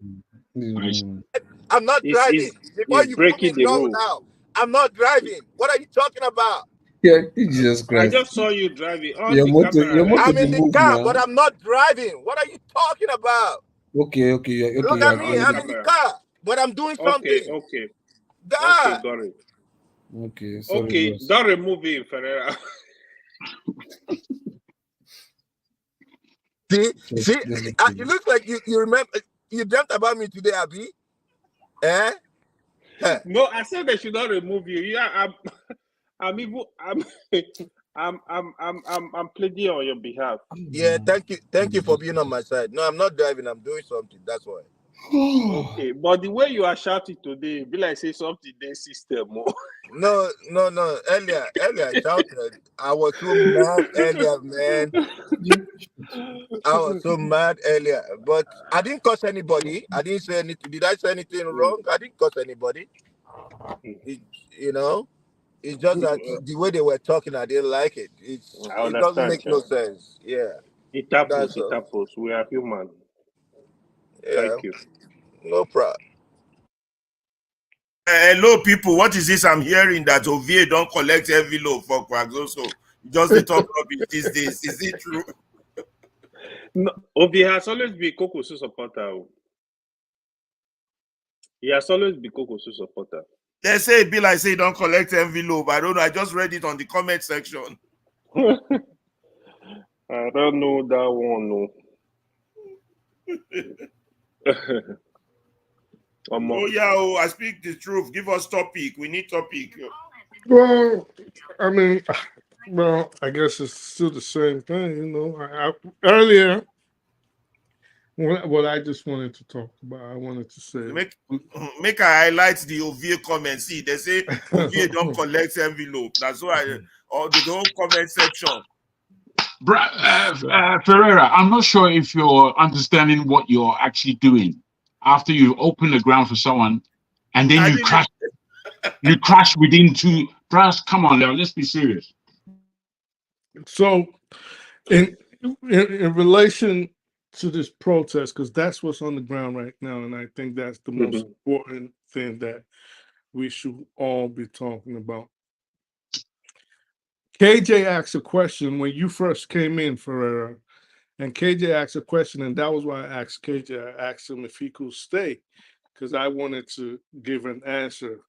I'm not driving. Before you put me in trouble rules. now, I'm not driving. What are you talking about? Yeah, Jesus Christ. I just saw you driving. Your motor I'm in the car, now. but I'm not driving. What are you talking about? Okay. Look at me. I'm in the car, but I'm doing something. Okay, God. got it. Okay, sorry, okay, boss. don't remove him, Ferreira. See, it looks like you remember, you dreamt about me today, Abi. Eh? No, I said they should not remove you. Yeah, I'm pleading on your behalf. Yeah, thank you for being on my side. No, I'm not driving. I'm doing something. That's why. Okay, but the way you are shouting today, be like say something in system. No. Earlier, I shouted. I was so mad earlier, man. I was so mad earlier, but I didn't curse anybody. I didn't say anything. Did I say anything wrong? I didn't curse anybody. It's just that the way they were talking, I didn't like it. It doesn't make no sense. Yeah. It happens. We are human. Yeah. Thank you. No problem. Hello, people. What is this? I'm hearing that Ovie don't collect envelope for Quaxoso. Just the top rubbish these days. Is it true? No, Ovie has always been Kokosu supporter. He has always been Kokosu supporter. They say Bill, I say don't collect envelope. I don't know. I just read it on the comment section. I don't know that one. No. Oh yeah, I speak the truth. Give us topic. We need topic. Well, I mean, I guess it's still the same thing, earlier, what I just wanted to talk about, I wanted to say. Make I highlight the Ovie comment. See, they say Ovie don't collect envelope. That's why the whole comment section. Ferreira, I'm not sure if you're understanding what you're actually doing after you open the ground for someone and then you crash. You crash within two. Bros, come on, now, let's be serious. So, in relation to this protest, because that's what's on the ground right now, and I think that's the most important thing that we should all be talking about. KJ asked a question when you first came in, Ferreira, and KJ asked a question, and that was why I asked KJ. I asked him if he could stay, because I wanted to give an answer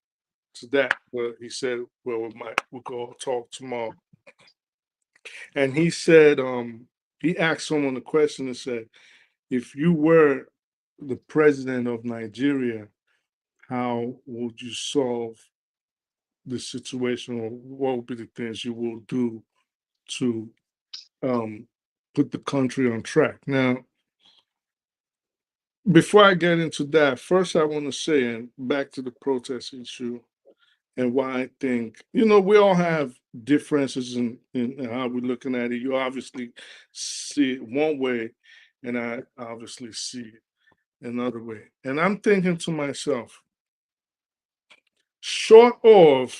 to that. But he said, "Well, we'll go talk tomorrow." And he said, he asked someone a question and said, if you were the president of Nigeria, how would you solve the situation, or what would be the things you will do to put the country on track? Now, before I get into that, first I want to say, and back to the protest issue, and why I think, we all have differences in how we're looking at it. You obviously see it one way, and I obviously see it another way. And I'm thinking to myself, short of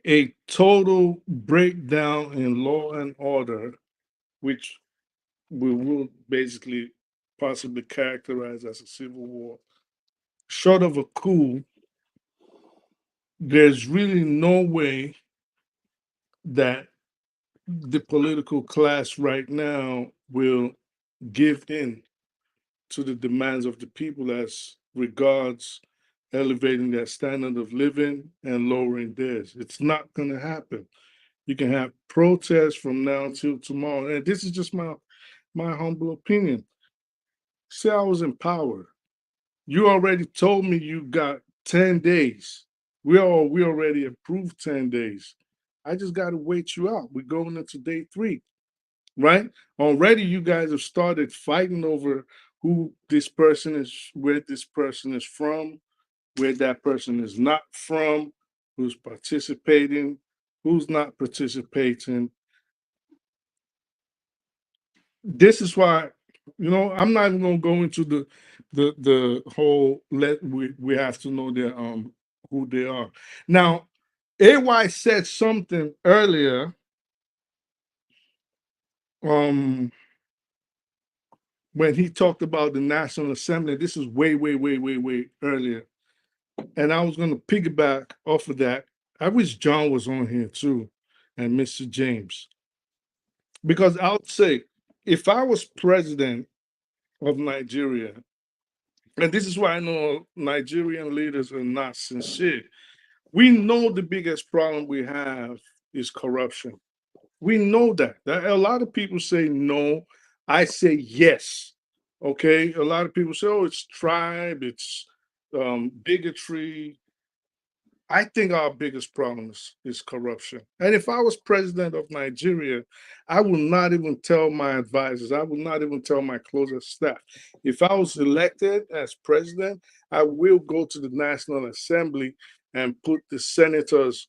a total breakdown in law and order, which we will basically possibly characterize as a civil war, short of a coup, there's really no way that the political class right now will give in to the demands of the people as regards elevating their standard of living and lowering theirs. It's not going to happen. You can have protests from now till tomorrow, and this is just my humble opinion. Say I was in power. You already told me you got 10 days. We already approved 10 days. I just got to wait you out. We're going into day 3, right? Already you guys have started fighting over who this person is, where this person is from, where that person is not from, who's participating, who's not participating. This is why, I'm not even gonna go into the whole we have to know their who they are. Now, AY said something earlier. When he talked about the National Assembly, this is way earlier. And I was gonna piggyback off of that. I wish John was on here too, and Mr. James. Because I would say, if I was president of Nigeria, and this is why I know Nigerian leaders are not sincere. We know the biggest problem we have is corruption. We know that. A lot of people say no. I say yes. Okay. A lot of people say, oh, it's tribe, it's bigotry. I think our biggest problem is corruption. And if I was president of Nigeria, I would not even tell my advisors, I would not even tell my closest staff. If I was elected as president, I will go to the National Assembly and put the senators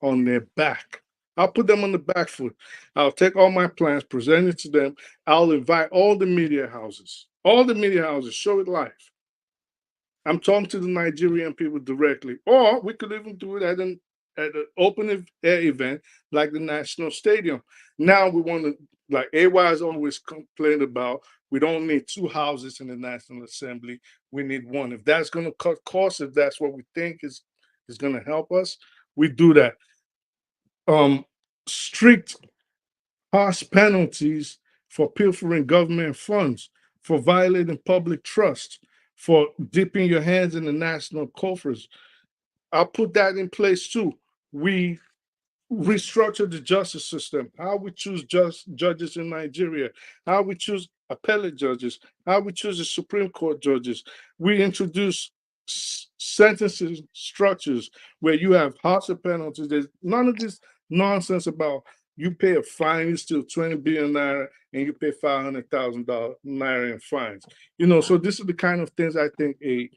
on their back. I'll put them on the back foot. I'll take all my plans, present it to them. I'll invite all the media houses, show it live. I'm talking to the Nigerian people directly, or we could even do it at an open air event like the National Stadium. Now we want to, like AY has always complained about, we don't need 2 houses in the National Assembly. We need 1. If that's going to cut costs, if that's what we think is going to help us, we do that. Strict harsh penalties for pilfering government funds, for violating public trust, for dipping your hands in the national coffers. I'll put that in place too. We restructure the justice system, how we choose judges in Nigeria, how we choose appellate judges, how we choose the Supreme Court judges. We introduce sentencing structures where you have harsher penalties. There's none of this nonsense about you pay a fine, you steal 20 billion naira, and you pay $500,000 naira in fines. So this is the kind of things I think a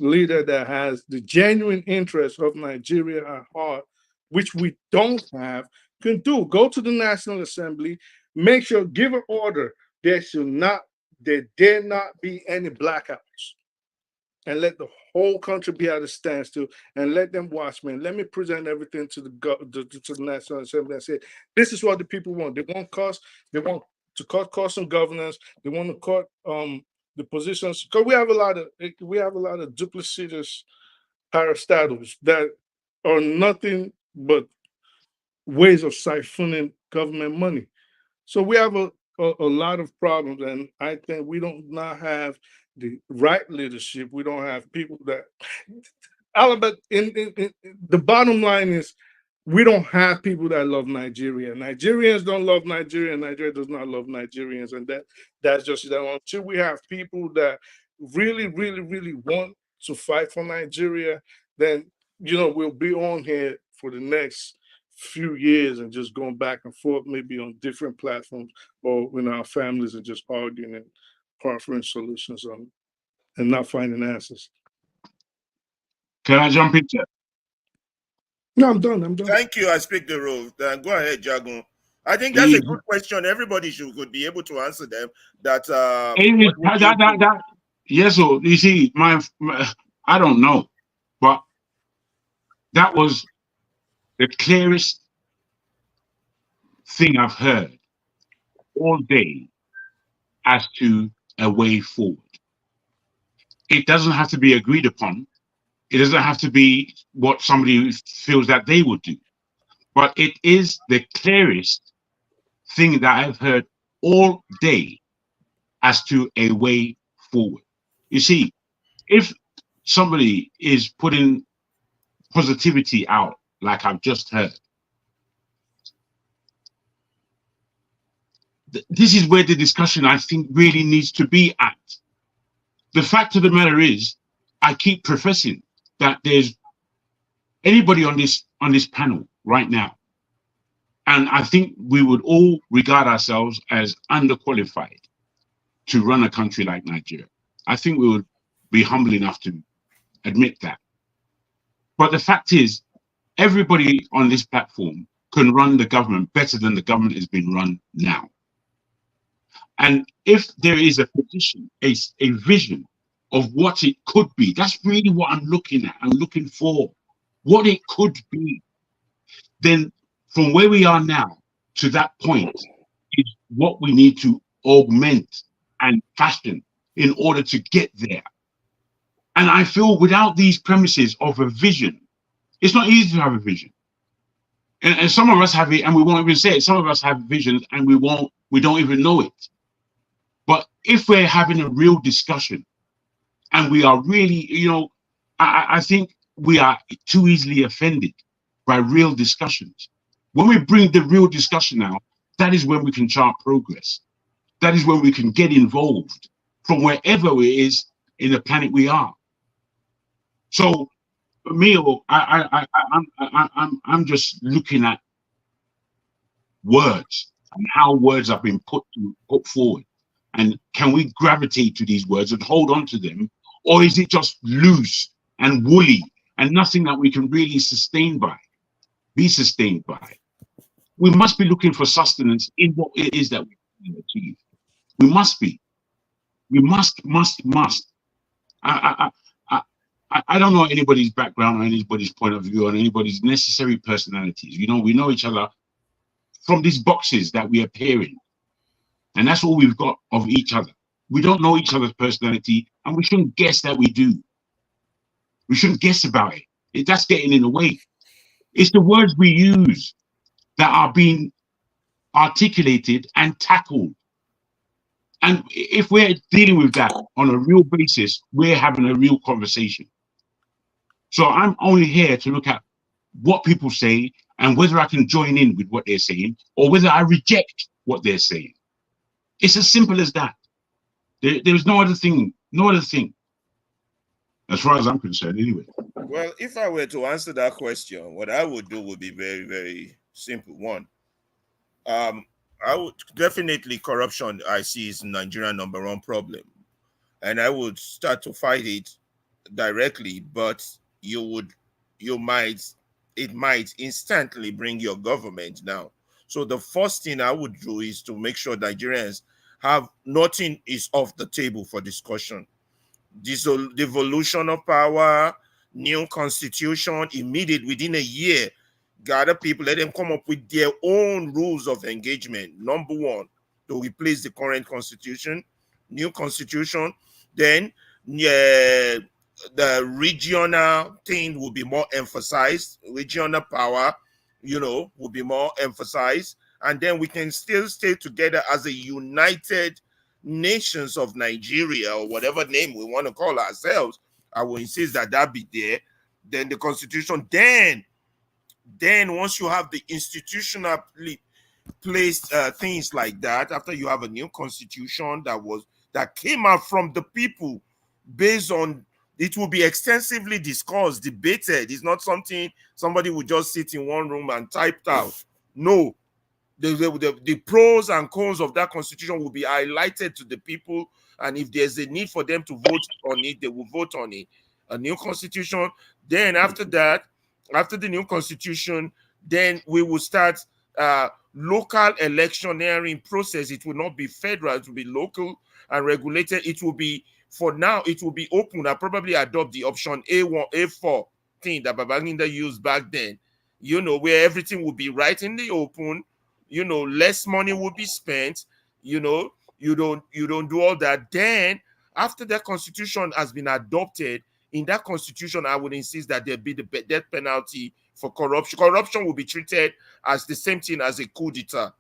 leader that has the genuine interest of Nigeria at heart, which we don't have, can do. Go to the National Assembly, make sure, give an order. There dare not be any blackouts, and let the whole country be at a standstill and let them watch, man. Let me present everything to the National Assembly and say, this is what the people want. They want costs. They want to cut costs on governance. They want to cut the positions, because we have a lot of duplicitous parastatals that are nothing but ways of siphoning government money. So we have a lot of problems, and I think we don't not have the right leadership. We don't have people that. Alabama, the bottom line is, we don't have people that love Nigeria. Nigerians don't love Nigeria. Nigeria does not love Nigerians, and that's just that. Until we have people that really, really, really want to fight for Nigeria, then we'll be on here for the next few years and just going back and forth, maybe on different platforms, or when our families are just arguing and offering solutions and not finding answers. Can I jump in there? No, I'm done. Thank you. I speak the role. Go ahead, Jagun. I think that's a good question. Everybody could be able to answer them. Yes, so you see, I don't know, but that was the clearest thing I've heard all day as to a way forward. It doesn't have to be agreed upon. It doesn't have to be what somebody feels that they would do, but it is the clearest thing that I've heard all day as to a way forward. You see, if somebody is putting positivity out, like I've just heard, this is where the discussion, I think, really needs to be at. The fact of the matter is, I keep professing that there's anybody on this panel right now, and I think we would all regard ourselves as underqualified to run a country like Nigeria. I think we would be humble enough to admit that. But the fact is, everybody on this platform can run the government better than the government has been run now. And if there is a position, a vision of what it could be, that's really what I'm looking at. I'm looking for what it could be. Then from where we are now to that point is what we need to augment and fashion in order to get there. And I feel without these premises of a vision, it's not easy to have a vision. And some of us have it and we won't even say it. Some of us have visions and we don't even know it. But if we're having a real discussion and we are really, I think we are too easily offended by real discussions. When we bring the real discussion out, that is when we can chart progress. That is when we can get involved from wherever it is in the planet we are. So, Emil, I'm just looking at words and how words have been put forward. And can we gravitate to these words and hold on to them? Or is it just loose and woolly and nothing that we can really be sustained by? We must be looking for sustenance in what it is that we can achieve. We must be. We must. I don't know anybody's background or anybody's point of view or anybody's necessary personalities. We know each other from these boxes that we appear in. And that's all we've got of each other. We don't know each other's personality, and we shouldn't guess that we do. We shouldn't guess about it. That's getting in the way. It's the words we use that are being articulated and tackled. And if we're dealing with that on a real basis, we're having a real conversation. So I'm only here to look at what people say and whether I can join in with what they're saying or whether I reject what they're saying. It's as simple as that. There's no other thing, as far as I'm concerned, anyway. Well, if I were to answer that question, what I would do would be very, very simple. One, I would definitely corruption I see is Nigeria's #1 problem, and I would start to fight it directly. But it might instantly bring your government down. So the first thing I would do is to make sure Nigerians have nothing is off the table for discussion. devolution of power, new constitution, immediate within a year. Gather people, let them come up with their own rules of engagement. Number one, to replace the current constitution, new constitution. Then the regional thing will be more emphasized. Regional power, will be more emphasized. And then we can still stay together as a united nations of Nigeria, or whatever name we want to call ourselves. I will insist that that be there. Then the constitution, then once you have the institutionally placed things like that, after you have a new constitution that came out from the people, based on, it will be extensively discussed, debated. It's not something somebody would just sit in one room and type out. No, the pros and cons of that constitution will be highlighted to the people, and if there's a need for them to vote on it, they will vote on it. A new constitution. Then after that, after the new constitution, then we will start local electioneering process. It will not be federal, it will be local and regulated. It will be, for now, it will be open. I'll probably adopt the option A1, A4 thing that Babangida used back then, where everything will be right in the open, less money will be spent, you don't do all that. Then after that constitution has been adopted, in that constitution, I would insist that there be the death penalty for corruption. Corruption will be treated as the same thing as a coup d'etat,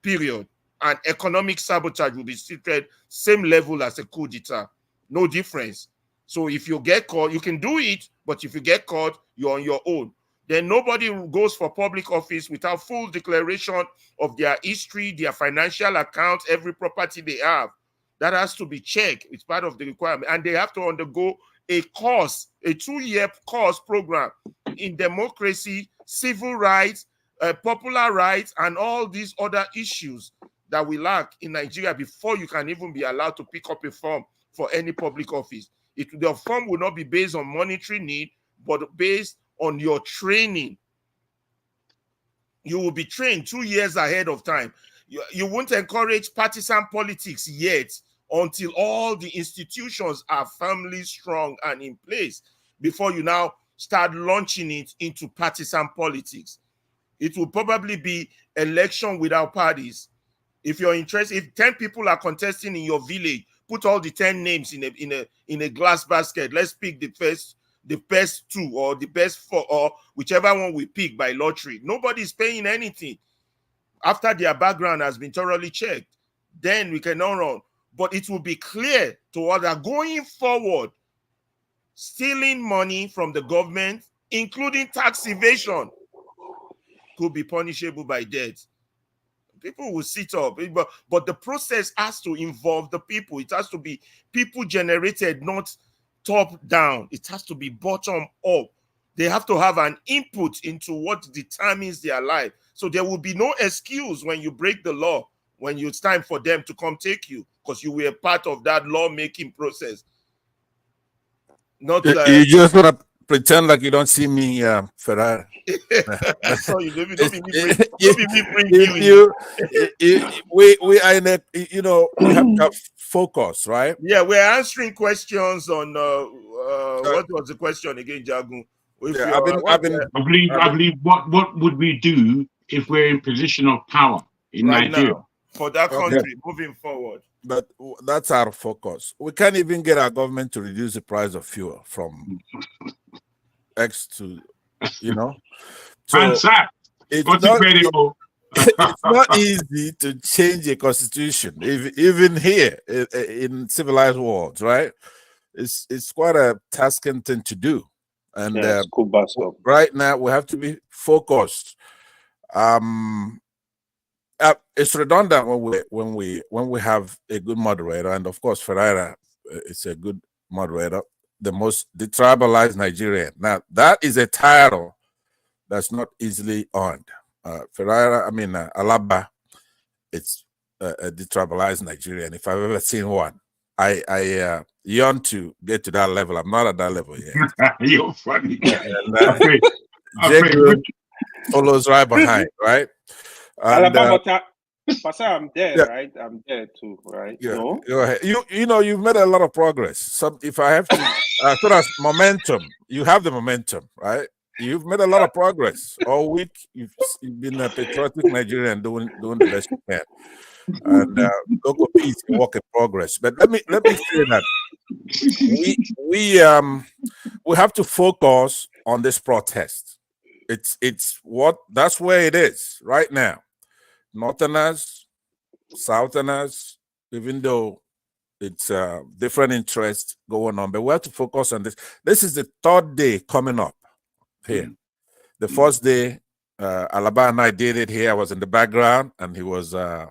period. And economic sabotage will be treated same level as a coup d'etat. No difference. So if you get caught, you can do it, but if you get caught, you're on your own. Then nobody goes for public office without full declaration of their history, their financial accounts, every property they have. That has to be checked. It's part of the requirement. And they have to undergo a course, a 2-year course program in democracy, civil rights, popular rights, and all these other issues that we lack in Nigeria before you can even be allowed to pick up a form for any public office. The form will not be based on monetary need, but based on your training. You will be trained 2 years ahead of time. You won't encourage partisan politics yet until all the institutions are firmly strong and in place before you now start launching it into partisan politics. It will probably be election without parties. If you're interested, if 10 people are contesting in your village, put all the 10 names in a glass basket. Let's pick the best 2 or the best 4 or whichever one we pick by lottery. Nobody's paying anything after their background has been thoroughly checked. Then we can now run. But it will be clear to others going forward, stealing money from the government, including tax evasion, could be punishable by death. People will sit up, but the process has to involve the people. It has to be people generated, not top down. It has to be bottom up. They have to have an input into what determines their life. So there will be no excuse when you break the law, when it's time for them to come take you, because you were part of that lawmaking process. Not you just want to pretend like you don't see me, Ferrari. Sorry, we are in a, we have to have focus, right? Yeah, we're answering questions on what was the question again, Jagun? I believe what would we do if we're in position of power in Nigeria now, for that country moving forward? But that's our focus. We can't even get our government to reduce the price of fuel from X to, So it's not easy to change a constitution, even here in civilized worlds, right? It's quite a tasking thing to do, and right now we have to be focused. It's redundant when we have a good moderator, and of course Ferreira is a good moderator, the most detribalized Nigerian. Now that is a title that's not easily earned. Alaba, it's a detribalized Nigerian. If I've ever seen one, I yearn to get to that level. I'm not at that level yet. You're funny. Jacob follows right behind, right? And, Alaba Pastor, I'm there, Yeah. right? I'm there too, right? Yeah, No? go ahead. You know, you've made a lot of progress. Some, if I have to, so that's momentum. You have the momentum, right? You've made a lot of progress all week. You've been a patriotic Nigerian doing the best you can, and local peace is a work in progress. But let me say that we have to focus on this protest. It's that's where it is right now. Northerners, Southerners, even though it's different interests going on, but we have to focus on this. This is the third day coming up here. The first day, Alaba and I did it here. I was in the background, and he was the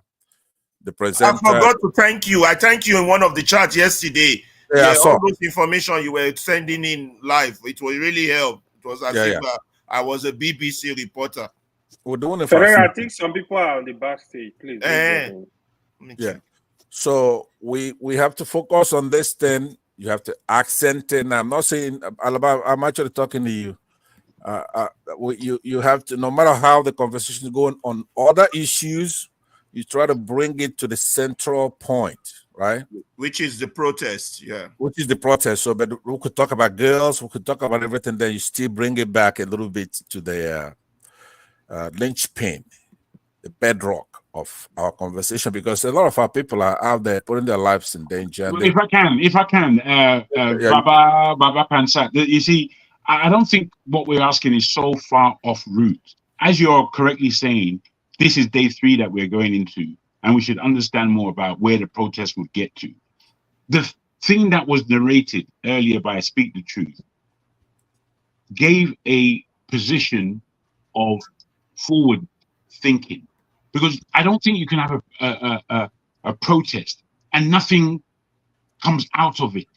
presenter. I forgot to thank you. I thank you in one of the chats yesterday. Yeah, I saw. All those information you were sending in live, it will really help. It was as if I was a BBC reporter. We're doing it Ferreira, I think some people are on the backstage. Please. Yeah. So we have to focus on this thing. You have to accent it. I'm not saying Alaba. I'm actually talking to you. You have to, no matter how the conversation is going on other issues, you try to bring it to the central point, right? Which is the protest, Which is the protest. So, but we could talk about girls, we could talk about everything. Then you still bring it back a little bit to the linchpin, the bedrock of our conversation, because a lot of our people are out there putting their lives in danger. If I can, Baba Pansat, you see, I don't think what we're asking is so far off route. As you're correctly saying, this is day 3 that we're going into, and we should understand more about where the protest would get to. The thing that was narrated earlier by Speak the Truth gave a position of forward thinking, because I don't think you can have a protest and nothing comes out of it.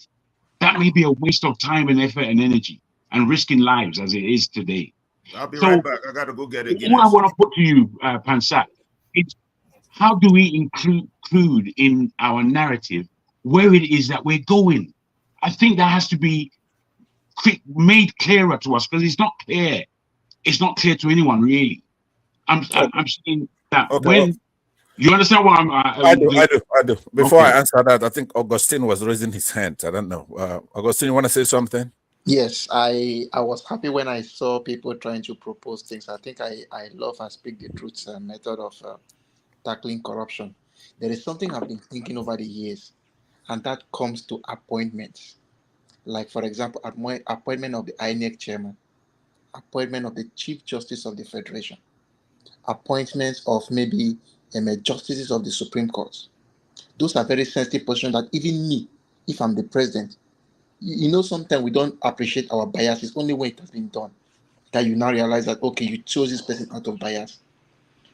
That may be a waste of time and effort and energy and risking lives as it is today. I'll be right back. I gotta go get a Guinness. What I want to put to you, Pansat, is how do we include in our narrative where it is that we're going? I think that has to be made clearer to us, because it's not clear. It's not clear to anyone, really. I'm saying that when you understand what I do. Before I answer that, I think Augustine was raising his hand. I don't know. Augustine, you want to say something? Yes, I was happy when I saw people trying to propose things. I think I love and Speak the Truth method of tackling corruption. There is something I've been thinking over the years, and that comes to appointments. Like, for example, appointment of the INEC chairman, appointment of the Chief Justice of the Federation, appointments of maybe justices of the Supreme Court. Those are very sensitive positions that even me, if I'm the president, you know, sometimes we don't appreciate our biases only when it has been done. That you now realize that, okay, you chose this person out of bias.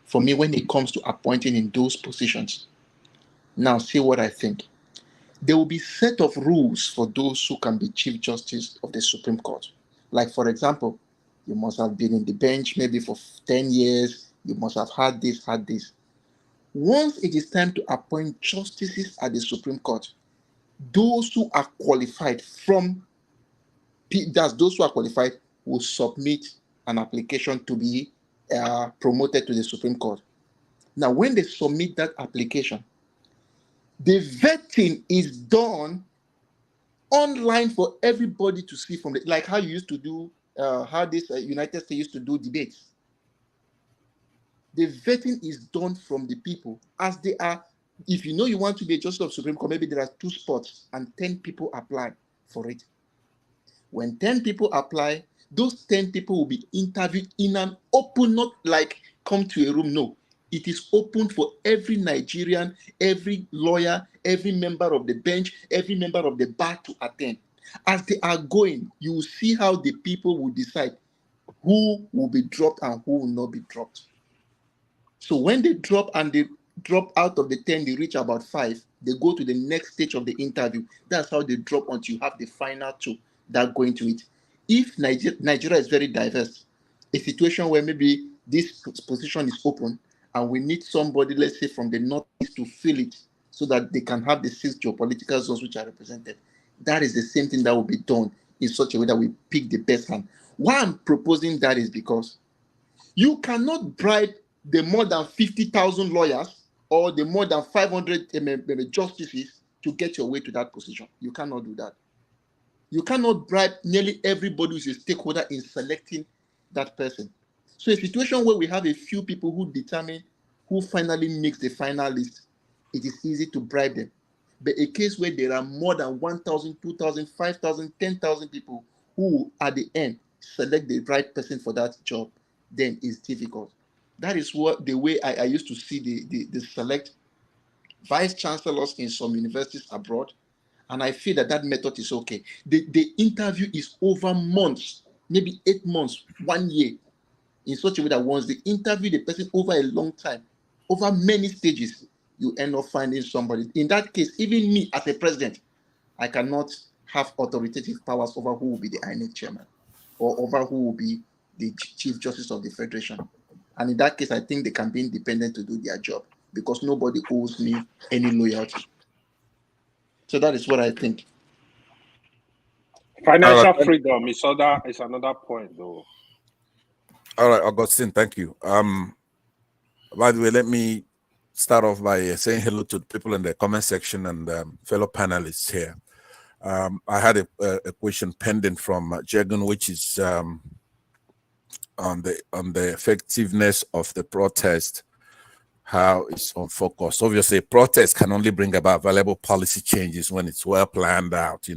For me, when it comes to appointing in those positions, now see what I think. There will be set of rules for those who can be Chief Justice of the Supreme Court. Like, for example, you must have been in the bench maybe for 10 years. You must have had this. Once it is time to appoint justices at the Supreme Court, those who are qualified will submit an application to be promoted to the Supreme Court. Now, when they submit that application, the vetting is done online for everybody to see from like how you used to do, how this United States used to do debates. The vetting is done from the people as they are. If you know you want to be a justice of Supreme Court, maybe there are 2 spots and 10 people apply for it. When 10 people apply, those 10 people will be interviewed in an open, not like come to a room. No, it is open for every Nigerian, every lawyer, every member of the bench, every member of the bar to attend. As they are going, you will see how the people will decide who will be dropped and who will not be dropped. So when they drop and they drop out of the 10, they reach about 5, they go to the next stage of the interview. That's how they drop until you have the final 2 that go into it. If Nigeria is very diverse, a situation where maybe this position is open and we need somebody, let's say from the northeast, to fill it so that they can have the 6 geopolitical zones which are represented. That is the same thing that will be done in such a way that we pick the best hand. Why I'm proposing that is because you cannot bribe the more than 50,000 lawyers or the more than 500 justices to get your way to that position. You cannot do that. You cannot bribe nearly everybody who is a stakeholder in selecting that person. So a situation where we have a few people who determine who finally makes the final list, it is easy to bribe them. But a case where there are more than 1,000, 2,000, 5,000, 10,000 people who at the end select the right person for that job, then it's difficult. That is what the way I used to see the select vice chancellors in some universities abroad. And I feel that that method is okay. The interview is over months, maybe 8 months, 1 year, in such a way that once they interview the person over a long time, over many stages, you end up finding somebody. In that case, even me as a president, I cannot have authoritative powers over who will be the INEC chairman or over who will be the Chief Justice of the Federation. And in that case, I think they can be independent to do their job because nobody owes me any loyalty. So that is what I think. Financial freedom is another point, though. All right, Augustine, thank you. By the way, let me start off by saying hello to the people in the comment section and fellow panelists here. I had a question pending from Jegun, which is on the effectiveness of the protest, how it's unfocused. Obviously, protest can only bring about valuable policy changes when it's well planned out,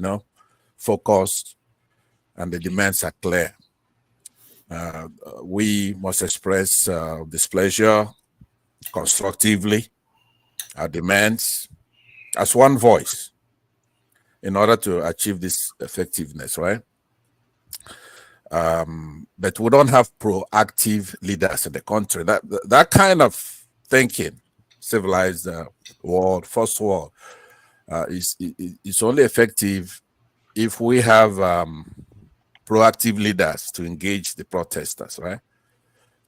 focused, and the demands are clear. We must express displeasure constructively, our demands, as one voice in order to achieve this effectiveness, right? But we don't have proactive leaders in the country. That kind of thinking, civilized world, first world, is only effective if we have proactive leaders to engage the protesters, right?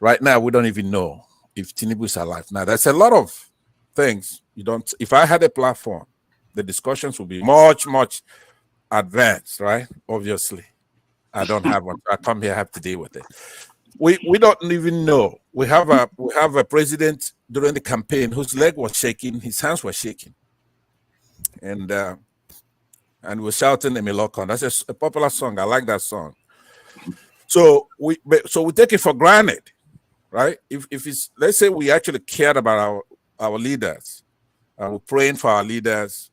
Right now, we don't even know if Tinubu is alive. Now, there's a lot of things you don't. If I had a platform, the discussions would be much, much advanced, right? Obviously, I don't have one. I come here, I have to deal with it. We don't even know. We have a president during the campaign whose leg was shaking, his hands were shaking, and we're shouting Emilokon. That's a popular song. I like that song. So we take it for granted, right? If it's, let's say we actually cared about our leaders, we're praying for our leaders,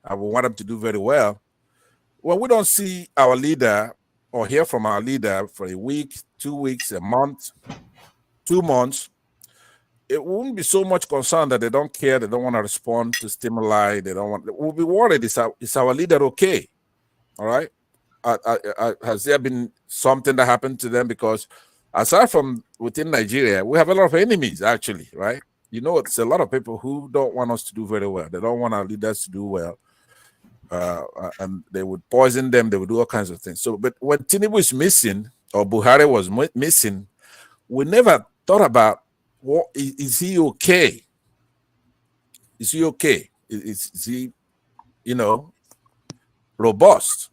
and we want them to do very well. When we don't see our leader or hear from our leader for a week, 2 weeks, a month, 2 months, it wouldn't be so much concerned that they don't care, they don't want to respond to stimuli, they don't want. We'll be worried. Is our leader okay? All right. Has there been something that happened to them? Because aside from within Nigeria, we have a lot of enemies, actually, right? It's a lot of people who don't want us to do very well. They don't want our leaders to do well. And they would poison them. They would do all kinds of things. So, but when Tinubu is missing, or Buhari was missing, we never thought about, is he okay? Is he okay? Is he, robust?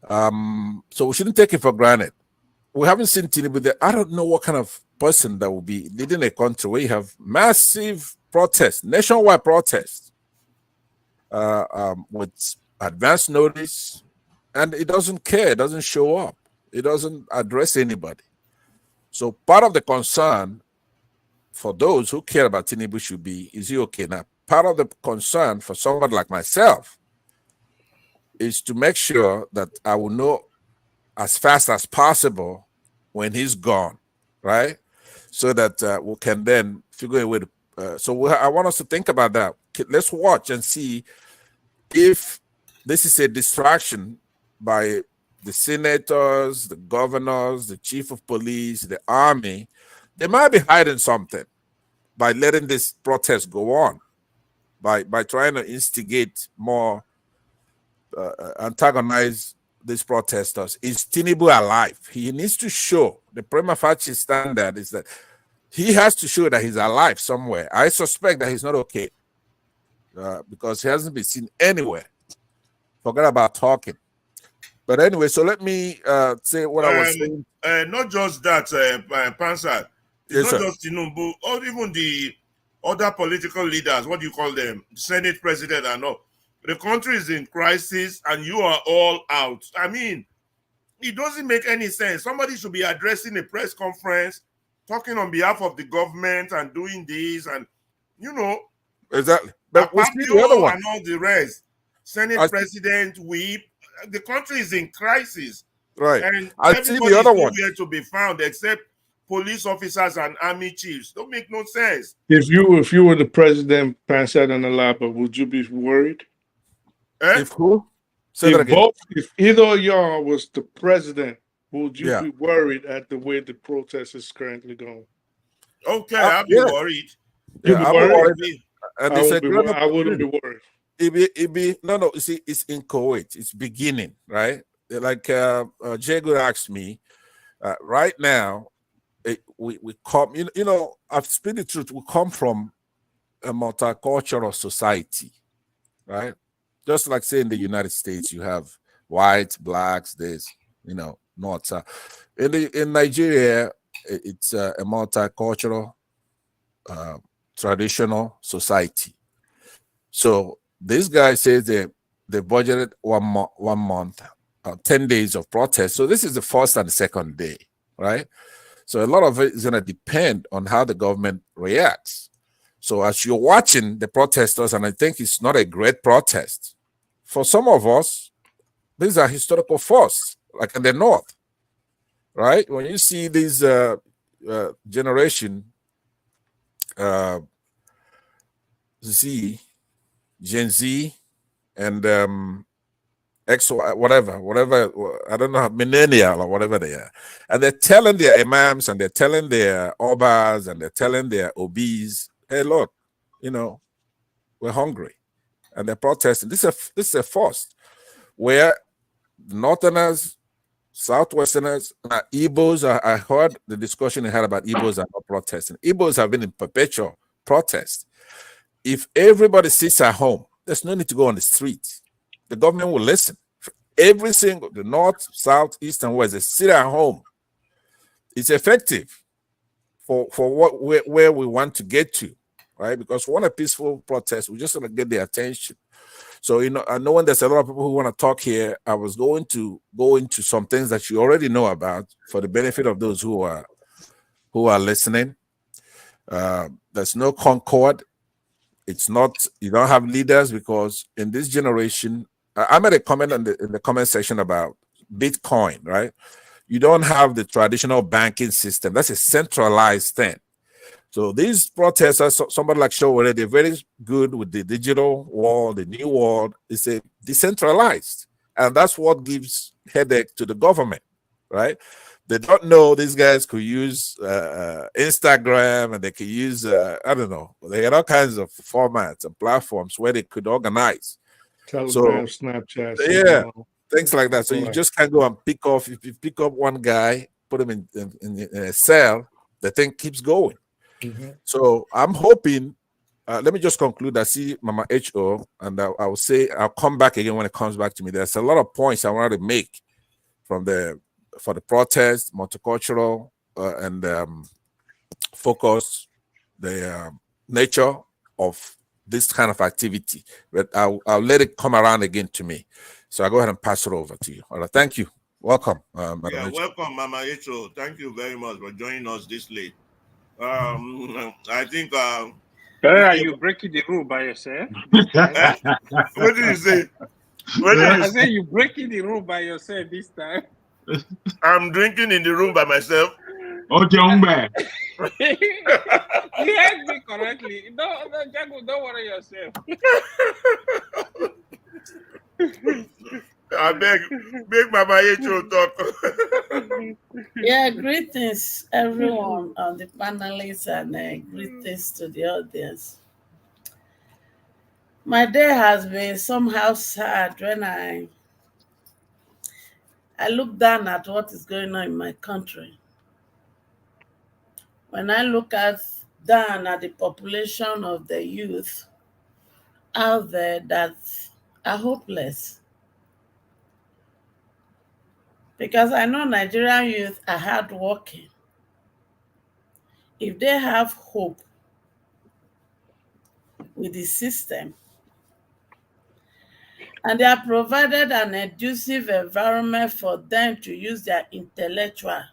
So we shouldn't take it for granted. We haven't seen Tinubu there. I don't know what kind of person that will be leading a country where you have massive protests, nationwide protests, with advance notice, and it doesn't care, it doesn't show up, it doesn't address anybody. So part of the concern for those who care about Tinubu should be, is he okay? Now, part of the concern for somebody like myself is to make sure that I will know as fast as possible when he's gone, right? So that we can then figure a way to. I want us to think about that. Let's watch and see if this is a distraction by the senators, the governors, the chief of police, the army. They might be hiding something by letting this protest go on, by trying to instigate more, antagonize these protesters. Is Tinubu alive? He needs to show, the prima facie standard is that he has to show that he's alive somewhere. I suspect that he's not okay because he hasn't been seen anywhere. Forget about talking. But anyway, so let me say what I was saying. Not just that, Pansa. It's not just Tinubu, or even the other political leaders, what do you call them, Senate president and all. The country is in crisis and you are all out. I mean, it doesn't make any sense. Somebody should be addressing a press conference, talking on behalf of the government and doing this and, you know, Exactly. But we see the other Akpabio one. and all the rest. Senate president, whip. The country is in crisis. Right. And I see everybody the is other one. nowhere to be found except police officers and army chiefs. Don't make no sense. If you were the president, Pansat and Alaba, would you be worried? If who? Say that again. If either of y'all was the president, would you Yeah. be worried at the way the protest is currently going? Okay, I'll be worried. You'll Yeah, be I'm worried? worried. And it's a great I wouldn't be worried. It be no, you see, it's in Kuwait. It's beginning, right? Like Jago asked me, right now, we come, you know, I've speak the truth, we come from a multicultural society, right? Just like say in the United States, you have whites, blacks, this, you know, north, south. In Nigeria, it's a multicultural, traditional society. So this guy says they budgeted 1 month, 10 days of protest. So this is the first and the second day, right? So a lot of it is going to depend on how the government reacts. So as you're watching the protesters, and I think it's not a great protest, for some of us, these are historical firsts, like in the North, right? When you see these generation Z, Gen Z, and X, whatever, I don't know, millennial or whatever they are. And they're telling their imams and they're telling their obas and they're telling their obis, hey, look, you know, we're hungry. And they're protesting. This is a first where Northerners, Southwesterners, Igbos, I heard the discussion they had about Igbos are not protesting. Igbos have been in perpetual protest. If everybody sits at home, there's no need to go on the street. The government will listen. Every single, the North, South, East, and West, they sit at home. It's effective for where we want to get to, right? Because we want a peaceful protest. We just want to get their attention. So, you know, I know when there's a lot of people who want to talk here, I was going to go into some things that you already know about for the benefit of those who are listening. There's no concord. It's not, you don't have leaders, because in this generation, I made a comment in the comment section about Bitcoin, right? You don't have the traditional banking system. That's a centralized thing. So these protesters, somebody like Showore, they're very good with the digital world, the new world. It's a decentralized. And that's what gives headache to the government, right? They don't know these guys could use Instagram, and they could use, I don't know, they got all kinds of formats and platforms where they could organize. Telegram, Snapchat, Yeah, Signal. things like that. So you just can't go and pick off. If you pick up one guy, put him in a cell, the thing keeps going. Mm-hmm. So I'm hoping, let me just conclude. I see Mama H.O., and I will say, I'll come back again when it comes back to me. There's a lot of points I wanted to make for the protest, multicultural, and focus the nature of this kind of activity. But I'll let it come around again to me. So I'll go ahead and pass it over to you. All right, thank you. Welcome, Madam Yeah, H.O. welcome, Mama Echo. Thank you very much for joining us this late. I think. Are you breaking the rule by yourself? What did you say? What did you I say? said you breaking the rule by yourself this time. I'm drinking in the room by myself. Oh, John Bear. You heard me correctly. No, Jago, don't worry yourself. I beg Mama Echo talk. Yeah, greetings everyone on the panelists, and greetings to the audience. My day has been somehow sad when I look down at what is going on in my country. When I look down at the population of the youth out there that are hopeless. Because I know Nigerian youth are hardworking. If they have hope, with the system. And they have provided an conducive environment for them to use their intellectual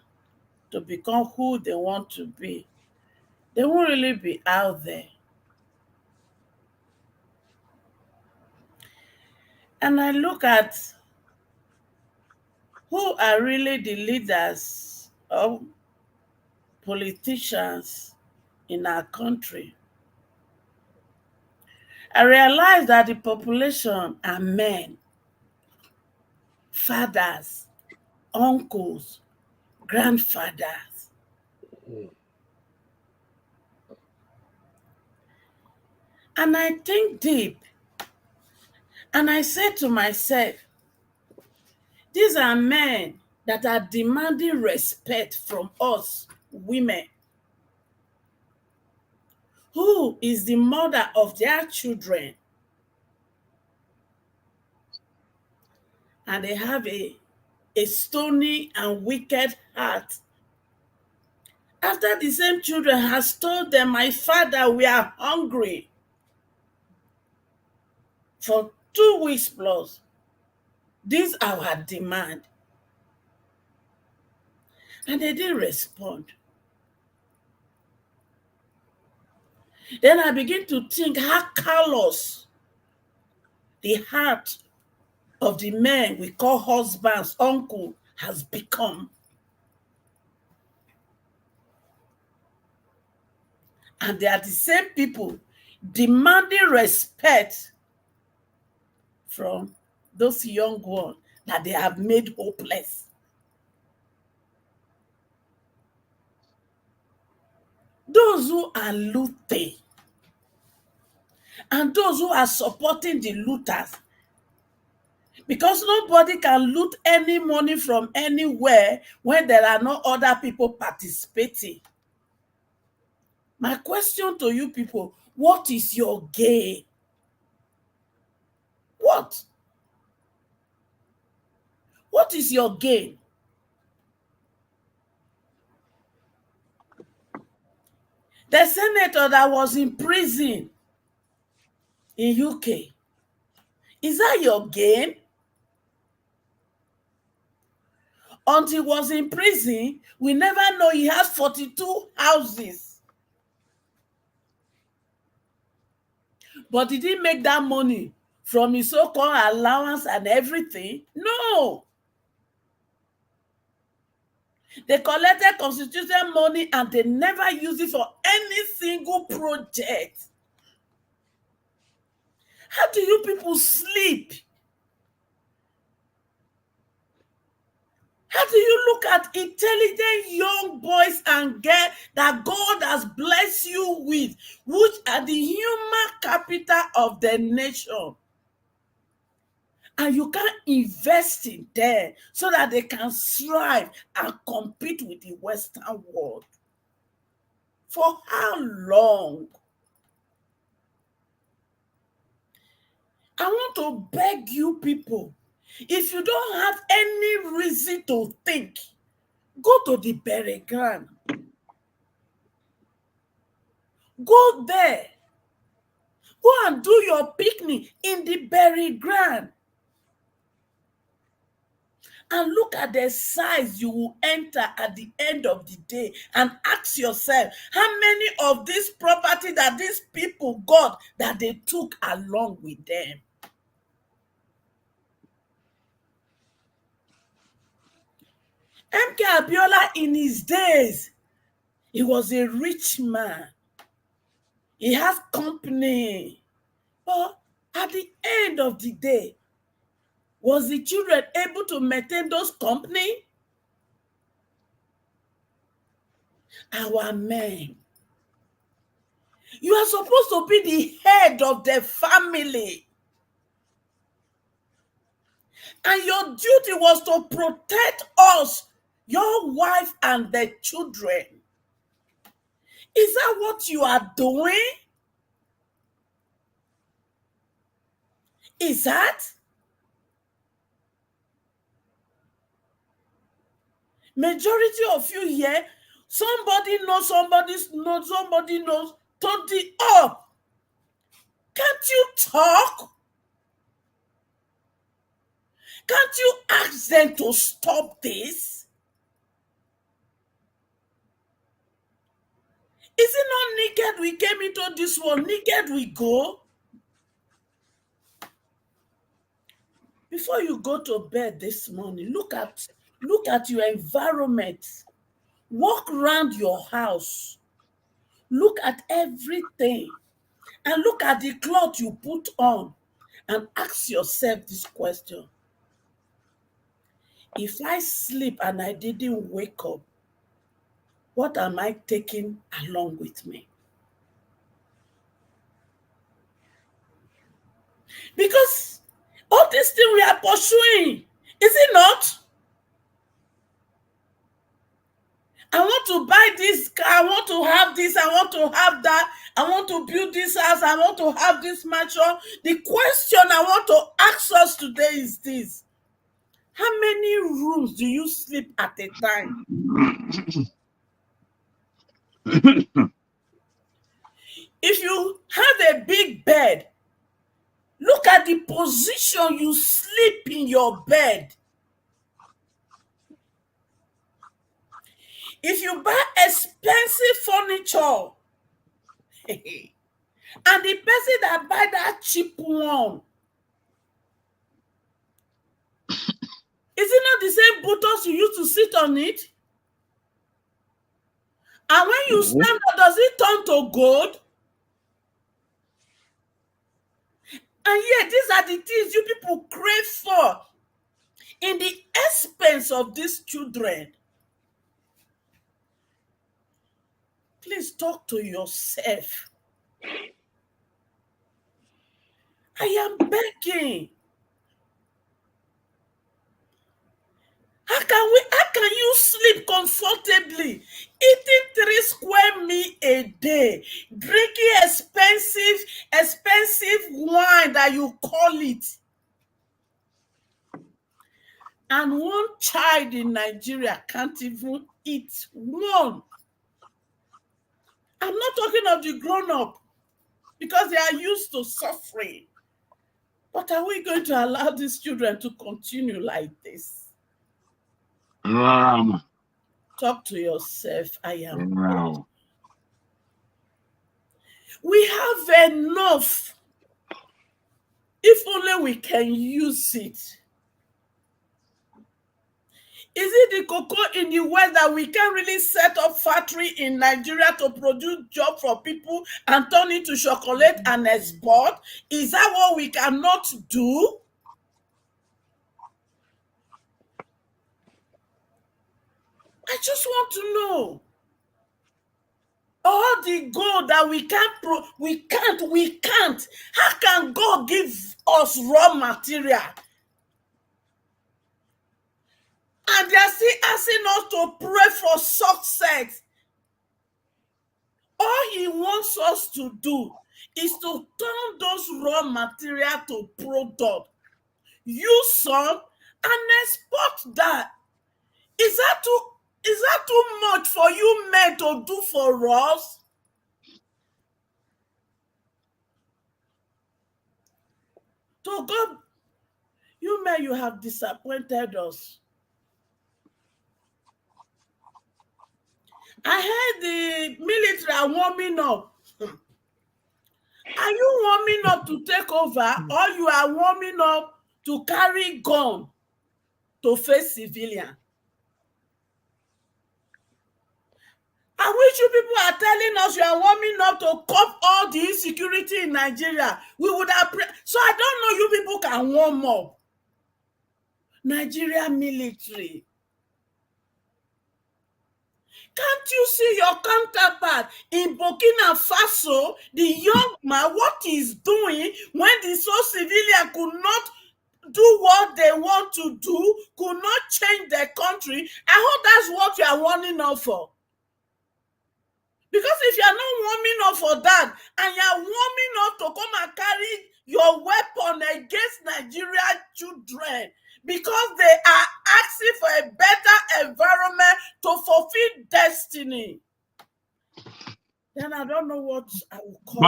to become who they want to be. They won't really be out there. And I look at who are really the leaders or politicians in our country. I realize that the population are men, fathers, uncles, grandfathers. And I think deep and I say to myself, these are men that are demanding respect from us women. Who is the mother of their children? And they have a stony and wicked heart. After the same children has told them, my father, we are hungry for 2 weeks plus. This is our demand. And they didn't respond. Then I begin to think how callous the heart of the men we call husbands, uncle, has become. And they are the same people demanding respect from those young ones that they have made hopeless. Those who are looting and those who are supporting the looters, because nobody can loot any money from anywhere when there are no other people participating. My question to you people, what is your gain? What? What is your gain? The senator that was in prison in UK, is that your gain? Until he was in prison, we never know he has 42 houses. But did he make that money from his so-called allowance and everything? No. They collected constitutional money and they never used it for any single project. How do you people sleep? How do you look at intelligent young boys and girls that God has blessed you with, which are the human capital of the nation? And you can invest in them so that they can strive and compete with the Western world. For how long? I want to beg you people, if you don't have any reason to think, go to the burial ground. Go there. Go and do your picnic in the burial ground. And look at the size you will enter at the end of the day and ask yourself, how many of this property that these people got that they took along with them? MK Abiola in his days, he was a rich man. He has company. But at the end of the day, was the children able to maintain those company? Our men. You are supposed to be the head of the family. And your duty was to protect us, your wife and the children. Is that what you are doing? Is that? Majority of you here, somebody knows, somebody knows, somebody knows, totally up. Can't you talk? Can't you ask them to stop this? Is it not naked we came into this world? Naked we go? Before you go to bed this morning, look at your environment. Walk around your house. Look at everything. And look at the cloth you put on. And ask yourself this question. If I sleep and I didn't wake up, what am I taking along with me? Because all this thing we are pursuing, is it not? I want to buy this car, I want to have this, I want to have that, I want to build this house, I want to have this mansion. The question I want to ask us today is this. How many rooms do you sleep at a time? If you have a big bed, look at the position you sleep in your bed. If you buy expensive furniture, and the person that buy that cheap one, is it not the same buttons you used to sit on it? And when you stand up, does it turn to gold? And yet, these are the things you people crave for in the expense of these children. Please talk to yourself. I am begging. How can you sleep comfortably, eating 3 square meals a day, drinking expensive wine that you call it, and one child in Nigeria can't even eat one? I'm not talking of the grown-up, because they are used to suffering. But are we going to allow these children to continue like this? Talk to yourself. I am. Wow. We have enough. If only we can use it. Is it the cocoa in the West that we can really set up factory in Nigeria to produce job for people and turn it to chocolate and export? Is that what we cannot do? I just want to know. All the gold that we can't. How can God give us raw material? And they are still asking us to pray for success. All he wants us to do is to turn those raw material to product. Use some and export that. Is that too much for you men to do for us? To God, you men, you have disappointed us. I heard the military are warming up. Are you warming up to take over, or you are warming up to carry gun to face civilian? I wish you people are telling us you are warming up to cop all the insecurity in Nigeria. We would have. So I don't know you people can warm up. Nigeria military. Can't you see your counterpart in Burkina Faso, the young man, what he's doing when the civilian could not do what they want to do, could not change their country? I hope that's what you are warning up for. Because if you are not warming up for that, and you are warming up to come and carry your weapon against Nigerian children, because they are asking for a better environment to fulfill destiny. then I don't know what I will call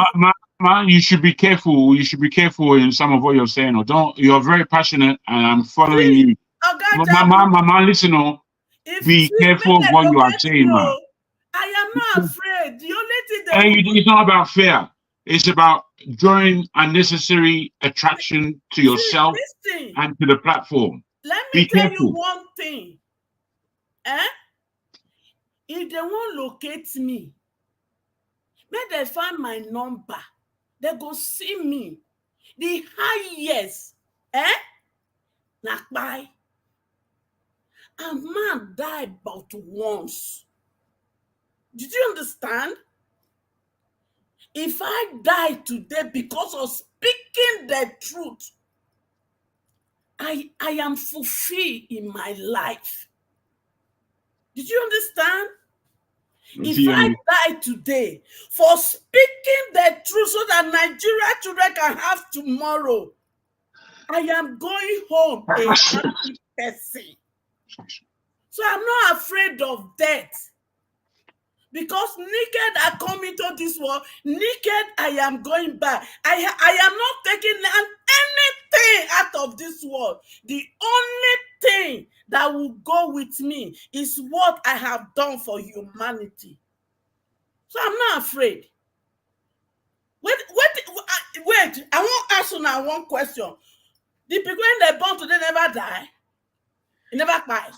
Man, you should be careful. You should be careful in some of what you're saying. Or don't. You're very passionate, and I'm following you. Man, listen. Oh, be careful of what you are saying, man. I am not afraid. The only thing that It's not about fear. It's about drawing unnecessary attraction to yourself and to the platform. Let Be me tell careful. you one thing. If they won't locate me, when they find my number, they go see me. The highest, Nakbai. A man died but once. Did you understand? If I die today because of speaking the truth, I am fulfilled in my life. Did you understand? If I die today for speaking the truth so that Nigeria children can have tomorrow, I am going home a happy person. So I'm not afraid of death. Because naked I come into this world, naked I am going back. I am not taking anything out of this world. The only thing that will go with me is what I have done for humanity. So I'm not afraid. Wait, I want to ask you now one question. The people when they're born today never die? They never die.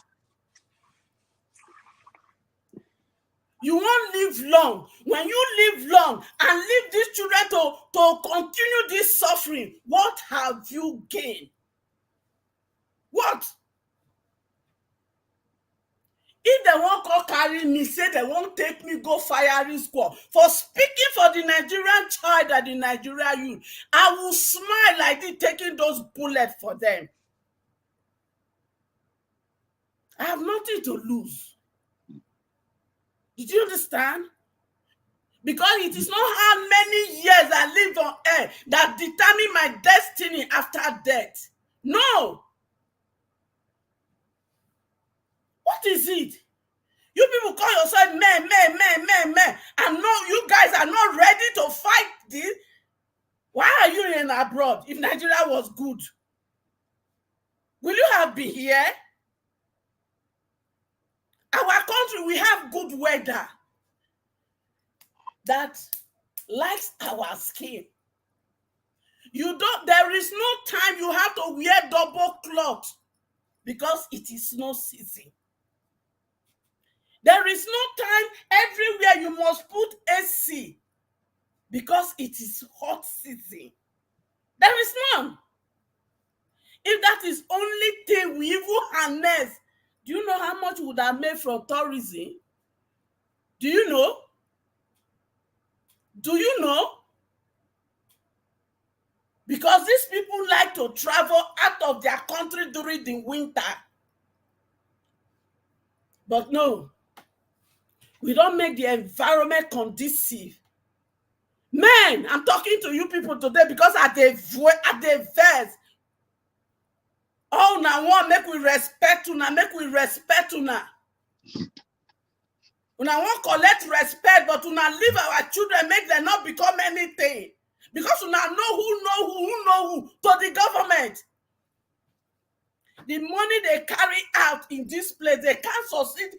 You won't live long. When you live long and leave these children to continue this suffering, what have you gained? What? If they won't go carry me, say they won't take me go firing squad for speaking for the Nigerian child and the Nigerian youth, I will smile like this taking those bullets for them. I have nothing to lose. Did you understand? Because it is not how many years I lived on earth that determine my destiny after death. No. What is it? You people call yourself men. And no, you guys are not ready to fight this. Why are you in abroad if Nigeria was good? Will you have been here? Our country, we have good weather that likes our skin. There is no time you have to wear double cloth because it is snow season. There is no time everywhere you must put AC because it is hot season. There is none. If that is only thing we even harness, do you know how much would have made from tourism? Do you know? Do you know? Because these people like to travel out of their country during the winter. But no, we don't make the environment conducive. Man, I'm talking to you people today because at the verse, oh, now one make we respect una, Una want collect respect, but una leave our children, make them not become anything. Because una know who to the government. The money they carry out in this place, they can't succeed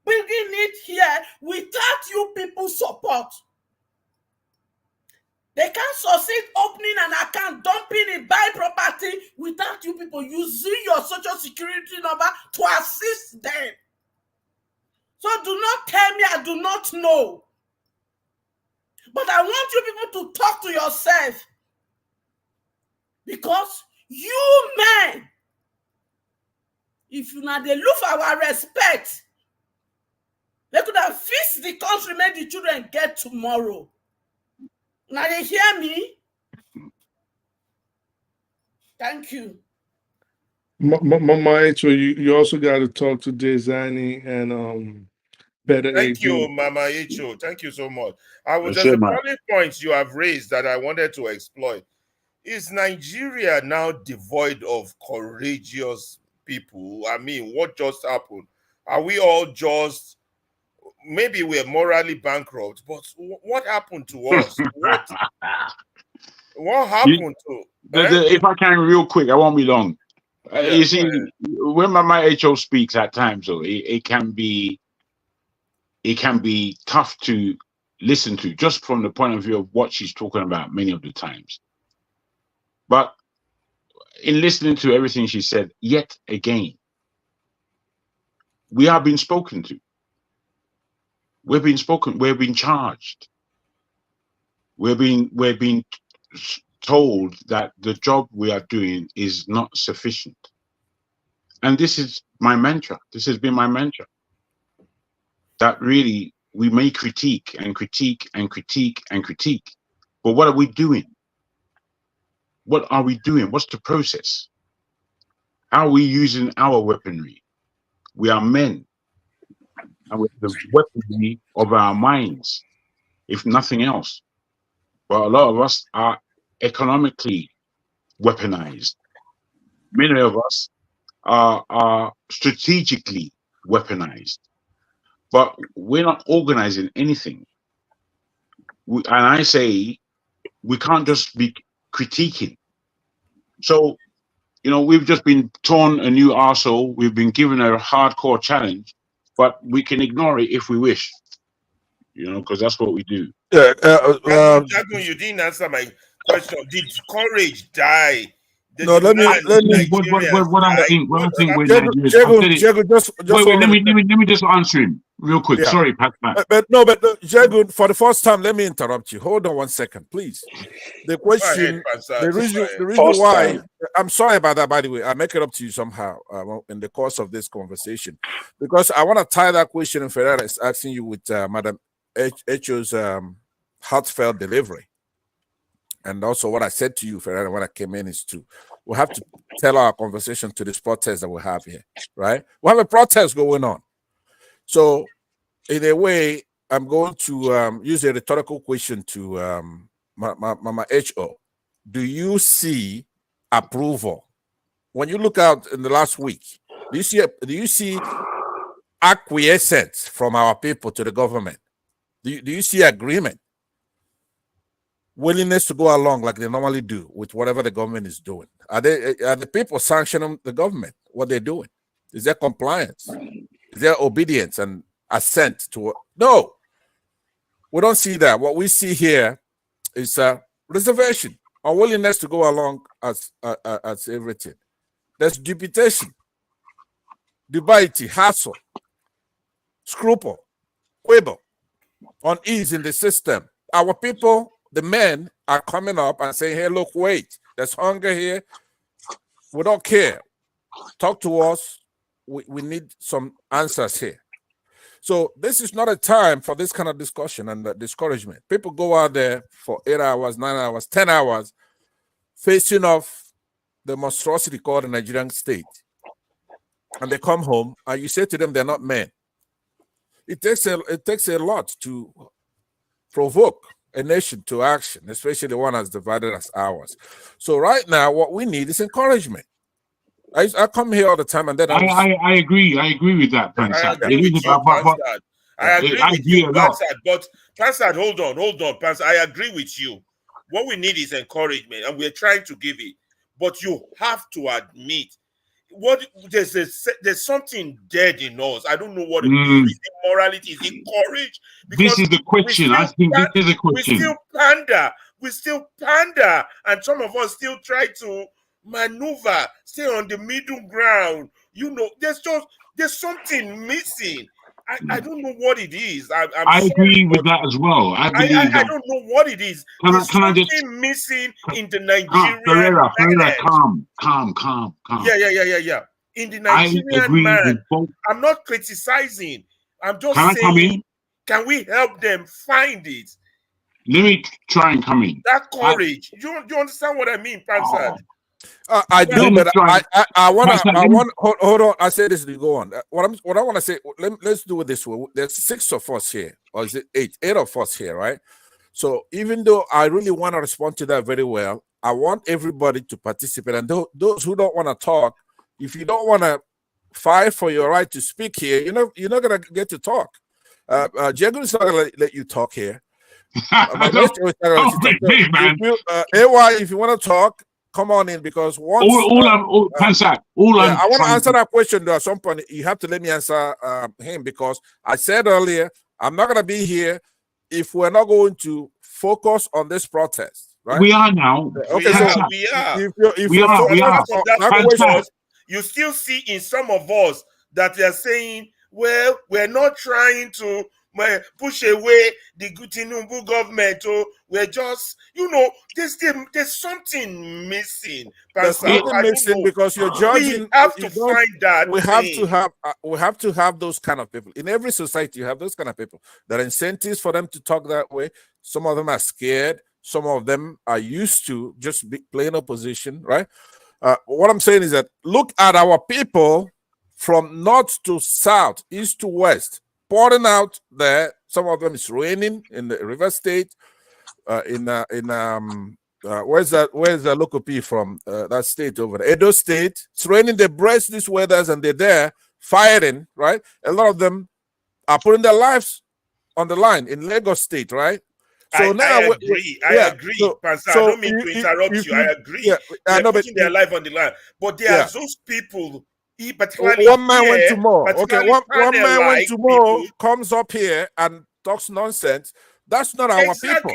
bringing it here without you people support. They can't succeed opening an account, dumping it, buy property without you people using your social security number to assist them. So do not tell me I do not know. But I want you people to talk to yourself. Because you men, if you not they look for our respect, they could have fixed the country, made the children get tomorrow. Now they hear me? Thank you. Mama Echo, you also got to talk to Desani and Better Thank you, AD. Mama Icho. Thank you so much. There's a valid point you have raised that I wanted to exploit. Is Nigeria now devoid of courageous people? I mean, what just happened? Are we all just maybe we're morally bankrupt, but what happened to us? What happened to? If I can, real quick, I won't be long. Yeah, You see, when my HO speaks at times, though, it can be tough to listen to, just from the point of view of what she's talking about many of the times. But in listening to everything she said, yet again, we are being spoken to. We're being spoken. We're being charged. We're being told that the job we are doing is not sufficient. And this is my mantra. This has been my mantra. That really we may critique and critique and critique and critique, but what are we doing? What are we doing? What's the process? How are we using our weaponry? We are men, and with the weaponry of our minds, if nothing else. But a lot of us are economically weaponized. Many of us are strategically weaponized. But we're not organizing anything. And I say we can't just be critiquing. So, we've just been torn a new arsehole. We've been given a hardcore challenge, but we can ignore it if we wish, because that's what we do. Yeah, Jagun, you didn't answer my question. Did courage die? No, let me. What I think with Nigerians. Let me just answer him real quick. Yeah. Sorry, Pat. But Jagun, for the first time, let me interrupt you. Hold on 1 second, please. The question, the reason why, I'm sorry about that, by the way. I'll make it up to you somehow in the course of this conversation, because I want to tie that question Ferreira is asking you with Madam Echo's heartfelt delivery. And also what I said to you, Ferreira, when I came in is we'll have to tell our conversation to this protest that we have here, right? We have a protest going on. So in a way, I'm going to use a rhetorical question to Mama H.O. Do you see approval? When you look out in the last week, do you see acquiescence from our people to the government? Do you see agreement? Willingness to go along like they normally do with whatever the government is doing? Are the people sanctioning the government, what they're doing? Is there compliance? Is there obedience and assent to it? No, we don't see that. What we see here is reservation, unwillingness to go along as everything. There's dubitation, dubiety, hassle, scruple, quibble, unease in the system. Our people, the men, are coming up and saying, hey, look, wait, there's hunger here. We don't care. Talk to us. We need some answers here. So this is not a time for this kind of discussion and discouragement. People go out there for 8 hours, 9 hours, 10 hours, facing off the monstrosity called the Nigerian state. And they come home and you say to them, they're not men. It takes a lot to provoke a nation to action, especially one as divided as ours. So right now, what we need is encouragement. I come here all the time, and then I agree. I agree with that, Pansad. I agree with you, Pansad. I agree with you, Pansad. But Pansad, hold on, Pansad. I agree with you. What we need is encouragement, and we're trying to give it. But you have to admit, there's something dead in us. I don't know what it is. Is it morality? Is it courage? Because this is the question. I think this is the question. We still pander, and some of us still try to maneuver, stay on the middle ground. There's something missing. I don't know what it is. I agree with that as well. I don't know what it is. There's something missing in the Nigerian Ferreira, calm. Yeah. In the Nigerian man, I'm not criticizing. I'm just saying, can we help them find it? Let me try and come in. That courage. Do you understand what I mean, Pansad? I do, but I want. Hold on. I say this to go on. What I want to say. Let's do it this way. There's 6 of us here, or is it 8? 8 of us here, right? So even though I really want to respond to that very well, I want everybody to participate. And those who don't want to talk, if you don't want to fight for your right to speak here, you're not gonna get to talk. Jago is not going to let you talk here. Big man. If you want to talk, come on in, because once I want to answer that question though. At some point, you have to let me answer him, because I said earlier I'm not going to be here if we're not going to focus on this protest. Right? We are now. Okay, we are. If we are. You still see in some of us that they are saying, well, we're not trying to push away the Tinubu government. We're just, there's something missing. There's something missing, because you're judging. We have to find that. We have to have those kind of people in every society. You have those kind of people. There are incentives for them to talk that way. Some of them are scared. Some of them are used to just playing opposition, right? What I'm saying is that look at our people from north to south, east to west, pouring out there. Some of them is raining in the River State. Where's the local P from? That state over there, Edo State. It's raining. They brace these weathers and they're there fighting, right? A lot of them are putting their lives on the line in Lagos State, right? So I agree. I agree, Pansa. I don't mean to interrupt you. I agree. They're putting their life on the line. But there are those people, particularly one man went to more. Okay, one man went to more, people, comes up here and talks nonsense. That's not our people.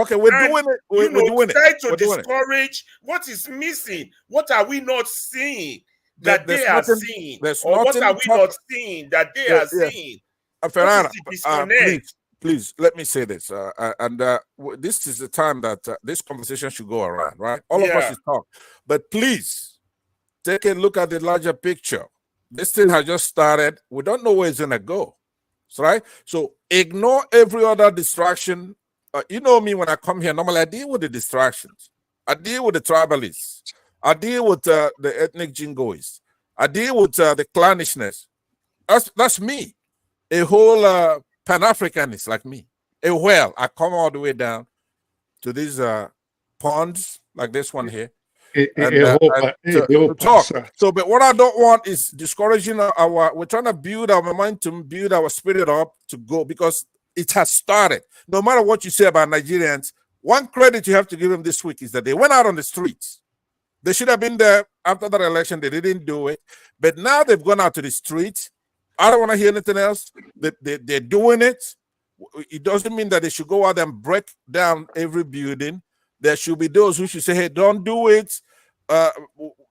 Okay, we're doing it. We're doing it. Try to discourage what is missing. What are we not seeing that they are seeing? Or what are we not seeing that they are seeing? Ferrara, please let me say this, this is the time that this conversation should go around, right? All of us should talk, but please take a look at the larger picture. This thing has just started. We don't know where it's gonna go, right? So ignore every other distraction. You know me, when I come here, normally I deal with the distractions. I deal with the tribalists. I deal with the ethnic jingoists. I deal with the clannishness. That's me. A whole Pan-Africanist like me. A whale. I come all the way down to these ponds like this one here. To talk. So, but what I don't want is discouraging we're trying to build our momentum, build our spirit up to go, because it has started. No matter what you say about Nigerians, one credit you have to give them this week is that they went out on the streets. They should have been there after that election. They didn't do it. But now they've gone out to the streets. I don't want to hear anything else. They're doing it. It doesn't mean that they should go out and break down every building. There should be those who should say, hey, don't do it.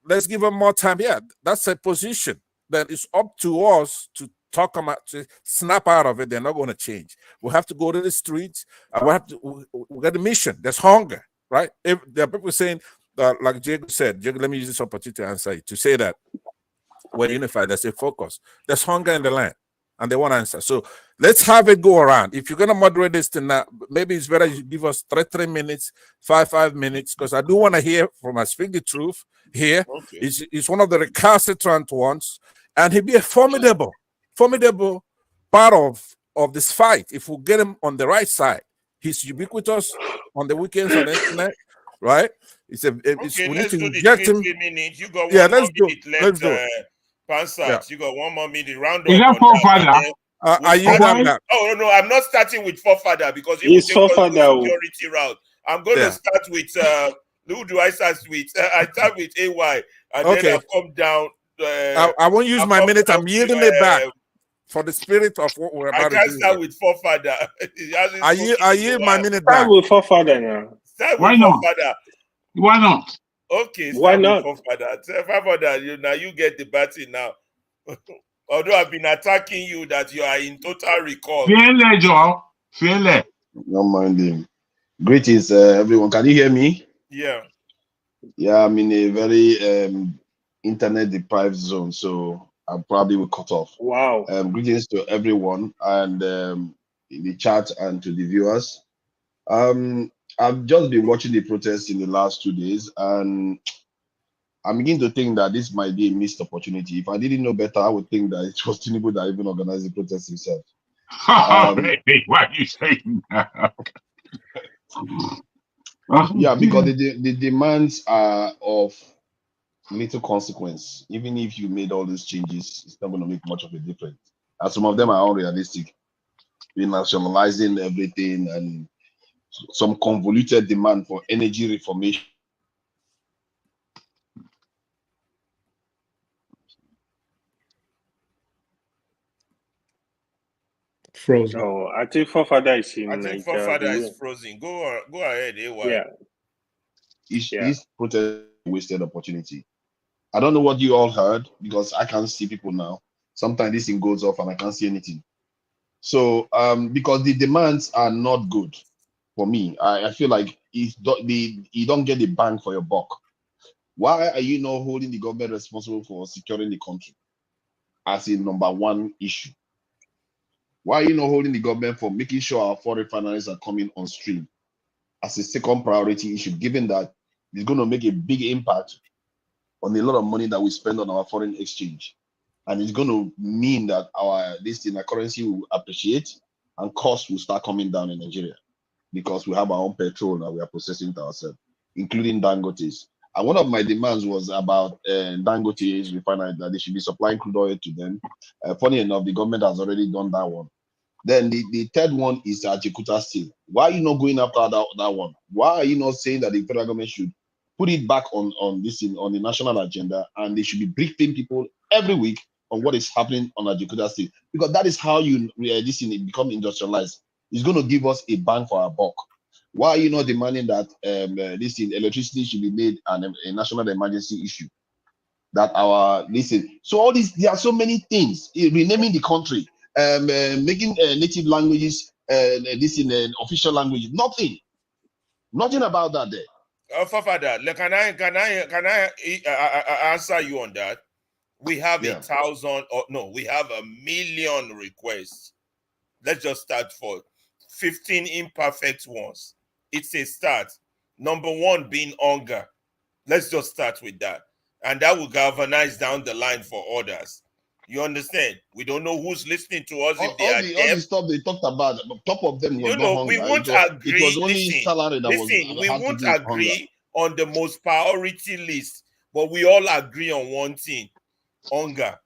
Let's give them more time. Yeah, that's a position that is up to us to talk about, to snap out of it. They're not going to change. We have to go to the streets. We got a mission. There's hunger, right? There are people saying, like Jacob said, let me use this opportunity to answer it, to say that we're unified. There's a focus. There's hunger in the land, and they want to answer. So let's have it go around. If you're going to moderate this tonight, maybe it's better you give us 3 minutes, 5 minutes, because I do want to hear from I speak the truth here. Okay. It's one of the recalcitrant ones, and he'll be a formidable part of this fight if we get him on the right side. He's ubiquitous on the weekends on the internet, right? We need to inject him. You got one let's do left, it. Pansat, you got 1 more minute. Round up. Is that forefather? Are you done that? Oh no, I'm not starting with forefather, because it's forefather security route. I'm going to start with who do I start with? I start with AY, and then I'll come down. I won't use my minute. I'm yielding it back for the spirit of what we're about to do. I can't start with forefather. I yield my minute back. Start with forefather now. Start with forefather. Why not? Okay, why not? Forefather, now you get the batting now. Although I've been attacking you that you are in total recall. Fearless, Joel. Fearless. Don't mind him. Greetings, everyone. Can you hear me? Yeah. Yeah, I'm in a very internet deprived zone, so I probably will cut off. Wow. Greetings to everyone, and in the chat and to the viewers. I've just been watching the protests in the last 2 days, and I'm beginning to think that this might be a missed opportunity. If I didn't know better, I would think that it was Tinubu that even organized the protest himself. Baby, why are you saying that? Yeah, because the demands are of little consequence. Even if you made all these changes, it's not going to make much of a difference. And some of them are unrealistic. nationalizing everything, and some convoluted demand for energy reformation. Frozen. Oh, I think Forefather is in I think Nigeria. Forefather is frozen. Go ahead, AY. Yeah. This protest wasted opportunity. I don't know what you all heard because I can't see people now. Sometimes this thing goes off and I can't see anything. So because the demands are not good for me, I feel like you don't get the bang for your buck. Why are you not holding the government responsible for securing the country as a number one issue? Why are you not holding the government for making sure our foreign refineries are coming on stream as a second priority issue, given that it's going to make a big impact on a lot of money that we spend on our foreign exchange? And it's going to mean that our currency will appreciate and costs will start coming down in Nigeria because we have our own petrol and we are processing it ourselves, including Dangote's. And one of my demands was about Dangote's refinery, that they should be supplying crude oil to them. Funny enough, the government has already done that one. Then the third one is Ajikuta Steel. Why are you not going after that one? Why are you not saying that the federal government should put it back on the national agenda, and they should be briefing people every week on what is happening on Ajikuta Steel? Because that is how this thing become industrialized. It's going to give us a bang for our buck. Why are you not demanding that electricity should be made a national emergency issue? That so all these, there are so many things, renaming the country, making native languages official language. Nothing about that there. Forefather, can I answer you on that? We have 1,000 or no, we have 1,000,000 requests. Let's just start for 15 imperfect ones. It's a start. Number one being hunger. Let's just start with that. And that will galvanize down the line for others. You understand? We don't know who's listening to us if they are deaf. All the stuff they talked about, top of them was not hunger. We won't agree. It was only salary that was we had won't to do with agree on the most priority list, but we all agree on one thing: hunger.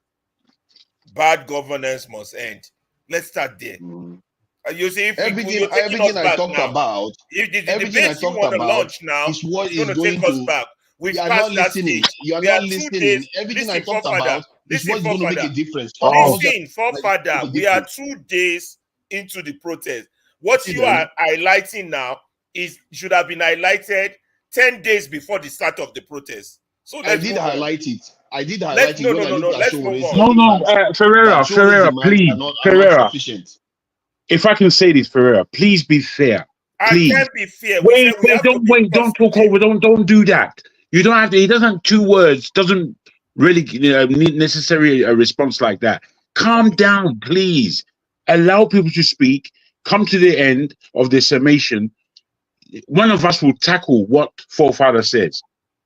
Bad governance must end. Let's start there. You see, if everything you're taking us I back talked now, about, if the everything I debate you talked want to about launch now is what is is going to going take us to. back. We've You are passed not that listening. stage. You are We not are 2 listening. days. Everything I Listen, talked Forefather. about is Listen, what's going to make Forefather. a difference. Listen, Forefather. We are difference. 2 days into the protest. What See you them. are highlighting now should have been highlighted 10 days before the start of the protest. So I did highlight it. I did highlight it when I looked at Let's show move raised on. Ferreira, please, are Ferreira. insufficient. If I can say this, Ferreira, please be fair. Please. I can't be fair. Don't do that. You don't have to. He doesn't. 2 words doesn't really need necessarily a response like that. Calm down, please. Allow people to speak. Come to the end of the summation. One of us will tackle what Forefather says.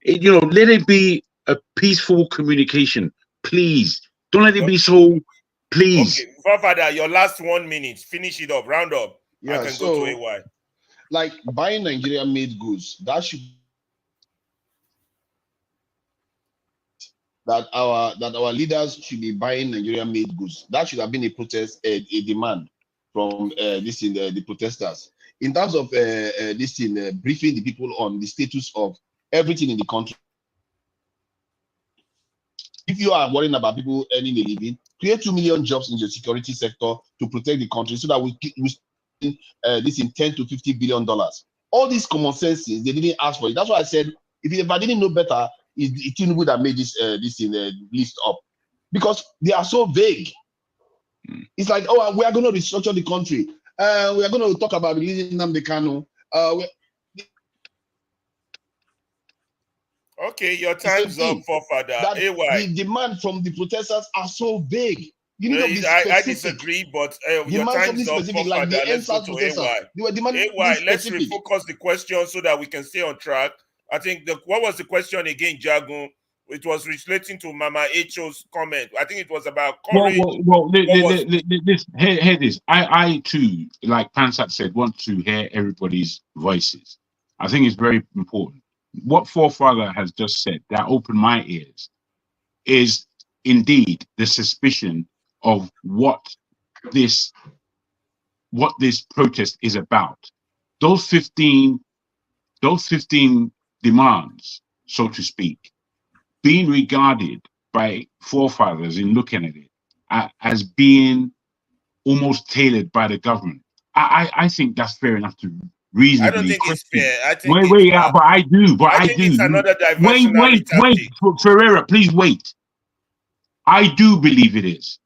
Let it be a peaceful communication, please. Don't let it be so. Please. Okay, Forefather, your last 1 minute. Finish it up. Round up. Yeah, I can go to AY. Like buying Nigerian made goods, that should that our leaders should be buying Nigerian made goods. That should have been a protest, a demand from the protesters. In terms of briefing the people on the status of everything in the country. If you are worrying about people earning a living, create 2 million jobs in the security sector to protect the country so that we this in $10 to $50 billion. All these common senses, they didn't ask for it. That's why I said, if I didn't know better, it would have made this list up, because they are so vague. It's like, oh, we are going to restructure the country. We are going to talk about releasing Nnamdi Kanu. Okay, your time's up, Forefather. AY. The demand from the protesters are so vague. You need to be specific. I disagree, but your time's up, Forefather. Like let's go to AY. They were demanding let's refocus the question so that we can stay on track. I think what was the question again, Jagun? It was relating to Mama Echo's comment. I think it was about courage. Hear this. I too, like Pansat said, want to hear everybody's voices. I think it's very important. What Forefather has just said, that opened my ears, is indeed the suspicion of what this what this protest is about. Those 15 demands, so to speak, being regarded by forefathers in looking at it as being almost tailored by the government. I think that's fair enough to I don't reasonably think it's question. fair. I think Wait, it's yeah, but I do, I think it's another diversionary tactic. Ferreira, please wait. I do believe it is.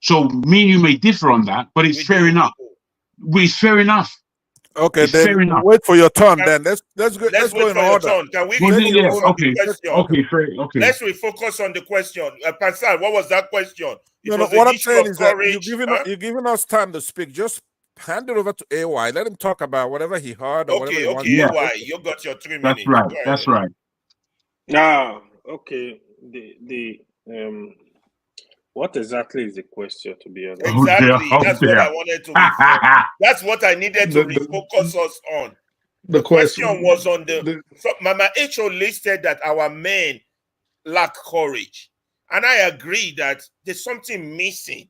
So me and you may differ on that, but it's fair enough. It's fair enough. Okay, It's then fair enough. wait for your turn. Then let's go. Let's wait in for your order. turn. Can we Well, focus yeah, on okay, the question? okay, fair, okay. Let's refocus on the question. Pascal, what was that question? It No, was what an I'm issue saying of is that courage. you're giving us time to speak. Just hand it over to AY. Let him talk about whatever he heard or whatever he wants. Okay, AY, you got your 3 minutes. That's right. That's right. Okay. What exactly is the question, to be honest? Exactly. That's what I wanted to that's what I needed to refocus us on. The question was on so Mama H.O. listed that our men lack courage. And I agree that there's something missing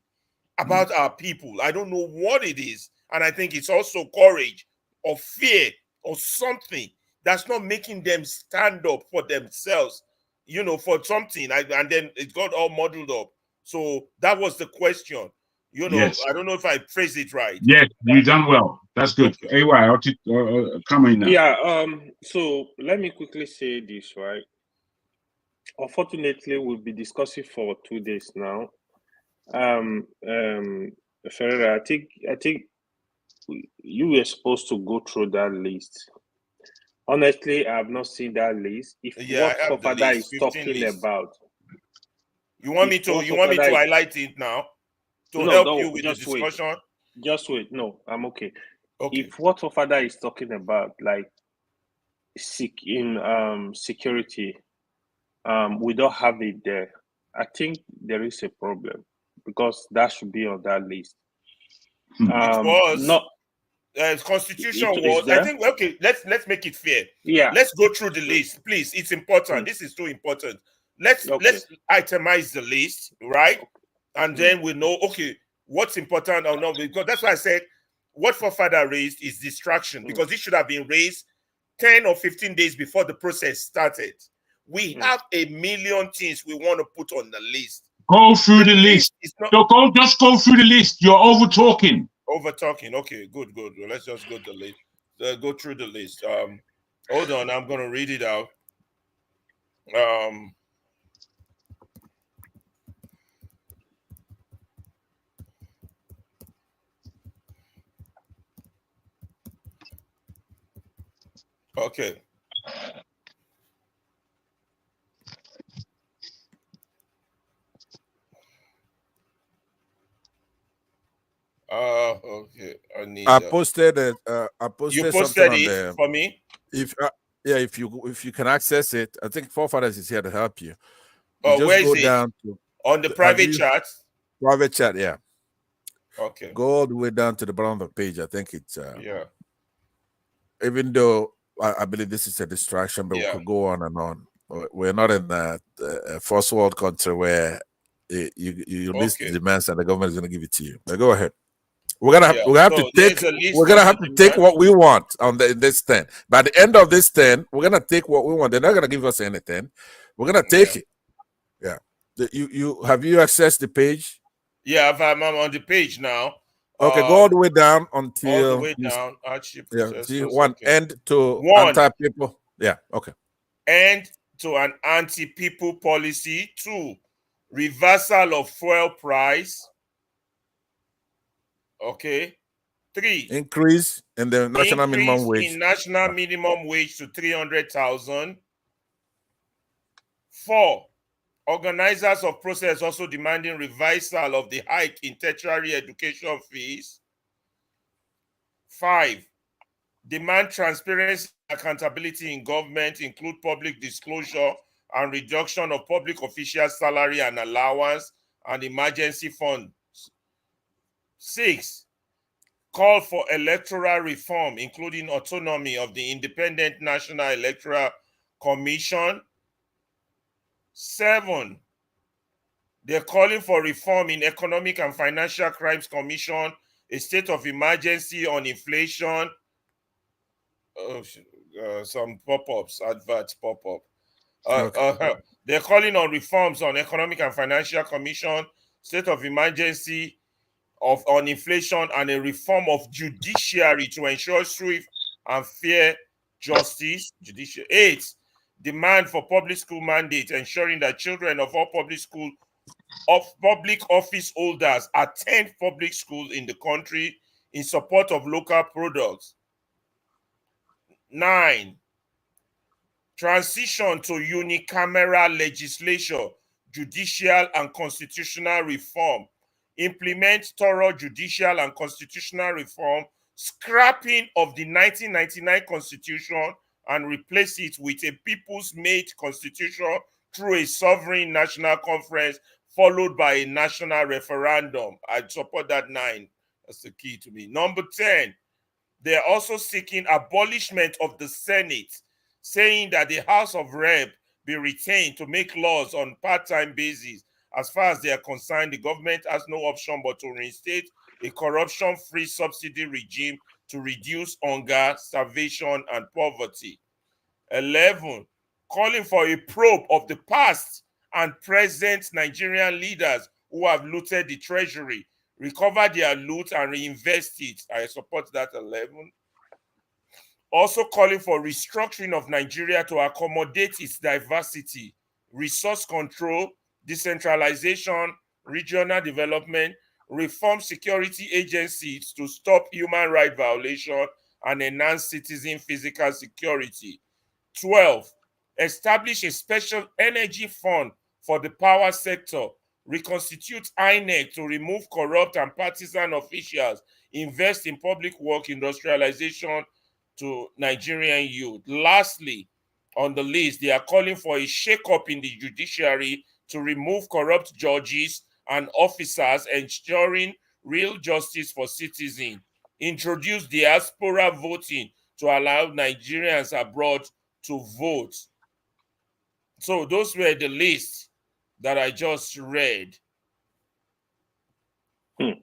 about our people. I don't know what it is. And I think it's also courage or fear or something that's not making them stand up for themselves, for something. And then it got all muddled up. So that was the question. Yes. I don't know if I phrased it right. Yes, you done well. That's good. Okay. AY, come in now. Yeah, so let me quickly say this, right? Unfortunately, we'll be discussing for 2 days now. Ferreira, I think you were supposed to go through that list. Honestly, I have not seen that list. If what Fofather is talking about, you want me to highlight it now to help you with the discussion? Just wait. No, I'm okay. Okay. If what Fofather is talking about, like security, we don't have it there. I think there is a problem because that should be on that list. It was constitution was there? I think okay, let's make it fair. Yeah, let's go through the list, please. It's important. This is too important. Let's itemize the list, right? And then we know what's important or not, because that's why I said what Fofather raised is distraction, because it should have been raised 10 or 15 days before the process started. We have a million things we want to put on the list. Go through the list. Just go through the list. You're over talking. Over talking. Okay, good. Well, let's just go to the list. Go through the list. Hold on, I'm gonna read it out. Okay. Okay. I posted it. I posted you something posted on it there. For me? If you can access it, I think Forefathers is here to help you. Where is it? Down to on the private chat. Private chat, yeah. Okay. Go all the way down to the bottom of the page. I think it's yeah. Even though I believe this is a distraction, but we could go on and on. We're not in a first world country where you list the demands and the government is going to give it to you. But go ahead. We're gonna have to take what we want on this 10. By the end of this 10, we're gonna take what we want. They're not gonna give us anything. We're gonna take it. Yeah. You have you accessed the page? Yeah, I'm on the page now. Okay, go all the way down until all the way down. See one end to anti-people. Yeah. Okay. End to an anti-people policy. 2, reversal of fuel price. Okay. 3, increase in the national minimum wage. In national minimum wage to 300,000. 4, organizers of process also demanding reversal of the hike in tertiary education fees. 5, demand transparency and accountability in government, include public disclosure and reduction of public officials' salary and allowance and emergency funds. 6, call for electoral reform, including autonomy of the Independent National Electoral Commission. 7, they're calling for reform in Economic and Financial Crimes Commission a state of emergency on inflation. Some pop-ups, adverts pop-up. They're calling on reforms on Economic and Financial Commission, state of emergency on inflation, and a reform of judiciary to ensure swift and fair justice. 8, demand for public school mandate, ensuring that children of all public office holders attend public schools in the country in support of local products. 9, transition to unicameral legislature, judicial and constitutional reform. Implement thorough judicial and constitutional reform, scrapping of the 1999 Constitution and replace it with a people's-made constitution through a sovereign national conference followed by a national referendum. I support that 9. That's the key to me. Number 10, they're also seeking abolishment of the Senate, saying that the House of Rep be retained to make laws on part-time basis. As far as they are concerned, the government has no option but to reinstate a corruption-free subsidy regime to reduce hunger, starvation, and poverty. 11, calling for a probe of the past and present Nigerian leaders who have looted the treasury, recover their loot and reinvest it. I support that 11. Also calling for restructuring of Nigeria to accommodate its diversity, resource control, decentralization, regional development, reform security agencies to stop human rights violation and enhance citizen physical security. 12, establish a special energy fund for the power sector, reconstitute INEC to remove corrupt and partisan officials, invest in public work industrialization to Nigerian youth. Lastly, on the list, they are calling for a shake-up in the judiciary to remove corrupt judges and officers, ensuring real justice for citizens. Introduce diaspora voting to allow Nigerians abroad to vote. So those were the lists that I just read. To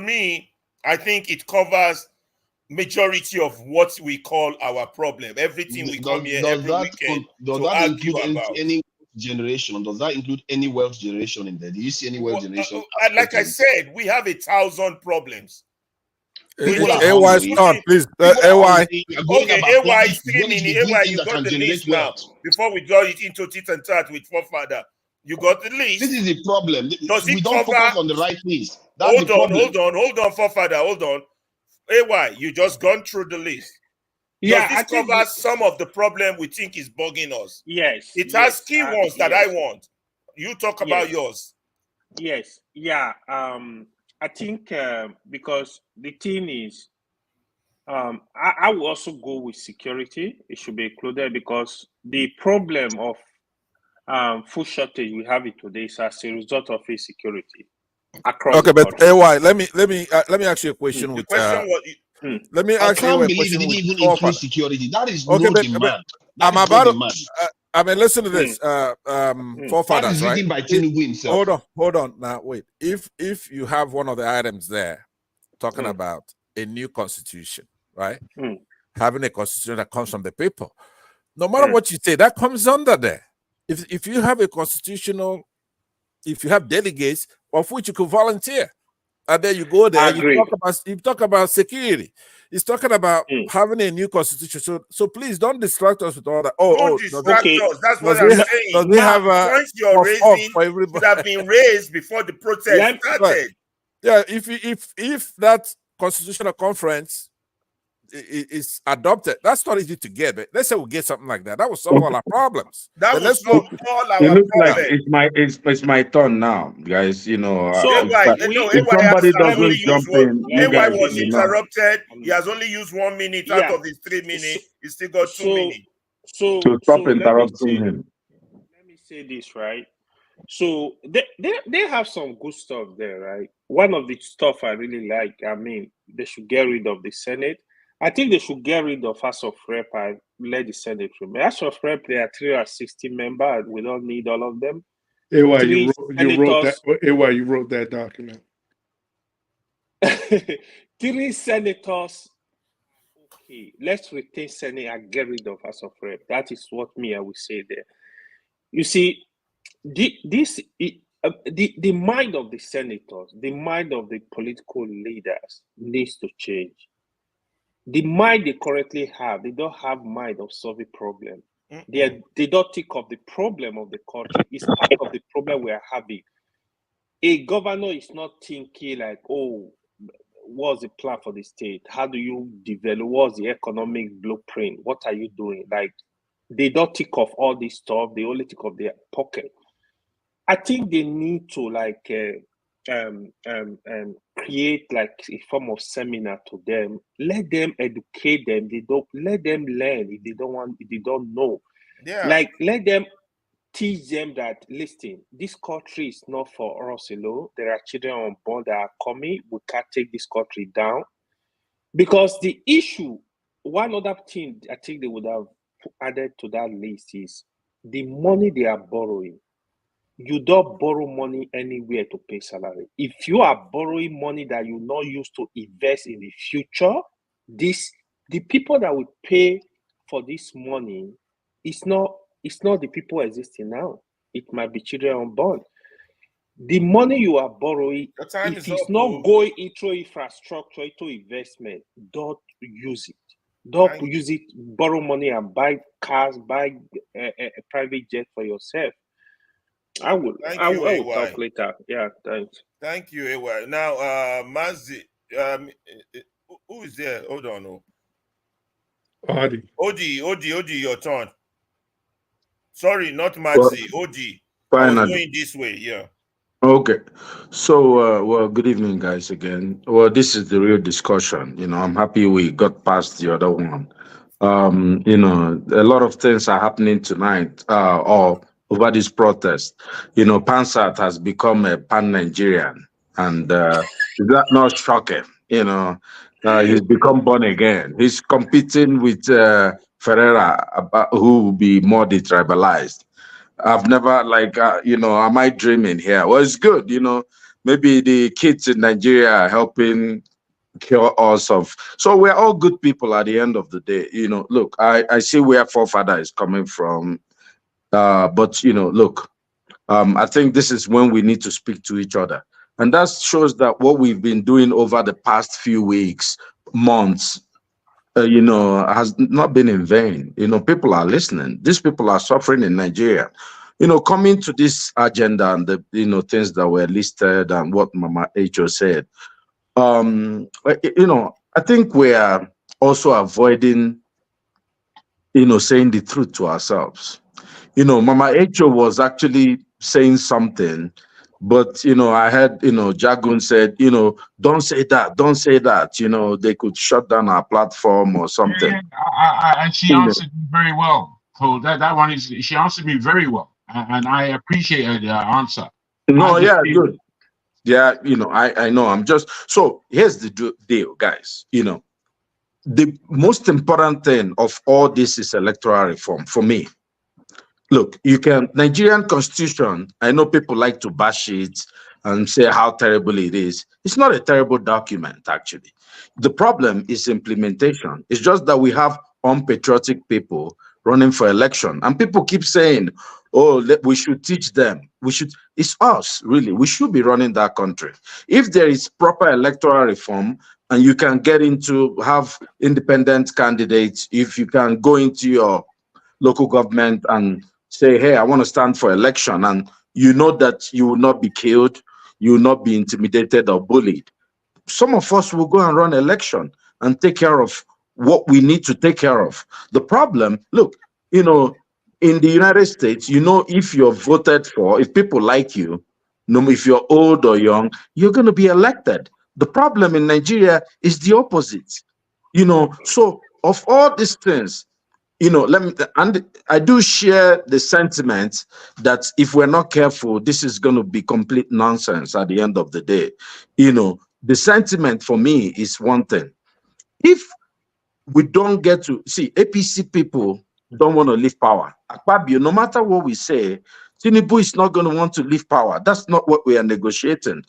me, I think it covers majority of what we call our problem. Everything we come here every weekend to argue about. Any generation? Does that include any wealth generation in there? Do you see any wealth generation? Like I said, we have 1,000 problems. AY, start, please. AY. Okay, AY is 3 minutes. AY, you got the list now. Before we draw it into tit and tat with forefather, you got the list. This is the problem. Does it we don't cover? Focus on the right things. Hold on, forefather, hold on. AY, you just gone through the list. Yeah, does this cover some of the problem we think is bugging us? Yes. It has key ones that I want. You talk about yours. Yes. Yeah. I think because the thing is, I will also go with security. It should be included because the problem of food shortage we have it today is as a result of insecurity across. Okay, but AY, let me ask you a question. With let me ask you a question. Even include security. That is no demand. I'm about to. I mean, listen to this. Forefathers, that is right? by Tinubu himself. Hold on. Now, wait. If you have one of the items there talking about a new constitution, right? Having a constitution that comes from the people, no matter what you say, that comes under there. If you have a constitutional, if you have delegates of which you could volunteer, and then you go there, you talk about security. He's talking about having a new constitution. So please don't distract us with all that. Don't distract us. That's what I'm saying. Does we have a points you're raising for everybody? should have been raised before the protest started. Right. Yeah, if that constitutional conference is adopted, that's not easy to get. But let's say we get something like that. That will solve all our problems. That will solve all our it looks problems. like it's my turn now, guys. You know, so if somebody doesn't jump in, you guys was will interrupted. He has only used 1 minute out of his 3 minutes. He's still got 2 minutes. So stop interrupting him. Let me say this, right? So they have some good stuff there, right? One of the stuff I really like, I mean, they should get rid of the Senate. I think they should get rid of House of Rep and let the Senate remain. House of Rep, there are 360 members. We don't need all of them. You wrote that document. 3 senators. Okay, let's retain Senate and get rid of House of Rep. That is what I will say there. You see, the mind of the senators, the mind of the political leaders needs to change. The mind they currently have, they don't have mind of solving problem. They don't think of the problem of the country. It's part of the problem we are having. A governor is not thinking like, oh, what's the plan for the state? How do you develop? What's the economic blueprint? What are you doing? Like, they don't think of all this stuff. They only think of their pocket. I think they need to like create like a form of seminar to them. Let them educate them. They don't let them learn if they don't want. If they don't know, like let them teach them that, listen, this country is not for us alone. There are children on board that are coming. We can't take this country down. Because the issue, one other thing I think they would have added to that list is the money they are borrowing. You don't borrow money anywhere to pay salary. If you are borrowing money that you not use to invest in the future, the people that will pay for this money it's not the people existing now. It might be children unborn. The money you are borrowing, if it's not going into infrastructure, into investment, don't use it. Don't use it, borrow money and buy cars, buy a private jet for yourself. I will talk later. Yeah, thanks. Thank you, AY. Now, Mazi, who is there? Hold on. Odi, your turn. Sorry, not Mazi. Odi. I was going this way. Yeah. Okay. So, well, good evening, guys, again. Well, this is the real discussion. I'm happy we got past the other one. A lot of things are happening tonight or over this protest. Pansat has become a pan-Nigerian, and is that not shocking? He's become born again. He's competing with Ferreira, who will be more detribalized. I've never am I dreaming here? Well, it's good, maybe the kids in Nigeria are helping cure us of. So we're all good people at the end of the day. Look, I see where forefather is coming from. But look, I think this is when we need to speak to each other. And that shows that what we've been doing over the past few weeks, months, has not been in vain. People are listening. These people are suffering in Nigeria. Coming to this agenda and the things that were listed and what Mama H.O. said, I think we are also avoiding, saying the truth to ourselves. Mama H.O. was actually saying something, but I heard Jagun said, don't say that, they could shut down our platform or something. And she answered me very well. So that one is, she answered me very well, and I appreciate her answer. No, yeah, good. Yeah, I know. I'm just, so here's the deal, guys. The most important thing of all this is electoral reform for me. Look, Nigerian constitution, I know people like to bash it and say how terrible it is. It's not a terrible document, actually. The problem is implementation. It's just that we have unpatriotic people running for election. And people keep saying, oh, we should teach them. It's us, really. We should be running that country. If there is proper electoral reform and you can have independent candidates, if you can go into your local government and say, hey, I want to stand for election, and you know that you will not be killed, you will not be intimidated or bullied. Some of us will go and run election and take care of what we need to take care of. The problem, look, in the United States, if you're voted for, if people like you, if you're old or young, you're going to be elected. The problem in Nigeria is the opposite. So of all these things, and I do share the sentiment that if we're not careful, this is going to be complete nonsense at the end of the day. The sentiment for me is one thing. If we don't get to see, APC people don't want to leave power. Akpabio, no matter what we say, Tinubu is not going to want to leave power. That's not what we are negotiating.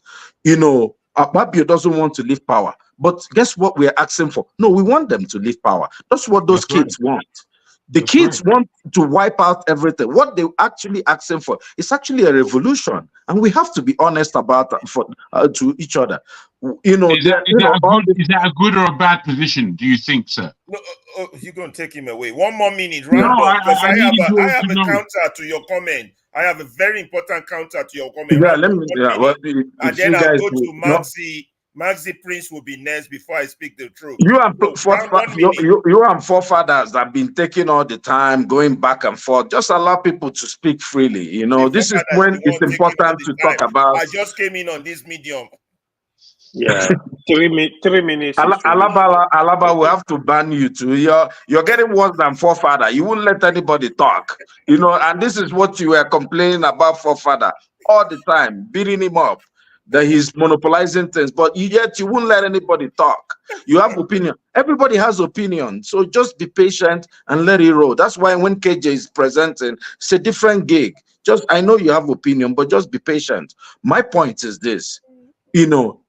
Akpabio doesn't want to leave power. But guess what we're asking for? No, we want them to leave power. That's what those kids want. The kids want to wipe out everything. What they're actually asking for is actually a revolution. And we have to be honest about that to each other. You know, is that a good or a bad position, do you think, sir? No, you're going to take him away. 1 more minute, No, round up, because I I have a know. counter to your comment. I have a very important counter to your comment. Yeah, let me. Yeah, well, and then I'll go to Maxi. Maxi Prince will be next before I speak the truth. You and forefathers have been taking all the time, going back and forth. Just allow people to speak freely. You know, this is when it's important to talk about. I just came in on this medium. Yeah, 3 minutes. Alaba will have to ban you too. You're getting worse than forefather. You won't let anybody talk. You know, and this is what you were complaining about forefather all the time, beating him up. That he's monopolizing things, but yet you won't let anybody talk. You have opinion. Everybody has opinion, so just be patient and let it roll. That's why when KJ is presenting, it's a different gig. Just, I know you have opinion, but just be patient. My point is this, you know,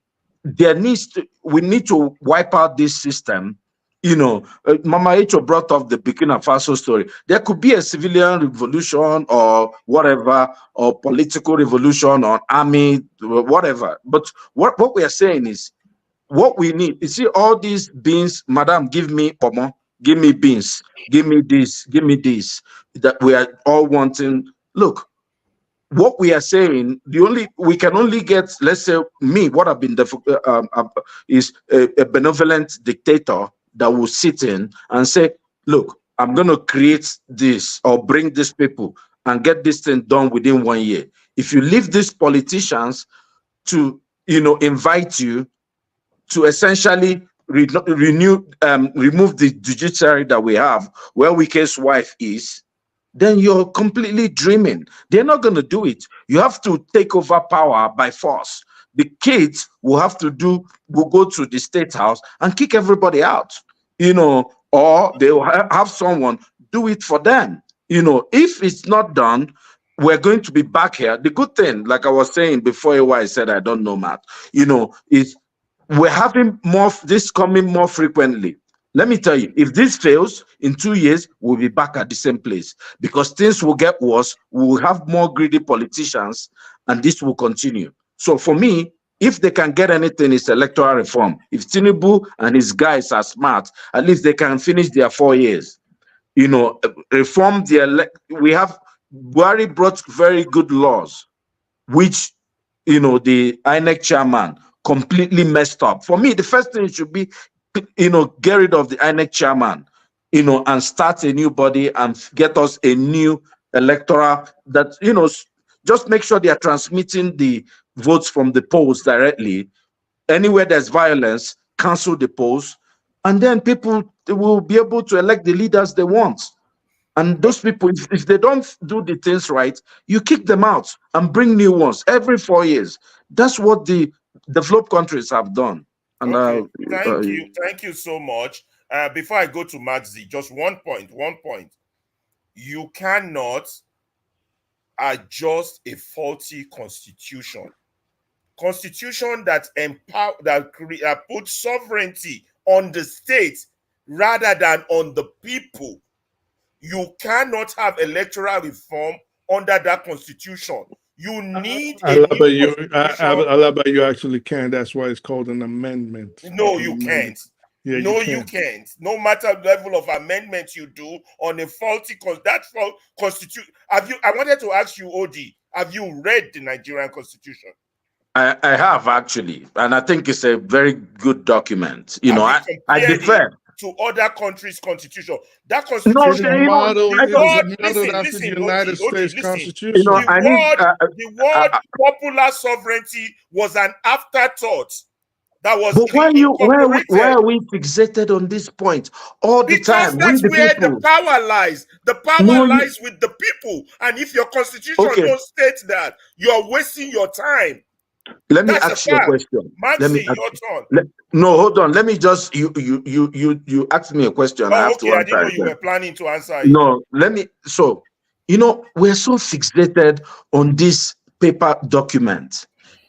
we need to wipe out this system. You know, Mama Echo brought up the Burkina Faso story. There could be a civilian revolution or whatever, or political revolution or army, whatever. But what we are saying is, what we need, you see all these beans, madam, give me pomo, give me beans, give me this, that we are all wanting. Look, what we are saying, we can only get, let's say me, what I've been, is a benevolent dictator that will sit in and say, look, I'm going to create this or bring these people and get this thing done within 1 year. If you leave these politicians to, you know, invite you to essentially remove the judiciary that we have, where Wike's wife is, then you're completely dreaming. They're not going to do it. You have to take over power by force. The kids will go to the state house and kick everybody out, you know, or they will have someone do it for them. You know, if it's not done, we're going to be back here. The good thing, like I was saying before, I said I don't know math, you know, is we're having this coming more frequently. Let me tell you, if this fails, in 2 years, we'll be back at the same place because things will get worse. We will have more greedy politicians, and this will continue. So for me, if they can get anything, it's electoral reform. If Tinubu and his guys are smart, at least they can finish their 4 years. You know, reform Buhari brought very good laws, which, you know, the INEC chairman completely messed up. For me, the first thing should be, you know, get rid of the INEC chairman, you know, and start a new body and get us a new electoral that, you know, just make sure they are transmitting the votes from the polls directly. Anywhere there's violence, cancel the polls, and then people will be able to elect the leaders they want. And those people, if they don't do the things right, you kick them out and bring new ones every 4 years. That's what the developed countries have done. And okay. Thank you so much. Before I go to Maxi, just one point. You cannot adjust a faulty constitution that puts sovereignty on the state rather than on the people. You cannot have electoral reform under that constitution. You need Alaba, you actually can. That's why it's called an amendment. No, you can't. Yeah, you can't. No matter the level of amendment you do on a faulty constitution. I wanted to ask you, Odi, have you read the Nigerian Constitution? I have actually, and I think it's a very good document. You know, I defer to other countries' constitution. That constitution, the United States Constitution. You know, the word popular sovereignty was an afterthought. That was. But why are we fixated on this point all the time? Because that's where the power lies. The power lies with the people, and if your constitution don't state that, you're wasting your time. Let me ask you a question. Maxi, your turn. No, hold on. Let me just you asked me a question. Oh, I have to answer. I didn't know you were planning to answer it. No, so you know, we're so fixated on this paper document.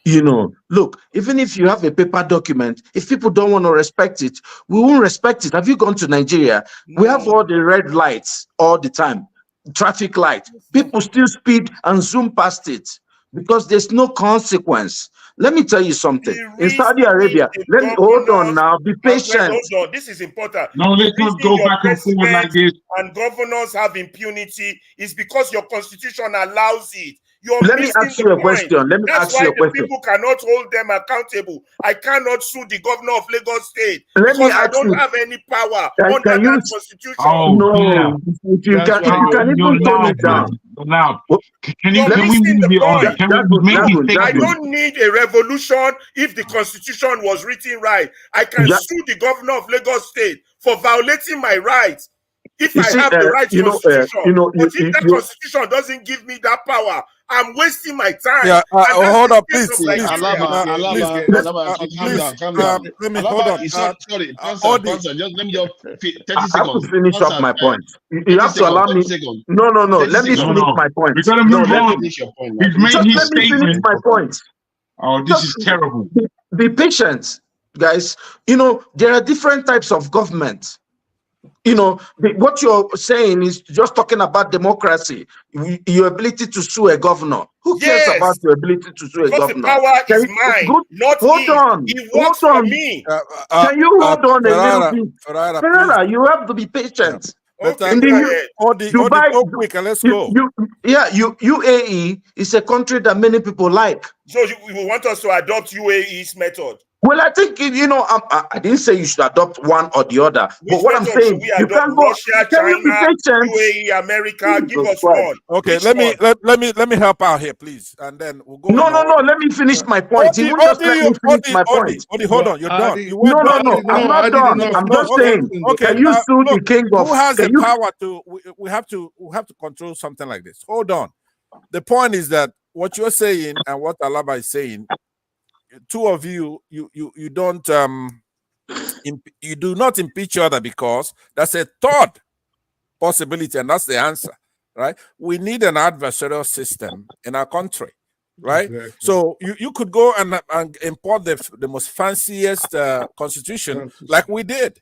You know, look, even if you have a paper document, if people don't want to respect it, we won't respect it. Have you gone to Nigeria? We have all the red lights all the time, traffic light. People still speed and zoom past it because there's no consequence. Let me tell you something. In Saudi Arabia, let me hold on now, be patient. Hold on, this is important. No, let's not go back and forth like this. And governors have impunity is because your constitution allows it. Let me ask you a question. Let me ask you a question. That's why the people cannot hold them accountable. I cannot sue the governor of Lagos State Let me because I ask don't you, have any power can under you, that constitution. Oh, no, you can even tone it down. Loud. Can we move it on? Can we make I don't need a revolution if the constitution was written right. I can sue the governor of Lagos State for violating my rights if I have the right constitution. But if that constitution doesn't give me that power, I'm wasting my time. Yeah, hold on, please. Alaba, calm down. Let me hold on. Sorry, Pansa, just let me just 30 seconds. I have to finish up my point. You have to allow me. No. Let me finish my point. We gotta move on. He's made his let me finish my point. Oh, this is terrible. Be patient, guys. You know, there are different types of government. You know, what you're saying is just talking about democracy, your ability to sue a governor. Who cares about your ability to sue a governor? The power is mine, not hold on. It works for me. Can you hold on a little bit? Ferreira, you have to be patient. And then Dubai, quick, let's go. UAE is a country that many people like. So you want us to adopt UAE's method? Well, I think, you know, I didn't say you should adopt one or the other. But what I'm saying, you can't go. Russia, China, UAE, America, give us one. Okay, let me help out here, please, and then we'll go. No. Let me finish my point. You won't just let me finish my point. Hold on, you're done. No, I'm not done. I'm just saying. Okay, can you sue the king of? Who has the power to? We have to control something like this. Hold on. The point is that what you're saying and what Alaba is saying, two of you don't you do not impeach each other because that's a third possibility, and that's the answer, right? We need an adversarial system in our country, right? Exactly. So you could go and import the most fanciest constitution like we did.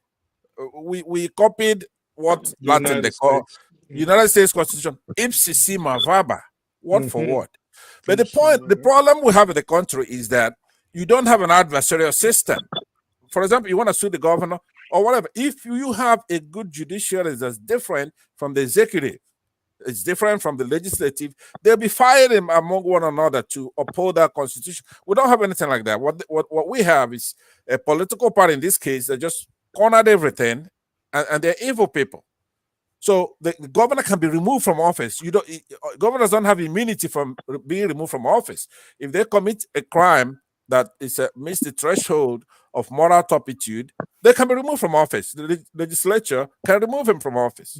We copied what Latin they call United States Constitution, ipsissima verba, word for word. But the problem we have in the country is that you don't have an adversarial system. For example, you want to sue the governor or whatever. If you have a good judiciary that's different from the executive, it's different from the legislative, they'll be fighting among one another to uphold that constitution. We don't have anything like that. What we have is a political party in this case that just cornered everything, and they're evil people. So the governor can be removed from office. Governors don't have immunity from being removed from office. If they commit a crime that is missed the threshold of moral turpitude, they can be removed from office. The legislature can remove him from office.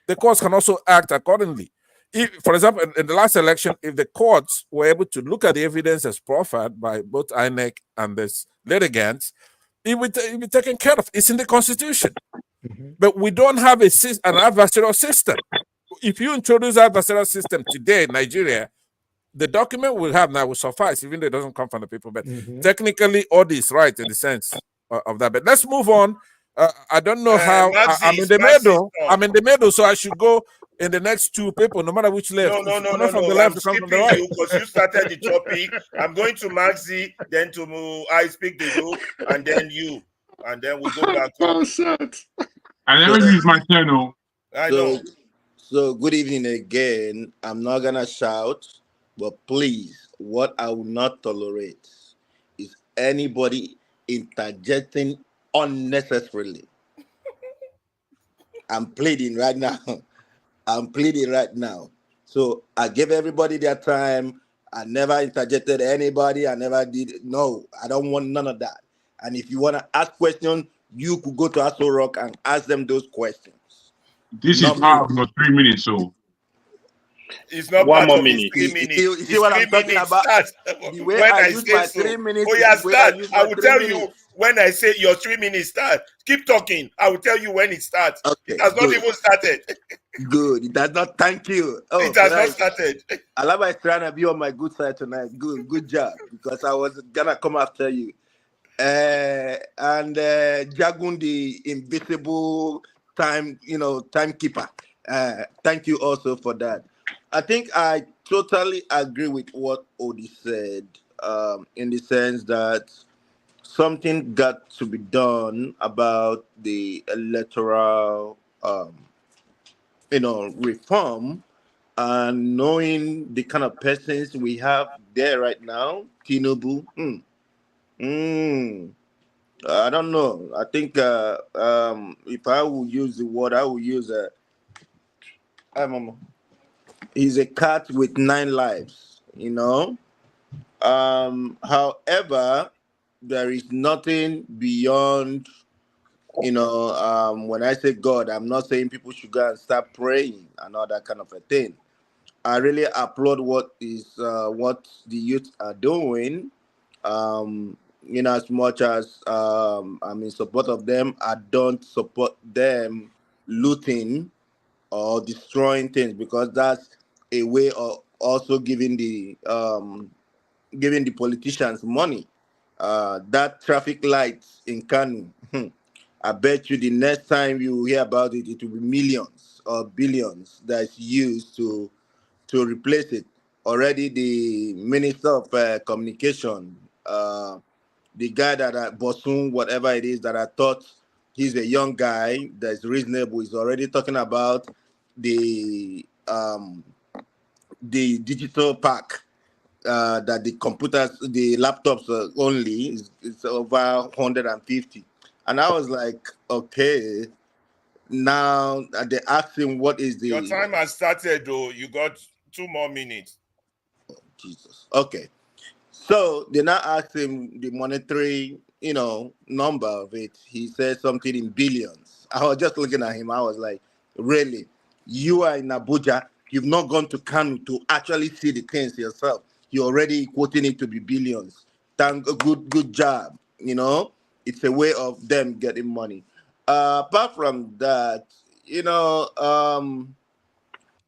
The courts can also act accordingly. If, for example, in the last election, if the courts were able to look at the evidence as proffered by both INEC and the litigants, it would be taken care of. It's in the Constitution. But we don't have an adversarial system. If you introduce an adversarial system today in Nigeria, the document we'll have now will suffice, even though it doesn't come from the people. But technically, all this right in the sense of that. But let's move on. I don't know how. I'm in the middle. I'm in the middle, so I should go in the next two people, no matter which left. No. From the left, I'm skipping you because you started the topic. I'm going to Maxi, then to I speak the you, and then you, and then we'll go back to. I never use my channel. I know. So good evening again. I'm not gonna shout, but please, what I will not tolerate is anybody interjecting unnecessarily. I'm pleading right now. So I give everybody their time. I never interjected anybody. I never did. No, I don't want none of that. And if you want to ask questions, you could go to Aso Rock and ask them those questions. This is part of your 3 minutes, so. It's not one part more of minute. His 3 minutes. You see what I'm talking about? The way when I use my 3 minutes. Oh yeah, start. I will tell you when I say your 3 minutes start. Keep talking. I will tell you when it starts. Okay, it has not even started. Good. It does not. Thank you. Oh, It has not started. Alaba is trying to be on my good side tonight. Good job. Because I was gonna come after you. And Jagun, the invisible timekeeper. Thank you also for that. I think I totally agree with what Odi said, in the sense that something got to be done about the electoral, reform, and knowing the kind of persons we have there right now, Tinubu. I don't know. I think if I would use the word, I would use he's a cat with 9 lives. However, there is nothing beyond. When I say God, I'm not saying people should go and start praying and all that kind of a thing. I really applaud what the youth are doing. In as much as I'm in support of them, I don't support them looting or destroying things, because that's a way of also giving the politicians money. That traffic lights in Kanu, I bet you the next time you hear about it, it will be millions or billions that's used to replace it. Already, the Minister of Communication, the guy that Bosun, whatever it is, that I thought he's a young guy that's reasonable, is already talking about the digital pack, that the computers, the laptops only is over 150. And I was like, okay, now they asked him what is the. Your time has started, though. You got 2 more minutes. Oh, Jesus. Okay. So they now asked him the monetary, number of it. He said something in billions. I was just looking at him. I was like, really? You are in Abuja. You've not gone to Kanu to actually see the things yourself. You're already quoting it to be billions. Good job. It's a way of them getting money. Apart from that,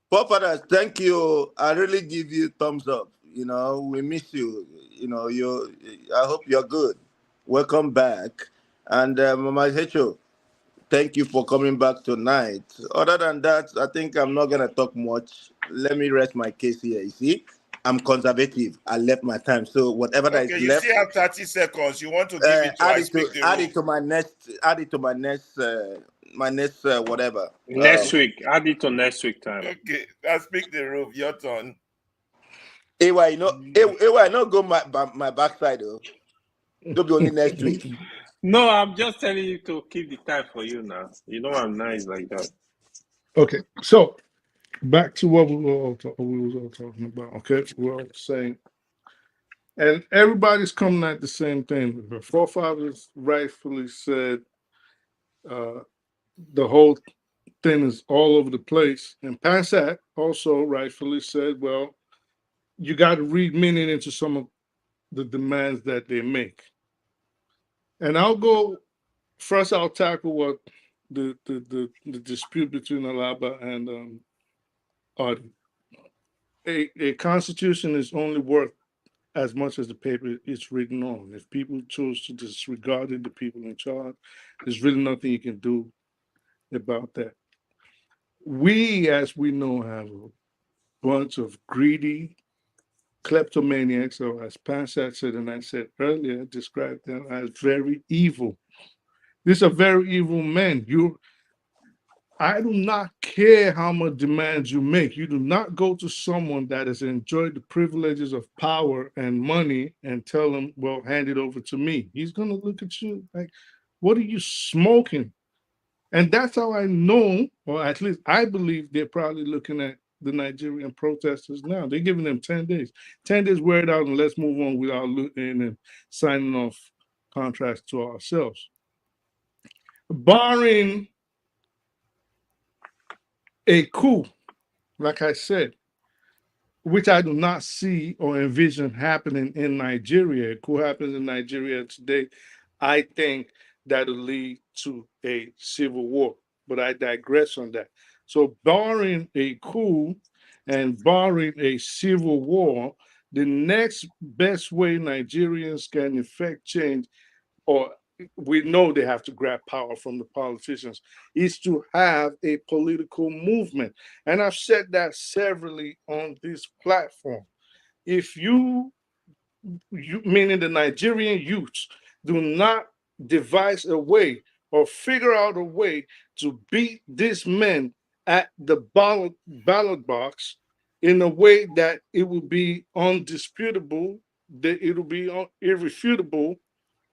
forefathers, thank you. I really give you thumbs up. We miss you. I hope you're good. Welcome back. And Mama Hecho, thank you for coming back tonight. Other than that, I think I'm not gonna talk much. Let me rest my case here. You see, I'm conservative. I left my time. So whatever that is You left, still have 30 seconds. You want to give it to add I it speak to the add rule. it to my next whatever. Next week. Add it to next week time. Okay, I speak the rule. Your turn. AY, AY, not go my backside though. Don't be only next week. No, I'm just telling you to keep the time for you now. You know I'm nice like that. Okay, so back to what we was all talking about. Okay, we're all saying, and everybody's coming at the same thing. The forefathers rightfully said the whole thing is all over the place, and Passat also rightfully said, well, you got to read meaning into some of the demands that they make. And I'll go first. I'll tackle what the dispute between Alaba and Audi. A constitution is only worth as much as the paper it's written on. If people choose to disregard it, the people in charge, there's really nothing you can do about that. We, as we know, have a bunch of greedy kleptomaniacs, or as Pansat said, and I said earlier, described them as very evil. These are very evil men. I do not care how much demands you make. You do not go to someone that has enjoyed the privileges of power and money and tell them, well, hand it over to me. He's going to look at you like, what are you smoking? And that's how I know, or at least I believe they're probably looking at the Nigerian protesters now. They're giving them 10 days. 10 days, wear it out, and let's move on without looting and signing off contracts to ourselves. Barring a coup, like I said, which I do not see or envision happening in Nigeria. A coup happens in Nigeria today, I think that'll lead to a civil war. but I digress on that. So barring a coup and barring a civil war, the next best way Nigerians can effect change, or we know they have to grab power from the politicians, is to have a political movement. And I've said that severally on this platform. If you meaning the Nigerian youths, do not devise a way or figure out a way to beat these men at the ballot box in a way that it will be undisputable, that it will be irrefutable,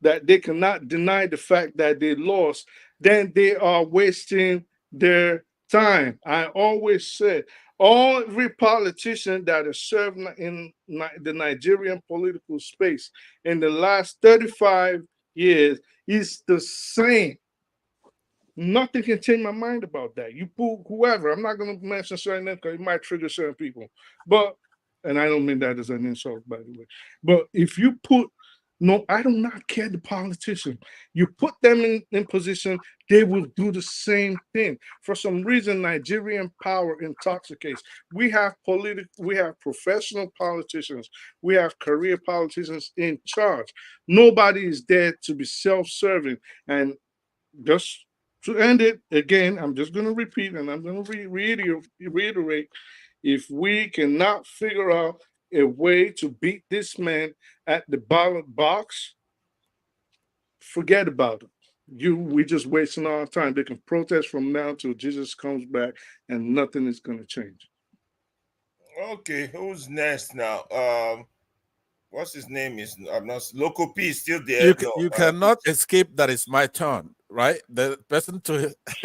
that they cannot deny the fact that they lost, then they are wasting their time. I always said, every politician that has served in the Nigerian political space in the last 35 years is the same. Nothing can change my mind about that. You pull whoever, I'm not going to mention certain names because it might trigger certain people. But, and I don't mean that as an insult, by the way. But if you put, no, I do not care the politician. You put them in position, they will do the same thing. For some reason, Nigerian power intoxicates. We have professional politicians, we have career politicians in charge. Nobody is there to be self-serving. And just to end it again, I'm just going to repeat and I'm going to reiterate. If we cannot figure out a way to beat this man at the ballot box, forget about it. We're just wasting our time. They can protest from now till Jesus comes back, and nothing is going to change. Okay, who's next now? What's his name? I'm not. Local P is still there. You cannot escape that it's my turn, right? The person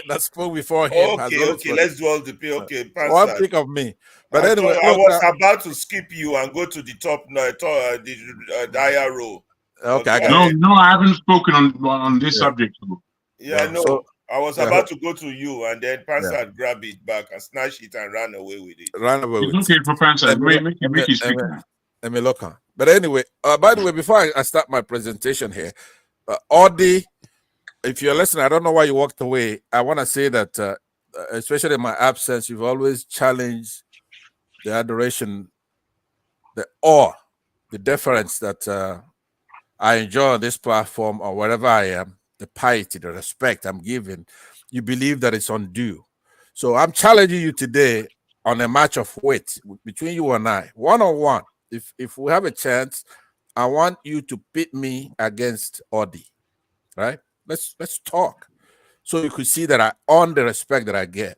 that spoke before him has always Okay. Let's do all the P. Okay, one Pastor. think of me. But I anyway, I was about to skip you and go to the top, the higher row. Okay, I got No, you. no, I haven't spoken on this subject. Yeah, no. So, I was about to go to you, and then Pastor had grabbed it back and snatched it and ran away with it. Run away with It's okay for Pansa. Make it speak. Let me look on. But anyway, by the way, before I start my presentation here, Audi, if you're listening, I don't know why you walked away. I want to say that, especially in my absence, you've always challenged the adoration, the awe, the deference that I enjoy on this platform or wherever I am, the piety, the respect I'm giving. You believe that it's undue. So I'm challenging you today on a match of weight between you and I, one-on-one. If we have a chance, I want you to pit me against Audi, right? Let's talk, so you could see that I earn the respect that I get,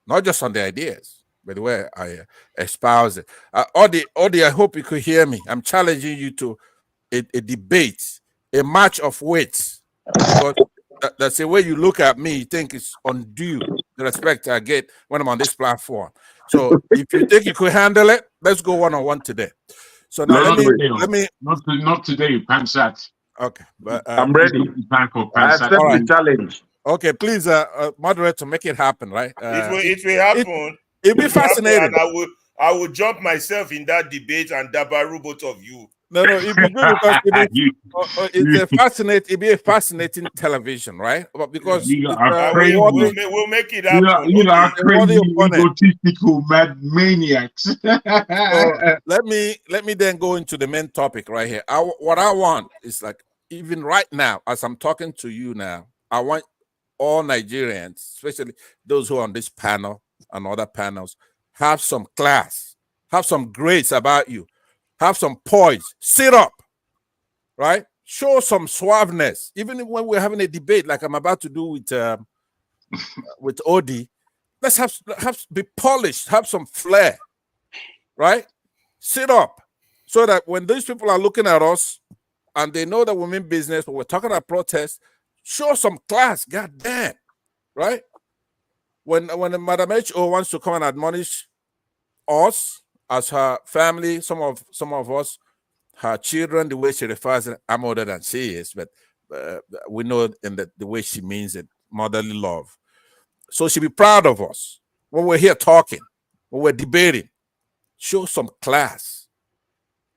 not just on the ideas, but the way I espouse it. Audi, I hope you could hear me. I'm challenging you to a debate, a match of weights, because that's the way you look at me. You think it's undue the respect I get when I'm on this platform. So if you think you could handle it, let's go one-on-one today. So now let me not today, Pansat. Okay, but I'm ready. I accept the challenge. Okay, please, moderator, make it happen, right? It will happen. It'll be fascinating. And I will jump myself in that debate and dabaru both of you. No, it'd be good because it'd be a fascinating television, right? But because we'll make it happen. You are crazy, egotistical mad maniacs. So let me then go into the main topic right here. What I want is, like, even right now, as I'm talking to you now, I want all Nigerians, especially those who are on this panel and other panels, have some class, have some grace about you, have some poise, sit up, right? Show some suaveness, even when we're having a debate like I'm about to do with Odi. Let's have be polished, have some flair, right? Sit up, so that when these people are looking at us and they know that we mean business, when we're talking about protest, show some class, goddamn, right? When Madam H.O. wants to come and admonish us as her family, some of us, her children, the way she refers to it, I'm older than she is, but we know in the way she means it, motherly love. So she'll be proud of us when we're here talking, when we're debating. Show some class.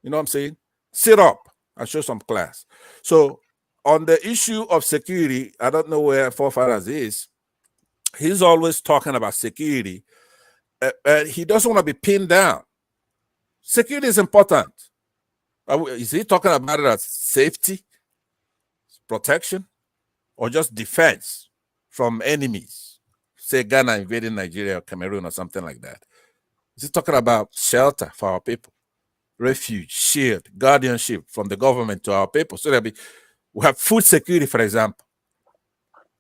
You know what I'm saying? Sit up and show some class. So on the issue of security, I don't know where Forefathers is. he's always talking about security. He doesn't want to be pinned down. Security is important. Is he talking about it as safety, protection, or just defense from enemies? Say Ghana invading Nigeria or Cameroon or something like that. Is he talking about shelter for our people, refuge, shield, guardianship from the government to our people? So that we have food security, for example.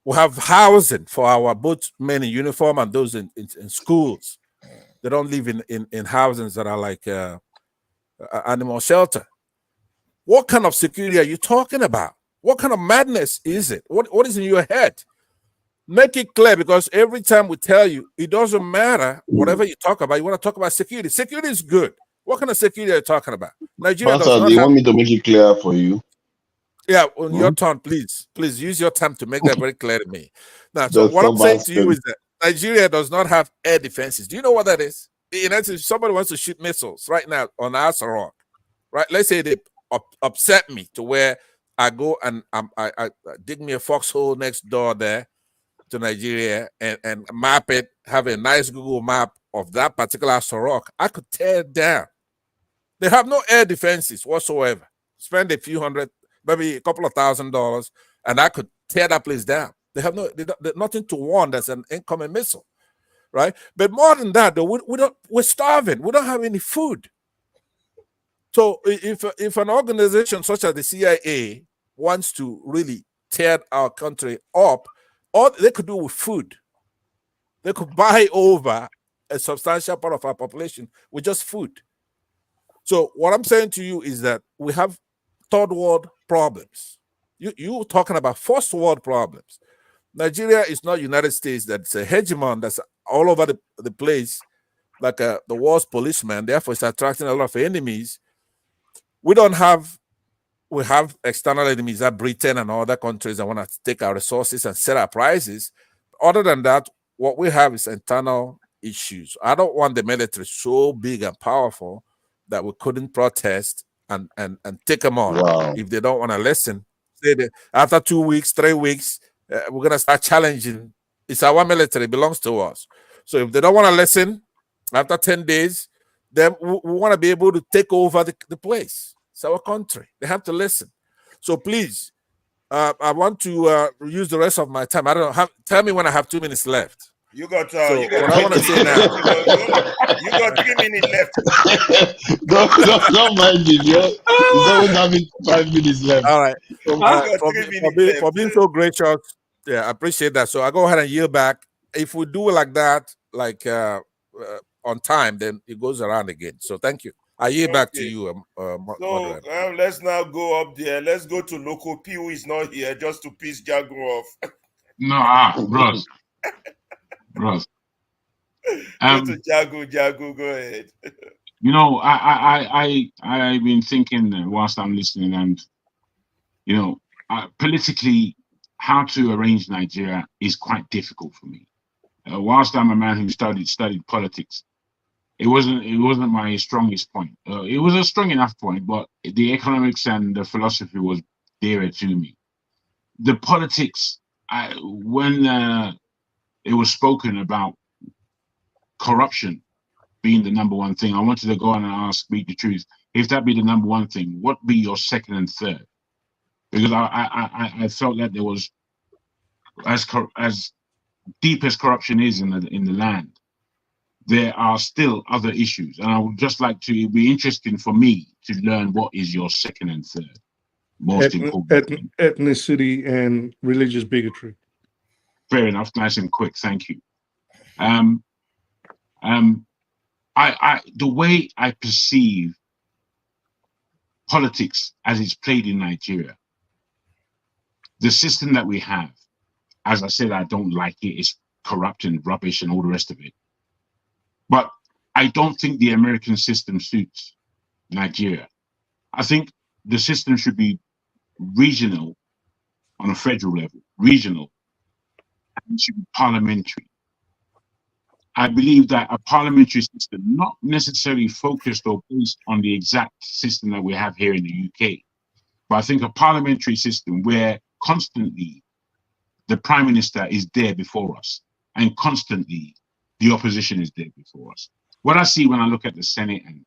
We have housing for our both men in uniform and those in schools. They don't live in housings that are like animal shelter. What kind of security are you talking about? What kind of madness is it? What is in your head? Make it clear, because every time we tell you, it doesn't matter whatever you talk about. You want to talk about security. Security is good. What kind of security are you talking about? Nigeria does Pastor, not do you have. want me to make it clear for you? Yeah, on your turn, please use your time to make that very clear to me. Now, so That's what I'm saying stubborn to you spirit. is that Nigeria does not have air defenses. Do you know what that is? If somebody wants to shoot missiles right now on Asa Rock, right? Let's say they upset me to where I go and I dig me a foxhole next door there to Nigeria and map it, have a nice Google map of that particular Asa Rock. I could tear it down. They have no air defenses whatsoever. Spend a few hundred, maybe a couple of $1,000s, and I could tear that place down. They have nothing to warn that's an incoming missile, right? But more than that, though, we're starving. We don't have any food. So if an organization such as the CIA wants to really tear our country up, all they could do with food, they could buy over a substantial part of our population with just food. So what I'm saying to you is that we have third world problems. You talking about first world problems. Nigeria is not United States that's a hegemon that's all over the place, like the world's policeman. Therefore, it's attracting a lot of enemies. We have external enemies that Britain and other countries that want to take our resources and set our prices. Other than that, what we have is internal issues. I don't want the military so big and powerful that we couldn't protest and take them on. Wow. If they don't want to listen. Say that after 2 weeks, 3 weeks, we're going to start challenging. It's our military, it belongs to us. So if they don't want to listen, after 10 days, then we want to be able to take over the place. It's our country. They have to listen. So please, I want to use the rest of my time. I don't know. Tell me when I have 2 minutes left. You got So you got what I want to say now. you got 3 minutes left. don't mind me. He's always having 5 minutes left. All right. Left. For being so gracious, yeah, I appreciate that. So I go ahead and yield back. If we do it like that, like on time, then it goes around again. So thank you. I yield back to you, So let's now go up there. Let's go to Local P, who is not here, just to piss Jago off. No, Ross. Ross. Go to Jago, go ahead. You know, I've been thinking whilst I'm listening, and you know, politically, how to arrange Nigeria is quite difficult for me. Whilst I'm a man who studied politics, it wasn't my strongest point. It was a strong enough point, but the economics and the philosophy was dearer to me. The politics, when it was spoken about corruption being the number one thing, I wanted to go on and ask, speak the truth. If that be the number one thing, what be your second and third? Because I felt that there was, as deep as corruption is in the land, there are still other issues, and I would just like to. It'd be interesting for me to learn what is your second and third most important. Ethnicity and religious bigotry. Fair enough, nice and quick. Thank you. The way I perceive politics as it's played in Nigeria, the system that we have, as I said, I don't like it. It's corrupt and rubbish and all the rest of it. But I don't think the American system suits Nigeria. I think the system should be regional on a federal level, regional, and it should be parliamentary. I believe that a parliamentary system, not necessarily focused or based on the exact system that we have here in the UK, but I think a parliamentary system where constantly the Prime Minister is there before us. and constantly the opposition is there before us. What I see when I look at the Senate, and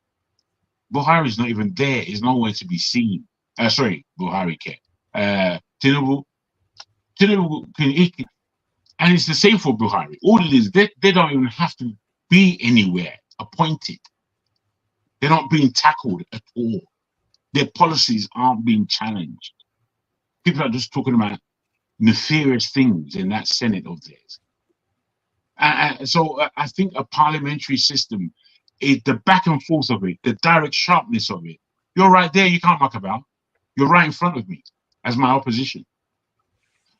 Buhari is not even there, is nowhere to be seen. Sorry, Buhari care. Tinubu can, and it's the same for Buhari. All it is, they don't even have to be anywhere appointed. They're not being tackled at all. Their policies aren't being challenged. People are just talking about nefarious things in that Senate of theirs. So I think a parliamentary system, the back and forth of it, the direct sharpness of it, you're right there, you can't muck about. You're right in front of me as my opposition.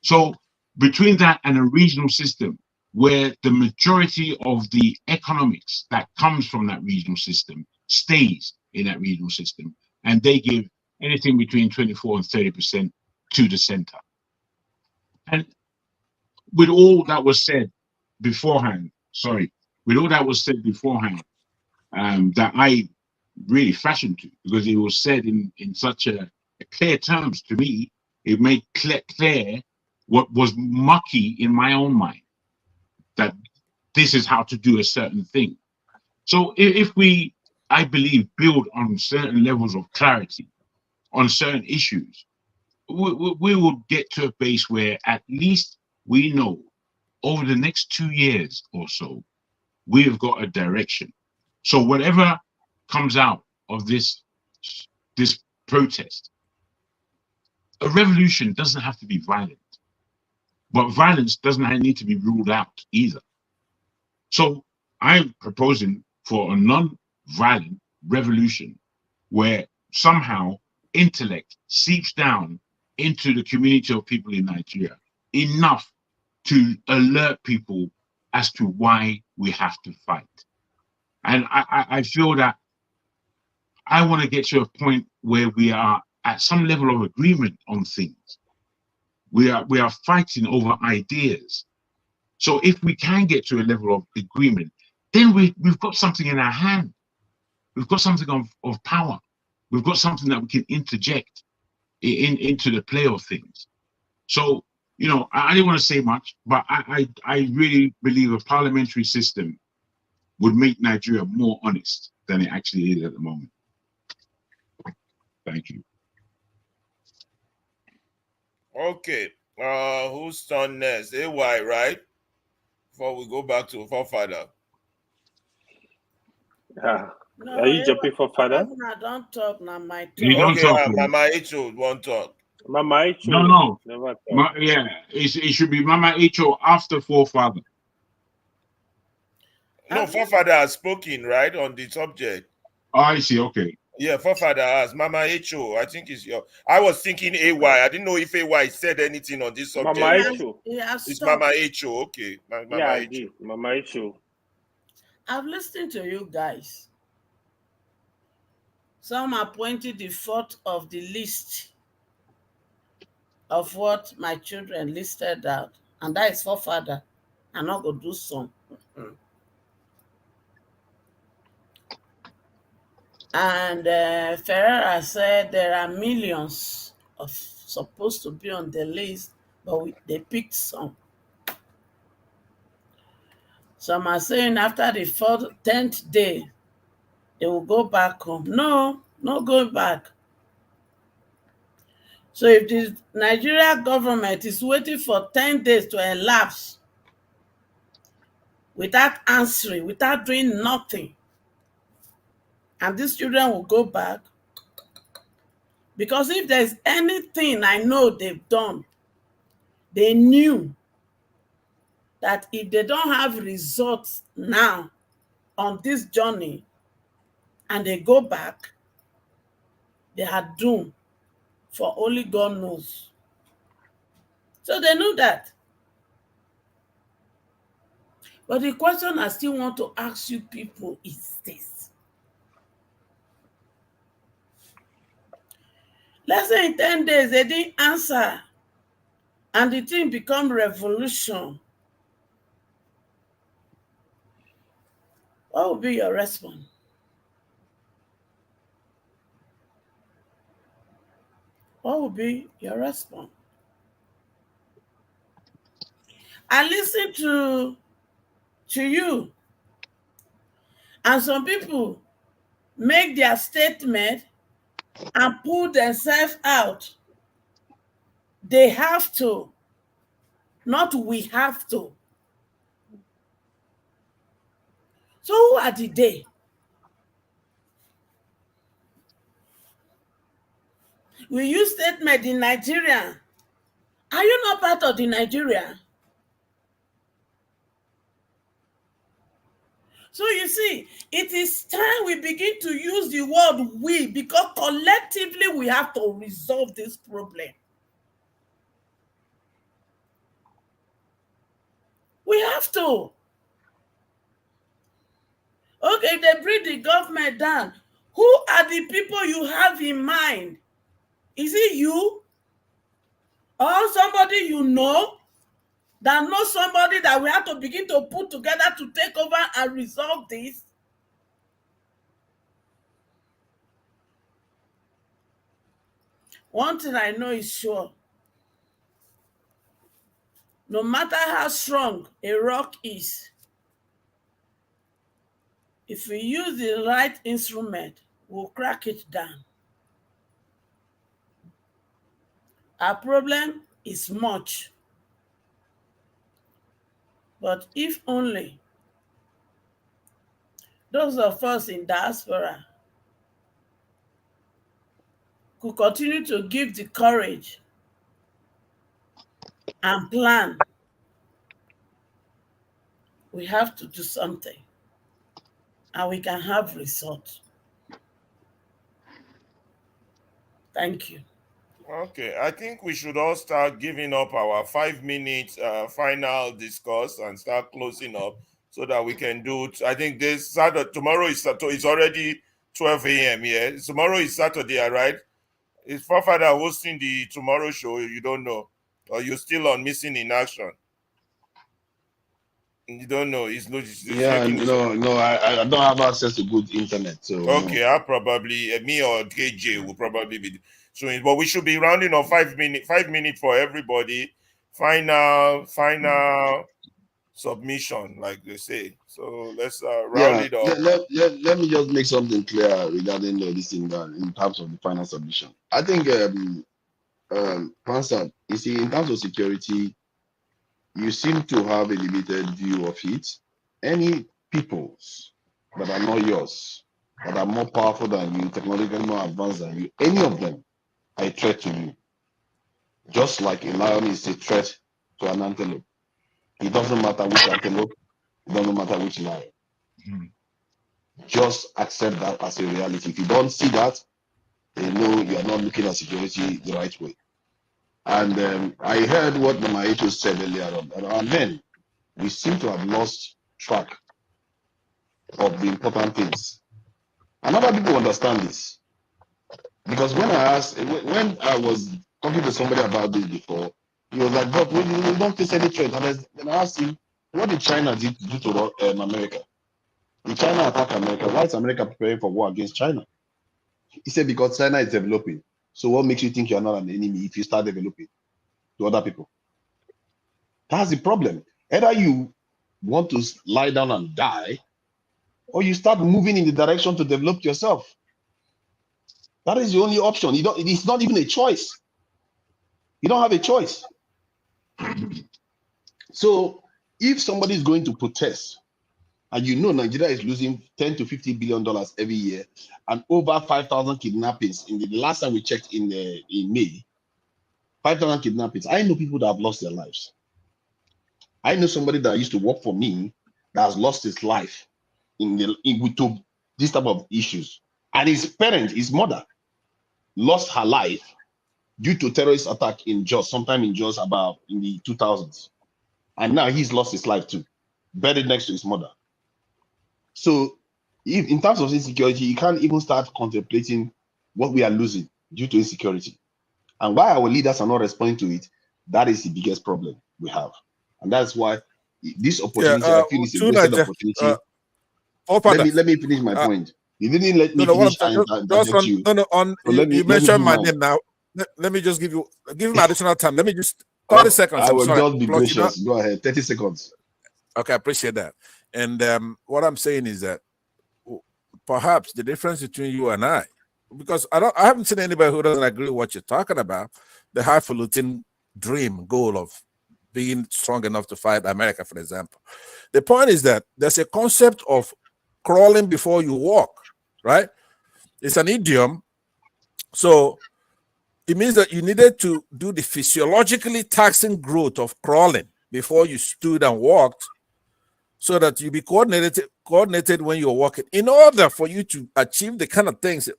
So between that and a regional system where the majority of the economics that comes from that regional system stays in that regional system, and they give anything between 24 and 30% to the center. And with all that was said beforehand, that I really fashioned to, because it was said in such a clear terms to me, it made clear what was mucky in my own mind, that this is how to do a certain thing. So if we, I believe, build on certain levels of clarity on certain issues, we will get to a base where at least we know over the next 2 years or so, we've got a direction. So whatever comes out of this protest, a revolution doesn't have to be violent, but violence doesn't need to be ruled out either. So I'm proposing for a non-violent revolution where somehow intellect seeps down into the community of people in Nigeria enough to alert people as to why we have to fight. And I feel that I want to get to a point where we are at some level of agreement on things. We are fighting over ideas. So if we can get to a level of agreement, then we've got something in our hand. We've got something of power. We've got something that we can interject into the play of things. So, you know, I didn't want to say much, but I really believe a parliamentary system would make Nigeria more honest than it actually is at the moment. Thank you. Okay. Who's turn next? AY, right? Before we go back to forefather. No, Are you jumping for father? I don't talk now. My You turn. don't talk. Mama Echo won't talk. Mama Echo. No. Never talk. Yeah, it should be Mama Echo after forefather. No, forefather has spoken, right, on the subject. Oh, I see. Okay. Yeah, forefather has. Mama Echo, I think is your. I was thinking AY. I didn't know if AY said anything on this subject. Mama Echo. It's Mama Echo. Okay. Mama yeah, I Echo. did. Mama Echo. I've listened to you guys. Some are pointing the fault of the list of what my children listed out, and that is forefather. I'm not going to do some. And Ferreira said there are millions of supposed to be on the list, but they picked some. Some are saying after the 10th day, they will go back home. No going back. So if the Nigeria government is waiting for 10 days to elapse without answering, without doing nothing, and these children will go back, because if there's anything I know they've done, they knew that if they don't have results now on this journey and they go back, they are doomed for only God knows. So they knew that. But the question I still want to ask you people is this. Let's say in 10 days they didn't answer and the thing become revolution. What will be your response? What will be your response? I listened to to you. And some people make their statement and pull themselves out. They have to, not we have to. So who are the they? We use statement in Nigeria. Are you not part of the Nigeria? So you see, it is time we begin to use the word we, because collectively we have to resolve this problem. We have to. Okay, they bring the government down. Who are the people you have in mind? Is it you? Or somebody you know that knows somebody that we have to begin to put together to take over and resolve this? One thing I know is sure. No matter how strong a rock is, if we use the right instrument, we'll crack it down. Our problem is much. But if only those of us in diaspora could continue to give the courage and plan, we have to do something, and we can have results. Thank you. Okay, I think we should all start giving up our 5 minutes final discourse and start closing up so that we can do. I think this Saturday, tomorrow is Saturday. It's already 12 a.m. Yeah, tomorrow is Saturday, right? Is Forefather hosting the tomorrow show? You don't know, or you're still on Missing in Action? You don't know. He's Yeah, shaking his head. no, I don't have access to good internet, so Okay, no. I'll probably me or KJ will probably be showing, but we should be rounding on 5 minutes. 5 minutes for everybody. Final submission, like they say. So let's round Yeah, it up. let me just make something clear regarding this thing in terms of the final submission. I think, Pansa, you see, in terms of security, you seem to have a limited view of it. Any peoples that are not yours, that are more powerful than you, technologically more advanced than you, any of them are a threat to you. Just like a lion is a threat to an antelope. It doesn't matter which antelope, it doesn't matter which lion. Just accept that as a reality. If you don't see that, you know you are not looking at security the right way. And I heard what Mama Echo said earlier on, that our men, we seem to have lost track of the important things. And other people understand this. Because when I was talking to somebody about this before, he was like, but we don't face any threat. And I asked him, what did China do to America? Did China attack America? Why is America preparing for war against China? He said, because China is developing. So what makes you think you're not an enemy if you start developing to other people? That's the problem. Either you want to lie down and die, or you start moving in the direction to develop yourself. That is the only option. It's not even a choice. You don't have a choice. So if somebody is going to protest, and you know Nigeria is losing $10 to $50 billion every year, and over 5,000 kidnappings in the last time we checked in May, 5,000 kidnappings. I know people that have lost their lives. I know somebody that used to work for me that has lost his life with this type of issues. And his parent, his mother, lost her life due to terrorist attack in Jos, sometime in Jos about in the 2000s. And now he's lost his life too, buried next to his mother. So if, in terms of insecurity, you can't even start contemplating what we are losing due to insecurity. And why our leaders are not responding to it, that is the biggest problem we have. And that's why this opportunity, I feel it's a wasted opportunity. Let me finish my point. You didn't let me finish and interject you. You mentioned my name now. Let me just give him additional time. Let me just 30 seconds. I will just be gracious. Go ahead. 30 seconds. Okay, I appreciate that. And what I'm saying is that perhaps the difference between you and I, because I haven't seen anybody who doesn't agree with what you're talking about, the highfalutin dream goal of being strong enough to fight America, for example. The point is that there's a concept of crawling before you walk, right? It's an idiom. So it means that you needed to do the physiologically taxing growth of crawling before you stood and walked, so that you be coordinated when you're walking, in order for you to achieve the kind of things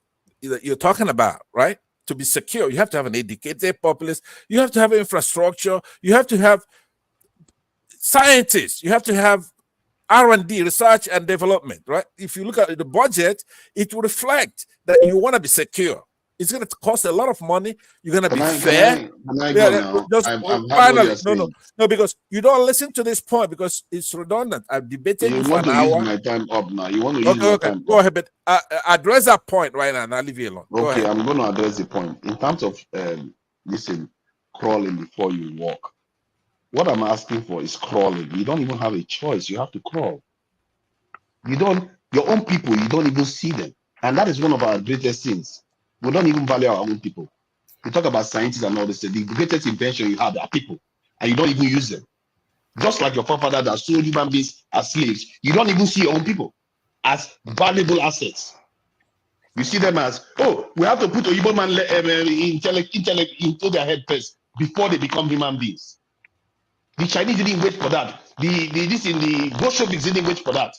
that you're talking about, right? To be secure, you have to have an educated populace, you have to have infrastructure, you have to have scientists, you have to have R&D, research and development, right? If you look at the budget, it will reflect that you want to be secure. It's going to cost a lot of money. You're going to be fair. Can I go now? Just I've heard what finally, you're saying. no, because you don't listen to this point because it's redundant. I've debated You you for want an to use hour. my time up now. You want to use my Okay, time go up. ahead, but address that point right now, and I'll leave you alone. Go Okay, ahead. I'm going to address the point. In terms of, listen, crawling before you walk. What I'm asking for is crawling. You don't even have a choice. You have to crawl. Your own people, you don't even see them. And that is one of our greatest sins. We don't even value our own people. We talk about scientists and all this. The greatest invention you have are people, and you don't even use them. Just like your forefather that sold human beings as slaves, you don't even see your own people as valuable assets. You see them as, oh, we have to put a human man intellect into their head first before they become human beings. The Chinese didn't wait for that. The Bolsheviks didn't wait for that.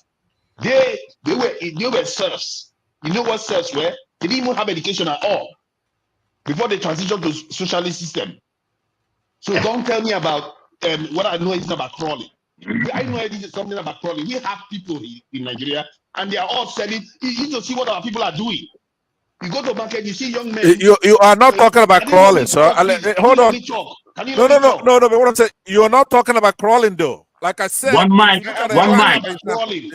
They were serfs. You know what serfs were? They didn't even have education at all before they transitioned to socialist system. So don't tell me about what I know is about crawling. I know something about crawling. We have people in Nigeria, and they are all selling. You need to see what our people are doing. You go to market, you see young men. You are not talking about Can you let me crawling, sir. talk, please? Can Hold you let on. me talk? Can you No, let me talk? no. But what I'm saying, you're not talking about crawling, though. Like I said, One if mic, you look at one a mic. life Crawling.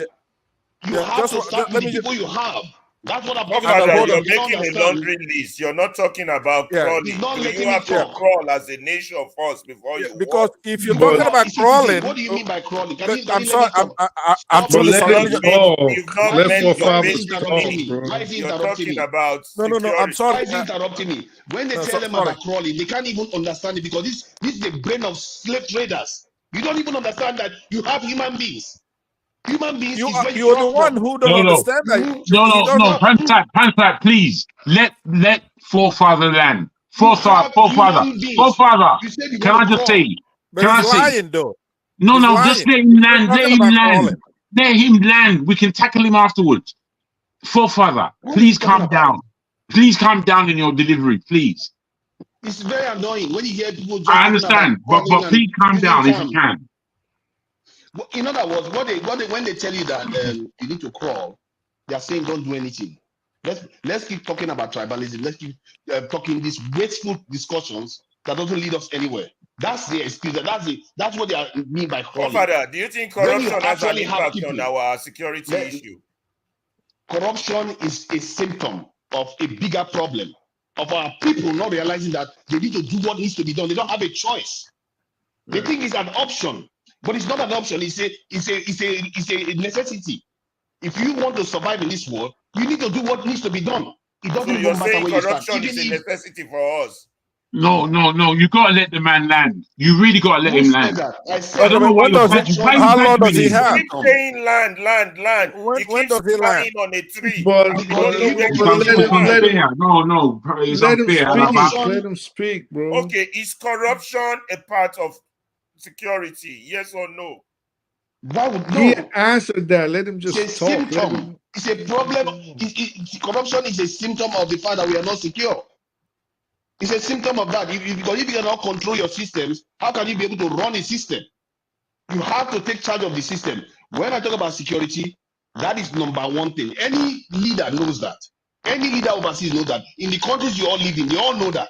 You yeah, have to start with the people you have. That's what I'm talking Father, about. hold You're on. You don't making a understand. laundry list. You're not talking about Yeah. crawling. He's not Do letting you me have to talk. crawl as a nation first before you Because walk? if you're But talking about crawling, What do you mean by crawling? Can you I'm let me sorry. talk? I'm but truly let sorry. Let him me just, You've talk. not Why Let is met. You're forefathers he interrupting talk, basically me? bro. Why is he you're interrupting talking me? about no. I'm security. sorry. Why is he interrupting me? When they No, tell them sorry. about crawling, they can't even understand it because this is the brain of slave traders. You don't even understand that you have human beings. Human beings is where you You're the drop one from. who don't No, understand that. He no. doesn't. Panther, please. Let forefather land. You have human beings. Forefather. You said you Can want I to just crawl. say? But Can he's I say? lying, though. No, He's just lying. let him He's not land. Let talking him about land. crawling. Let him land. We can tackle him afterwards. Forefather, What are you please talking calm about? down. Please calm down in your delivery, please. It's very annoying when you hear people just I talking about understand, but crawling and please calm using down if you terms. can. In other words, when they tell you that you need to crawl, they are saying don't do anything. Let's keep talking about tribalism. Let's keep talking these wasteful discussions that doesn't lead us anywhere. That's the excuse. That's what they mean by crawling. Father, do you think When you corruption has an actually have impact on people, our security issue? corruption is a symptom of a bigger problem of our people not realizing that they need to do what needs to be done. They don't have a choice. They think it's an option, but it's not an option. It's a necessity. If you want to survive in this world, you need to do what needs to be done. It So doesn't you're even matter saying where you start. corruption Even is a if necessity for us? No. You gotta let the man land. You really gotta let him who said land. that? I I said don't know why When you're does he? corruption you How long does is he a badgering him. have? Keep symptom. saying land. He When keeps does he land? standing on a tree. But You don't no, give a but green It's let land. him unfair. No, it's let him unfair. speak. Corruption. Let him speak, bro. Okay, is corruption a part of security? Yes or no? Why would He no? answered that. Let him It's a just talk. Let symptom. him. It's a problem. Corruption is a symptom of the fact that we are not secure. It's a symptom of that. Because if you cannot control your systems, how can you be able to run a system? You have to take charge of the system. When I talk about security, that is number one thing. Any leader knows that. Any leader overseas knows that. In the countries you all live in, they all know that.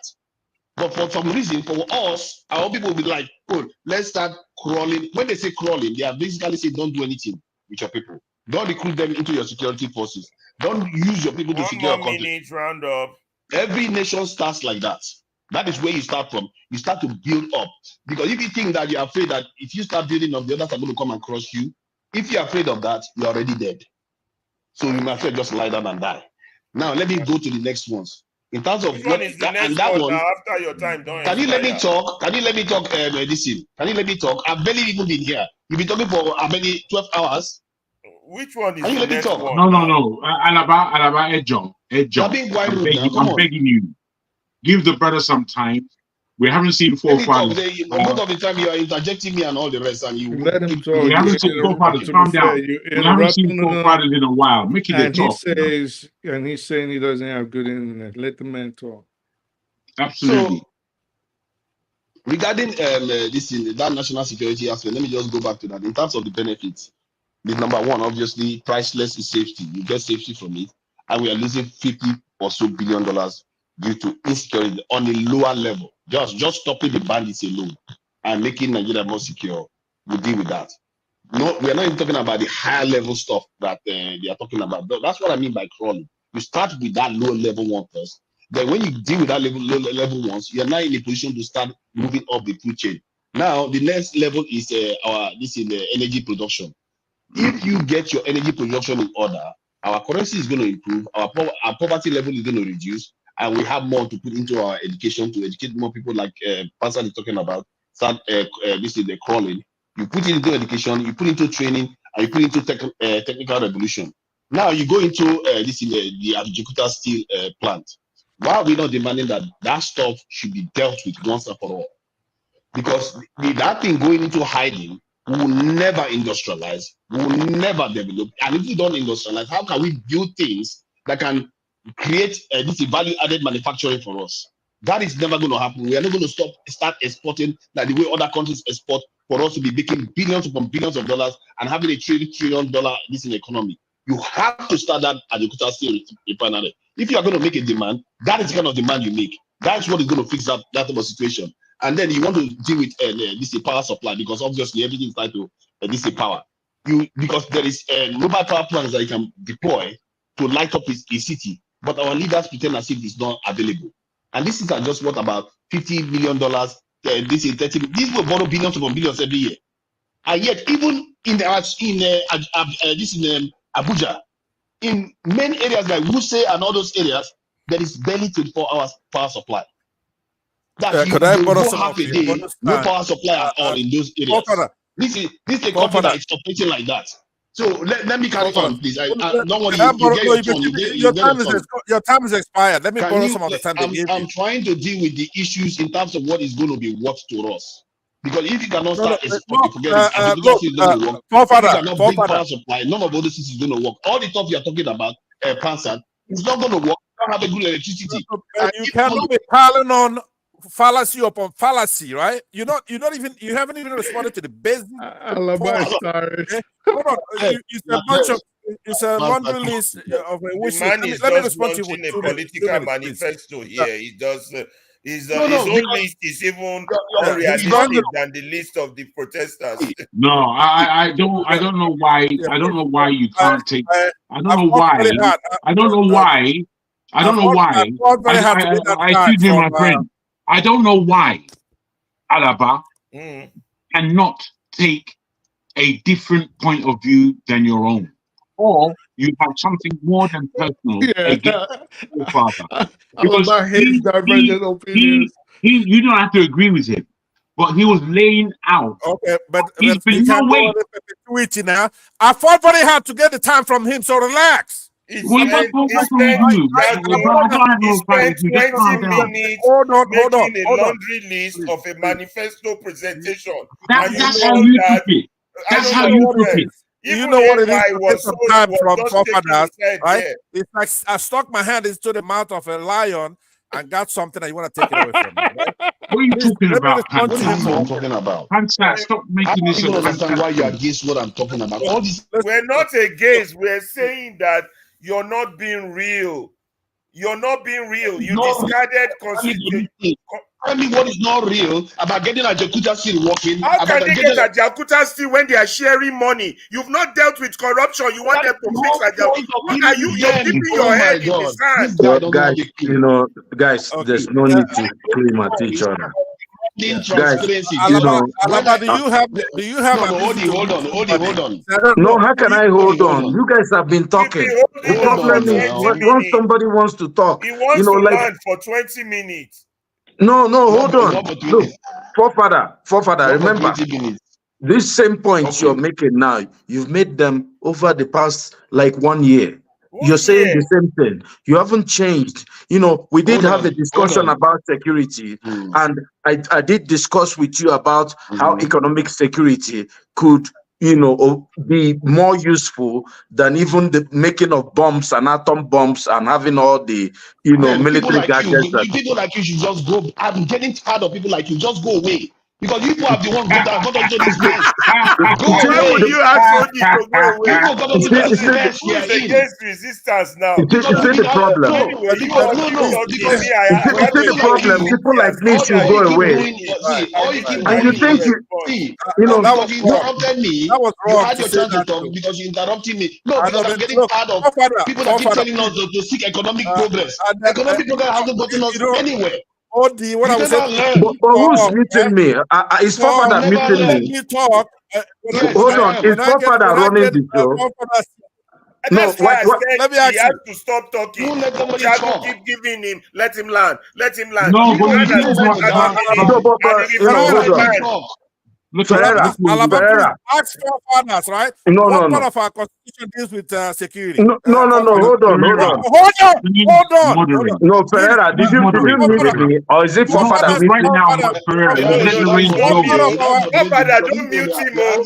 But for some reason, for us, our people will be like, oh, let's start crawling. When they say crawling, they are basically saying don't do anything with your people. Don't recruit them into your security forces. Don't use your people to 1 secure more your country. minute, round up. Every nation starts like that. That is where you start from. You start to build up. Because if you think that you're afraid that if you start building up, the others are going to come and crush you, if you're afraid of that, you're already dead. So you might just lie down and die. Now, let me go to the next ones. In terms of which one is the next one now after your time? Don't can you let me expire? talk? Can you let me talk, medicine? Can you let me talk? I've barely even been here. You've been talking for how many? 12 hours? Which one is Can you the let me next talk? one? No. Alaba, Ejo. You're being quite rude now. Come I'm on. begging you. Give the brother some time. We haven't seen Let me talk. forefathers. Most of the time you are interjecting me and all the rest, and you Let him keep talk. We You haven't seen forefathers. to be Calm fair, down. you We haven't seen interrupting forefathers in a while. Make it a and he talk. You know? says, and he's saying he doesn't have good internet. Let the man talk. Absolutely. So regarding this in that national security aspect, let me just go back to that. In terms of the benefits, the number one, obviously, priceless is safety. You get safety from it, and we are losing $50 or so billion due to insecurity on a lower level. Just stopping the bandits alone and making Nigeria more secure. We deal with that. No, we are not even talking about the higher level stuff that they are talking about. That's what I mean by crawling. You start with that low level one first. Then when you deal with that low level ones, you are now in a position to start moving up the food chain. Now the next level is the energy production. If you get your energy production in order, our currency is going to improve, our poverty level is going to reduce, and we have more to put into our education to educate more people like Pastor is talking about. This is the crawling. You put it into education, you put into training, and you put into technical revolution. Now you go into this in the Ajakuta steel plant. Why are we not demanding that that stuff should be dealt with once and for all? Because that thing going into hiding will never industrialize, will never develop. And if we don't industrialize, how can we build things that can create this value-added manufacturing for us? That is never going to happen. We are not going to start exporting like the way other countries export for us to be making billions upon billions of dollars and having a $1 trillion this in economy. You have to start that at the Kuta Steel Refinery. If you are going to make a demand, that is the kind of demand you make. That's what is going to fix that type of situation. And then you want to deal with this power supply, because obviously everything is tied to this power. Because there is mobile power plants that you can deploy to light up a city, but our leaders pretend as if it's not available. And this is just what about $50 million. This is 30. These will borrow billions upon billions every year, and yet even in Abuja, in many areas like Wuse and all those areas, there is barely 24 hours power supply. That Could I you borrow go some half of a your day, bonus no time? power supply at all in those areas. This is a country that is operating like that. So let me carry on, please. Don't worry, you get your turn. You get your turn. Your time is expired. Let me borrow some of the time they gave I'm you. trying to deal with the issues in terms of what is going to be worth to us. Because if you cannot start exporting, forget it. Agriculture is going to work. If you cannot bring power supply, none of all this is going to work. All the stuff you're talking about, Pansat, it's not going to work. You don't have a good electricity. You cannot be piling on fallacy upon fallacy, right? You haven't even responded to the basic point. Okay? Hold on. It's a laundry list of a wish list. Man is Let me just respond to you with launching a 2 minutes. political manifesto here. He does. His No, own because list is even you're more realistic than the list of the protesters. No, I don't know why. I don't know why you can't take. I don't know why. I don't know why. I don't know why. Excuse me, my friend. I don't know why Alaba cannot take a different point of view than your own, or you have something more than personal against your father. Because you don't have to agree with him, but he was laying out. Okay, but he's you been can't no go way. on perpetuity now. I fought very hard to get the time from him, so relax. He spent 20 minutes making a laundry list of a manifesto presentation. That's how you took it. That's how you took it. You know what it is to get some time from just forefathers, taking his head right? there. It's like I stuck my hand into the mouth of a lion and got something that you want to take it away from me. Right? What are you talking about, What is this I'm talking about? Pansat, stop making this I don't a understand why you're against what I'm talking about. All this. We're not against. We're saying that you're not being real. You're not being real. You discarded constitution. tell me what is not real about getting a Jakuta still working. How can about they getting get a Jakuta still when they are sharing money? You've not dealt with corruption. You want them to fix a Jakuta. What are you? You're dipping your Oh my head in the God, sand. this guy Well, doesn't have guys, a you clue. know, guys, Okay. there's no need to scream at each other. Guys, Transparency. you know, Alaba, do you have no, ability to hold mute on. somebody? I don't no, know. how can I hold on? You guys have been You've talking. been The holding on for problem is 20 once minutes. somebody wants to talk, He you wants know, to like, land for 20 minutes. no, hold on. not for 20. Look, forefather, Not for remember, 20 minutes. these same points you're making now, you've made them over the past like 1 year. You're saying the same thing. You haven't changed. You know, we did have a discussion about security, and I did discuss with you about how economic security could, you know, be more useful than even the making of bombs and atom bombs and having all the, you know, Man, people military like gadgets. people like you should just go. I'm getting tired of people like you. Just go away. Because you people are the ones that got us into this mess. Go Why would away. you ask Odi to go away? You people got us into this mess we are Who's in. against resistance now? Is it the problem? Anyway, you because are because me. I Is it have the a problem? People like me all should you go keep away. doing, all you keep And you doing think is see, you know, because you interrupted me. That was You wrong had to your say chance to that. talk because you interrupted me. No, I because know, I'm but getting look, tired of people that keep telling us to seek economic progress. and then, Economic progress hasn't gotten us anywhere. Odi, what You I was never saying, learn. but who's muting me? Is you forefather muting let me? me talk. Hold on, is forefather when I running get the show? forefather, No, That's why I said let me he ask has you. to stop talking. You let somebody Thiago talk. keep giving him, let him land, let him land. No, He but you ran see and what start giving him, No, but and he you know, refused hold to on. land. Look Ferreira, Alaba, please Ferreira. ask forefathers, right? No, What no, part no. of our constitution deals with security? No, Forefather. hold on. Hold on. No, Please, Ferreira, did you mute forefather. me or is it forefather Forefathers, muting? what part of our Father, don't mute him, oh.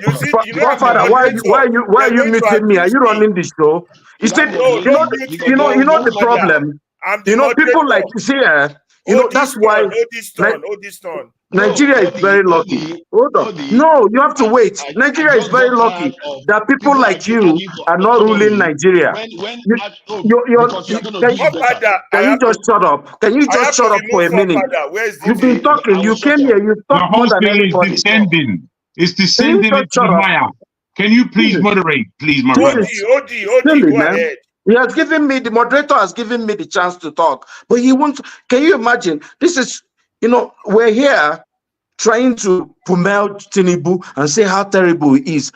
You see, you know I'm the Forefather, moderator. why are You're you going to muting me? Are abuse you me. running the show? You said, No, don't mute him. you know the problem. I'm the You know, people like moderator. here, you know, that's why Odiston. Nigeria is very lucky. Hold on. No, you have to wait. Nigeria is very lucky that people like you are not ruling Nigeria. Can you just shut up? Can you I just have to shut up for remove a minute? Forefather. Where is You've DJ? been talking. You came here. You The talk more whole than thing is anybody. descending. It's Can you descending just into shut the up? mire. Can you please This is- moderate, please, my this brother? is Odi, silly, go man. ahead. He has given me, the moderator has given me the chance to talk, but he won't. Can you imagine? This is, you know, we're here trying to promote Tinubu and say how terrible he is.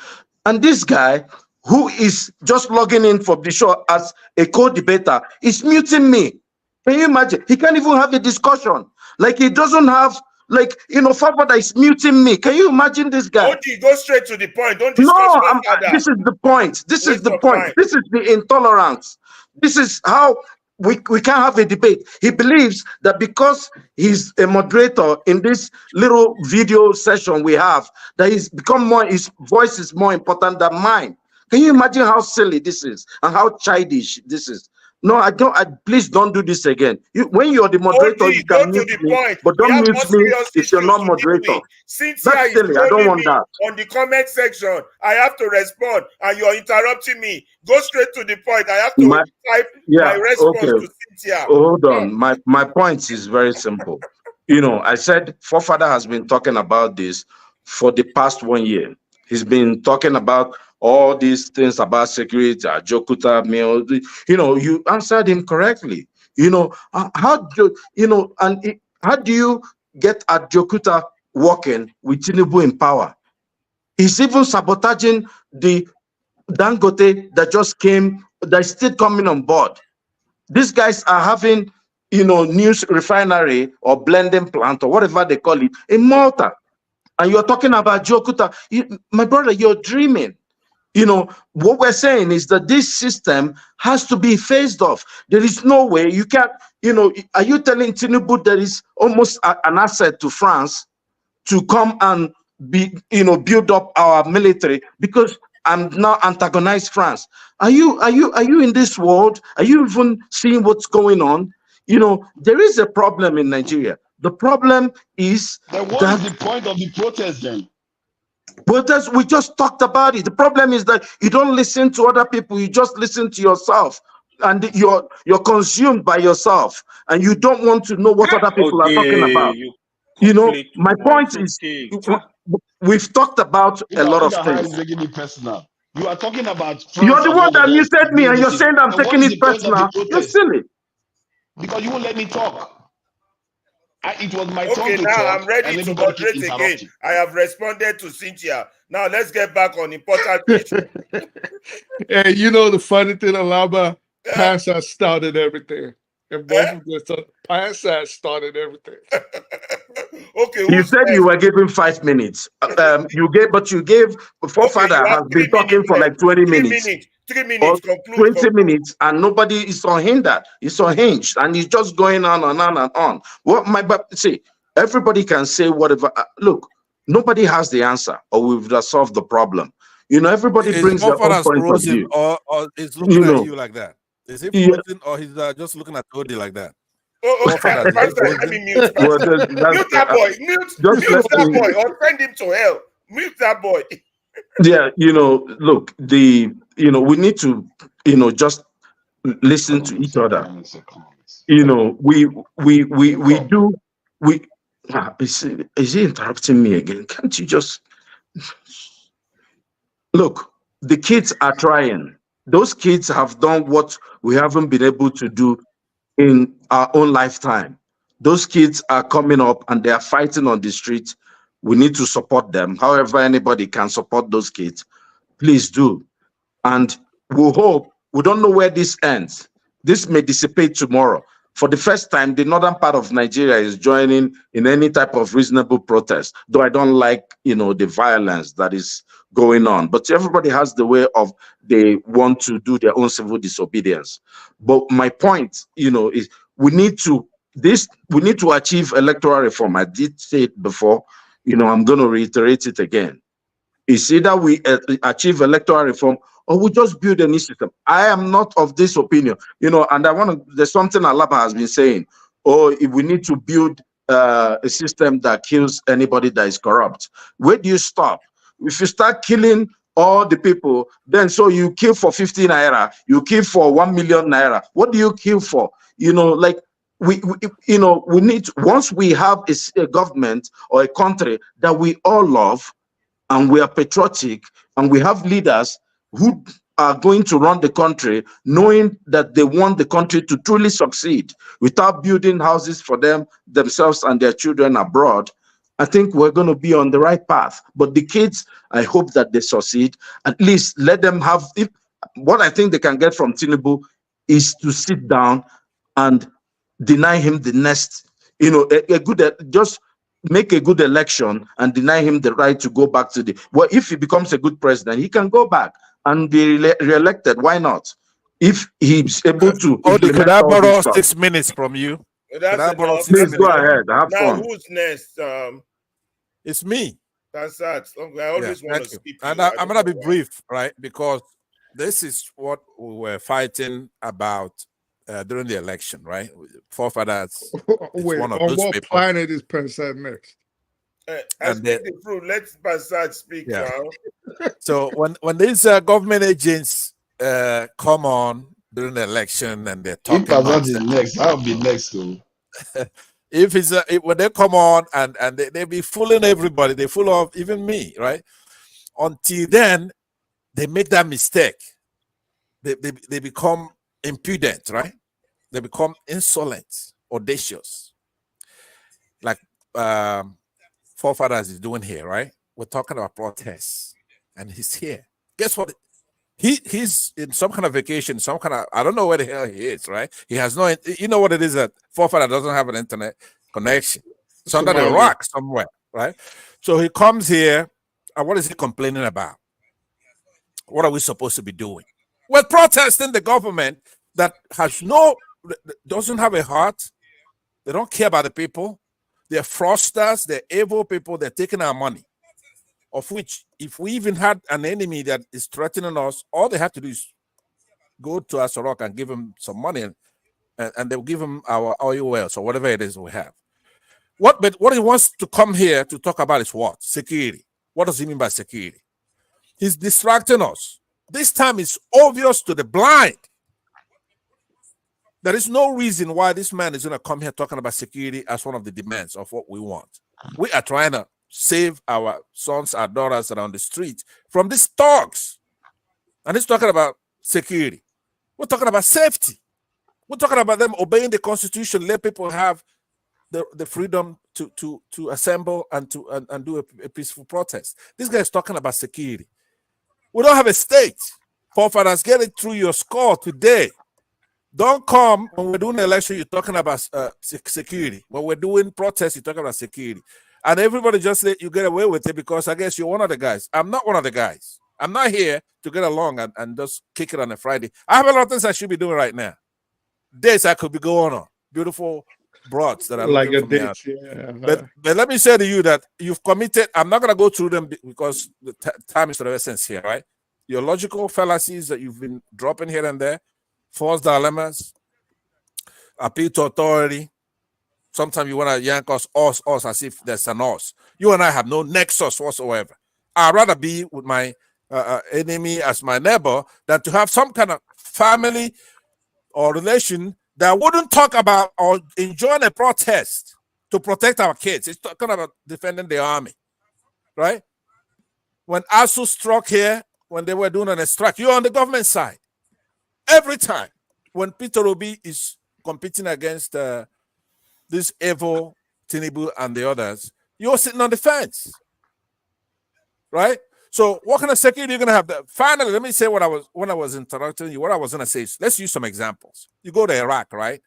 And this guy, who is just logging in for the show as a co-debater, is muting me. Can you imagine? He can't even have a discussion. Like, he doesn't have, like, you know, Father is muting me. Can you imagine this guy? Odi, go straight to the point. Don't No, discuss Forefather. this is the point. This is Waste the of point. time. This is the intolerance. This is how we can't have a debate. He believes that because he's a moderator in this little video session we have, that he's become more, his voice is more important than mine. Can you imagine how silly this is and how childish this is? No, I don't. Please don't do this again. When you're the moderator, Odi, you go can to mute the me, point. but We don't have mute more me serious if you're issues not to deal moderator. with. Cynthia That's is silly. I don't trolling want me that. on the comment section. I have to respond, and you're interrupting me. Go straight to the point. I have to type my response Okay. to Cynthia. Hold on. My point is very simple. You know, I said forefather has been talking about this for the past 1 year. He's been talking about all these things about security, Jokuta meal. You know, you answered him correctly. You know, how do you know, and how do you get Jokuta working with Tinubu in power? He's even sabotaging the Dangote that just came, that's still coming on board. These guys are having, you know, new refinery or blending plant or whatever they call it in Malta. And you're talking about Jokuta. My brother, you're dreaming. You know, what we're saying is that this system has to be phased off. There is no way you can't, you know, are you telling Tinubu there is almost an asset to France to come and be, you know, build up our military because I'm now antagonize France? Are you in this world? Are you even seeing what's going on? You know, there is a problem in Nigeria. The problem is Then what is the point of the protest then? Protest, we just talked about it. The problem is that you don't listen to other people, you just listen to yourself. and you're consumed by yourself, and you don't want to know what other people are talking about. You know, my point is, we've talked about a lot of things. Making it personal. You are talking about You're France the and one all the that rest muted me, doing and you're this. saying that I'm And what taking is it the point of the personal. You're protest? silly. Because you won't let me talk. It was my Okay, turn to now talk, I'm ready and to everybody keep moderate again. interrupting. I have responded to Cynthia. Now let's get back on important issues. And you know the funny thing, Alaba, Passa started everything. And both of them, Passa started everything. Okay, You said you were giving 5 minutes. You gave forefather you have has been 3 talking minutes for left. like 20 3 minutes. minutes. 3 Or minutes. Conclude. 20 minutes, and nobody is unhindered. It's unhinged, and it's just going on and on and on. See, everybody can say whatever. Look, nobody has the answer, or we've solved the problem. You know, everybody Is brings their own forefathers point of frozen, view. or is looking You at know, you like that? Is he yeah. frozen, or he's just looking at Odi like that? Oh, Forefathers, is he Pastor, let frozen? me mute Well, Pastor. Mute that boy. Mute just let that me. boy, or send him to hell. Mute that boy. Yeah, you know, look, we need to, just listen to each other. You know, we do we. Is he interrupting me again? Can't you just look? The kids are trying. Those kids have done what we haven't been able to do in our own lifetime. Those kids are coming up and they are fighting on the street. We need to support them. However, anybody can support those kids, please do. And we hope, we don't know where this ends. This may dissipate tomorrow. For the first time, the northern part of Nigeria is joining in any type of reasonable protest, though I don't like, the violence that is going on. But everybody has the way of they want to do their own civil disobedience. But my point, is we need to achieve electoral reform. I did say it before, I'm going to reiterate it again. It's either we achieve electoral reform or we just build a new system. I am not of this opinion, and there's something Alaba has been saying. If we need to build a system that kills anybody that is corrupt. Where do you stop? If you start killing all the people, then so you kill for 50 naira, you kill for 1 million naira. What do you kill for? We need, once we have a government or a country that we all love, and we are patriotic, and we have leaders who are going to run the country knowing that they want the country to truly succeed without building houses for themselves and their children abroad, I think we're going to be on the right path. But the kids, I hope that they succeed. At least let them have, what I think they can get from Tinubu is to sit down and deny him the next, just make a good election and deny him the right to go back to if he becomes a good president, he can go back and be re-elected. Why not? If he's able to Odi, could implement I all this borrow stuff. 6 minutes from you? Could I borrow 6 Please minutes go from you? ahead. Have Now, fun. who's next? It's me. That's that. I always want to skip you. And I'm going to be brief, right? Because this is what we were fighting about during the election, right? Forefathers. Wait, one of on those what people. planet is Pensat next? I speak the truth. Let Passat speak now. So when these government agents come on during the election and they're talking If Passat is next, I'll be next too. When they come on and they be fooling everybody, they fool of even me, right? Until then, they make that mistake. They become impudent, right? They become insolent, audacious, like Forefathers is doing here, right? We're talking about protests, and he's here. Guess what? He's in some kind of vacation, some kind of, I don't know where the hell he is, right? He has no, you know what it is that Forefather doesn't have an internet connection. It's under the rock somewhere, right? So he comes here, and what is he complaining about? What are we supposed to be doing? We're protesting the government that doesn't have a heart. They don't care about the people. They're fraudsters. They're evil people. They're taking our money. Of which, if we even had an enemy that is threatening us, all they have to do is go to Asorok and give him some money, and they'll give him our oil wells or whatever it is we have. But what he wants to come here to talk about is what? Security. What does he mean by security? He's distracting us. This time it's obvious to the blind There is no reason why this man is going to come here talking about security as one of the demands of what we want. We are trying to save our sons, our daughters that are on the street from these thugs. And he's talking about security. We're talking about safety. We're talking about them obeying the Constitution, let people have the freedom to assemble and do a peaceful protest. This guy is talking about security. We don't have a state. Forefathers, get it through your skull today. Don't come when we're doing an election, you're talking about security. When we're doing protests, you're talking about security. And everybody just let you get away with it because I guess you're one of the guys. I'm not one of the guys. I'm not here to get along and just kick it on a Friday. I have a lot of things I should be doing right now. Days I could be going on. Beautiful broads that are like looking a for me ditch, out. yeah. But let me say to you that you've committed. I'm not going to go through them because the time is of the essence here, right? Your logical fallacies that you've been dropping here and there, false dilemmas, appeal to authority. Sometimes you want to yank us as if there's an us. You and I have no nexus whatsoever. I'd rather be with my enemy as my neighbor than to have some kind of family or relation that wouldn't talk about or enjoin a protest to protect our kids. It's talking about defending the army, right? When ASU struck here, when they were doing a strike, you're on the government side. Every time when Peter Obi is competing against this evil Tinubu and the others, you're sitting on the fence, right? So what kind of security are you gonna have? Finally, let me say what I was interrupting you. What I was gonna say is, let's use some examples. You go to Iraq, right?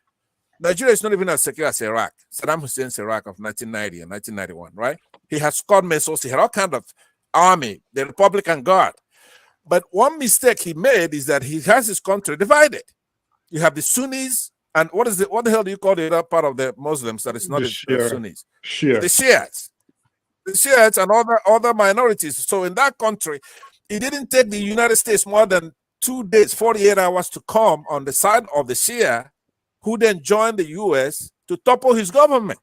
Nigeria is not even as secure as Iraq. Saddam Hussein's Iraq of 1990 and 1991, right? He had Scud missiles. He had all kind of army, the Republican Guard. But one mistake he made is that he has his country divided. You have the Sunnis, and what the hell do you call the other part of the Muslims that is not the Sunnis? The Shiites. The Shiites and other minorities. So in that country, it didn't take the United States more than 2 days, 48 hours to come on the side of the Shia, who then joined the US to topple his government.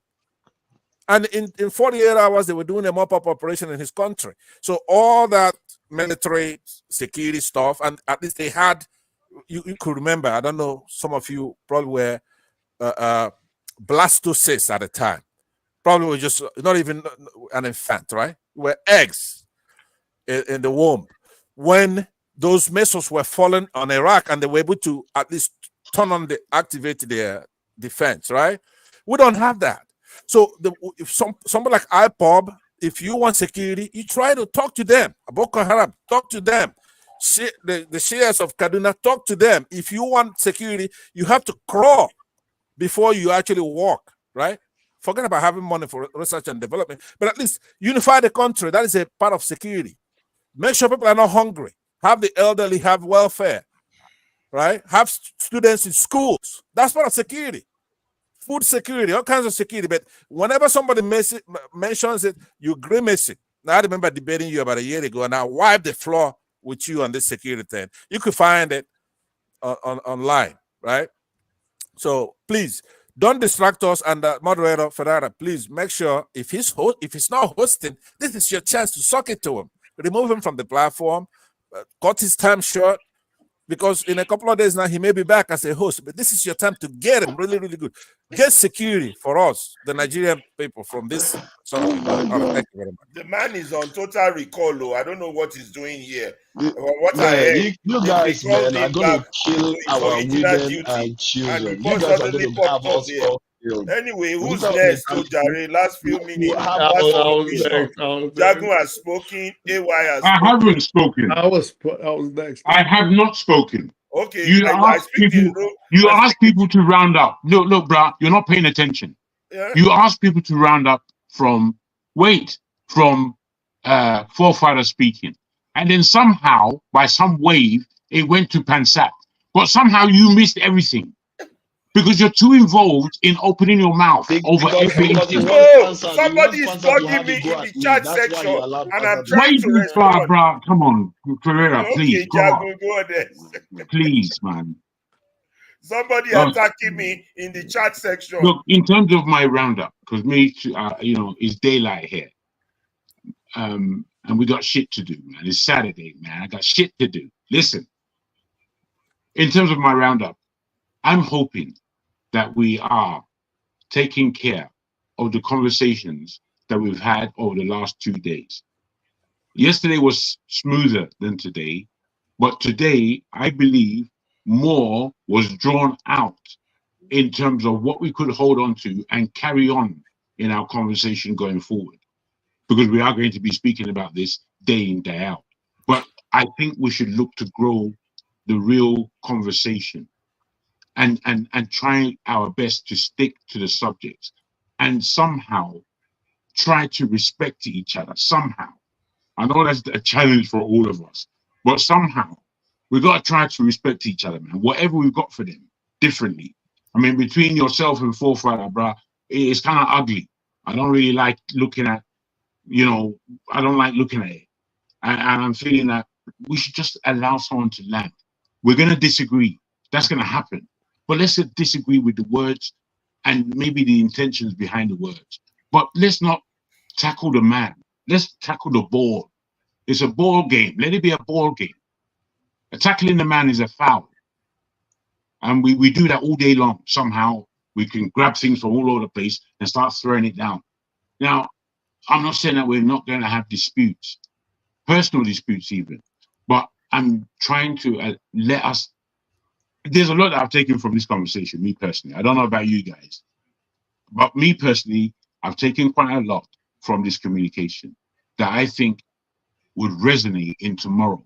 And in 48 hours, they were doing a mop-up operation in his country. So all that military security stuff, and at least they had, you could remember, I don't know, some of you probably were blastocysts at the time. Probably were just not even an infant, right? Were eggs in the womb. When those missiles were falling on Iraq and they were able to at least activate their defense, right? We don't have that. So if somebody like IPOB, if you want security, you try to talk to them. Boko Haram, talk to them. The Shias of Kaduna, talk to them. If you want security, you have to crawl before you actually walk, right? Forget about having money for research and development, but at least unify the country. That is a part of security. Make sure people are not hungry. Have the elderly have welfare, right? Have students in schools. That's part of security. Food security, all kinds of security. But whenever somebody mentions it, you grimace it. Now, I remember debating you about a year ago, and I wiped the floor with you on this security thing. You could find it online, right? So please don't distract us. And moderator Ferrara, please make sure if he's not hosting, this is your chance to suck it to him. Remove him from the platform, cut his time short, because in a couple of days now he may be back as a host. But this is your time to get him really, really good. Get security for us, the Nigerian people, from this something. Thank you very much. The man is on total recall. Oh. I don't know what he's doing here. What I Man, heard, you guys, man, are going to kill our women and children. You guys are going to have us all killed. Anyway, who's Because next? So Jare, last few minutes. Jagun has spoken. AY has I spoken. haven't spoken. I was next. I have not spoken. Okay, You ask people to round up. Look, bro, you're not paying attention. Yeah. You ask people to round up from forefather speaking, and then somehow by some wave it went to Pansat, but somehow you missed everything because you're too involved in opening your mouth over everything. Somebody is bugging me in the chat section, and I'm trying to respond. Bro, come on, Ferreira, please, go on there. Please, man. Somebody attacking me in the chat section. Look, in terms of my roundup, because it's daylight here, and we got shit to do, man. It's Saturday, man. I got shit to do. Listen, in terms of my roundup, I'm hoping that we are taking care of the conversations that we've had over the last 2 days. Yesterday was smoother than today, but today I believe more was drawn out in terms of what we could hold on to and carry on in our conversation going forward, because we are going to be speaking about this day in, day out. But I think we should look to grow the real conversation and try our best to stick to the subjects and somehow try to respect each other somehow. I know that's a challenge for all of us, but somehow we got to try to respect each other, man. Whatever we've got for them differently. I mean, between yourself and Forefather, bruh, it's kind of ugly. I don't really like looking at, I don't like looking at it. And I'm feeling that we should just allow someone to land. We're going to disagree. That's going to happen. But let's disagree with the words and maybe the intentions behind the words. But let's not tackle the man. Let's tackle the ball. It's a ball game. Let it be a ball game. Tackling the man is a foul. And we do that all day long. Somehow we can grab things from all over the place and start throwing it down. Now, I'm not saying that we're not going to have disputes, personal disputes even, but I'm trying to let us. There's a lot that I've taken from this conversation, me personally. I don't know about you guys, but me personally, I've taken quite a lot from this communication that I think would resonate in tomorrow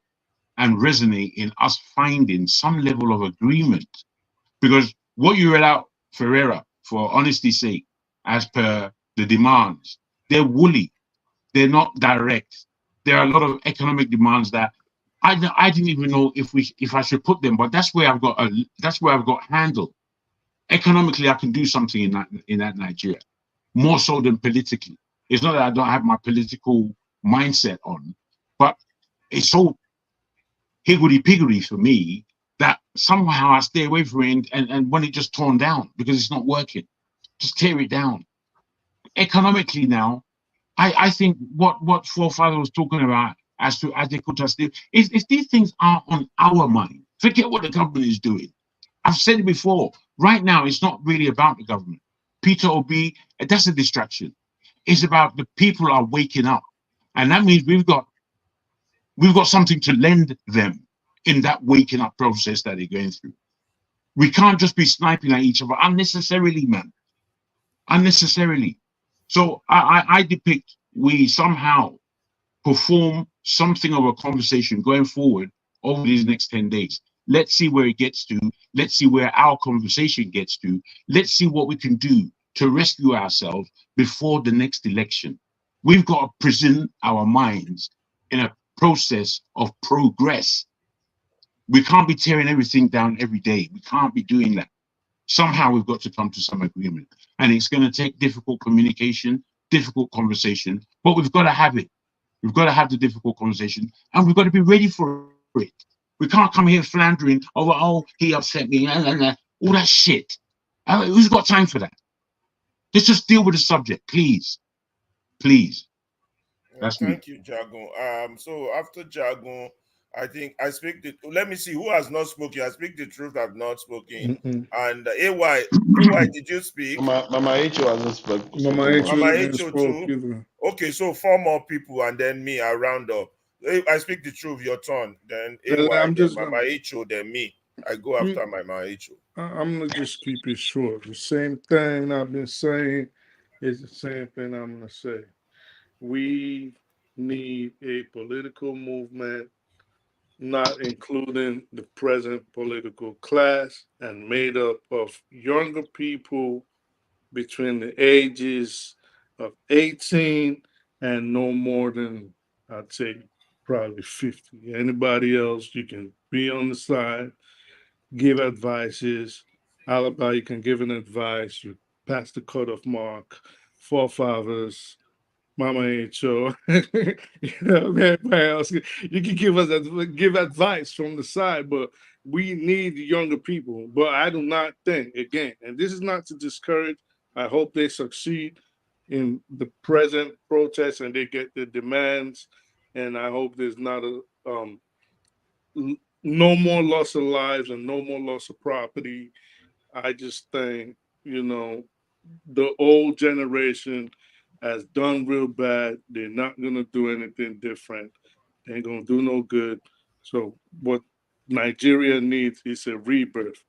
and resonate in us finding some level of agreement. Because what you read out, Ferreira, for honesty's sake, as per the demands, they're woolly. They're not direct. There are a lot of economic demands that I didn't even know if I should put them, but that's where I've got handled. Economically, I can do something in that Nigeria, more so than politically. It's not that I don't have my political mindset on, but it's so higgledy-piggledy for me that somehow I stay away from it and want it just torn down because it's not working. Just tear it down. Economically now, I think what Forefather was talking about as to adequate if these things are on our mind, forget what the government is doing. I've said it before. Right now, it's not really about the government. Peter Obi, that's a distraction. It's about the people are waking up. And that means we've got something to lend them in that waking up process that they're going through. We can't just be sniping at each other unnecessarily, man. Unnecessarily. So I depict we somehow perform something of a conversation going forward over these next 10 days. Let's see where it gets to. Let's see where our conversation gets to. Let's see what we can do to rescue ourselves before the next election. We've got to present our minds in a process of progress. We can't be tearing everything down every day. We can't be doing that. Somehow we've got to come to some agreement. And it's going to take difficult communication, difficult conversation, but we've got to have it. We've got to have the difficult conversation and we've got to be ready for it. We can't come here floundering over, oh, he upset me, all that shit. Who's got time for that? Let's just deal with the subject, please. Please. That's me. Thank you, Jagun. So after Jagun, I think I speak the. Let me see who has not spoken. I speak the truth. I've not spoken. And AY, did you speak? Mama H.O. hasn't spoken. Mama H.O. too. Okay, so 4 more people, and then me. I round up. I speak the truth. Your turn. Then AY, I'm then just Mama H.O. Then me. I go after my Mama H.O. I'm gonna just keep it short. The same thing I've been saying is the same thing I'm gonna say. We need a political movement, not including the present political class, and made up of younger people between the ages of 18 and no more than, I'd say, probably 50. Anybody else, you can be on the side, give advices. Alibi, you can give an advice. You pass the cutoff mark. Forefathers, Mama H.O. Everybody else, you can give advice from the side, but we need the younger people. But I do not think, again, and this is not to discourage. I hope they succeed in the present protest and they get their demands. And I hope there's not no more loss of lives and no more loss of property. I just think, the old generation has done real bad. They're not gonna do anything different. They ain't gonna do no good. So what Nigeria needs is a rebirth.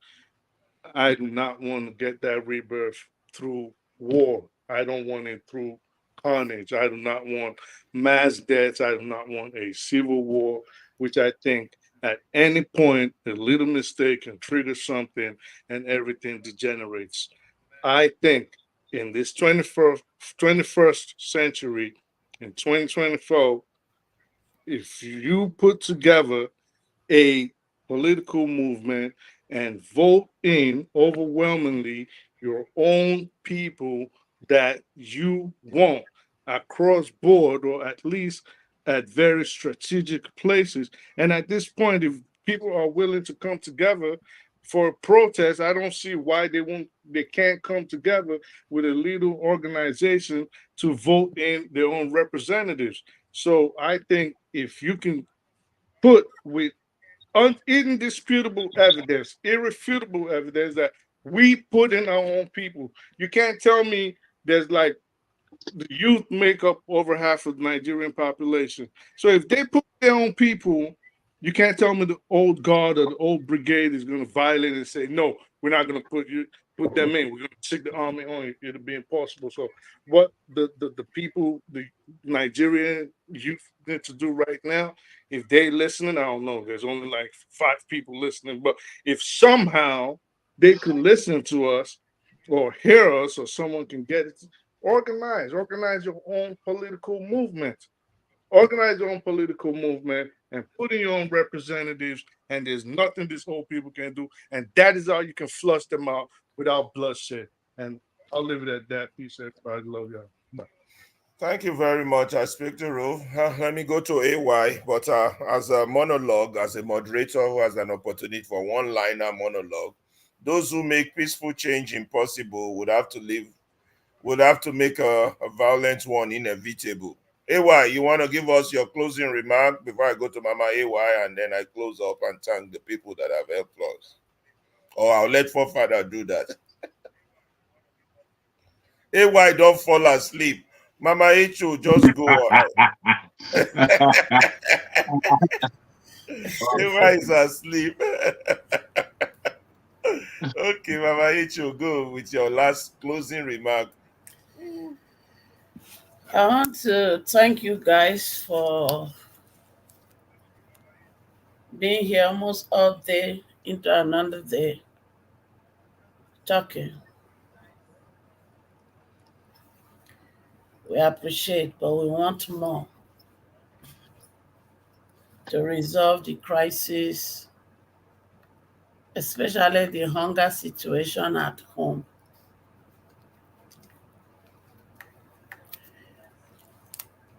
I do not want to get that rebirth through war. I don't want it through carnage. I do not want mass deaths. I do not want a civil war, which I think at any point a little mistake can trigger something and everything degenerates. I think in this 21st century, in 2024, if you put together a political movement and vote in overwhelmingly your own people that you want across board, or at least at very strategic places. And at this point, if people are willing to come together for a protest, I don't see why they can't come together with a little organization to vote in their own representatives. So I think if you can put with indisputable evidence, irrefutable evidence that we put in our own people. You can't tell me there's like the youth make up over half of the Nigerian population. So if they put their own people, you can't tell me the old guard or the old brigade is going to violate and say, no, we're not going to put them in. We're going to stick the army on you. It'll be impossible. So what the people, the Nigerian youth need to do right now, if they listening, I don't know, there's only like 5 people listening, but if somehow they could listen to us or hear us or someone can get it, organize your own political movement. Organize your own political movement and put in your own representatives, and there's nothing these old people can do. And that is how you can flush them out without bloodshed. And I'll leave it at that. Peace, everybody. Love y'all. Bye. Thank you very much. I speak to Ru. Let me go to AY, but as a monologue, as a moderator who has an opportunity for one-liner monologue, those who make peaceful change impossible would have to make a violent one inevitable. AY, you want to give us your closing remark before I go to Mama AY, and then I close up and thank the people that have helped us? Or I'll let Forefather do that. AY, don't fall asleep. Mama H.O., just go on. AY is asleep. Okay, Mama H.O., go with your last closing remark. I want to thank you guys for being here almost all day into another day talking. We appreciate, but we want more to resolve the crisis, especially the hunger situation at home.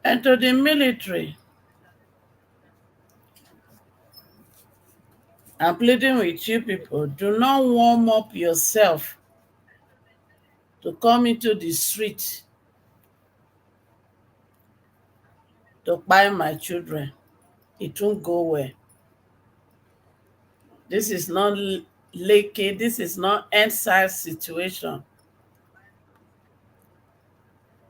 And to the military, I'm pleading with you people, do not warm up yourself to come into the street to buy my children. It won't go well. This is not Lekki, this is not end-size situation.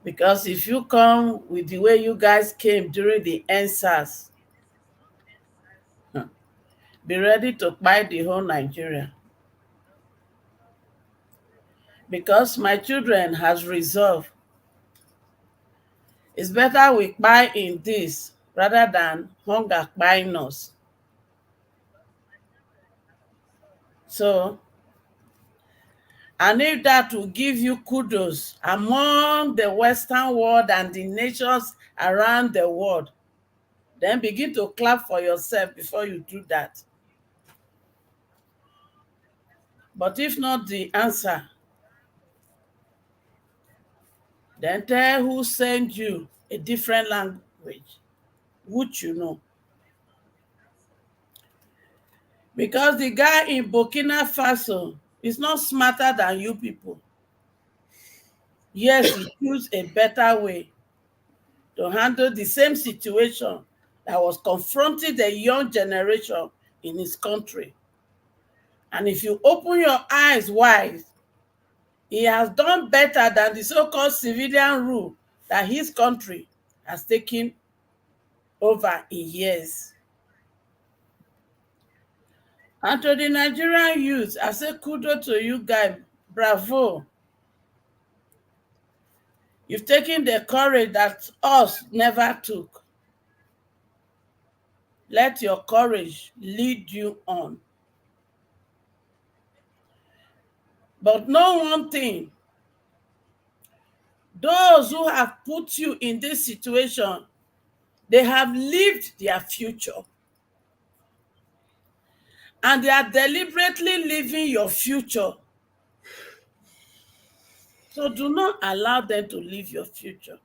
Because if you come with the way you guys came during the end-SARS, be ready to buy the whole Nigeria. Because my children has resolved. It's better we buy in this rather than hunger buying us. So, and if that will give you kudos among the Western world and the nations around the world, then begin to clap for yourself before you do that. But if not the answer, then tell who sent you a different language, which you know. Because the guy in Burkina Faso is not smarter than you people. Yes, he chose a better way to handle the same situation that was confronting the young generation in his country. And if you open your eyes wide, he has done better than the so-called civilian rule that his country has taken over in years. And to the Nigerian youth, I say kudos to you guys. Bravo. You've taken the courage that us never took. Let your courage lead you on. But know one thing, those who have put you in this situation, they have lived their future. And they are deliberately living your future. So do not allow them to live your future.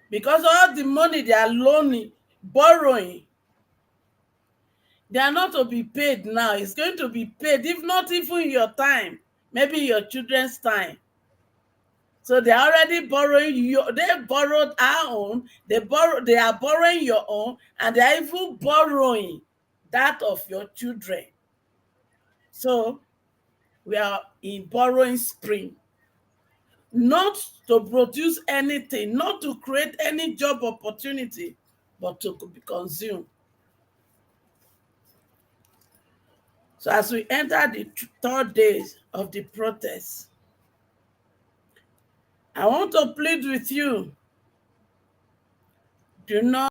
Because all the money they are loaning, borrowing, they are not to be paid now. It's going to be paid, if not even your time, maybe your children's time. So they are already borrowing they borrowed our own, they are borrowing your own, and they are even borrowing that of your children. So we are in borrowing spree. Not to produce anything, not to create any job opportunity, but to be consumed. So as we enter the third days of the protest, I want to plead with you, do not